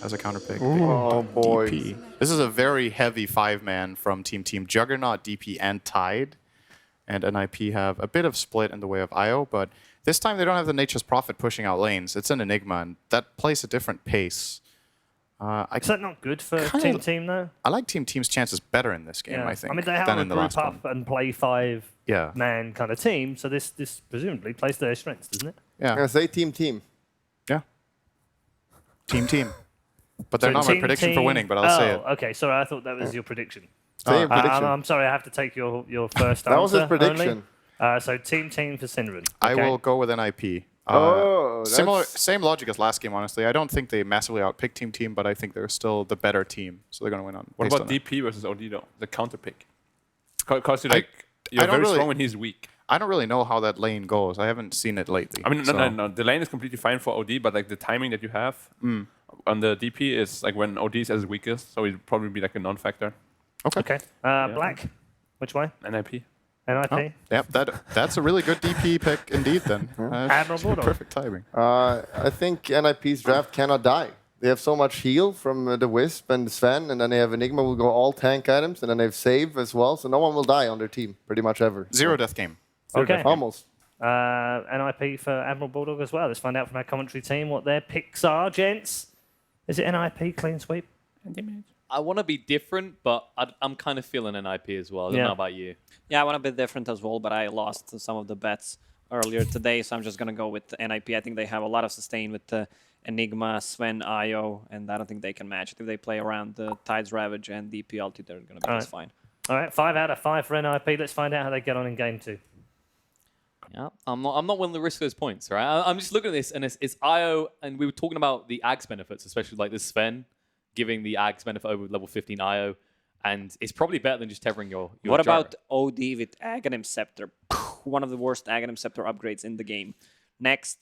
as a counter pick. Oh, boy. DP. This is a very heavy 5-man from Team. Juggernaut, DP, and Tide. And NIP have a bit of split in the way of IO, but this time they don't have the Nature's Prophet pushing out lanes. It's an Enigma, and that plays a different pace. Is that not good for Team though? I like Team's chances better in this game, Yeah. I think, I mean, they have than a in the group last up one. and play 5 Yeah. man kind of team, so this presumably plays to their strengths, doesn't it? Yeah. I say team. Yeah. Team. But they're So not my team, prediction for team- winning, but I'll say it. Okay, sorry, I thought that was your prediction. Say your prediction. I'm sorry, I have to take your first answer. That was his only. prediction. So team for Synderen. I Okay. will go with NIP. That's- Same logic as last game, honestly. I don't think they massively outpick Team, but I think they're still the better team, so they're going to win on. What based about on that. DP versus OD though? The counter pick. Because you're I don't very really- strong when he's weak. I don't really know how that lane goes. I haven't seen it lately. I mean, so- no. The lane is completely fine for OD, but like the timing that you have on the DP is like when OD is at his weakest, so it'd probably be like a non-factor. Okay. Black, which way? NIP. NIP? Oh, yep, that's a really good DP pick indeed then. Admiral Bulldog. Perfect timing. I think NIP's draft cannot die. They have so much heal from the Wisp and Sven, and then they have Enigma will go all tank items, and then they have save as well, so no one will die on their team, pretty much ever. Zero death game. Okay. Almost. NIP for Admiral Bulldog as well. Let's find out from our commentary team what their picks are, gents. Is it NIP clean sweep? I want to be different, but I'm kind of feeling NIP as well. I don't know about you. Yeah, I want to be different as well, but I lost some of the bets earlier today, so I'm just going to go with NIP. I think they have a lot of sustain with Enigma, Sven, Io, and I don't think they can match it. If they play around the Tides Ravage and DP ulti, they're going to be just fine. All right, 5 out of 5 for NIP. Let's find out how they get on in game 2. Yeah, I'm not willing to risk those points, right? I'm just looking at this, and it's Io, and we were talking about the Ags benefits, especially like this Sven giving the Ags benefit over level 15 Io, and it's probably better than just tethering your What Gyro. about OD with Aghanim Scepter? One of the worst Aghanim Scepter upgrades in the game. Next.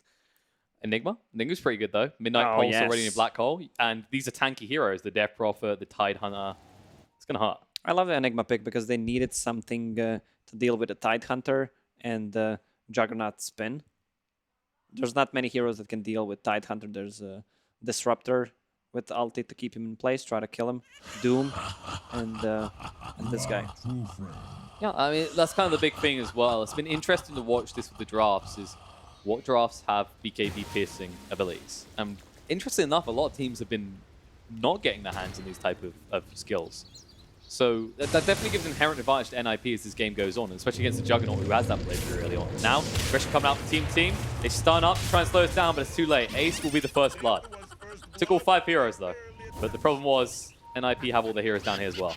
Enigma? Enigma's pretty good, though. Midnight Oh, Pulse yes. already in a Black Hole, and these are tanky heroes, the Death Prophet, the Tide Hunter. It's going to hurt. I love the Enigma pick because they needed something to deal with the Tide Hunter and Juggernaut Spin. There's not many heroes that can deal with Tide Hunter. There's a Disruptor with ulti to keep him in place, try to kill him. Doom and this guy. Yeah, I mean, that's kind of the big thing as well. It's been interesting to watch this with the drafts, is what drafts have BKB piercing abilities. And interestingly enough, a lot of teams have been not getting their hands on these type of skills. So that definitely gives an inherent advantage to NIP as this game goes on, and especially against the Juggernaut, who has that playthrough early on. Now, aggression coming out from Team. They stun up to try and slow us down, but it's too late. Ace will be the first blood. Took all 5 heroes, though. But the problem was, NIP have all the heroes down here as well.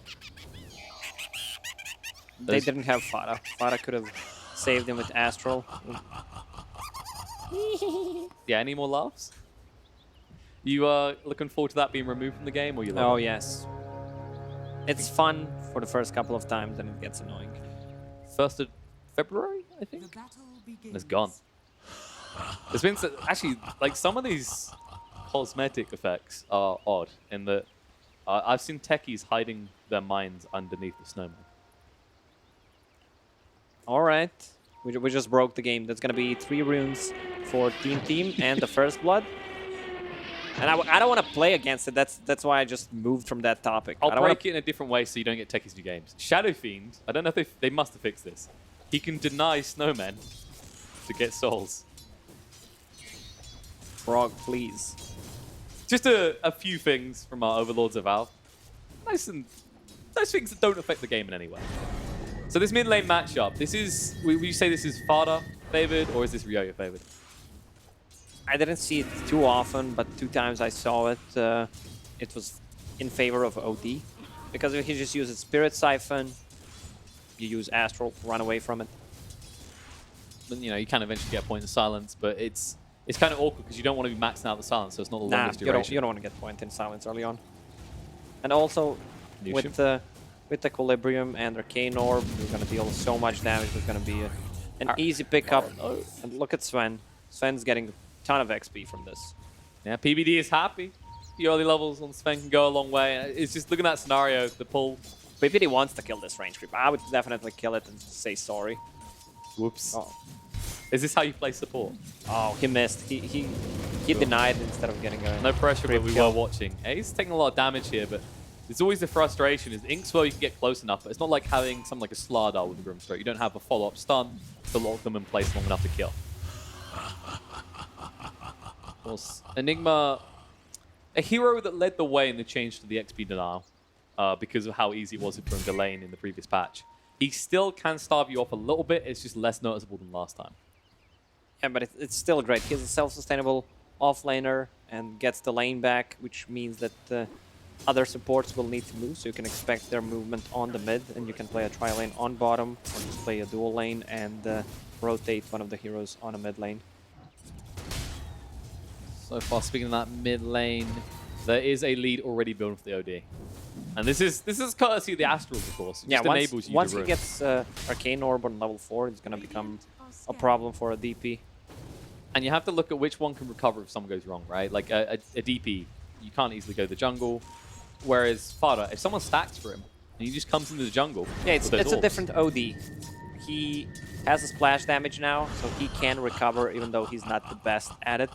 They didn't have Farah. Farah could have saved him with Astral. Yeah, any more laughs? You looking forward to that being removed from the game, or you love Oh, it? yes. It's fun for the first couple of times, then it gets annoying. 1st of February, I think? It's gone. There's been actually, like, some of these cosmetic effects are odd in that I've seen techies hiding their minds underneath the snowman. All right. We just broke the game. That's going to be 3 runes for Team and the first blood. And I don't want to play against it. That's why I just moved from that topic. I'll I don't break wanna... it in a different way so you don't get techies new games. Shadow Fiend, I don't know if they must have fixed this. He can deny snowmen to get souls. Frog, please. Just a few things from our overlords of Valve. Nice things that don't affect the game in any way. So this mid lane matchup, this is, would you say this is Fada favored or is this Ryoya favored? I didn't see it too often, but 2 times I saw it. It was in favor of OD. Because if he just uses Spirit Siphon, you use Astral, run away from it. But, you know, you can eventually get a point of silence, but it's kind of awkward because you don't want to be maxing out the silence, so it's not the longest duration. You don't want to get point in silence early on. And also, Lucian. with Equilibrium and Arcane Orb, you're going to deal so much damage. There's going to be an easy pickup. And look at Sven. Sven's getting a ton of XP from this. Yeah, PBD is happy. The early levels on Sven can go a long way. It's just looking at that scenario, the pull. PBD wants to kill this range creep. I would definitely kill it and say sorry. Whoops. Oh. Is this how you play support? Oh, he missed. He denied instead of getting a... No pressure, but we kill. were watching. He's taking a lot of damage here, but there's always the frustration. Is Inkswell you can get close enough, but it's not like having something like a Slardar with a Grimstroke. You don't have a follow-up stun to lock them in place long enough to kill. Of course, Enigma a hero that led the way in the change to the XP denial because of how easy it was for him to lane in the previous patch. He still can starve you off a little bit. It's just less noticeable than last time. Yeah, but it's still great. He's a self-sustainable offlaner and gets the lane back, which means that other supports will need to move, so you can expect their movement on the mid, and you can play a tri-lane on bottom, or just play a dual lane and rotate one of the heroes on a mid lane. So far, speaking of that mid lane, there is a lead already built for the OD. And this is courtesy of the Astrals, of course. It Yeah, just enables you once to he roam. gets Arcane Orb on level 4, it's going to become a problem for a DP. And you have to look at which one can recover if something goes wrong, right? Like a DP, you can't easily go to the jungle. Whereas Fada, if someone stacks for him, and he just comes into the jungle. Yeah, it's with those a orbs. different OD. He has a splash damage now, so he can recover even though he's not the best at it.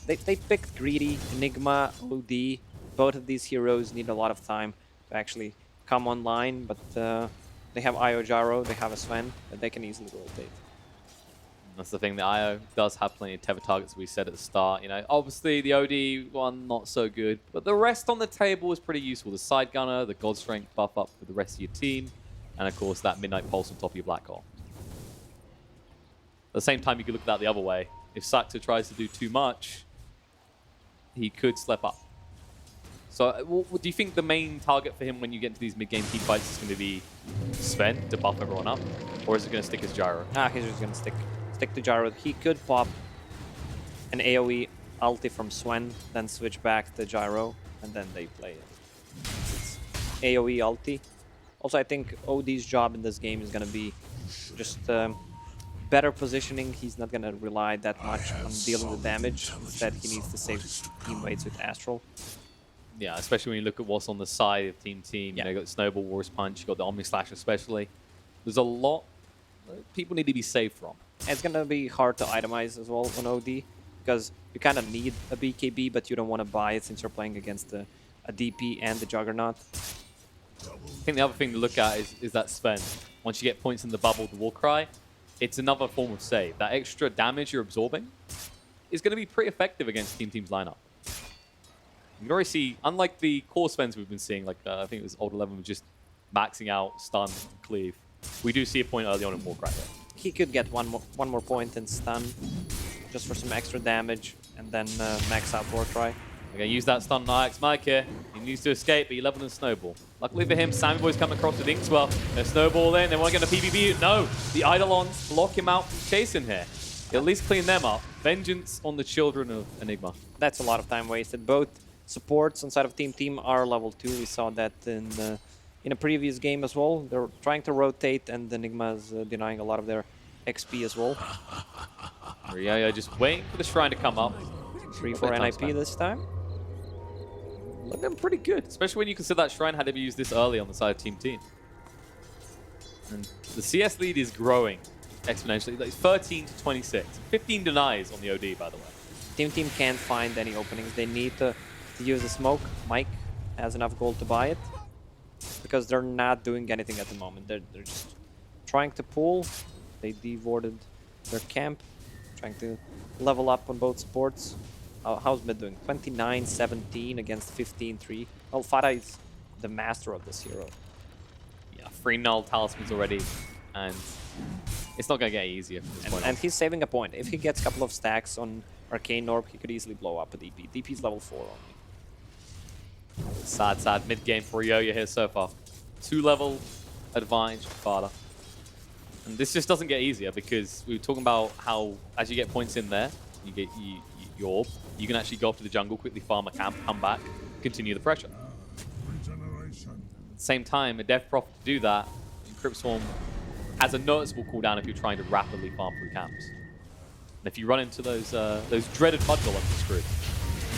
They picked Greedy, Enigma, OD. Both of these heroes need a lot of time to actually come online, but they have Io Gyro, they have a Sven, that they can easily rotate. That's the thing, the IO does have plenty of tether targets, we said at the start. You know, obviously the OD one not so good, but the rest on the table is pretty useful. The Side Gunner, the God Strength buff up for the rest of your team, and of course that Midnight Pulse on top of your Black Hole. At the same time, you could look at that the other way. If Saxo tries to do too much, he could slip up. So do you think the main target for him when you get into these mid-game team fights is going to be Sven to buff everyone up? Or is it going to stick as Gyro? He's just going to stick to Gyro. He could pop an AoE ulti from Sven, then switch back to Gyro, and then they play it. It's AoE ulti. Also, I think OD's job in this game is going to be just better positioning. He's not going to rely that much on dealing with damage. Instead, he needs to save his teammates with Astral. Yeah, especially when you look at what's on the side of Team. Yeah. You know, you got Snowball, War's Punch, you got the Omni Slash especially. There's a lot people need to be saved from. It's going to be hard to itemize as well on OD, because you kind of need a BKB, but you don't want to buy it since you're playing against a DP and the Juggernaut. I think the other thing to look at is that Sven. Once you get points in the bubble, the Warcry, it's another form of save. That extra damage you're absorbing is going to be pretty effective against Team's lineup. You can already see, unlike the core Svens we've been seeing, like I think it was Old 11 was just maxing out stun, cleave. We do see a point early on in Warcry there. He could get one more point in stun, just for some extra damage, and then max out Warcry. We're going to use that stun on Ix Mike here. He needs to escape, but he leveled in Snowball. Luckily for him, Sammy Boy's coming across with Inkswell. They're Snowball in, they want to get a PvP. No, the Eidolons block him out from chasing here. He'll at least clean them up. Vengeance on the children of Enigma. That's a lot of time wasted. Both supports inside of Team are level 2. We saw that in a previous game as well. They're trying to rotate, and Enigma is denying a lot of their XP as well. Ryoyo just waiting for the Shrine to come up. 3-4 NIP this time. Looking pretty good, especially when you consider that Shrine had to be used this early on the side of Team. And the CS lead is growing exponentially. Like 13 to 26. 15 denies on the OD, by the way. Team can't find any openings. They need to use the smoke. Mike has enough gold to buy it, because they're not doing anything at the moment. They're just trying to pull. They devorded their camp, trying to level up on both supports. How's mid doing? 29-17 against 15-3. Well, Fada is the master of this hero. Yeah, 3 null talismans already, and it's not going to get easier from this point and he's saving a point. If he gets a couple of stacks on Arcane Orb, he could easily blow up a DP. DP's level 4 only. Sad mid-game for Ryoyo here so far. 2-level advantage for Fada. And this just doesn't get easier, because we were talking about how as you get points in there, you get your orb, you can actually go up to the jungle, quickly farm a camp, come back, continue the pressure. At the same time, a Death Prophet to do that, Crypt Swarm has a noticeable cooldown if you're trying to rapidly farm through camps. And if you run into those dreaded mud golems, you're screwed.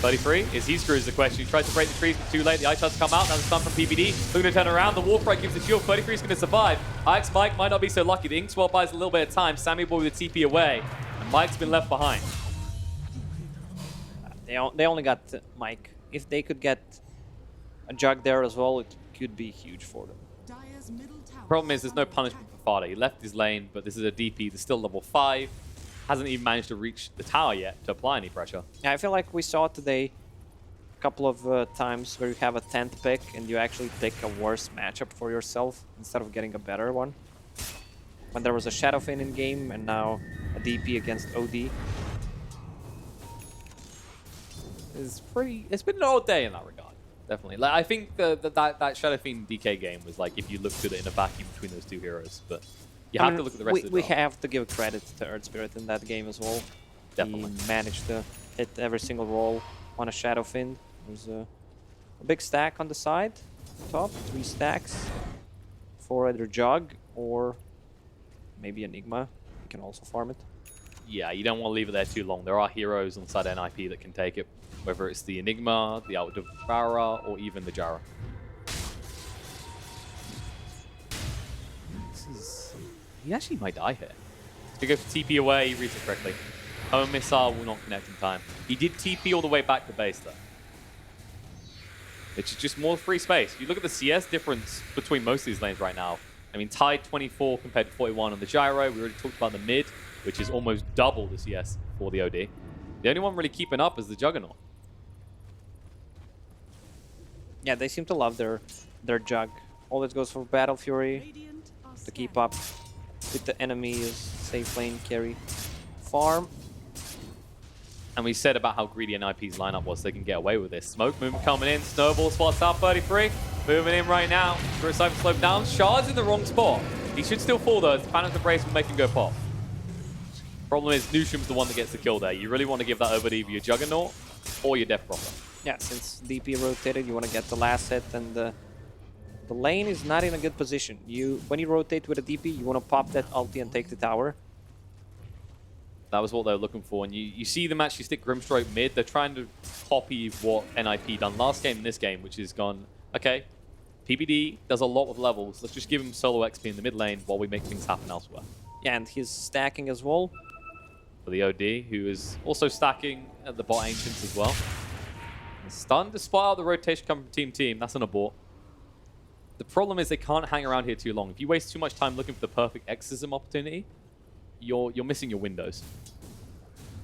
33, is he screwed is the question. He tries to break the trees, but too late. The ice has come out. Now the stun from PBD. Looking to turn around. The Warcry gives the shield. 33 is going to survive. Ix Mike might not be so lucky. The Inkswell buys a little bit of time. Sammy Boy with the TP away. And Mike's been left behind. They only got Mike. If they could get a Jug there as well, it could be huge for them. Problem is, there's no punishment for Fada. He left his lane, but this is a DP that's still level 5. Hasn't even managed to reach the tower yet to apply any pressure. Yeah, I feel like we saw today couple of times where you have a 10th pick and you actually pick a worse matchup for yourself instead of getting a better one. When there was a Shadowfin in game and now a DP against OD. It's been an odd day in that regard, definitely. Like, I think that Shadowfiend DK game was like if you looked at it in a vacuum between those two heroes, but you have to look at the rest of the We draft. have to give credit to Earth Spirit in that game as well. Definitely. He managed to hit every single roll on a Shadowfiend. There's a big stack on the side, top, 3 stacks for either Jug or maybe Enigma. You can also farm it. Yeah, you don't want to leave it there too long. There are heroes on the side of NIP that can take it, whether it's the Enigma, the Outdevourer, or even the Jara. He actually might die here. To go for TP away, he reads it correctly. Home missile will not connect in time. He did TP all the way back to base though. It's just more free space. You look at the CS difference between most of these lanes right now. I mean, tied 24 compared to 41 on the Gyro. We already talked about the mid, which is almost double the CS for the OD. The only one really keeping up is the Juggernaut. Yeah, they seem to love their Jug. Always goes for Battle Fury to keep up with the enemy's safe lane carry. Farm. And we said about how greedy NIP's lineup was, they can get away with this. Smoke movement coming in, Snowball spots out 33, moving in right now. Through Cypher slope down, Shard's in the wrong spot. He should still fall though, Phantom's Embrace will make him go pop. Problem is, Nushrum's the one that gets the kill there. You really want to give that over to either your Juggernaut or your Death Prophet. Yeah, since DP rotated, you want to get the last hit, and the lane is not in a good position. When you rotate with a DP, you want to pop that ulti and take the tower. That was what they were looking for, and you see them actually stick Grimstroke mid. They're trying to copy what NIP done last game and this game, which is gone, okay, PPD does a lot with levels. Let's just give him solo XP in the mid lane while we make things happen elsewhere. Yeah, and he's stacking as well. For the OD, who is also stacking at the bot Ancients as well. Starting to spot out the rotation coming from Team. That's an abort. The problem is they can't hang around here too long. If you waste too much time looking for the perfect exorcism opportunity, you're missing your windows.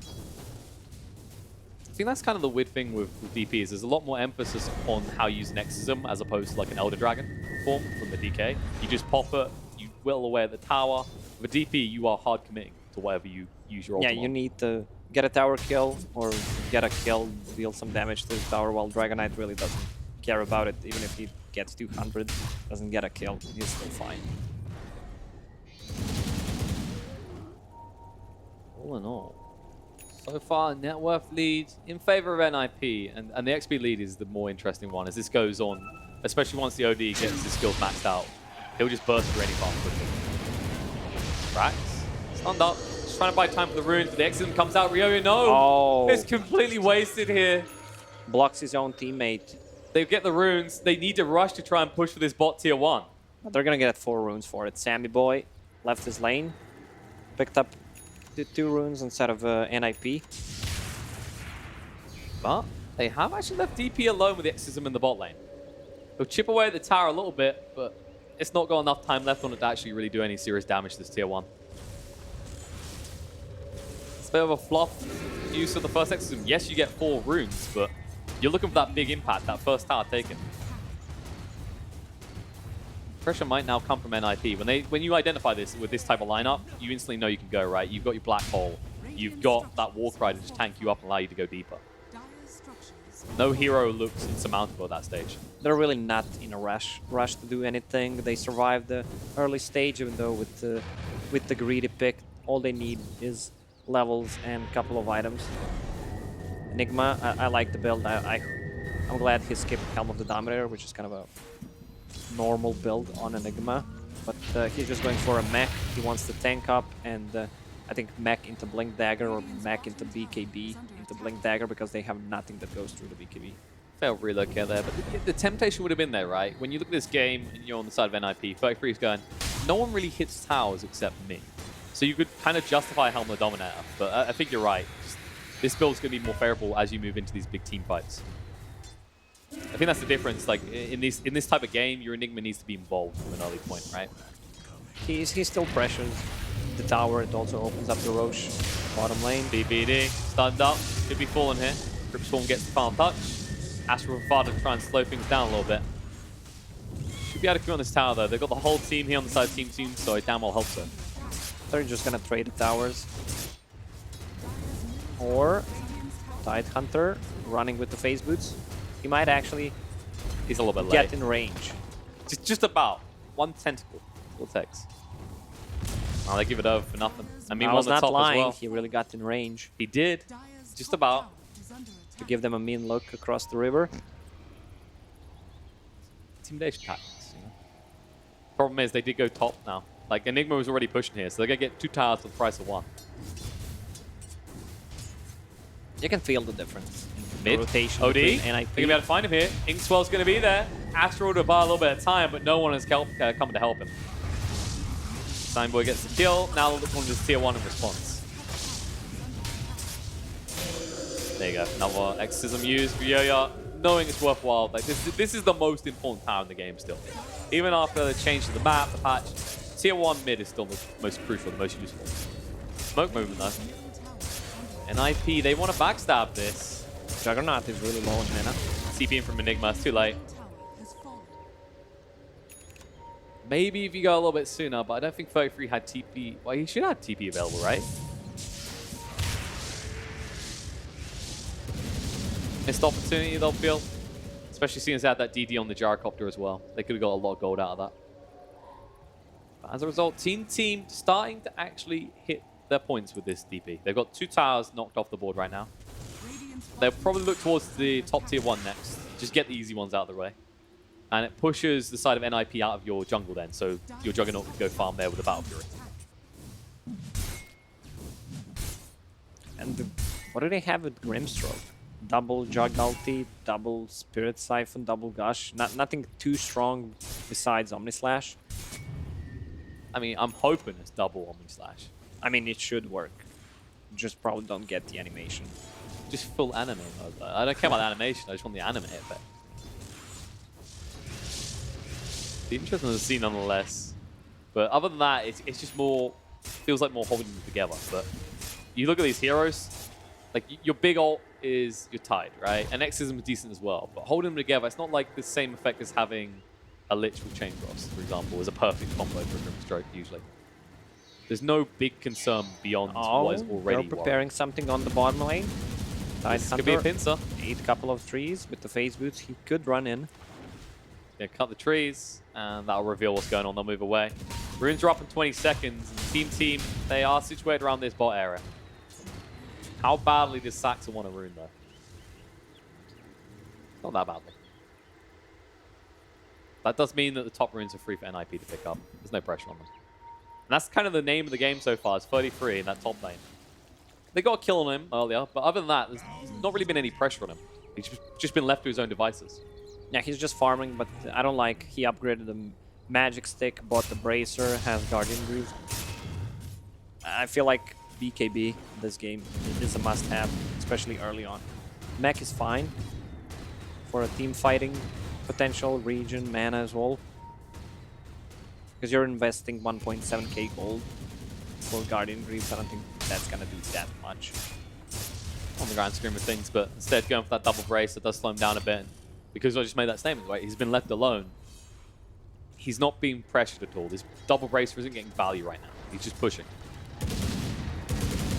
I think that's kind of the weird thing with DP is there's a lot more emphasis on how you use an exorcism as opposed to like an Elder Dragon form from the DK. You just pop it, you whittle away at the tower. With a DP, you are hard committing to whatever you use your ultimate. Yeah, you need to get a tower kill or get a kill, deal some damage to the tower, while Dragon Knight really doesn't care about it. Even if he gets 200, doesn't get a kill, he's still fine. All in all, so far net worth lead in favor of NIP, and the XP lead is the more interesting one as this goes on, especially once the OD gets his skills maxed out. He'll just burst through any farm quickly. Rax, stunned up, just trying to buy time for the runes, but the Exorcism comes out. Ryoyo, no! Oh. It's completely wasted here. Blocks his own teammate. They get the runes, they need to rush to try and push for this bot tier 1. They're gonna get 4 runes for it. Sammy Boy left his lane, picked up the 2 runes instead of NIP. But they have actually left DP alone with the Exorcism in the bot lane. He'll chip away at the tower a little bit, but it's not got enough time left on it to actually really do any serious damage to this tier 1. It's a bit of a fluff use of the first Exorcism. Yes, you get 4 runes, but you're looking for that big impact, that first tower taken. Pressure might now come from NIP. When you identify this with this type of lineup, you instantly know you can go, right? You've got your Black Hole. You've got that Warcry to just tank you up and allow you to go deeper. No hero looks insurmountable at that stage. They're really not in a rush to do anything. They survived the early stage, even though with the greedy pick, all they need is levels and a couple of items. Enigma, I like the build. I'm glad he skipped Helm of the Dominator, which is kind of a normal build on Enigma. But he's just going for a mech. He wants to tank up, and I think mech into Blink Dagger or mech into BKB into Blink Dagger, because they have nothing that goes through the BKB. They'll relocate there, but the temptation would have been there, right? When you look at this game and you're on the side of NIP, 33 is going, no one really hits towers except me. So you could kind of justify Helm of the Dominator, but I think you're right. This build's going to be more favorable as you move into these big team fights. I think that's the difference. Like in this type of game, your Enigma needs to be involved from an early point, right? He still pressures the tower. It also opens up the Roche bottom lane. BBD stunned up, should be falling here. Cryptswarm gets the final touch. Astro and Father try and slow things down a little bit. Should be able to come on this tower though. They've got the whole team here on the side of Team Team, so it damn well helps them. They're just gonna trade the towers. Or Tidehunter running with the phase boots. He might actually He's a little bit get late. in range. Just about. One tentacle. All it takes. Oh, they give it over for nothing. I mean, I on was the not top lying. as well. He really got in range. He did. Just about. To give them a mean look across the river. Intimidation tactics, you know? Problem is, they did go top now. Like, Enigma was already pushing here, so they're going to get 2 towers for the price of 1. You can feel the difference. Mid. Rotation OD. between They're NIP. going to be able to find him here. Inkswell's going to be there. Astro to buy a little bit of time, but no one has coming to help him. Steinboy gets the kill. Now they're looking to tier 1 in response. There you go. Another exorcism used for Yo-Yo. Knowing it's worthwhile. Like this is the most important tower in the game still. Even after the change to the map, the patch, tier 1 mid is still the most crucial, the most useful. Smoke movement though. NIP, they want to backstab this. Juggernaut is really low on mana. TPing from Enigma, it's too late. Maybe if you go a little bit sooner, but I don't think 33 had TP. Well, he should have TP available, right? Missed opportunity, they'll feel. Especially seeing as they had that DD on the gyrocopter as well. They could have got a lot of gold out of that. But as a result, Team starting to actually hit their points with this DP. They've got 2 towers knocked off the board right now. They'll probably look towards the top tier 1 next. Just get the easy ones out of the way. And it pushes the side of NIP out of your jungle then, so your Juggernaut can go farm there with a Battle Fury. And what do they have with Grimstroke? Double Jug ulti, double Spirit Siphon, double Gush. Nothing too strong besides Omnislash. I mean, I'm hoping it's double Omnislash. I mean, it should work. Just probably don't get the animation. Just full anime mode. I don't care about the animation, I just want the anime effect. It's interesting to see nonetheless. But other than that, it's just more, feels like more holding them together. But you look at these heroes, like your big ult is your Tide, right? And Exorcism is decent as well. But holding them together, it's not like the same effect as having a Lich with Chain Cross, for example, is a perfect combo for a Grimstroke usually. There's no big concern beyond what is already they're preparing something on the bottom lane. This could be a pincer. Ate a couple of trees with the phase boots. He could run in. Yeah, cut the trees, and that'll reveal what's going on. They'll move away. Runes are up in 20 seconds. And Team, they are situated around this bot area. How badly does Saxa want a rune, though? Not that badly. That does mean that the top runes are free for NIP to pick up. There's no pressure on them. And that's kind of the name of the game so far, is 33 in that top lane. They got a kill on him earlier, but other than that, there's not really been any pressure on him. He's just been left to his own devices. Yeah, he's just farming, but I don't like he upgraded the magic stick, bought the bracer, has Guardian Greaves. I feel like BKB this game is a must-have, especially early on. Mech is fine for a team fighting potential, region, mana as well. Because you're investing 1.7k gold for Guardian Greaves. I don't think that's going to do that much. On the grand scheme of things, but instead going for that double brace, it does slow him down a bit. Because I just made that statement, right? He's been left alone. He's not being pressured at all. This double bracer isn't getting value right now. He's just pushing.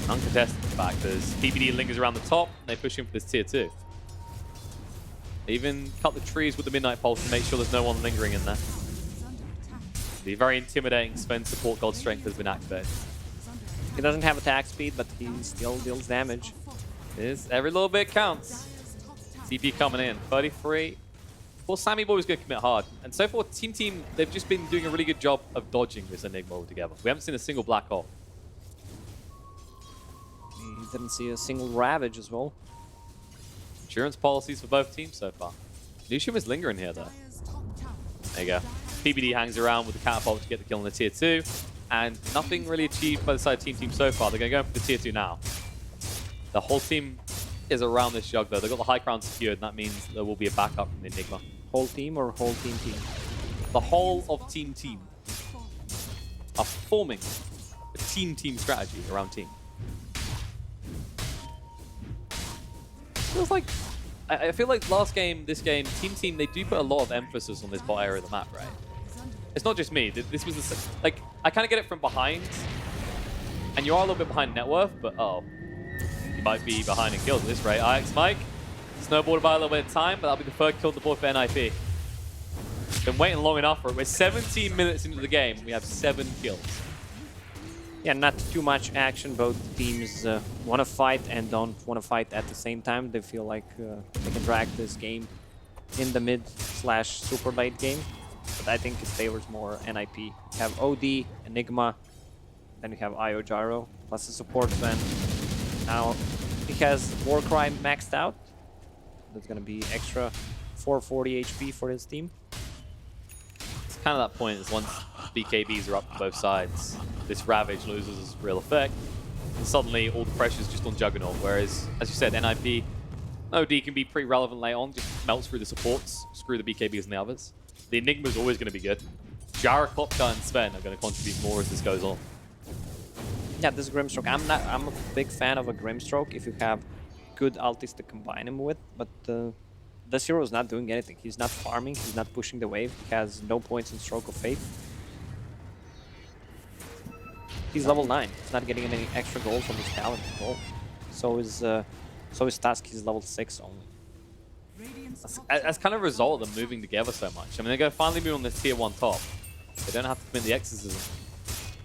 Uncontested, in fact, as PBD lingers around the top, and they push him for this tier 2. They even cut the trees with the Midnight Pulse to make sure there's no one lingering in there. The very intimidating Sven support God Strength has been activated. He doesn't have attack speed, but he still deals damage. Every little bit counts. TP coming in, 33. Well, Sammy Boy was going to commit hard. And so far, Team, they've just been doing a really good job of dodging this Enigma altogether. We haven't seen a single black hole. He didn't see a single Ravage as well. Insurance policies for both teams so far. Lucian is lingering here, though. There you go. PBD hangs around with the catapult to get the kill on the tier 2. And nothing really achieved by the side of Team so far. They're going to go for the tier 2 now. The whole team is around this jug, though. They've got the high ground secured, and that means there will be a backup from the Enigma. Whole team or whole team? The whole of Team are forming a team strategy around team. Feels like I feel like last game, this game, Team, they do put a lot of emphasis on this bot area of the map, right? It's not just me. This was like, I kind of get it from behind, and you are a little bit behind net worth, but you might be behind in kills at this rate. IX Mike snowballed by a little bit of time, but that'll be the third kill on the board for NIP. Been waiting long enough for it. We're 17 minutes into the game, and we have 7 kills. Yeah, not too much action. Both teams want to fight and don't want to fight at the same time. They feel like they can drag this game in the mid/super late game. But I think it favors more NIP. You have OD, Enigma, then you have IO Gyro, plus the support Sven. Now he has Warcry maxed out. That's going to be extra 440 HP for his team. It's kind of that point is once BKBs are up to both sides, this Ravage loses its real effect, and suddenly all the pressure's just on Juggernaut, whereas, as you said, NIP, OD can be pretty relevant late on, just melts through the supports, screw the BKBs and the others. The Enigma's always going to be good. Jara, Klopka, and Sven are going to contribute more as this goes on. Yeah, this Grimstroke, I'm a big fan of a Grimstroke if you have good ultis to combine him with, but this hero is not doing anything. He's not farming, he's not pushing the wave, he has no points in Stroke of Fate. He's level 9, he's not getting any extra gold from his talent at all. So his task, he's level 6 only. As kind of a result of them moving together so much. I mean, they're going to finally move on this tier 1 top. They don't have to commit the exorcism.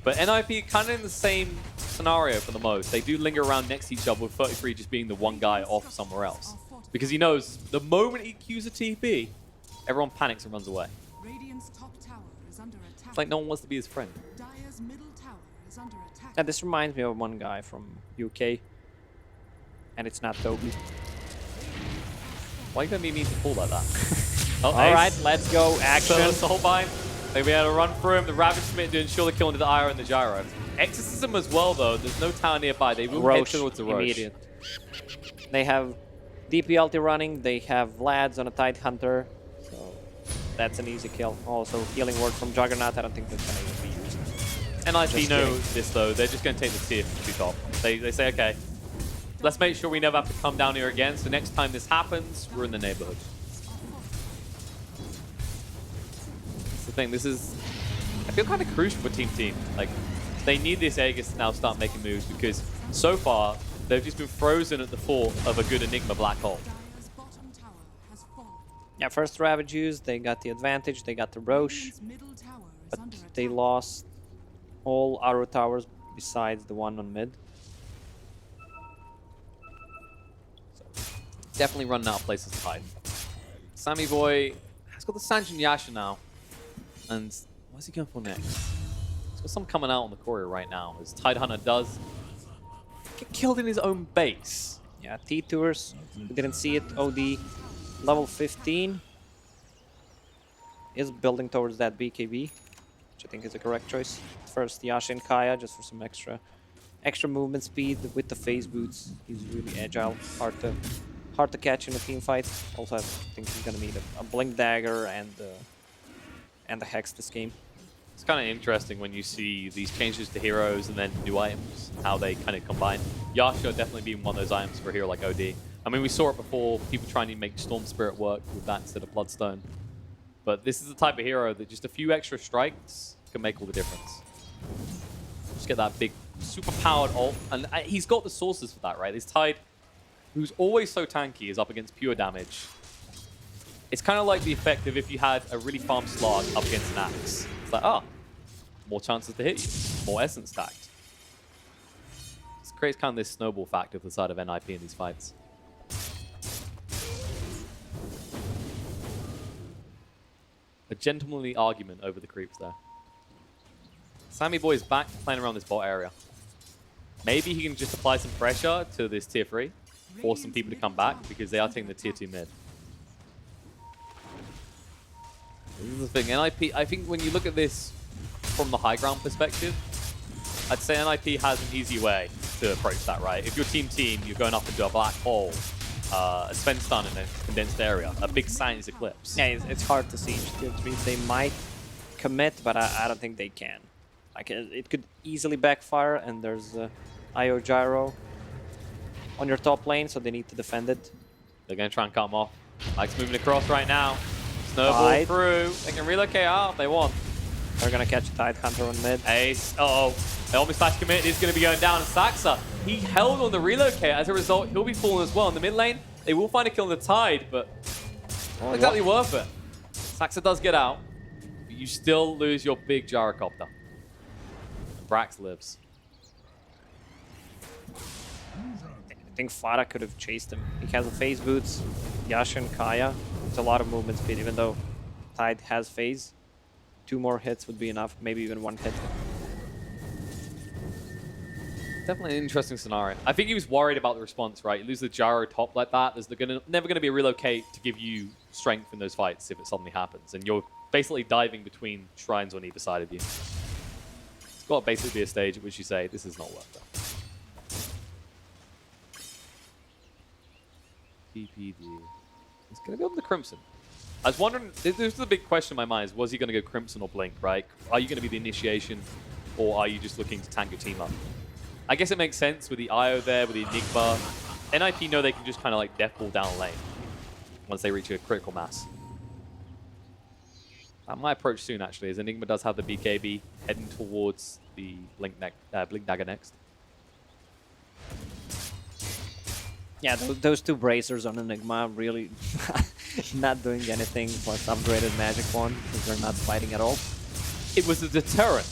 But NIP kind of in the same scenario for the most. They do linger around next to each other with 33 just being the one guy off somewhere else. Because he knows the moment he cues a TP, everyone panics and runs away. It's like no one wants to be his friend. Yeah, this reminds me of one guy from UK. And it's not Toby. Why are you going to be mean to pull like that? Alright, let's go. Action. Soulbind. They'll be able to run through him. The Ravage Smith to ensure the kill into the Ira and the Gyro. Exorcism as well, though. There's no tower nearby. They will head towards the Roche. Immediate. They have DP ulti running. They have Vlad's on a Tidehunter. So that's an easy kill. Also, healing word from Juggernaut. I don't think that's going to be used. NIP know this, though. They're just going to take the tier 2 top. They say, okay, let's make sure we never have to come down here again. So next time this happens, we're in the neighborhood. That's the thing. This is, I feel kind of crucial for Team. Like, they need this Aegis to now start making moves because so far they've just been frozen at the thought of a good Enigma black hole. Yeah, first Ravage used, they got the advantage, they got the Roche, but they lost all Arrow towers besides the one on mid. Definitely running out of places to hide. Sammy Boy has got the Sanjin Yasha now. And what's he going for next? He's got some coming out on the courier right now. As Tidehunter does get killed in his own base. Yeah, T-Tours, we didn't see it. OD, level 15. Is building towards that BKB, which I think is a correct choice. First Yasha and Kaya, just for some extra movement speed with the phase boots. He's really agile, hard to catch in a team fight. Also, I think he's gonna need a Blink Dagger and the Hex this game. It's kind of interesting when you see these changes to heroes and then new items, how they kind of combine. Yasha definitely being one of those items for a hero like OD. I mean, we saw it before, people trying to make Storm Spirit work with that instead of Bloodstone. But this is the type of hero that just a few extra strikes can make all the difference. Just get that big, super powered ult, and he's got the sources for that, right? This Tide, who's always so tanky, is up against pure damage. It's kind of like the effect of if you had a really farm Slug up against an Axe. It's like, oh, more chances to hit you, more essence stacked. This creates kind of this snowball factor for the side of NIP in these fights. A gentlemanly argument over the creeps there. Sammy Boy is back playing around this bot area. Maybe he can just apply some pressure to this tier 3, force some people to come back because they are taking the tier 2 mid. This is the thing, NIP, I think when you look at this from the high ground perspective, I'd say NIP has an easy way to approach that, right? If you're team, you're going up into a black hole, a Sven stun in a condensed area, a big Science Eclipse. Yeah, it's hard to see. Tier 3s, they might commit, but I don't think they can. Like, it could easily backfire, and there's IO Gyro on your top lane, so they need to defend it. They're going to try and cut him off. Ike's moving across right now. Snowball Tide. through. They can relocate out if they want. They're going to catch Tide Hunter on mid. Ace. Uh-oh. The almost flash commit is going to be going down. And Saxa, he held on the relocate. As a result, he'll be falling as well. In the mid lane, they will find a kill in the Tide, but not exactly worth it. Saxa does get out, but you still lose your big gyrocopter. And Brax lives. I think Farah could have chased him. He has a phase boots, Yashin, Kaya. It's a lot of movement speed, even though Tide has phase. 2 more hits would be enough, maybe even 1 hit. Definitely an interesting scenario. I think he was worried about the response, right? You lose the gyro top like that, there's never going to be a relocate to give you strength in those fights if it suddenly happens. And you're basically diving between shrines on either side of you. It's got to basically be a stage at which you say, this is not worth it. PPD. He's going to go on the Crimson. I was wondering, this was the big question in my mind, is was he going to go Crimson or Blink, right? Are you going to be the initiation, or are you just looking to tank your team up? I guess it makes sense with the IO there, with the Enigma. NIP know they can just kind of like death ball down lane once they reach a critical mass. That might approach soon, actually, as Enigma does have the BKB heading towards the Blink Dagger next. Yeah, those 2 bracers on Enigma really not doing anything plus upgraded Magic Wand because they're not fighting at all. It was a deterrent.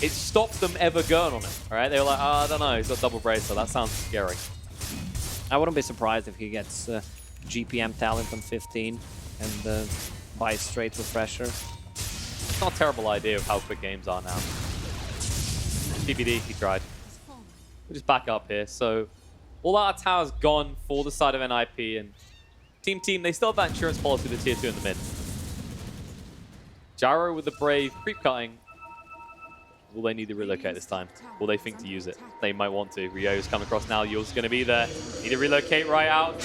It stopped them ever going on it, all right? They were like, oh, I don't know, he's got double bracer. That sounds scary. I wouldn't be surprised if he gets GPM talent on 15 and buys straight refresher. It's not a terrible idea of how quick games are now. PPD, he tried. We'll just back up here. So all our towers gone for the side of NIP, and Team, they still have that insurance policy with the tier 2 in the mid. Gyro with the Brave creep cutting. Will they need to relocate this time? Will they think to use it? They might want to. Ryo's coming across now. Yule's going to be there. Need to relocate right out.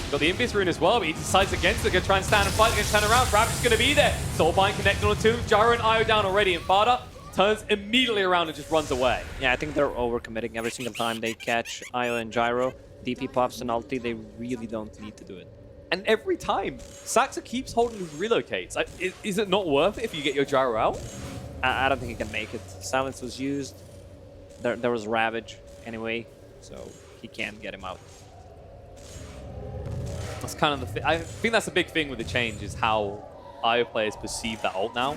Got the Impious Rune as well, but he decides against it. Going to try and stand and fight. Going to turn around. Ravage going to be there. Soulbind connected on 2. Gyro and Io down already. And Fada turns immediately around and just runs away. Yeah, I think they're overcommitting every single time they catch Io and Gyro. DP pops and ulti, they really don't need to do it. And every time, Saxa keeps holding his relocates. Is it not worth it if you get your Gyro out? I don't think he can make it. Silence was used. There was Ravage anyway, so he can't get him out. That's kind of the thing. I think that's a big thing with the change is how IO players perceive that ult now.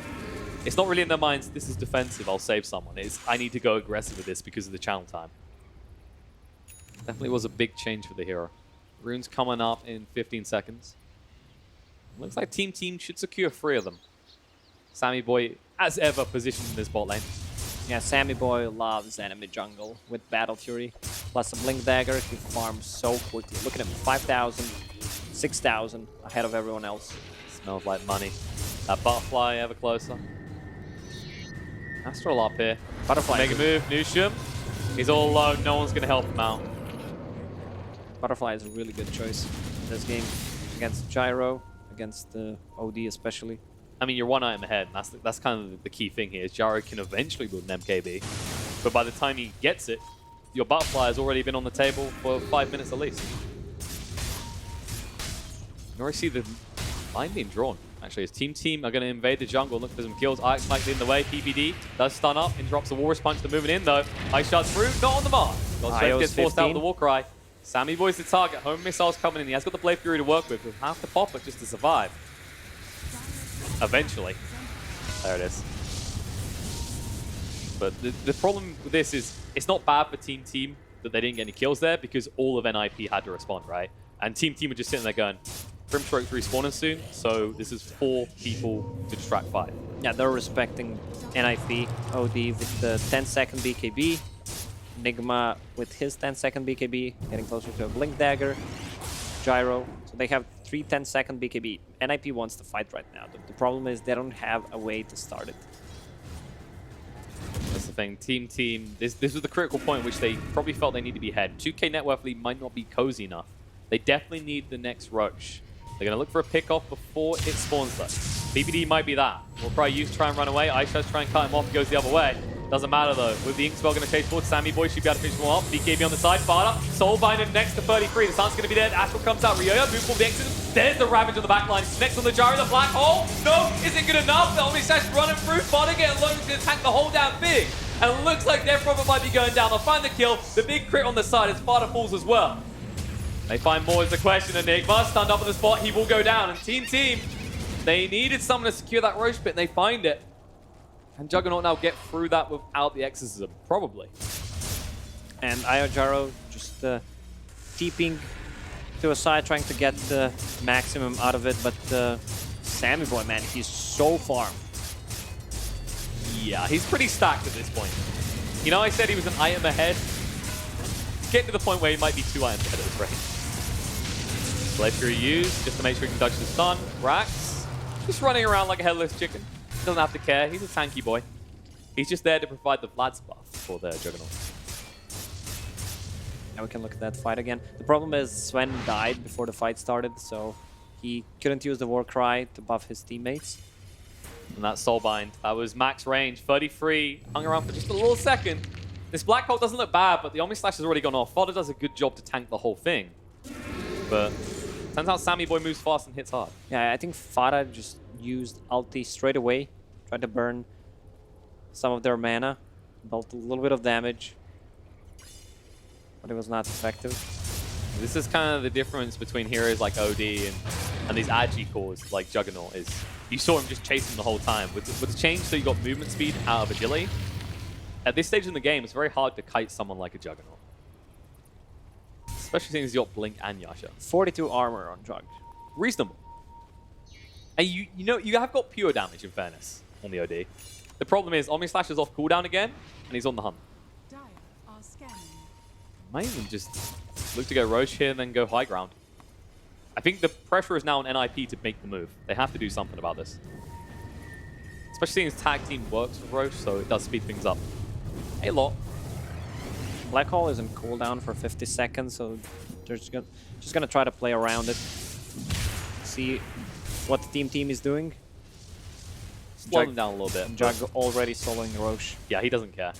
It's not really in their minds, this is defensive, I'll save someone. It's, I need to go aggressive with this because of the channel time. Definitely was a big change for the hero. Rune's coming up in 15 seconds. Looks like Team should secure 3 of them. Sammy Boy, as ever, positioned in this bot lane. Yeah, Sammy Boy loves enemy jungle with Battle Fury. Plus a Blink Dagger, he farms so quickly. Look at him, 5,000, 6,000 ahead of everyone else. Smells like money. That Butterfly ever closer. Astral up here. Butterfly. Make a move, Nusham. He's all alone, no one's going to help him out. Butterfly is a really good choice in this game. Against Gyro, against OD especially. I mean, you're 1 item ahead, and that's kind of the key thing here, is Gyro can eventually build an MKB, but by the time he gets it, your Butterfly has already been on the table for 5 minutes at least. You already see the line being drawn, actually, as Team are going to invade the jungle, look for some kills. Ike's might lead the way, PPD does stun up, interrupts the Walrus Punch to moving in though. Ice Shard's through, not on the mark. Godstrength gets forced out with the Warcry. Sammy Boy's the target, home missiles coming in, he has got the Blade Fury to work with, he'll have to pop it just to survive. Eventually. There it is. But the problem with this is, it's not bad for Team that they didn't get any kills there because all of NIP had to respond, right? And Team were just sitting there going, Grimstroke's respawning soon, so this is 4 people to distract 5. Yeah, they're respecting NIP, OD with the 10-second BKB, Enigma with his 10-second BKB, getting closer to a Blink Dagger, Gyro. So they have 3 10-second BKB. NIP wants to fight right now. The problem is they don't have a way to start it. That's the thing. Team, this was the critical point which they probably felt they need to be ahead. 2k net worth lead might not be cozy enough. They definitely need the next Roche. They're going to look for a pick-off before it spawns though. PPD might be that. We'll probably use to try and run away. Ice tries to try and cut him off, he goes the other way. Doesn't matter though. With the Ink Spell going to chase forward, Sammy Boy should be able to finish him off. BKB on the side, Farah. Soulbind in next to 33. The sun's going to be there. Astral comes out. Ryoya, move for the exit. There's the Ravage on the back line. He's next on the Gyro, the Black Hole. No, isn't good enough. The Omnislash running through. Farah getting low. He's going to tank the whole damn thing. And it looks like their problem might be going down. They'll find the kill. The big crit on the side as Farah falls as well. They find more as the question. Enigma stunned up on the spot. He will go down. And Team, they needed someone to secure that Roche pit, and they find it. Can Juggernaut now get through that without the Exorcism? Probably. And Gyro just keeping to a side, trying to get the maximum out of it, but Sammy Boy, man, he's so farm. Yeah, he's pretty stacked at this point. You know, I said he was an item ahead. It's getting to the point where he might be 2 items ahead of this range. Blade Fury used just to make sure he can dodge the stun. Rax just running around like a headless chicken. Doesn't have to care. He's a tanky boy. He's just there to provide the Vlad's buff for the Juggernaut. Now we can look at that fight again. The problem is Sven died before the fight started, so he couldn't use the Warcry to buff his teammates. And that Soulbind, that was max range. 33, hung around for just a little second. This Black Hole doesn't look bad, but the Omnislash has already gone off. Fodder does a good job to tank the whole thing. But turns out Sammy Boy moves fast and hits hard. Yeah, I think Farah just used ulti straight away. Tried to burn some of their mana. Dealt a little bit of damage. But it was not effective. This is kind of the difference between heroes like OD and these Agi cores like Juggernaut is you saw him just chasing the whole time. With the change so you got movement speed out of agility, at this stage in the game, it's very hard to kite someone like a Juggernaut. Especially since he's got Blink and Yasha. 42 armor on Jug. Reasonable. And you know, you have got pure damage in fairness on the OD. The problem is Omnislash is off cooldown again, and he's on the hunt. Might even just look to go Roche here and then go high ground. I think the pressure is now on NIP to make the move. They have to do something about this. Especially seeing his tag team works with Roche, so it does speed things up a lot. Black Hole is in cooldown for 50 seconds, so they're just gonna try to play around it. See what the team is doing. Slow them down a little bit. Jug already soloing Roche. Yeah, he doesn't care.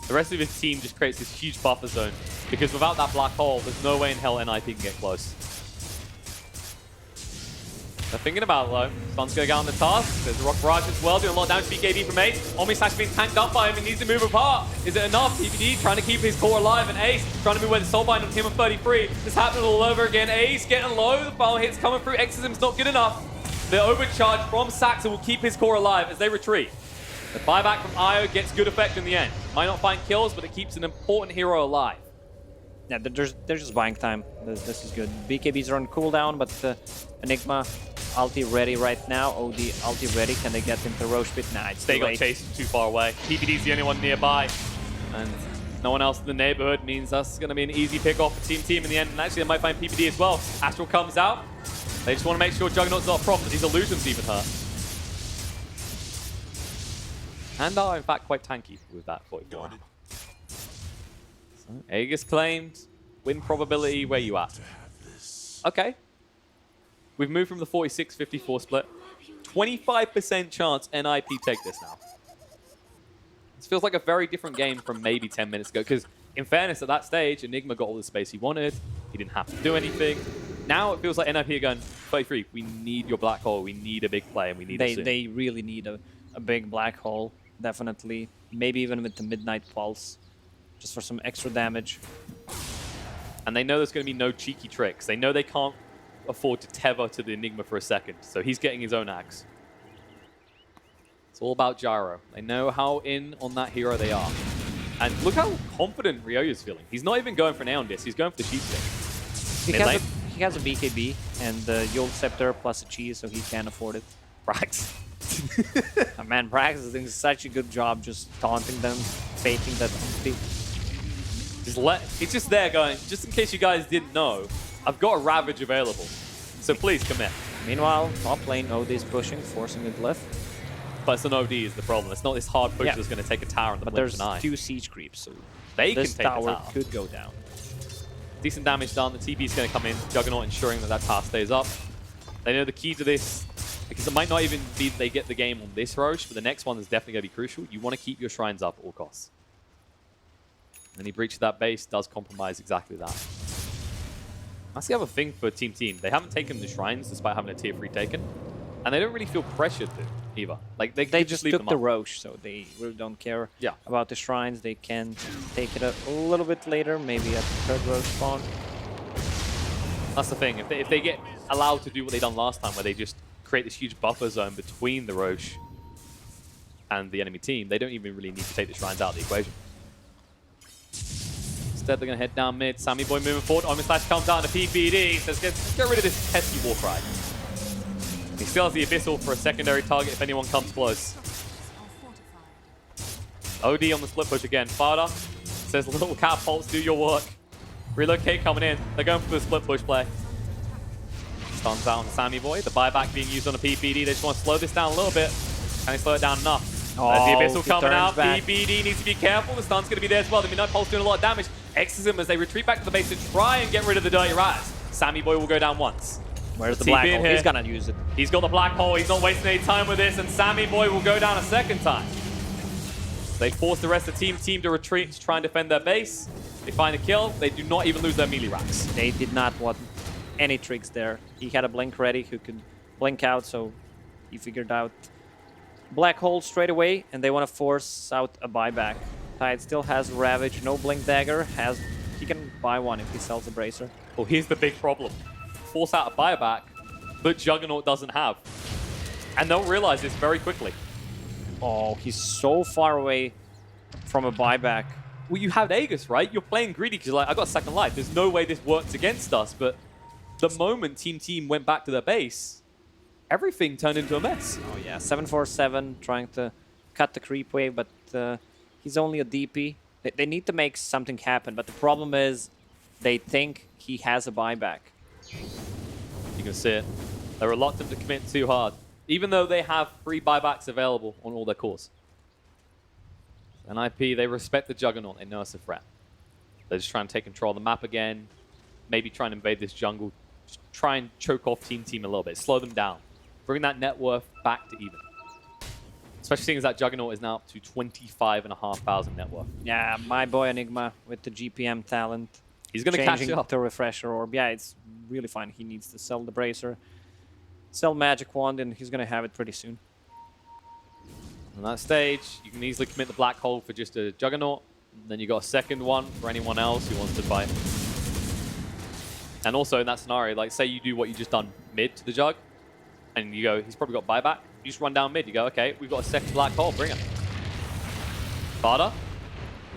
The rest of his team just creates this huge buffer zone because without that Black Hole, there's no way in hell NIP can get close. They're thinking about it though. Sun's gonna get on the task. There's a Rock Barrage as well, doing a lot of damage to BKB from Ace. Omnislash being tanked up by him, he needs to move apart. Is it enough? PPD trying to keep his core alive, and Ace trying to move away the Soulbind on him on 33. This happening all over again. Ace getting low, the file hits coming through. Exorcism's not good enough. The overcharge from Saxa will keep his core alive as they retreat. The buyback from Io gets good effect in the end. Might not find kills, but it keeps an important hero alive. Yeah, they're just buying time. This is good. BKBs are on cooldown, but Enigma ulti ready right now. OD ulti ready. Can they get into Roche pit? Nah, it's They got chased too far away. PPD's the only one nearby. And no one else in the neighborhood means that's going to be an easy pick off for Team in the end. And actually, they might find PPD as well. Astral comes out. They just want to make sure Juggernaut's not a problem. These illusions even hurt. And are, in fact, quite tanky with that 44. So, Aegis claimed. Win probability, where you at? Okay. We've moved from the 46-54 split. 25% chance NIP take this now. This feels like a very different game from maybe 10 minutes ago, because in fairness, at that stage, Enigma got all the space he wanted. He didn't have to do anything. Now it feels like NIP are going, 33, we need your Black Hole. We need a big play, and we need it soon. They really need a big Black Hole, definitely. Maybe even with the Midnight Pulse, just for some extra damage. And they know there's going to be no cheeky tricks. They know they can't afford to tether to the Enigma for a second, so he's getting his own axe. It's all about Gyro. They know how in on that hero they are. And look how confident Ryoya's feeling. He's not even going for an Aeon Disc, he's going for the Sheep Stick. He has a BKB and the Yule Scepter plus a cheese, so he can afford it. Brax. Man, Brax is doing such a good job just taunting them, faking that it's just there going, just in case you guys didn't know, I've got a Ravage available, so please commit. Meanwhile, top lane, OD is pushing, forcing a glyph. But it's an OD is the problem. It's not this hard push that's going to take a tower in the blink of an eye. But there's 2 siege creeps, so they this can take tower a tower. Could go down. Decent damage done. The TP is going to come in. Juggernaut ensuring that tower stays up. They know the key to this because it might not even be that they get the game on this Roche, but the next one is definitely going to be crucial. You want to keep your shrines up at all costs. Any breach of that base does compromise exactly that. That's the other thing for Team. They haven't taken the shrines despite having a tier 3 taken, and they don't really feel pressured to either. Like they just leave took them the up. Roche, so they really don't care about the shrines. They can take it a little bit later, maybe at the third Roche spawn. That's the thing. If they get allowed to do what they done last time, where they just create this huge buffer zone between the Roche and the enemy team, they don't even really need to take the shrines out of the equation. Instead, they're going to head down mid. Sammy Boy moving forward. Omnislash comes down to PPD. Says, let's get rid of this pesky Warcry. He still has the Abyssal for a secondary target if anyone comes close. OD on the split push again. Farda says, little catapults, do your work. Relocate coming in. They're going for the split push play. Stuns out on Sammy Boy. The buyback being used on the PPD. They just want to slow this down a little bit. Can they slow it down enough? There's the Abyssal coming out. Back. PPD needs to be careful. The stun's going to be there as well. The Midnight Pulse doing a lot of damage. Exorcism as they retreat back to the base to try and get rid of the Dirty Raz. Sammy Boy will go down once. Where's the black hole? He's gonna use it. He's got the black hole. He's not wasting any time with this, and Sammy Boy will go down a second time. They force the rest of the team to retreat to try and defend their base. They find a kill. They do not even lose their melee racks. They did not want any tricks there. He had a blink ready who could blink out, so he figured out black hole straight away, and they want to force out a buyback. Tide still has Ravage, no blink dagger. He can buy one if he sells a bracer. Well, here's the big problem. Force out a buyback, but Juggernaut doesn't have. And they'll realize this very quickly. Oh, he's so far away from a buyback. Well, you have Aegis, right? You're playing greedy because you're like, I got a second life. There's no way this works against us. But the moment Team went back to their base, everything turned into a mess. Oh yeah, 747 trying to cut the creep wave, but he's only a DP. They need to make something happen, but the problem is they think he has a buyback. You can see it. They're reluctant to commit too hard, even though they have 3 buybacks available on all their cores. And IP, they respect the Juggernaut. They know it's a threat. They're just trying to take control of the map again, maybe try and invade this jungle, just try and choke off Team a little bit, slow them down, bring that net worth back to even. Especially seeing as that Juggernaut is now up to 25,500 net worth. Yeah, my boy Enigma with the GPM talent. He's going to catch changing up. to Refresher Orb. Yeah, it's really fine. He needs to sell the Bracer, sell Magic Wand, and he's going to have it pretty soon. On that stage, you can easily commit the Black Hole for just a Juggernaut. And then you got a second one for anyone else who wants to fight. And also in that scenario, like say you do what you just done mid to the Jug, and you go, he's probably got buyback. You just run down mid. You go, okay, we've got a second Black Hole. Bring it. Barda. Well,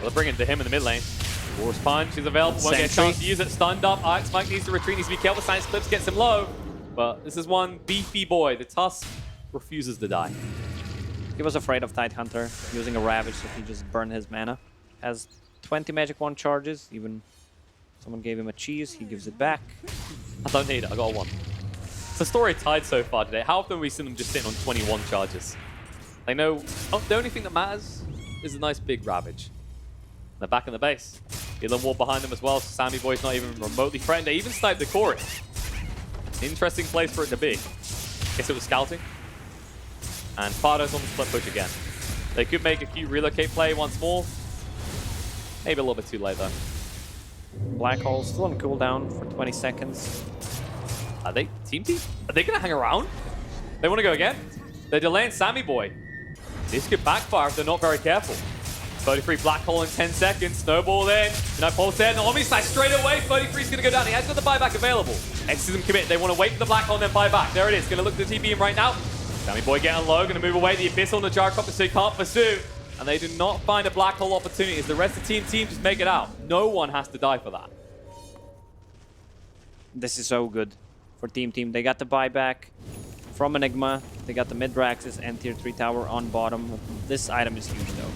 they're bringing it to him in the mid lane. Force Punch is available. Won't get a chance to use it. Stunned up. Ix Mike needs to retreat. Needs to be careful. Science Clips gets him low. But this is one beefy boy. The Tusk refuses to die. He was afraid of Tidehunter using a Ravage, so he just burned his mana. Has 20 Magic Wand charges. Even someone gave him a cheese. He gives it back. I don't need it. I got 1. It's the story of Tide so far today. How often have we seen them just sitting on 21 charges? They know the only thing that matters is a nice big Ravage. They're back in the base. Elan Ward behind them as well, so Sammy Boy's not even remotely threatened. They even sniped the chorus. Interesting place for it to be. Guess it was scouting. And Fardo's on the split push again. They could make a cute relocate play once more. Maybe a little bit too late though. Black Hole still on cooldown for 20 seconds. Are they Team? Are they gonna hang around? They want to go again? They're delaying Sammy Boy. This could backfire if they're not very careful. 33 Black Hole in 10 seconds. Snowball in. No pulse there. No Omnislash straight away. 33's going to go down. He has got the buyback available. Exorcism commit. They want to wait for the Black Hole and then buy back. There it is. Going to look to the TP him right now. Sammy Boy getting low. Going to move away. The Abyssal and the Gyrocopter, so he can't pursue. And they do not find a Black Hole opportunity as the rest of the team just make it out. No one has to die for that. This is so good for Team. They got the buyback from Enigma. They got the mid-Raxes and tier 3 tower on bottom. This item is huge though.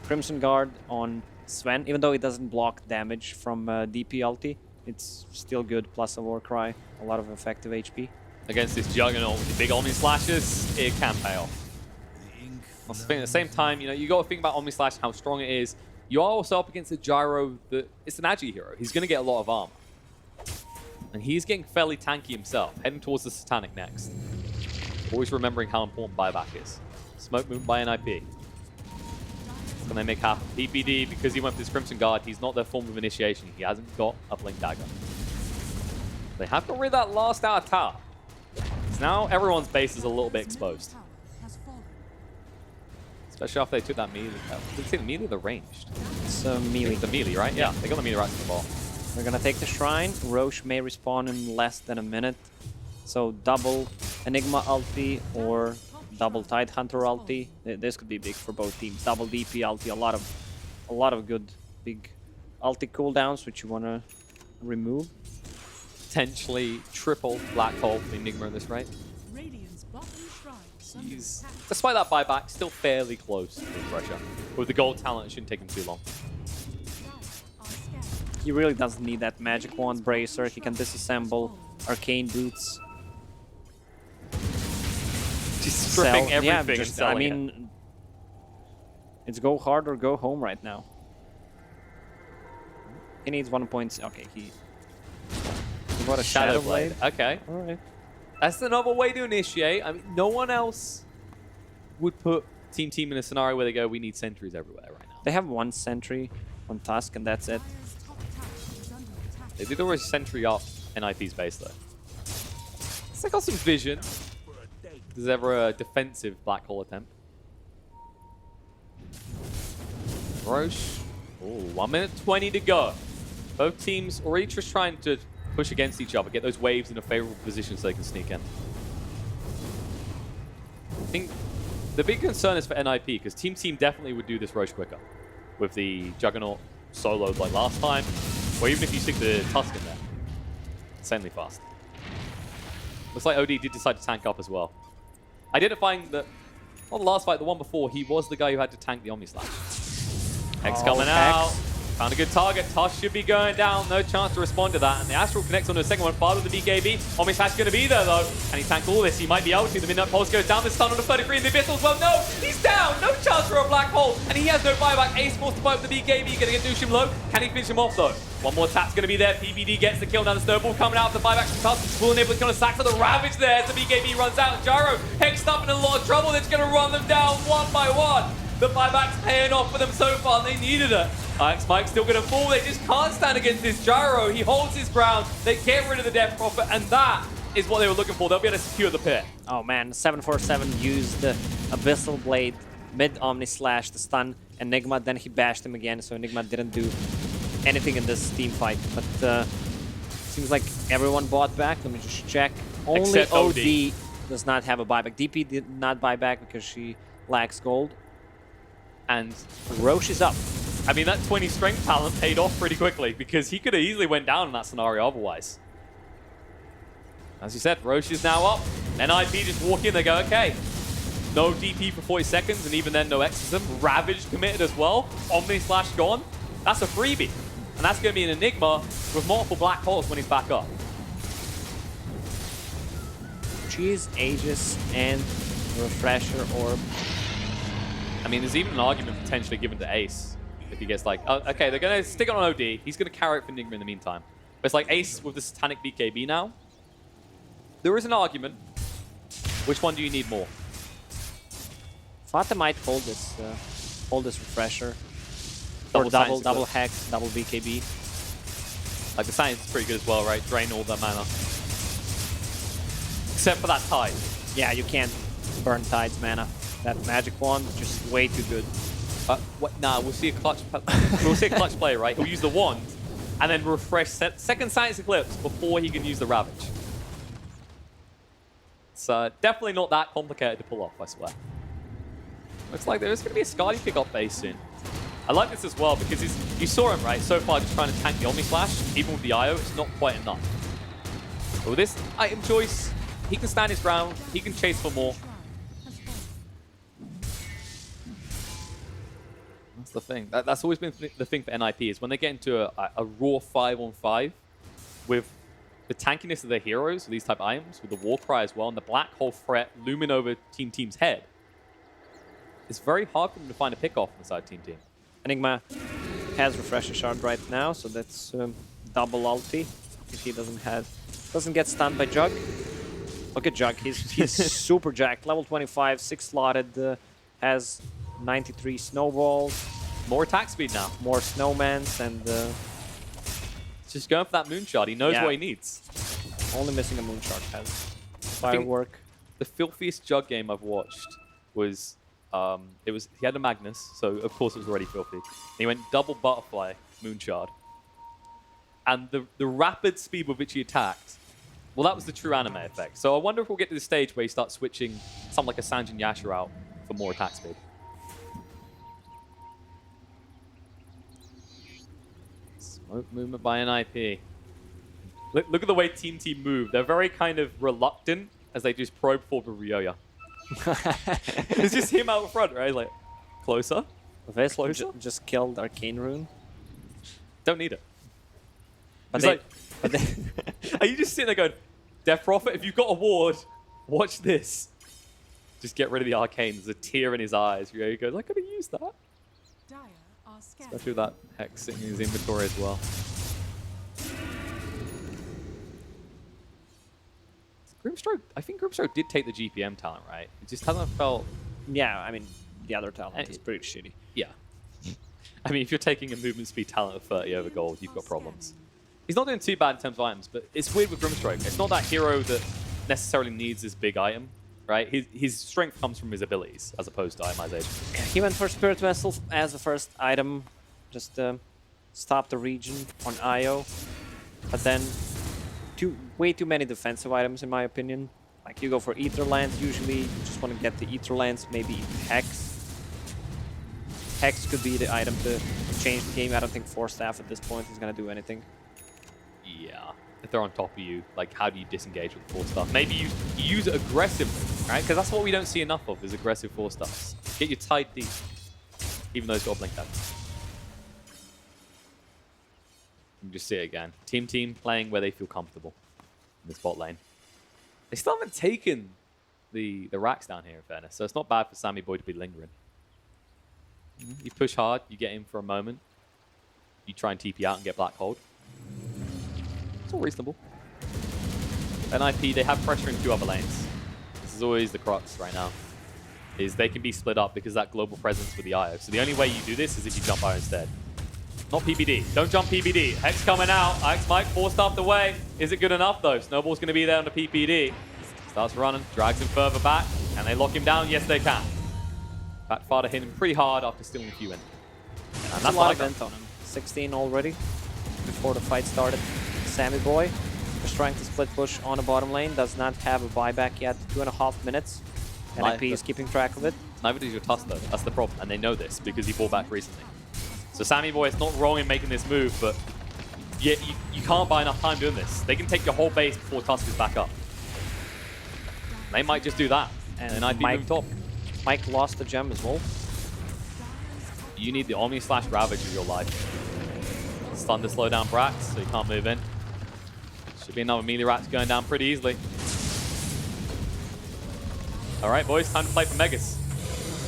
Crimson Guard on Sven, even though it doesn't block damage from DP ulti, it's still good, plus a Warcry, a lot of effective HP. Against this Juggernaut with the big Omnislashes, it can pay off. At the same time, you know, you got to think about Omnislash, how strong it is. You are also up against a Gyro that it's an Agi hero. He's going to get a lot of armor. And he's getting fairly tanky himself, heading towards the Satanic next. Always remembering how important buyback is. Smoke movement by NIP. Can they make happen? PPD, because he went for this Crimson Guard, he's not their form of initiation. He hasn't got a Blink Dagger. They have got rid of that last out tower. So now everyone's base is a little bit exposed. Especially after they took that melee. Did you say the melee or the ranged? It's melee. The melee, right? Yeah, they got the melee right to the ball. We're gonna take the Shrine. Roche may respawn in less than a minute. So double Enigma ulti or double Tidehunter ulti. This could be big for both teams. Double DP ulti, a lot of good big ulti cooldowns which you wanna remove. Potentially triple Black Hole for Enigma in this rate. He's, despite that buyback, still fairly close to pressure. With the gold talent, it shouldn't take him too long. He really doesn't need that Magic Wand Bracer. He can disassemble Arcane Boots. Just stripping everything yeah, and just, selling I mean, it's go hard or go home right now. He needs 1 point. Okay, he got a Shadow Blade. Okay. Alright. That's another way to initiate. I mean, no one else would put Team Team in a scenario where they go, we need sentries everywhere right now. They have one sentry on Tusk and that's it. They did always sentry up NIP's base though. So they got some vision. There's ever a defensive Black Hole attempt. Roche. Oh, 1 minute 20 to go. Both teams already just trying to push against each other, get those waves in a favorable position so they can sneak in. I think the big concern is for NIP, because Team Team definitely would do this Roche quicker with the Juggernaut soloed like last time, or even if you stick the Tusk in there. Insanely fast. Looks like OD did decide to tank up as well. I did find that, not the last fight, the one before, he was the guy who had to tank the Omni Slash. Hex coming out. Found a good target. Tosh should be going down. No chance to respond to that. And the Astral connects onto the second one. Father with the BKB. Omni Slash going to be there though. Can he tank all this? He might be able to. The Midnight Pulse goes down. The stun on the 33 and the Abyssal as well. No! He's down! No chance for a Black Hole. And he has no buyback. Ace forced to fight with the BKB. Going to get Dushim low. Can he finish him off though? One more tap's going to be there. PBD gets the kill. Now the Snowball coming out of the buyback from Tusk. Will enable to sack for the Ravage there as the BKB runs out. Gyro hexed up in a lot of trouble. That's going to run them down one by one. The buyback's paying off for them so far, and they needed it. Alex Mike's still going to fall. They just can't stand against this Gyro. He holds his ground. They get rid of the Death Prophet, and that is what they were looking for. They'll be able to secure the pit. Oh man, 747 used the Abyssal Blade, mid Omni Slash, the stun Enigma, then he bashed him again, so Enigma didn't do anything in this team fight. But seems like everyone bought back. Let me just check. Only Except OD does not have a buyback. DP did not buy back because she lacks gold. And Roche is up. I mean, that 20 strength talent paid off pretty quickly because he could have easily went down in that scenario otherwise. As you said, Roche is now up. NIP just walk in, they go, okay. No DP for 40 seconds, and even then, no exorcism. Ravage committed as well. Omni Slash gone. That's a freebie. And that's going to be an Enigma with multiple Black Holes when he's back up. Cheese, Aegis, and Refresher Orb. I mean, there's even an argument potentially given to Ace. If he gets like, oh, okay, they're going to stick it on OD. He's going to carry it for Enigma in the meantime. But it's like Ace with the Satanic BKB now. There is an argument. Which one do you need more? Fata might hold this Refresher. Double Or double Hex, double BKB. Like the Science is pretty good as well, right? Drain all that mana. Except for that Tide. Yeah, you can't burn Tide's mana. That Magic Wand is just way too good. What? Nah, we'll see a clutch. We'll see a clutch play, right? He'll use the wand and then refresh second Science Eclipse before he can use the Ravage. It's definitely not that complicated to pull off, I swear. Looks like there is going to be a Skadi pick-up base soon. I like this as well because you saw him, right? So far, just trying to tank the Omni Slash, even with the IO, it's not quite enough. But with this item choice, he can stand his ground, he can chase for more. That's the thing. That's always been the thing for NIP is when they get into a raw 5-on-5 with the tankiness of their heroes, with these type of items, with the Warcry as well, and the Black Hole threat looming over Team Team's head, it's very hard for them to find a pick-off inside Team Team. Enigma has Refresher Shard right now, so that's double ulti if he doesn't get stunned by Jug. Look at Jug. He's super jacked. Level 25, 6 slotted, has 93 snowballs. More attack speed now. More snowmans and... just going for that moonshot. He knows what he needs. Only missing a moonshot has firework. The filthiest Jug game I've watched was... he had a Magnus, so of course it was already filthy. And he went double butterfly moonshot. And the rapid speed with which he attacked, well, that was the true anime effect. So I wonder if we'll get to the stage where he starts switching something like a Sanjin Yasha out for more attack speed. Smoke movement by NIP. Look at the way Team move. They're very kind of reluctant as they just probe forward with Ryoya. It's just him out front, right? Like, closer. Closer. Just killed Arcane Rune. Don't need it. But are you just sitting there going, Death Prophet, if you've got a ward, watch this. Just get rid of the arcane. There's a tear in his eyes. Ryoya goes, I could have used that. Especially with that Hex sitting in his inventory as well. Grimstroke, I think Grimstroke did take the GPM talent, right? It just hasn't felt... Yeah, I mean, the other talent is pretty shitty. Yeah. I mean, if you're taking a movement speed talent of 30 over gold, you've got problems. He's not doing too bad in terms of items, but it's weird with Grimstroke. It's not that hero that necessarily needs this big item, right? His strength comes from his abilities as opposed to itemization. He went for Spirit Vessel as the first item, just stop the region on Io, but then way too many defensive items in my opinion. Like you go for Ether Lance usually, you just want to get the Ether Lance, maybe Hex. Hex could be the item to change the game. I don't think Force Staff at this point is going to do anything. Yeah, if they're on top of you, like how do you disengage with Force Staff? Maybe you use it aggressively, right? Because that's what we don't see enough of, is aggressive Force Staffs. Get your tied deep, even though it's got a blink damage. You can just see it again. Team playing where they feel comfortable in this bot lane. They still haven't taken the racks down here, in fairness, so it's not bad for Sammy Boy to be lingering. You push hard, you get in for a moment. You try and TP out and get Black Hold. It's all reasonable. NIP, they have pressure in 2 other lanes. This is always the crux right now, is they can be split up because of that global presence with the IO. So the only way you do this is if you jump IO instead. Not PBD. Don't jump PBD. Hex coming out. Ix Mike forced up the way. Is it good enough though? Snowball's going to be there on the PPD. Starts running, drags him further back. Can they lock him down? Yes, they can. Backfire hit him pretty hard after stealing a few in. And that's a lot of vent on him. 16 already before the fight started. Sammy Boy is trying to split push on the bottom lane. Does not have a buyback yet. 2.5 minutes. NIP is keeping track of it. Neither does your Tuss though. That's the problem. And they know this because he bought back recently. So Sammy Boy is not wrong in making this move, but you can't buy enough time doing this. They can take your whole base before Tusk is back up. They might just do that. And NIP move top. Mike lost the gem as well. You need the Omni slash Ravage of your life. Stun to slow down Brax, so you can't move in. Should be another melee Rats going down pretty easily. Alright boys, time to play for Megas.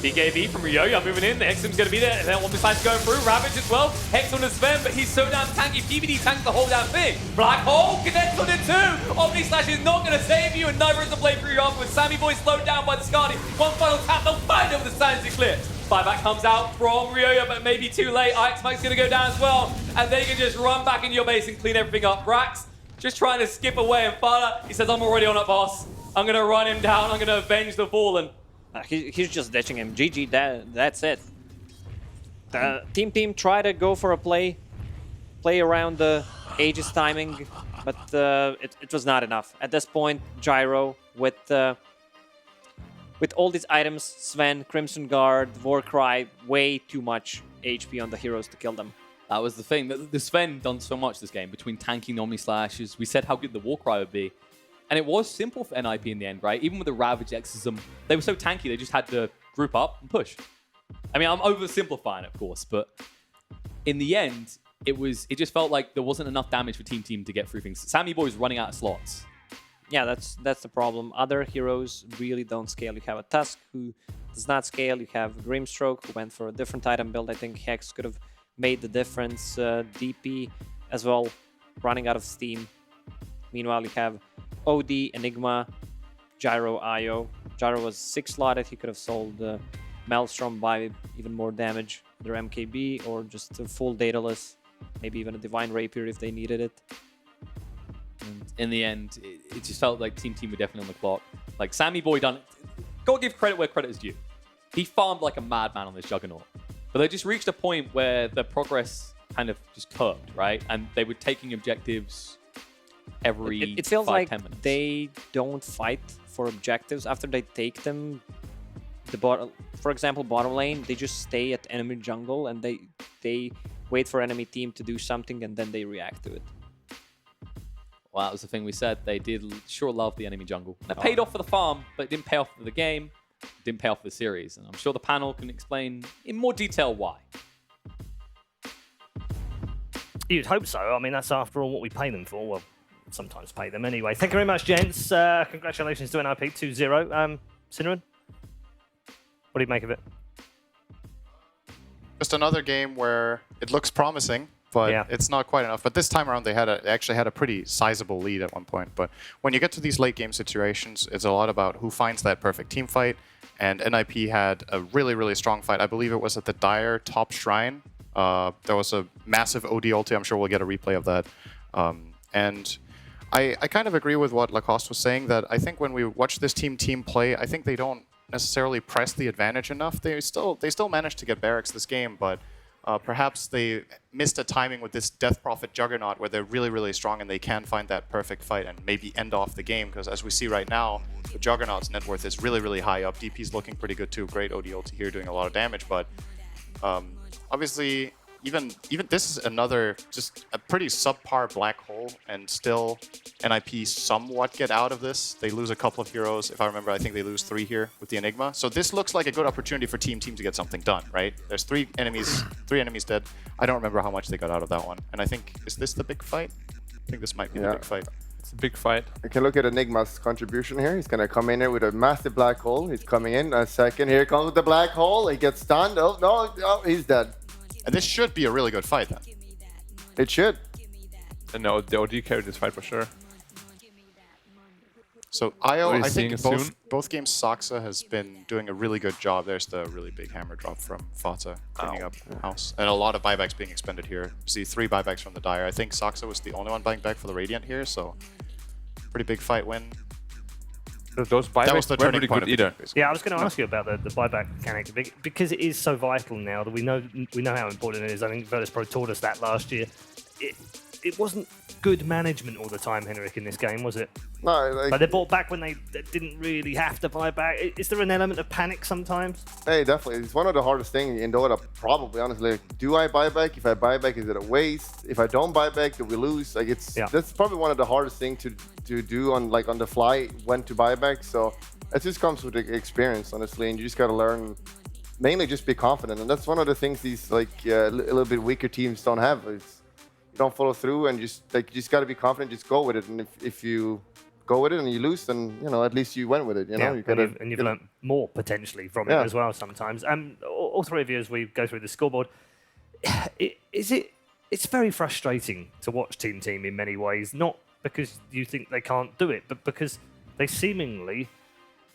BKB from Ryoya moving in, the Hexam's going to be there, and then Omni slash going through, Ravage as well. Hex on the Sven, but he's so damn tanky, PBD tanks the whole damn thing. Black Hole connects on it too! Omni slash is not going to save you, and neither is the playthrough afterwards. Sammy Boy slowed down by the Skadi. One final tap, they'll find over the Sands clear. Buyback comes out from Ryoya, but maybe too late. Ix Mike's going to go down as well, and they can just run back into your base and clean everything up. Brax just trying to skip away, and Fala, he says, I'm already on it, boss. I'm going to run him down, I'm going to avenge the fallen. He's just ditching him. GG, that's it. Team try to go for a play around the Aegis timing, but it was not enough. At this point, Gyro with all these items, Sven, Crimson Guard, Warcry, way too much HP on the heroes to kill them. That was the thing. The Sven done so much this game between tanking Omni Slashes. We said how good the Warcry would be. And it was simple for NIP in the end, right? Even with the Ravage Exorcism, they were so tanky, they just had to group up and push. I mean, I'm oversimplifying, of course, but in the end, it just felt like there wasn't enough damage for Team to get through things. Sammy Boy's running out of slots. Yeah, that's the problem. Other heroes really don't scale. You have a Tusk who does not scale. You have Grimstroke who went for a different item build. I think Hex could have made the difference. DP as well, running out of steam. Meanwhile, you have OD, Enigma, Gyro IO. Gyro was 6 slotted. He could have sold Maelstrom by even more damage, their MKB, or just a full dataless, maybe even a Divine Rapier if they needed it. And in the end, it just felt like Team were definitely on the clock. Like Sammy Boy done it. Gotta give credit where credit is due. He farmed like a madman on this Juggernaut. But they just reached a point where the progress kind of just curbed, right? And they were taking objectives every It feels 5, like 10 minutes. they don't fight for objectives after they take them. For example, bottom lane, they just stay at enemy jungle and they wait for enemy team to do something and then they react to it. Well, that was the thing we said. They did sure love the enemy jungle. That paid off for the farm, but it didn't pay off for the game. It didn't pay off for the series. And I'm sure the panel can explain in more detail why. You'd hope so. I mean, that's after all what we pay them for. Well, sometimes pay them anyway. Thank you very much, gents. Congratulations to NIP 2-0. Synneren, what do you make of it? Just another game where it looks promising, but it's not quite enough. But this time around, they actually had a pretty sizable lead at one point. But when you get to these late game situations, it's a lot about who finds that perfect team fight. And NIP had a really, really strong fight. I believe it was at the Dire top shrine. There was a massive OD ulti. I'm sure we'll get a replay of that. And I kind of agree with what Lacoste was saying, that I think when we watch this team play, I think they don't necessarily press the advantage enough. They still managed to get barracks this game, but perhaps they missed a timing with this Death Prophet Juggernaut where they're really, really strong and they can find that perfect fight and maybe end off the game. Because as we see right now, the Juggernaut's net worth is really, really high up. DP's looking pretty good too. Great OD ulti here, doing a lot of damage. But obviously, even this is another just a pretty subpar black hole, and still NIP somewhat get out of this. They lose a couple of heroes. If I remember, I think they lose 3 here with the Enigma. So this looks like a good opportunity for Team to get something done, right? There's 3 enemies dead. I don't remember how much they got out of that one. And I think, is this the big fight? I think this might be the big fight. It's a big fight. You can look at Enigma's contribution here. He's going to come in here with a massive black hole. He's coming in a second. Here comes the black hole. He gets stunned. Oh, no. Oh, he's dead. And this should be a really good fight then. It should. And no, the OD carried this fight for sure. So IO, I think both games Saksa has been doing a really good job. There's the really big hammer drop from Fata cleaning up house. And a lot of buybacks being expended here. You see 3 buybacks from the Dire. I think Saksa was the only one buying back for the Radiant here, so pretty big fight win. Those buybacks that was the turning point either. Yeah, I was going to ask you about the buyback mechanic because it is so vital now that we know how important it is. I think Virtus Pro taught us that last year. It wasn't good management all the time, Henrik, in this game, was it? No, but they bought back when they didn't really have to buy back. Is there an element of panic sometimes? Hey, definitely. It's one of the hardest things in Dota, probably, honestly. Do I buy back? If I buy back, is it a waste? If I don't buy back, do we lose? Like, that's probably one of the hardest things to do on the fly, when to buy back. So it just comes with the experience, honestly, and you just got to learn. Mainly just be confident, and that's one of the things these a little bit weaker teams don't have. It's, you don't follow through, and you just got to be confident. Just go with it, and if you go with it and you lose, then at least you went with it. You know, you've learned more potentially from it as well sometimes. All 3 of you, as we go through the scoreboard, it's very frustrating to watch Team in many ways. Not because you think they can't do it, but because they seemingly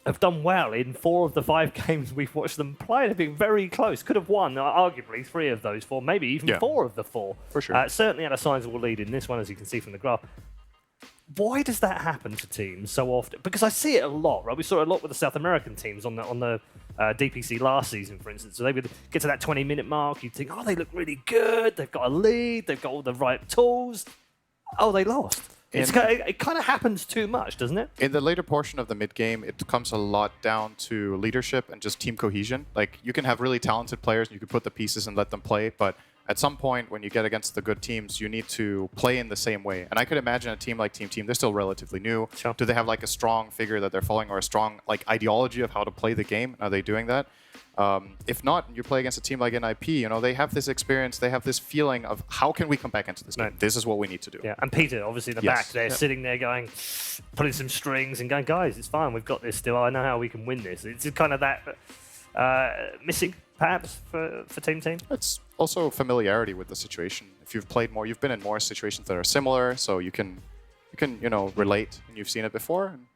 have done well in 4 of the 5 games we've watched them play. They've been very close. Could have won, arguably, 3 of those 4, maybe even 4 of the 4. For sure. Certainly had a sizable lead in this one, as you can see from the graph. Why does that happen to teams so often? Because I see it a lot, right? We saw it a lot with the South American teams on the DPC last season, for instance. So they would get to that 20-minute mark. You'd think, oh, they look really good. They've got a lead. They've got all the right tools. Oh, they lost. It kind of happens too much, doesn't it? In the later portion of the mid-game, it comes a lot down to leadership and just team cohesion. Like, you can have really talented players, and you can put the pieces and let them play, but at some point, when you get against the good teams, you need to play in the same way. And I could imagine a team like Team, they're still relatively new. Sure. Do they have like a strong figure that they're following, or a strong ideology of how to play the game? Are they doing that? If not, you play against a team like NIP, they have this experience, they have this feeling of how can we come back into this game? This is what we need to do. Yeah, and Peter, obviously in the back, they're sitting there going, pulling some strings and going, guys, it's fine, we've got this still, I know how we can win this. It's kind of that missing, perhaps, for Team. It's also familiarity with the situation. If you've played more, you've been in more situations that are similar, so you can relate, and you've seen it before. And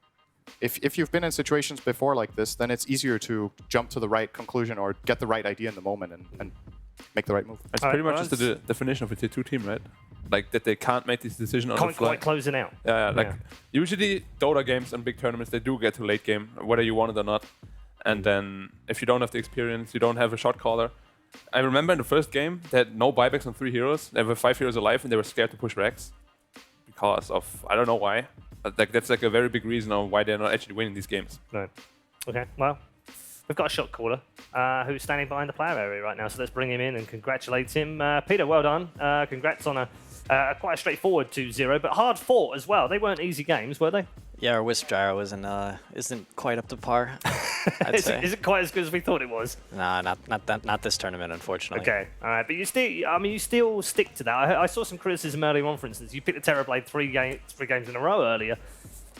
if you've been in situations before like this, then it's easier to jump to the right conclusion or get the right idea in the moment and make the right move. It's pretty much just the definition of a tier 2 team, right? Like that they can't make this decision on the fly. Quite closing out. Yeah, like usually Dota games and big tournaments, they do get to late game, whether you want it or not. And then if you don't have the experience, you don't have a shot caller. I remember in the first game, they had no buybacks on 3 heroes. There were 5 heroes alive, and they were scared to push Rex because of, I don't know why. But like that's like a very big reason on why they're not actually winning these games. Right. Okay. Well, we've got a shot caller who's standing behind the player area right now, so let's bring him in and congratulate him. Peter, well done. Congrats on a quite a straightforward 2-0, but hard fought as well. They weren't easy games, were they? Yeah, our Wisp Gyro isn't quite up to par. I'd say. Is it quite as good as we thought it was? Nah, not this tournament, unfortunately. Okay, all right, but you still stick to that. I saw some criticism earlier on, for instance. You picked the Terrorblade three games in a row earlier.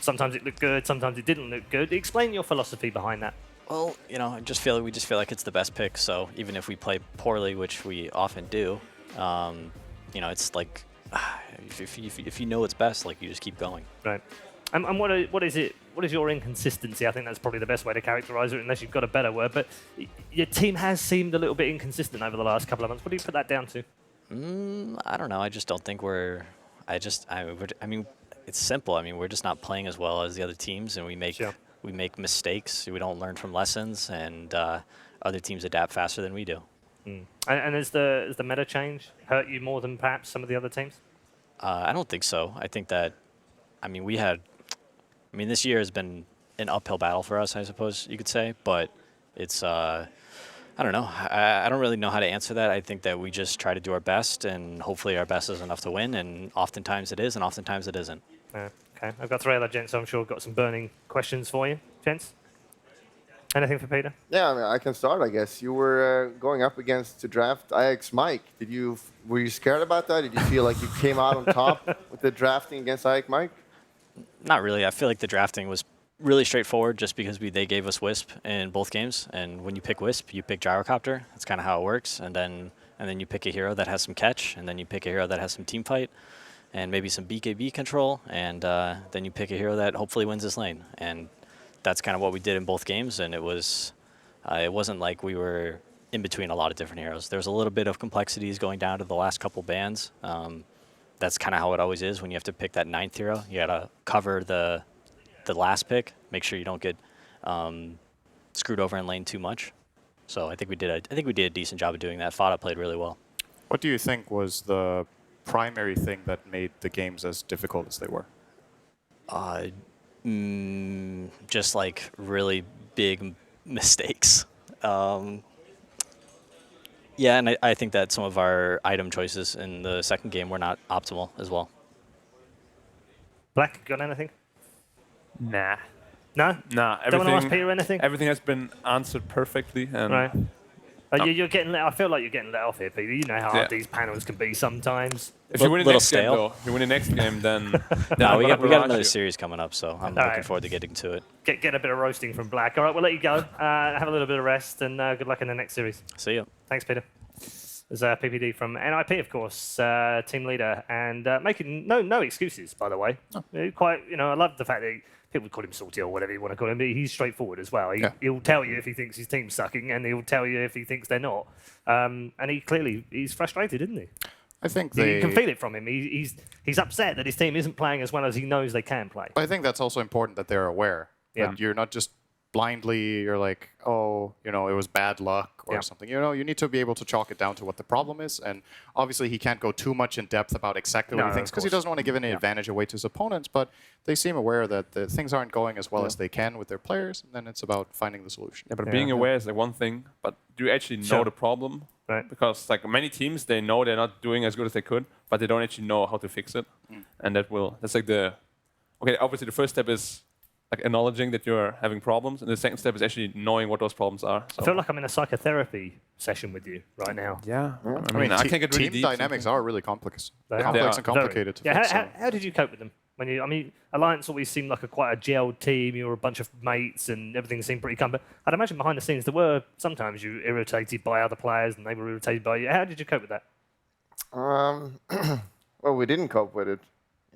Sometimes it looked good, sometimes it didn't look good. Explain your philosophy behind that. Well, we just feel like it's the best pick. So even if we play poorly, which we often do, it's like if you know it's best, like you just keep going. Right. And what is it? What is your inconsistency? I think that's probably the best way to characterize it, unless you've got a better word. But your team has seemed a little bit inconsistent over the last couple of months. What do you put that down to? I don't know. I just don't think we're. I mean, it's simple. I mean, we're just not playing as well as the other teams, and we make mistakes. We don't learn from lessons, and other teams adapt faster than we do. And has the meta change hurt you more than perhaps some of the other teams? I don't think so. I think that, this year has been an uphill battle for us, I suppose you could say, but it's, I don't know. I don't really know how to answer that. I think that we just try to do our best, and hopefully our best is enough to win, and oftentimes it is, and oftentimes it isn't. Okay, I've got 3 other gents, so I'm sure I've got some burning questions for you. Gents? Anything for Peter? Yeah, I can start, I guess. You were going up against to draft IX Mike. Were you scared about that? Did you feel like you came out on top with the drafting against IX Mike? Not really. I feel like the drafting was really straightforward just because they gave us Wisp in both games. And when you pick Wisp, you pick Gyrocopter. That's kind of how it works. And then you pick a hero that has some catch, and then you pick a hero that has some team fight, and maybe some BKB control, and then you pick a hero that hopefully wins this lane. And that's kind of what we did in both games, and it wasn't like we were in between a lot of different heroes. There's a little bit of complexities going down to the last couple bans. That's kind of how it always is when you have to pick that 9th hero. You gotta cover the last pick, make sure you don't get screwed over in lane too much. So I think we did a decent job of doing that. Fada played really well. What do you think was the primary thing that made the games as difficult as they were? Just like really big mistakes. Yeah, and I think that some of our item choices in the second game were not optimal as well. Black, got anything? Nah. No? Nah. Don't want to ask Peter anything? Everything has been answered perfectly. And right. You're getting I feel like you're getting let off here, Peter. You know how hard these panels can be sometimes. If you win the next game, though, if you win the next game, then no, we got another series coming up, so I'm looking forward to getting to it. Get a bit of roasting from Black. All right, we'll let you go. Have a little bit of rest, and good luck in the next series. See you. Thanks, Peter. There's PPD from NIP, of course, team leader, and making no excuses, by the way. Quite, I love the fact that people call him salty or whatever you want to call him, but he's straightforward as well. He'll tell you if he thinks his team's sucking, and he'll tell you if he thinks they're not. And he's frustrated, isn't he? I think you can feel it from him. He's upset that his team isn't playing as well as he knows they can play. I think that's also important that they're aware. Yeah. That you're not just blindly, you're like, oh, it was bad luck or something. You need to be able to chalk it down to what the problem is. And obviously he can't go too much in depth about exactly what he thinks because he doesn't want to give any advantage away to his opponents, but they seem aware that the things aren't going as well as they can with their players, and then it's about finding the solution. Yeah, but being aware is like one thing, but do you actually know the problem? Right. Because like many teams, they know they're not doing as good as they could, but they don't actually know how to fix it. And that's like obviously the first step is like acknowledging that you're having problems, and the second step is actually knowing what those problems are. So. I feel like I'm in a psychotherapy session with you right now. Yeah. I mean, I can't get really team deep. dynamics are really complex. They Complex and complicated to fix. How did you cope with them? Alliance always seemed like quite a gelled team. You were a bunch of mates, and everything seemed pretty calm. But I'd imagine behind the scenes there were sometimes you irritated by other players, and they were irritated by you. How did you cope with that? Well, we didn't cope with it.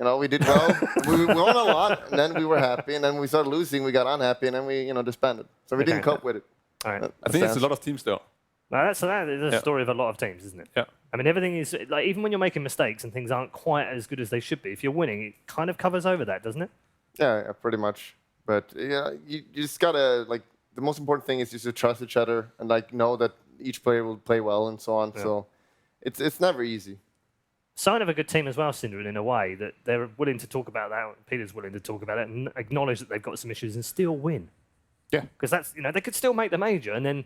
You know, we did well. we won a lot, and then we were happy, and then we started losing, we got unhappy, and then we, you know, disbanded. So we didn't cope with it. All right. I think it's a lot of teams though. No, that is a story of a lot of teams, isn't it? Yeah. I mean, everything is like, even when you're making mistakes and things aren't quite as good as they should be, if you're winning, it kind of covers over that, doesn't it? Yeah, pretty much. But yeah, you just gotta, like, the most important thing is just to trust each other and like know that each player will play well and so on. Yeah. So it's never easy. Sign of a good team as well, Synderen, in a way that they're willing to talk about that. Peter's willing to talk about it and acknowledge that they've got some issues and still win. Yeah. Because that's, you know, they could still make the major and then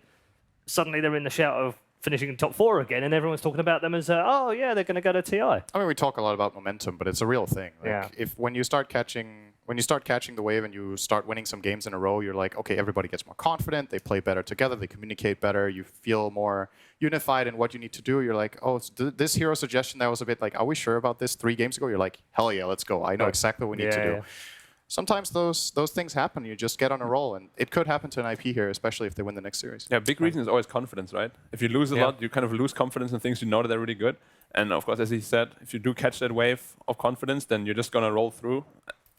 suddenly they're in the shout of finishing in top 4 again and everyone's talking about them as, oh yeah, they're going to go to TI. I mean, we talk a lot about momentum, but it's a real thing. Like, Yeah. When you start catching the wave and you start winning some games in a row, you're like, okay, everybody gets more confident, they play better together, they communicate better, you feel more unified in what you need to do. You're like, oh, this hero suggestion that was a bit like, are we sure about this 3 games ago? You're like, hell yeah, let's go. I know exactly what we need to do. Yeah. Sometimes those things happen. You just get on a roll, and it could happen to an IP here, especially if they win the next series. Yeah, big reason is always confidence, right? If you lose a lot, you kind of lose confidence in things you know that are really good. And of course, as he said, if you do catch that wave of confidence, then you're just gonna roll through,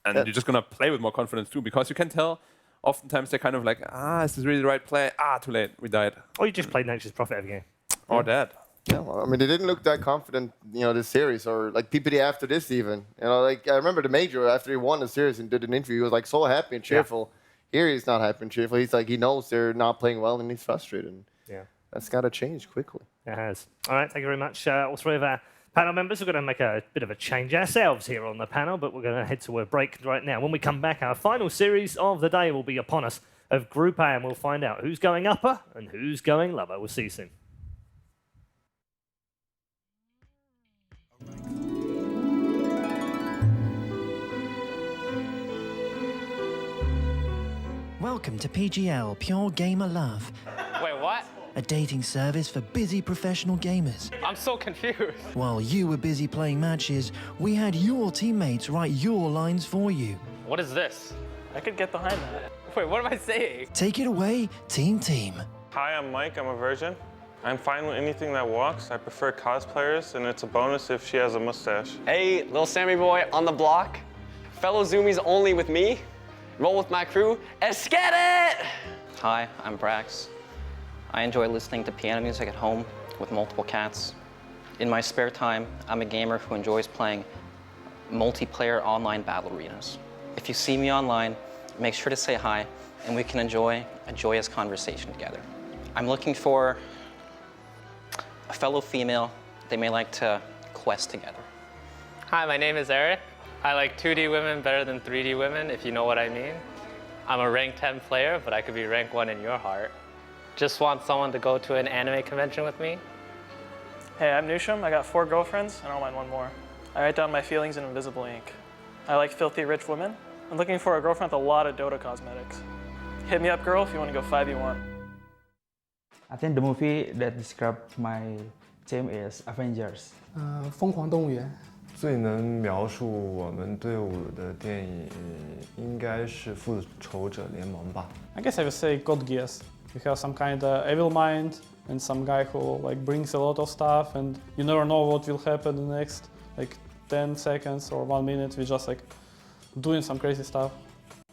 and you're just gonna play with more confidence too, because you can tell. Oftentimes they're kind of like, is this really the right play? Too late, we died. Or you just played Nature's Prophet every game. Or that. Yeah, well, I mean, they didn't look that confident, you know, this series or like PPD after this even. You know, like I remember the major after he won the series and did an interview, he was like so happy and cheerful. Here he's not happy and cheerful. He's like, he knows they're not playing well and he's frustrated. And Yeah. that's got to change quickly. It has. All right, thank you very much. All 3 of our panel members are going to make a bit of a change ourselves here on the panel, but we're going to head to a break right now. When we come back, our final series of the day will be upon us of Group A, and we'll find out who's going upper and who's going lower. We'll see you soon. Welcome to PGL, Pure Gamer Love, Wait, what? a dating service for busy professional gamers. I'm so confused. While you were busy playing matches, we had your teammates write your lines for you. What is this? I could get behind that. Wait, what am I saying? Take it away, Team. Hi, I'm Mike. I'm a virgin. I'm fine with anything that walks. I prefer cosplayers, and it's a bonus if she has a mustache. Hey, little Sammy boy on the block. Fellow Zoomies only with me. Roll with my crew. Let's get it! Hi, I'm Brax. I enjoy listening to piano music at home with multiple cats. In my spare time, I'm a gamer who enjoys playing multiplayer online battle arenas. If you see me online, make sure to say hi, and we can enjoy a joyous conversation together. I'm looking for a fellow female. They may like to quest together. Hi, my name is Eric. I like 2D women better than 3D women, if you know what I mean. I'm a rank 10 player, but I could be rank 1 in your heart. Just want someone to go to an anime convention with me. Hey, I'm Nusham. I got 4 girlfriends. I don't mind one more. I write down my feelings in invisible ink. I like filthy rich women. I'm looking for a girlfriend with a lot of Dota cosmetics. Hit me up, girl, if you want to go 5v1. I think the movie that described my team is Avengers. 疯狂动物园。最能描述我们队伍的电影应该是《复仇者联盟》吧。I guess I would say Code Geass. You have some kind of evil mind and some guy who like brings a lot of stuff, and you never know what will happen the next like 10 seconds or 1 minute. We just like doing some crazy stuff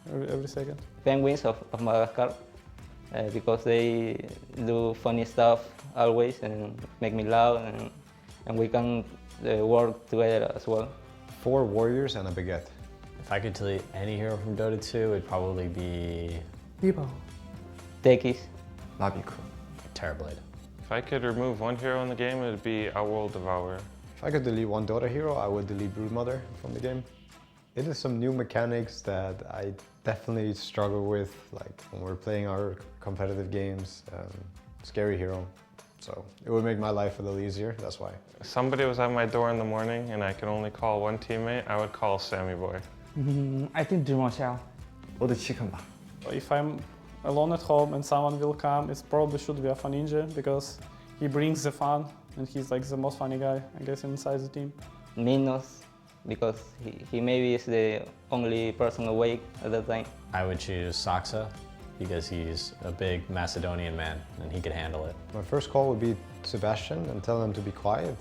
every second. Penguins of Madagascar, because they do funny stuff always and make me laugh, and we can work together as well. 4 warriors and a baguette. If I could delete any hero from Dota 2, it'd probably be... Debo. Tekis. Labiku. Terrorblade. If I could remove one hero in the game, it would be Owl Devourer. If I could delete one Dota hero, I would delete Broodmother from the game. It is some new mechanics that I definitely struggle with, like when we're playing our competitive games. Scary hero. So it would make my life a little easier, that's why. If somebody was at my door in the morning and I could only call one teammate, I would call Sammy Boy. I think Dreamwatch. 我的chicken吧。 If I'm alone at home and someone will come, it probably should be Alpha Ninja because he brings the fun and he's like the most funny guy, I guess, inside the team. Minos, because he maybe is the only person awake at that time. I would choose Saksa because he's a big Macedonian man and he could handle it. My first call would be Sebastian and tell him to be quiet.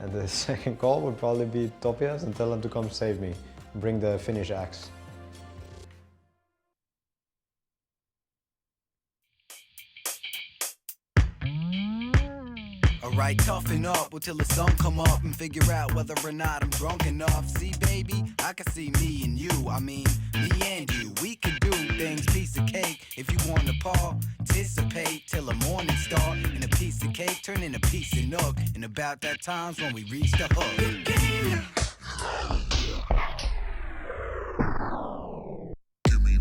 And the second call would probably be Topias and tell him to come save me, bring the Finnish axe. Alright, toughen up until the sun come up and figure out whether or not I'm drunk enough. See, baby, I can see me and you. I mean, me and you. We can do things piece of cake if you want to participate till the morning start. And a piece of cake turn into a piece of nook. And about that time's when we reach the hook. Give me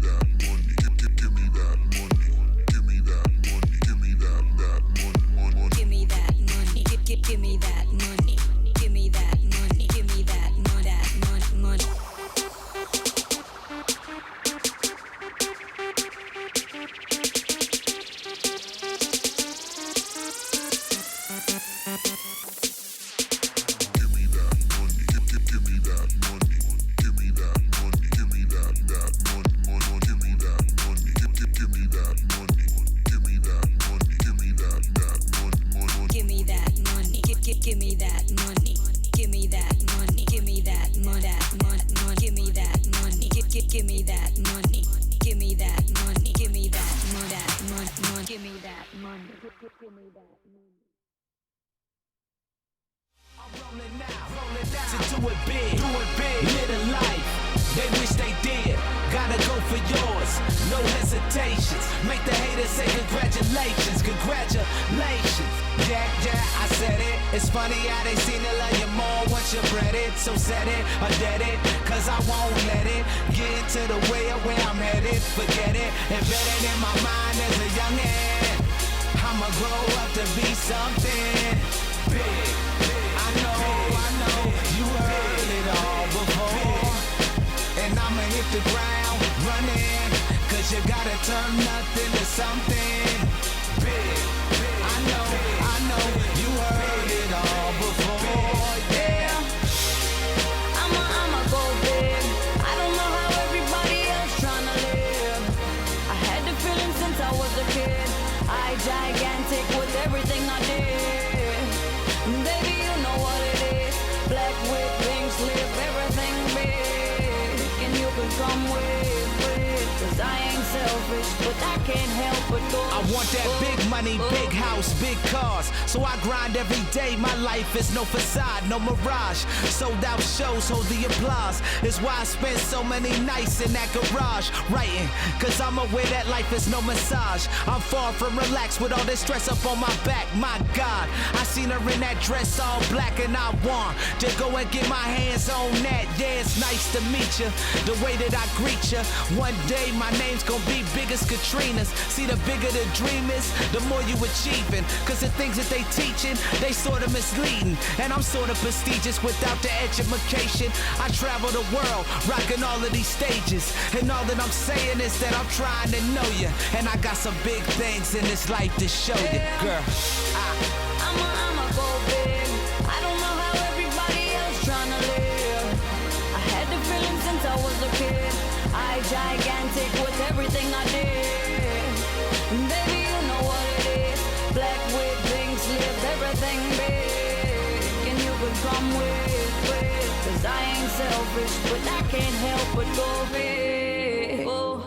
that money. Give me that money. Give me that money. Give me that money. Give me that money. Give me that money. Give me that money. Give me that money. Give me that money. Give me that money. Give me that money. Give me that money. I'm rolling now to do it big, live a life. They wish they did. Gotta go for yours, no hesitations. Make the haters say congratulations, congratulations. Yeah, I said it. It's funny how they seem to love you more once you bred it. So set it or dead it, cause I won't let it get into the way of where I'm headed. Forget it, embedded in my mind as a youngin'. I'ma grow up to be something big. I know, you heard it all before. And I'ma hit the ground running, cause you gotta turn nothing to something big. I know, you heard it all before, yeah. I'ma go big. I don't know how everybody else tryna live. I had the feeling since I was a kid. I gigantic with everything I did. Baby, you know what it is. Black with pink slip, everything big. And you can come with, cause I ain't selfish, but I can't help but go. I want that big money, big house, big cars. So I grind every day, my life is no facade, no mirage. Sold out shows, hold the applause. It's why I spend so many nights in that garage writing, cause I'm aware that life is no massage. I'm far from relaxed with all this stress up on my back. My God, I seen her in that dress all black and I want to go and get my hands on that. Yeah, it's nice to meet you, the way that I greet you. One day my name's gonna be big as Katrina's. See, the bigger the dream is, the more you achieving. Cause the things that they teaching, they sort of misleading. And I'm sort of prestigious without the education. I travel the world, rocking all of these stages. And all that I'm saying is that I'm trying to know you. And I got some big things in this life to show you, girl. I'ma go big. I don't know how everybody else tryna live. I had the feeling since I was a kid. I gigantic with everything I did. Baby, you know what it is. Black with pink slip, everything big. And you can come with, cause I ain't selfish, but I can't help but go big. Oh.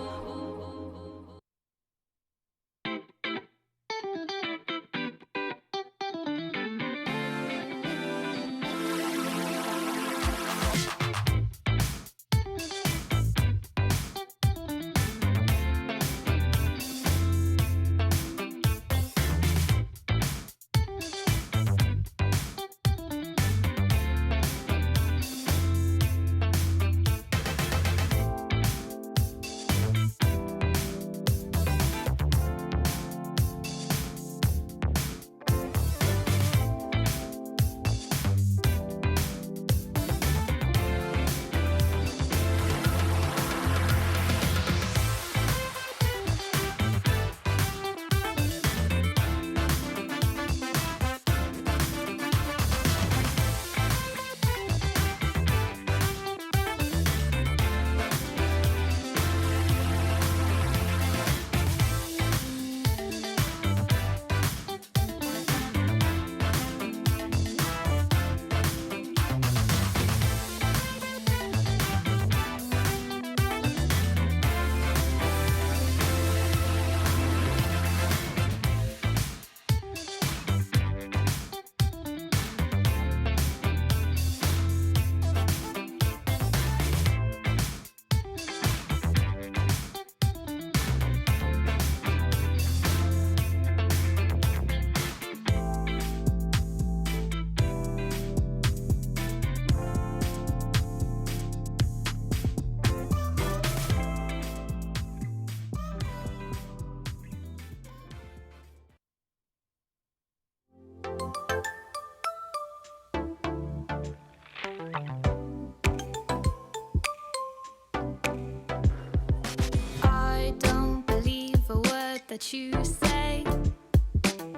what you say,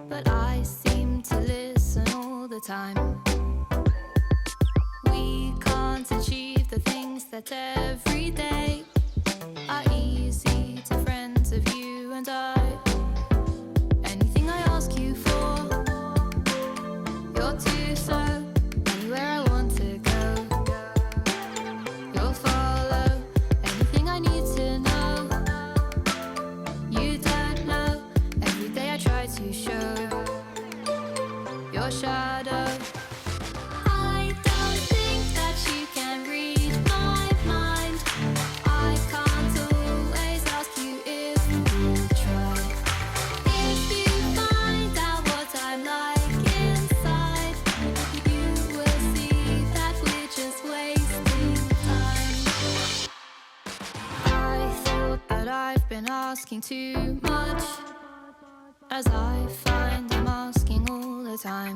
but I seem to listen all the time. We can't achieve the things that every day are easy to friends of you and I. Anything I ask you for, you're too slow. Anywhere I want to go, you'll follow. Anything I need to know, you don't know. Every day I try to show your shadow. I don't think that you can read my mind. I can't always ask you if you'll try. If you find out what I'm like inside, you will see that we're just wasting time. I thought that I've been asking too much, as I find I'm asking all the time.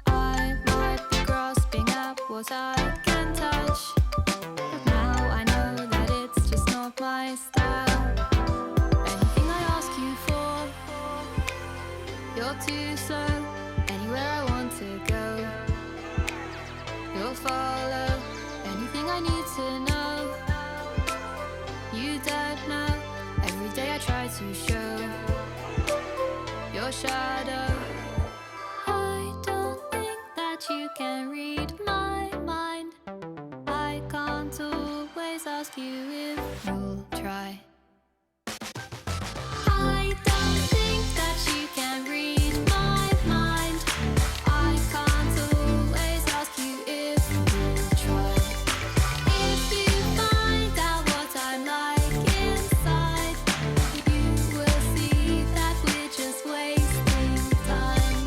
I might be grasping at what I can touch, but now I know that it's just not my style. Anything I ask you for, you're too slow. Anywhere I want to go, you'll follow. Anything I need to know, you don't know. Every day I try to show your shadow. I don't think that you can read my mind. I can't always ask you if you'll try. I don't think that you can read my mind. I can't always ask you if you'll try. If you find out what I'm like inside, you will see that we're just wasting time.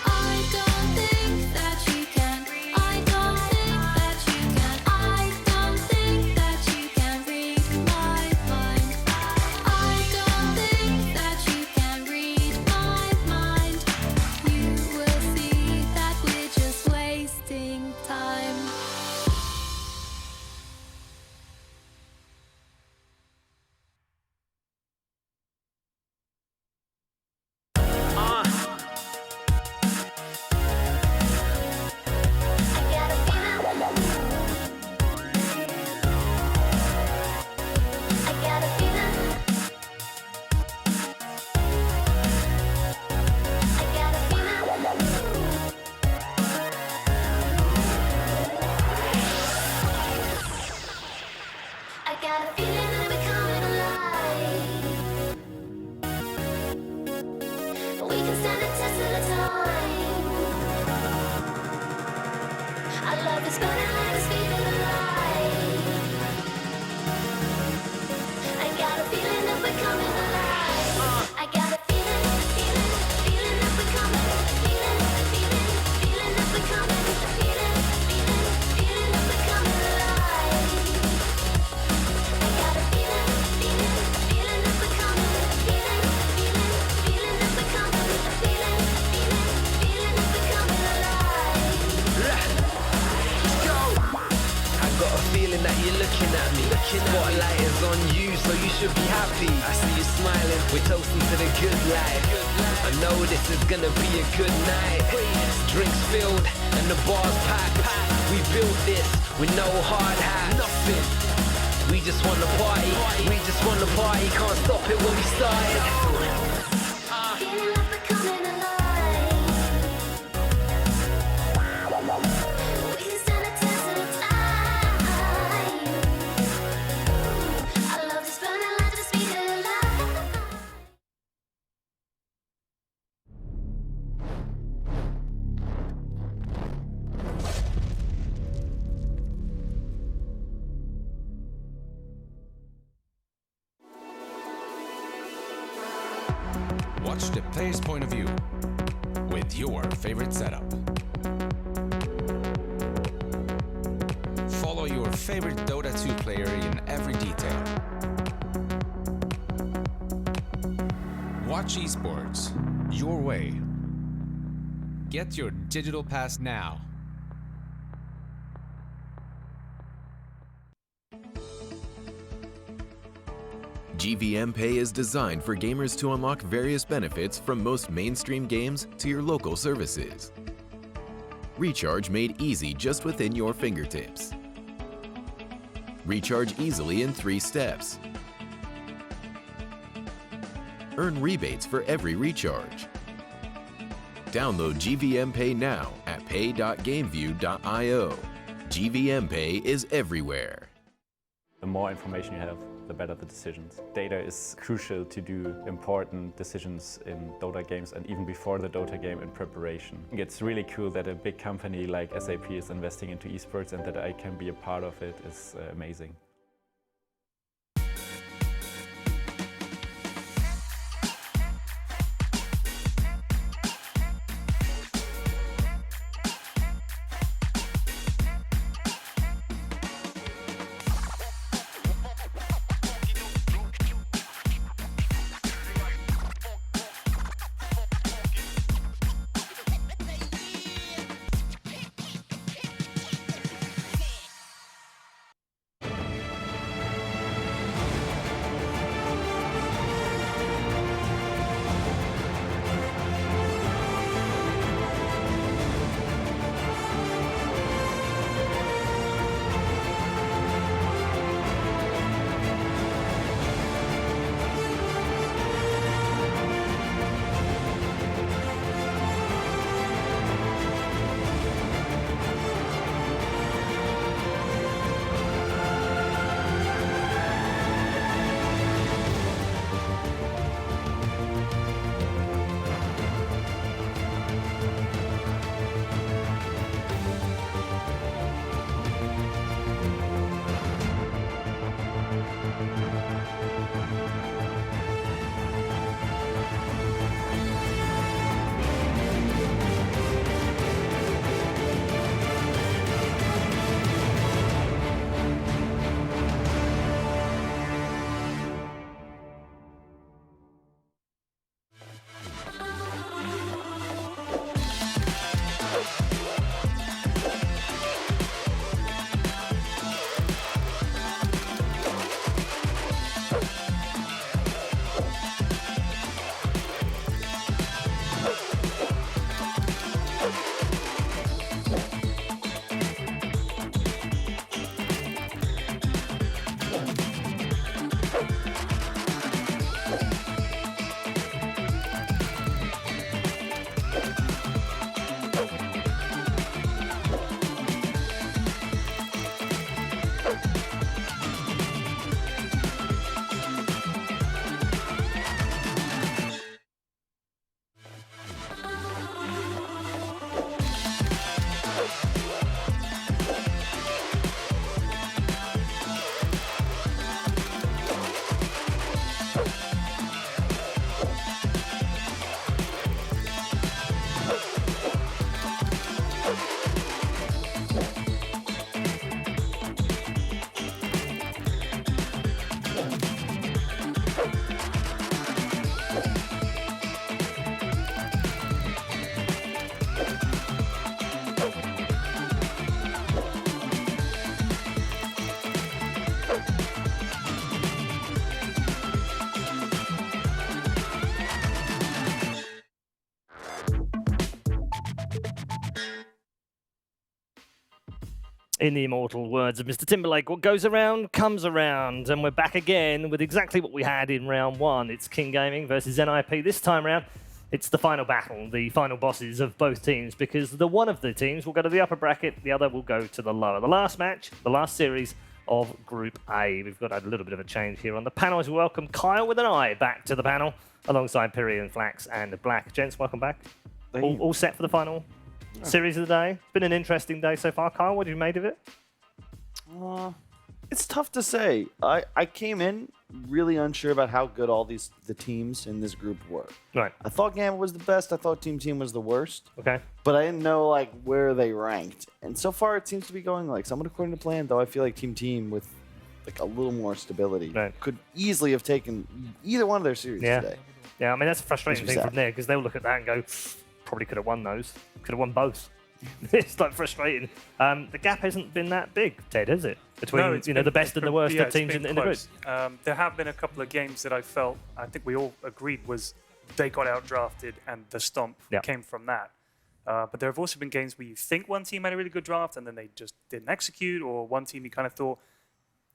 I don't think that you can. I don't think that you can. I don't think that you can read my mind. I don't think that you can read my mind. You will see that we're just wasting time. I got a feeling that we're coming alive. We can stand the test of the time. I love this burning like the speed of the light. I got a feeling that we're coming alive. I got a feeling, feeling that we're coming. Feeling that we're coming. Feeling that we're coming alive. I got a feeling that we're coming. Feeling that we're coming. Feeling that we're coming alive. Let's go. I got a feeling that you're looking at me. Spotlight is on you, so you should be happy. I see you smiling, we're toasting to the good life. I know this is gonna be a good night. Drinks filled and the bars packed. We built this with no hard hat. Nothing. We just wanna party. We just wanna party. Can't stop it when we started. Feeling like we're coming alive. We can stand the test of the time. I love this burning light to the speed of the light. Watch the player's point of view with your favorite setup. Follow your favorite Dota 2 player in every detail. Watch esports your way. Get your digital pass now. GVM Pay is designed for gamers to unlock various benefits from most mainstream games to your local services. Recharge made easy just within your fingertips. Recharge easily in 3 steps. Earn rebates for every recharge. Download GVM Pay now at pay.gameview.io. GVM Pay is everywhere. The more information you have, the better the decisions. Data is crucial to do important decisions in Dota games and even before the Dota game in preparation. It's really cool that a big company like SAP is investing into esports and that I can be a part of it is amazing. In the immortal words of Mr. Timberlake, what goes around comes around, and we're back again with exactly what we had in round 1. It's King Gaming versus NIP. This time round, it's the final battle, the final bosses of both teams, because the one of the teams will go to the upper bracket, the other will go to the lower. The last match, the last series of Group A. We've got a little bit of a change here on the panel as we welcome Kyle with an I back to the panel, alongside Piri and Flax and Black. Gents, welcome back. All set for the final series of the day. It's been an interesting day so far. Kyle, what have you made of it? It's tough to say. I came in really unsure about how good all the teams in this group were. Right. I thought Gambit was the best. I thought Team Team was the worst. Okay. But I didn't know like where they ranked. And so far it seems to be going like somewhat according to plan, though I feel like Team Team with like a little more stability could easily have taken either one of their series today. Yeah, I mean, that's a frustrating thing from there, because they'll look at that and go, probably could have won those. Could have won both. It's like frustrating. The gap hasn't been that big, Ted, has it? Between No, it's the been- best and the worst yeah, of it's teams been in the group. close. There have been a couple of games that I think we all agreed was they got outdrafted and the stomp came from that. But there have also been games where you think one team had a really good draft and then they just didn't execute, or one team you kind of thought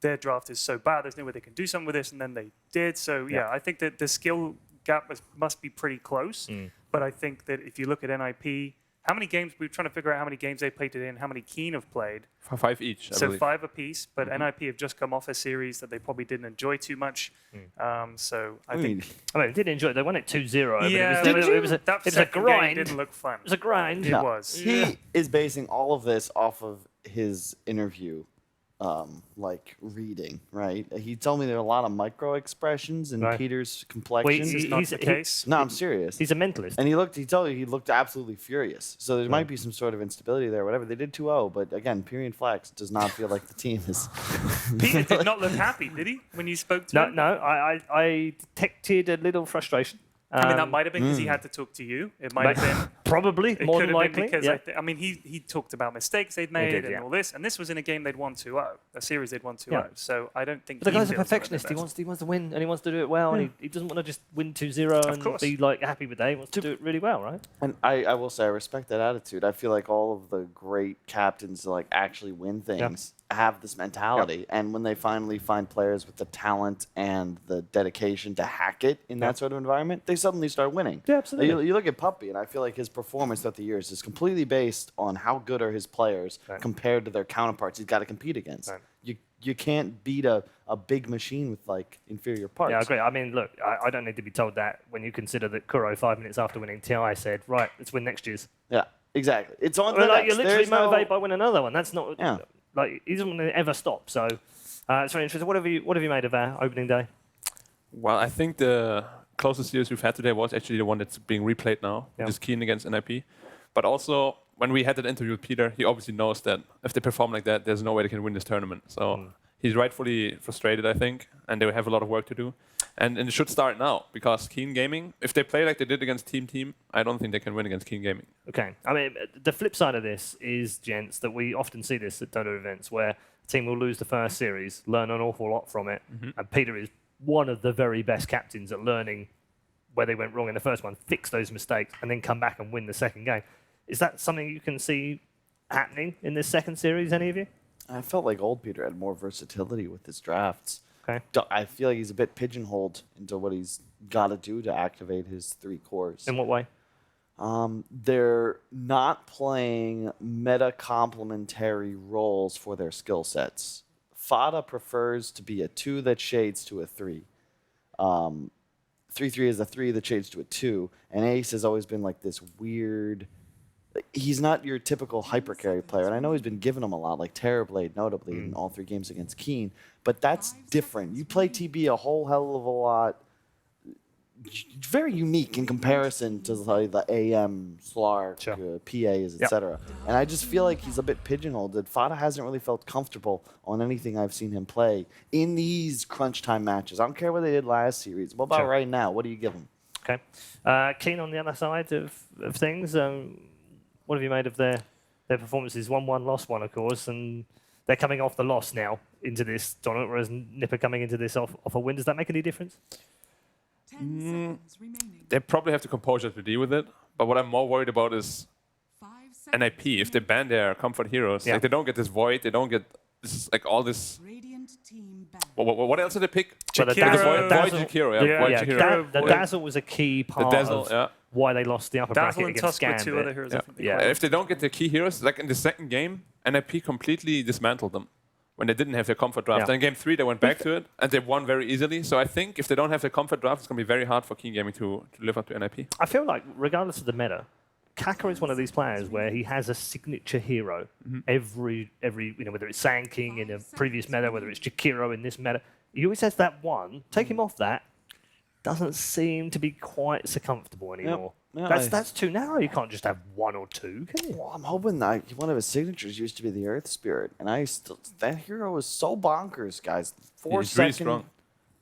their draft is so bad, there's no way they can do something with this, and then they did. So yeah, I think that the skill gap must be pretty close. But I think that if you look at NIP, how many games, we were trying to figure out how many games they played today and how many Keen have played. 5 each, I So believe. 5 apiece, but NIP have just come off a series that they probably didn't enjoy too much. So I think... they didn't enjoy it. They won it 2-0. Yeah, but it was a second game grind. didn't look fun. It was a grind. It was. He is basing all of this off of his interview, like reading, right? He told me there are a lot of micro expressions in Right. Peter's complexion. Well, he's not the case. No, I'm serious. He's a mentalist. And he told you he looked absolutely furious. So there might be some sort of instability there, whatever. They did 2-0, but again, Pyrian Flax does not feel like the team is. Peter did not look happy, did he, when you spoke to him? No, I detected a little frustration. I mean, that might have been because he had to talk to you. It might have been. Probably, It more could than have been likely. because Yeah. I mean, he talked about mistakes they'd made did, and yeah. all this, and this was in a game they'd won 2-0, a series they'd won 2-0. Yeah. So I don't think. But the he guy's a feels they're perfectionist. their He best. wants to win and he wants to do it well, and he doesn't want to just win 2-0 and course. be like happy with that. He wants to do it really well, right? And I will say I respect that attitude. I feel like all of the great captains that like actually win things have this mentality. And when they finally find players with the talent and the dedication to hack it in that sort of environment, they suddenly start winning. Yeah, absolutely. You look at Puppy, and I feel like his performance throughout the years is completely based on how good are his players compared to their counterparts he's got to compete against. You can't beat a big machine with like inferior parts. Yeah, I agree. I mean, look, I don't need to be told that when you consider that Kuro, 5 minutes after winning TI, said, right, let's win next year's. Yeah, exactly. It's on Well, the like, next. you're literally There's no- motivated by winning another one. That's not like he doesn't want to ever stop. So it's very interesting. What have you made of our opening day? Well, I think the closest series we've had today was actually the one that's being replayed now, which is Keen against NIP. But also, when we had that interview with Peter, he obviously knows that if they perform like that, there's no way they can win this tournament. So he's rightfully frustrated, I think, and they have a lot of work to do. And it should start now, because Keen Gaming, if they play like they did against Team, I don't think they can win against Keen Gaming. Okay. I mean, the flip side of this is, gents, that we often see this at Dota events where a team will lose the first series, learn an awful lot from it, and Peter is one of the very best captains at learning where they went wrong in the first one, fix those mistakes, and then come back and win the second game. Is that something you can see happening in this second series, any of you? I felt like old Peter had more versatility with his drafts. Okay. I feel like he's a bit pigeonholed into what he's got to do to activate his 3 cores. In what way? They're not playing meta complementary roles for their skill sets. Fada prefers to be a 2 that shades to a 3. 3-3 is a 3 that shades to a 2. And Ace has always been like this weird... He's not your typical hypercarry player, and I know he's been giving him a lot, like Terrorblade, notably, in all 3 games against Keen, but that's different. You play TB a whole hell of a lot. Very unique in comparison to like, the AM, Slark, PAs, etc. And I just feel like he's a bit pigeonholed. That Fada hasn't really felt comfortable on anything I've seen him play in these crunch time matches. I don't care what they did last series. What about right now? What do you give him? Okay. Keen on the other side of things. What have you made of their performances? 1-1, lost 1, of course, and they're coming off the loss now into this tournament, whereas Nipper coming into this off a win. Does that make any difference? They probably have the composure to deal with it, but what I'm more worried about is NIP. If they ban their comfort heroes, like they don't get this void, they don't get this like all this. What else did they pick? Well, the Jakiro. Dazzle, Void Jakiro, yeah. Void Jakiro. The Dazzle was a key part of why they lost the upper Dazzle bracket and against Tusk were Gambit. 2 other heroes. I think they Yeah. played. If they don't get their key heroes, like in the second game, NIP completely dismantled them when they didn't have their comfort draft. Yeah. And in game 3, they went back to it, and they won very easily. So I think if they don't have their comfort draft, it's going to be very hard for Keen Gaming to live up to NIP. I feel like, regardless of the meta, Kaka is one of these players where he has a signature hero every whether it's Sand King in a previous meta, whether it's Jakiro in this meta. He always has that one. Take him off that, doesn't seem to be quite so comfortable anymore. No, that's too narrow. You can't just have 1 or 2, can you? Well, I'm hoping that one of his signatures used to be the Earth Spirit, and that hero is so bonkers, guys. 4-second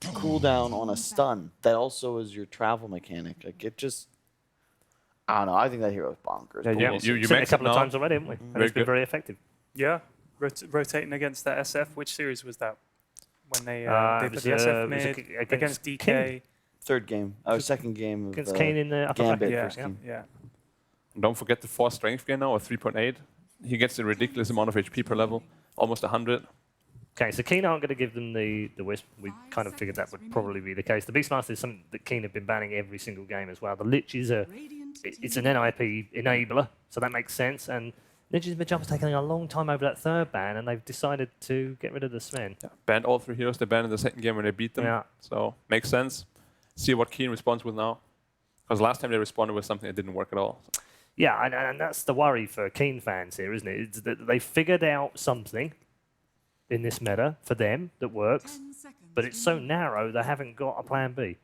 cooldown on a stun that also is your travel mechanic. Like it just, I don't know. I think that hero is bonkers. Yeah, but yeah. we'll You see. Seen it a couple of times already, haven't we? And it's been very effective. Yeah, rotating against that SF. Which series was that? When they it put was, the SF was mid it against DK. Kane? Third game. Second game of Against Kane in the upper Gambit bracket. first game. Yeah. Don't forget the 4 strength gain now, or 3.8. He gets a ridiculous amount of HP per level, almost 100. Okay, so Keen aren't going to give them the Wisp. We kind of figured that would probably be the case. The Beastmaster is something that Keen have been banning every single game as well. The Lich is it's an NIP enabler, so that makes sense. And Ninja's Midjumper's taking a long time over that third ban, and they've decided to get rid of the Sven. Yeah. Banned all 3 heroes they banned in the second game when they beat them. Yeah. So, makes sense. See what Keen responds with now. Because last time they responded with something that didn't work at all. So. Yeah, and that's the worry for Keen fans here, isn't it? It's that they figured out something in this meta for them that works, but it's so narrow they haven't got a plan B.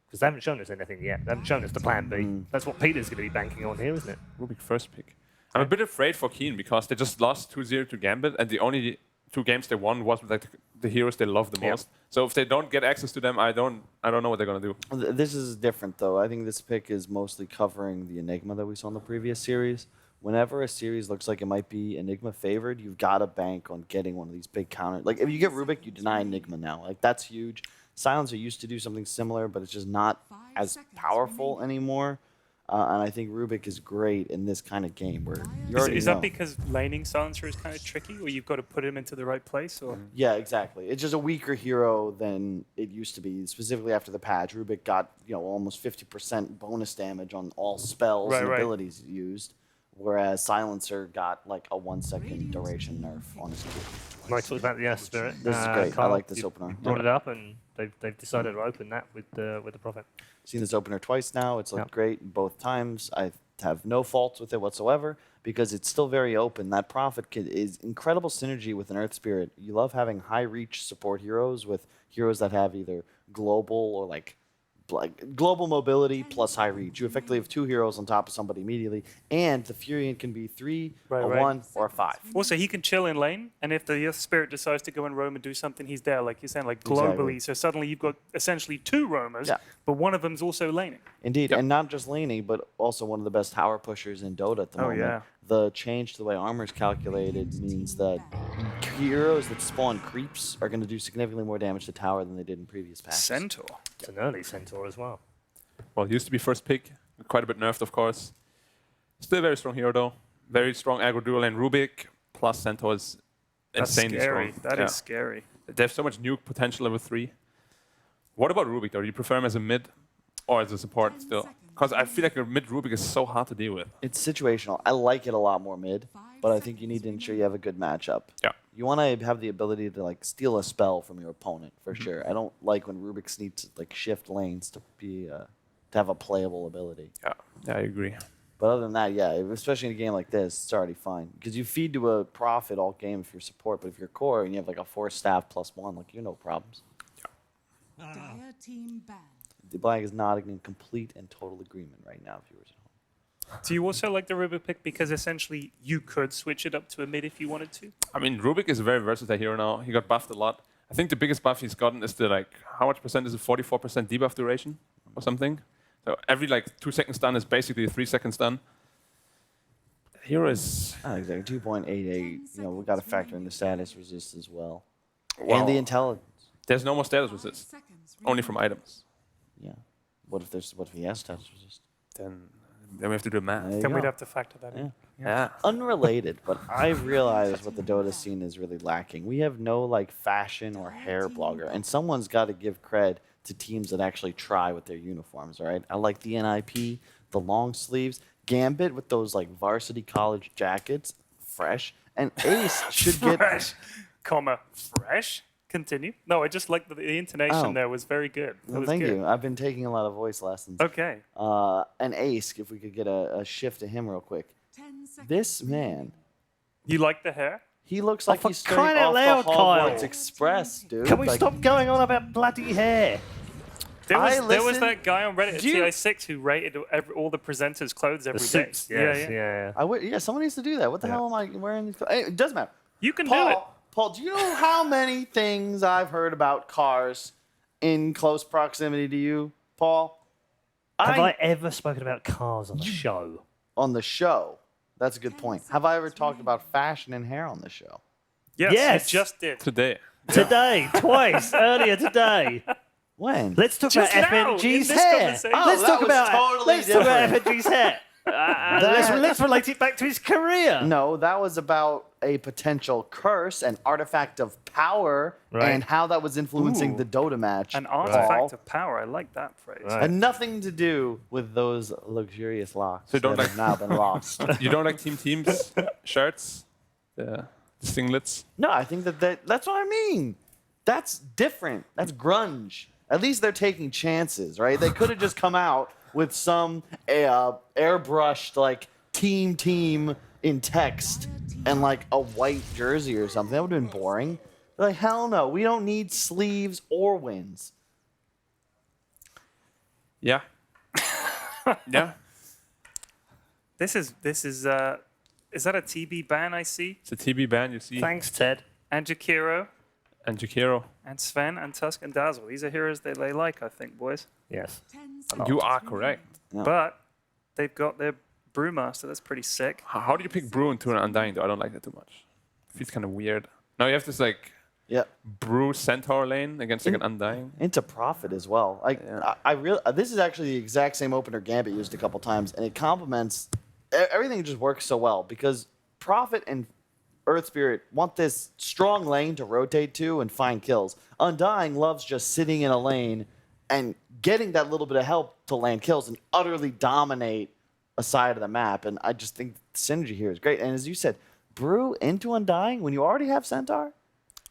Because they haven't shown us anything yet. They haven't shown us the plan B. That's what Peter's going to be banking on here, isn't it? Rubik first pick. I'm a bit afraid for Keen because they just lost 2-0 to Gambit, and the only 2 games they won was with like the heroes they love the most. So if they don't get access to them, I don't know what they're gonna do. This is different though. I think this pick is mostly covering the Enigma that we saw in the previous series. Whenever a series looks like it might be Enigma favored, you've got to bank on getting one of these big counter. Like if you get Rubik, you deny Enigma now. Like that's huge. Silencer used to do something similar, but it's just not as powerful anymore. And I think Rubik is great in this kind of game where you already Is know. that because laning Silencer is kind of tricky, or you've got to put him into the right place? Or Yeah, exactly. It's just a weaker hero than it used to be. Specifically after the patch, Rubik got almost 50% bonus damage on all spells and abilities used, whereas Silencer got like a 1-second duration nerf on his Q. Mike talked about the Spirit. This is great. Kyle, I like this you opener. Brought it up, and they've decided to open that with the Prophet. Seen this opener twice now. It's looked great both times. I have no faults with it whatsoever because it's still very open. That Prophet kit is incredible synergy with an Earth Spirit. You love having high reach support heroes with heroes that have either global or like global mobility plus high reach. You effectively have 2 heroes on top of somebody immediately, and the Furion can be 3, a 1, or a 5. Also, he can chill in lane, and if the Spirit decides to go in roam and do something, he's there, like you're saying, like globally. Exactly. So suddenly you've got essentially 2 roamers, but one of them's also laning. Indeed, and not just laning, but also one of the best tower pushers in Dota at the moment. Yeah. The change to the way armor is calculated means that heroes that spawn creeps are going to do significantly more damage to tower than they did in previous patches. Centaur. It's an early Centaur as well. Well, it used to be first pick, quite a bit nerfed, of course. Still a very strong hero, though. Very strong aggro dual lane Rubik, plus Centaur is insanely scary. strong. That is scary. They have so much nuke potential level 3. What about Rubik, though? Do you prefer him as a mid or as a support still? Because I feel like a mid Rubik is so hard to deal with. It's situational. I like it a lot more mid, but I think you need to ensure you have a good matchup. Yeah. You want to have the ability to like steal a spell from your opponent for sure. I don't like when Rubik needs to like shift lanes to be to have a playable ability. Yeah, I agree. But other than that, yeah, especially in a game like this, it's already fine because you feed to a Prophet all game if you're support, but if you're core and you have like a 4 staff plus 1, like you no problems. Dire team banned. The Black is nodding in complete and total agreement right now, viewers at home. Do you also like the Rubik pick because essentially you could switch it up to a mid if you wanted to? I mean, Rubik is a very versatile hero now. He got buffed a lot. I think the biggest buff he's gotten is the like, how much percent is it? 44% debuff duration or something. So every like 2-second stun is basically a 3-second stun. The hero is exactly 2.88. You know, we got to factor in the status resist as well, Wow. and the intelligence. There's no more status resist, only from items. Yeah. What if he has status resist? Then we have to do math. Then we'd have to factor that in. Yeah. Unrelated, but I realize what the Dota scene is really lacking. We have no like fashion or hair blogger, and someone's got to give cred to teams that actually try with their uniforms, right? I like the NIP, the long sleeves, Gambit with those like varsity college jackets, fresh, and Ace should get fresh, fresh. Continue. No, I just like the intonation there was very good. Well, thank you. I've been taking a lot of voice lessons. Okay. And Ace, if we could get a shift to him real quick. This man. You like the hair? He looks like he's straight crying out off loud, the Kyle. Hogwarts Express, dude. Can we Like, stop going on about bloody hair? There was listen- that guy on Reddit at Do you- TI6 who rated all the presenters' clothes every day. suits, yes, yeah. Yeah, someone needs to do that. What the hell am I wearing these clothes? It doesn't matter. You can Paul, do it. Paul, do you know how many things I've heard about cars in close proximity to you, Paul? Have I ever spoken about cars on the show? On the show? That's a good point. Have I ever talked about fashion and hair on the show? Yes, you just did. Today. Today, twice, earlier today. When? Let's talk Just about now, FNG's in this hair. conversation. Let's Oh, talk that was about totally let's talk about different. FNG's hair. Let's relate it back to his career. No, that was about a potential curse, an artifact of power, Right. and how that was influencing Ooh. the Dota match. An artifact Paul. of power. I like that phrase. Right. Had nothing to do with those luxurious locks So you don't that like- have now been lost. You don't like teams shirts, the singlets. No, I think that's what I mean. That's different. That's grunge. At least they're taking chances, right? They could have just come out with some airbrushed like team in text and like a white jersey or something. That would have been boring. They're like, hell no, we don't need sleeves or wins. Yeah. Yeah. This is that a TB ban I see? It's a TB ban, you see. Thanks, Ted. And Jakiro. And Jakiro. And Sven and Tusk and Dazzle. These are heroes they like, I think, boys. Yes. You are correct. Yeah. But they've got their Brewmaster. That's pretty sick. How do you pick Brew into an Undying though? I don't like that too much. It feels kind of weird. Now you have this like Brew Centaur lane against like an Undying. Into Profit as well. Like I really, this is actually the exact same opener Gambit used a couple times, and it complements everything. Just works so well because Profit and Earth Spirit want this strong lane to rotate to and find kills. Undying loves just sitting in a lane and getting that little bit of help to land kills and utterly dominate a side of the map. And I just think the synergy here is great. And as you said, Brew into Undying when you already have Centaur?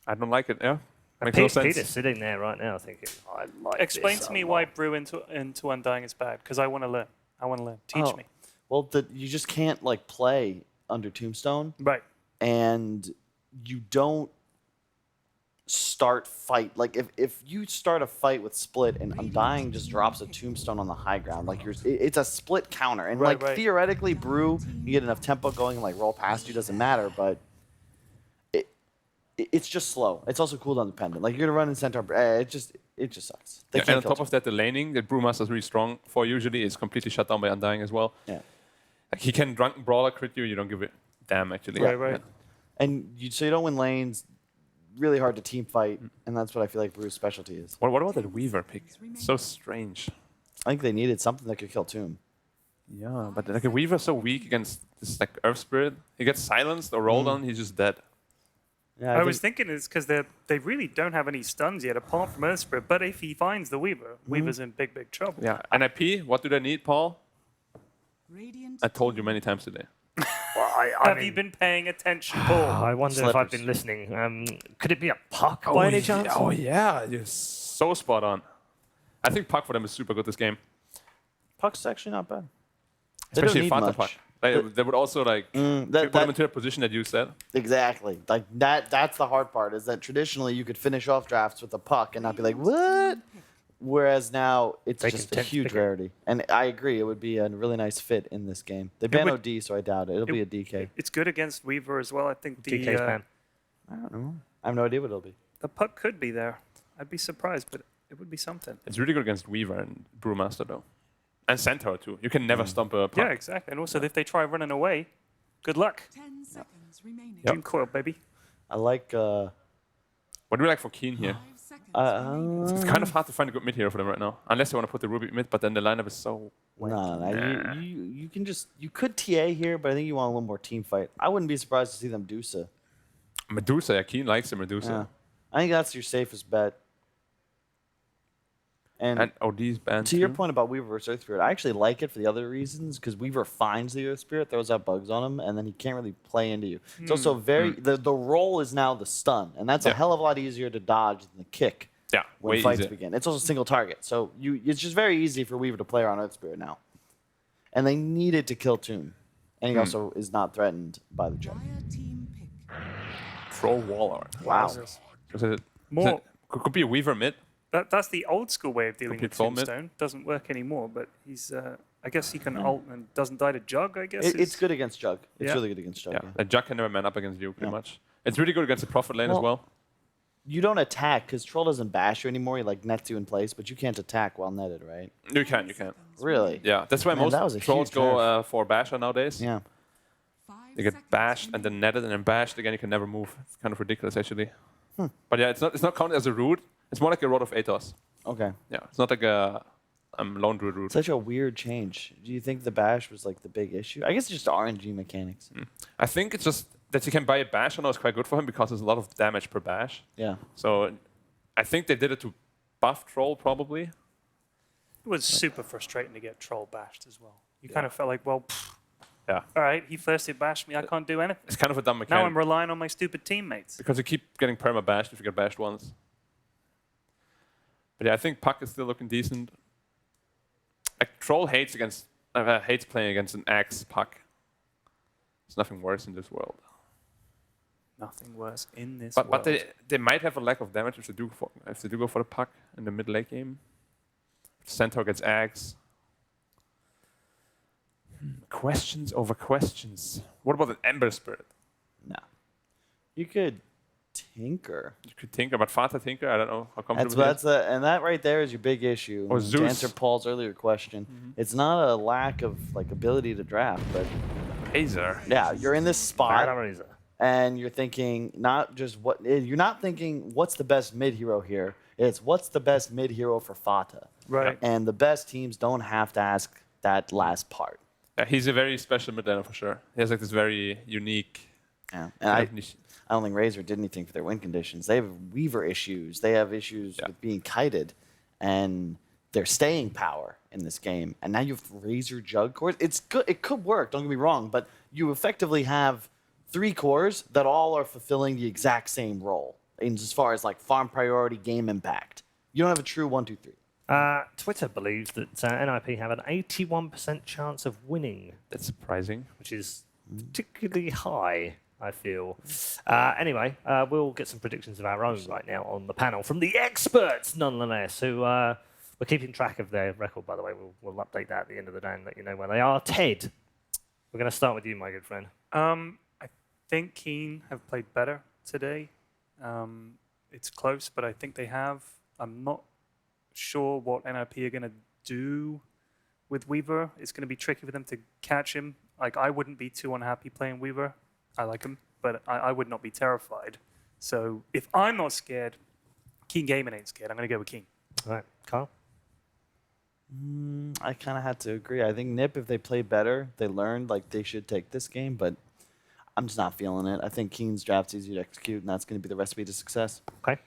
I don't like it, yeah. Makes no sense. Peter's sitting there right now thinking, I like Explain this to me a why lot. Brew into Undying is bad, because I want to learn. I want to learn. Teach me. Well, you just can't like play under Tombstone. Right. And you don't start fight. Like if you start a fight with Split and Undying just drops a Tombstone on the high ground, like it's a split counter. And Right, like theoretically, Brew, you get enough tempo going and like roll past you, doesn't matter, but it's just slow. It's also cooldown dependent. Like you're gonna run in Centaur, it just sucks. They Yeah, can't and on kill top of that, the laning that Brewmaster is really strong for usually is completely shut down by Undying as well. Yeah. Like he can Drunken Brawler crit you don't give a damn actually. Right. And so you don't win lanes. Really hard to team fight, and that's what I feel like Brew's specialty is. What about that Weaver pick? So strange. I think they needed something that could kill Tomb. Yeah, but like a Weaver's so weak against this like Earth Spirit. He gets silenced or rolled on, he's just dead. Yeah, I was thinking it's because they really don't have any stuns yet, apart from Earth Spirit. But if he finds the Weaver, Weaver's in big trouble. Yeah. NIP, what do they need, Paul? I told you many times today. Have you been paying attention, Paul? I wonder if I've been listening. Could it be a puck by any chance? Oh yeah, you're so spot on. I think puck for them is super good this game. Puck's actually not bad. They don't Especially need Fanta much. puck. They would also like put them into a position that you said. Exactly. Like that's the hard part, is that traditionally you could finish off drafts with a puck and not be like, what? Whereas now it's They just can a tend to huge pick it. rarity. And I agree, it would be a really nice fit in this game. They ban would- OD, so I doubt it. It'll be a DK. It's good against Weaver as well. I think the DK's ban. I don't know. I have no idea what it'll be. the puck could be there. I'd be surprised, but it would be something. It's really good against Weaver and Brewmaster though. And Centaur too. You can never stomp a puck. Yeah, exactly. And also, if they try running away, good luck. 10 seconds remaining. Doom coil, baby. I like. What do we like for Keen here? It's kind of hard to find a good mid hero for them right now, unless they want to put the Ruby mid. But then the lineup is so. No. You can just could TA here, but I think you want a little more team fight. I wouldn't be surprised to see them Medusa. Medusa, yeah, Keen likes the Medusa. Yeah. I think that's your safest bet. And OD's banned. To your too. point about Weaver versus Earth Spirit, I actually like it for the other reasons, because Weaver finds the Earth Spirit, throws out bugs on him, and then he can't really play into you. It's also very the role is now the stun, and that's a hell of a lot easier to dodge than the kick. Yeah, when way fights easier. begin. It's also a single target, so it's just very easy for Weaver to play around Earth Spirit now. And they needed to kill Toon, and he also is not threatened by the Jet. Throw wall art. Wow. Could be a Weaver mid. That's the old school way of dealing with Complete full mid. Tombstone. Doesn't work anymore, but he's. I guess he can ult and doesn't die to Jug. I guess It's good against Jug. It's Yeah. really good against Jug. Yeah, Yeah. and Jack can never man up against you pretty much. It's really good against the Prophet lane as well. you don't attack because Troll doesn't bash you anymore. He like nets you in place, but you can't attack while netted, right? You can. Really? Yeah, that's why Man, that was a most trolls huge go for basher nowadays. Yeah. They get bashed and then netted and then bashed again. You can never move. It's kind of ridiculous, actually. Hmm. But yeah, it's not counted as a root. It's more like a Rod of Atos. Okay. Yeah, it's not like a lone druid root. Such a weird change. Do you think the bash was like the big issue? I guess it's just RNG mechanics. I think it's just that you can buy a basher now is quite good for him because there's a lot of damage per bash. Yeah. So I think they did it to buff Troll probably. It was super frustrating to get Troll bashed as well. You kind of felt like, well, yeah. All right, he first hit bashed me. I can't do anything. It's kind of a dumb mechanic. Now I'm relying on my stupid teammates. Because you keep getting perma bashed if you get bashed once. But yeah, I think Puck is still looking decent. Like Troll hates playing against an axe Puck. There's nothing worse in this world. Nothing worse in this world. world. But they might have a lack of damage if they do go for the Puck in the mid late game. Centaur gets axe. Questions over questions. What about an Ember Spirit? No. You could tinker. You could tinker, but Fata tinker, I don't know how comfortable And that right there is your big issue. Or To Zeus. answer Paul's earlier question, it's not a lack of like ability to draft, but Razor. Yeah, you're in this spot, and you're thinking not just you're not thinking what's the best mid hero here. It's what's the best mid hero for Fata. Right. And the best teams don't have to ask that last part. Yeah, he's a very special mid laner for sure. He has like this very unique. Yeah, and I don't think Razor did anything for their win conditions. They have Weaver issues. They have issues with being kited, and their staying power in this game. And now you have Razor Jug cores. It's good. It could work. Don't get me wrong, but you effectively have 3 cores that all are fulfilling the exact same role in as far as like farm priority, game impact. You don't have a true 1, 2, 3. Twitter believes that NIP have an 81% chance of winning. That's surprising. Which is particularly high, I feel. Anyway, we'll get some predictions of our own right now on the panel from the experts, nonetheless, who we're keeping track of their record, by the way. We'll update that at the end of the day and let you know where they are. Ted, we're going to start with you, my good friend. I think Keen have played better today. It's close, but I think they have. I'm not sure what NIP are going to do with Weaver. It's going to be tricky for them to catch him. Like, I wouldn't be too unhappy playing Weaver. I like him, but I would not be terrified. So if I'm not scared, Keen Gaming ain't scared. I'm going to go with Keen. All right, Carl? I kind of had to agree. I think NIP, if they play better, they learned like they should take this game, but I'm just not feeling it. I think Keen's draft's easier to execute, and that's going to be the recipe to success. Okay.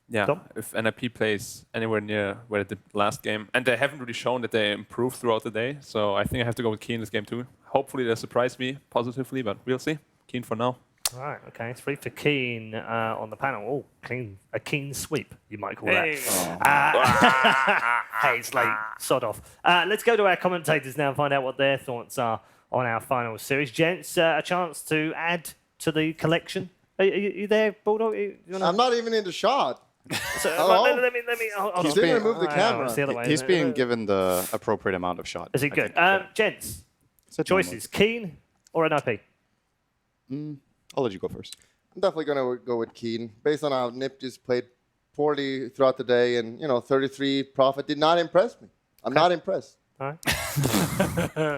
Yeah, Tom? if NIP plays anywhere near where they did last game, and they haven't really shown that they improved throughout the day, so I think I have to go with Keen this game too. Hopefully they surprise me positively, but we'll see. Keen for now. All right, okay. 3 for Keen on the panel. Oh, a Keen sweep, you might call Hey. that. Hey, it's late. Sod off. Let's go to our commentators now and find out what their thoughts are on our final series. Gents, a chance to add to the collection. Are you there, Bulldog? I'm not even in the shot. So, let me. Hold He's on. being remove the camera. It's the other way, He's isn't it? being given the appropriate amount of shot. Is he I good? think. Gents, choices: Keen or NIP? I'll let you go first. I'm definitely going to go with Keen. Based on how Nip just played poorly throughout the day, and 33 profit did not impress me. I'm not impressed. All right.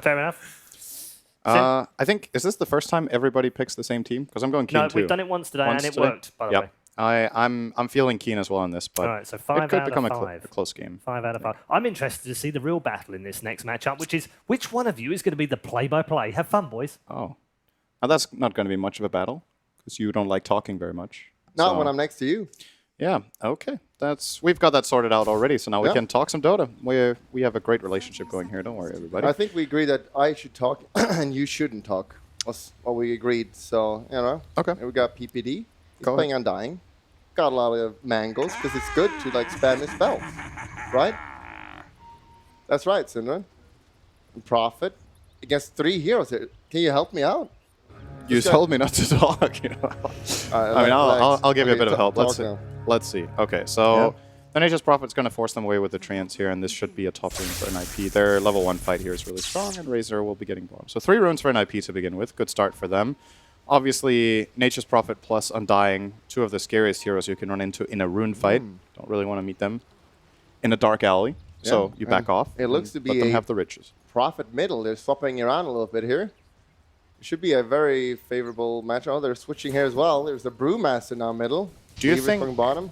Fair enough. I think, is this the first time everybody picks the same team? Because I'm going Keen No, too. we've done it once today, and it worked, by the way. I'm feeling Keen as well on this, but All right, so 5 it could out of become 5. a close game. 5 out of 5. I'm interested to see the real battle in this next matchup, which is which one of you is going to be the play-by-play. Have fun, boys. Oh. Now that's not going to be much of a battle, because you don't like talking very much. Not So- when I'm next to you. Yeah, okay. We've got that sorted out already, so now we Yeah. can talk some Dota. We have a great relationship going here, don't worry, everybody. I think we agreed that I should talk and you shouldn't talk. That's what we agreed. So, Okay. We got PPD. He's Go playing Undying. Got a lot of mangles because it's good to spam his spells. Right? That's right, Syndra. And Prophet against 3 heroes. Can you help me out? You told me not to talk. I'll give you a bit of help. Let's see. Okay, so the Nature's Prophet's going to force them away with the Treants here, and this should be a top rune for NIP. Their level 1 fight here is really strong, and Razor will be getting bottom. So 3 runes for NIP to begin with. Good start for them. Obviously, Nature's Prophet plus Undying, two of the scariest heroes you can run into in a rune fight. Don't really want to meet them in a dark alley, so you back off. It looks to be let them have the riches. Prophet middle. They're swapping around a little bit here. It should be a very favorable match. Oh, they're switching here as well. There's the Brewmaster now middle. Do you think going bottom?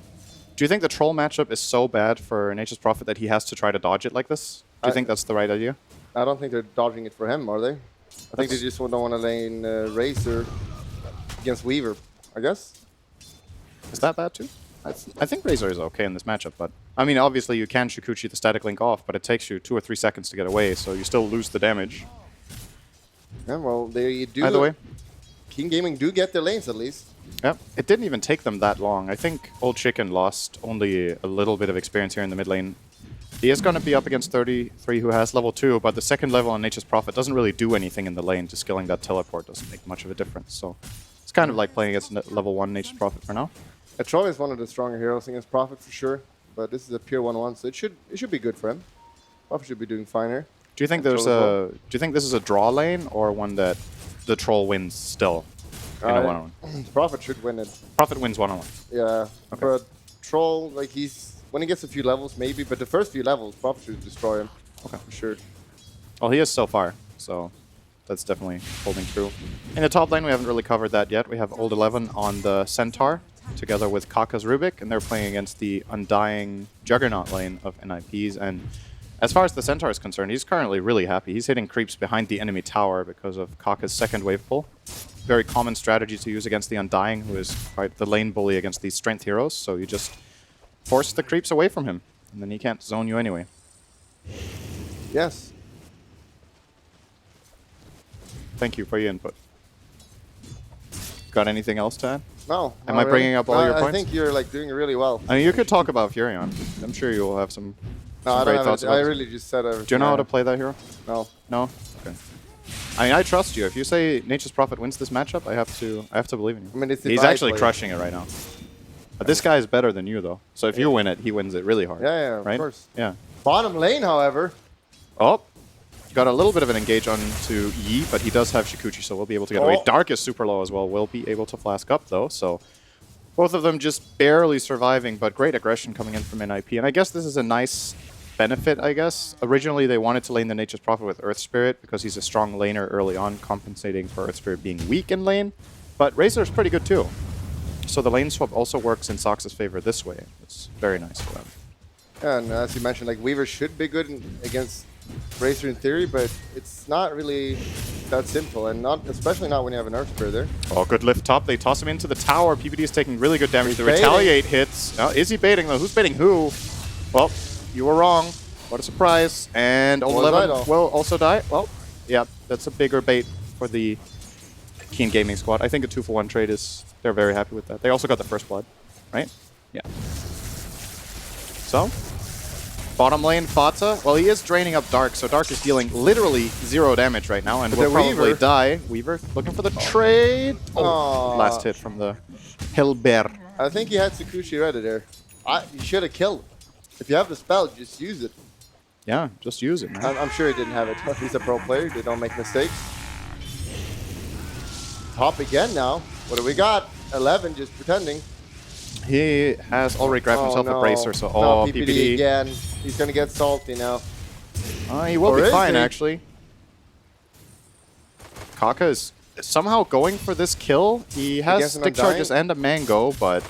Do you think the troll matchup is so bad for Nature's Prophet that he has to try to dodge it like this? Do you think that's the right idea? I don't think they're dodging it for him, are they? I think they just don't want to lane Razor against Weaver, I guess. Is that bad too? I think Razor is okay in this matchup, but I mean, obviously you can Shukuchi the static link off, but it takes you 2 or 3 seconds to get away, so you still lose the damage. Yeah, well, they do. Either way, King Gaming do get their lanes at least. Yep, it didn't even take them that long. I think Old Chicken lost only a little bit of experience here in the mid lane. He is going to be up against 33, who has level 2, but the second level on Nature's Prophet doesn't really do anything in the lane. Just skilling that teleport doesn't make much of a difference. So it's kind of like playing against level 1 Nature's Prophet for now. Troy is one of the stronger heroes against Prophet for sure, but this is a pure 1-1, so it should be good for him. Prophet should be doing fine here. Do you think Do you think this is a draw lane or one that the troll wins still in a 1-on-1? Prophet should win it. Prophet wins 1-on-1. Yeah, okay. For a troll, like when he gets a few levels, maybe, but the first few levels, Prophet should destroy him. Okay, for sure. Well, he is so far, so that's definitely holding true. In the top lane, we haven't really covered that yet. We have Old 11 on the Centaur, together with Kaka's Rubik, and they're playing against the Undying Juggernaut lane of NIPs. And as far as the Centaur is concerned, he's currently really happy. He's hitting creeps behind the enemy tower because of Kaka's second wave pull. Very common strategy to use against the Undying, who is quite the lane bully against these strength heroes. So you just force the creeps away from him, and then he can't zone you anyway. Yes. Thank you for your input. Got anything else to add? No. Am I bringing up all your points? I think you're doing really well. I mean, you could talk about Furion. I'm sure you will have some. No, I don't have it. I really just said everything. Do you know how to play that hero? No. No? Okay. I mean, I trust you. If you say Nature's Prophet wins this matchup, I have to believe in you. I mean, he's actually crushing it right now. But this guy is better than you, though. So if you win it, he wins it really hard. Yeah, right? Of course. Yeah. Bottom lane, however. Oh. Got a little bit of an engage on to Yi, but he does have Shukuchi, so we'll be able to get away. Dark is super low as well. We'll be able to flask up, though. So both of them just barely surviving, but great aggression coming in from NIP. And I guess this is a nice benefit, I guess. Originally, they wanted to lane the Nature's Prophet with Earth Spirit because he's a strong laner early on, compensating for Earth Spirit being weak in lane. But Razor's pretty good, too. So the lane swap also works in Sox's favor this way. It's very nice for them. Yeah, and as you mentioned, Weaver should be good against Razor in theory, but it's not really that simple, and especially not when you have an Earth Spirit there. Oh, good lift top. They toss him into the tower. PPD is taking really good damage. The retaliate hits. Oh, is he baiting, though? Who's baiting who? Well, you were wrong. What a surprise. And Old 11 will also die. Well, yeah, that's a bigger bait for the Keen Gaming squad. I think a 2-for-1 trade is... They're very happy with that. They also got the first blood, right? Yeah. So, bottom lane, Fata. Well, he is draining up Dark, so Dark is dealing literally 0 damage right now, and will probably die. Weaver looking for the trade. Oh, last hit from the Hellbear. I think he had Shukuchi ready there. You should have killed him. If you have the spell, just use it. Yeah, just use it, man. I'm sure he didn't have it. He's a pro player. They don't make mistakes. Top again now. What do we got? 11 just pretending. He has already grabbed himself a bracer, so PPD again. He's gonna get salty now. He will be fine, actually. Kaka is somehow going for this kill. He has stick charges and a mango, but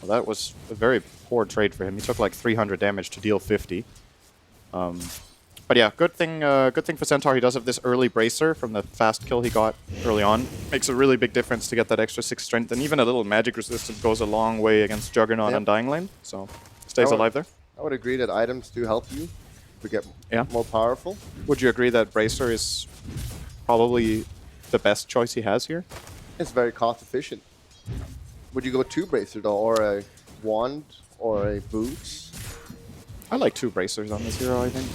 that was a very poor trade for him. He took like 300 damage to deal 50. But yeah, good thing for Centaur. He does have this early bracer from the fast kill he got early on. Makes a really big difference to get that extra 6 strength, and even a little magic resistance goes a long way against Juggernaut and Dying Lane. So stays alive there. I would agree that items do help you to get more powerful. Would you agree that bracer is probably the best choice he has here? It's very cost efficient. Would you go 2 bracer though, or a wand, or a boots? I like 2 bracers on this hero, I think.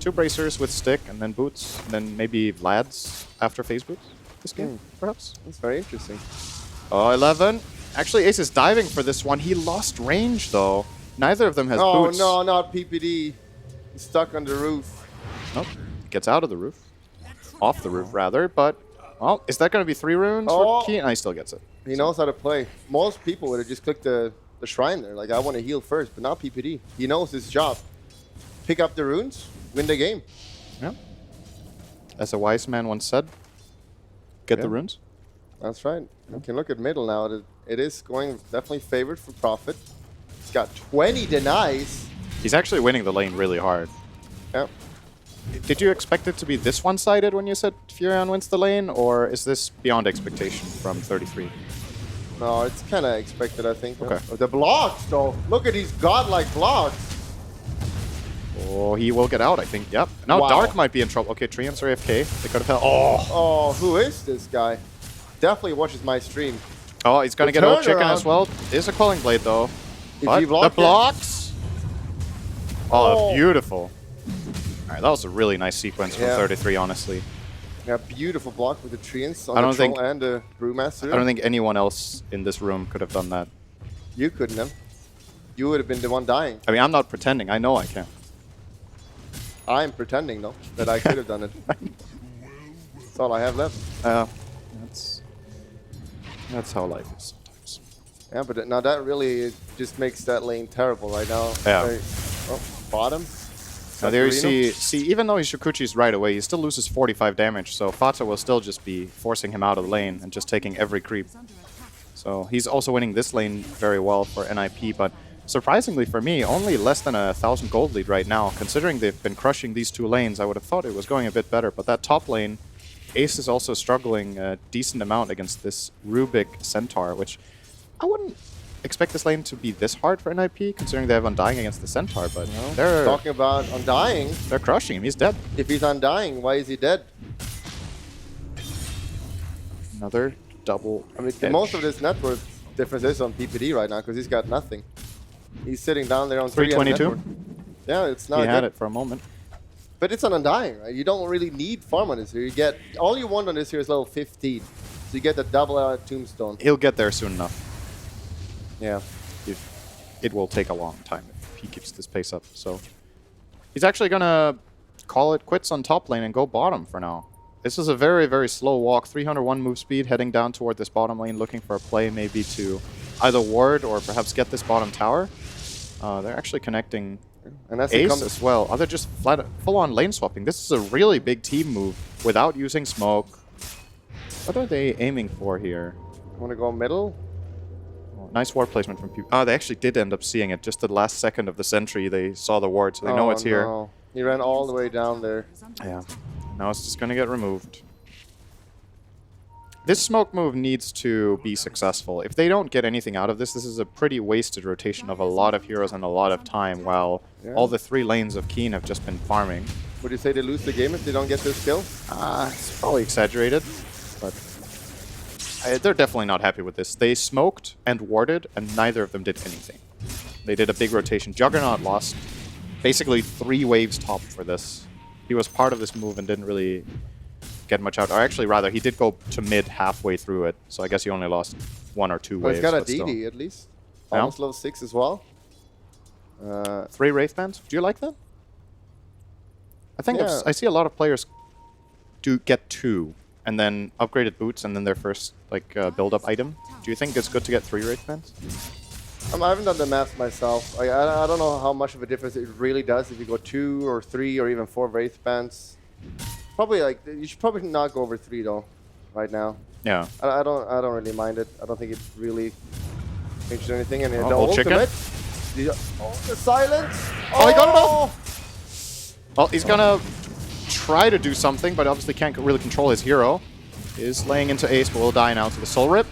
2 bracers with stick, and then boots, and then maybe Vlad's after phase boots this game, perhaps. That's very interesting. Oh, 11. Actually, Ace is diving for this one. He lost range, though. Neither of them has boots. Oh, no, not PPD. He's stuck on the roof. Nope. Gets out of the roof. Off the roof, rather, but Well, is that going to be 3 runes for Keen? He still gets it. He knows how to play. Most people would have just clicked the shrine there. Like, I want to heal first, but not PPD. He knows his job. Pick up the runes, win the game. Yeah. As a wise man once said, get the runes. That's right. You can look at middle now. It is going definitely favored for Prophet. He's got 20 denies. He's actually winning the lane really hard. Yeah. Did you expect it to be this one-sided when you said Furion wins the lane, or is this beyond expectation from 33? No, it's kind of expected, I think. Okay. The blocks, though. Look at these godlike blocks. Oh, he will get out, I think. Yep. Now Dark might be in trouble. Okay, Treants are AFK. They could have held. Oh, who is this guy? Definitely watches my stream. Oh, he's going to get old chicken as well. Is a Quelling Blade, though. But the blocks. Oh, beautiful. All right, that was a really nice sequence from 33, honestly. Yeah, beautiful block with the Treants on I don't the think- Troll and the Brewmaster. I don't think anyone else in this room could have done that. You couldn't have. You would have been the one dying. I mean, I'm not pretending. I know I can. I'm pretending, though, that I could have done it. That's all I have left. That's how life is sometimes. Yeah, but now that really just makes that lane terrible right now. Yeah. Bottom. Now there you Saturino. see, even though he Shikuchi's right away, he still loses 45 damage, so Fata will still just be forcing him out of the lane and just taking every creep. So he's also winning this lane very well for NIP, but surprisingly for me, only less than 1,000 gold lead right now. Considering they've been crushing these 2 lanes, I would have thought it was going a bit better, but that top lane, Ace is also struggling a decent amount against this Rubik Centaur, which I wouldn't expect this lane to be this hard for NIP, considering they have Undying against the Centaur, but they're Talking about Undying. They're crushing him. He's dead. If he's Undying, why is he dead? Another double. I mean, edge. most of this net worth difference is on PPD right now because he's got nothing. He's sitting down there on 322. Yeah, it's not. He had good. it for a moment. But it's on Undying, right? You don't really need farm on this here. You get all you want on this here is level 15, so you get the double out tombstone. He'll get there soon enough. Yeah. It will take a long time if he keeps this pace up. So he's actually gonna call it quits on top lane and go bottom for now. This is a very, very slow walk. 301 move speed, heading down toward this bottom lane, looking for a play maybe to either ward or perhaps get this bottom tower. They're actually connecting and that's Ace as well. They're just full-on lane swapping. This is a really big team move without using smoke. What are they aiming for here? Want to go middle? Oh, nice ward placement from people. Oh, they actually did end up seeing it. Just the last second of the sentry, they saw the ward, so they know it's here. No. He ran all the way down there. Yeah. Now it's just going to get removed. This smoke move needs to be successful. If they don't get anything out of this, this is a pretty wasted rotation of a lot of heroes and a lot of time, while all the 3 lanes of Keen have just been farming. Would you say they lose the game if they don't get this kill? It's probably exaggerated, but they're definitely not happy with this. They smoked and warded, and neither of them did anything. They did a big rotation. Juggernaut lost basically 3 waves top for this. He was part of this move and didn't really get much out. Or actually, rather, he did go to mid halfway through it, so I guess he only lost 1 or 2 waves. He's got a but still. DD at least. Yeah. Almost level 6 as well. 3 Wraith Bands. Do you like that? I think Yeah. I see a lot of players do get 2 and then upgraded boots and then their first build-up item. Do you think it's good to get 3 Wraith Bands? I haven't done the math myself. I don't know how much of a difference it really does if you go 2 or 3 or even 4 Wraith Bands. Probably you should probably not go over 3 though, right now. Yeah. I don't really mind it. I don't think it really changes anything. And the old chicken. ultimate, the silence. Oh, he got it off. Well, he's gonna try to do something, but obviously can't really control his hero. Is laying into Ace, but will die now to the Soul Rip.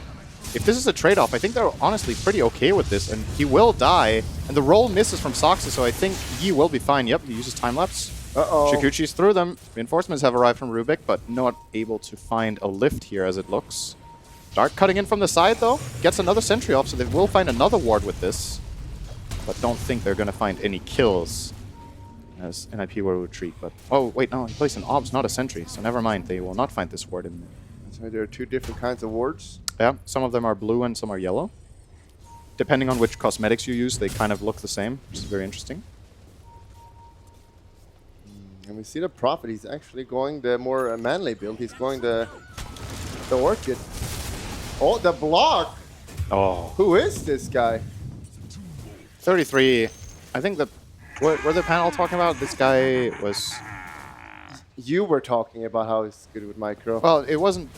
If this is a trade-off, I think they're honestly pretty okay with this, and he will die. And the roll misses from Soxa, so I think Yi will be fine. Yep, he uses time-lapse. Shikuchi's through them. Reinforcements have arrived from Rubik, but not able to find a lift here as it looks. Dark cutting in from the side, though. Gets another sentry off, so they will find another ward with this. But don't think they're going to find any kills, as NIP will retreat. But oh, wait, no, he placed an obs, not a sentry, so never mind. They will not find this ward in there. So there are 2 different kinds of wards. Yeah, some of them are blue and some are yellow. Depending on which cosmetics you use, they kind of look the same, which is very interesting. And we see the Prophet, he's actually going the more manly build. He's going the the Orchid. Oh, the block. Oh. Who is this guy? 33. I think the were the panel talking about this guy was. You were talking about how he's good with micro. Well, it wasn't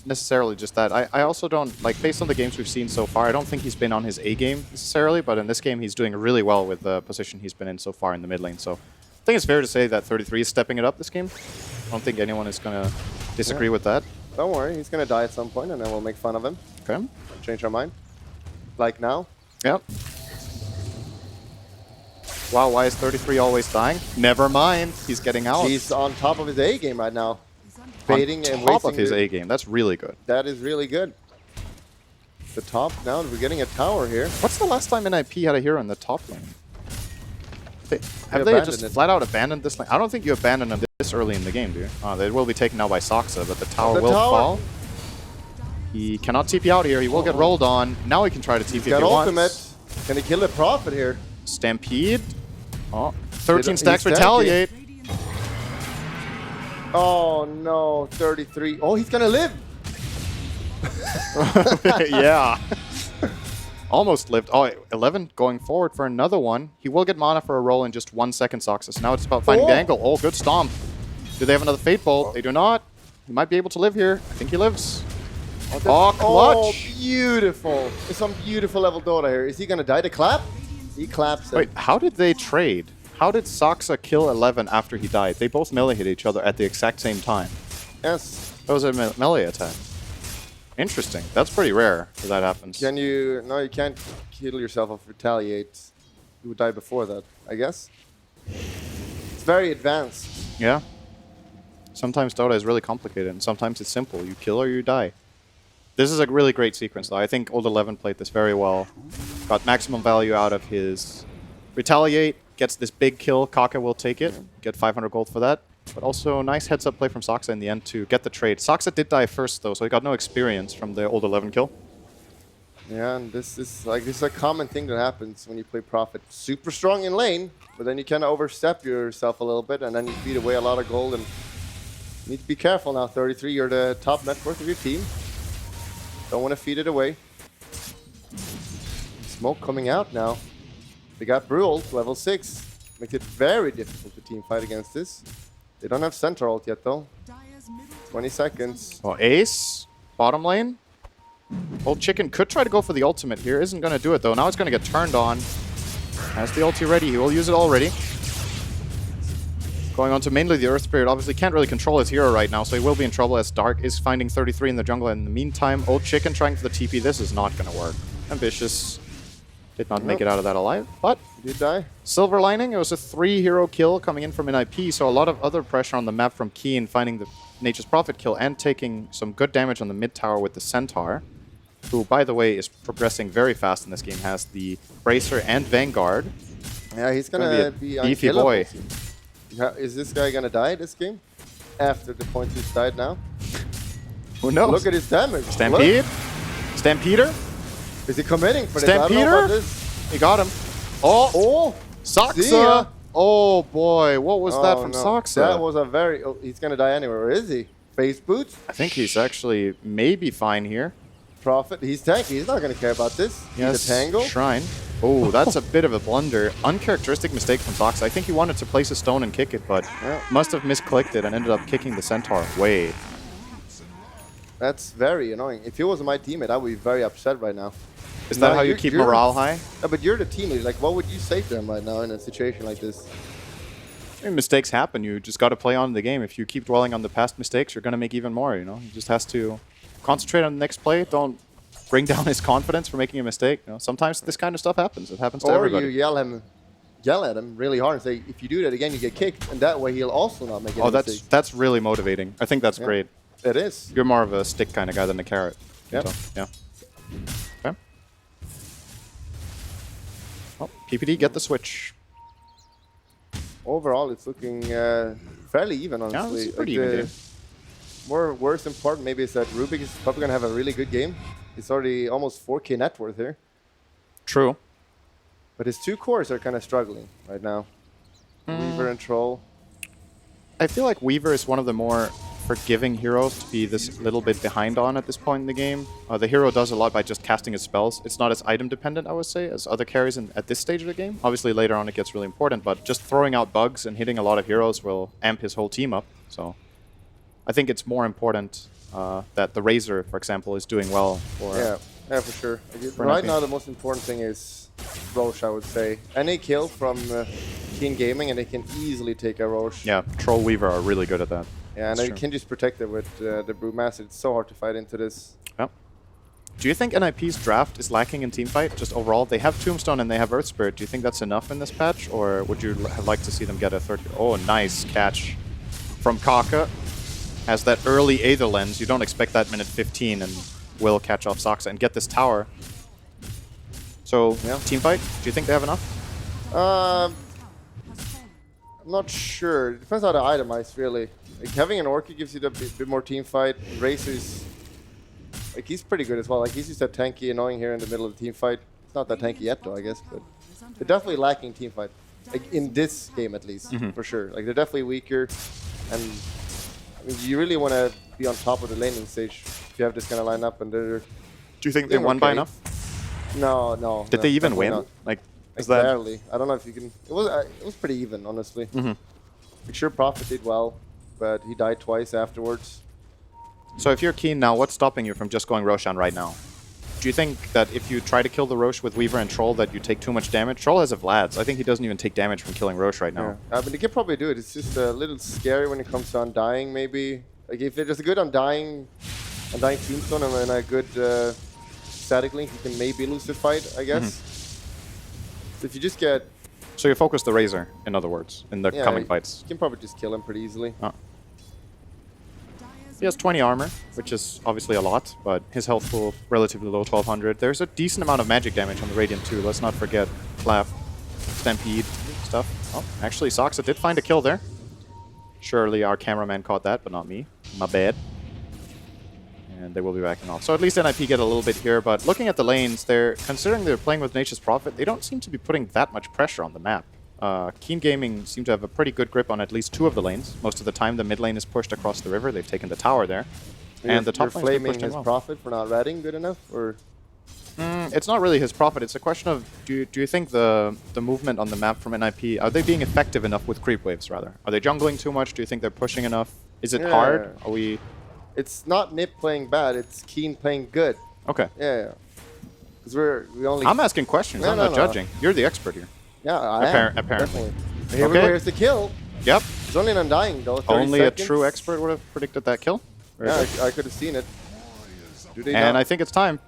necessarily just that. I also don't like, based on the games we've seen so far, I don't think he's been on his A game necessarily, but in this game he's doing really well with the position he's been in so far in the mid lane. So I think it's fair to say that 33 is stepping it up this game. I don't think anyone is gonna disagree with that. Don't worry, he's gonna die at some point and then we'll make fun of him. Okay. Change our mind. Like now. Yep. Wow, why is 33 always dying? Never mind, he's getting out. He's on top of his A game right now. Baiting and top of wasting his A game, that's really good. That is really good. The top, now we're getting a tower here. What's the last time NIP had a hero in the top lane? Have they just flat out abandoned this lane? I don't think you abandon them this early in the game, do you? They will be taken out by Soxa, but the tower will fall. He cannot TP out here, he will get rolled on. Now he can try to TP if he ultimate. wants. Can he kill the Prophet here? Stampede. Oh, 13 stacks retaliate. Oh no, 33. Oh, he's gonna live. Yeah. Almost lived. Oh, 11 going forward for another one. He will get mana for a roll in just 1 second, Soxa. So now it's about finding the angle. Oh, good stomp. Do they have another Fate Bolt? They do not. He might be able to live here. I think he lives. Oh, clutch. Oh, beautiful. There's some beautiful level Dota here. Is he gonna die to clap? He claps. Wait, how did they trade? How did Soxa kill 11 after he died? They both melee hit each other at the exact same time. Yes. That was a melee attack. Interesting. That's pretty rare if that happens. Can you... No, you can't kill yourself off retaliate. You would die before that, I guess. It's very advanced. Yeah. Sometimes Dota is really complicated, and sometimes it's simple. You kill or you die. This is a really great sequence, though. I think Old 11 played this very well. Got maximum value out of his retaliate, gets this big kill. Kaka will take it, get 500 gold for that. But also nice heads-up play from Soxa in the end to get the trade. Soxa did die first, though, so he got no experience from the Old 11 kill. Yeah, and this is a common thing that happens when you play Prophet. Super strong in lane, but then you kind of overstep yourself a little bit, and then you feed away a lot of gold. And you need to be careful now, 33. You're the top net worth of your team. Don't want to feed it away. Smoke coming out now. They got Brewel, level 6. Makes it very difficult to team fight against this. They don't have center ult yet, though. 20 seconds. Oh, Ace, bottom lane. Old Chicken could try to go for the ultimate here. Isn't going to do it, though. Now it's going to get turned on. Has the ulti ready. He will use it already. Going on to mainly the Earth Spirit. Obviously can't really control his hero right now, so he will be in trouble as Dark is finding 33 in the jungle. In the meantime, Old Chicken trying for the TP. This is not going to work. Ambitious. Did not make it out of that alive, but did die. Silver lining, it was a 3-hero kill coming in from NIP, so a lot of other pressure on the map from Keen finding the Nature's Prophet kill and taking some good damage on the mid tower with the Centaur, who, by the way, is progressing very fast in this game, has the Bracer and Vanguard. Yeah, he's gonna be beefy unkillable. boy. Is this guy gonna die this game? After the point he's died now? Who knows? Look at his damage. Stampede? Stampeder? Is he committing for this? I don't know Stampeder? about this. He got him. Oh! See ya. Soxa! Oh boy, what was that from Soxa? That was a very... Oh, he's gonna die anyway. Where is he? Face boots? I think he's actually maybe fine here. Prophet. He's tanky. He's not gonna care about this. Yes, He's a tangle. Shrine. Oh, that's a bit of a blunder. Uncharacteristic mistake from Soxa. I think he wanted to place a stone and kick it, but must have misclicked it and ended up kicking the Centaur away. That's very annoying. If he was my teammate, I would be very upset right now. Is that how you keep morale high? No, but you're the teammate. Like, what would you say to him right now in a situation like this? I mean, mistakes happen. You just got to play on the game. If you keep dwelling on the past mistakes, you're going to make even more, you know? He just has to concentrate on the next play. Don't bring down his confidence for making a mistake. You know? Sometimes this kind of stuff happens. It happens to everybody. Or you yell at him really hard and say, if you do that again, you get kicked. And that way he'll also not make any mistakes. That's really motivating. I think that's great. It is. You're more of a stick kind of guy than a carrot. Yep. So, yeah. Okay. Oh, PPD, get the switch. Overall, it's looking fairly even, honestly. Yeah, it's pretty even, dude. Worst important maybe is that Rubik is probably going to have a really good game. He's already almost 4K net worth here. True. But his two cores are kind of struggling right now. Weaver and Troll. I feel like Weaver is one of the more forgiving heroes to be this little bit behind on at this point in the game. The hero does a lot by just casting his spells. It's not as item dependent, I would say, as other carries at this stage of the game. Obviously, later on it gets really important, but just throwing out bugs and hitting a lot of heroes will amp his whole team up. So I think it's more important that the Razor, for example, is doing well. For, yeah, for sure. Right now, the most important thing is Rosh, I would say. Any kill from Keen Gaming, and they can easily take a Rosh. Yeah, Troll Weaver are really good at that. Yeah, and you can just protect it with the Brewmaster. It's so hard to fight into this. Yep. Do you think NIP's draft is lacking in teamfight, just overall? They have Tombstone and they have Earth Spirit. Do you think that's enough in this patch, or would you like to see them get a third? Oh, nice catch from Kaka. Has that early Aether Lens. You don't expect that minute 15, and will catch off Saksa and get this tower. So, teamfight, do you think they have enough? I'm not sure. It depends how they itemize, really. Like, having an Orchid gives you a bit more teamfight. Razor's, like, he's pretty good as well. Like, he's just that tanky, annoying here in the middle of the teamfight. It's not that tanky yet, though, I guess, but they're definitely lacking teamfight. Like, in this game, at least, for sure. Like, they're definitely weaker, and I mean, you really want to be on top of the laning stage if you have this kind of lineup, and they're... Do you think they won by enough? No. Did they even win? Not. Like, is that that barely? I don't know if you can. It was pretty even, honestly. I'm sure Prophet did well, but he died twice afterwards. So if you're Keen now, what's stopping you from just going Roshan right now? Do you think that if you try to kill the Rosh with Weaver and Troll that you take too much damage? Troll has a Vlad's. I think he doesn't even take damage from killing Rosh right now. Yeah. But they can probably do it. It's just a little scary when it comes to Undying, maybe. Like, if there's a good Undying Tombstone and a good static link, you can maybe lose the fight, I guess. So if you just get... So you focus the Razor, in other words, in the coming fights. You can probably just kill him pretty easily. He has 20 armor, which is obviously a lot, but his health pool relatively low, 1200. There's a decent amount of magic damage on the Radiant too. Let's not forget Clap, Stampede stuff. Oh, actually, Saksa did find a kill there. Surely our cameraman caught that, but not me. My bad. And they will be backing off. So at least NIP get a little bit here, but looking at the lanes, considering they're playing with Nature's Prophet, they don't seem to be putting that much pressure on the map. Keen Gaming seem to have a pretty good grip on at least 2 of the lanes. Most of the time, the mid lane is pushed across the river. They've taken the tower there. And the top lane is flaming his Prophet for not redding good enough, or? It's not really his Prophet. It's a question of, do you think the movement on the map from NIP, are they being effective enough with creep waves, rather? Are they jungling too much? Do you think they're pushing enough? Is it hard? Are we... It's not Nip playing bad, it's Keen playing good. Okay. Yeah. Because we only... I'm asking questions, I'm not judging. You're the expert here. Yeah, I am. Apparently. Definitely. Here we go, here's the kill. Yep. It's only an Undying, though. Only seconds. A true expert would have predicted that kill. Yeah, I could have seen it. And I think it's time.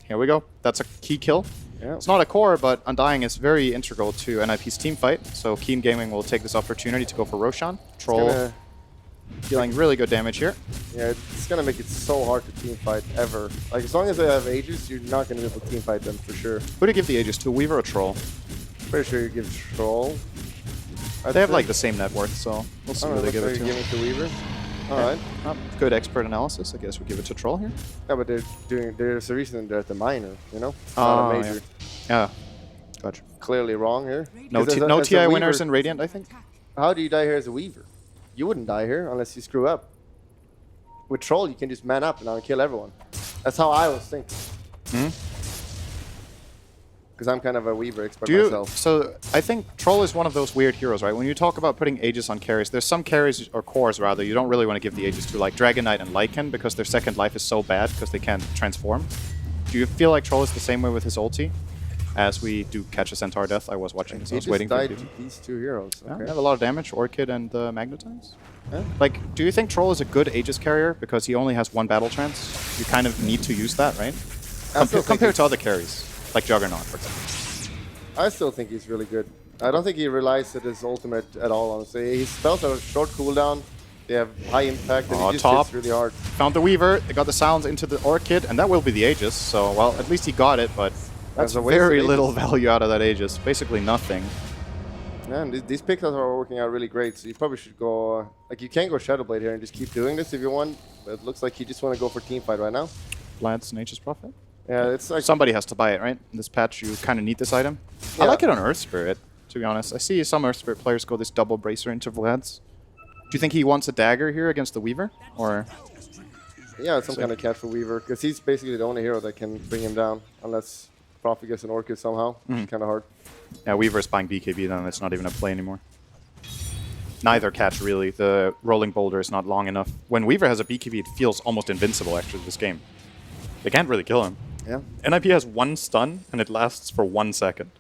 Here we go. That's a key kill. Yeah. It's not a core, but Undying is very integral to NIP's team fight. So Keen Gaming will take this opportunity to go for Roshan. Troll dealing really good damage here. Yeah, it's going to make it so hard to team fight ever. Like, as long as they have Aegis, you're not going to be able to team fight them for sure. Who do you give the Aegis to, Weaver or Troll? Pretty sure you give Troll. They have like the same net worth, so we'll see who they give it to. Give it to Weaver. Alright. Good expert analysis. I guess we give it to Troll here. Yeah, but there's a reason they're at the minor, you know? Not a major. Yeah. Gotcha. Clearly wrong here. No TI winners in Radiant, I think. How do you die here as a Weaver? You wouldn't die here unless you screw up. With Troll, you can just man up and kill everyone. That's how I was thinking. Because I'm kind of a Weaver expert myself. So I think Troll is one of those weird heroes, right? When you talk about putting Aegis on carries, there's some carries, or cores rather, you don't really want to give the Aegis to, like Dragon Knight and Lycan, because their second life is so bad because they can't transform. Do you feel like Troll is the same way with his ulti? As we do catch a Centaur death, I was watching this. I was waiting for you. These 2 heroes. Okay. They have a lot of damage, Orchid and Magnetize. Yeah. Like, do you think Troll is a good Aegis carrier because he only has 1 battle trance? You kind of need to use that, right? Compared to other carries, like Juggernaut, for example. I still think he's really good. I don't think he relies on his ultimate at all, honestly. His spells have a short cooldown, they have high impact, and he just hits really hard. Found the Weaver, they got the sounds into the Orchid, and that will be the Aegis, so, well, at least he got it, but that's very little value out of that Aegis. Basically nothing. Yeah, and these picks are working out really great, so you probably should go... like, you can go Shadowblade here and just keep doing this if you want, but it looks like you just want to go for teamfight right now. Lance, Nature's Prophet? Yeah, it's like... Somebody has to buy it, right? In this patch, you kind of need this item. Yeah. I like it on Earth Spirit, to be honest. I see some Earth Spirit players go this double bracer into Vlad's. Do you think he wants a dagger here against the Weaver? Or yeah, some kind of catch for Weaver, because he's basically the only hero that can bring him down, unless Prophet gets an Orchid somehow. It's kind of hard. Yeah, Weaver is buying BKB, then it's not even a play anymore. Neither catch, really. The Rolling Boulder is not long enough. When Weaver has a BKB, it feels almost invincible, actually, this game. They can't really kill him. Yeah. NIP has 1 stun, and it lasts for 1 second.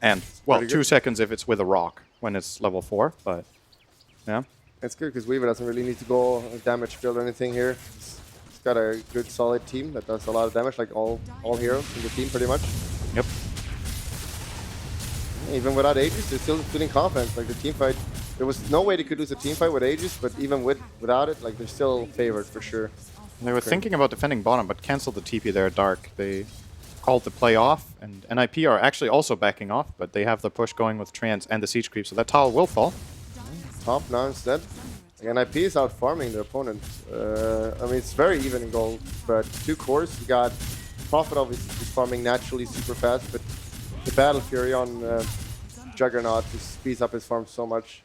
And, well, 2 seconds if it's with a rock, when it's level 4, but yeah. It's good, because Weaver doesn't really need to go damage build or anything here. He's got a good, solid team that does a lot of damage, like all heroes in the team, pretty much. Yep. Even without Aegis, they're still feeling confident. Like the team fight, there was no way they could lose a team fight with Aegis, but even without it, like they're still favored for sure. They were thinking about defending bottom, but canceled the TP there dark. They called the play off, and NIP are actually also backing off, but they have the push going with Trance and the Siege Creep, so that tower will fall. Top now instead. Like, NIP is out farming their opponent. I mean, it's very even in gold, but 2 cores. You got Prophet obviously is farming naturally super fast, but the Battle Fury on Juggernaut just speeds up his farm so much.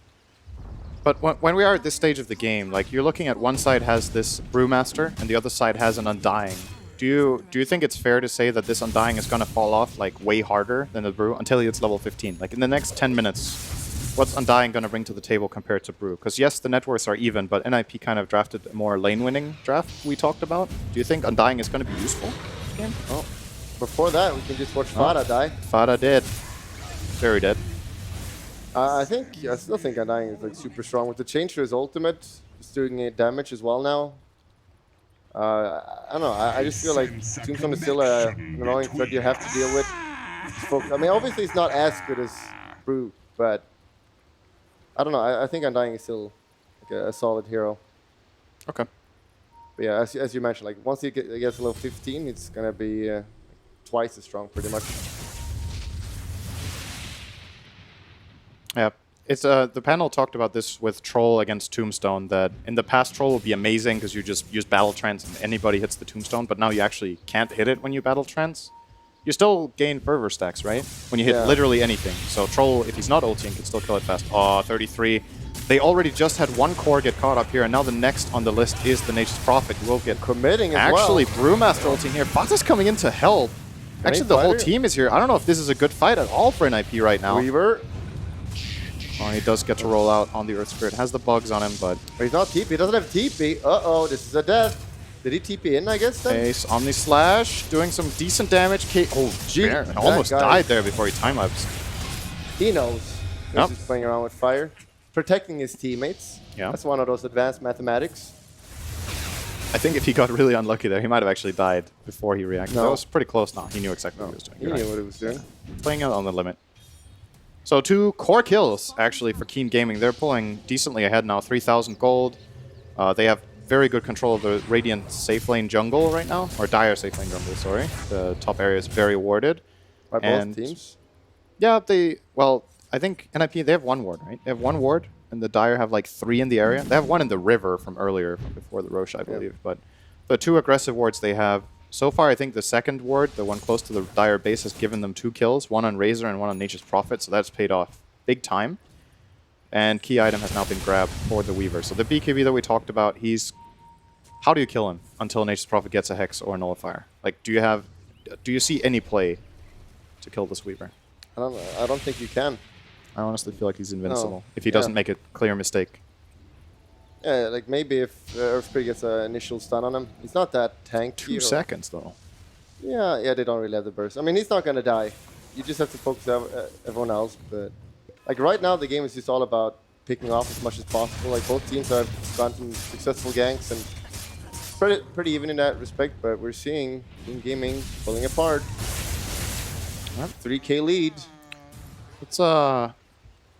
But when we are at this stage of the game, like you're looking at one side has this Brewmaster and the other side has an Undying. Do you think it's fair to say that this Undying is going to fall off like way harder than the Brew until he hits level 15? Like in the next 10 minutes, what's Undying going to bring to the table compared to Brew? Because yes, the net worths are even, but NIP kind of drafted a more lane-winning draft we talked about. Do you think Undying is going to be useful this game? Oh, before that, we can just watch Fada die. Fada dead. Very dead. I still think Undying is like super strong with the change to his ultimate. He's doing damage as well now. I don't know. I just feel like Tombstone is still an annoying threat you have to deal with. I mean, obviously it's not as good as Brew, but I don't know. I think Undying is still like a solid hero. Okay. But yeah, as you mentioned, like once he gets level 15, it's gonna be twice as strong, pretty much. Yeah, it's the panel talked about this with Troll against Tombstone, that in the past Troll would be amazing because you just use Battle Trance and anybody hits the Tombstone, but now you actually can't hit it when you Battle Trance. You still gain fervor stacks, right? When you hit literally anything. So Troll, if he's not ulting, can still kill it fast. Oh, 33. They already just had 1 core get caught up here, and now the next on the list is the Nature's Prophet, who will get committing as actually Brewmaster ulting here. Fata's coming in to help. Actually, the whole team is here. I don't know if this is a good fight at all for NIP right now. Weaver. Oh, he does get to roll out on the Earth Spirit. Has the bugs on him, but he's not TP. He doesn't have TP. Uh-oh, this is a death. Did he TP in, I guess, then? Ace, Omni Slash, doing some decent damage. Oh, gee, almost died there before he time-lapsed. He knows. He's just playing around with fire. Protecting his teammates. Yeah. That's one of those advanced mathematics. I think if he got really unlucky there, he might have actually died before he reacted. No. That was pretty close now. He knew exactly what he was doing. He knew what he was doing. Yeah. Playing out on the limit. So 2 core kills, actually, for Keen Gaming. They're pulling decently ahead now, 3,000 gold. They have very good control of the Radiant safe lane jungle right now, or Dire safe lane jungle, sorry. The top area is very warded. By both teams? Yeah, I think NIP, they have 1 ward, right? They have 1 ward, and the Dire have like 3 in the area. They have 1 in the river from earlier, from before the Rosh, I believe. But the 2 aggressive wards they have, so far I think the second ward, the one close to the Dire base, has given them 2 kills, 1 on Razor and 1 on Nature's Prophet, so that's paid off big time. And key item has now been grabbed for the Weaver. So the BKB that we talked about, how do you kill him until Nature's Prophet gets a Hex or a Nullifier? Like, do you see any play to kill this Weaver? I don't think you can. I honestly feel like he's invincible if he doesn't make a clear mistake. Yeah, like maybe if Earthspirit gets an initial stun on him. He's not that tanky. 2 seconds, though. Yeah, they don't really have the burst. I mean, he's not going to die. You just have to focus on everyone else. But like right now, the game is just all about picking off as much as possible. Like both teams have gotten successful ganks, and it's pretty even in that respect. But we're seeing Keen Gaming pulling apart. 3K lead.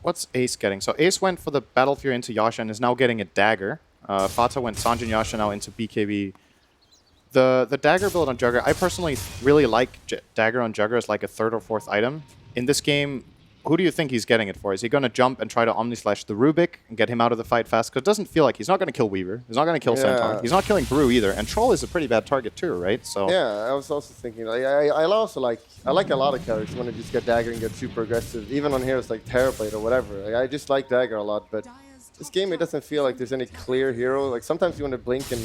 What's Ace getting? So Ace went for the Battle Fury into Yasha and is now getting a dagger. Fata went Sanjin Yasha now into BKB. The dagger build on Jugger, I personally really like dagger on Jugger as like a 3rd or 4th item. In this game, who do you think he's getting it for? Is he going to jump and try to Omni Slash the Rubik and get him out of the fight fast? Because it doesn't feel like he's not going to kill Weaver. He's not going to kill Centaur. He's not killing Brew either. And Troll is a pretty bad target too, right? So yeah, I was also thinking. Like, I like a lot of characters when they just get dagger and get super aggressive. Even on heroes like Terrorblade or whatever. Like, I just like dagger a lot, but This game, it doesn't feel like there's any clear hero. Like sometimes you want to blink and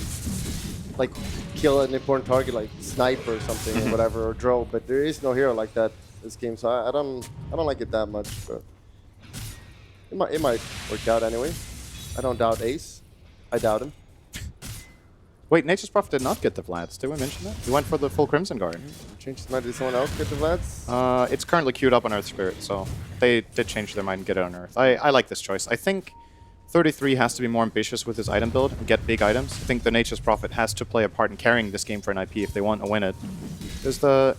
like kill an important target, like sniper or something or whatever, or Drow. But there is no hero like that this game, so I don't like it that much. But it might work out anyway. I don't doubt Ace. I doubt him. Wait, Nature's Prophet did not get the Vlads. Did we mention that? He went for the full Crimson Guard. Changed his mind. Did someone else get the Vlads? It's currently queued up on Earth Spirit, so they did change their mind and get it on Earth. I like this choice. I think 33 has to be more ambitious with his item build and get big items. I think the Nature's Prophet has to play a part in carrying this game for an IP if they want to win it. Because the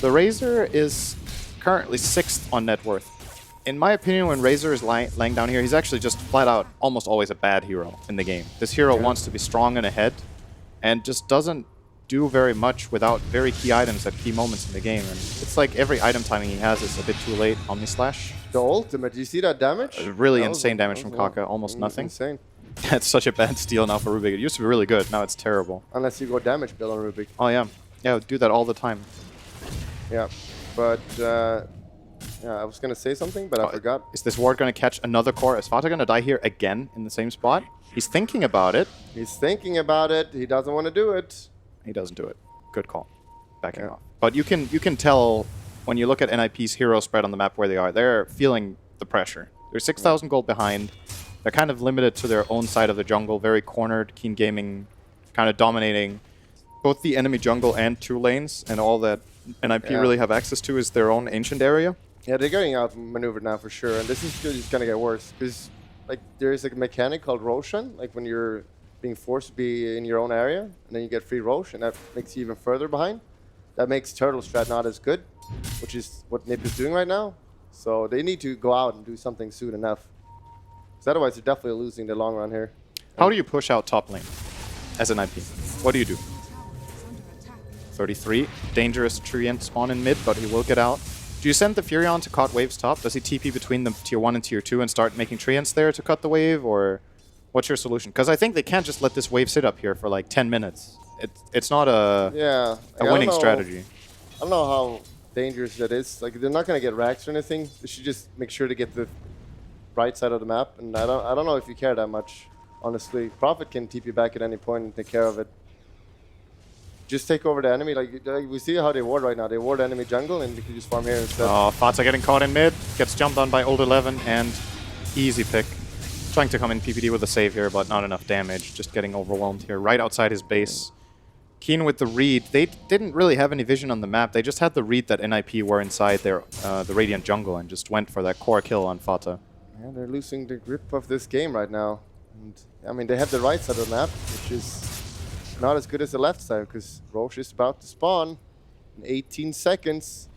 Razor is currently 6th on net worth. In my opinion, when Razor is laying down here, he's actually just flat out almost always a bad hero in the game. This hero wants to be strong and ahead, and just doesn't do very much without very key items at key moments in the game. And it's like every item timing he has is a bit too late. Omni Slash. The ultimate, do you see that damage? Really insane damage from Kaka, almost nothing. Insane. It's such a bad steal now for Rubik. It used to be really good, now it's terrible. Unless you go damage build on Rubik. Oh yeah. Yeah, do that all the time. Yeah, but yeah, I was gonna say something, but I forgot. Is this ward gonna catch another core? Is Fata gonna die here again in the same spot? He's thinking about it. He's thinking about it. He doesn't want to do it. He doesn't do it. Good call. Backing off. But you can tell when you look at NIP's hero spread on the map where they are. They're feeling the pressure. They're 6,000 gold behind. They're kind of limited to their own side of the jungle. Very cornered. Keen Gaming kind of dominating both the enemy jungle and 2 lanes. And all that NIP really have access to is their own ancient area. Yeah, they're getting outmaneuvered now for sure. And this is just going to get worse. Because like there is like a mechanic called Roshan. Like when you're being forced to be in your own area, and then you get free Rosh, and that makes you even further behind. That makes Turtle Strat not as good, which is what NiP is doing right now. So they need to go out and do something soon enough. Because otherwise they're definitely losing the long run here. How do you push out top lane as an IP? What do you do? 33, dangerous Treant spawn in mid, but he will get out. Do you send the Furion to cut waves top? Does he TP between the tier 1 and tier 2 and start making Treants there to cut the wave, or what's your solution? Because I think they can't just let this wave sit up here for like 10 minutes. It's not a winning strategy. I don't know how dangerous that is. Like they're not gonna get racks or anything. They should just make sure to get the right side of the map. And I don't know if you care that much, honestly. Prophet can TP back at any point and take care of it. Just take over the enemy. Like we see how they ward right now. They ward enemy jungle, and you can just farm here instead. Oh, Fata getting caught in mid. Gets jumped on by Old 11, and easy pick. Trying to come in PPD with a save here, but not enough damage. Just getting overwhelmed here, right outside his base. Keen with the read. They didn't really have any vision on the map. They just had the read that NIP were inside their the Radiant jungle and just went for that core kill on Fata. Yeah, they're losing the grip of this game right now. And I mean, they have the right side of the map, which is not as good as the left side, because Roche is about to spawn in 18 seconds.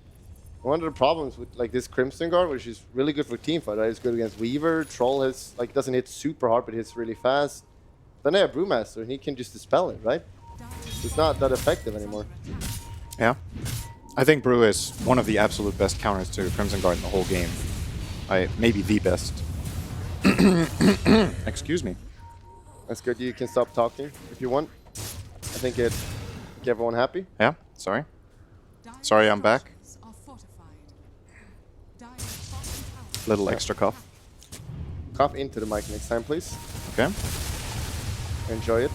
One of the problems with like this Crimson Guard, which is really good for teamfight, right? It's good against Weaver. Troll has like doesn't hit super hard, but hits really fast. Then they have Brewmaster, and he can just dispel it, right? It's not that effective anymore. Yeah, I think Brew is one of the absolute best counters to Crimson Guard in the whole game. Maybe the best. Excuse me. That's good. You can stop talking if you want. I think it make everyone happy. Yeah. Sorry. Sorry, I'm back. Little extra cough. Cough into the mic next time, please. Okay. Enjoy it.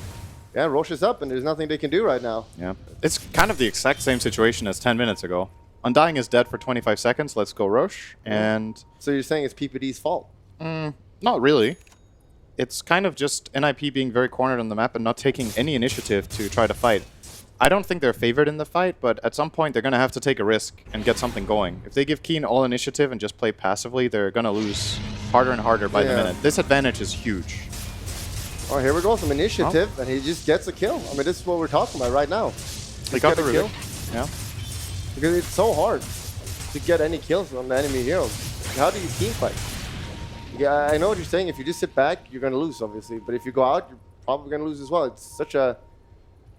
Yeah, Roche is up, and there's nothing they can do right now. Yeah. It's kind of the exact same situation as 10 minutes ago. Undying is dead for 25 seconds. Let's go Roche. And so you're saying it's PPD's fault? Not really. It's kind of just NIP being very cornered on the map and not taking any initiative to try to fight. I don't think they're favored in the fight, but at some point they're going to have to take a risk and get something going. If they give Keen all initiative and just play passively, they're going to lose harder and harder by the minute. This advantage is huge. Oh, here we go, some initiative, and he just gets a kill. I mean, this is what we're talking about right now. He got the kill. Yeah. Because it's so hard to get any kills on the enemy heroes. How do you team fight? Yeah, I know what you're saying. If you just sit back, you're going to lose, obviously. But if you go out, you're probably going to lose as well. It's such a...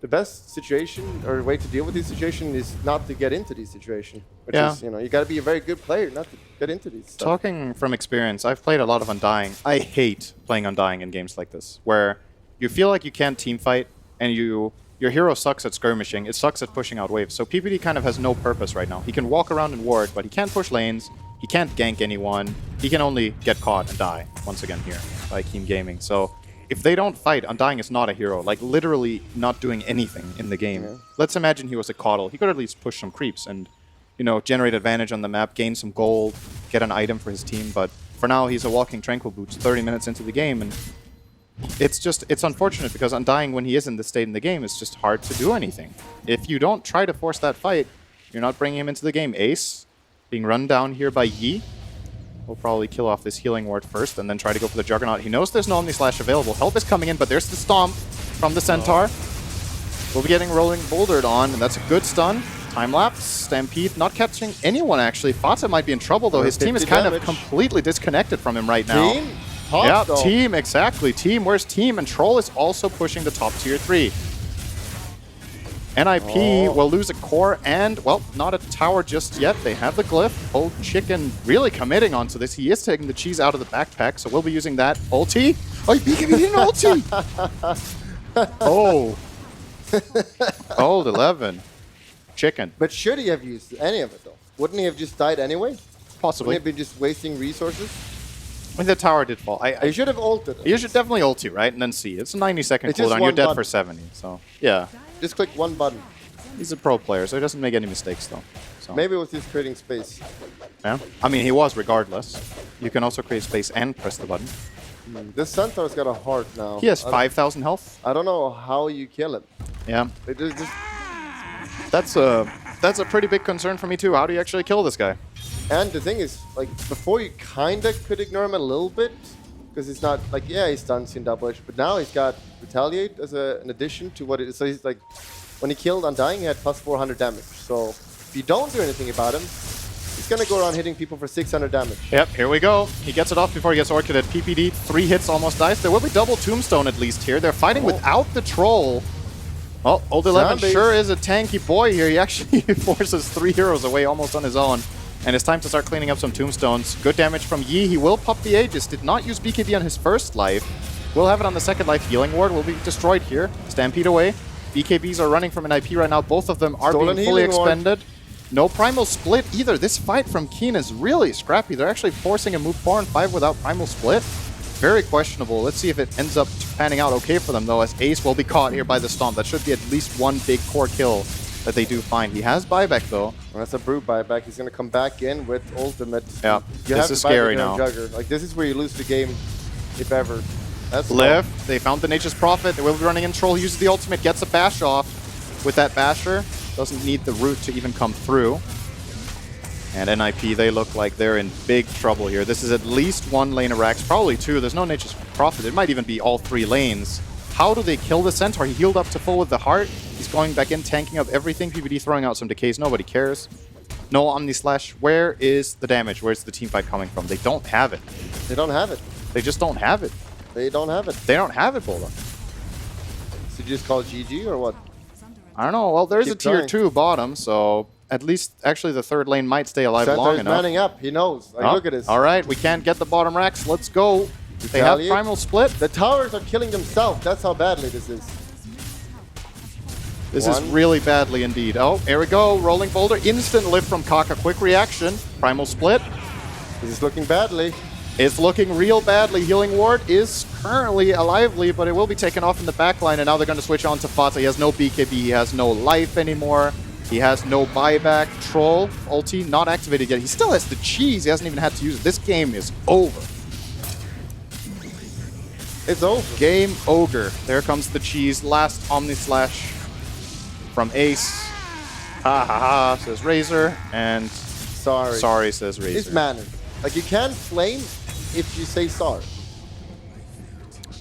The best situation or way to deal with this situation is not to get into these situations. Which is, you know, you got to be a very good player not to get into these stuff. Talking from experience, I've played a lot of Undying. I hate playing Undying in games like this, where you feel like you can't team fight and your hero sucks at skirmishing, it sucks at pushing out waves. So PPD kind of has no purpose right now. He can walk around and ward, but he can't push lanes. He can't gank anyone. He can only get caught and die once again here by Keem Gaming. So if they don't fight, Undying is not a hero. Like, literally not doing anything in the game. Yeah. Let's imagine he was a Caudle. He could at least push some creeps and, you know, generate advantage on the map, gain some gold, get an item for his team. But for now, he's a walking Tranquil Boots 30 minutes into the game. And it's unfortunate because Undying, when he is in this state in the game, is just hard to do anything. If you don't try to force that fight, you're not bringing him into the game. Ace being run down here by Yi. We'll probably kill off this healing ward first and then try to go for the Juggernaut. He knows there's no Omni Slash available. Help is coming in, but there's the Stomp from the Centaur. We'll be getting Rolling Bouldered on, and that's a good stun. Time-lapse, Stampede not catching anyone, actually. Fata might be in trouble, though. His team is kind of completely disconnected from him right now. Team? Yeah, Team, exactly. Team, where's Team? And Troll is also pushing the top tier 3. NIP will lose a core and, well, not a tower just yet. They have the glyph. Old Chicken really committing onto this. He is taking the cheese out of the backpack, so we'll be using that ulti. Oh, BKB didn't ulti! Oh. Old 11. Chicken. But should he have used any of it, though? Wouldn't he have just died anyway? Possibly. Wouldn't he have been just wasting resources? When the tower did fall. You should have ulted. You should definitely ulti, right? And then see. It's a 90-second cooldown. You're dead for 70, so yeah. Just click one button. He's a pro player, so he doesn't make any mistakes, though. So. Maybe it was just creating space. Yeah. I mean, he was regardless. You can also create space and press the button. This Centaur's got a heart now. He has 5,000 health. I don't know how you kill him. Yeah. It just... That's a pretty big concern for me, too. How do you actually kill this guy? And the thing is, like, before you kind of could ignore him a little bit, because it's not, like, yeah, he stuns you in double edge, but now he's got Retaliate as an addition to what it is. So he's like, when he killed Undying, he had plus 400 damage. So if you don't do anything about him, he's going to go around hitting people for 600 damage. Yep, here we go. He gets it off before he gets orchid at PPD. 3 hits, almost dies. There will be double Tombstone at least here. They're fighting without the Troll. Well, Old 11 sure is a tanky boy here. He actually forces 3 heroes away almost on his own. And it's time to start cleaning up some Tombstones. Good damage from Yi. He will pop the Aegis. Did not use BKB on his first life. Will have it on the second life. Healing Ward will be destroyed here. Stampede away. BKBs are running from an IP right now. Both of them are being fully expended. No Primal Split either. This fight from Keen is really scrappy. They're actually forcing a move 4 and 5 without Primal Split. Very questionable. Let's see if it ends up panning out okay for them, though, as Ace will be caught here by the Stomp. That should be at least one big core kill that they do find. He has buyback, though. Well, that's a brute buyback. He's going to come back in with ultimate. Yeah, this is scary now. Jugger. Like, this is where you lose the game, if ever. That's Lift. They found the Nature's Prophet. They will be running in. Troll uses the ultimate, gets a bash off with that basher. Doesn't need the root to even come through. And NIP, they look like they're in big trouble here. This is at least 1 lane of Rax, probably 2. There's no Nature's Prophet. It might even be all 3 lanes. How do they kill the Centaur? He healed up to full with the heart. He's going back in, tanking up everything. PPD throwing out some decays. Nobody cares. No Omni Slash. Where is the damage? Where's the teamfight coming from? They don't have it. They don't have it. They just don't have it. They don't have it. They don't have it, Bola. So you just call GG or what? I don't know. Well, there's a tier 2 bottom, so at least actually the 3rd lane might stay alive long enough. Manning up. He knows. Like, look at this. All right, we can't get the bottom Rax. Let's go. They have Primal Split. The towers are killing themselves. That's how badly this is. This is really badly indeed. Oh, here we go. Rolling Boulder. Instant lift from Kaka. Quick reaction. Primal Split. This is looking badly. It's looking real badly. Healing Ward is currently a lively, but it will be taken off in the backline, and now they're going to switch on to Fata. He has no BKB. He has no life anymore. He has no buyback. Troll, ulti, not activated yet. He still has the cheese. He hasn't even had to use it. This game is over. It's over. Game ogre. There comes the cheese. Last Omni Slash from Ace. Ha ha ha, says Razor. And sorry, says Razor. It's mannered. Like, you can't flame if you say sorry.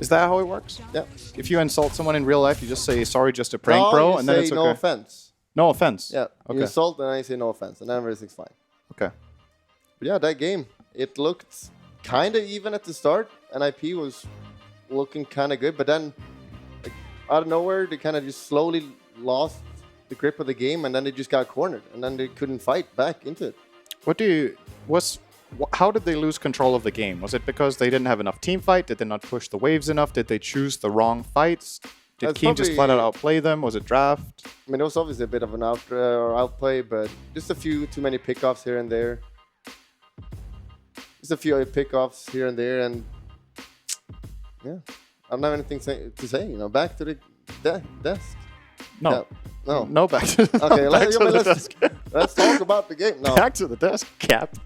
Is that how it works? Yeah. If you insult someone in real life, you just say sorry, just a prank, bro, and then it's okay. No offense. No offense. Yeah. Okay. You insult and I say no offense, and then everything's fine. Okay. But yeah, that game, it looked kind of even at the start. NIP was looking kind of good, but then like, out of nowhere, they kind of just slowly lost the grip of the game, and then they just got cornered, and then they couldn't fight back into it. How did they lose control of the game? Was it because they didn't have enough team fight? Did they not push the waves enough? Did they choose the wrong fights? Did Keem just flat out outplay them? Was it draft? I mean, it was obviously a bit of an outplay, but just a few too many pickoffs here and there. just a few pickoffs here and there, and yeah, I don't have anything to say. You know, back to the desk. No. Yeah. No. No, back to Okay, back to the desk. let's talk about the game. No. Back to the desk, Cap.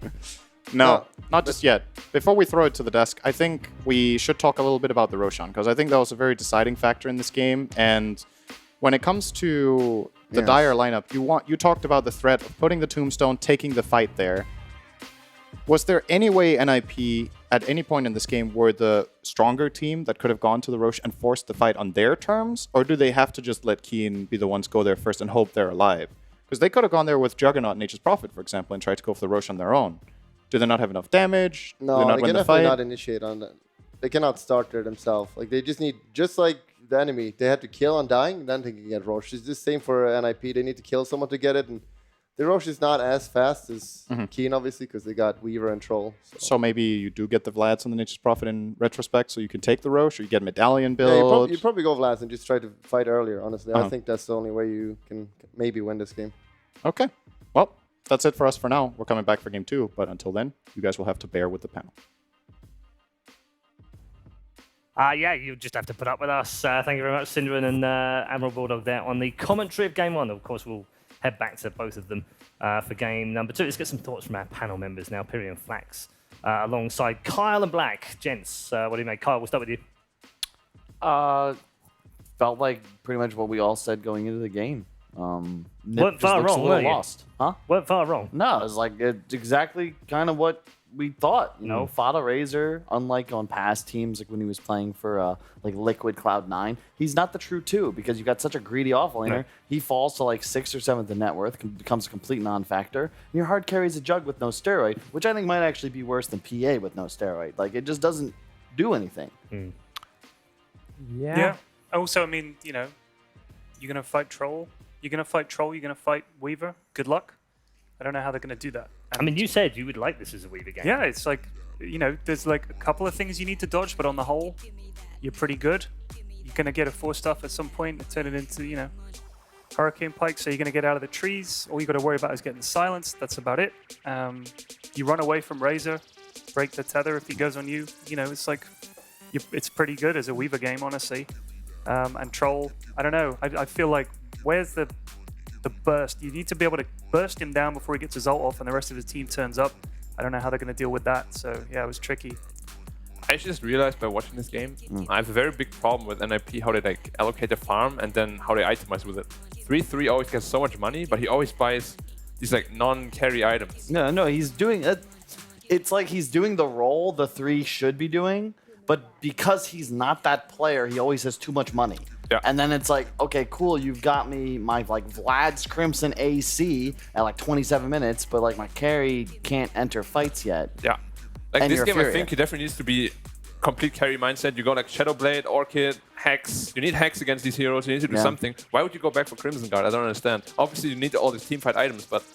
No, not just yet. Before we throw it to the desk, I think we should talk a little bit about the Roshan, because I think that was a very deciding factor in this game. And when it comes to the Dire lineup, you talked about the threat of putting the Tombstone, taking the fight there. Was there any way NIP at any point in this game were the stronger team that could have gone to the Rosh and forced the fight on their terms? Or do they have to just let Keen be the ones go there first and hope they're alive? Because they could have gone there with Juggernaut and Nature's Prophet, for example, and tried to go for the Rosh on their own. Do they not have enough damage? No, do they not they win can the definitely fight? not initiate on that. They cannot start there themselves. Like they just need, just like the enemy, they have to kill Undying, then they can get Rosh. It's the same for NIP. They need to kill someone to get it, and the Rosh is not as fast as Keen, obviously, because they got Weaver and Troll. So maybe you do get the Vlads and the Nature's Prophet in retrospect, so you can take the Rosh, or you get Medallion build. Yeah, you probably go Vlads and just try to fight earlier, honestly. I think that's the only way you can maybe win this game. Okay. Well, that's it for us for now. We're coming back for game 2, but until then, you guys will have to bear with the panel. Yeah, you just have to put up with us. Thank you very much, Synderen and Admiral Bulldog there on the commentary of Game 1. Of course, we'll head back to both of them for game number 2. Let's get some thoughts from our panel members now, Piri and Flax, alongside Kyle and Black. Gents, what do you make? Kyle, we'll start with you. Felt like pretty much what we all said going into the game. Weren't far wrong, were you? Lost. Huh? Weren't far wrong. No, it's like it's exactly kind of what we thought. You know, Fada Razor, unlike on past teams, like when he was playing for like Liquid Cloud9, he's not the true 2 because you got such a greedy offlaner. Right. He falls to like 6th or 7th in net worth, becomes a complete non-factor. And your hard carries a Jug with no steroid, which I think might actually be worse than PA with no steroid. Like it just doesn't do anything. Yeah. Also, I mean, you know, you're gonna fight Troll. You're gonna fight Weaver. Good luck. I don't know how they're gonna do that. I mean, you said you would like this as a Weaver game. Yeah, it's like, you know, there's like a couple of things you need to dodge, but on the whole, you're pretty good. You're going to get a 4-stuff at some point and turn it into, you know, Hurricane Pike, so you're going to get out of the trees. All you got to worry about is getting silenced. That's about it. You run away from Razor, break the tether if he goes on you. You know, it's like, it's pretty good as a Weaver game, honestly. And Troll, I don't know. I feel like, where's the burst? You need to be able to burst him down before he gets his ult off and the rest of his team turns up. I don't know how they're going to deal with that. So, yeah, it was tricky. I just realized by watching this game, I have a very big problem with NIP, how they like allocate the farm and then how they itemize with it. 3-3 always gets so much money, but he always buys these like non-carry items. No, he's doing it. It's like he's doing the role the 3 should be doing, but because he's not that player, he always has too much money. Yeah. And then it's like, okay, cool, you've got me my like Vlad's Crimson AC at like 27 minutes, but like my carry can't enter fights yet. Yeah. Like And this you're game, Furia. I think it definitely needs to be complete carry mindset. You go like Shadowblade, Orchid, Hex. You need Hex against these heroes. You need to do something. Why would you go back for Crimson Guard? I don't understand. Obviously, you need all these teamfight items, but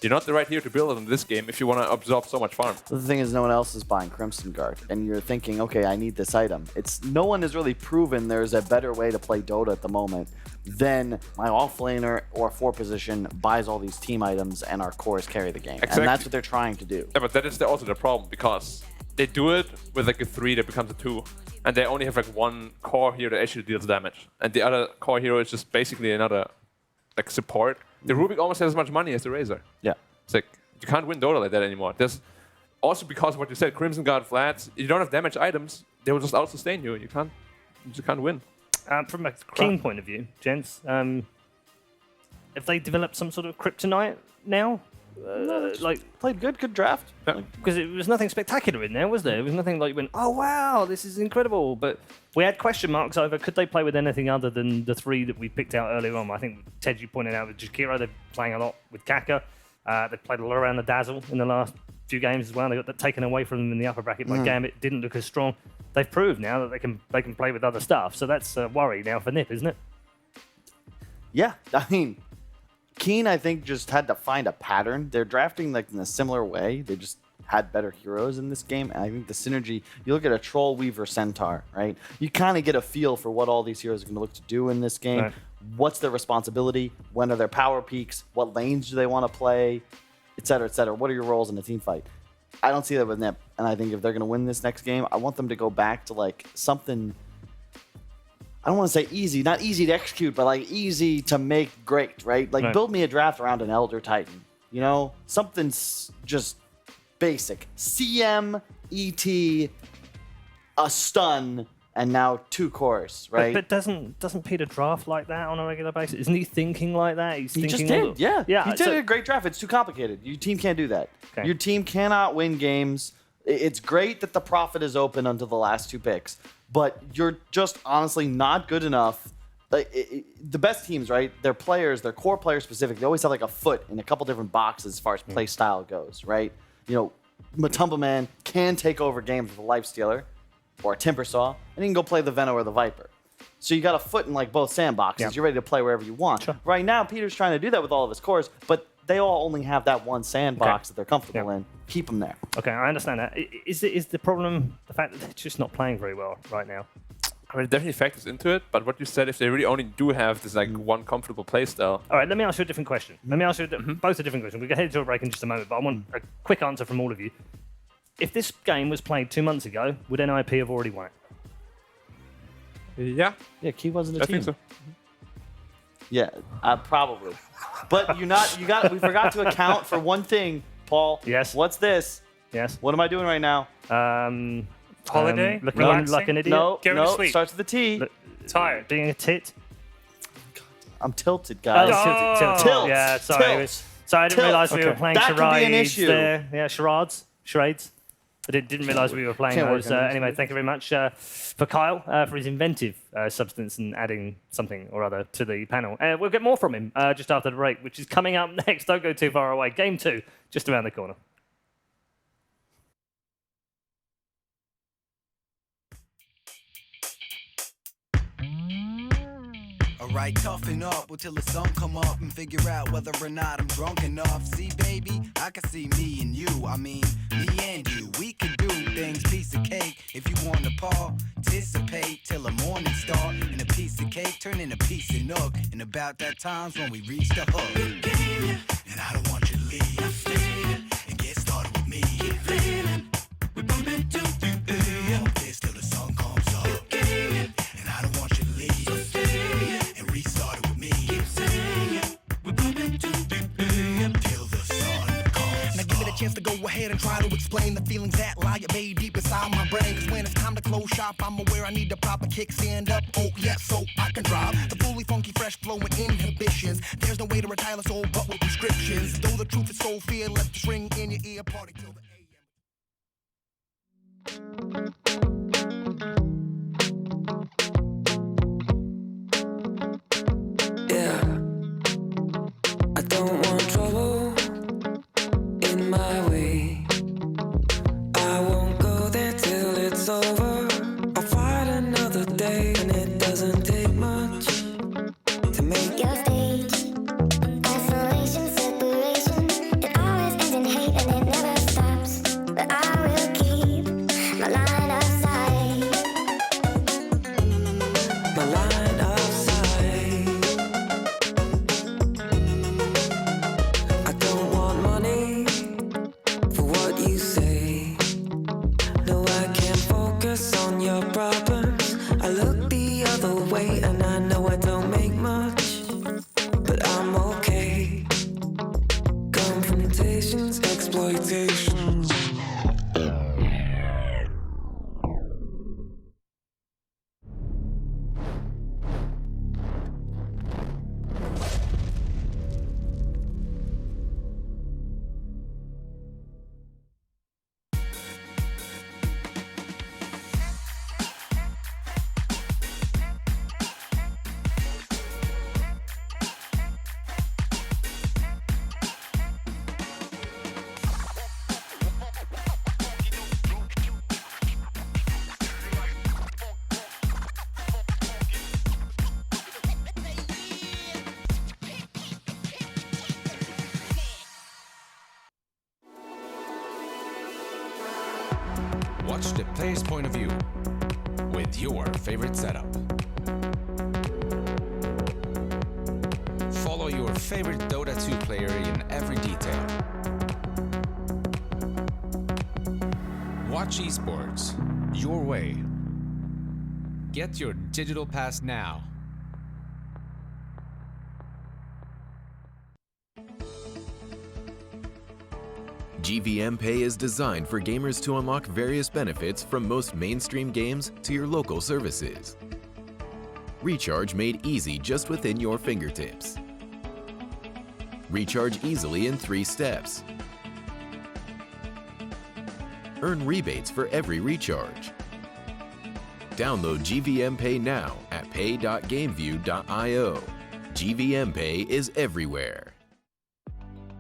you're not the right hero to build it in this game if you want to absorb so much farm. The thing is, no one else is buying Crimson Guard, and you're thinking, okay, I need this item. No one has really proven there's a better way to play Dota at the moment than my offlaner or 4 position buys all these team items and our cores carry the game. Exactly. And that's what they're trying to do. Yeah, but that is also the problem because they do it with like a 3 that becomes a 2, and they only have like one core hero that actually deals damage, and the other core hero is just basically another like support. The Rubik almost has as much money as the Razor. Yeah. It's like, you can't win Dota like that anymore. There's also because of what you said, Crimson Guard flats, you don't have damage items, they will just out-sustain you. You just can't win. From a King point of view, gents, have they developed some sort of kryptonite now? Like played good draft. Because it was nothing spectacular in there, was there? It was nothing like you went, oh wow, this is incredible. But we had question marks over could they play with anything other than the 3 that we picked out earlier on. I think Ted, you pointed out with Jakiro, they're playing a lot with Kaka. They played a lot around the Dazzle in the last few games as well. They got that taken away from them in the upper bracket by Gambit. Didn't look as strong. They've proved now that they can play with other stuff. So that's a worry now for Nip, isn't it? Yeah, I mean, Keen, I think, just had to find a pattern. They're drafting like in a similar way. They just had better heroes in this game. And I think the synergy, you look at a Troll, Weaver, Centaur, right? You kind of get a feel for what all these heroes are going to look to do in this game. Right. What's their responsibility? When are their power peaks? What lanes do they want to play? Et cetera, et cetera. What are your roles in a team fight? I don't see that with Nip. And I think if they're going to win this next game, I want them to go back to like something, I don't want to say easy, not easy to execute, but like easy to make great, right? Like build me a draft around an Elder Titan, you know? Something's just basic. CM, ET, a stun, and now 2 cores, right? But doesn't Peter draft like that on a regular basis? Isn't he thinking like that? He just did, yeah. He did a great draft. It's too complicated. Your team can't do that. Okay. Your team cannot win games. It's great that the profit is open until the last 2 picks, but you're just honestly not good enough. Like the best teams, right? Their players, their core players specific, they always have like a foot in a couple different boxes as far as play style goes, right? You know, Matumba Man can take over games with a Lifestealer or a Timbersaw, and you can go play the Venom or the Viper. So you got a foot in like both sandboxes. Yeah. You're ready to play wherever you want. Sure. Right now, Peter's trying to do that with all of his cores, but they all only have that one sandbox that they're comfortable in. Keep them there. Okay, I understand that. Is the problem the fact that they're just not playing very well right now? I mean, it definitely factors into it, but what you said, if they really only do have this like one comfortable playstyle. All right, let me ask you a different question. Let me ask you both a different question. We're going to head to a break in just a moment, but I want a quick answer from all of you. If this game was played 2 months ago, would NIP have already won it? Yeah. Yeah, Key wasn't a team. I think so. Yeah, probably. But we forgot to account for one thing, Paul. Yes. What's this? Yes. What am I doing right now? Holiday? Looking like an idiot? No, Going to sleep. Starts with a T. Tired. Being a tit? I'm tilted, guys. Tilt. Yeah, sorry. Tilt. Sorry, I didn't realise we were playing that charades could be an issue. there. Yeah, charades. I didn't realise we were playing those. Anyway, thank you very much for Kyle for his inventive substance and adding something or other to the panel. We'll get more from him just after the break, which is coming up next. Don't go too far away. Game 2, just around the corner. Alright, toughen up until the sun come up and figure out whether or not I'm drunk enough. See, baby, I can see me and you. I mean, me and you. We could do things, piece of cake. If you want to participate till the morning start. And a piece of cake turn into a piece of nook. And about that time's when we reach the hook. And I don't want you to leave. And get started with me. Keep feeling. We bump into this till the sun comes up. And I don't want you to leave. Chance to go ahead and try to explain the feelings that lie at bay deep inside my brain. Cause when it's time to close shop, I'm aware I need the proper kick stand up. Oh yeah, so I can drive the fully funky fresh flow with inhibitions. There's no way to retire the soul but with prescriptions. Though the truth is so fear, let the ring in your ear party till the I don't want trouble in my way. I won't go there till it's over. I'll fight another day, and it doesn't take much to make your stage. Isolation, separation, it always ends in hate and it never stops. But I will keep my line of sight. My line of sight. I don't want money for what you say. No, I can't focus on your problems. I look the other way and I know I don't make much, but I'm okay. Confrontations, exploitations. Watch the player's point of view with your favorite setup. Follow your favorite Dota 2 player in every detail. Watch esports your way. Get your digital pass now. GVM Pay is designed for gamers to unlock various benefits from most mainstream games to your local services. Recharge made easy just within your fingertips. Recharge easily in 3 steps. Earn rebates for every recharge. Download GVM Pay now at pay.gameview.io. GVM Pay is everywhere.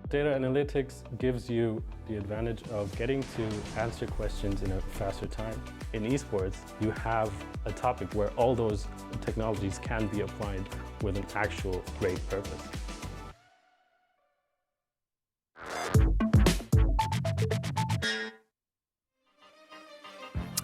Data analytics gives you the advantage of getting to answer questions in a faster time. In esports, you have a topic where all those technologies can be applied with an actual great purpose.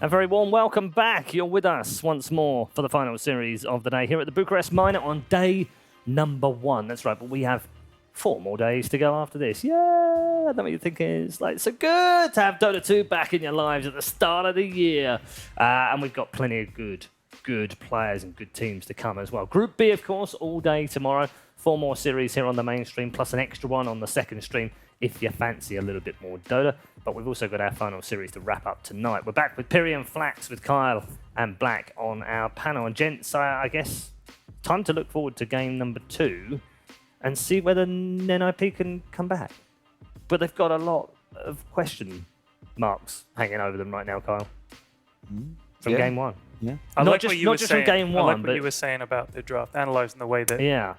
A very warm welcome back. You're with us once more for the final series of the day here at the Bucharest Minor on day number 1. That's right, but we have 4 more days to go after this. Yeah, I know what you're thinking. It's like so good to have Dota 2 back in your lives at the start of the year. And we've got plenty of good players and good teams to come as well. Group B, of course, all day tomorrow. 4 more series here on the main stream, plus an extra one on the second stream if you fancy a little bit more Dota. But we've also got our final series to wrap up tonight. We're back with Piri and Flax, with Kyle and Black on our panel. And gents, I guess time to look forward to game number 2 and see whether NIP can come back. But they've got a lot of question marks hanging over them right now, Kyle. From game 1. Yeah. I Not like just, what you not were just saying. from game 1, I like what but you were saying about the draft, analysing the way that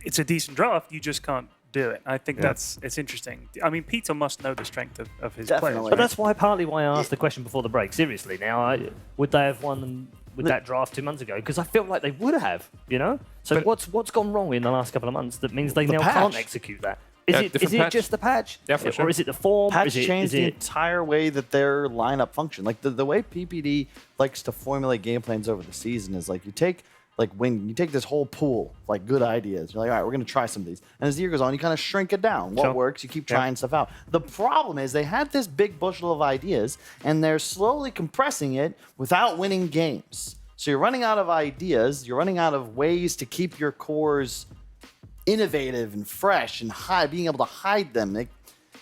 it's a decent draft, you just can't do it. I think it's interesting. I mean, Peter must know the strength of his players. But that's partly why I asked the question before the break. Seriously, now, would they have won with that draft 2 months ago? Because I feel like they would have, you know? So what's gone wrong in the last couple of months that means they now can't execute that? Is it just the patch? Yeah, for sure. Or is it the form? Patch Is it- changed is the it- entire way that their lineup functioned. Like the way PPD likes to formulate game plans over the season is like you take this whole pool, like good ideas. You're like, all right, we're going to try some of these. And as the year goes on, you kind of shrink it down. What works, you keep trying stuff out. The problem is they had this big bushel of ideas, and they're slowly compressing it without winning games. So you're running out of ideas. You're running out of ways to keep your cores innovative and fresh and being able to hide them. Like,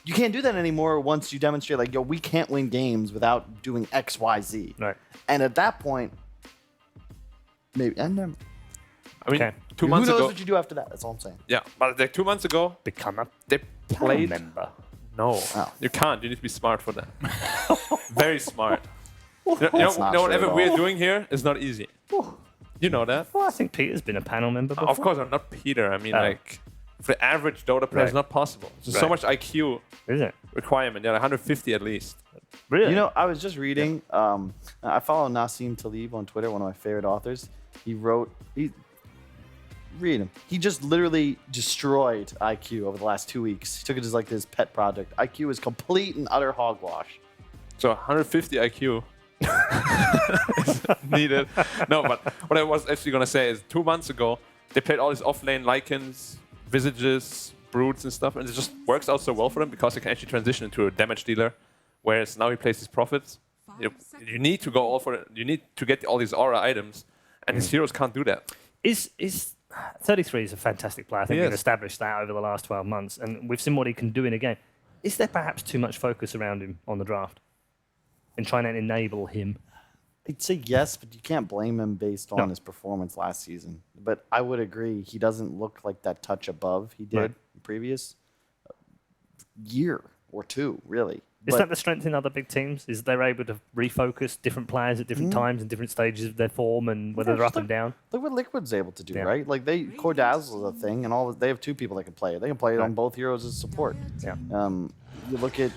you can't do that anymore once you demonstrate, like, yo, we can't win games without doing X, Y, Z. Right. And at that point, maybe. I mean, 2 months who knows ago. what you do after that? That's all I'm saying. Yeah, but like 2 months ago, they played. member. No, you can't. You need to be smart for that. Very smart. Whatever we're doing here is not easy. You know that. Well, I think Peter's been a panel member before. Of course, I'm not Peter. I mean, like, for the average Dota player, it's not possible. There's so much IQ requirement. Yeah, like 150 at least. Really? You know, I was just reading. I follow Nassim Taleb on Twitter, one of my favorite authors. Read him. He just literally destroyed IQ over the last 2 weeks. He took it as like his pet project. IQ is complete and utter hogwash. So 150 IQ is needed. No, but what I was actually going to say is 2 months ago, they played all these offlane Lycans, Visages, Brutes and stuff, and it just works out so well for them because they can actually transition into a damage dealer, whereas now he plays his profits. You need to go all for it. You need to get all these aura items, and his heroes can't do that. Is 33 is a fantastic player. I think we've established that over the last 12 months, and we've seen what he can do in a game. Is there perhaps too much focus around him on the draft in trying to enable him? I'd say yes, but you can't blame him based on his performance last season. But I would agree, he doesn't look like that touch above he did the previous year or two, really. Is that the strength in other big teams? Is they're able to refocus different players at different times and different stages of their form and whether they're up and down? Look what Liquid's able to do, right? Like Core Dazzle is a thing, and they have 2 people that can play it. They can play it on both heroes as support. Yeah. You look at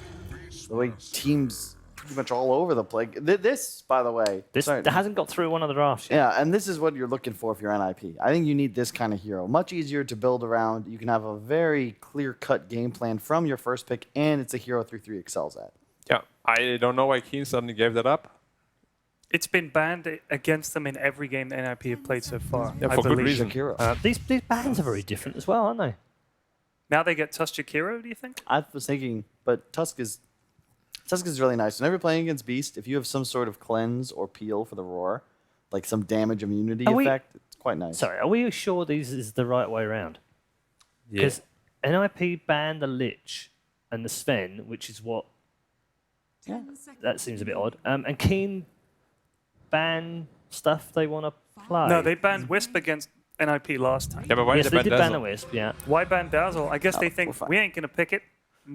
the way teams pretty much all over the place. This, by the way, that hasn't got through one of the drafts yet. Yeah, and this is what you're looking for if you're NIP. I think you need this kind of hero. Much easier to build around. You can have a very clear-cut game plan from your first pick, and it's a hero 3-3 excels at. Yeah, I don't know why Keen suddenly gave that up. It's been banned against them in every game that NIP have played so far. Yeah, for good reason. These bans are very different as well, aren't they? Now they get Tusk Jakiro, do you think? I was thinking, but Tusk is Tusk is really nice. Whenever you're playing against Beast, if you have some sort of cleanse or peel for the roar, like some damage immunity effect, it's quite nice. Sorry, are we sure these is the right way around? Yeah. Because NIP banned the Lich and the Sven, which is what... That seems a bit odd. And Keen ban stuff they want to play. No, they banned Wisp against NIP last time. Yeah, but why yes, did they they did ban ban the Dazzle? Wisp, yeah. Why ban Dazzle? I guess they think we ain't going to pick it.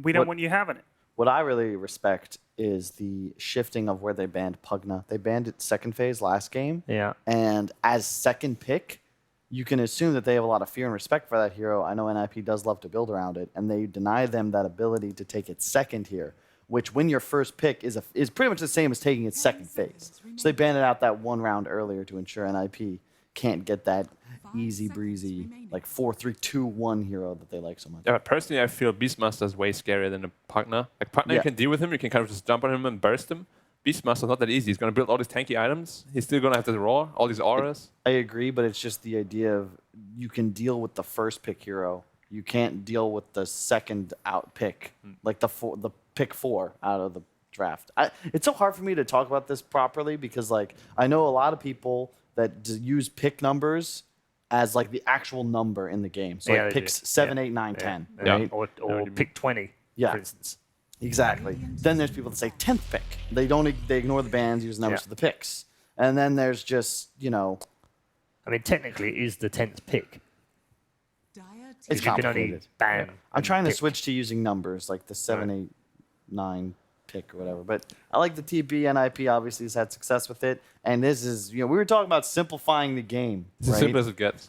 We don't want you having it. What I really respect is the shifting of where they banned Pugna. They banned it second phase last game. Yeah. And as second pick, you can assume that they have a lot of fear and respect for that hero. I know NIP does love to build around it, and they deny them that ability to take it second here, which when your first pick is pretty much the same as taking its second phase. So they banned it out that one round earlier to ensure NIP can't get that easy breezy, like 4-3-2-1 hero that they like so much. Yeah, personally, I feel Beastmaster is way scarier than a Pugna. Like Pugna, you Yeah. can deal with him, you can kind of just jump on him and burst him. Beastmaster's not that easy. He's going to build all these tanky items. He's still going to have to roar, all these auras. I agree, but it's just the idea of you can deal with the first pick hero. You can't deal with the second out pick, like the pick 4 out of the draft. It's so hard for me to talk about this properly because like I know a lot of people that use pick numbers as like the actual number in the game. So Yeah, like they picks do. 7, Yeah. 8, 9, Yeah. 10. Yeah. Right? Or pick 20, Yeah. for instance. Exactly. Then there's people that say 10th pick. They ignore the bands, use numbers Yeah. for the picks. And then there's just, I mean, technically, it is the 10th pick. it's you can only complicated. ban. I'm trying to pick. switch to using numbers like the 7, 8, 9 pick or whatever. But I like the TB. NIP obviously has had success with it. And this is, we were talking about simplifying the game. It's as simple as it gets.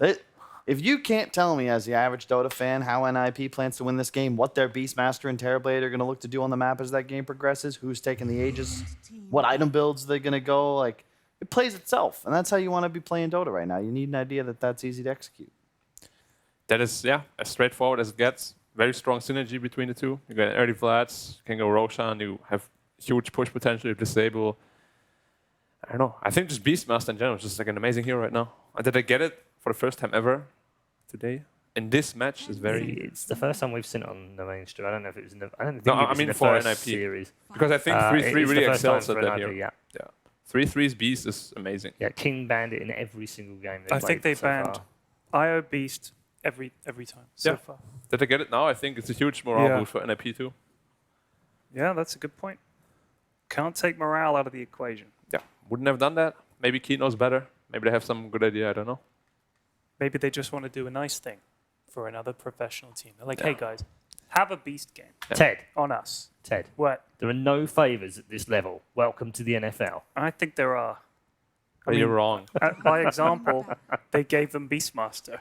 If you can't tell me as the average Dota fan how NIP plans to win this game, what their Beastmaster and Terrorblade are going to look to do on the map as that game progresses, who's taking the Aegis, what item builds they're going to go, like, it plays itself. And that's how you want to be playing Dota right now. You need an idea that that's easy to execute. That is, as straightforward as it gets. Very strong synergy between the two. You got early Vlads, you can go Roshan, you have huge push potential, you disable. I don't know. I think just Beastmaster in general is just like an amazing hero right now. Did I get it for the first time ever today? In this match is very... It's the first time we've seen it on the mainstream. I don't know if it was in the... I don't think No, it was I in mean the for first NIP. series. Because I think 3-3 it's the really first time excels at for that NIP, hero. yeah. 3-3's Beast is amazing. Yeah, King banned it in every single game I think they so banned far. IO Beast every time so far. Did I get it now? I think it's a huge morale boost for NIP too. Yeah, that's a good point. Can't take morale out of the equation. Yeah, wouldn't have done that. Maybe Key knows better. Maybe they have some good idea. I don't know. Maybe they just want to do a nice thing for another professional team. They're like, hey guys, have a Beast game. Ted. On us. Ted. What? There are no favours at this level. Welcome to the NFL. I think there are. You're wrong. By example, they gave them Beastmaster.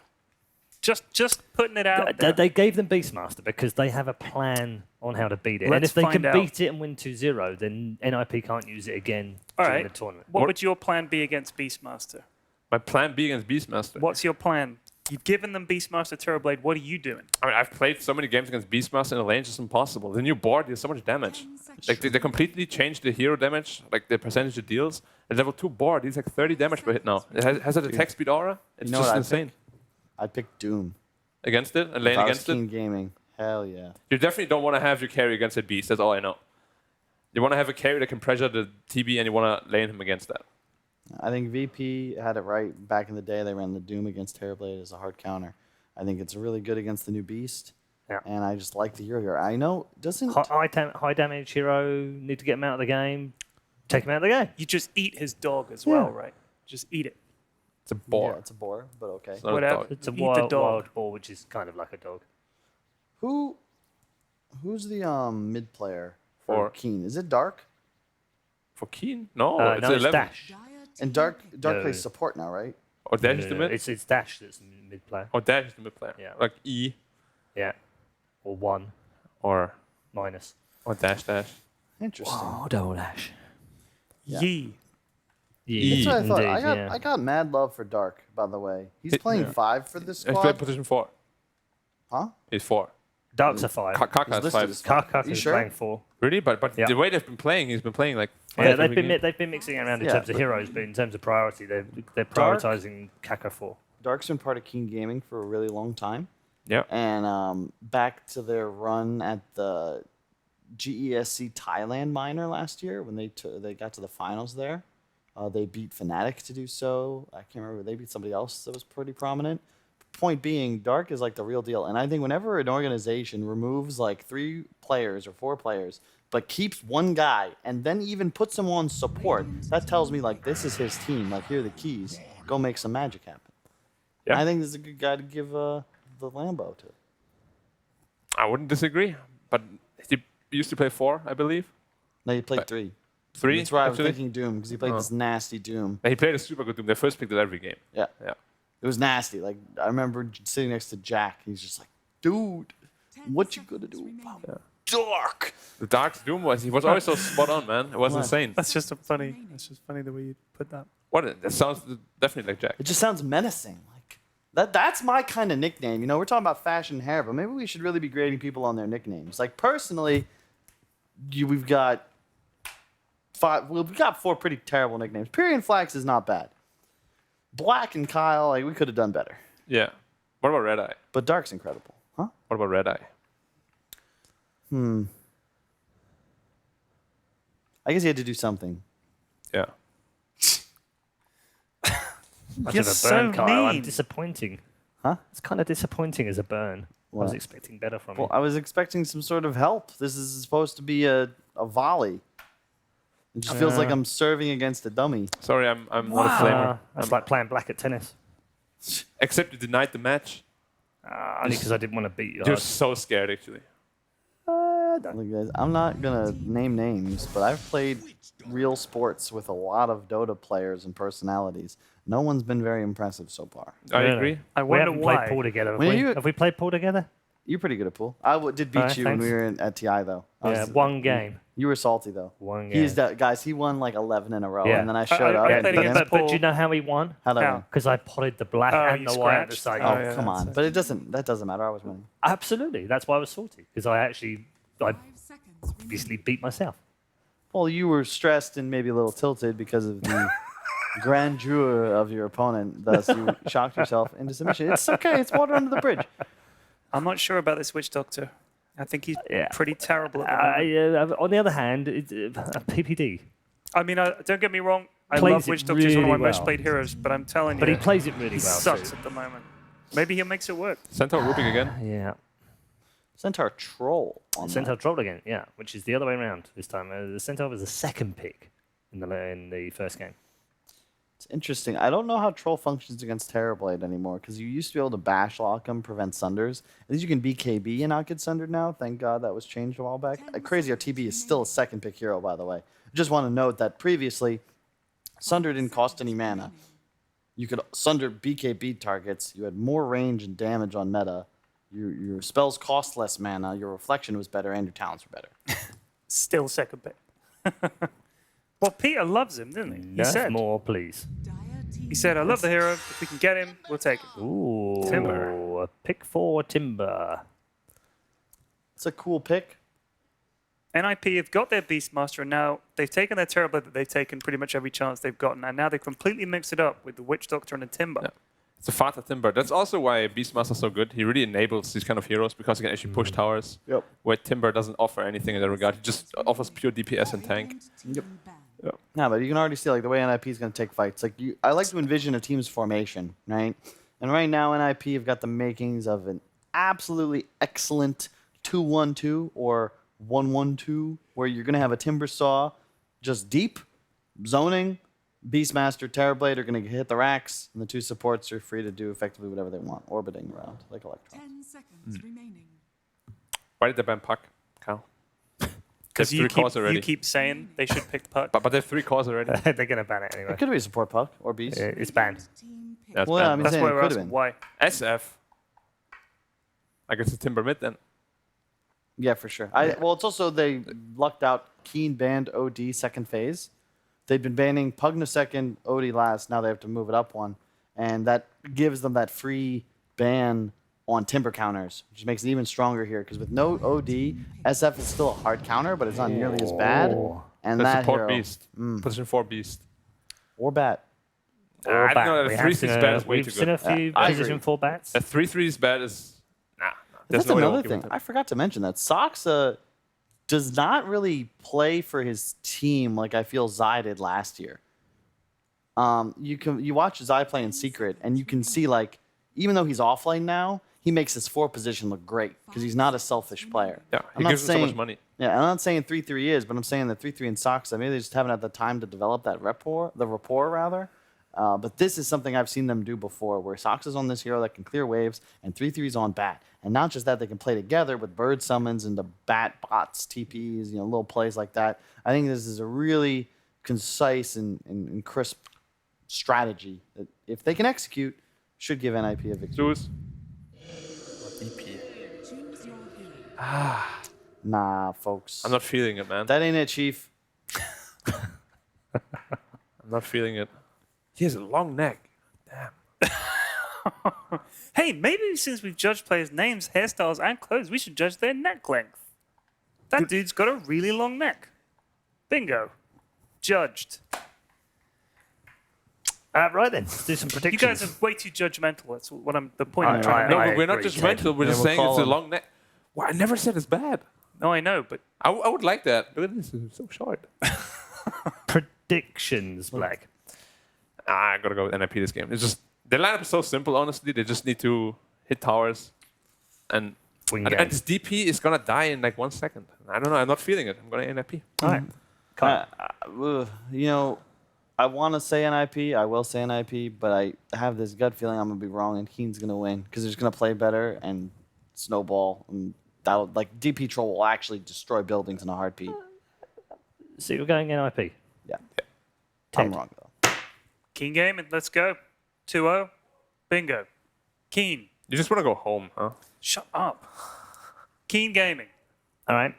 Just putting it out there. They gave them Beastmaster because they have a plan on how to beat it. and Let's if they can find out. beat it and win 2-0, then NIP can't use it again All during right. the tournament. What would your plan be against Beastmaster? My plan B against Beastmaster. What's your plan? You've given them Beastmaster Terrorblade. What are you doing? I mean, I've played so many games against Beastmaster in the lane, it's just impossible. The new board deals so much damage. Like, they completely changed the hero damage, like the percentage it deals. The level 2 board, he's like 30 damage per hit now. It has a attack speed aura. It's You know just what I'd insane. I'd pick Doom. Against it? And lane If I was against it? King Gaming. Hell yeah. You definitely don't want to have your carry against a Beast, that's all I know. You want to have a carry that can pressure the TB and you want to lane him against that. I think VP had it right. Back in the day, they ran the Doom against Terrorblade as a hard counter. I think it's really good against the new Beast. Yeah. And I just like the hero here. I know, doesn't... High damage hero, need to get him out of the game. Take him out of the game. You just eat his dog as Yeah. well, right? Just eat it. It's a boar. Yeah, it's a boar, but okay. It's not a Whatever. dog. It's a Eat the wild dog. boar, which is kind of like a dog. Who's the mid player for For- Keen? Is it Dark? For Keen? No, it's no, it's 11. Dash. And Dark No. plays support now, right? Or Dash is the mid? It's Dash that's the mid player. Or Dash is the mid player. Yeah. Like E Yeah. Or 1 or minus. Dash. Interesting. Double Dash. Yeah. Yee. That's what I thought. Indeed, I got mad love for Dark, by the way. He's playing 5 for this He's playing squad. position 4. Huh? He's 4. Dark's a 5. Kaka is listed 5. as Kaka You is sure? playing 4. Really? But Yeah. the way they've been playing, he's been playing like... Yeah, five every game. they've been mixing it around in Yeah, terms of but- heroes, but in terms of priority, they're Dark- prioritizing Kaka 4. Dark's been part of Keen Gaming for a really long time. Yeah. And back to their run at the GESC Thailand minor last year when they got to the finals there. They beat Fnatic to do so. I can't remember. They beat somebody else that was pretty prominent. Point being, Dark is like the real deal. And I think whenever an organization removes like 3 players or 4 players, but keeps one guy and then even puts him on support, that tells me like this is his team. Like, here are the keys. Go make some magic happen. Yeah. I think this is a good guy to give the Lambo to. I wouldn't disagree, but he used to play 4, I believe. No, he played 3. 3? That's why I was actually? thinking Doom, because he played this nasty Doom. He played a super good Doom. They first picked it every game. Yeah. Yeah. It was nasty. Like, I remember sitting next to Jack. He's just like, dude, what you gonna do about Dark? The Dark Doom he was always so spot on, man. It was insane. That's just funny the way you put that. That sounds definitely like Jack. It just sounds menacing. Like that's my kind of nickname. You know, we're talking about fashion hair, but maybe we should really be grading people on their nicknames. Like, personally, we've got 5. Well, we've got 4 pretty terrible nicknames. Pyrian Flax is not bad. Black and Kyle, like, we could have done better. Yeah. What about Red Eye? But Dark's incredible. Huh? What about Red Eye? I guess he had to do something. Yeah. Much You're of a so burn, Kyle. I'm mean. disappointing. Huh? It's kind of disappointing as a burn. I was What? expecting better from Well, you. I was expecting some sort of help. This is supposed to be a volley. It just feels like I'm serving against a dummy. Sorry, I'm not a flamer. That's like playing black at tennis. Except you denied the match. Only because I didn't want to beat you. You're so scared, actually. Look, guys, I'm not gonna name names, but I've played real sports with a lot of Dota players and personalities. No one's been very impressive so far. I agree. I We wonder haven't why. played pool together. Have When we? you- Have we played pool together? You're pretty good at pool. I did beat Alright, you when we thanks. were at TI though. I Yeah, was- one game. You were salty though. One He's game. that guys. He won like 11 in a row, Yeah. and then I showed up. I and played beat against him. But do you know how he won? How'd I win? Because I potted the black Oh, and you the white at the scratched. same Oh, time. yeah, come that's on! it. But it doesn't. That doesn't matter. I was winning. Absolutely. That's why I was salty. Because I obviously beat myself. Well, you were stressed and maybe a little tilted because of the grandeur of your opponent. Thus, you shocked yourself into submission. It's okay. It's water under the bridge. I'm not sure about this Witch Doctor. I think he's Yeah. pretty terrible at the moment. On the other hand, PPD. I mean, don't get me wrong. I Plays love it Witch Doctor. He's one of my really most well. played heroes, but I'm telling But you, he plays it really he well. sucks too. at the moment. Maybe he makes it work. Centaur Rubik again. Yeah. Centaur Troll on Centaur Troll again, yeah, which is the other way around this time. The Centaur was the second pick in the first game. It's interesting. I don't know how Troll functions against Terrorblade anymore because you used to be able to bash lock him, prevent Sunders. At least you can BKB and not get Sundered now. Thank God that was changed a while back. Crazy how TB is still a second pick hero, by the way. Just want to note that previously, Sunder didn't cost any mana. You could Sunder BKB targets. You had more range and damage on meta. Your spells cost less mana. Your reflection was better, and your talents were better. Still second pick. Well, Peter loves him, didn't he? He Nerf said, more, please. he said, I love the hero. If we can get him, we'll take him. Ooh, Timber. Pick 4 Timber. It's a cool pick. NIP have got their Beastmaster, and now they've taken their Terrorblade that they've taken pretty much every chance they've gotten, and now they've completely mixed it up with the Witch Doctor and the Timber. Yeah. It's a Fata Timber. That's also why Beastmaster is so good. He really enables these kind of heroes because he can actually push towers. Yep. Where Timber doesn't offer anything in that regard. He just offers pure DPS and tank. Yep. Yeah, but you can already see like the way NIP is going to take fights. Like I like to envision a team's formation, right? And right now NIP have got the makings of an absolutely excellent 2-1-2 or 1-1-2, where you're going to have a Timber Saw just deep zoning. Beastmaster, Terrorblade are going to hit the racks, and the 2 supports are free to do effectively whatever they want, orbiting around like Electron. 10 seconds remaining. Why did they ban Puck, Kyle? Because you keep saying they should pick Puck. But they have 3 cores already. They're going to ban it anyway. It could be a support Puck or Beast. It's banned. That's Well, yeah, I mean, That's saying why it we're could have asking been. why. SF. I guess it's Timber mid then. Yeah, for sure. Well, it's also they lucked out. Keen banned OD second phase. They've been banning Pugna second, OD last. Now they have to move it up one, and that gives them that free ban on Timber counters, which makes it even stronger here. Because with no OD, SF is still a hard counter, but it's not nearly as bad. And That's that support hero, Beast. Position 4 Beast. or Bat. I don't know. We The have 3-3 seen bad is way we've too seen good. a few I position agree. 4 bats. A 3-3 is bad is... Nah. There's That's no way another I'll give it thing. to him. I forgot to mention that Soxa does not really play for his team like I feel Zai did last year. You watch Zai play in Secret, and you can see, like, even though he's offlane now, he makes his 4 position look great because he's not a selfish player. Yeah, he gives him so much money. Yeah, I'm not saying 3-3 is, but I'm saying that 3-3 and Soxa, maybe they just haven't had the time to develop that rapport. But this is something I've seen them do before, where Soxa's on this hero that can clear waves, and 3-3's on bat. And not just that, they can play together with bird summons and the bat bots, TPs, little plays like that. I think this is a really concise and crisp strategy that, if they can execute, should give NIP a victory. Zeus. DP. Nah, folks. I'm not feeling it, man. That ain't it, Chief. I'm not feeling it. He has a long neck. Damn. Hey, maybe since we've judged players' names, hairstyles, and clothes, we should judge their neck length. That dude's got a really long neck. Bingo. Judged. Right then, let's do some predictions. You guys are way too judgmental. That's what the point I'm trying. No, but we're not judgmental. We're just saying it's a long neck. Well, I never said it's bad. No, I know, but I would like that. Look at this, it's so short. Predictions, Black. I gotta go with NIP this game. It's just the lineup is so simple. Honestly, they just need to hit towers, and this DP is gonna die in like 1 second. I don't know. I'm not feeling it. I'm going NIP. All right. I want to say NIP. I will say NIP, but I have this gut feeling I'm gonna be wrong, and Keen's gonna win because they're just gonna play better and snowball, and that'll, like, DP Troll will actually destroy buildings in a heartbeat. So you're going NIP? Yeah. I'm wrong though. Keen game, and let's go. 2-0. Bingo. Keen. You just want to go home, huh? Shut up. Keen gaming. All right.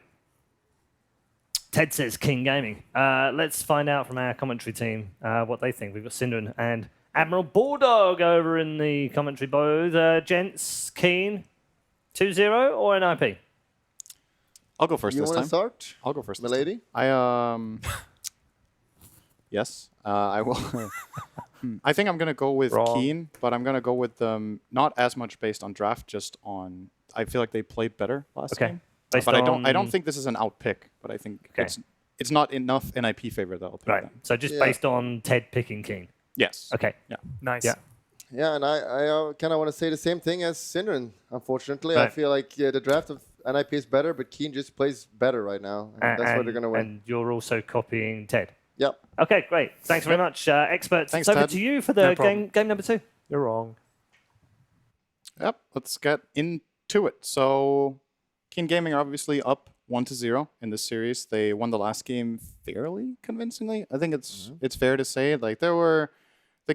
Ted says King Gaming. Let's find out from our commentary team what they think. We've got Synderen and Admiral Bulldog over in the commentary booth. Gents, Keen, 2-0 or NIP? I'll go first you this time. You want to start? I'll go first. Milady? Yes, I will. I think I'm going to go with Keen, but I'm going to go with them not as much based on draft, just on... I feel like they played better last game. But I don't think this is an out pick, but I think it's not enough NIP favor that I'll pick them. So just based on Ted picking King? Yes. Okay. Yeah. Nice. Yeah. Yeah, and I kind of want to say the same thing as Synderen, unfortunately. Right. I feel like the draft of NIP is better, but Keen just plays better right now. And that's where they're going to win. And you're also copying Ted? Yep. Okay, great. Thanks very much, experts. Thanks, it's over Ted. to you for the game number 2. You're wrong. Yep, let's get into it. So, Keen Gaming are obviously up 1-0 in this series. They won the last game fairly convincingly. I think it's fair to say, like, the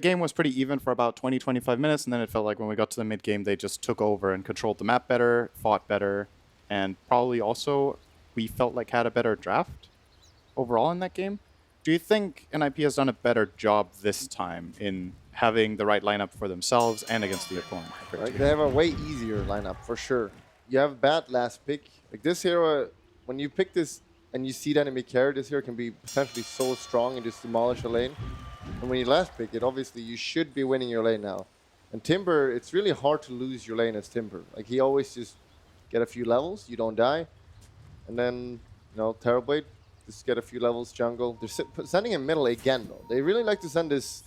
game was pretty even for about 20-25 minutes, and then it felt like when we got to the mid game, they just took over and controlled the map better, fought better, and probably also we felt like had a better draft overall in that game. Do you think NIP has done a better job this time in having the right lineup for themselves and against the opponent? Right, they have a way easier lineup, for sure. You have a bad last pick. Like, this hero, when you pick this and you see the enemy carry, this hero can be potentially so strong and just demolish a lane. And when you last pick it, obviously you should be winning your lane now. And Timber, it's really hard to lose your lane as Timber. Like, he always just get a few levels, you don't die. And then, Terrorblade, just get a few levels, jungle. They're sending him middle again, though. They really like to send this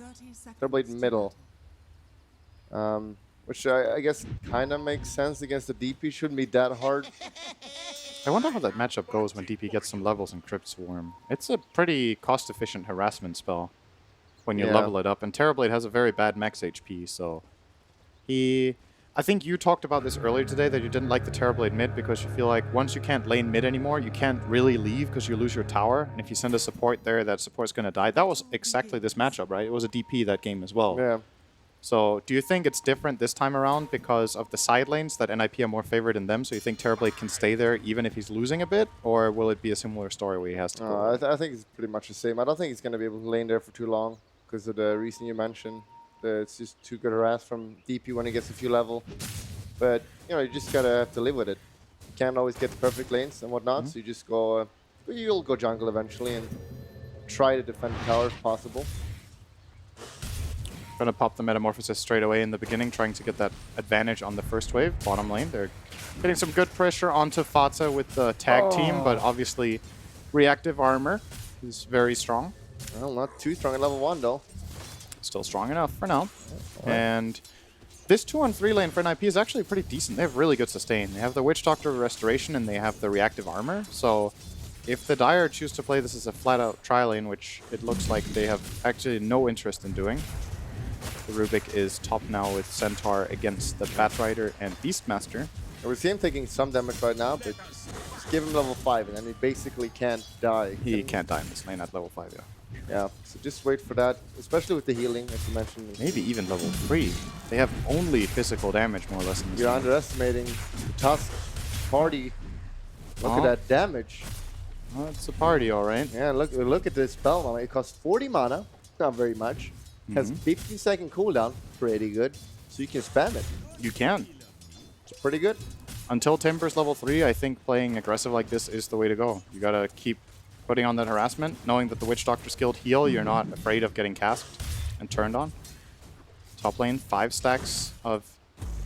Terrorblade middle. Which I guess kind of makes sense against the DP. Shouldn't be that hard. I wonder how that matchup goes when DP gets some levels in Crypt Swarm. It's a pretty cost-efficient harassment spell when you level it up. And Terrorblade has a very bad max HP, so I think you talked about this earlier today, that you didn't like the Terrorblade mid because you feel like once you can't lane mid anymore, you can't really leave because you lose your tower. And if you send a support there, that support's going to die. That was exactly this matchup, right? It was a DP that game as well. Yeah. So do you think it's different this time around because of the side lanes that NIP are more favored in them? So you think Terrorblade can stay there even if he's losing a bit? Or will it be a similar story where he has to go? I think it's pretty much the same. I don't think he's going to be able to lane there for too long because of the reason you mentioned. It's just too good a harass from DP when he gets a few level. But, you just got to have to live with it. You can't always get the perfect lanes and whatnot, so you just go... you'll go jungle eventually and try to defend the tower if possible. Gonna pop the Metamorphosis straight away in the beginning, trying to get that advantage on the first wave. Bottom lane, they're getting some good pressure onto Fatsa with the tag team, but obviously reactive armor is very strong. Well, not too strong at level 1 though. Still strong enough for now. And this 2-on-3 lane for NIP is actually pretty decent. They have really good sustain. They have the Witch Doctor Restoration and they have the reactive armor. So if the Dire choose to play this as a flat-out tri-lane, which it looks like they have actually no interest in doing, the Rubik is top now with Centaur against the Batrider and Beastmaster. We see him taking some damage right now, but just give him level 5 and then he basically can't die. He can't die in this lane at level 5, yeah. Yeah, so just wait for that, especially with the healing, as you mentioned. Maybe even level 3. They have only physical damage, more or less. In this You're game. underestimating the Tusk party. Look at that damage. Well, it's a party, all right. Yeah, look at this spell mana. It costs 40 mana, not very much. Has 15-second cooldown, pretty good. So you can spam it. You can. It's pretty good. Until Timber's level 3, I think playing aggressive like this is the way to go. You gotta keep putting on that harassment, knowing that the Witch Doctor skilled heal, you're not afraid of getting casked and turned on. Top lane, 5 stacks of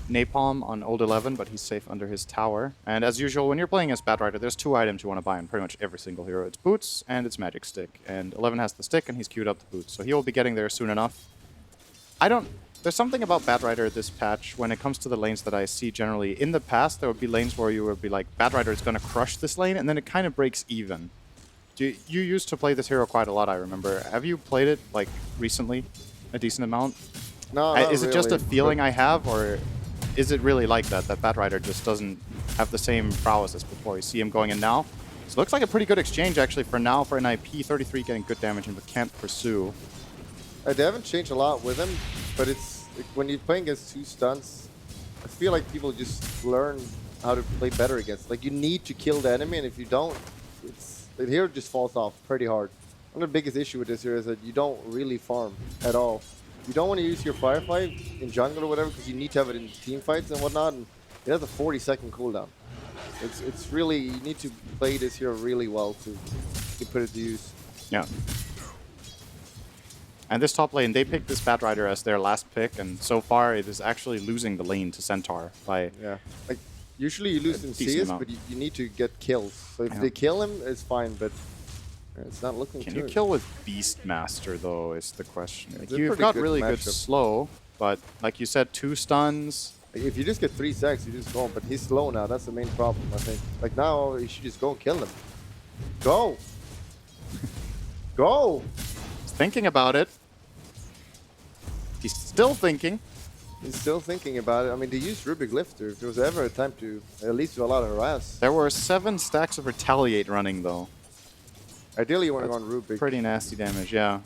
Napalm on Old 11, but he's safe under his tower. And as usual, when you're playing as Batrider, there's 2 items you want to buy in pretty much every single hero. It's Boots and it's Magic Stick. And 11 has the stick and he's queued up the Boots, so he will be getting there soon enough. There's something about Batrider this patch when it comes to the lanes that I see generally. In the past, there would be lanes where you would be like, Batrider is going to crush this lane, and then it kind of breaks even. You used to play this hero quite a lot, I remember. Have you played it, like, recently? A decent amount? No, is it just a feeling I have, or is it really like that Batrider just doesn't have the same prowess as before? You see him going in now. So it looks like a pretty good exchange, actually, for now, for an IP. 33 getting good damage, but can't pursue. They haven't changed a lot with him, but it's like, when you're playing against 2 stunts, I feel like people just learn how to play better against. Like, you need to kill the enemy, and if you don't, the hero just falls off pretty hard. One of the biggest issue with this hero is that you don't really farm at all. You don't want to use your Firefly in jungle or whatever because you need to have it in team fights and whatnot, and it has a 40-second cooldown. It's really, you need to play this hero really well to put it to use. Yeah. And this top lane, they picked this Batrider as their last pick, and so far it is actually losing the lane to Centaur by... Yeah. Like, usually you lose in CS, but you need to get kills. So if they kill him, it's fine, but it's not looking Can too you kill with Beastmaster, though, is the question. Like, a you've pretty got good really good matchup. slow, but like you said, 2 stuns. Like, if you just get 3 stacks, you just go. But he's slow now. That's the main problem, I think. Like, now, you should just go and kill him. Go! Go! He's thinking about it. He's still thinking. He's still thinking about it. I mean, they used Rubik Lifter. If there was ever a time to at least do a lot of harass. There were 7 stacks of Retaliate running, though. Ideally, you want to go on Rubik. Pretty nasty damage, yeah.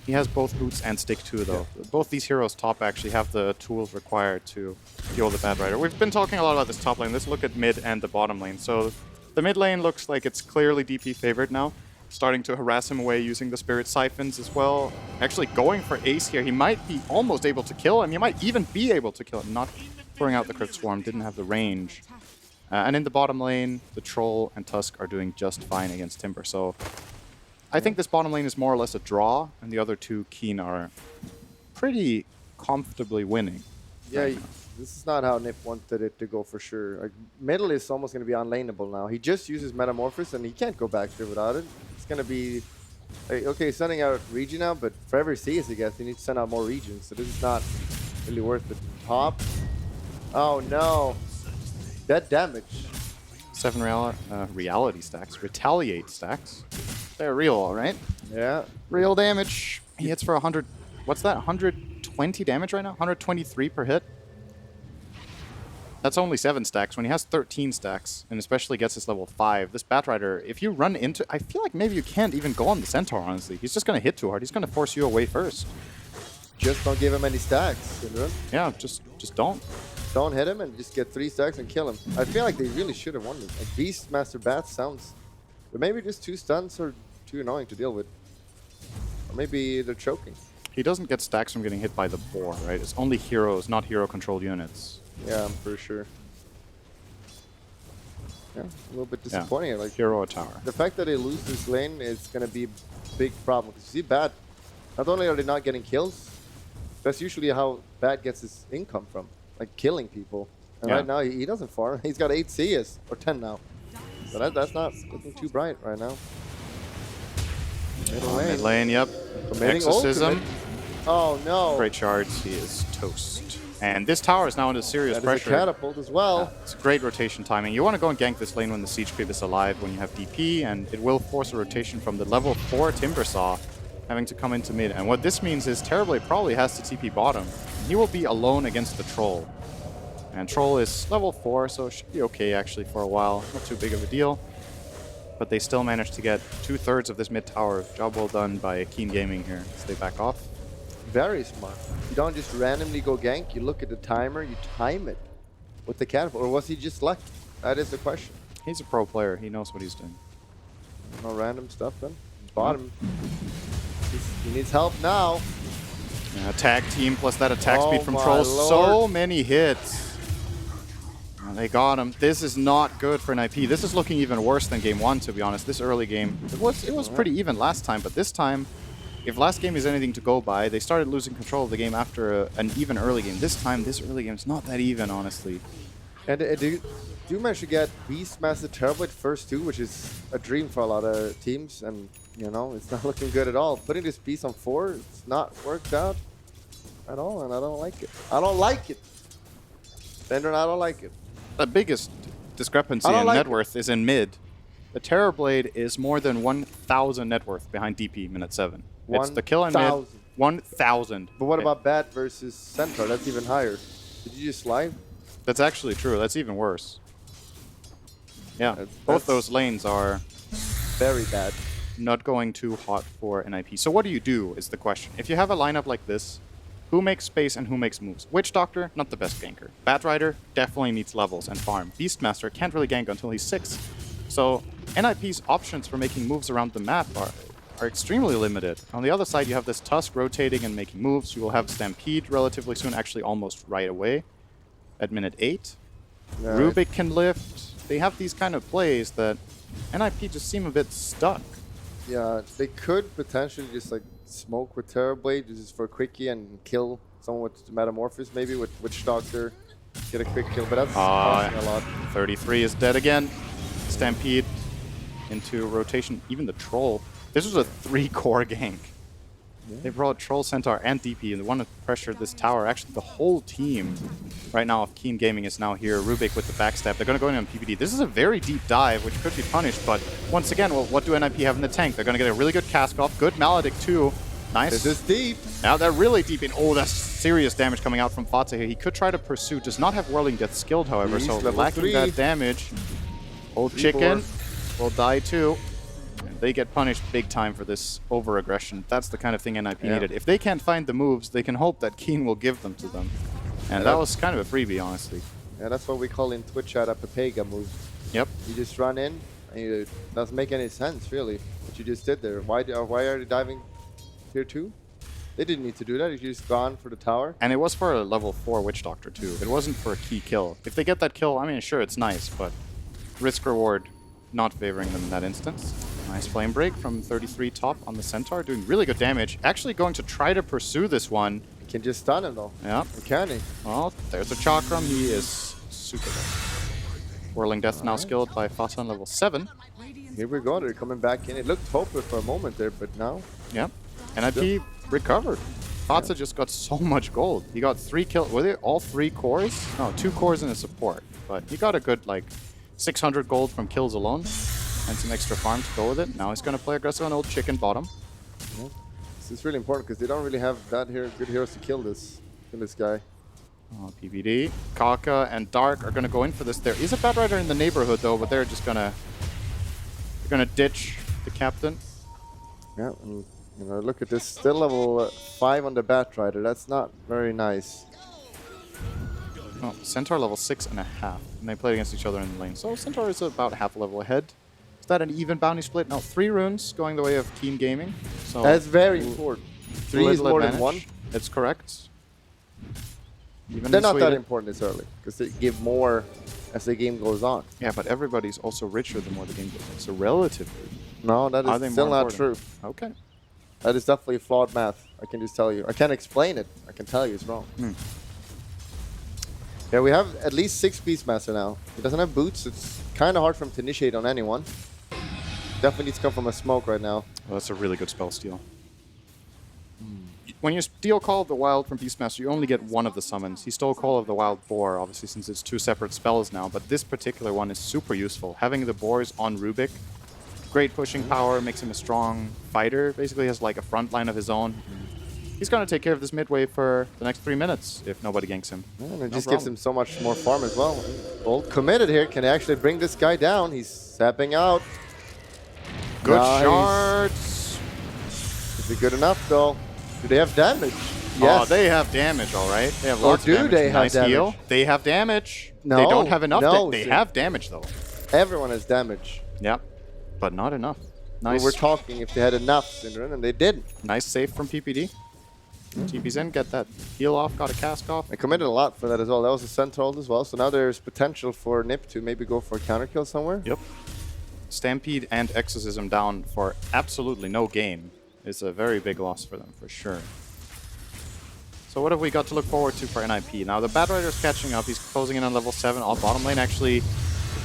He has both Boots and Stick too, though. Yeah. Both these heroes top actually have the tools required to deal with the Batrider. We've been talking a lot about this top lane. Let's look at mid and the bottom lane. So the mid lane looks like it's clearly DP favored now. Starting to harass him away using the Spirit Siphons as well. Actually going for Ace here. He might be almost able to kill him. He might even be able to kill him. Not throwing out the Crypt Swarm. Didn't have the range. And in the bottom lane, the Troll and Tusk are doing just fine against Timber. So I think this bottom lane is more or less a draw. And the other 2 Keen are pretty comfortably winning. Yeah, this is not how Nip wanted it to go for sure. Like, middle is almost going to be unlaneable now. He just uses Metamorphosis and he can't go back there without it. It's going to be, like, okay, sending out Regen now, but for every CS he gets, he needs to send out more Regens. So this is not really worth it. Top. Oh no. That damage. 7 reality stacks. Retaliate stacks. They're real, all right? Yeah. Real damage. He hits for 100. What's that? 120 damage right now? 123 per hit? That's only 7 stacks. When he has 13 stacks, and especially gets his level 5, this Batrider, if you run into... I feel like maybe you can't even go on the Centaur, honestly. He's just going to hit too hard. He's going to force you away first. Just don't give him any stacks, Syndra. Yeah, just don't. Don't hit him and just get 3 stacks and kill him. I feel like they really should have won this. Like, Beastmaster Bat sounds... But maybe just 2 stuns are too annoying to deal with. Or maybe they're choking. He doesn't get stacks from getting hit by the boar, right? It's only heroes, not hero-controlled units. Yeah, I'm pretty sure. Yeah, a little bit disappointing. Yeah. Like, hero tower. The fact that they lose this lane is going to be a big problem. Because you see Bat, not only are they not getting kills, That's usually how Bad gets his income from, like killing people. And Yeah. right now he doesn't farm. He's got 8 CS or 10 now. So that's not looking too bright right now. Middle lane. Mid lane, yep. Committing Exorcism. ultimate. Oh no. Great shards. He is toast. And this tower is now under serious That is a pressure. catapult as well. It's great rotation timing. You want to go and gank this lane when the siege creep is alive, when you have DP, and it will force a rotation from the level 4 Timbersaw having to come into mid. And what this means is Terrorblade probably has to TP bottom. He will be alone against the Troll. And Troll is level 4, so it should be okay actually for a while. Not too big of a deal. But they still managed to get 2/3 of this mid tower. Job well done by Keen Gaming here. So they back off. Very smart. You don't just randomly go gank. You look at the timer. You time it with the catapult. Or was he just lucky? That is the question. He's a pro player. He knows what he's doing. No random stuff then. Bottom. He needs help now. Yeah, tag team plus that attack Oh speed from my Trolls. So lord. many hits. They got him. This is not good for NIP. This is looking even worse than game 1, to be honest. This early game, it was pretty even last time, but this time, if last game is anything to go by, they started losing control of the game after an even early game. This time, this early game is not that even, honestly. And do manage to get Beastmaster Terrorblade first too, which is a dream for a lot of teams, and you know it's not looking good at all. Putting this Beast on 4, it's not worked out at all, and I don't like it. I don't like it. Bender, I don't like it. The biggest discrepancy in net worth is in mid. The Terrorblade is more than 1,000 net worth behind DP minute 7. It's the kill in mid. 1,000. But what about Bat versus Centaur? That's even higher. Did you just live? That's actually true. That's even worse. Yeah, both those lanes are very bad. Not going too hot for NIP. So what do you do is the question. If you have a lineup like this, who makes space and who makes moves? Witch Doctor, not the best ganker. Batrider definitely needs levels and farm. Beastmaster can't really gank until he's 6. So NIP's options for making moves around the map are extremely limited. On the other side, you have this Tusk rotating and making moves. You will have Stampede relatively soon, actually almost right away at minute 8. Yeah, Rubik can lift. They have these kind of plays that NIP just seem a bit stuck. Yeah, they could potentially just like smoke with Terrorblade just for a quickie and kill someone with Metamorphosis, maybe with Witch Doctor, get a quick kill, but that's costing a lot. 33 is dead again. Stampede into rotation. Even the Troll. This was a 3-core gank. Yeah. They brought Troll, Centaur, and DP, and they want to pressure this tower. Actually, the whole team right now of Keen Gaming is now here. Rubik with the backstab. They're going to go in on PPD. This is a very deep dive, which could be punished, but once again, well, what do NIP have in the tank? They're going to get a really good cast off. Good Maledict, too. Nice. This is deep. Now they're really deep in. Oh, that's serious damage coming out from Fata here. He could try to pursue. Does not have Whirling Death skilled, however, so lacking that damage. Old Chicken will die, too. They get punished big time for this over-aggression. That's the kind of thing NIP needed. If they can't find the moves, they can hope that Keen will give them to them. And that was kind of a freebie, honestly. Yeah, that's what we call in Twitch chat a Pepega move. Yep. You just run in, and it doesn't make any sense, really, what you just did there. Why are they diving here too? They didn't need to do that. You just gone for the tower. And it was for a level 4 Witch Doctor, too. It wasn't for a key kill. If they get that kill, I mean, sure, it's nice, but risk-reward not favoring them in that instance. Nice flame break from 33 top on the Centaur, doing really good damage. Actually going to try to pursue this one. You can just stun him though. Yeah. Or can he? Well, there's a Chakram. He is super good. Whirling Death now skilled by Fata on level 7. Here we go. They're coming back in. It looked hopeless for a moment there, but now. Yep. NIP recovered. Fata just got so much gold. He got 3 kills. Were they all 3 cores? No, 2 cores and a support. But he got a good, like, 600 gold from kills alone. And some extra farm to go with it. Now he's going to play aggressive on Old Chicken bottom. Yeah. This is really important because they don't really have that good heroes to kill this guy. Oh, PPD. Kaka and Dark are going to go in for this. There is a Batrider in the neighborhood though, but they're just going to ditch the captain. Yeah, and you know, look at this. Still level 5 on the Batrider. That's not very nice. Oh, Centaur level 6.5. And they played against each other in the lane. So Centaur is about half a level ahead. Is that an even bounty split? No, 3 runes going the way of Keen Gaming. So that's very important. 3 is more than 1. That's correct. Even they're not that important this early, because they give more as the game goes on. Yeah, but everybody's also richer the more the game goes on. So relatively. No, that is still not true. Okay. That is definitely flawed math. I can just tell you. I can't explain it. I can tell you it's wrong. Yeah, we have at least 6 Beastmaster now. He doesn't have boots. It's kind of hard for him to initiate on anyone. Definitely needs to come from a smoke right now. Well, that's a really good spell steal. When you steal Call of the Wild from Beastmaster, you only get one of the summons. He stole Call of the Wild Boar, obviously, since it's 2 separate spells now, but this particular one is super useful. Having the Boars on Rubik, great pushing power, makes him a strong fighter, basically has like a front line of his own. He's going to take care of this midway for the next 3 minutes if nobody ganks him. Yeah, and it just gives him so much more farm as well. Bold committed here, can actually bring this guy down. He's sapping out. Good shards. Is it good enough though? Do they have damage? Yes. Oh, they have damage, all right. They have lots of damage. They have nice damage? heal. They have damage. No, they don't have enough. no, They have damage, though. Everyone has damage. Yep, but not enough. Nice. We're talking if they had enough, Synderen, and they didn't. Nice save from PPD. TP's in, get that heal off, got a cast off. They committed a lot for that as well. That was a Centaur as well. So now there's potential for Nip to maybe go for a counter kill somewhere. Yep. Stampede and Exorcism down for absolutely no gain is a very big loss for them, for sure. So what have we got to look forward to for NIP? Now the Batrider's catching up. He's closing in on level 7. All bottom lane actually,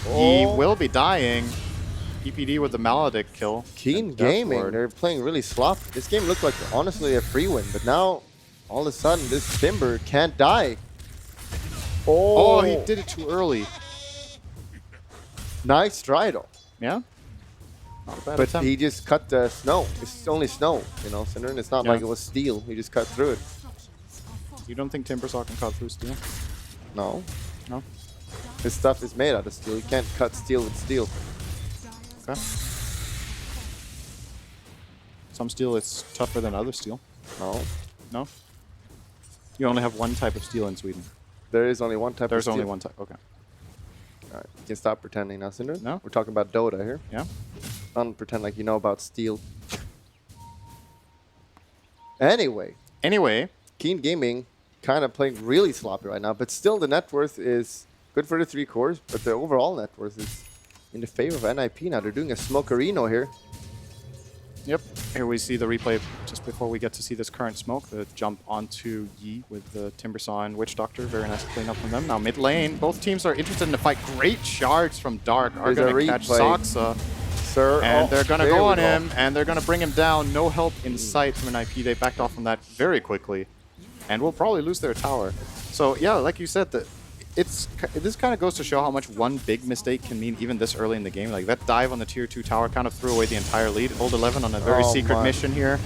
he will be dying. PPD with the Maledict kill. Keen Gaming, they're playing really sloppy. This game looked like honestly a free win, but now all of a sudden this Timber can't die. Oh, he did it too early. Nice try though. Yeah. Not a bad But attempt. he just cut the snow. It's only snow, you know, Synderen. It's not like it was steel. He just cut through it. You don't think Timbersaw can cut through steel? No. No? His stuff is made out of steel. You can't cut steel with steel. Okay. Some steel is tougher than other steel. No. No? You only have one type of steel in Sweden. There is only one type of There's steel. only one type, okay. Alright, you can stop pretending now, Synderen. No? We're talking about Dota here. Yeah? Don't pretend like you know about steel. Anyway. Keen Gaming kind of playing really sloppy right now, but still the net worth is good for the 3 cores, but the overall net worth is in the favor of NIP now. They're doing a Smokerino here. Yep. Here we see the replay just before we get to see this current smoke. The jump onto Yi with the Timbersaw and Witch Doctor. Very nice cleanup from them. Now mid lane, both teams are interested in the fight. Great shards from Dark are going to catch Saksa. And they're going to go on him, and they're going to bring him down. No help in sight from NIP. They backed off from that very quickly. And will probably lose their tower. So yeah, like you said, this kind of goes to show how much one big mistake can mean even this early in the game. Like that dive on the tier 2 tower kind of threw away the entire lead. Old 11 on a very secret mission here.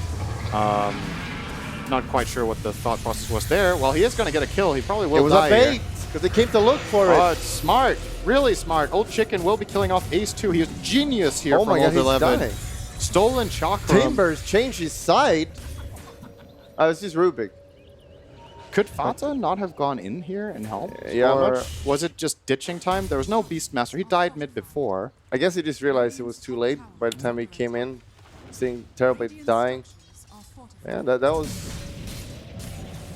Not quite sure what the thought process was there. Well, he is going to get a kill. He probably will die. It was a bait because they came to look for it. Oh, it's smart. Really smart. Old Chicken will be killing off Ace 2. He is genius here from Old 11. Dying. Stolen Chakra. Timbers changed his side. It's just Rubik. Could Fata not have gone in here and helped? Yeah, or was it just ditching time? There was no Beastmaster. He died mid before. I guess he just realized it was too late by the time he came in, seeing Terrorblade dying. Yeah, that was...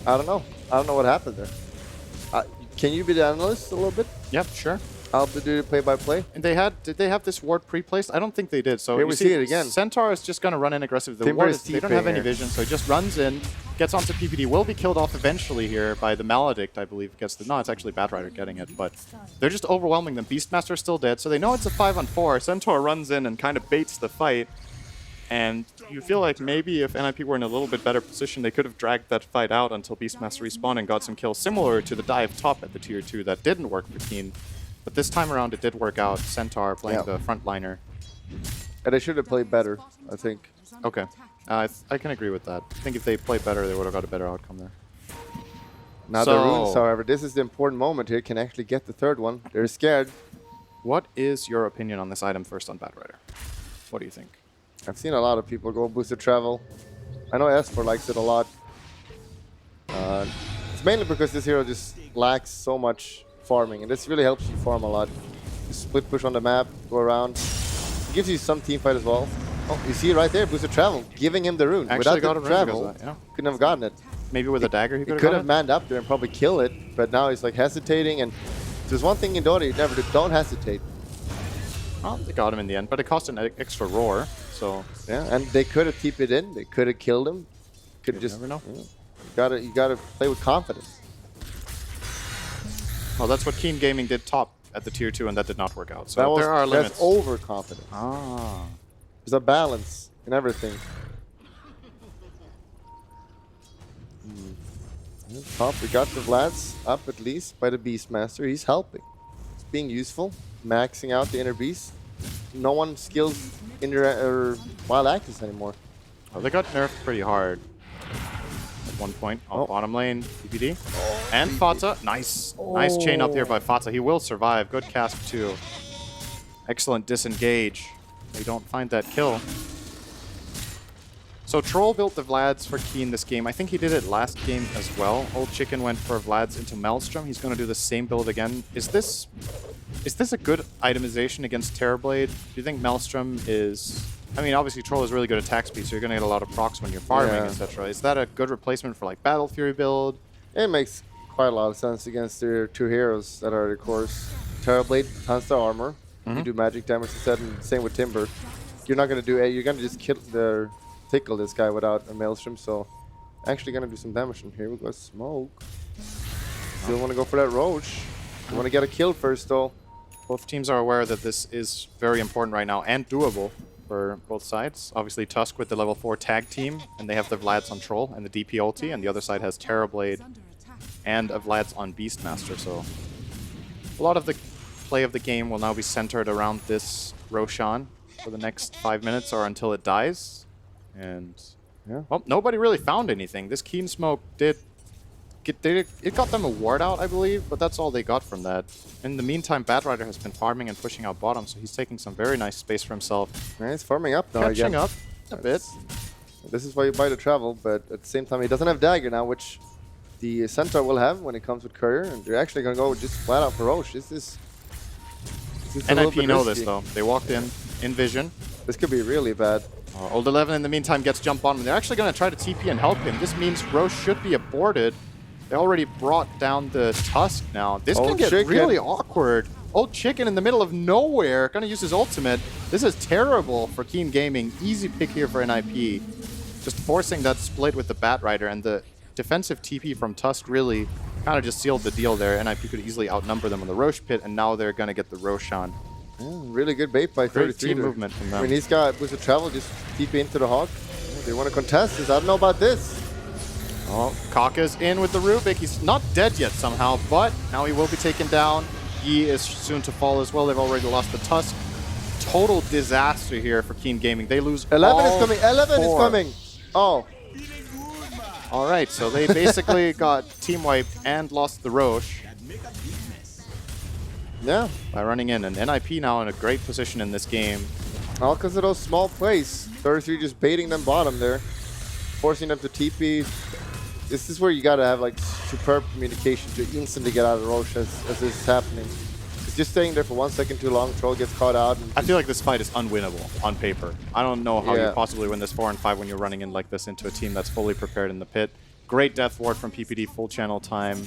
I don't know. I don't know what happened there. Can you be the analyst a little bit? Yep, sure. I'll do the play-by-play. And did they have this ward pre-placed? I don't think they did. So here we see it again. Centaur is just going to run in aggressive. The ward is, they don't have any vision, so he just runs in, gets onto PPD, will be killed off eventually here by the Maledict, I believe. Gets the no, it's actually Batrider getting it, but they're just overwhelming them. Beastmaster is still dead, so they know it's a 5-on-4. Centaur runs in and kind of baits the fight. And you feel like maybe if NIP were in a little bit better position, they could have dragged that fight out until Beastmaster respawned and got some kills, similar to the dive top at the tier 2 that didn't work for Keen. But this time around, it did work out. Centaur playing the frontliner. And they should have played better, I think. Okay. I can agree with that. I think if they played better, they would have got a better outcome there. Now the runes, however, this is the important moment here, can actually get the third one. They're scared. What is your opinion on this item first on Batrider? What do you think? I've seen a lot of people go boosted travel. I know S4 likes it a lot. It's mainly because this hero just lacks so much farming, and this really helps you farm a lot. You split push on the map, go around. It gives you some team fight as well. Oh, you see it right there, boosted travel, giving him the rune. Actually Without got the a rune travel, because of that, yeah. couldn't have gotten it. Maybe with a dagger he could have have manned up there and probably kill it, but now he's like hesitating. And there's one thing in Dota you never do: don't hesitate. Oh, they got him in the end, but it cost an extra roar, so... Yeah, and they could have TP'd in, they could have killed him. Could have just... never know. Yeah. You gotta play with confidence. Well, that's what Keen Gaming did top at the tier 2, and that did not work out. So that was, there are limits. That's overconfidence. Ah. There's a balance in everything. Top, we got the Vlads up at least by the Beastmaster. He's helping. He's being useful, maxing out the inner beast. No one skills wild access anymore. Oh, they got nerfed pretty hard at one point on bottom lane, PPD. And Fata, nice. Nice chain up here by Fata. He will survive. Good cast too. Excellent disengage. We don't find that kill. So Troll built the Vlads for Keen this game. I think he did it last game as well. Old Chicken went for Vlads into Maelstrom. He's going to do the same build again. Is this a good itemization against Terrorblade? Do you think Maelstrom is... I mean, obviously Troll is really good attack speed, so you're going to get a lot of procs when you're farming, etc. Is that a good replacement for like Battle Fury build? It makes quite a lot of sense against their two heroes that are, of course, Terrorblade, tons of armor. You do magic damage instead, and same with Timber. You're not going to do you're going to just tickle this guy without a Maelstrom, so actually going to do some damage from here. We got Smoke. Still want to go for that Roche. You want to get a kill first, though. Both teams are aware that this is very important right now and doable for both sides. Obviously, Tusk with the level 4 tag team, and they have the Vlads on Troll and the DP ulti, and the other side has Terrorblade and a Vlads on Beastmaster, so a lot of the play of the game will now be centered around this Roshan for the next 5 minutes or until it dies. And well, nobody really found anything. This Keen Smoke it got them a ward out, I believe, but that's all they got from that. In the meantime, Batrider has been farming and pushing out bottom, so he's taking some very nice space for himself. Yeah, he's farming up now. Catching up a bit. This is why you buy the travel, but at the same time, he doesn't have Dagger now, which the Centaur will have when it comes with Courier, and they're actually going to go just flat out for Roche. This is NIP know this, though. They walked in vision. This could be really bad. Old 11 in the meantime gets jump bottom. They're actually going to try to TP and help him. This means Roche should be aborted. They already brought down the Tusk now. This can get really awkward. Old Chicken in the middle of nowhere, going to use his ultimate. This is terrible for Keen Gaming. Easy pick here for NIP. Just forcing that split with the Batrider, and the defensive TP from Tusk really kind of just sealed the deal there. NIP could easily outnumber them on the Roche pit, and now they're going to get the Roshan. Yeah, really good bait by 33. Team movement from them. I mean, he's got, with the travel, just TP into the Hog. Yeah, they want to contest this. I don't know about this. Oh, Kaka's in with the Rubik. He's not dead yet somehow, but now he will be taken down. Yi is soon to fall as well. They've already lost the Tusk. Total disaster here for Keen Gaming. They lose 11 is coming. 11 is coming. Oh. All right, so they basically got team wiped and lost the Roche. Yeah. By running in. And NIP now in a great position in this game. All because of those small plays. 33 just baiting them bottom there. Forcing them to TP. This is where you got to have like superb communication to instantly get out of the Roche as this is happening. It's just staying there for 1 second too long. Troll gets caught out. And I feel like this fight is unwinnable on paper. I don't know how you possibly win this 4 and 5 when you're running in like this into a team that's fully prepared in the pit. Great death ward from PPD, full channel time.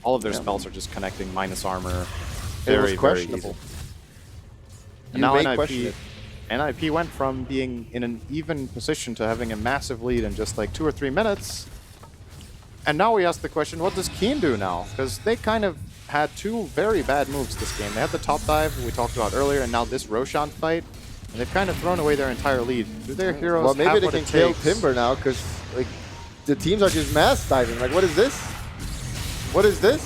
All of their spells are just connecting, minus armor. Very, very easy. And now NIP went from being in an even position to having a massive lead in just like 2 or 3 minutes. And now we ask the question, what does Keen do now? Because they kind of had 2 very bad moves this game. They had the top dive we talked about earlier, and now this Roshan fight. And they've kind of thrown away their entire lead. Do their heroes well, maybe have they what can it kill takes? Timber now, because like the teams are just mass diving. Like, what is this? What is this?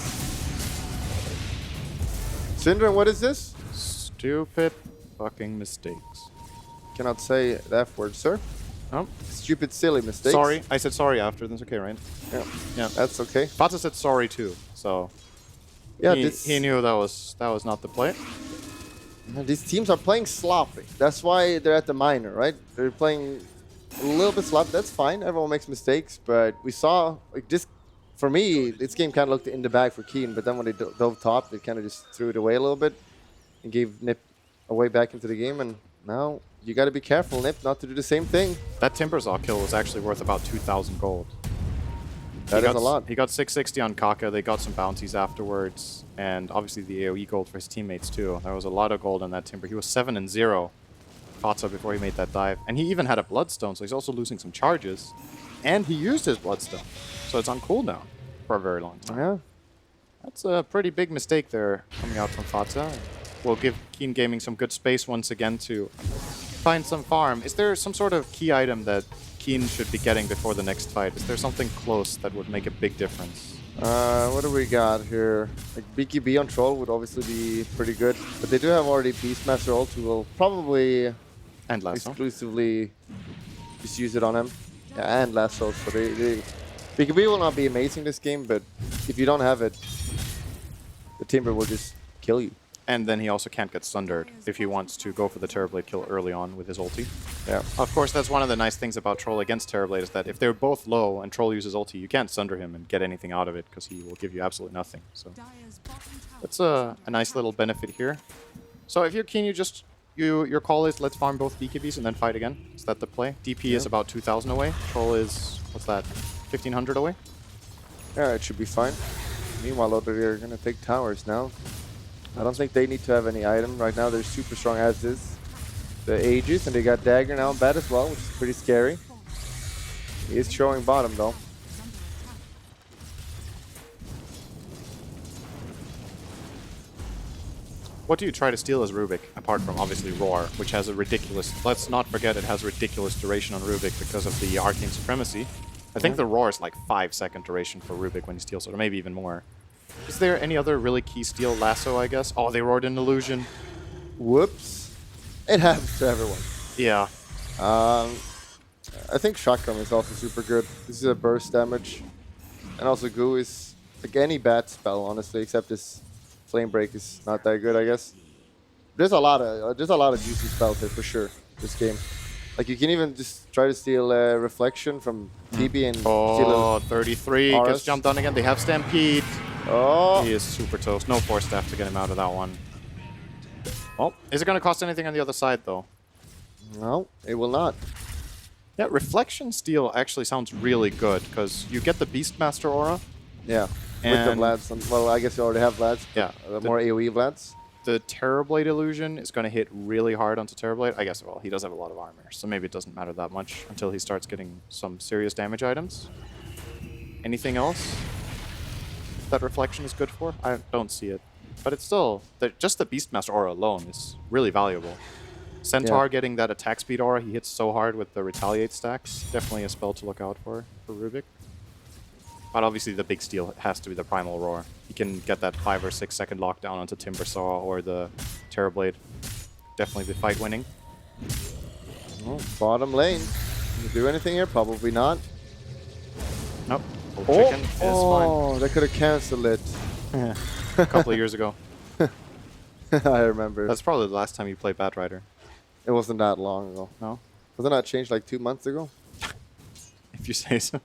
Syndrome, what is this? Stupid fucking mistakes. Cannot say the F word, sir. Oh. Stupid, silly mistakes. Sorry. I said sorry after. That's okay, right? Yeah, that's okay. Fata said sorry too, so yeah, he knew that was not the play. These teams are playing sloppy. That's why they're at the minor, right? They're playing a little bit sloppy. That's fine. Everyone makes mistakes, but we saw like this. For me, this game kind of looked in the bag for Keen, but then when they dove top, they kind of just threw it away a little bit and gave Nip a way back into the game. And now you got to be careful, Nip, not to do the same thing. That Timbersaw kill was actually worth about 2,000 gold. That is a lot. He got 660 on Kaka. They got some bounties afterwards. And obviously the AoE gold for his teammates too. There was a lot of gold on that Timber. He was 7-0 Fatsa before he made that dive. And he even had a Bloodstone, so he's also losing some charges. And he used his Bloodstone. So it's on cooldown for a very long time. Yeah. That's a pretty big mistake there coming out from Fatsa. Will give Keen Gaming some good space once again to find some farm. Is there some sort of key item that Keen should be getting before the next fight? Is there something close that would make a big difference? What do we got here? Like BKB on Troll would obviously be pretty good, but they do have already Beastmaster ult, who will probably and Lasso exclusively just use it on him. Yeah, and Lasso. So BKB will not be amazing this game, but if you don't have it, the Timber will just kill you. And then he also can't get sundered if he wants to go for the Terrorblade kill early on with his ulti. Yeah. Of course, that's one of the nice things about Troll against Terrorblade is that if they're both low and Troll uses ulti, you can't sunder him and get anything out of it because he will give you absolutely nothing. So that's a nice little benefit here. So if you're Keen, your call is let's farm both BKBs and then fight again. Is that the play? DP is about 2,000 away. Troll is, what's that, 1,500 away? Yeah, it should be fine. Meanwhile, they're going to take towers now. I don't think they need to have any item. Right now, they're super strong as is. The Aegis, and they got Dagger now in bad as well, which is pretty scary. He is showing bottom, though. What do you try to steal as Rubik, apart from obviously Roar, which has a ridiculous... Let's not forget it has ridiculous duration on Rubik because of the Arcane Supremacy. I think the Roar is like 5-second duration for Rubik when he steals it, or maybe even more. Is there any other really key steal? Lasso, I guess? Oh, they roared an illusion. Whoops. It happens to everyone. Yeah. I think Chakram is also super good. This is a burst damage. And also Goo is like any bad spell, honestly, except this Flame Break is not that good, I guess. There's a lot of juicy spells here for sure, this game. Like you can even just try to steal Reflection from TB and steal 33 gets jumped on again. They have Stampede. Oh. He is super toast. No Force Staff to get him out of that one. Oh, is it going to cost anything on the other side, though? No, it will not. Yeah, Reflection Steal actually sounds really good, because you get the Beastmaster aura. Yeah, with the Vlads. Well, I guess you already have Vlads. Yeah. More AoE Vlads. The Terrorblade illusion is going to hit really hard onto Terrorblade. I guess, well, he does have a lot of armor, so maybe it doesn't matter that much until he starts getting some serious damage items. Anything else that Reflection is good for? I don't see it. But it's still, just the Beastmaster aura alone is really valuable. Centaur getting that attack speed aura, he hits so hard with the Retaliate stacks. Definitely a spell to look out for Rubik. But obviously the big steal has to be the Primal Roar. He can get that 5 or 6 second lockdown onto Timbersaw or the Terrorblade. Definitely the fight winning. Oh, bottom lane. Can you do anything here? Probably not. Nope. Chicken is fine. They could have cancelled it. A couple of years ago. I remember. That's probably the last time you played Batrider. It wasn't that long ago. No? Wasn't that changed like 2 months ago? If you say so.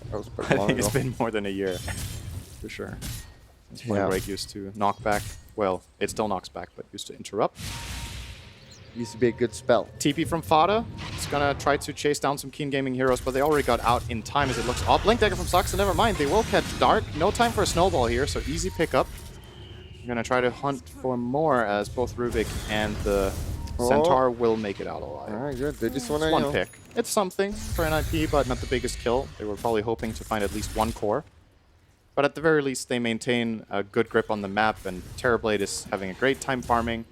That was pretty long I think ago. it's been more than a year. For sure. Flame Break used to knock back. Well, it still knocks back, but used to interrupt. Used to be a good spell. TP from Fada. It's gonna try to chase down some Keen Gaming heroes, but they already got out in time as it looks. Oh, Blink Dagger from Saxa, never mind. They will catch Dark. No time for a snowball here, so easy pickup. I'm gonna try to hunt for more as both Rubik and the Centaur will make it out alive. Alright, good. They just want to, one pick. It's something for NIP, but not the biggest kill. They were probably hoping to find at least one core. But at the very least, they maintain a good grip on the map, and Terrorblade is having a great time farming.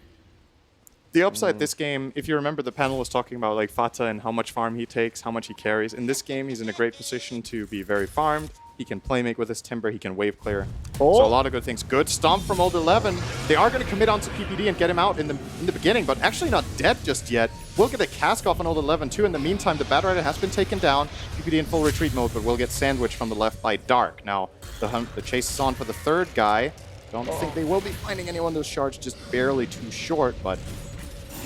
The upside this game, if you remember, the panel was talking about like Fata and how much farm he takes, how much he carries. In this game, he's in a great position to be very farmed. He can playmake with his Timber, he can wave clear. So a lot of good things. Good stomp from Old 11. They are going to commit onto PPD and get him out in the beginning, but actually not dead just yet. We'll get a cask off on Old 11 too. In the meantime, the Batrider has been taken down. PPD in full retreat mode, but will get sandwiched from the left by Dark. Now, the chase is on for the third guy. Don't think they will be finding anyone. Those shards just barely too short, but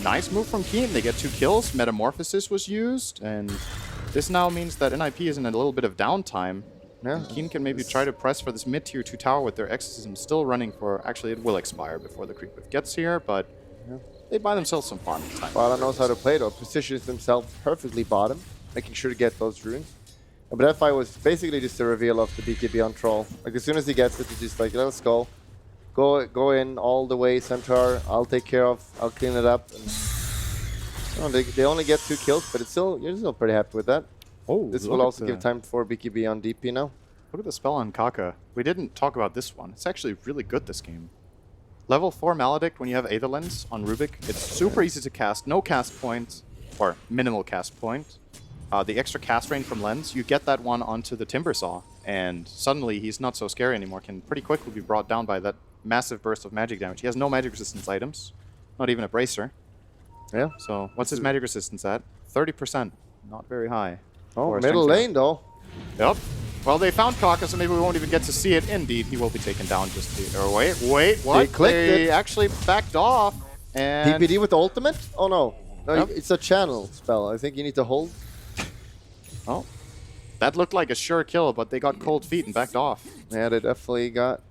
nice move from Keen. They get 2 kills. Metamorphosis was used, and this now means that NIP is in a little bit of downtime. Yeah. Keen can maybe try to press for this mid-tier 2 tower with their Exorcism still running for... Actually, it will expire before the creep wave gets here, but they buy themselves some farming time. Fada knows how to play, though. Positions themselves perfectly bottom, making sure to get those runes. But that fight was basically just a reveal of the BKB on Troll. Like as soon as he gets it, he's just like, let's go. Go in all the way, Centaur. I'll take care of. I'll clean it up. And, you know, they only get 2 kills, but it's still you're still pretty happy with that. Oh, this will also give time for BKB on DP now. Look at the spell on Kaka. We didn't talk about this one. It's actually really good this game. Level 4 Maledict when you have Aether Lens on Rubik. It's super easy to cast. No cast point, or minimal cast point. The extra cast range from Lens, you get that one onto the Timbersaw, and suddenly he's not so scary anymore. Can pretty quickly be brought down by that massive burst of magic damage. He has no magic resistance items, not even a bracer. Yeah. So what's his magic resistance at? 30%. Not very high. Oh, middle lane though. Yep. Well, they found Kaka, so maybe we won't even get to see it. Indeed, he will be taken down just to... Or wait, what? They clicked They it. actually backed off. And PPD with the ultimate? Oh no. No, Yep. it's a channel spell. I think you need to hold. Oh. That looked like a sure kill, but they got cold feet and backed off. Yeah, they definitely got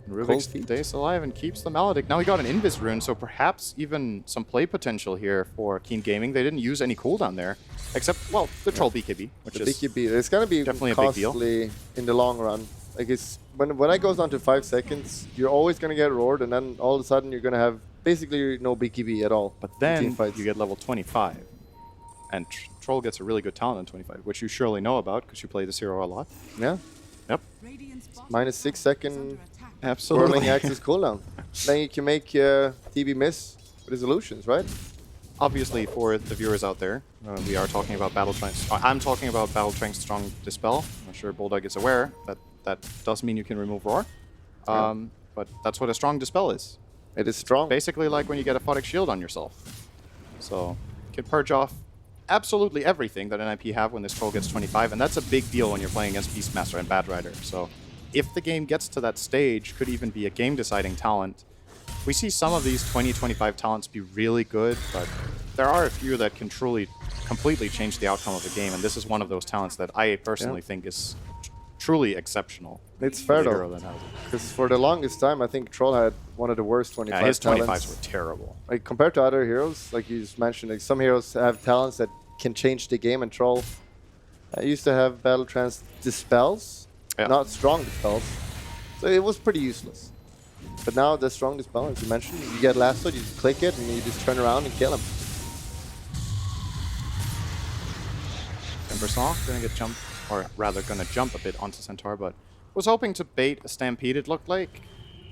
Rubik stays alive and keeps the Maledict. Now he got an Invis rune, so perhaps even some play potential here for Keen Gaming. They didn't use any cooldown there, except, well, the Troll BKB, which the is BKB. It's gonna be definitely a big deal. costly in the long run. Like it's when it goes down to 5 seconds, you're always gonna get roared, and then all of a sudden you're gonna have basically no BKB at all. But then you get level 25, and Troll gets a really good talent on 25, which you surely know about because you play this hero a lot. Yeah. Yep. Minus 6 second Absolutely. whirling axis cooldown. Then you can make TB miss resolutions, right? Obviously, for the viewers out there, we are talking about Battletrank. I'm talking about Battletrank Strong Dispel. I'm sure Bulldog is aware that that does mean you can remove Roar. But that's what a Strong Dispel is. It is strong. Basically like when you get a Photic Shield on yourself. So you can purge off absolutely everything that NIP have when this Troll gets 25, and that's a big deal when you're playing against Beastmaster and Bad Rider. So if the game gets to that stage, could even be a game-deciding talent. We see some of these 20-25 talents be really good, but there are a few that can truly, completely change the outcome of the game, and this is one of those talents that I personally think is truly exceptional. It's fair though, because for the longest time, I think Troll had one of the worst 25 Yeah, his 25s talents. were terrible. Like compared to other heroes, like you just mentioned, like some heroes have talents that can change the game, and Troll used to have Battle Trance Dispels, not Strong Dispels, so it was pretty useless. But now the Strong Dispel, as you mentioned, you get Lasso, you just click it, and you just turn around and kill him. Timbersaw gonna get jumped, or rather gonna jump a bit onto Centaur, but was hoping to bait a Stampede, it looked like.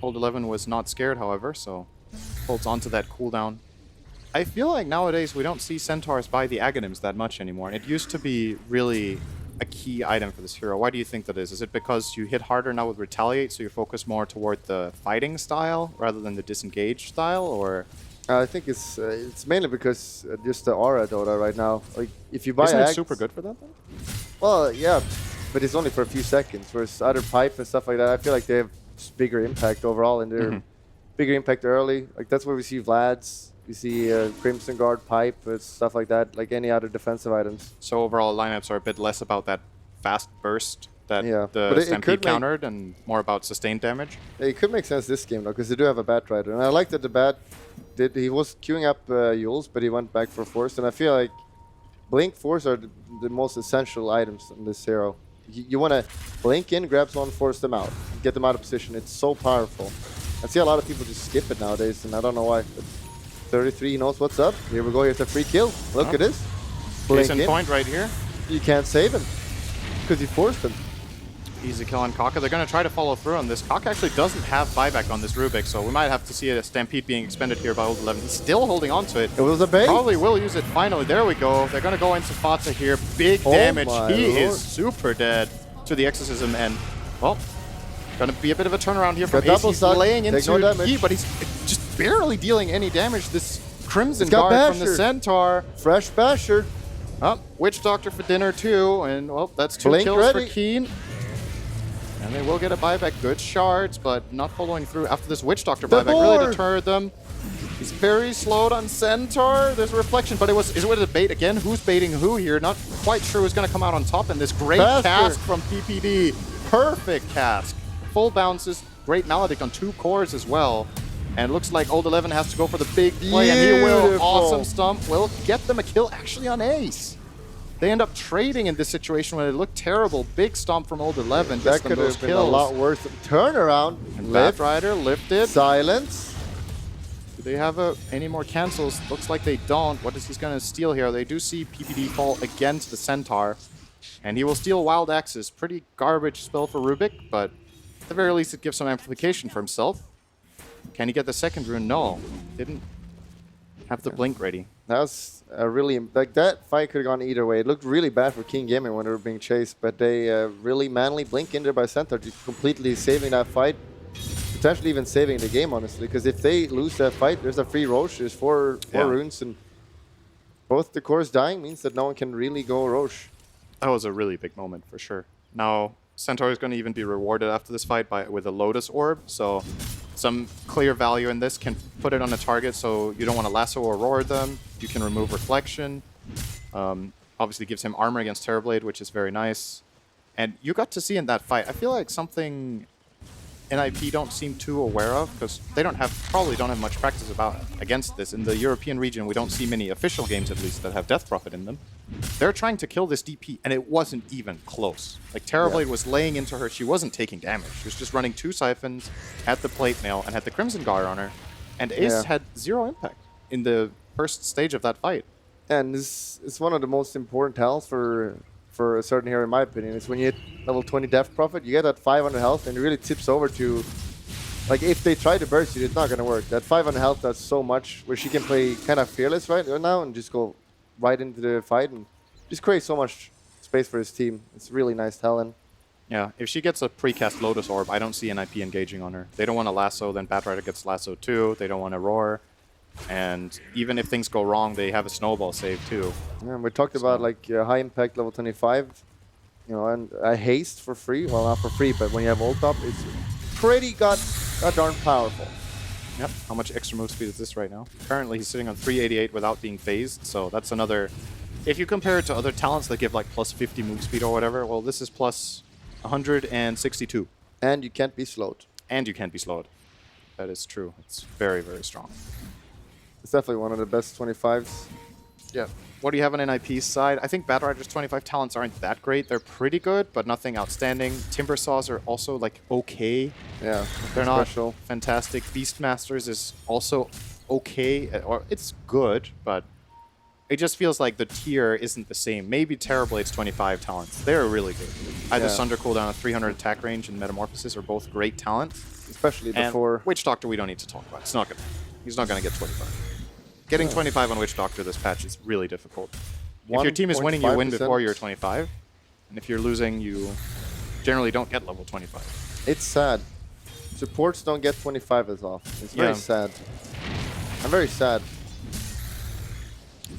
Old 11 was not scared, however, so holds on to that cooldown. I feel like nowadays we don't see Centaurs buy the Aghanims that much anymore, and it used to be really a key item for this hero. Why do you think that is? Is it because you hit harder now with Retaliate, so you focus more toward the fighting style rather than the disengaged style, or...? I think it's mainly because just the aura Dota right now. Like if you buy Isn't it Axe, super good for that then? Well, yeah, but it's only for a few seconds. Whereas other pipe and stuff like that, I feel like they have just bigger impact overall, and they're bigger impact early. Like that's where we see Vlad's, we see Crimson Guard pipe, stuff like that. Like any other defensive items. So overall, lineups are a bit less about that fast burst that But the it Stampede could make- countered, and more about sustained damage. It could make sense this game though, because they do have a Bat Rider, and I like that the Bat he was queuing up Yules, but he went back for Force, and I feel like Blink Force are the most essential items in this hero. You want to blink in, grab someone, force them out, get them out of position. It's so powerful. I see a lot of people just skip it nowadays, and I don't know why. But 33 knows what's up. Here we go. Here's a free kill. Look at this. Case in point right here. You can't save him because he forced him. Easy kill on Kaka. They're going to try to follow through on this. Kaka actually doesn't have buyback on this Rubik, so we might have to see a Stampede being expended here by Old 11. He's still holding on to it. It was a bait. Probably will use it finally. There we go. They're going to go into Fata here. Big Oh damage. my He lord. is super dead to the Exorcism, and, well, going to be a bit of a turnaround here from Got Ace. double He's suck. laying Take into no damage. Key, but he's just barely dealing any damage. This Crimson It's got Guard from the Basher. Centaur. Fresh Basher. Oh, Witch Doctor for dinner too, and well, that's 2 Blink kills ready. for Keen. And they will get a buyback. Good shards, but not following through after this Witch Doctor The buyback really board. deterred them. He's very slowed on Centaur. There's a reflection, but is it a bait again? Who's baiting who here? Not quite sure who's going to come out on top in this great Faster. cast from PPD. Perfect cast. Full bounces, great Maledict on 2 cores as well. And looks like Old 11 has to go for the big play, and he will. Beautiful. Awesome stump will get them a kill actually on Ace. They end up trading in this situation when it looked terrible. Big stomp from Old 11. That could have been a lot worse. Turnaround. And Batrider lifted. Silence. Do they have any more cancels? Looks like they don't. What is he going to steal here? They do see PPD fall against the Centaur. And he will steal Wild Axes. Pretty garbage spell for Rubik, but at the very least it gives some amplification for himself. Can he get the second rune? No. Didn't have the blink ready. That was really... Like, that fight could have gone either way. It looked really bad for King Gaming when they were being chased, but they really manly blink in there by Centaur, just completely saving that fight. Potentially even saving the game, honestly, because if they lose that fight, there's a free Roche, there's four runes, and both the cores dying means that no one can really go Roche. That was a really big moment, for sure. Now, Centaur is going to even be rewarded after this fight with a Lotus Orb, so some clear value in this. Can put it on a target, so you don't want to lasso or roar them. You can remove Reflection. Obviously gives him armor against Terrorblade, which is very nice. And you got to see in that fight, I feel like something NIP don't seem too aware of, because they probably don't have much practice against this. In the European region, we don't see many official games, at least, that have Death Prophet in them. They're trying to kill this DP, and it wasn't even close. Like, Terrorblade was laying into her. She wasn't taking damage. She was just running 2 Siphons, had the Plate Mail, and had the Crimson Guard on her. And Ace had 0 impact in the first stage of that fight. And this is one of the most important tells for a certain hero, in my opinion. It's when you hit level 20 Death Prophet, you get that 500 health, and it really tips over to... Like, if they try to burst you, it's not going to work. That 500 health does so much, where she can play kind of fearless right now and just go right into the fight and just create so much space for his team. It's really nice talent. Yeah, if she gets a precast Lotus Orb, I don't see NIP engaging on her. They don't want to lasso, then Batrider gets lasso too. They don't want to roar. And even if things go wrong, they have a snowball save too. Yeah, we talked about like high impact level 25, you know, and a haste for free. Well, not for free, but when you have ult up, it's pretty darn powerful. Yep. How much extra move speed is this right now? Currently, he's sitting on 388 without being phased, so that's another... If you compare it to other talents that give like plus 50 move speed or whatever, well, this is plus 162. And you can't be slowed. And you can't be slowed. That is true. It's very, very strong. It's definitely one of the best 25s. Yeah. What do you have on NIP's side? I think Batrider's 25 talents aren't that great. They're pretty good, but nothing outstanding. Timber Saws are also like okay. Yeah, they're not fantastic. Beastmasters is also okay, or it's good, but it just feels like the tier isn't the same. Maybe Terrorblade's 25 talents. They're really good. Either Sunder Cooldown and 300 attack range and Metamorphosis are both great talents. Especially before... And Witch Doctor we don't need to talk about. He's not gonna get 25. Getting 25 on Witch Doctor this patch is really difficult. If your team is winning, you win before you're 25. And if you're losing, you generally don't get level 25. It's sad. Supports don't get 25 as often. It's very sad. I'm very sad.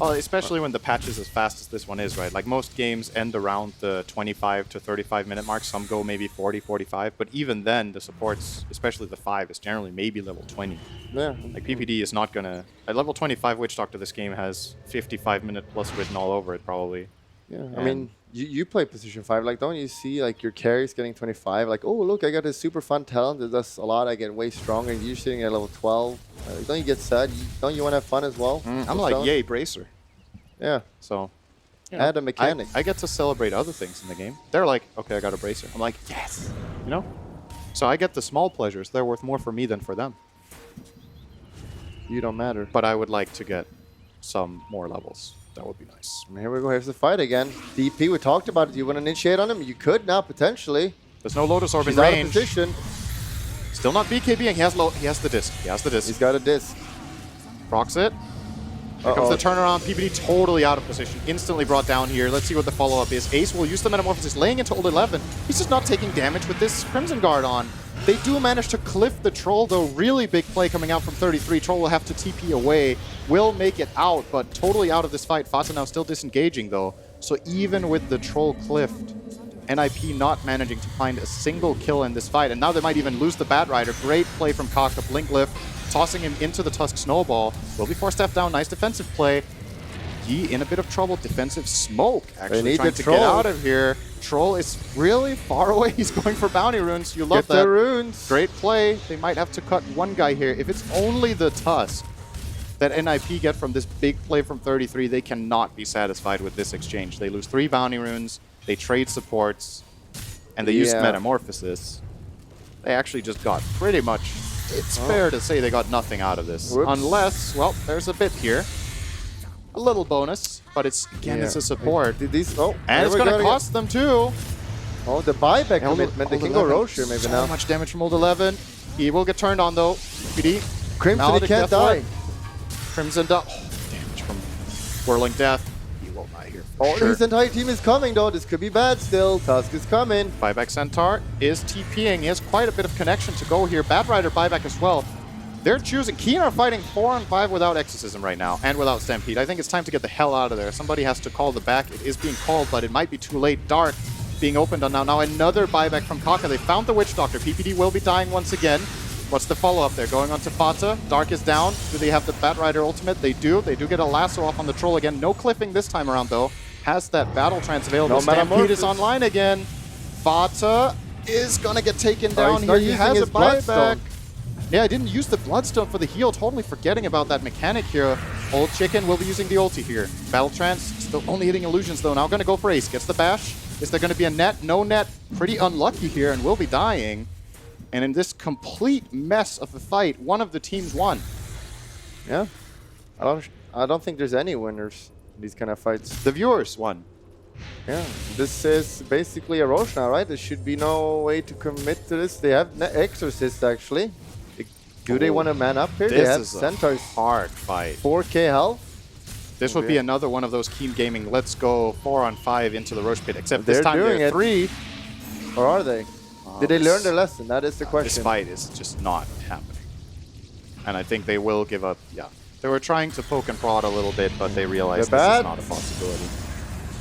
Oh, especially when the patch is as fast as this one is, right? Like most games end around the 25 to 35 minute mark. Some go maybe 40, 45. But even then, the supports, especially the 5, is generally maybe level 20. Yeah. Like PPD is not gonna... At level 25 Witch Doctor, this game has 55 minute plus written all over it, probably. Yeah, I mean, you play position 5. Like, don't you see like your carries getting 25? Like, oh, look, I got this super fun talent that does a lot. I get way stronger. You're sitting at level 12. Don't you get sad? Don't you want to have fun as well? I'm like, yay, Bracer. Yeah. So, add a mechanic. I get to celebrate other things in the game. They're like, okay, I got a Bracer. I'm like, yes! You know? So I get the small pleasures. They're worth more for me than for them. You don't matter. But I would like to get some more levels. That would be nice. And here we go. Here's the fight again. DP, we talked about it. Do you want to initiate on him? You could now, potentially. There's no Lotus Orb in range. Out of position. Still not BKBing. He has the disc. He has the disc. He's got a disc. Procs it. Here comes the turnaround. PPD totally out of position. Instantly brought down here. Let's see what the follow-up is. Ace will use the Metamorphosis, laying into Old 11. He's just not taking damage with this Crimson Guard on. They do manage to cliff the Troll, though. Really big play coming out from 33. Troll will have to TP away. Will make it out, but totally out of this fight. Fata now still disengaging, though. So even with the Troll cliffed, NIP not managing to find a single kill in this fight. And now they might even lose the Batrider. Great play from Kaka. Blink lift, tossing him into the Tusk Snowball. Will be forced step down. Nice defensive play. Yi in a bit of trouble. Defensive smoke. Actually trying to get out of here. Troll is really far away. He's going for bounty runes. You love that. Get the runes. Great play. They might have to cut one guy here. If it's only the Tusk, that NIP get from this big play from 33, they cannot be satisfied with this exchange. They lose 3 bounty runes, they trade supports, and they used Metamorphosis. They actually just got pretty much... It's fair to say they got nothing out of this. Whoops. Unless, well, there's a bit here. A little bonus, but it's, again, it's a support. And it's going to cost them too. Oh, the buyback commitment. They can go Roche here maybe now. So much damage from Old 11. He will get turned on though. PD. Crimson, he can't die. Crimson damage from Whirling Death. He will not here. Oh, his entire team is coming though. This could be bad still. Tusk is coming. Buyback Centaur is TPing. He has quite a bit of connection to go here. Bad Rider buyback as well. They're choosing. Keen are fighting 4-on-5 without Exorcism right now and without Stampede. I think it's time to get the hell out of there. Somebody has to call the back. It is being called, but it might be too late. Dark being opened on now. Now another buyback from Kaka. They found the Witch Doctor. PPD will be dying once again. What's the follow-up there? Going on to Fata. Dark is down. Do they have the Bat Rider ultimate? They do. They do get a lasso off on the Troll again. No clipping this time around, though. Has that Battle Trance available. Stampede is online again. Fata is going to get taken down here. He has a buyback. Yeah, I didn't use the Bloodstone for the heal. Totally forgetting about that mechanic here. Old Chicken will be using the ulti here. Battle Trance still only hitting illusions, though. Now going to go for Ace. Gets the bash. Is there going to be a net? No net. Pretty unlucky here and will be dying. And in this complete mess of a fight, one of the teams won. Yeah. I don't think there's any winners in these kind of fights. The viewers won. Yeah. This is basically a Roche now, right? There should be no way to commit to this. They have Exorcist, actually. Do they want to man up here? They have Centaur's hard fight. 4k health. This would be another one of those Keen Gaming, let's go 4-on-5 into the Roche Pit, except this time doing they're 3. Or are they? Did they learn their lesson? That is the question. This fight is just not happening. And I think they will give up, yeah. They were trying to poke and prod a little bit, but they realized this is not a possibility.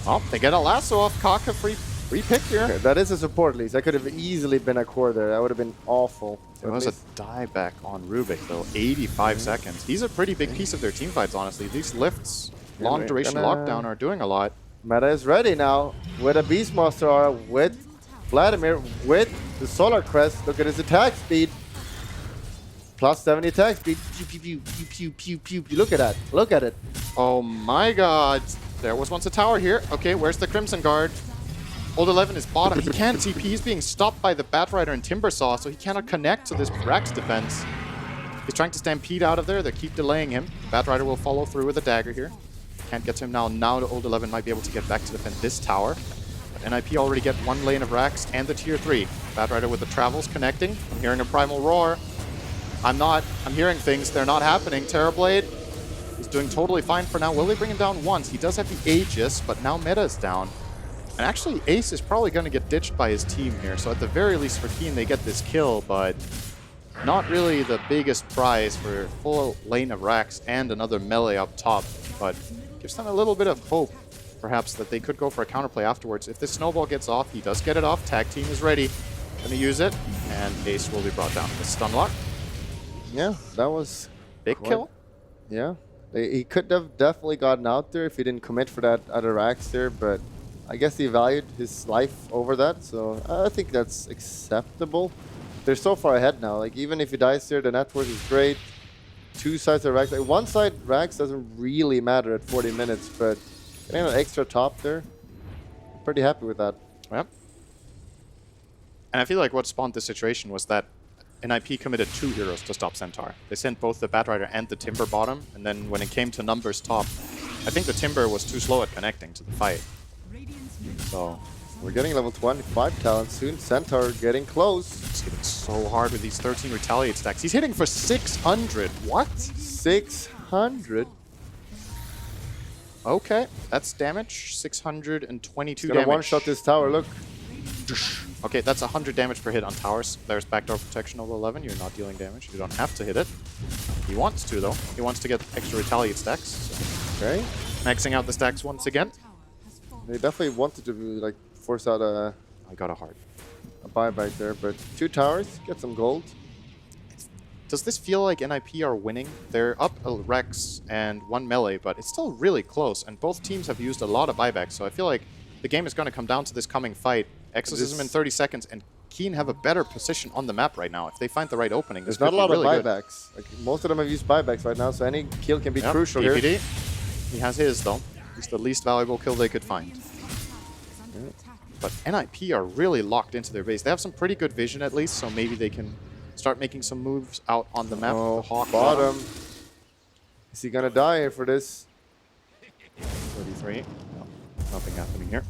Oh, they get a lasso off Kaka, free pick here. Okay, that is a support at least. That could have easily been a core there. That would have been awful. There was a dieback on Rubik, though. 85 seconds. He's a pretty big piece of their team fights, honestly. These lifts, long duration lockdown, are doing a lot. Meta is ready now with a Beastmaster aura, with Vladimir, with the Solar Crest. Look at his attack speed. Plus 70 attack speed. Pew, pew, pew, pew, pew, pew, pew, pew. Look at that. Look at it. Oh my god. There was once a tower here. Okay, where's the Crimson Guard? Old 11 is bottom. He can't TP. He's being stopped by the Bat Rider and Timbersaw, so he cannot connect to this Rax defense. He's trying to stampede out of there. They keep delaying him. Bat Rider will follow through with a dagger here. Can't get to him now. Now the Old 11 might be able to get back to defend this tower. But NIP already get one lane of Rax and the tier 3. Bat Rider with the travels connecting. I'm hearing a Primal Roar. I'm not. I'm hearing things. They're not happening. Terrorblade is doing totally fine for now. Will they bring him down once? He does have the Aegis, but now Meta is down. And actually, Ace is probably going to get ditched by his team here. So at the very least for Keen, they get this kill, but not really the biggest prize for full lane of Rax and another melee up top. But gives them a little bit of hope, perhaps, that they could go for a counterplay afterwards. If this snowball gets off, he does get it off. Tag team is ready. Going to use it, and Ace will be brought down with stun lock. Yeah, that was big kill. Yeah, he could have definitely gotten out there if he didn't commit for that other Rax there, but I guess he valued his life over that, so I think that's acceptable. They're so far ahead now. Like, even if he dies here, the net worth is great. 2 sides of Rax. Like, 1 side Rax doesn't really matter at 40 minutes, but getting an extra top there, I'm pretty happy with that. Yep. And I feel like what spawned this situation was that NIP committed 2 heroes to stop Centaur. They sent both the Bat Rider and the Timber bottom, and then when it came to numbers top, I think the Timber was too slow at connecting to the fight. So we're getting level 25 talent soon. Centaur getting close. He's hitting so hard with these 13 retaliate stacks. He's hitting for 600. What? 600? Okay, that's damage. 622 damage. Gonna one-shot this tower, look. Okay, that's 100 damage per hit on towers. There's backdoor protection over 11. You're not dealing damage. You don't have to hit it. He wants to, though. He wants to get extra retaliate stacks. So. Okay. Maxing out the stacks once again. They definitely wanted to like force out a... I got a buyback there, but 2 towers, get some gold. Does this feel like NIP are winning? They're up a Rex and 1 melee, but it's still really close, and both teams have used a lot of buybacks, so I feel like the game is going to come down to this coming fight. Exorcism in 30 seconds, and Keen have a better position on the map right now. If they find the right opening, There's this not a lot could be of really good. buybacks. Like, most of them have used buybacks right now, so any kill can be Yep, crucial PPD. here. He has his, though. It's the least valuable kill they could find. But NIP are really locked into their base. They have some pretty good vision, at least, so maybe they can start making some moves out on the map. Oh, The Hawk bottom. Is he gonna die here for this? 33. No, nothing happening here.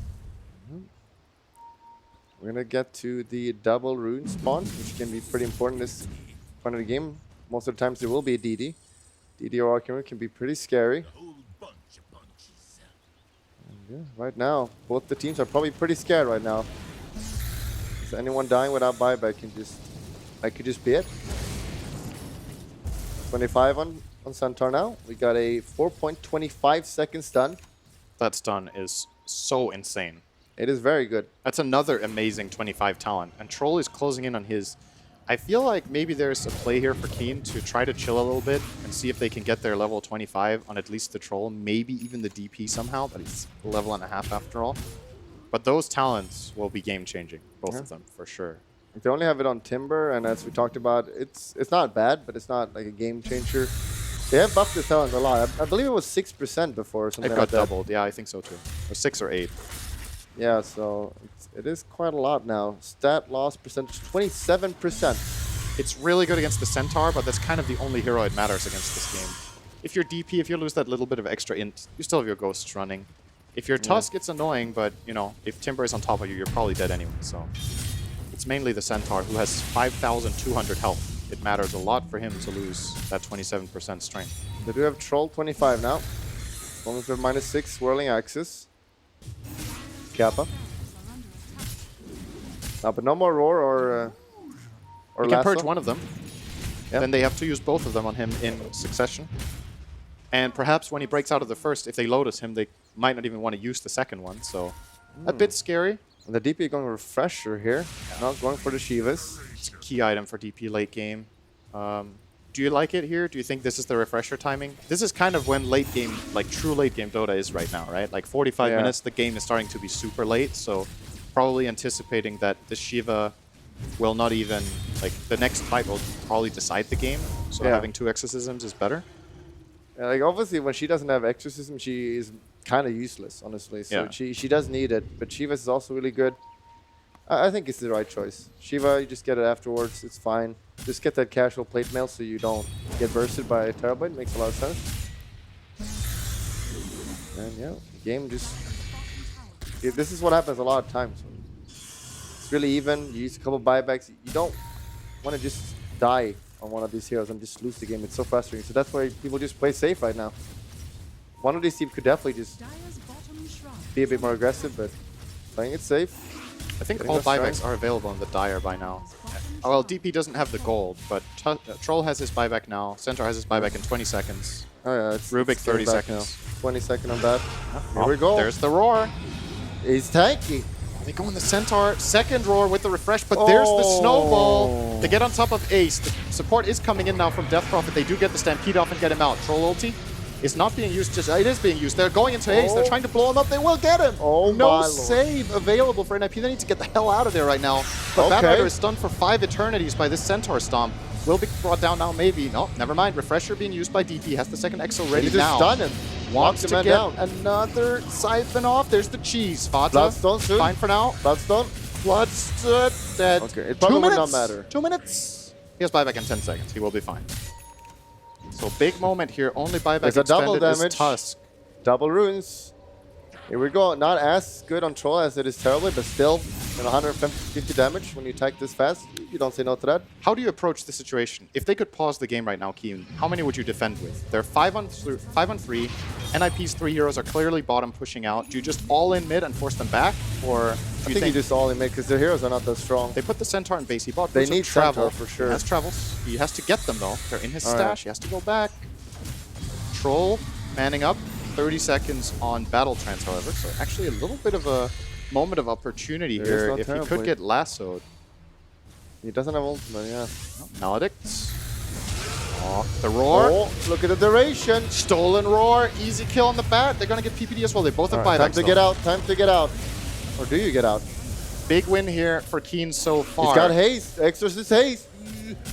We're gonna get to the double rune spawn, which can be pretty important this part of the game. Most of the times there will be a DD. DD or Arcane can be pretty scary. And yeah, right now, both the teams are probably pretty scared right now. Is anyone dying without buyback that could just be it. 25 on Centaur now. We got a 4.25 second stun. That stun is so insane. It is very good. That's another amazing 25 talent. And Troll is closing in on his. I feel like maybe there's a play here for Keen to try to chill a little bit and see if they can get their level 25 on at least the Troll, maybe even the DP somehow, but it's a level and a half after all. But those talents will be game-changing, both of them, for sure. If they only have it on Timber, and as we talked about, it's not bad, but it's not like a game changer. They have buffed the talent a lot. I believe it was 6% before or something It like got that. doubled, yeah, I think so too. Or 6 or 8. Yeah, so it is quite a lot now. Stat loss percentage, 27%. It's really good against the Centaur, but that's kind of the only hero it matters against this game. If you're DP, if you lose that little bit of extra int, you still have your ghosts running. If you're Tusk, it's annoying, but you know, if Timber is on top of you, you're probably dead anyway, so. It's mainly the Centaur, who has 5,200 health. It matters a lot for him to lose that 27% strength. They do have Troll 25 now. Only for -6 swirling axis. Kappa. But no more Roar or You can Lasso. purge one of them. Then they have to use both of them on him in succession. And perhaps when he breaks out of the first, if they Lotus him, they might not even want to use the second one, so a bit scary. And the DP going Refresher here, not going for the Shivas. It's a key item for DP late game. Do you like it here? Do you think this is the refresher timing? This is kind of when late game, like true late game Dota is right now, right? Like 45 minutes, the game is starting to be super late, so probably anticipating that the Shiva will not even, like the next fight will probably decide the game, so having 2 exorcisms is better. Yeah, like obviously when she doesn't have Exorcism, she is kind of useless, honestly. So she does need it, but Shivas is also really good. I think it's the right choice. Shiva, you just get it afterwards. It's fine. Just get that casual plate mail so you don't get bursted by a Terabyte. Makes a lot of sense. And yeah, the game just... Yeah, this is what happens a lot of times. It's really even. You use a couple buybacks. You don't want to just die on one of these heroes and just lose the game. It's so frustrating. So that's why people just play safe right now. One of these teams could definitely just be a bit more aggressive, but playing it safe. I think all buybacks are available in the Dire by now. Oh, well, DP doesn't have the gold, but Troll has his buyback now. Centaur has his buyback in 20 seconds. Oh yeah, it's Rubik 30 back seconds. now. 20 seconds on that. Here we go. There's the Roar. He's tanky. They go in the Centaur, second Roar with the refresh, but there's the Snowball. They get on top of Ace. The support is coming in now from Death Prophet. They do get the Stampede off and get him out. Troll ulti is not being used, just it is being used. They're going into Ace. They're trying to blow him up. They will get him. No save available for NIP. They need to get the hell out of there right now. But Bad Rider is stunned for 5 eternities by this Centaur Stomp. Will be brought down now, maybe. No, never mind. Refresher being used by DP. Has the second Exo ready now. Stun him. Wants to get down. Another Siphon off. There's the cheese. Fata. Bloodstone soon. Fine for now. Bloodstone. Bloodstone dead. Okay, it probably 2 would minutes. not matter. 2 minutes. He has buyback in 10 seconds. He will be fine. So big moment here. Only buyback There's a double extended is damage. Tusk. Double runes. Here we go. Not as good on Troll as it is terribly, but still 150 damage when you attack this fast. You don't say no to that. How do you approach the situation? If they could pause the game right now, Keen, how many would you defend with? They're 5 on 3. NIP's 3 heroes are clearly bottom pushing out. Do you just all in mid and force them back? Or I think you just all in mid because their heroes are not that strong. They put the Centaur in base. He bought They boots of need travel Centaur for sure. He has travels. He has to get them though. They're in his All stash. right. He has to go back. Troll manning up. 30 seconds on Battle Trance, however. So actually a little bit of a moment of opportunity There is here no if he Terror could Blade. get lassoed. He doesn't have ultimate, yeah. Maledicts. Oh, the Roar. Oh, look at the duration. Stolen Roar. Easy kill on the bat. They're going to get PPD as well. They both have buybacks. Time to get out. Time to get out. Or do you get out? Big win here for Keen so far. He's got haste. Exorcist haste.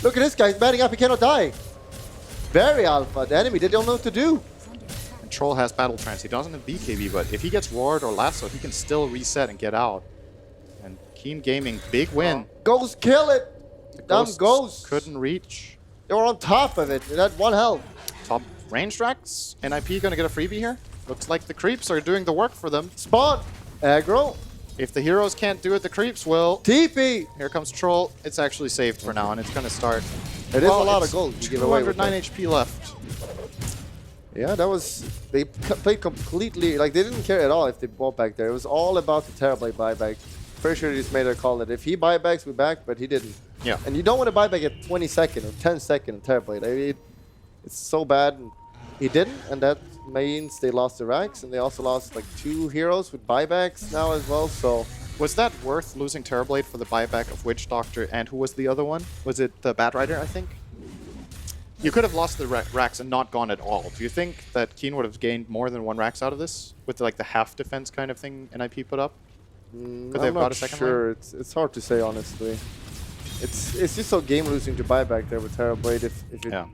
Look at this guy. He's batting up. He cannot die. Very alpha. The enemy, they don't know what to do. And Troll has Battle Trance. He doesn't have BKB, but if he gets Ward or Lasso, he can still reset and get out. And Keen Gaming, big win. Ghost, kill it. Damn Ghost. Couldn't reach. They were on top of it. It had 1 health. Top range racks. NIP gonna get a freebie here. Looks like the creeps are doing the work for them. Spawn. Aggro. If the heroes can't do it, the creeps will. TP. Here comes Troll. It's actually saved for now, and it's gonna start. It is a lot of gold you give away with 209 that. HP left. Yeah, that was... They played completely... Like, they didn't care at all if they bought back there. It was all about the Terrorblade buyback. Pretty sure they just made a call that if he buybacks, we back, but he didn't. Yeah. And you don't want to buy back at 22nd or 10-second Terrorblade. I mean, it's so bad. And he didn't, and that means they lost the racks, and they also lost like 2 heroes with buybacks now as well, so... Was that worth losing Terrorblade for the buyback of Witch Doctor, and who was the other one? Was it the Batrider, I think? You could have lost the racks and not gone at all. Do you think that Keen would have gained more than 1 racks out of this? With like the half defense kind of thing NIP put up? Could they have got a second sure. line? It's hard to say, honestly. It's just so game losing to buy back there with Terrorblade if it... Yeah.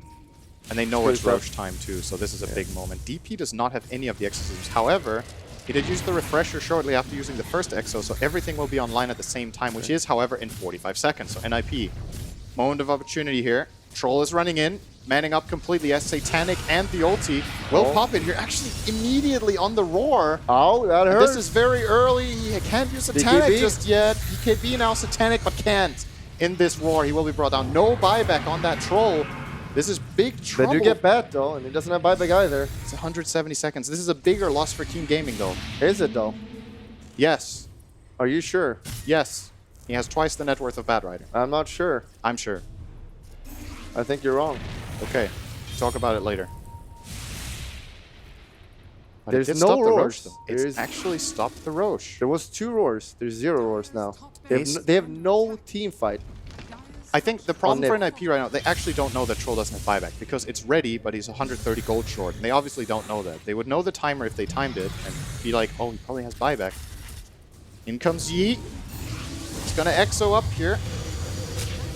And they know it's kills Roche time too, so this is a big moment. DP does not have any of the exorcisms. However, he did use the refresher shortly after using the first exo, so everything will be online at the same time, which is, however, in 45 seconds. So NIP, moment of opportunity here. Troll is running in, manning up completely as Satanic and the ulti will pop it here. Actually, immediately on the roar. Oh, that hurts. This is very early. He can't use Satanic BKB. just yet. BKB now Satanic, but can't in this roar. He will be brought down. No buyback on that Troll. This is big trouble. They do get bat though, and he doesn't have buyback either. It's 170 seconds. This is a bigger loss for Keen Gaming though. Is it though? Yes. Are you sure? Yes. He has twice the net worth of Batrider. I'm not sure. I'm sure. I think you're wrong. Okay. Talk about it later. But There's it did no stop the roars. Roche, though. It's actually stopped the Roche. There was 2 roars. There's 0 roars now. They have no team fight. I think the problem for Nip. NIP right now, they actually don't know that Troll doesn't have buyback because it's ready, but he's 130 gold short. And they obviously don't know that. They would know the timer if they timed it and be like, oh, he probably has buyback. In comes Yi. He's going to exo up here.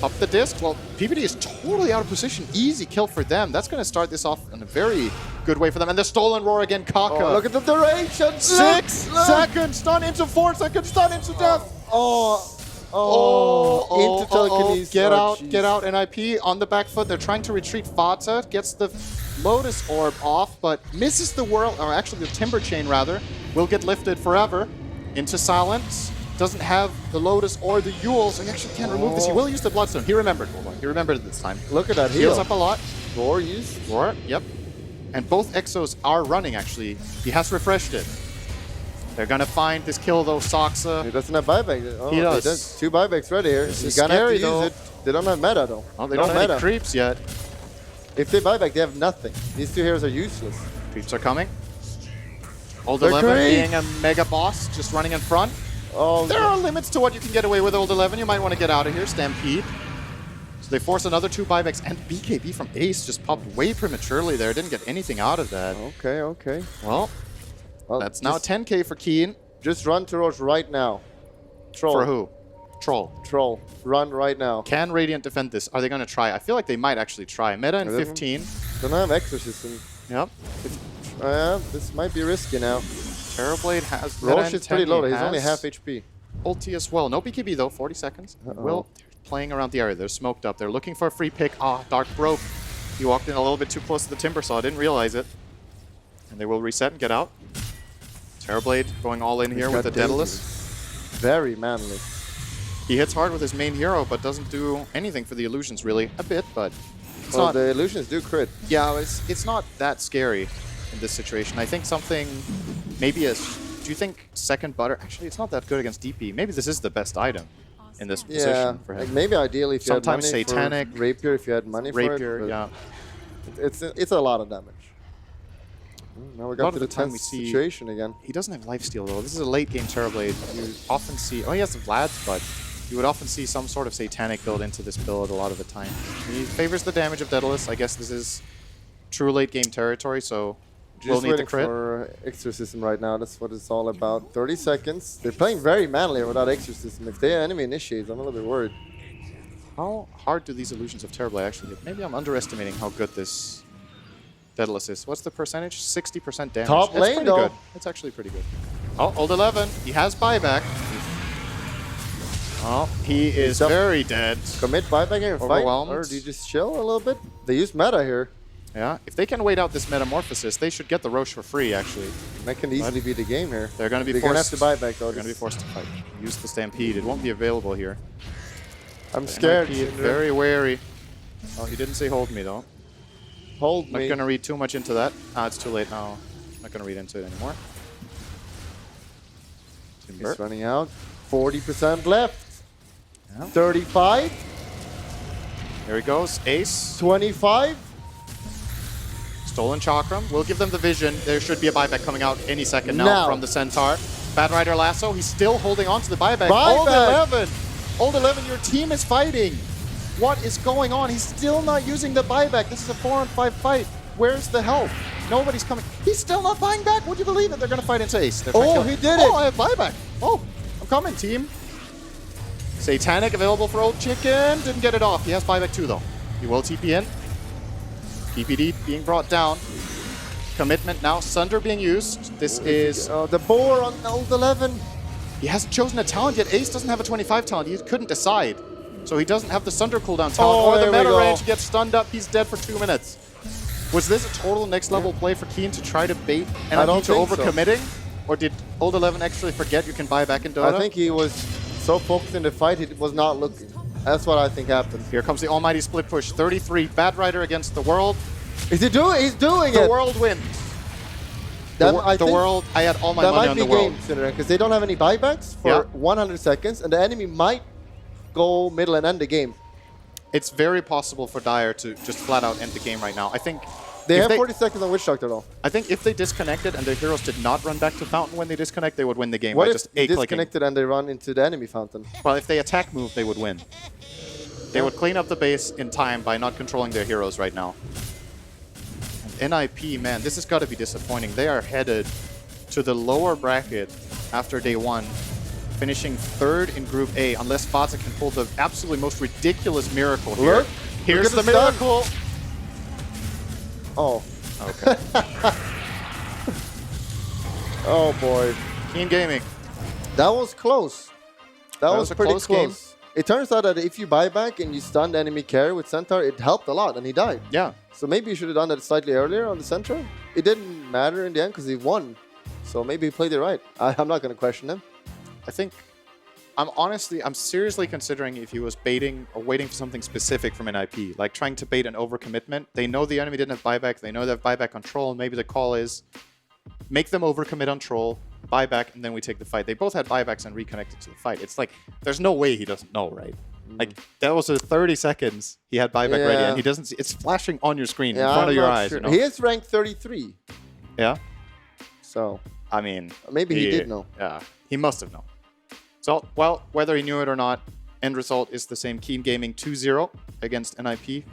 Up the disc. Well, PPD is totally out of position. Easy kill for them. That's going to start this off in a very good way for them. And the stolen roar again, Kaka. Oh, look at the duration. 6 seconds. Stun into 4 seconds. Stun into death. Into telekinesis. Get out, NIP on the back foot. They're trying to retreat. Fata gets the Lotus Orb off, but misses the whirl, or actually the Timber Chain rather, will get lifted forever into silence. Doesn't have the Lotus or the Yule, so he actually can't remove this. He will use the Bloodstone. He remembered. He remembered it this time. Look at that heal. Heals up a lot. Roar used. Roar, yep. And both Exos are running, actually. He has refreshed it. They're gonna find this kill though, Saksa. He doesn't have buyback. Oh, he does. 2 buybacks ready here. This He's is gonna have to scary, though. use it. They don't have meta though. Oh, they don't have any creeps yet. If they buyback, they have nothing. These 2 heroes are useless. Creeps are coming. Old They're 11 great. being a mega boss, just running in front. Oh, there are limits to what you can get away with, Old 11. You might want to get out of here, Stampede. So they force another 2 buybacks, and BKB from Ace just popped way prematurely there. Didn't get anything out of that. Okay. Well, that's now 10k for Keen. Just run to Roche right now. Troll. For who? Troll. Troll. Run right now. Can Radiant defend this? Are they going to try? I feel like they might actually try. Meta in 15. Don't have Exorcism. Yep. This might be risky now. Terrorblade has Roche is pretty low. He's only half HP. Ulti as well. No BKB though, 40 seconds. Will playing around the area. They're smoked up. They're looking for a free pick. Dark broke. He walked in a little bit too close to the Timber Saw. Didn't realize it. And they will reset and get out. Terrorblade going all in here with the Daedalus. Very manly. He hits hard with his main hero, but doesn't do anything for the illusions really. A bit, but it's well, not. The illusions do crit. Yeah, it's not that scary in this situation. I think something, maybe do you think second butter? Actually, it's not that good against DP. Maybe this is the best item in this position for him. Like maybe ideally if you sometimes had money Satanic for Rapier, if you had money for it. Rapier, yeah. It's a lot of damage. Now we got to the tense situation again. He doesn't have lifesteal though. This is a late game Terrorblade. You often see, he has the Vlads, but you would often see some sort of Satanic build into this build a lot of the time. He favors the damage of Daedalus. I guess this is true late game territory, so Just waiting for Exorcism right now. That's what it's all about. 30 seconds. They're playing very manly without Exorcism. If the enemy initiates, I'm a little bit worried. How hard do these Illusions of Terrorblade actually hit? Maybe I'm underestimating how good this Daedalus is. What's the percentage? 60% damage. Top That's lane, pretty though. good. It's actually pretty good. Oh, Old 11. He has buyback. Oh, he is very dead. Commit buyback here and fight? Or do you just chill a little bit? They use meta here. Yeah, if they can wait out this Metamorphosis, they should get the Roche for free, actually. That can easily be the game here. They're going to be They're forced going to have to buy back, though. They're going to be forced to fight. Use the Stampede. It won't be available here. I'm scared. Very wary. Oh, he didn't say hold me, though. Hold me. Not going to read too much into that. Ah, it's too late now. Not going to read into it anymore. Timber. He's running out. 40% left. 35. Here he goes. Ace. 25. Stolen Chakram. We'll give them the vision. There should be a buyback coming out any second now from the Centaur. Bad Rider Lasso. He's still holding on to the buyback. Old 11. Old 11, your team is fighting. What is going on? He's still not using the buyback. This is a 4-on-5 fight. Where's the help? Nobody's coming. He's still not buying back. Would you believe it? They're going to fight into Ace. Oh, he did it. Oh, I have buyback. Oh, I'm coming, team. Satanic available for Old Chicken. Didn't get it off. He has buyback too, though. He will TP in. PPD being brought down. Commitment now. Sunder being used. This is... the boar on Old 11. He hasn't chosen a talent yet. Ace doesn't have a 25 talent. He couldn't decide. So he doesn't have the Sunder cooldown talent or the meta range. Gets stunned up. He's dead for 2 minutes. Was this a total next level play for Keen to try to bait NIP to overcommitting? Or did Old 11 actually forget you can buy back in Dota? I think he was so focused in the fight, he was not looking. That's what I think happened. Here comes the almighty split push. 33. Bad Rider against the World. Is he doing? He's doing it. The World wins. The World. I had all my money on the World. That might be game, because they don't have any buybacks for 100 seconds, and the enemy might go middle and end the game. It's very possible for Dire to just flat out end the game right now. I think they have 40 seconds on Witch Doctor though. I think if they disconnected and their heroes did not run back to Fountain when they disconnect, they would win the game by by just just A-clicking. disconnected and they run into the enemy Fountain? Well, if they attack move, they would win. They would clean up the base in time by not controlling their heroes right now. And NIP, man, this has got to be disappointing. They are headed to the lower bracket after day 1. Finishing 3rd in Group A, unless Faza can pull the absolutely most ridiculous miracle here. Look, here's the miracle. Oh. Okay. Oh boy. Keen Gaming. That was close. That was a pretty close close. game. It turns out that if you buy back and you stun the enemy carry with Centaur, it helped a lot and he died. Yeah. So maybe you should have done that slightly earlier on the Centaur. It didn't matter in the end because he won. So maybe he played it right. I'm not going to question him. I think I'm seriously considering if he was baiting or waiting for something specific from NIP, like trying to bait an overcommitment. They know the enemy didn't have buyback. They know they have buyback on Troll, and maybe the call is make them overcommit on Troll, buyback, and then we take the fight. They both had buybacks and reconnected to the fight. It's like, there's no way he doesn't know, right? Like, that was a 30 seconds. He had buyback ready, and he doesn't see, it's flashing on your screen in front of your eyes. Sure. You know? He is ranked 33. Yeah? So, I mean... maybe he did know. Yeah, he must have known. So, well, whether he knew it or not, end result is the same. Keen Gaming 2-0 against NIP.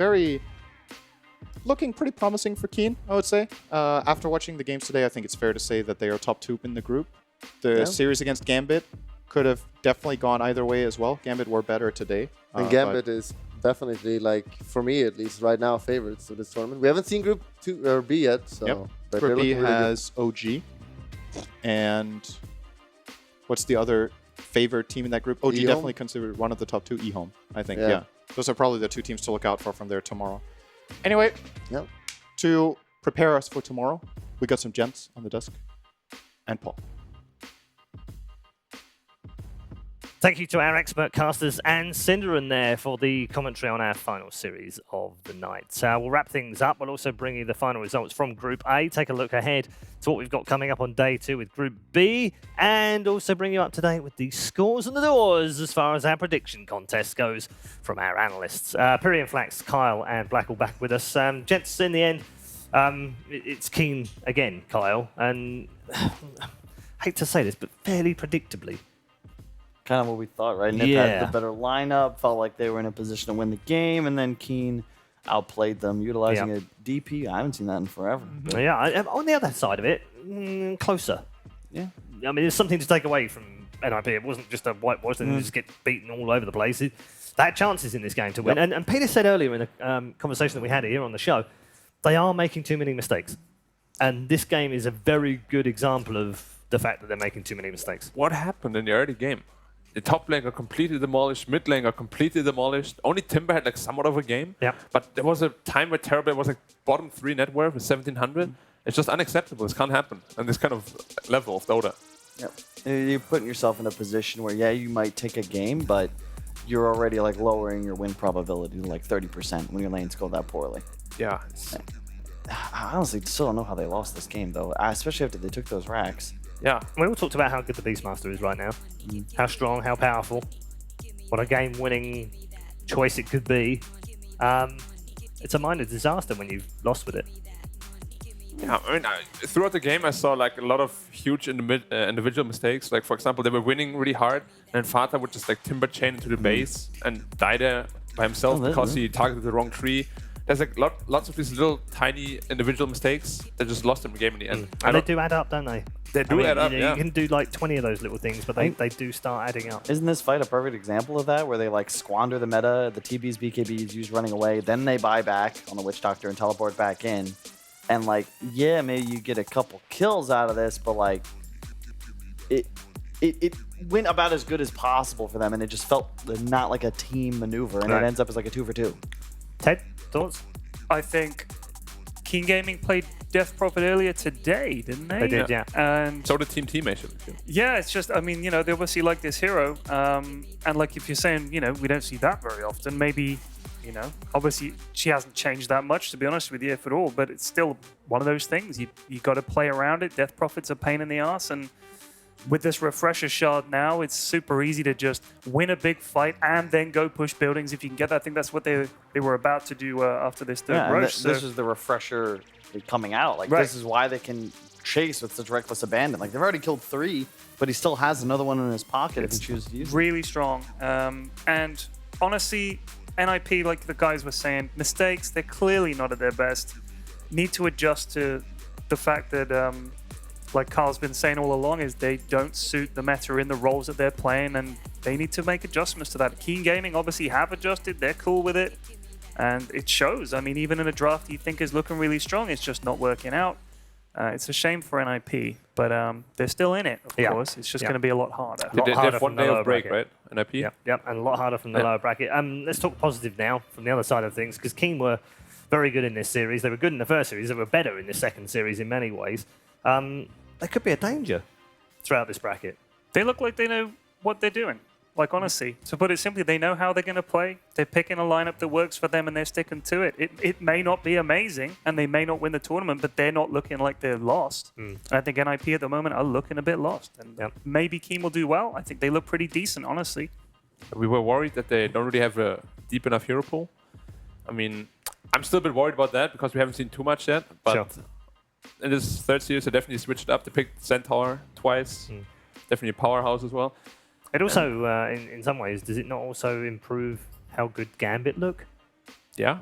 Looking pretty promising for Keen, I would say. After watching the games today, I think it's fair to say that they are top 2 in the group. The series against Gambit could have definitely gone either way as well. Gambit were better today. And Gambit is definitely, like, for me at least, right now, favorites of this tournament. We haven't seen Group 2 or B yet, so... Yep. But Group B really has OG. And what's the other favorite team in that group? OG E-Home? definitely considered one of the top 2. E-Home, I think, yeah. Those are probably the 2 teams to look out for from there tomorrow. Anyway, to prepare us for tomorrow, we got some gents on the desk. And Paul. Thank you to our expert casters and Cinderin there for the commentary on our final series of the night. We'll wrap things up. We'll also bring you the final results from Group A, take a look ahead to what we've got coming up on day 2 with Group B, and also bring you up to date with the scores on the doors as far as our prediction contest goes from our analysts. Pyrian Flax, Kyle, and Blackall back with us. Gents, in the end, it's Keen again, Kyle, and I hate to say this, but fairly predictably. Kind of what we thought, right? Nip had the better lineup, felt like they were in a position to win the game, and then Keen outplayed them, utilizing a DP. I haven't seen that in forever. Yeah, on the other side of it, closer. Yeah. I mean, there's something to take away from NIP. It wasn't just a whitewash and just get beaten all over the place. They had chances in this game to win. And Peter said earlier in a conversation that we had here on the show, they are making too many mistakes. And this game is a very good example of the fact that they're making too many mistakes. What happened in the early game? The top lane got completely demolished, mid lane got completely demolished. Only Timber had like somewhat of a game. Yeah. But there was a time where Terrorblade was like bottom 3 net worth with 1700. It's just unacceptable. This can't happen on this kind of level of Dota. Yep. You're putting yourself in a position where, you might take a game, but you're already like lowering your win probability to like 30% when your lanes go that poorly. Yeah. I honestly still don't know how they lost this game, though, especially after they took those racks. Yeah. We all talked about how good the Beastmaster is right now. How strong, how powerful. What a game-winning choice it could be. It's a minor disaster when you've lost with it. Yeah, I mean, throughout the game, I saw like a lot of huge individual mistakes. Like, for example, they were winning really hard, and then Fata would just like timber chain into the base and die there by himself because he targeted the wrong tree. There's like lots of these little tiny individual mistakes that just lost him the game in the end. And they do add up, don't they? They do add up, You can do like 20 of those little things, but they do start adding up. Isn't this fight a perfect example of that, where they like squander the meta, the TBs, BKBs use running away, then they buy back on the Witch Doctor and teleport back in, and like, maybe you get a couple kills out of this, but like, it went about as good as possible for them, and it just felt not like a team maneuver, and it ends up as like a 2-for-2. Ted, thoughts? I think Keen Gaming played Death Prophet earlier today, didn't they? They did, yeah. And so did Team Teammate. Yeah, it's just, I mean, they obviously like this hero. And like if you're saying, we don't see that very often, maybe, obviously she hasn't changed that much, to be honest with you, if at all, but it's still one of those things. You got to play around it. Death Prophet's a pain in the ass, and with this refresher shard now, it's super easy to just win a big fight and then go push buildings if you can get that. I think that's what they were about to do after this third roast. This is the refresher coming out. Like, this is why they can chase with such reckless abandon. Like, they've already killed 3, but he still has another one in his pocket if he chooses to use it. Really strong. And honestly, NIP, like the guys were saying, mistakes, they're clearly not at their best. Need to adjust to the fact that... like Carl's been saying all along, is they don't suit the meta in the roles that they're playing, and they need to make adjustments to that. Keen Gaming obviously have adjusted, they're cool with it, and it shows. I mean, even in a draft you think is looking really strong, it's just not working out. It's a shame for NIP, but they're still in it, of course. It's just going to be a lot harder. They have 1 day of break, right? NIP? Yep, and a lot harder from the lower bracket. Let's talk positive now from the other side of things, because Keen were very good in this series. They were good in the first series. They were better in the second series in many ways. They could be a danger throughout this bracket. They look like they know what they're doing. Like, honestly, to put it simply, they know how they're going to play. They're picking a lineup that works for them, and they're sticking to it. It may not be amazing, and they may not win the tournament, but they're not looking like they're lost. And I think NIP at the moment are looking a bit lost. And maybe Keen will do well. I think they look pretty decent, honestly. We were worried that they don't really have a deep enough hero pool. I mean, I'm still a bit worried about that because we haven't seen too much yet. But in this third series, they definitely switched up. They picked Centaur twice. Definitely a powerhouse as well. It also, in some ways, does it not also improve how good Gambit look? Yeah.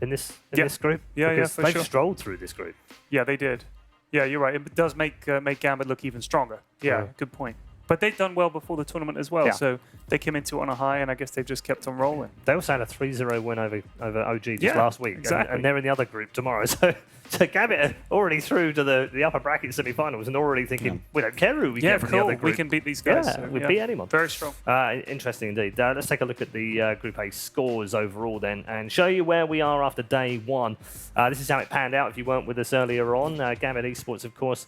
In this group? Yeah, because for they've sure. strolled through this group. Yeah, they did. Yeah, you're right. It does make Gambit look even stronger. Yeah, good point. But they've done well before the tournament as well, so they came into it on a high, and I guess they've just kept on rolling. They also had a 3-0 win over OG just last week, exactly. and they're in the other group tomorrow. So Gambit are already through to the upper bracket semi-finals and already thinking, we don't care who we get from the other group. We can beat these guys. Yeah, we beat anyone. Very strong. Interesting indeed. Let's take a look at the Group A scores overall then and show you where we are after day 1. This is how it panned out if you weren't with us earlier on. Gambit Esports, of course,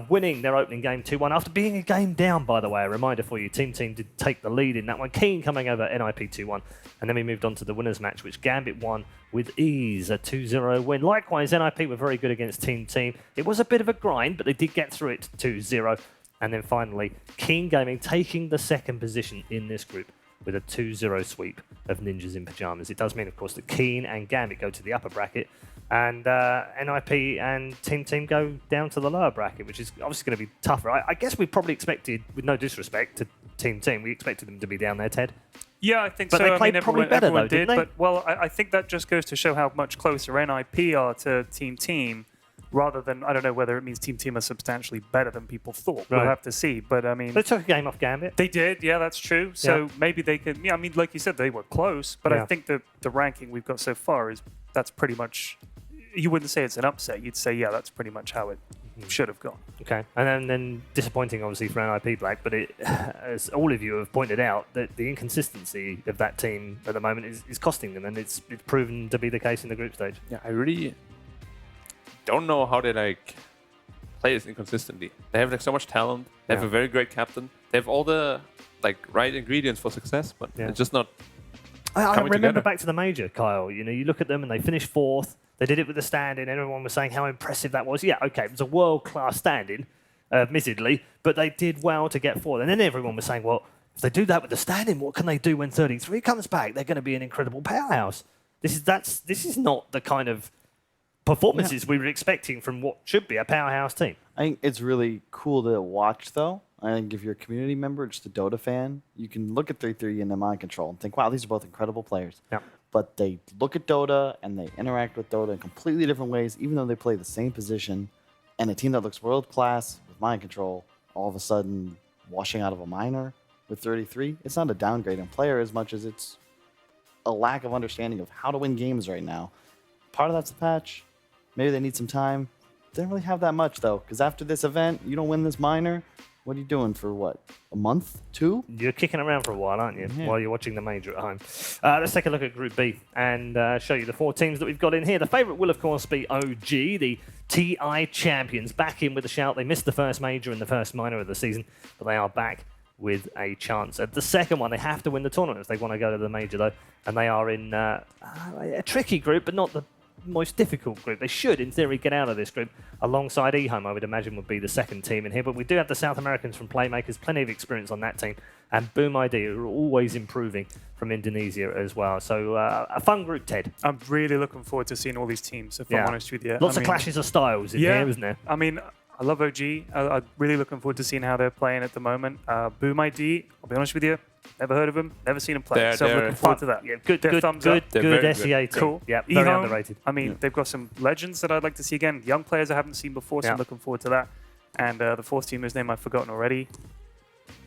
winning their opening game 2-1 after being a game down, by the way. A reminder for you, Team did take the lead in that one. Keen coming over NIP 2-1. And then we moved on to the winners match, which Gambit won with ease, a 2-0 win. Likewise, NIP were very good against Team. It was a bit of a grind, but they did get through it 2-0. And then finally, Keen Gaming taking the second position in this group with a 2-0 sweep of Ninjas in Pyjamas. It does mean, of course, that Keen and Gambit go to the upper bracket, and NIP and Team go down to the lower bracket, which is obviously going to be tougher. I guess we probably expected, with no disrespect, to team. We expected them to be down there, Ted. Yeah, I think But so. they I played mean, probably everyone, better, everyone though, didn't did. they? But, well, I think that just goes to show how much closer NIP are to Team, rather than, I don't know whether it means Team are substantially better than people thought. We'll Right. have to see. But, I mean... They took a game off Gambit. They did, yeah, that's true. So Yeah. maybe they could... Yeah, I mean, like you said, they were close. But Yeah. I think the ranking we've got so far that's pretty much... You wouldn't say it's an upset. You'd say, yeah, that's pretty much how it should have gone. Okay, and then disappointing, obviously, for NIP Black, but as all of you have pointed out, that the inconsistency of that team at the moment is costing them, and it's proven to be the case in the group stage. Yeah, I really don't know how they play this inconsistently. They have so much talent. They have Yeah. a very great captain. They have all the right ingredients for success, but Yeah. it's just not. I coming remember together. back to the major, Kyle. You know, you look at them and they finished 4th. They did it with the stand-in. Everyone was saying how impressive that was. Yeah, okay, it was a world-class stand-in, admittedly, but they did well to get 4th. And then everyone was saying, well, if they do that with the stand-in, what can they do when 33 comes back? They're going to be an incredible powerhouse. This is not the kind of performances we were expecting from what should be a powerhouse team. I think it's really cool to watch, though. I think if you're a community member, just a Dota fan, you can look at 3-3 and the Mind Control and think, wow, these are both incredible players. Yeah. But they look at Dota and they interact with Dota in completely different ways, even though they play the same position. And a team that looks world-class with Mind Control, all of a sudden washing out of a minor with 33, it's not a downgrade in player as much as it's a lack of understanding of how to win games right now. Part of that's the patch. Maybe they need some time. They don't really have that much, though, because after this event, you don't win this minor, what are you doing for, what, a month? 2? You're kicking around for a while, aren't you, Yeah. while you're watching the major at home. Let's take a look at Group B and show you the 4 teams that we've got in here. The favourite will, of course, be OG, the TI champions, back in with a shout. They missed the first major and the first minor of the season, but they are back with a chance at the second one. They have to win the tournament if they want to go to the major, though, and they are in a tricky group, but not the most difficult group. They should, in theory, get out of this group alongside eHome, I would imagine, would be the second team in here. But we do have the South Americans from Playmakers, plenty of experience on that team, and Boom ID, who are always improving from Indonesia as well. So a fun group, Ted. I'm really looking forward to seeing all these teams, if I'm honest with you. Lots of clashes of styles in here, isn't there? I mean, I love OG. I'm really looking forward to seeing how they're playing at the moment. Boom ID, I'll be honest with you, never heard of them, never seen them play. So I'm looking forward to that. Yeah, good Thumbs up. SEA team. Cool. Yeah, very eHome, underrated. I mean, they've got some legends that I'd like to see again. Young players I haven't seen before, so I'm looking forward to that. And the fourth team, whose name I've forgotten already.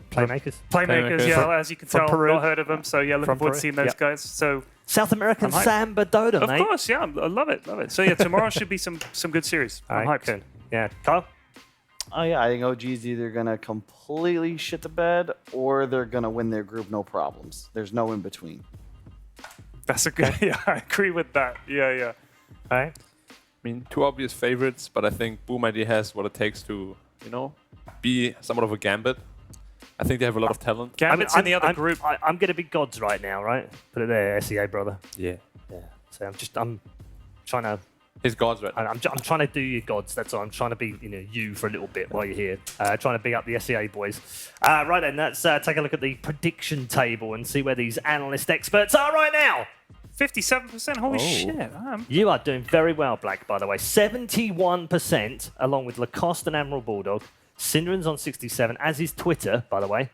Playmakers. Playmakers, yeah, as you can tell, Peru. not heard of them. So yeah, looking From forward to Peru, seeing those yep. guys. So South American I'm hyped. Samba Dota, Of mate. course, yeah, I love it, love it. So yeah, tomorrow should be some good series. I'm hyped. Good. Yeah, Kyle? Oh, yeah, I think OG is either going to completely shit the bed or they're going to win their group no problems. There's no in between. That's a good, yeah, I agree with that. Yeah. All right. I mean, 2 obvious favorites, but I think Boom ID has what it takes to, be somewhat of a Gambit. I think they have a lot of talent. Gambit's in the other group. I'm going to be gods right now, right? Put it there, SEA brother. Yeah. So I'm trying to. His gods right now. I'm trying to do your gods. That's all. I'm trying to be, you for a little bit while you're here. Trying to big up the SEA boys. Right then, let's take a look at the prediction table and see where these analyst experts are right now. 57%. Holy shit. You are doing very well, Black, by the way. 71%, along with Lacoste and Admiral Bulldog. Cinderon's on 67, as is Twitter, by the way.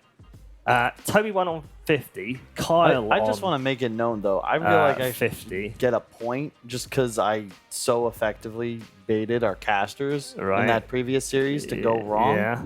Toby won on 50. Kyle I just on, want to make it known, though. I feel like I 50. should get a point just because I so effectively baited our casters Right. in that previous series to go wrong. Yeah.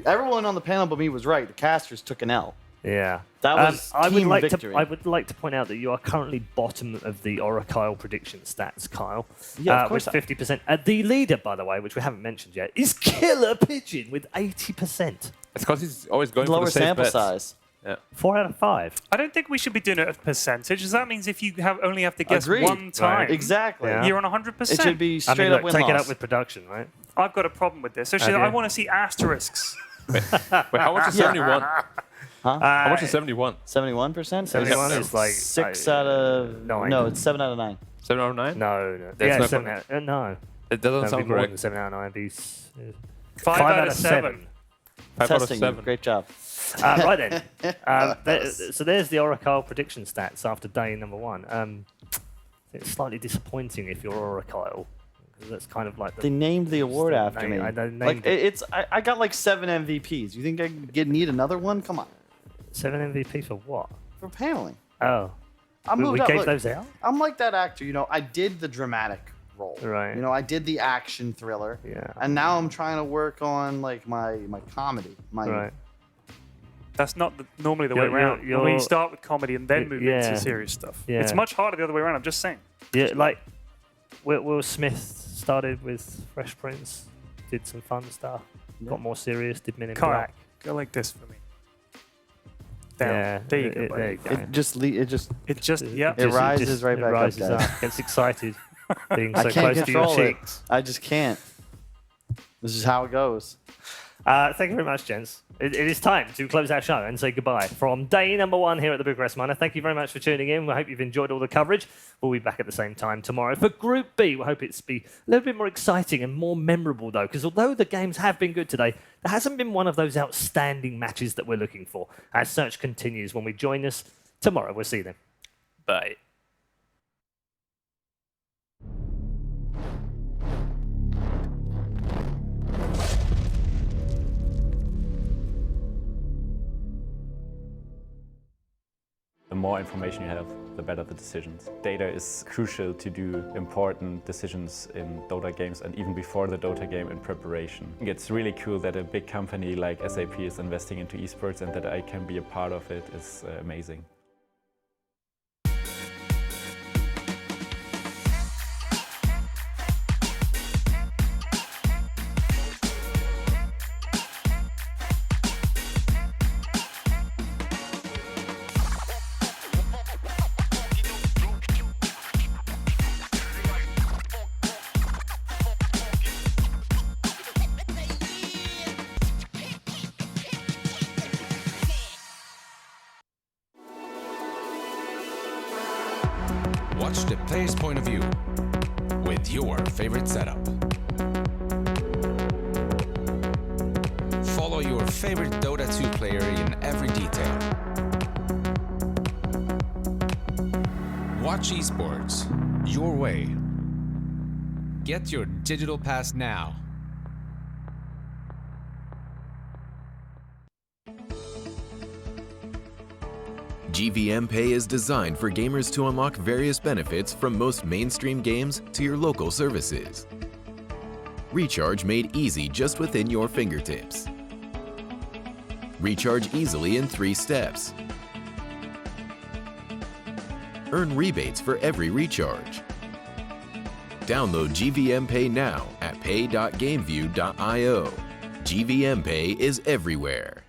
Everyone on the panel but me was right. The casters took an L. Yeah. That was I would team like victory. I would like to point out that you are currently bottom of the Oracle prediction stats, Kyle. Yeah, of course with 50%. The leader, by the way, which we haven't mentioned yet, is Killer Pigeon with 80%. It's because he's always going Lower for the safe sample bets. size. Yeah. 4 out of 5. I don't think we should be doing it at percentage. Does that mean if you only have to guess Agreed. one time, Right. Exactly. Yeah. you're on 100%? It should be straight look, up win take it loss. up with production, right? I've got a problem with this. So Have you? I want to see asterisks. Wait, how much is 71? Huh? How much is 71? 71%? 71 is like 6 out of 9. No, it's 7 out of 9. 7 out of 9? No. That's Yeah, not 7 correct. out. No. It doesn't That'd sound be more correct. than 7 out of 9. Be 5 out of 7. 5 out of Testing you. 7. Great job. Right then. So there's the Oracle prediction stats after day number 1. It's slightly disappointing if you're Oracle, That's kind of like They named the award after me. I named Like it. I got like 7 MVPs. You think I need another one? Come on. 7 MVP for what? For paneling. Oh. I moved we up. gave Look, those out? I'm like that actor, you know. I did the dramatic role. Right. You know, I did the action thriller. Yeah. And now I'm trying to work on like my comedy. Right. That's not normally the way around. When you start with comedy and then move into serious stuff. Yeah. It's much harder the other way around. I'm just saying. Yeah, like Will Smith started with Fresh Prince, did some fun stuff, got more serious, did Men in Kyle, Black. go like this for me. Down. Yeah, There you go. there you go. It just yeah. It rises right back rises up, guys. Gets excited, being I so can't close to your control it. cheeks. I just can't. This is how it goes. Thank you very much, gents. It is time to close our show and say goodbye. From day number 1 here at the Bucharest Minor, thank you very much for tuning in. We hope you've enjoyed all the coverage. We'll be back at the same time tomorrow. For Group B, we hope it's be a little bit more exciting and more memorable, though, because although the games have been good today, there hasn't been one of those outstanding matches that we're looking for. Our search continues when we join us tomorrow. We'll see you then. Bye. The more information you have, the better the decisions. Data is crucial to do important decisions in Dota games and even before the Dota game in preparation. It's really cool that a big company like SAP is investing into esports and that I can be a part of it is amazing. Watch the player's point of view with your favorite setup. Follow your favorite Dota 2 player in every detail. Watch esports your way. Get your digital pass now. GVM Pay is designed for gamers to unlock various benefits from most mainstream games to your local services. Recharge made easy just within your fingertips. Recharge easily in 3 steps. Earn rebates for every recharge. Download GVM Pay now at pay.gameview.io. GVM Pay is everywhere.